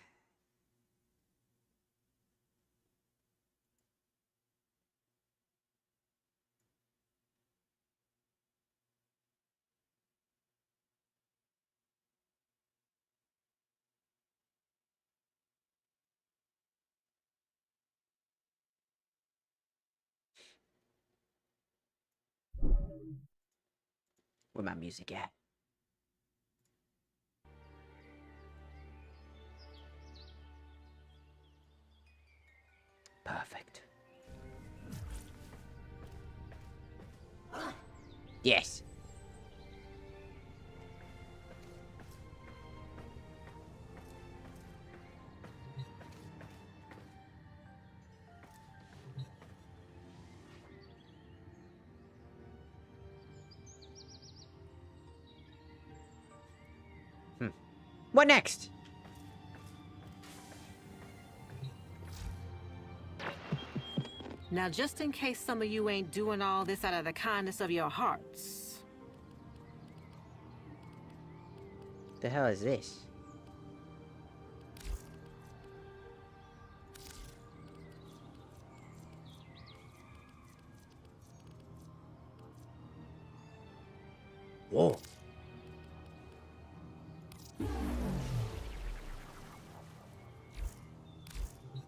Where my music at? Perfect. Yes. What next? Now, just in case some of you ain't doing all this out of the kindness of your hearts. The hell is this? Whoa.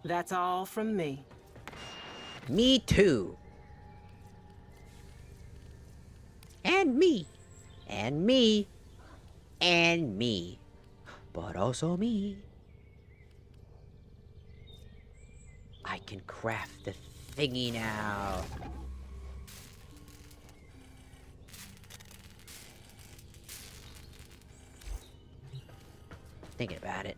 That's all from me. Me too. And me. And me. And me. But also me. I can craft the thingy now. Thinking about it.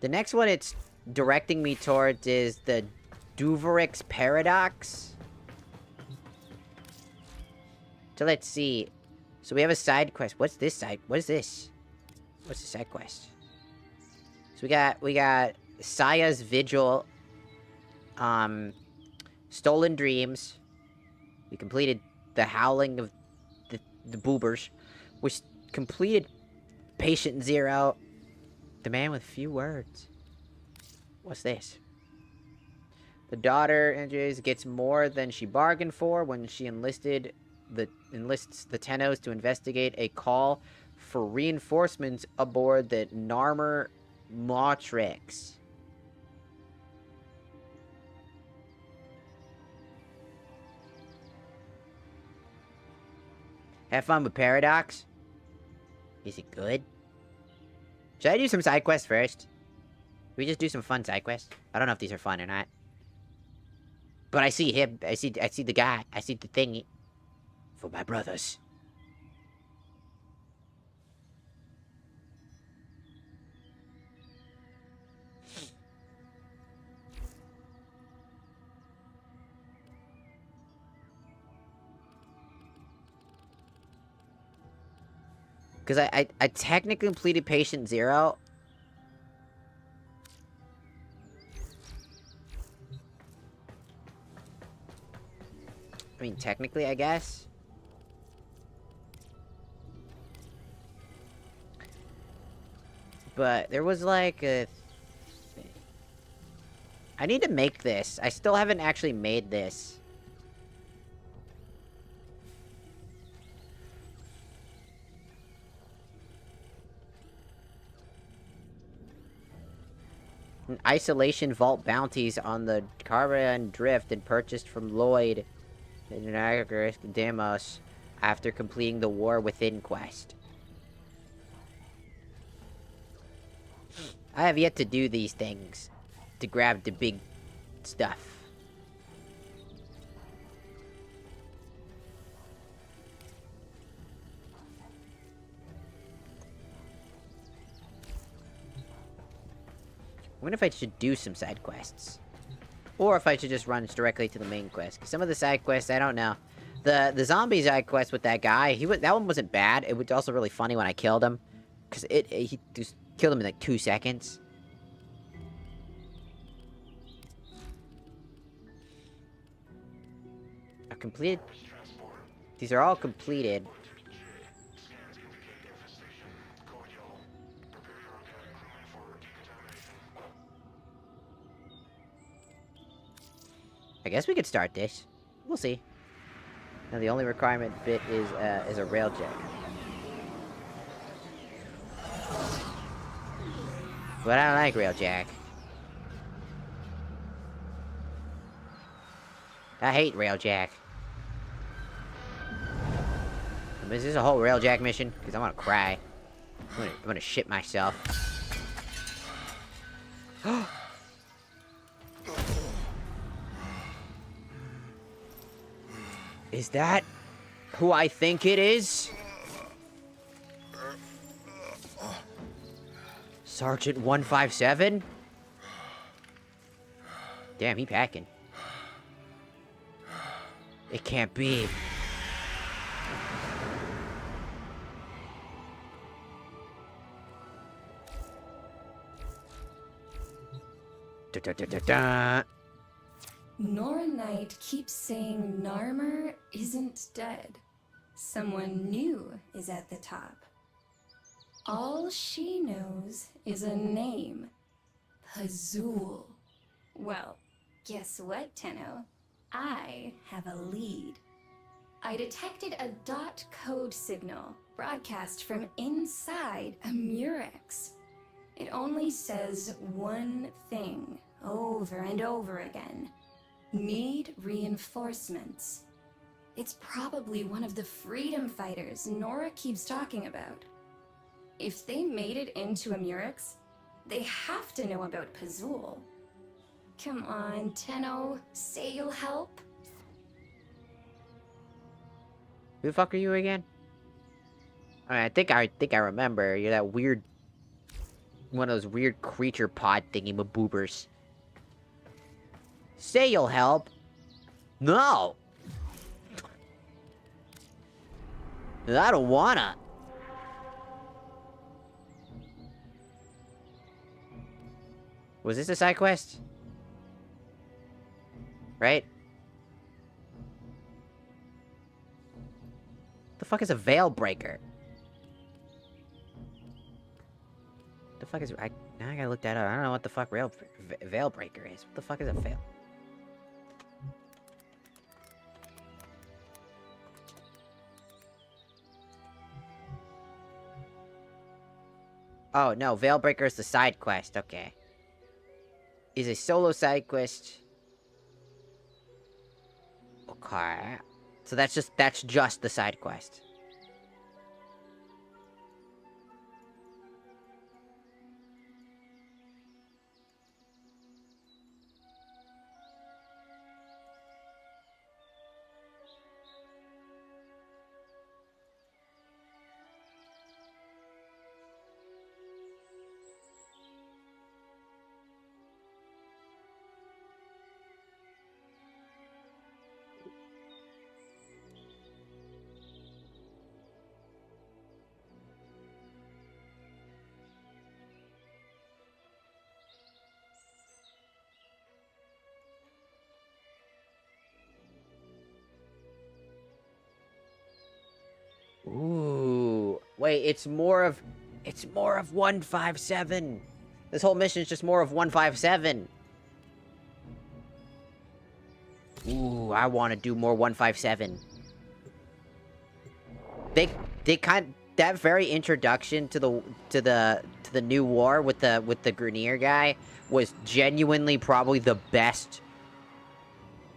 The next one it's directing me towards is the Duvarix Paradox. So let's see. So we have a side quest. What's this side? What is this? What's the side quest? So we got Saya's Vigil. Stolen Dreams. We completed the Howling of the Boobers. We completed Patient Zero. The Man with Few Words. What's this? The daughter Andres gets more than she bargained for when she enlists the Tennos to investigate a call for reinforcements aboard the Narmer Matrix. Have fun with Paradox? Is it good? Should I do some side quests first? We just do some fun side quests. I don't know if these are fun or not. But I see him. I see the guy. I see the thingy. For my brothers. Because I technically completed Patient Zero. I mean, technically, I guess. But there was like a... I need to make this. I still haven't actually made this. Isolation Vault bounties on the Caravan Drift and purchased from Lloyd Niagara Demos after completing the War Within quest. I have yet to do these things to grab the big stuff. I wonder if I should do some side quests. Or if I should just run directly to the main quest. 'Cause some of the side quests, I don't know. The zombie side quest with that guy, that one wasn't bad. It was also really funny when I killed him. Because he just killed him in like 2 seconds. I've completed... These are all completed. I guess we could start this. We'll see. Now the only requirement bit is a railjack. But I don't like railjack. I hate railjack. Is this a whole railjack mission? Because I want to cry. I'm gonna shit myself. Is that who I think it is? Sergeant 157? Damn, he packing. It can't be. Nora Knight keeps saying Narmer isn't dead. Someone new is at the top. All she knows is a name. Pazul. Well, guess what, Tenno? I have a lead. I detected a dot code signal broadcast from inside a Murex. It only says one thing over and over again. Need reinforcements. It's probably one of the freedom fighters Nora keeps talking about. If they made it into a Murex, they have to know about Pazul. Come on, Tenno, say you'll help. Who the fuck are you again? I think I remember. You're that weird, one of those weird creature pod thingy-maboobers. Say you'll help. No! I don't wanna. Was this a side quest? Right? The fuck is a veil breaker? The fuck is... now I gotta look that up. I don't know what the fuck veil breaker is. What the fuck is a veil? Oh, no. Veilbreaker is the side quest. Okay. Is a solo side quest. Okay. So that's just the side quest. Ooh. Wait, it's more of 157. This whole mission is just more of 157. Ooh, I want to do more 157. That very introduction to the new war with the Grenier guy was genuinely probably the best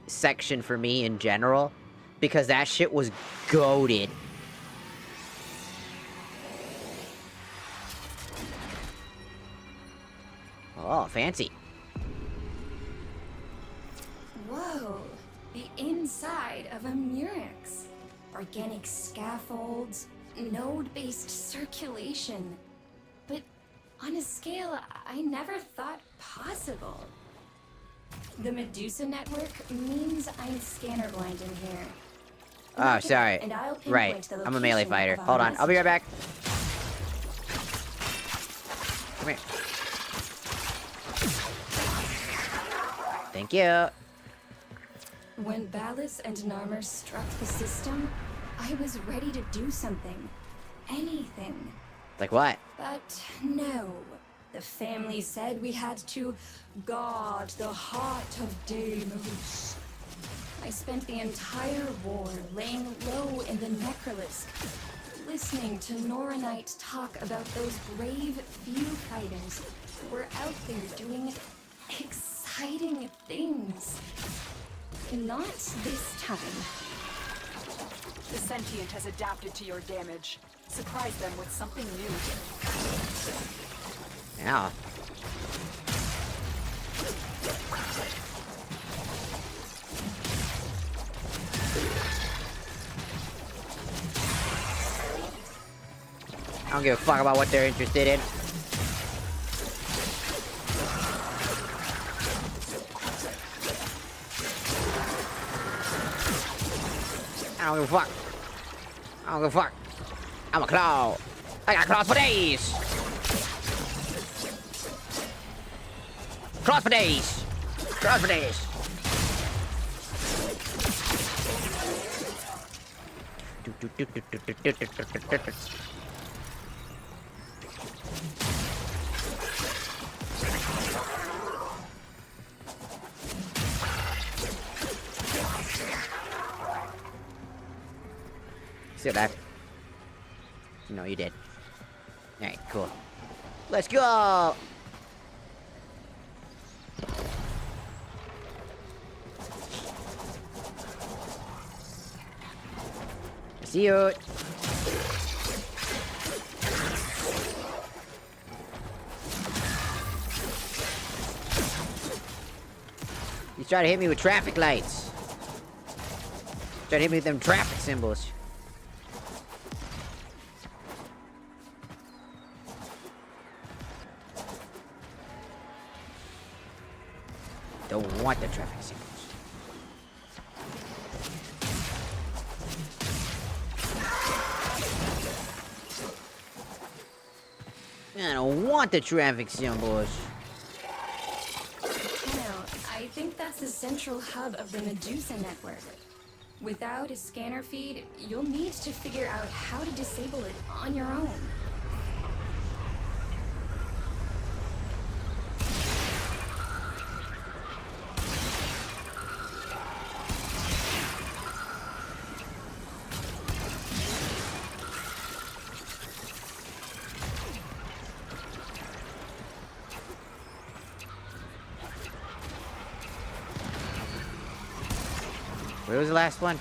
section for me in general. because that shit was goated. Oh, fancy. Whoa, the inside of a murex. Organic scaffolds, node-based circulation. But on a scale I never thought possible. The Medusa network means I'm scanner blind in here. Oh, sorry. And I'll pinpoint Right. the I'm a melee location fighter. of our Hold on. I'll be right back. Come here. Thank you. When Ballas and Narmer struck the system, I was ready to do something. Anything. Like what? But no. The family said we had to guard the heart of Deimos. I spent the entire war laying low in the necrolis, listening to Noranite talk about those brave few fighters who were out there doing exciting things. Not this time. The sentient has adapted to your damage. Surprise them with something new. Yeah. I don't give a fuck about what they're interested in. I don't give a fuck. I don't give a fuck. I'm a claw. I got claws for days. Claws for days. Claws for days. See that? No, you did. Alright, cool. Let's go! See you! He's trying to hit me with traffic lights. Trying to hit me with them traffic symbols. Don't want the traffic symbols. I don't want the traffic symbols. I think that's the central hub of the Medusa network. Without a scanner feed, you'll need to figure out how to disable it on your own. Where was the last one?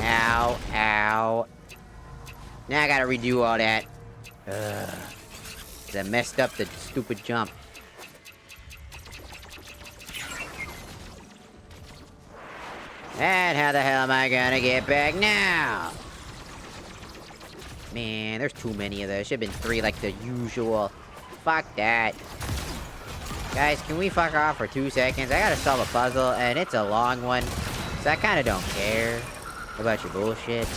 Ow, ow. Now I gotta redo all that. Ugh. I messed up the stupid jump. And how the hell am I gonna get back now? Man, there's too many of those. Should've been 3 like the usual. Fuck that. Guys, can we fuck off for 2 seconds? I gotta solve a puzzle, and it's a long one. So I kinda don't care about your bullshit.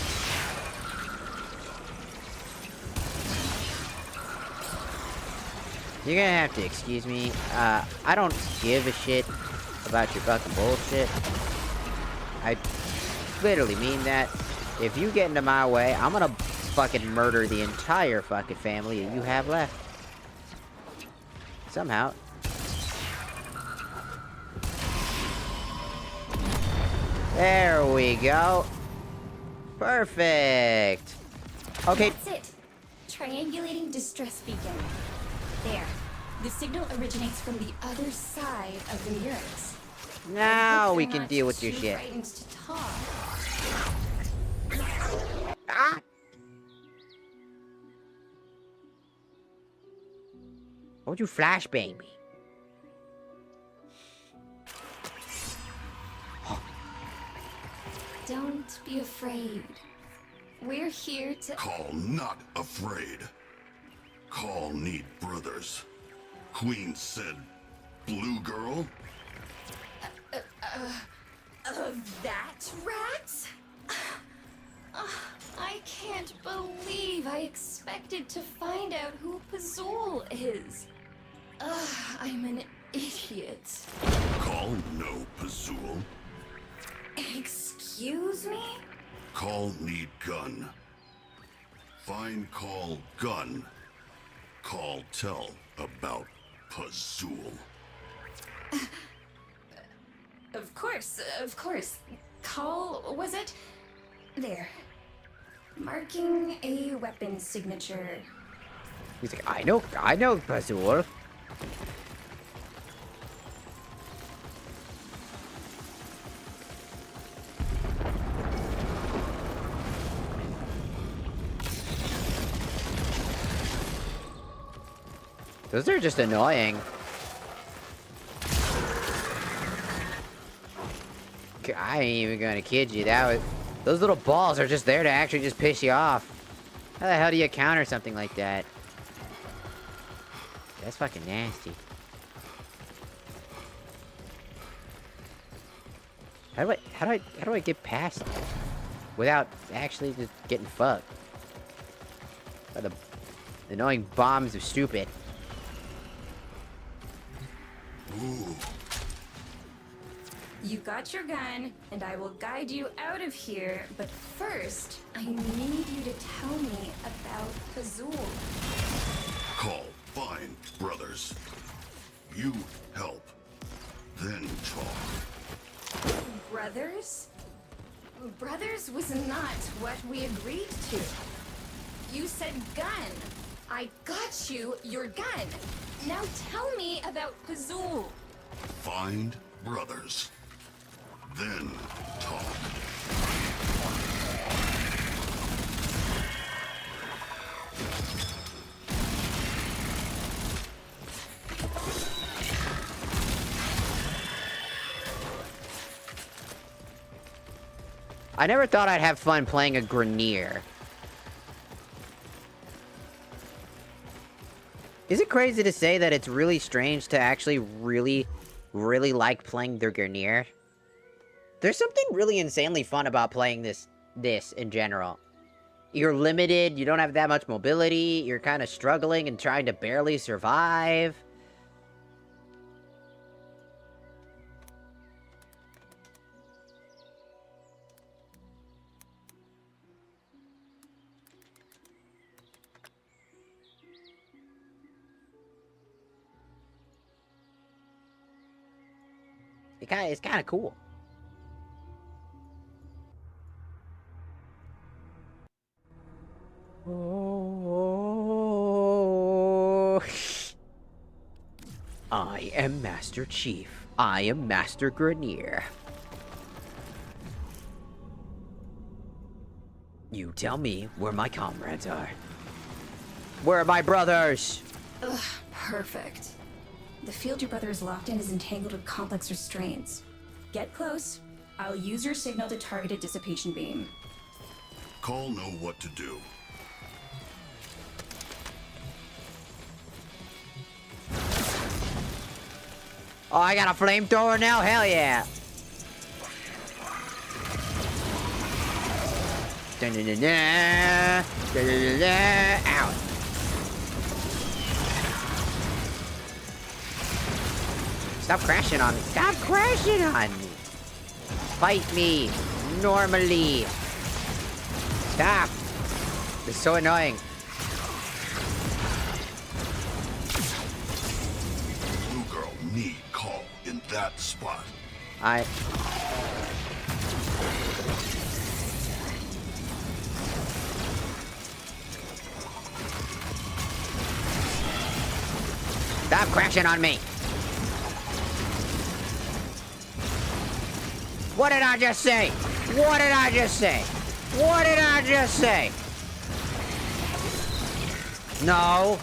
You're gonna have to excuse me. I don't give a shit about your fucking bullshit. I literally mean that. If you get into my way, I'm gonna fucking murder the entire fucking family that you have left. Somehow. There we go. Perfect. Okay. That's it. Triangulating distress beacon. There. The signal originates from the other side of the Murex. Now we can deal with your shit. Frightened to talk. Ah! Why would you flashbang me? Don't be afraid. We're here to... Call not afraid. Call need brothers. Queen said, blue girl? That rat? I can't believe I expected to find out who Pazul is. I'm an idiot. Call no Pazul. Excuse me? Call need gun. Find call gun. Call tell about Pazul. Of course. Call, was it? There. Marking a weapon signature. He's like, I know Pazul. Those are just annoying. I ain't even gonna kid you. Those little balls are just there to actually just piss you off. How the hell do you counter something like that? That's fucking nasty. How do I get past it without actually just getting fucked by the annoying bombs of stupid? Ooh. You got your gun, and I will guide you out of here, but first, I need you to tell me about Pazul. Call find brothers. You help. Then talk. Brothers? Brothers was not what we agreed to. You said gun. I got you your gun. Now tell me about Pazul. Find brothers. Then talk. I never thought I'd have fun playing a Grenier. Is it crazy to say that it's really strange to actually really like playing the Grenier? There's something really insanely fun about playing this in general. You're limited, you don't have that much mobility, you're kind of struggling and trying to barely survive. It's kind of cool. Oh. I am Master Chief. I am Master Grenier. You tell me where my comrades are. Where are my brothers? Ugh, perfect. The field your brother is locked in is entangled with complex restraints. Get close. I'll use your signal to target a dissipation beam. Call know what to do. Oh, I got a flamethrower now? Hell yeah! Da-da-da-da. Da-da-da-da. Ow. Stop crashing on me. Stop crashing on me. Fight me. Normally. Stop. This is so annoying. that spot. Stop crashing on me. What did I just say? What did I just say? What did I just say? No.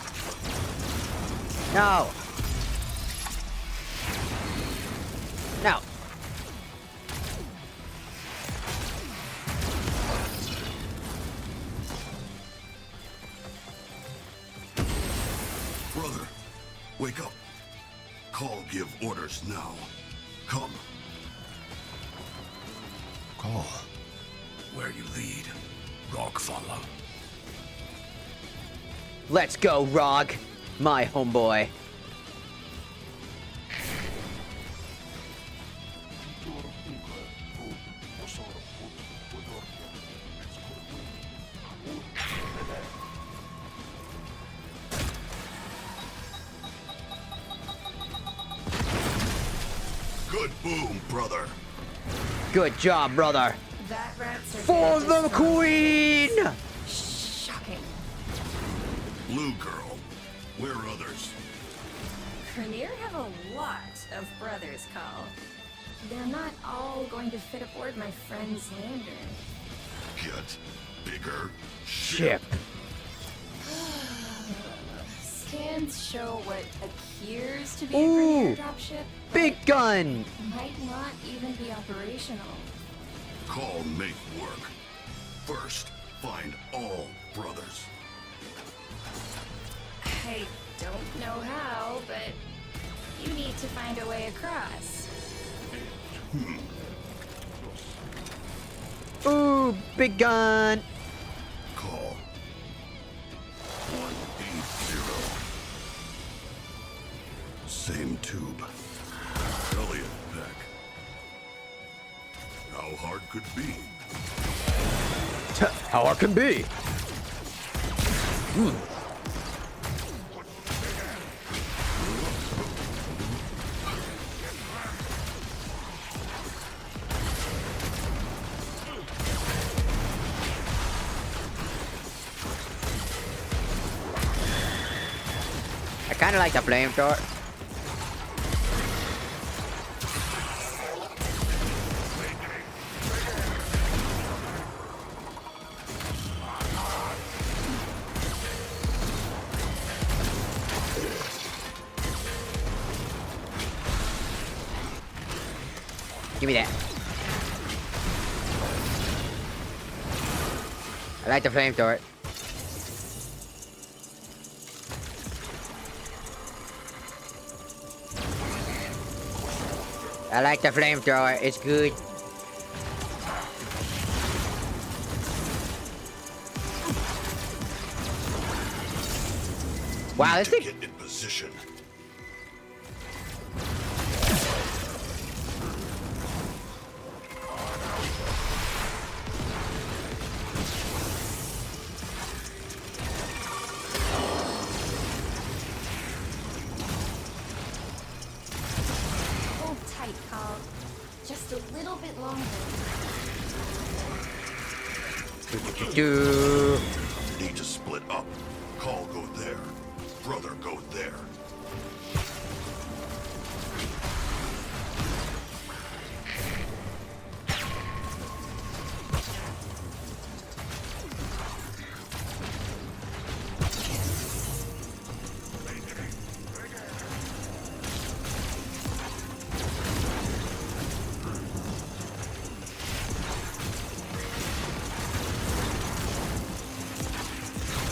No. No. Brother, wake up. Call give orders now. Come. Call. Where you lead, Rog follow. Let's go, Rog. My homeboy. Good boom, brother. Good job, brother. That rat's are For good the to smell. queen! Shocking. Blue girl. Where others? Premier have a lot of brothers, Call. They're not all going to fit aboard my friend's lander. Get bigger Ship. Scans show what appears to be Ooh. a Premier dropship. Big gun. Might not even be operational. Call make work. First, find all brothers. I don't know how, but you need to find a way across. Ooh, big gun. Call 180. Same tube. Elliot Peck. How hard could be? How hard can be? I kind of like the flamethrower. Give me that. I like the flamethrower. I like the flamethrower. It's good. Wow, this thing. Get in position. Hold tight, Call. Just a little bit longer. Do. Need to split up. Call go there. Brother go there.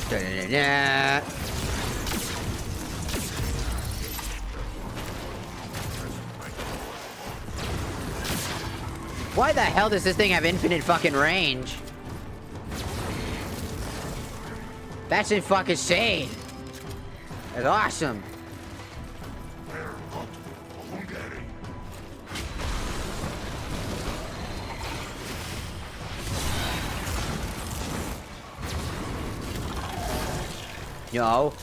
Da-da-da-da. Why the hell does this thing have infinite fucking range? That's insane. That's awesome. No.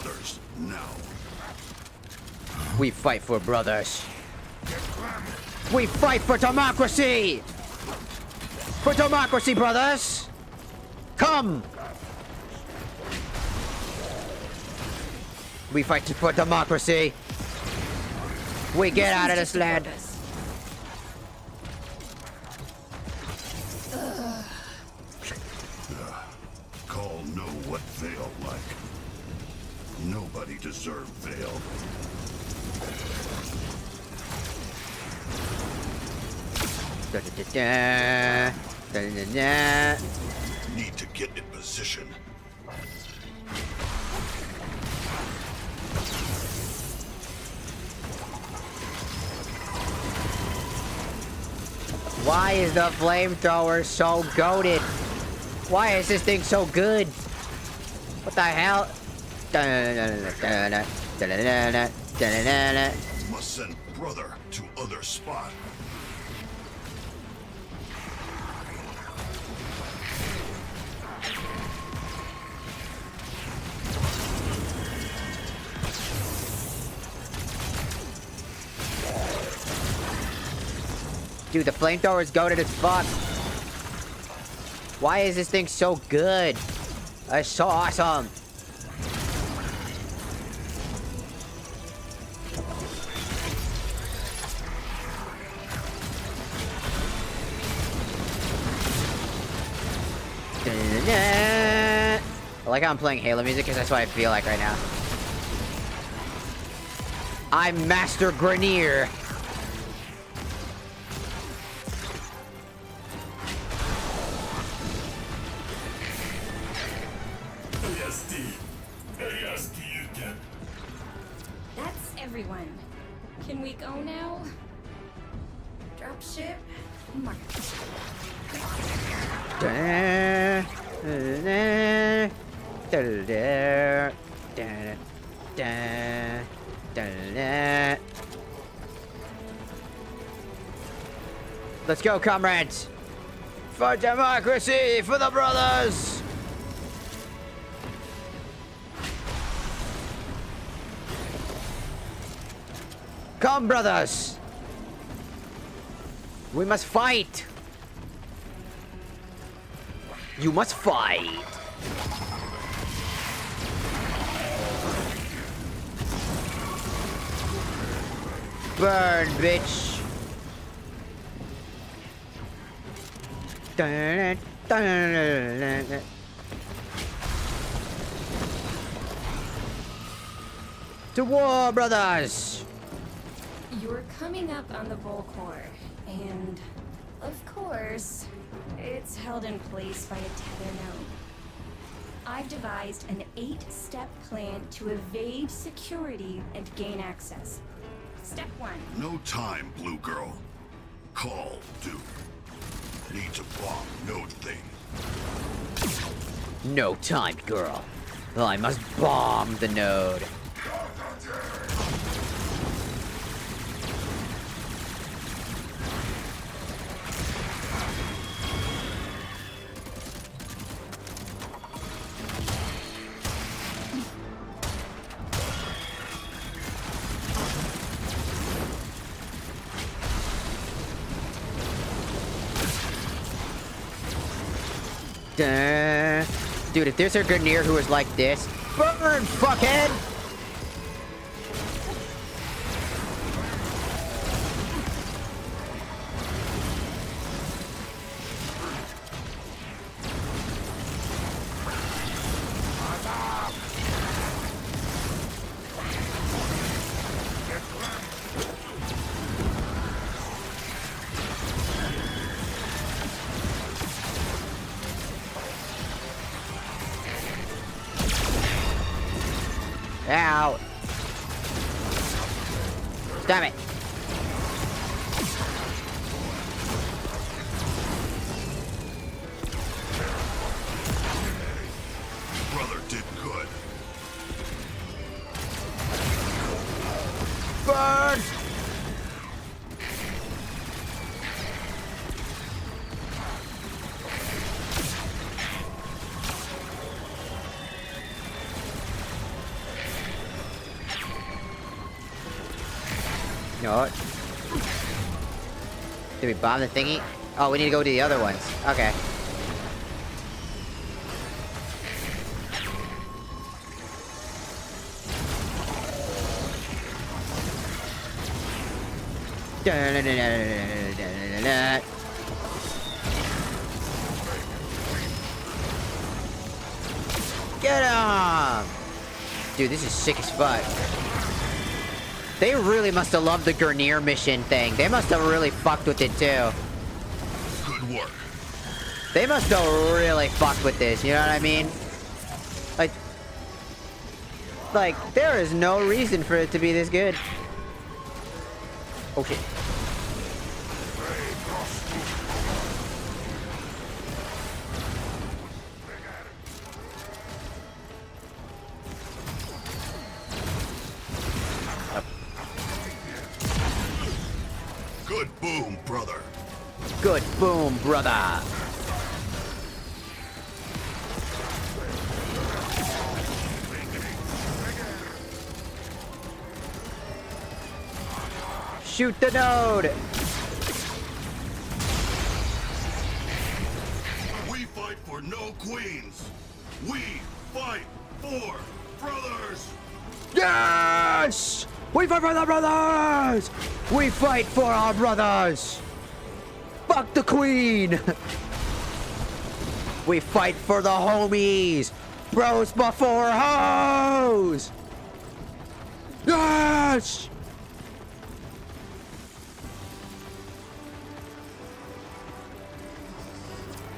brothers now. We fight for brothers. We fight for democracy! For democracy, brothers! Come! We fight for democracy. We get out of this land. Call know what Vale like. Nobody deserved Vale. Need to get in position. Why is the flamethrower so goated? Why is this thing so good? What the hell? Must send brother to other spot. Dude, the flamethrower is goated as fuck. Why is this thing so good? It's so awesome. I like how I'm playing Halo music because that's what I feel like right now. I'm Master Grenier. That's everyone. Can we go now? Dropship. Mark. Let's go, comrades! For democracy! For the brothers! Come, brothers! We must fight! You must fight! Burn, bitch! To war, brothers! You're coming up on the Volcor, and of course, it's held in place by a tether node. I've devised an 8-step plan to evade security and gain access. Step 1. No time, Blue Girl. Call, dude. Need to bomb node thing. No time, girl. Well, I must bomb the node. Dude, if there's a Grenier who is like this, burn, fuckhead! Ow! Stop it! Brother did good. Burn! No. Did we bomb the thingy? Oh, we need to go to the other ones. Okay. Get him! Dude, this is sick as fuck. They really must have loved the Gurneer mission thing. They must have really fucked with it too. Good work. They must have really fucked with this, you know what I mean? Like, there is no reason for it to be this good. Oh shit. Good boom, brother. Good boom, brother. Shoot the node. We fight for no queens. We fight for brothers. Yes! We fight for the brothers! We fight for our brothers! Fuck the queen! We fight for the homies! Bros before hoes! Yes!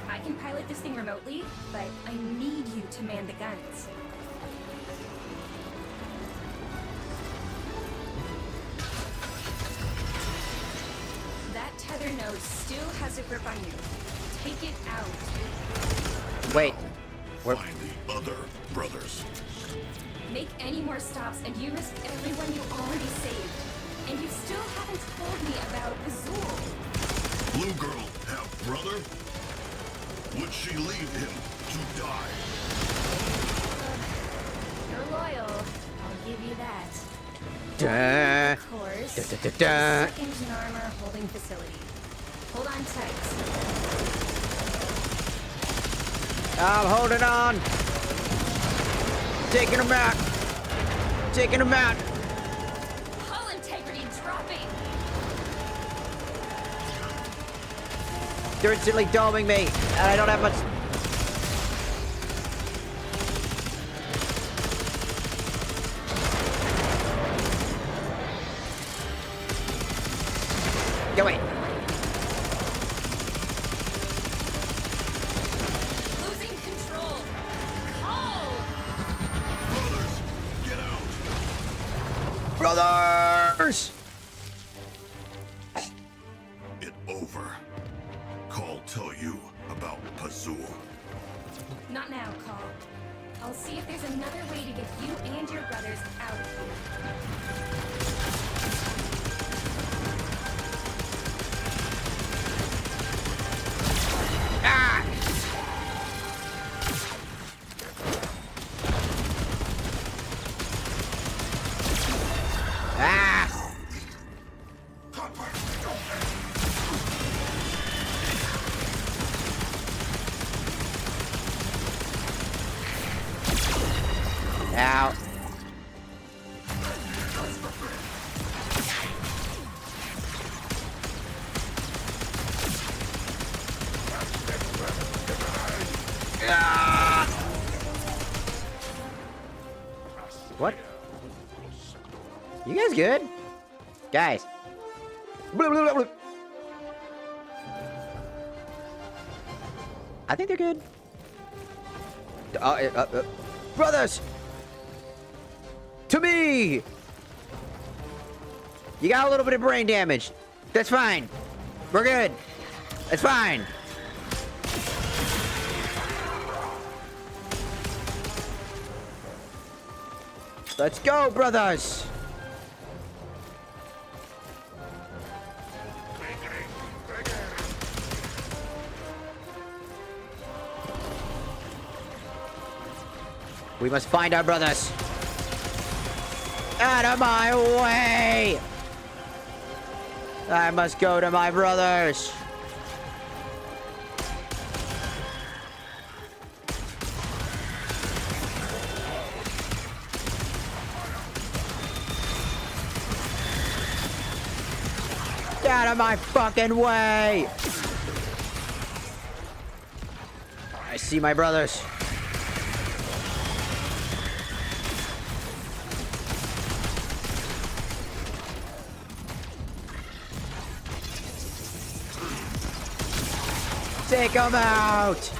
I can pilot this thing remotely, but I need you to man the guns. That tether node still has a grip on you. Take it out. Wait. Find the other brothers. Make any more stops and you risk everyone you already saved. And you still haven't told me about Azul. Blue girl have brother? Would she leave him to die? You're loyal. I'll give you that. Duh. Of course. Duh, duh, duh, the duh. second Narmer holding facility. Hold on tight. I'm holding on. Taking him out. Taking him out. Hull integrity dropping. They're instantly doming me, and I don't have much. Get away. Losing control. Hull. Brothers! It over. Call tell you about Pazul. Not now, Call. I'll see if there's another way to get you and your brothers out of here. Ah! Ah! Ow. Ah! What? You guys good? Guys. Blah, blah, blah, blah. I think they're good. Brothers! To me! You got a little bit of brain damage. That's fine. We're good. It's fine. Let's go, brothers! We must find our brothers. Out of my way! I must go to my brothers. Get out of my fucking way! I see my brothers. Take them out!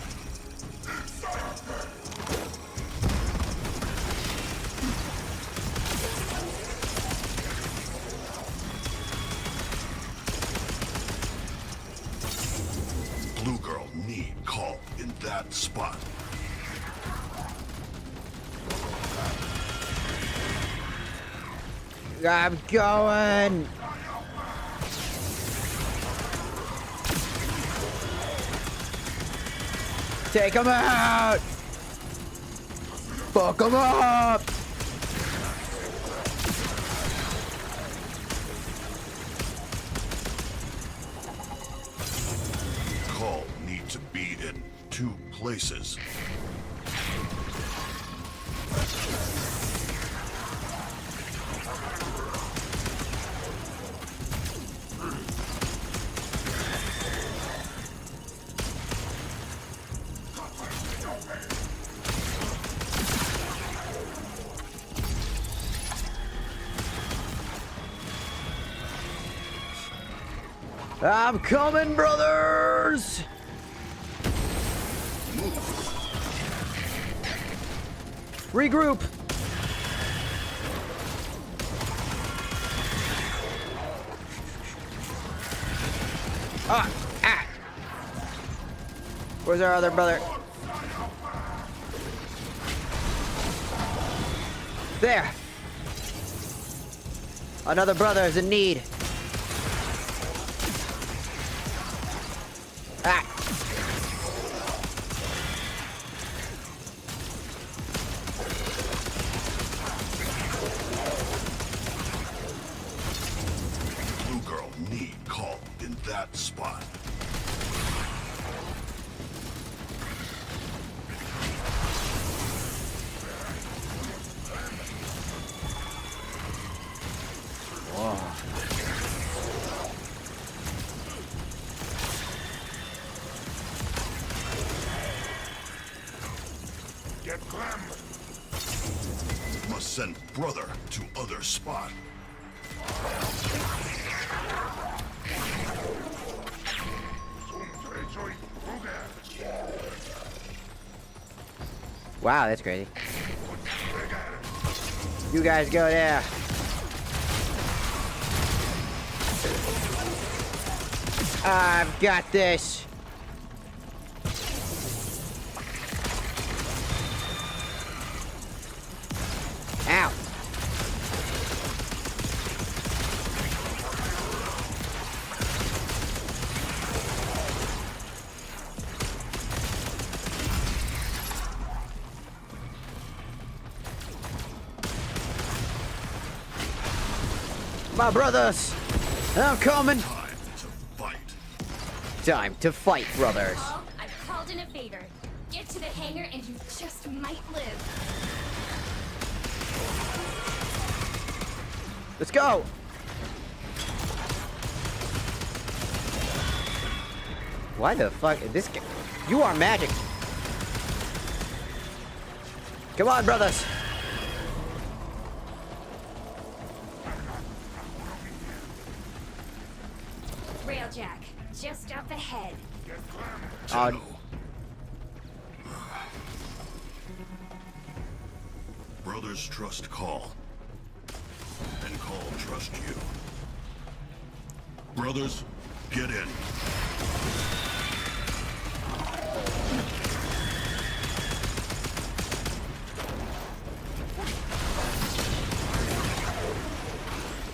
Blue girl need call in that spot. I'm going! Take him out! Fuck him up! Call need to be in 2 places. I'm coming, brothers! Regroup! Ah! Where's our other brother? There! Another brother is in need. Ah! Blue girl need call in that spot. Get Clem! Must send brother to other spot. Wow, that's crazy. You guys go there. I've got this. Ow. My brothers, I'm coming. Time to fight, brothers. Well, I've called in a favor. Get to the hangar and you just might live. Let's go. Why the fuck is this guy? You are magic. Come on, brothers. Railjack, just up ahead. Brothers trust Call. And Call trust you. Brothers, get in.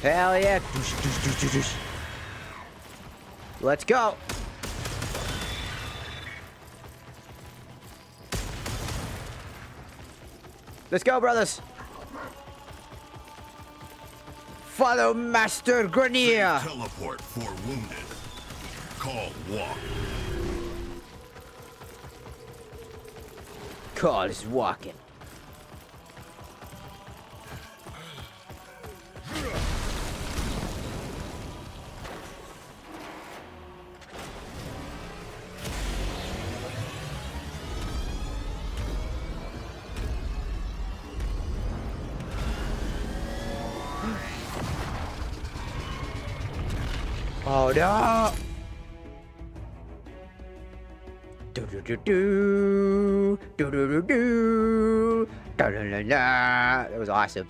Hell yeah. Let's go. Let's go, brothers. Follow Master Grenier. Teleport for wounded. Call walk. Call is walking. Oh no! Do do do do do do do do da da da da. That was awesome.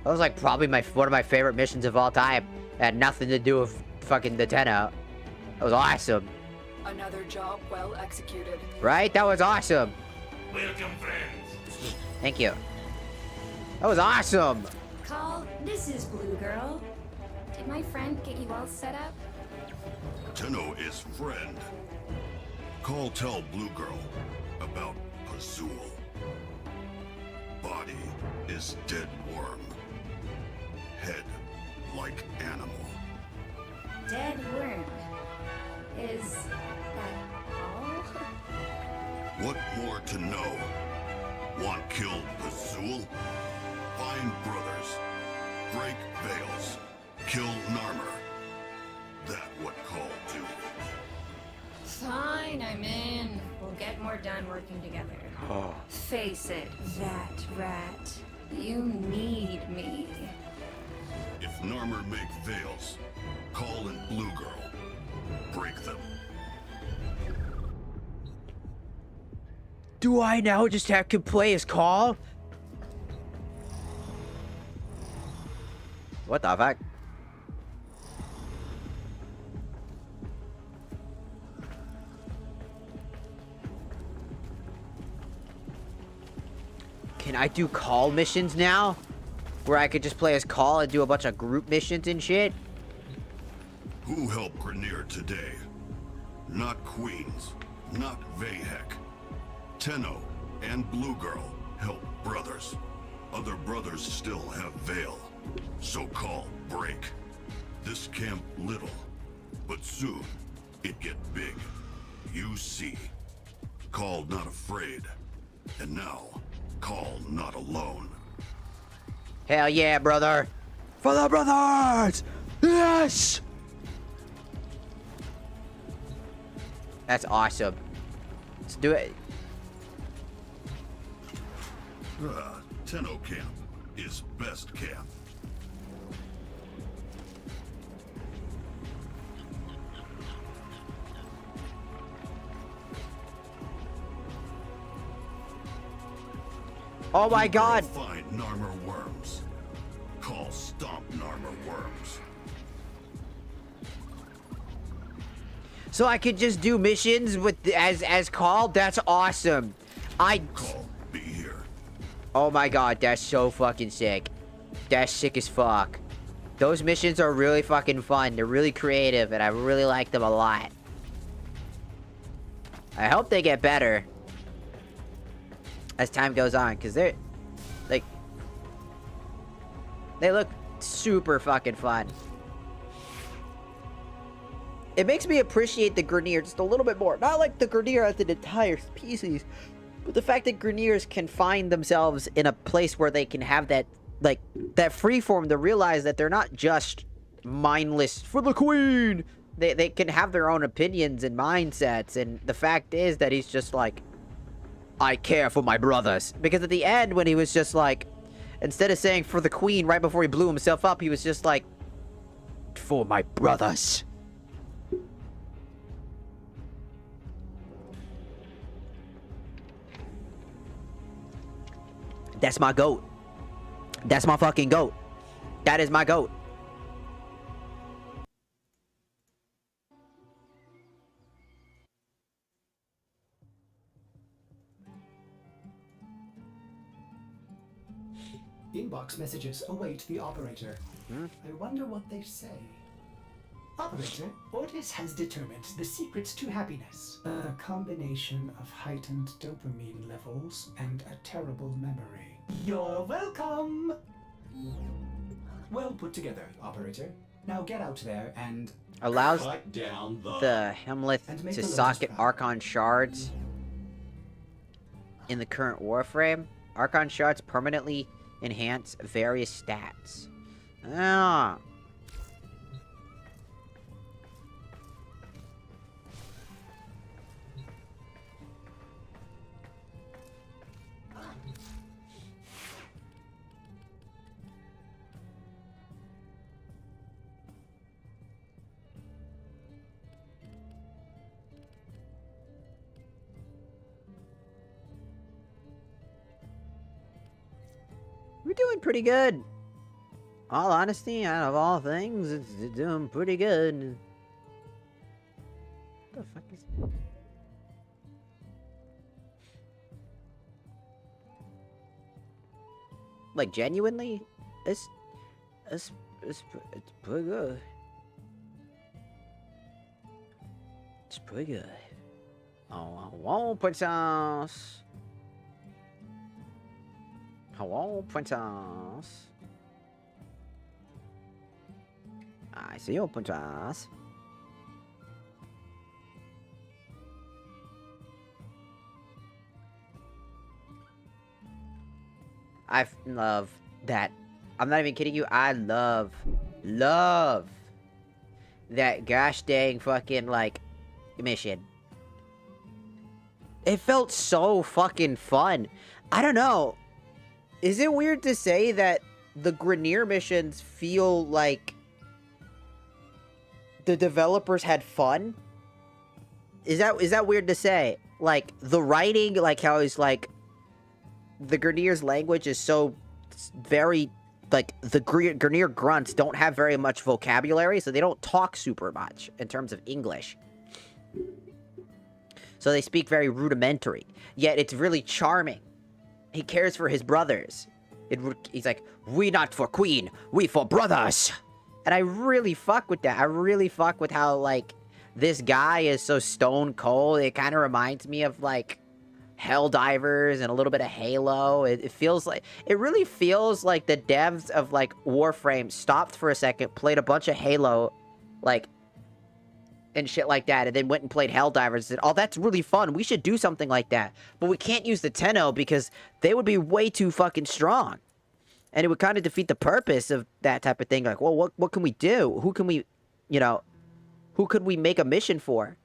That was like probably one of my favorite missions of all time. It had nothing to do with fucking the Tenno. That was awesome. Another job well executed. Right? That was awesome. Welcome, friends. Thank you. That was awesome. Call, this is Blue Girl. Did my friend get you all set up? Tenno is friend. Call tell Blue Girl about Pazul. Body is dead worm. Head like animal. Dead worm. Is that all? What more to know? Want kill Pazul? Find brothers. Break veils. Kill Narmer. That what call do. Fine, I'm in. We'll get more done working together. Oh. Face it, that rat. You need me. If Narmer make veils, call in Blue Girl. Break them. Do I now just have to play as Call? What the fuck? Can I do Call missions now? Where I could just play as Call and do a bunch of group missions and shit? Who helped Grenier today? Not Queens, not Vahek. Tenno and Blue Girl help brothers. Other brothers still have Veil. So call break. This camp little, but soon it get big. You see. Call not afraid. And now, call not alone. Hell yeah, brother! For the brothers! Yes! That's awesome. Let's do it. Tenno camp is best camp. Oh my god! Find Narmer worms. Call stomp Narmer worms. So I could just do missions with as Call? That's awesome. Call, be here. Oh my god, that's so fucking sick. That's sick as fuck. Those missions are really fucking fun. They're really creative, and I really like them a lot. I hope they get better as time goes on, because they're, like, they look super fucking fun. It makes me appreciate the Grenier just a little bit more. Not like the Grenier as an entire species, but the fact that Greniers can find themselves in a place where they can have that, like, that freeform to realize that they're not just mindless for the queen. They can have their own opinions and mindsets, and the fact is that he's just like, I care for my brothers. Because at the end, when he was just like, instead of saying for the queen right before he blew himself up, he was just like, for my brothers. That's my goat. That's my fucking goat. That is my goat. Inbox messages await the operator. I wonder what they say. Operator, Ortis has determined the secrets to happiness. A combination of heightened dopamine levels and a terrible memory. You're welcome! Well put together, operator. Now get out there and... Allows Cut down the Hemlith And make to the Lotus socket proud. Archon shards in the current Warframe. Archon shards permanently enhance various stats. Ah. We're doing pretty good. All honesty, out of all things, it's doing pretty good. What the fuck is... Like, genuinely? It's pretty good. It's pretty good. Oh, I won't put sauce. Hello, princess. I see you, princess. I love that. I'm not even kidding you. I love that gosh dang fucking, like, mission. It felt so fucking fun. I don't know. Is it weird to say that the Grineer missions feel like the developers had fun? Is that weird to say? Like, the writing, like how it's like, the Grineer's language is so very, like, the Grineer grunts don't have very much vocabulary, so they don't talk super much in terms of English. So they speak very rudimentary, yet it's really charming. He cares for his brothers. He's like, we not for queen, we for brothers. And I really fuck with that. I really fuck with how, like, this guy is so stone cold. It kind of reminds me of, like, Helldivers and a little bit of Halo. It feels like, it really feels like the devs of, like, Warframe stopped for a second, played a bunch of Halo, like, and shit like that, and then went and played Helldivers and said, oh, that's really fun, we should do something like that. But we can't use the Tenno because they would be way too fucking strong. And it would kind of defeat the purpose of that type of thing. Like, well, what can we do? Who can we, you know, who could we make a mission for?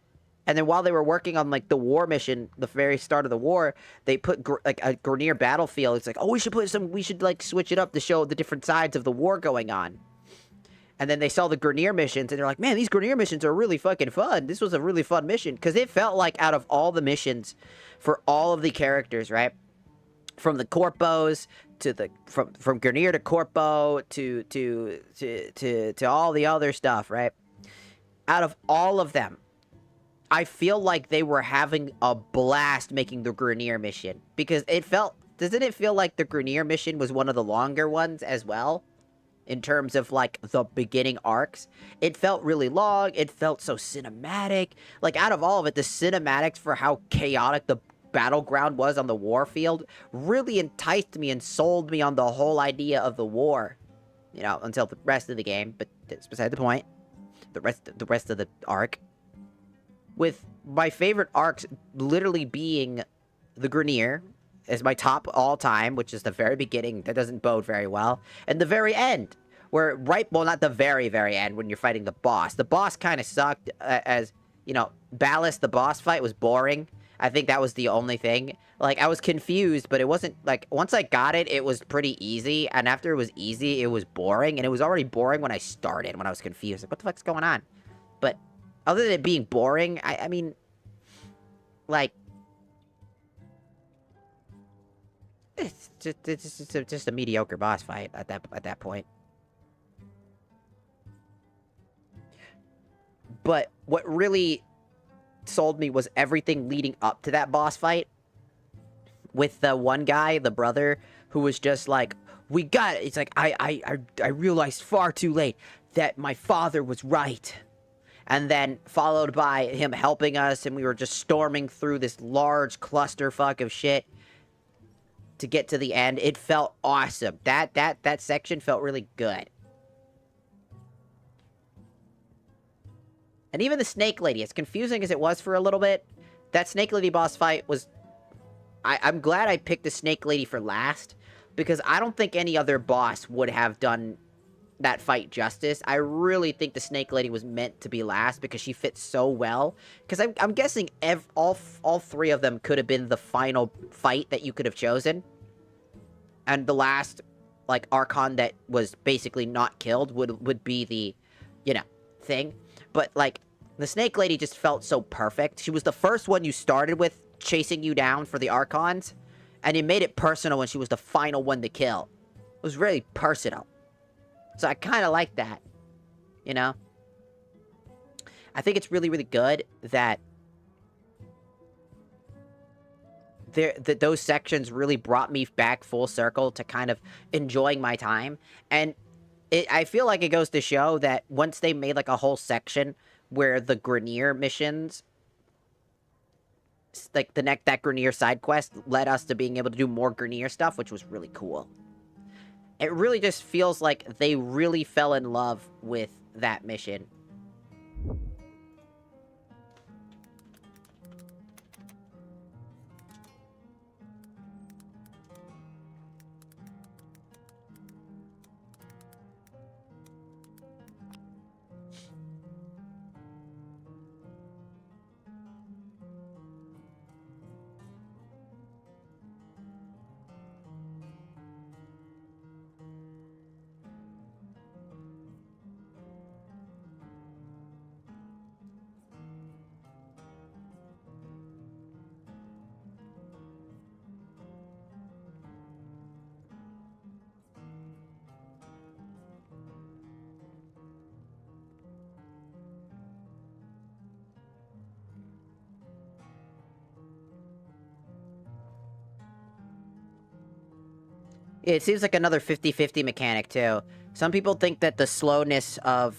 And then while they were working on, like, the war mission, the very start of the war, they put, like, a Grineer battlefield. It's like, oh, we should, like, switch it up to show the different sides of the war going on. And then they saw the Grineer missions, and they're like, man, these Grineer missions are really fucking fun. This was a really fun mission. Because it felt like out of all the missions for all of the characters, right? From the Corpos to the from Grineer to Corpo to all the other stuff, right? Out of all of them, I feel like they were having a blast making the Grineer mission. Because it felt, doesn't it feel like the Grineer mission was one of the longer ones as well? In terms of, like, the beginning arcs. It felt really long. It felt so cinematic. Like, out of all of it, the cinematics for how chaotic the battleground was on the war field really enticed me and sold me on the whole idea of the war. You know, until the rest of the game, but that's beside the point. The rest of the arc. With my favorite arcs literally being the Grineer as my top all time, which is the very beginning. That doesn't bode very well. And the very end, where well, not the very, very end when you're fighting the boss. The boss kind of sucked as, you know, Ballast, the boss fight was boring. I think that was the only thing. Like, I was confused, but it wasn't, like, once I got it, it was pretty easy. And after it was easy, it was boring. And it was already boring when I started, when I was confused. Like, what the fuck's going on? But other than it being boring, I mean, like, it's just a mediocre boss fight at that point. But what really sold me was everything leading up to that boss fight. With the one guy, the brother, who was just like, we got it. It's like, I realized far too late that my father was right. And then followed by him helping us, and we were just storming through this large clusterfuck of shit to get to the end. It felt awesome. That section felt really good. And even the Snake Lady, as confusing as it was for a little bit, that Snake Lady boss fight was... I'm glad I picked the Snake Lady for last, because I don't think any other boss would have done that fight justice. I really think the Snake Lady was meant to be last, because she fits so well. Because I'm guessing all three of them could have been the final fight that you could have chosen. And the last, like, Archon that was basically not killed would be the, you know, thing. But, like, the Snake Lady just felt so perfect. She was the first one you started with chasing you down for the Archons, and it made it personal when she was the final one to kill. It was really personal. So I kind of like that, you know? I think it's really, really good that those sections really brought me back full circle to kind of enjoying my time. And I feel like it goes to show that once they made, like, a whole section where the Grenier missions, like, that Grenier side quest led us to being able to do more Grenier stuff, which was really cool. It really just feels like they really fell in love with that mission. It seems like another 50-50 mechanic, too. Some people think that the slowness of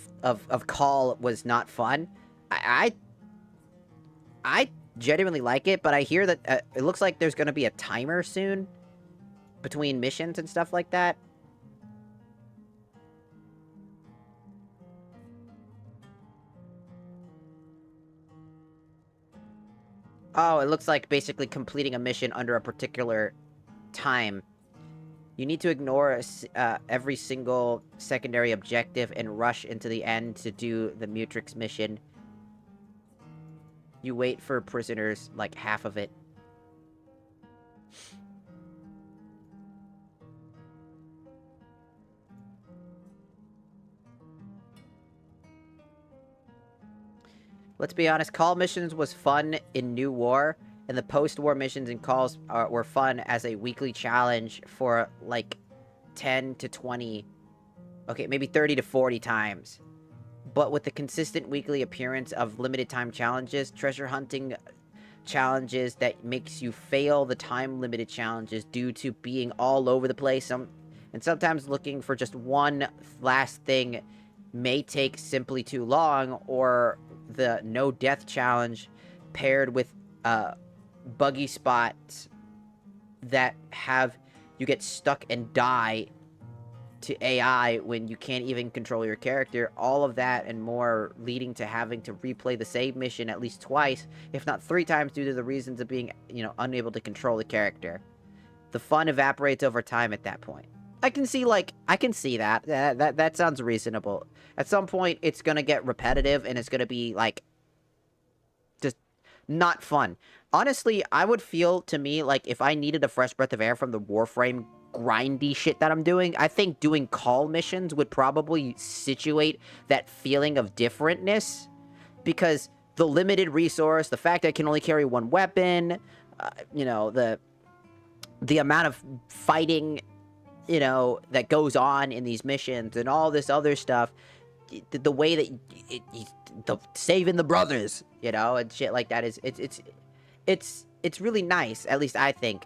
Call was not fun. I genuinely like it, but I hear that it looks like there's gonna be a timer soon between missions and stuff like that. Oh, it looks like basically completing a mission under a particular time. You need to ignore every single secondary objective and rush into the end to do the Mutrix mission. You wait for prisoners, like, half of it. Let's be honest, Call missions was fun in New War, and the post-war missions and Calls were fun as a weekly challenge for, like, 10 to 20... Okay, maybe 30 to 40 times. But with the consistent weekly appearance of limited-time challenges, treasure hunting challenges that makes you fail the time-limited challenges due to being all over the place, and sometimes looking for just one last thing may take simply too long, or the no-death challenge paired with buggy spots that have you get stuck and die to AI when you can't even control your character. All of that and more leading to having to replay the same mission at least twice, if not 3 times, due to the reasons of being, you know, unable to control the character. The fun evaporates over time at that point. I can see that. That sounds reasonable. At some point, it's gonna get repetitive, and it's gonna be, like, just not fun. Honestly, I would feel, to me, like, if I needed a fresh breath of air from the Warframe grindy shit that I'm doing, I think doing Call missions would probably situate that feeling of differentness, because the limited resource, the fact that I can only carry one weapon, you know, the amount of fighting, you know, that goes on in these missions and all this other stuff, the way that the saving the brothers, you know, and shit like that is it's really nice, at least I think.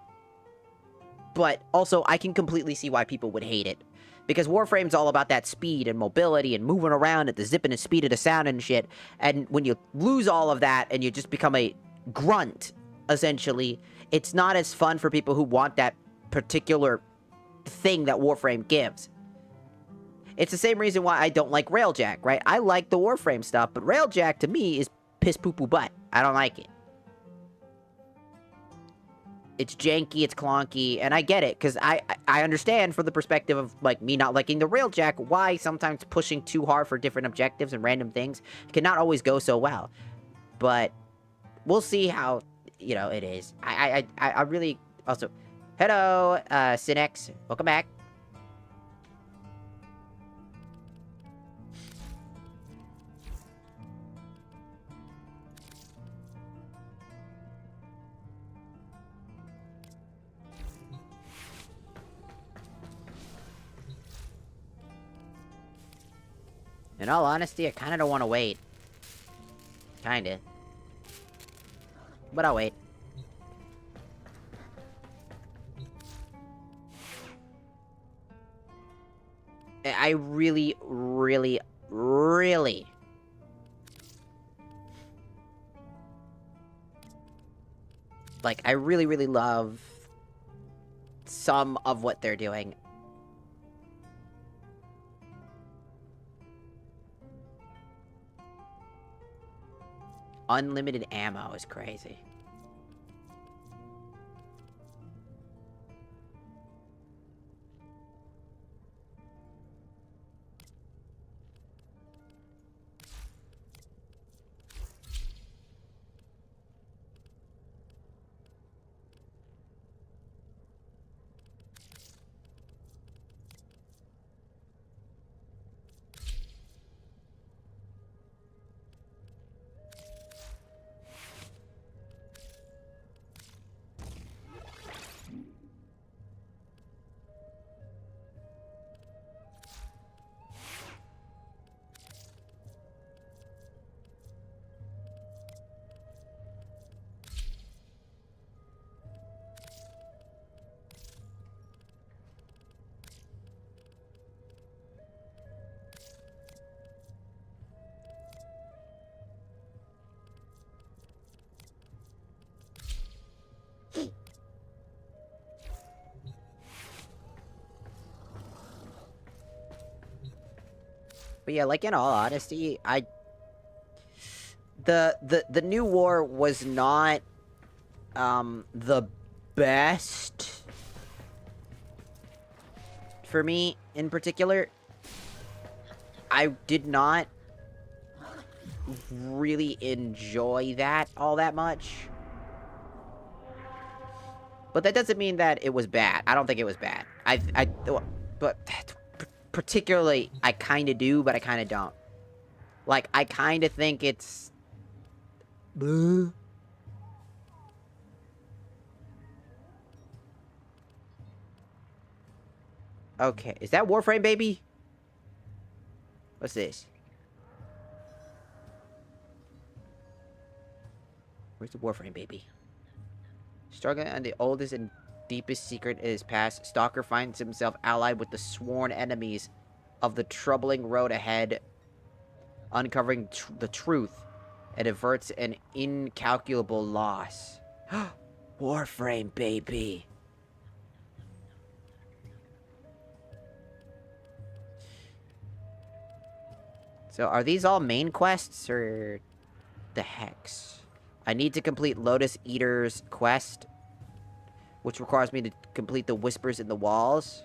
But also, I can completely see why people would hate it, because Warframe's all about that speed and mobility and moving around at the zipping and speed of the sound and shit. And when you lose all of that and you just become a grunt, essentially, it's not as fun for people who want that particular thing that Warframe gives. It's the same reason why I don't like Railjack, right? I like the Warframe stuff, but Railjack to me is piss poo poo butt. I don't like it. It's janky, it's clunky, and I get it, because I understand from the perspective of, like, me not liking the Railjack, why sometimes pushing too hard for different objectives and random things cannot always go so well. But we'll see how, you know, it is. I really, also, hello, Cinex, welcome back. In all honesty, I kinda don't want to wait. Kinda. But I'll wait. I really, really, really... like, I really, really love some of what they're doing. Unlimited ammo is crazy. But yeah, like, in all honesty, the new war was not, the best for me, in particular. I did not really enjoy that all that much. But that doesn't mean that it was bad. I don't think it was bad. But... particularly, I kind of do, but I kind of don't. Like, I kind of think it's... Okay, is that Warframe, baby? What's this? Where's the Warframe, baby? Struggling on the oldest and deepest secret in his past, Stalker finds himself allied with the sworn enemies of the troubling road ahead, uncovering the truth, and averts an incalculable loss. Warframe, baby. So, are these all main quests, or the hex? I need to complete Lotus Eater's quest, which requires me to complete the Whispers in the Walls.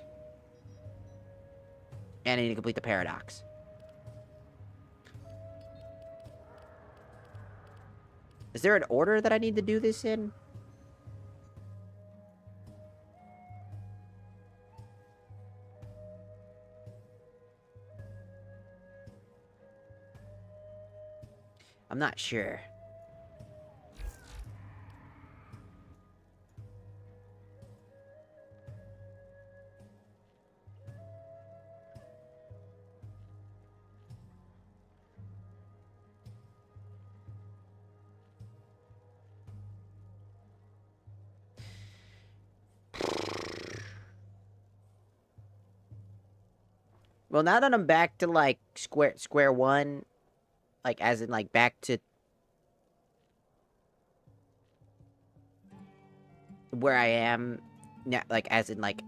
And I need to complete the Paradox. Is there an order that I need to do this in? I'm not sure. Well, now that I'm back to, like, square one, like, as in, like, back to where I am, now, like, as in, like,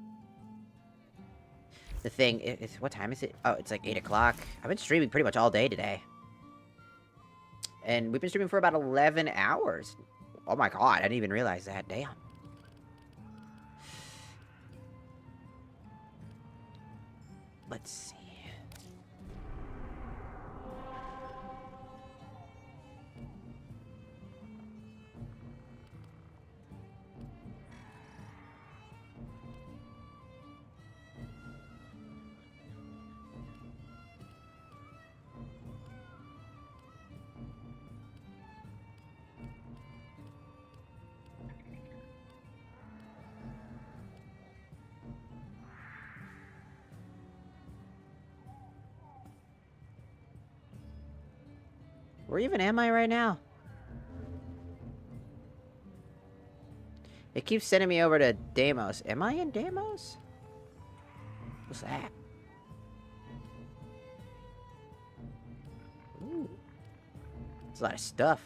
the thing is, what time is it? Oh, it's like 8 o'clock. I've been streaming pretty much all day today. And we've been streaming for about 11 hours. Oh my god, I didn't even realize that. Damn. Let's see. Where even am I right now? It keeps sending me over to Deimos. Am I in Deimos? What's that? Ooh. It's a lot of stuff.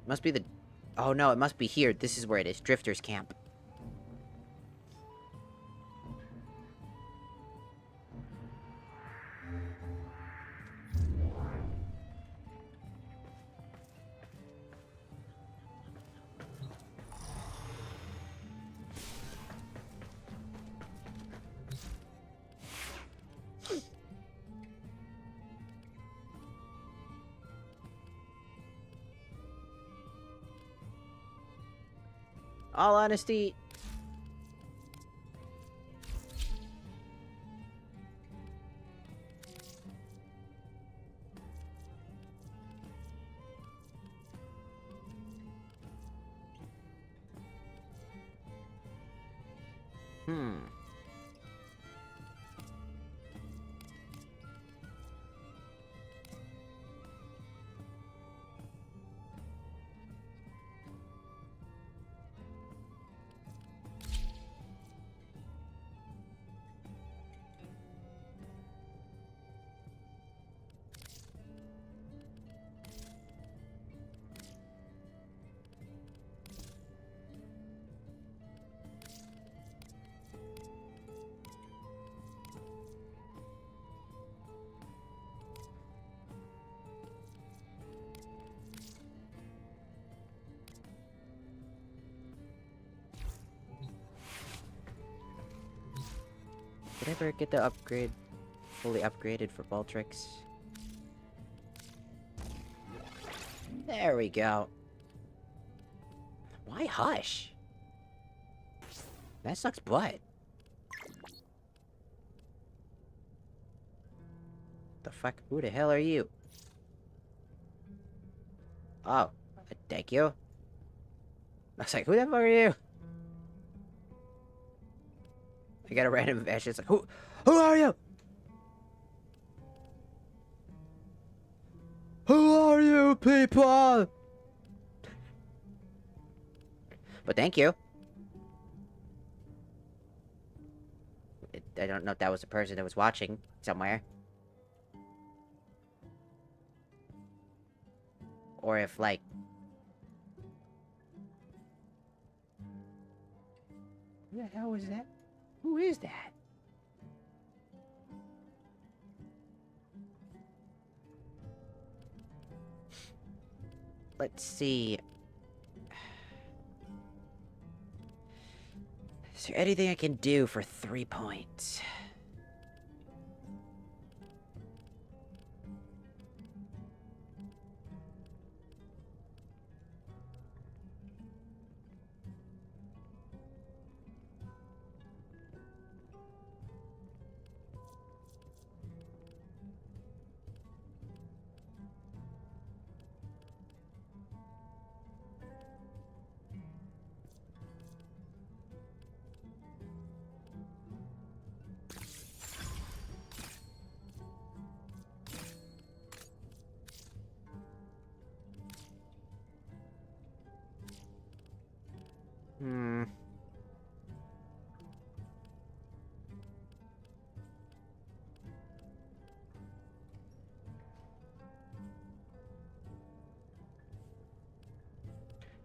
Must be the... Oh no, it must be here. This is where it is. Drifter's Camp. All honesty. Did I ever get the upgrade fully upgraded for Baltrix? There we go. Why hush? That sucks butt. The fuck? Who the hell are you? Oh, thank you. I was like, who the fuck are you? I got a random message. It's like, who are you? Who are you people? But thank you. I don't know if that was the person that was watching somewhere. Or if, like... Who the hell was that? Who is that? Let's see. Is there anything I can do for 3 points?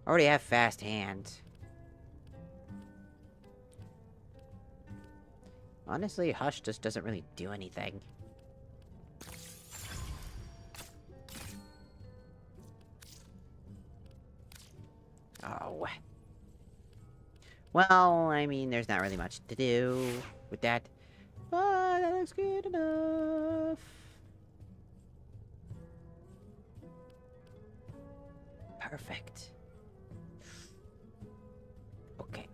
I already have fast hands. Honestly, Hush just doesn't really do anything. Oh. Well, I mean, there's not really much to do with that. But that looks good enough. Perfect. Okay.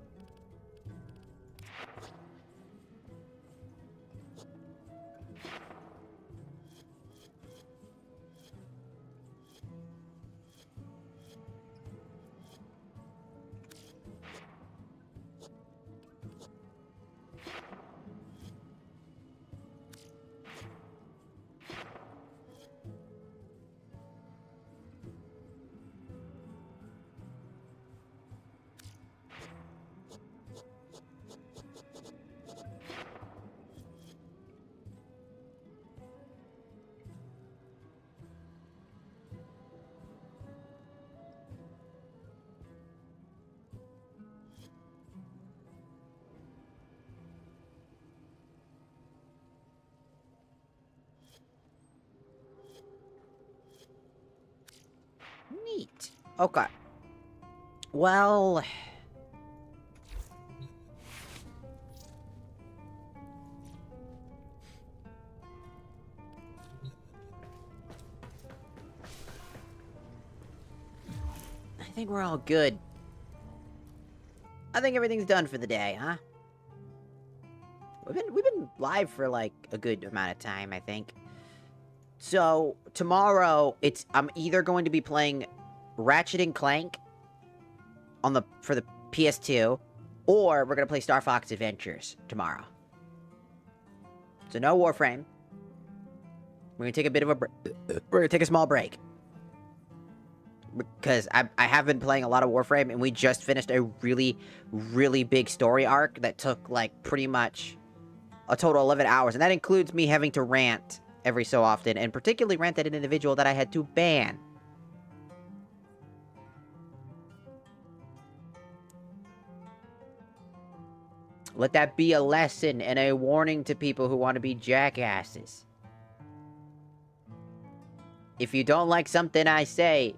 Neat. Okay. Well... I think we're all good. I think everything's done for the day, huh? We've been live for like a good amount of time, I think. So tomorrow, I'm either going to be playing Ratchet and Clank for the PS2, or we're gonna play Star Fox Adventures tomorrow. So no Warframe. We're gonna take a bit of a break. We're gonna take a small break. Because I have been playing a lot of Warframe, and we just finished a really, really big story arc that took, like, pretty much a total 11 hours. And that includes me having to rant every so often, and particularly rant at an individual that I had to ban. Let that be a lesson and a warning to people who want to be jackasses. If you don't like something I say,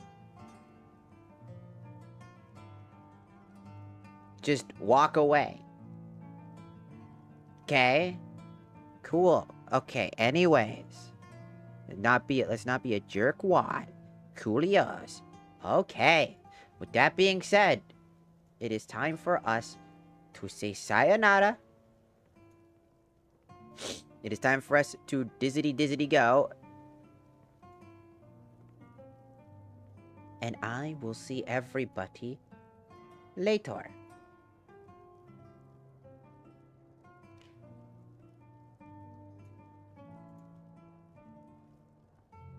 just walk away. Okay? Cool. Okay, anyways. Let's not be a jerkwad. Coolios. Okay. With that being said, it is time for us to say sayonara. It is time for us to dizzity go. And I will see everybody later.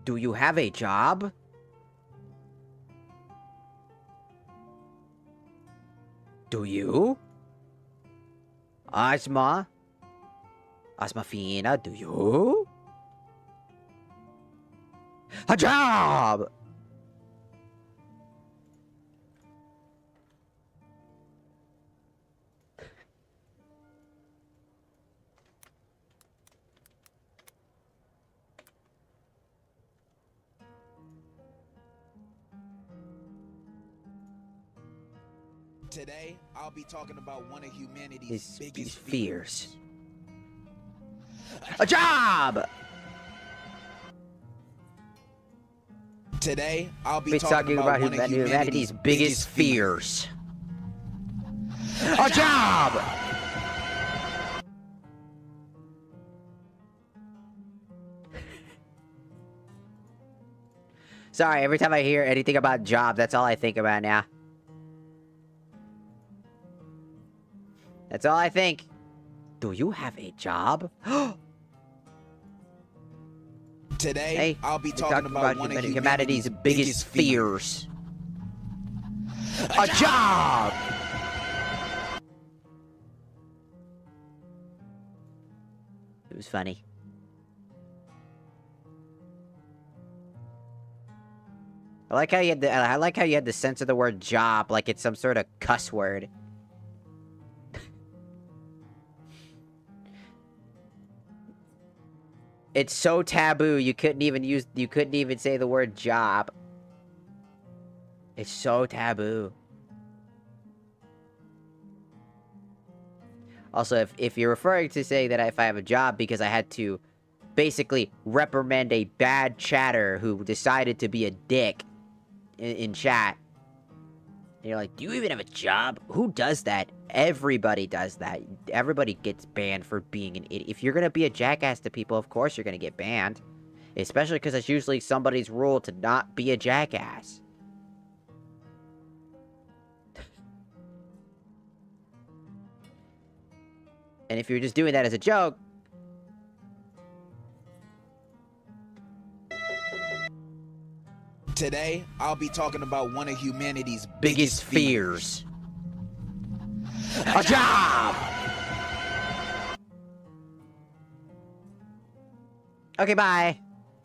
Do you have a job? Do you? Asma Fina, do you? A job! Today, I'll be talking about one of humanity's biggest fears. A job! Today, I'll be talking about one of humanity's biggest fears. A job! Sorry, every time I hear anything about job, that's all I think about now. That's all I think. Do you have a job? Today, hey, I'll be talking about one of humanity's biggest fears. A job! It was funny. I like how you had the sense of the word job like it's some sort of cuss word. It's so taboo, you couldn't even say the word job. It's so taboo. Also, if you're referring to saying that if I have a job because I had to basically reprimand a bad chatter who decided to be a dick in chat, and you're like, do you even have a job? Who does that? Everybody does that. Everybody gets banned for being an idiot. If you're gonna be a jackass to people, of course you're gonna get banned. Especially because it's usually somebody's rule to not be a jackass. And if you're just doing that as a joke... Today, I'll be talking about one of humanity's biggest fears. A job! Okay, bye.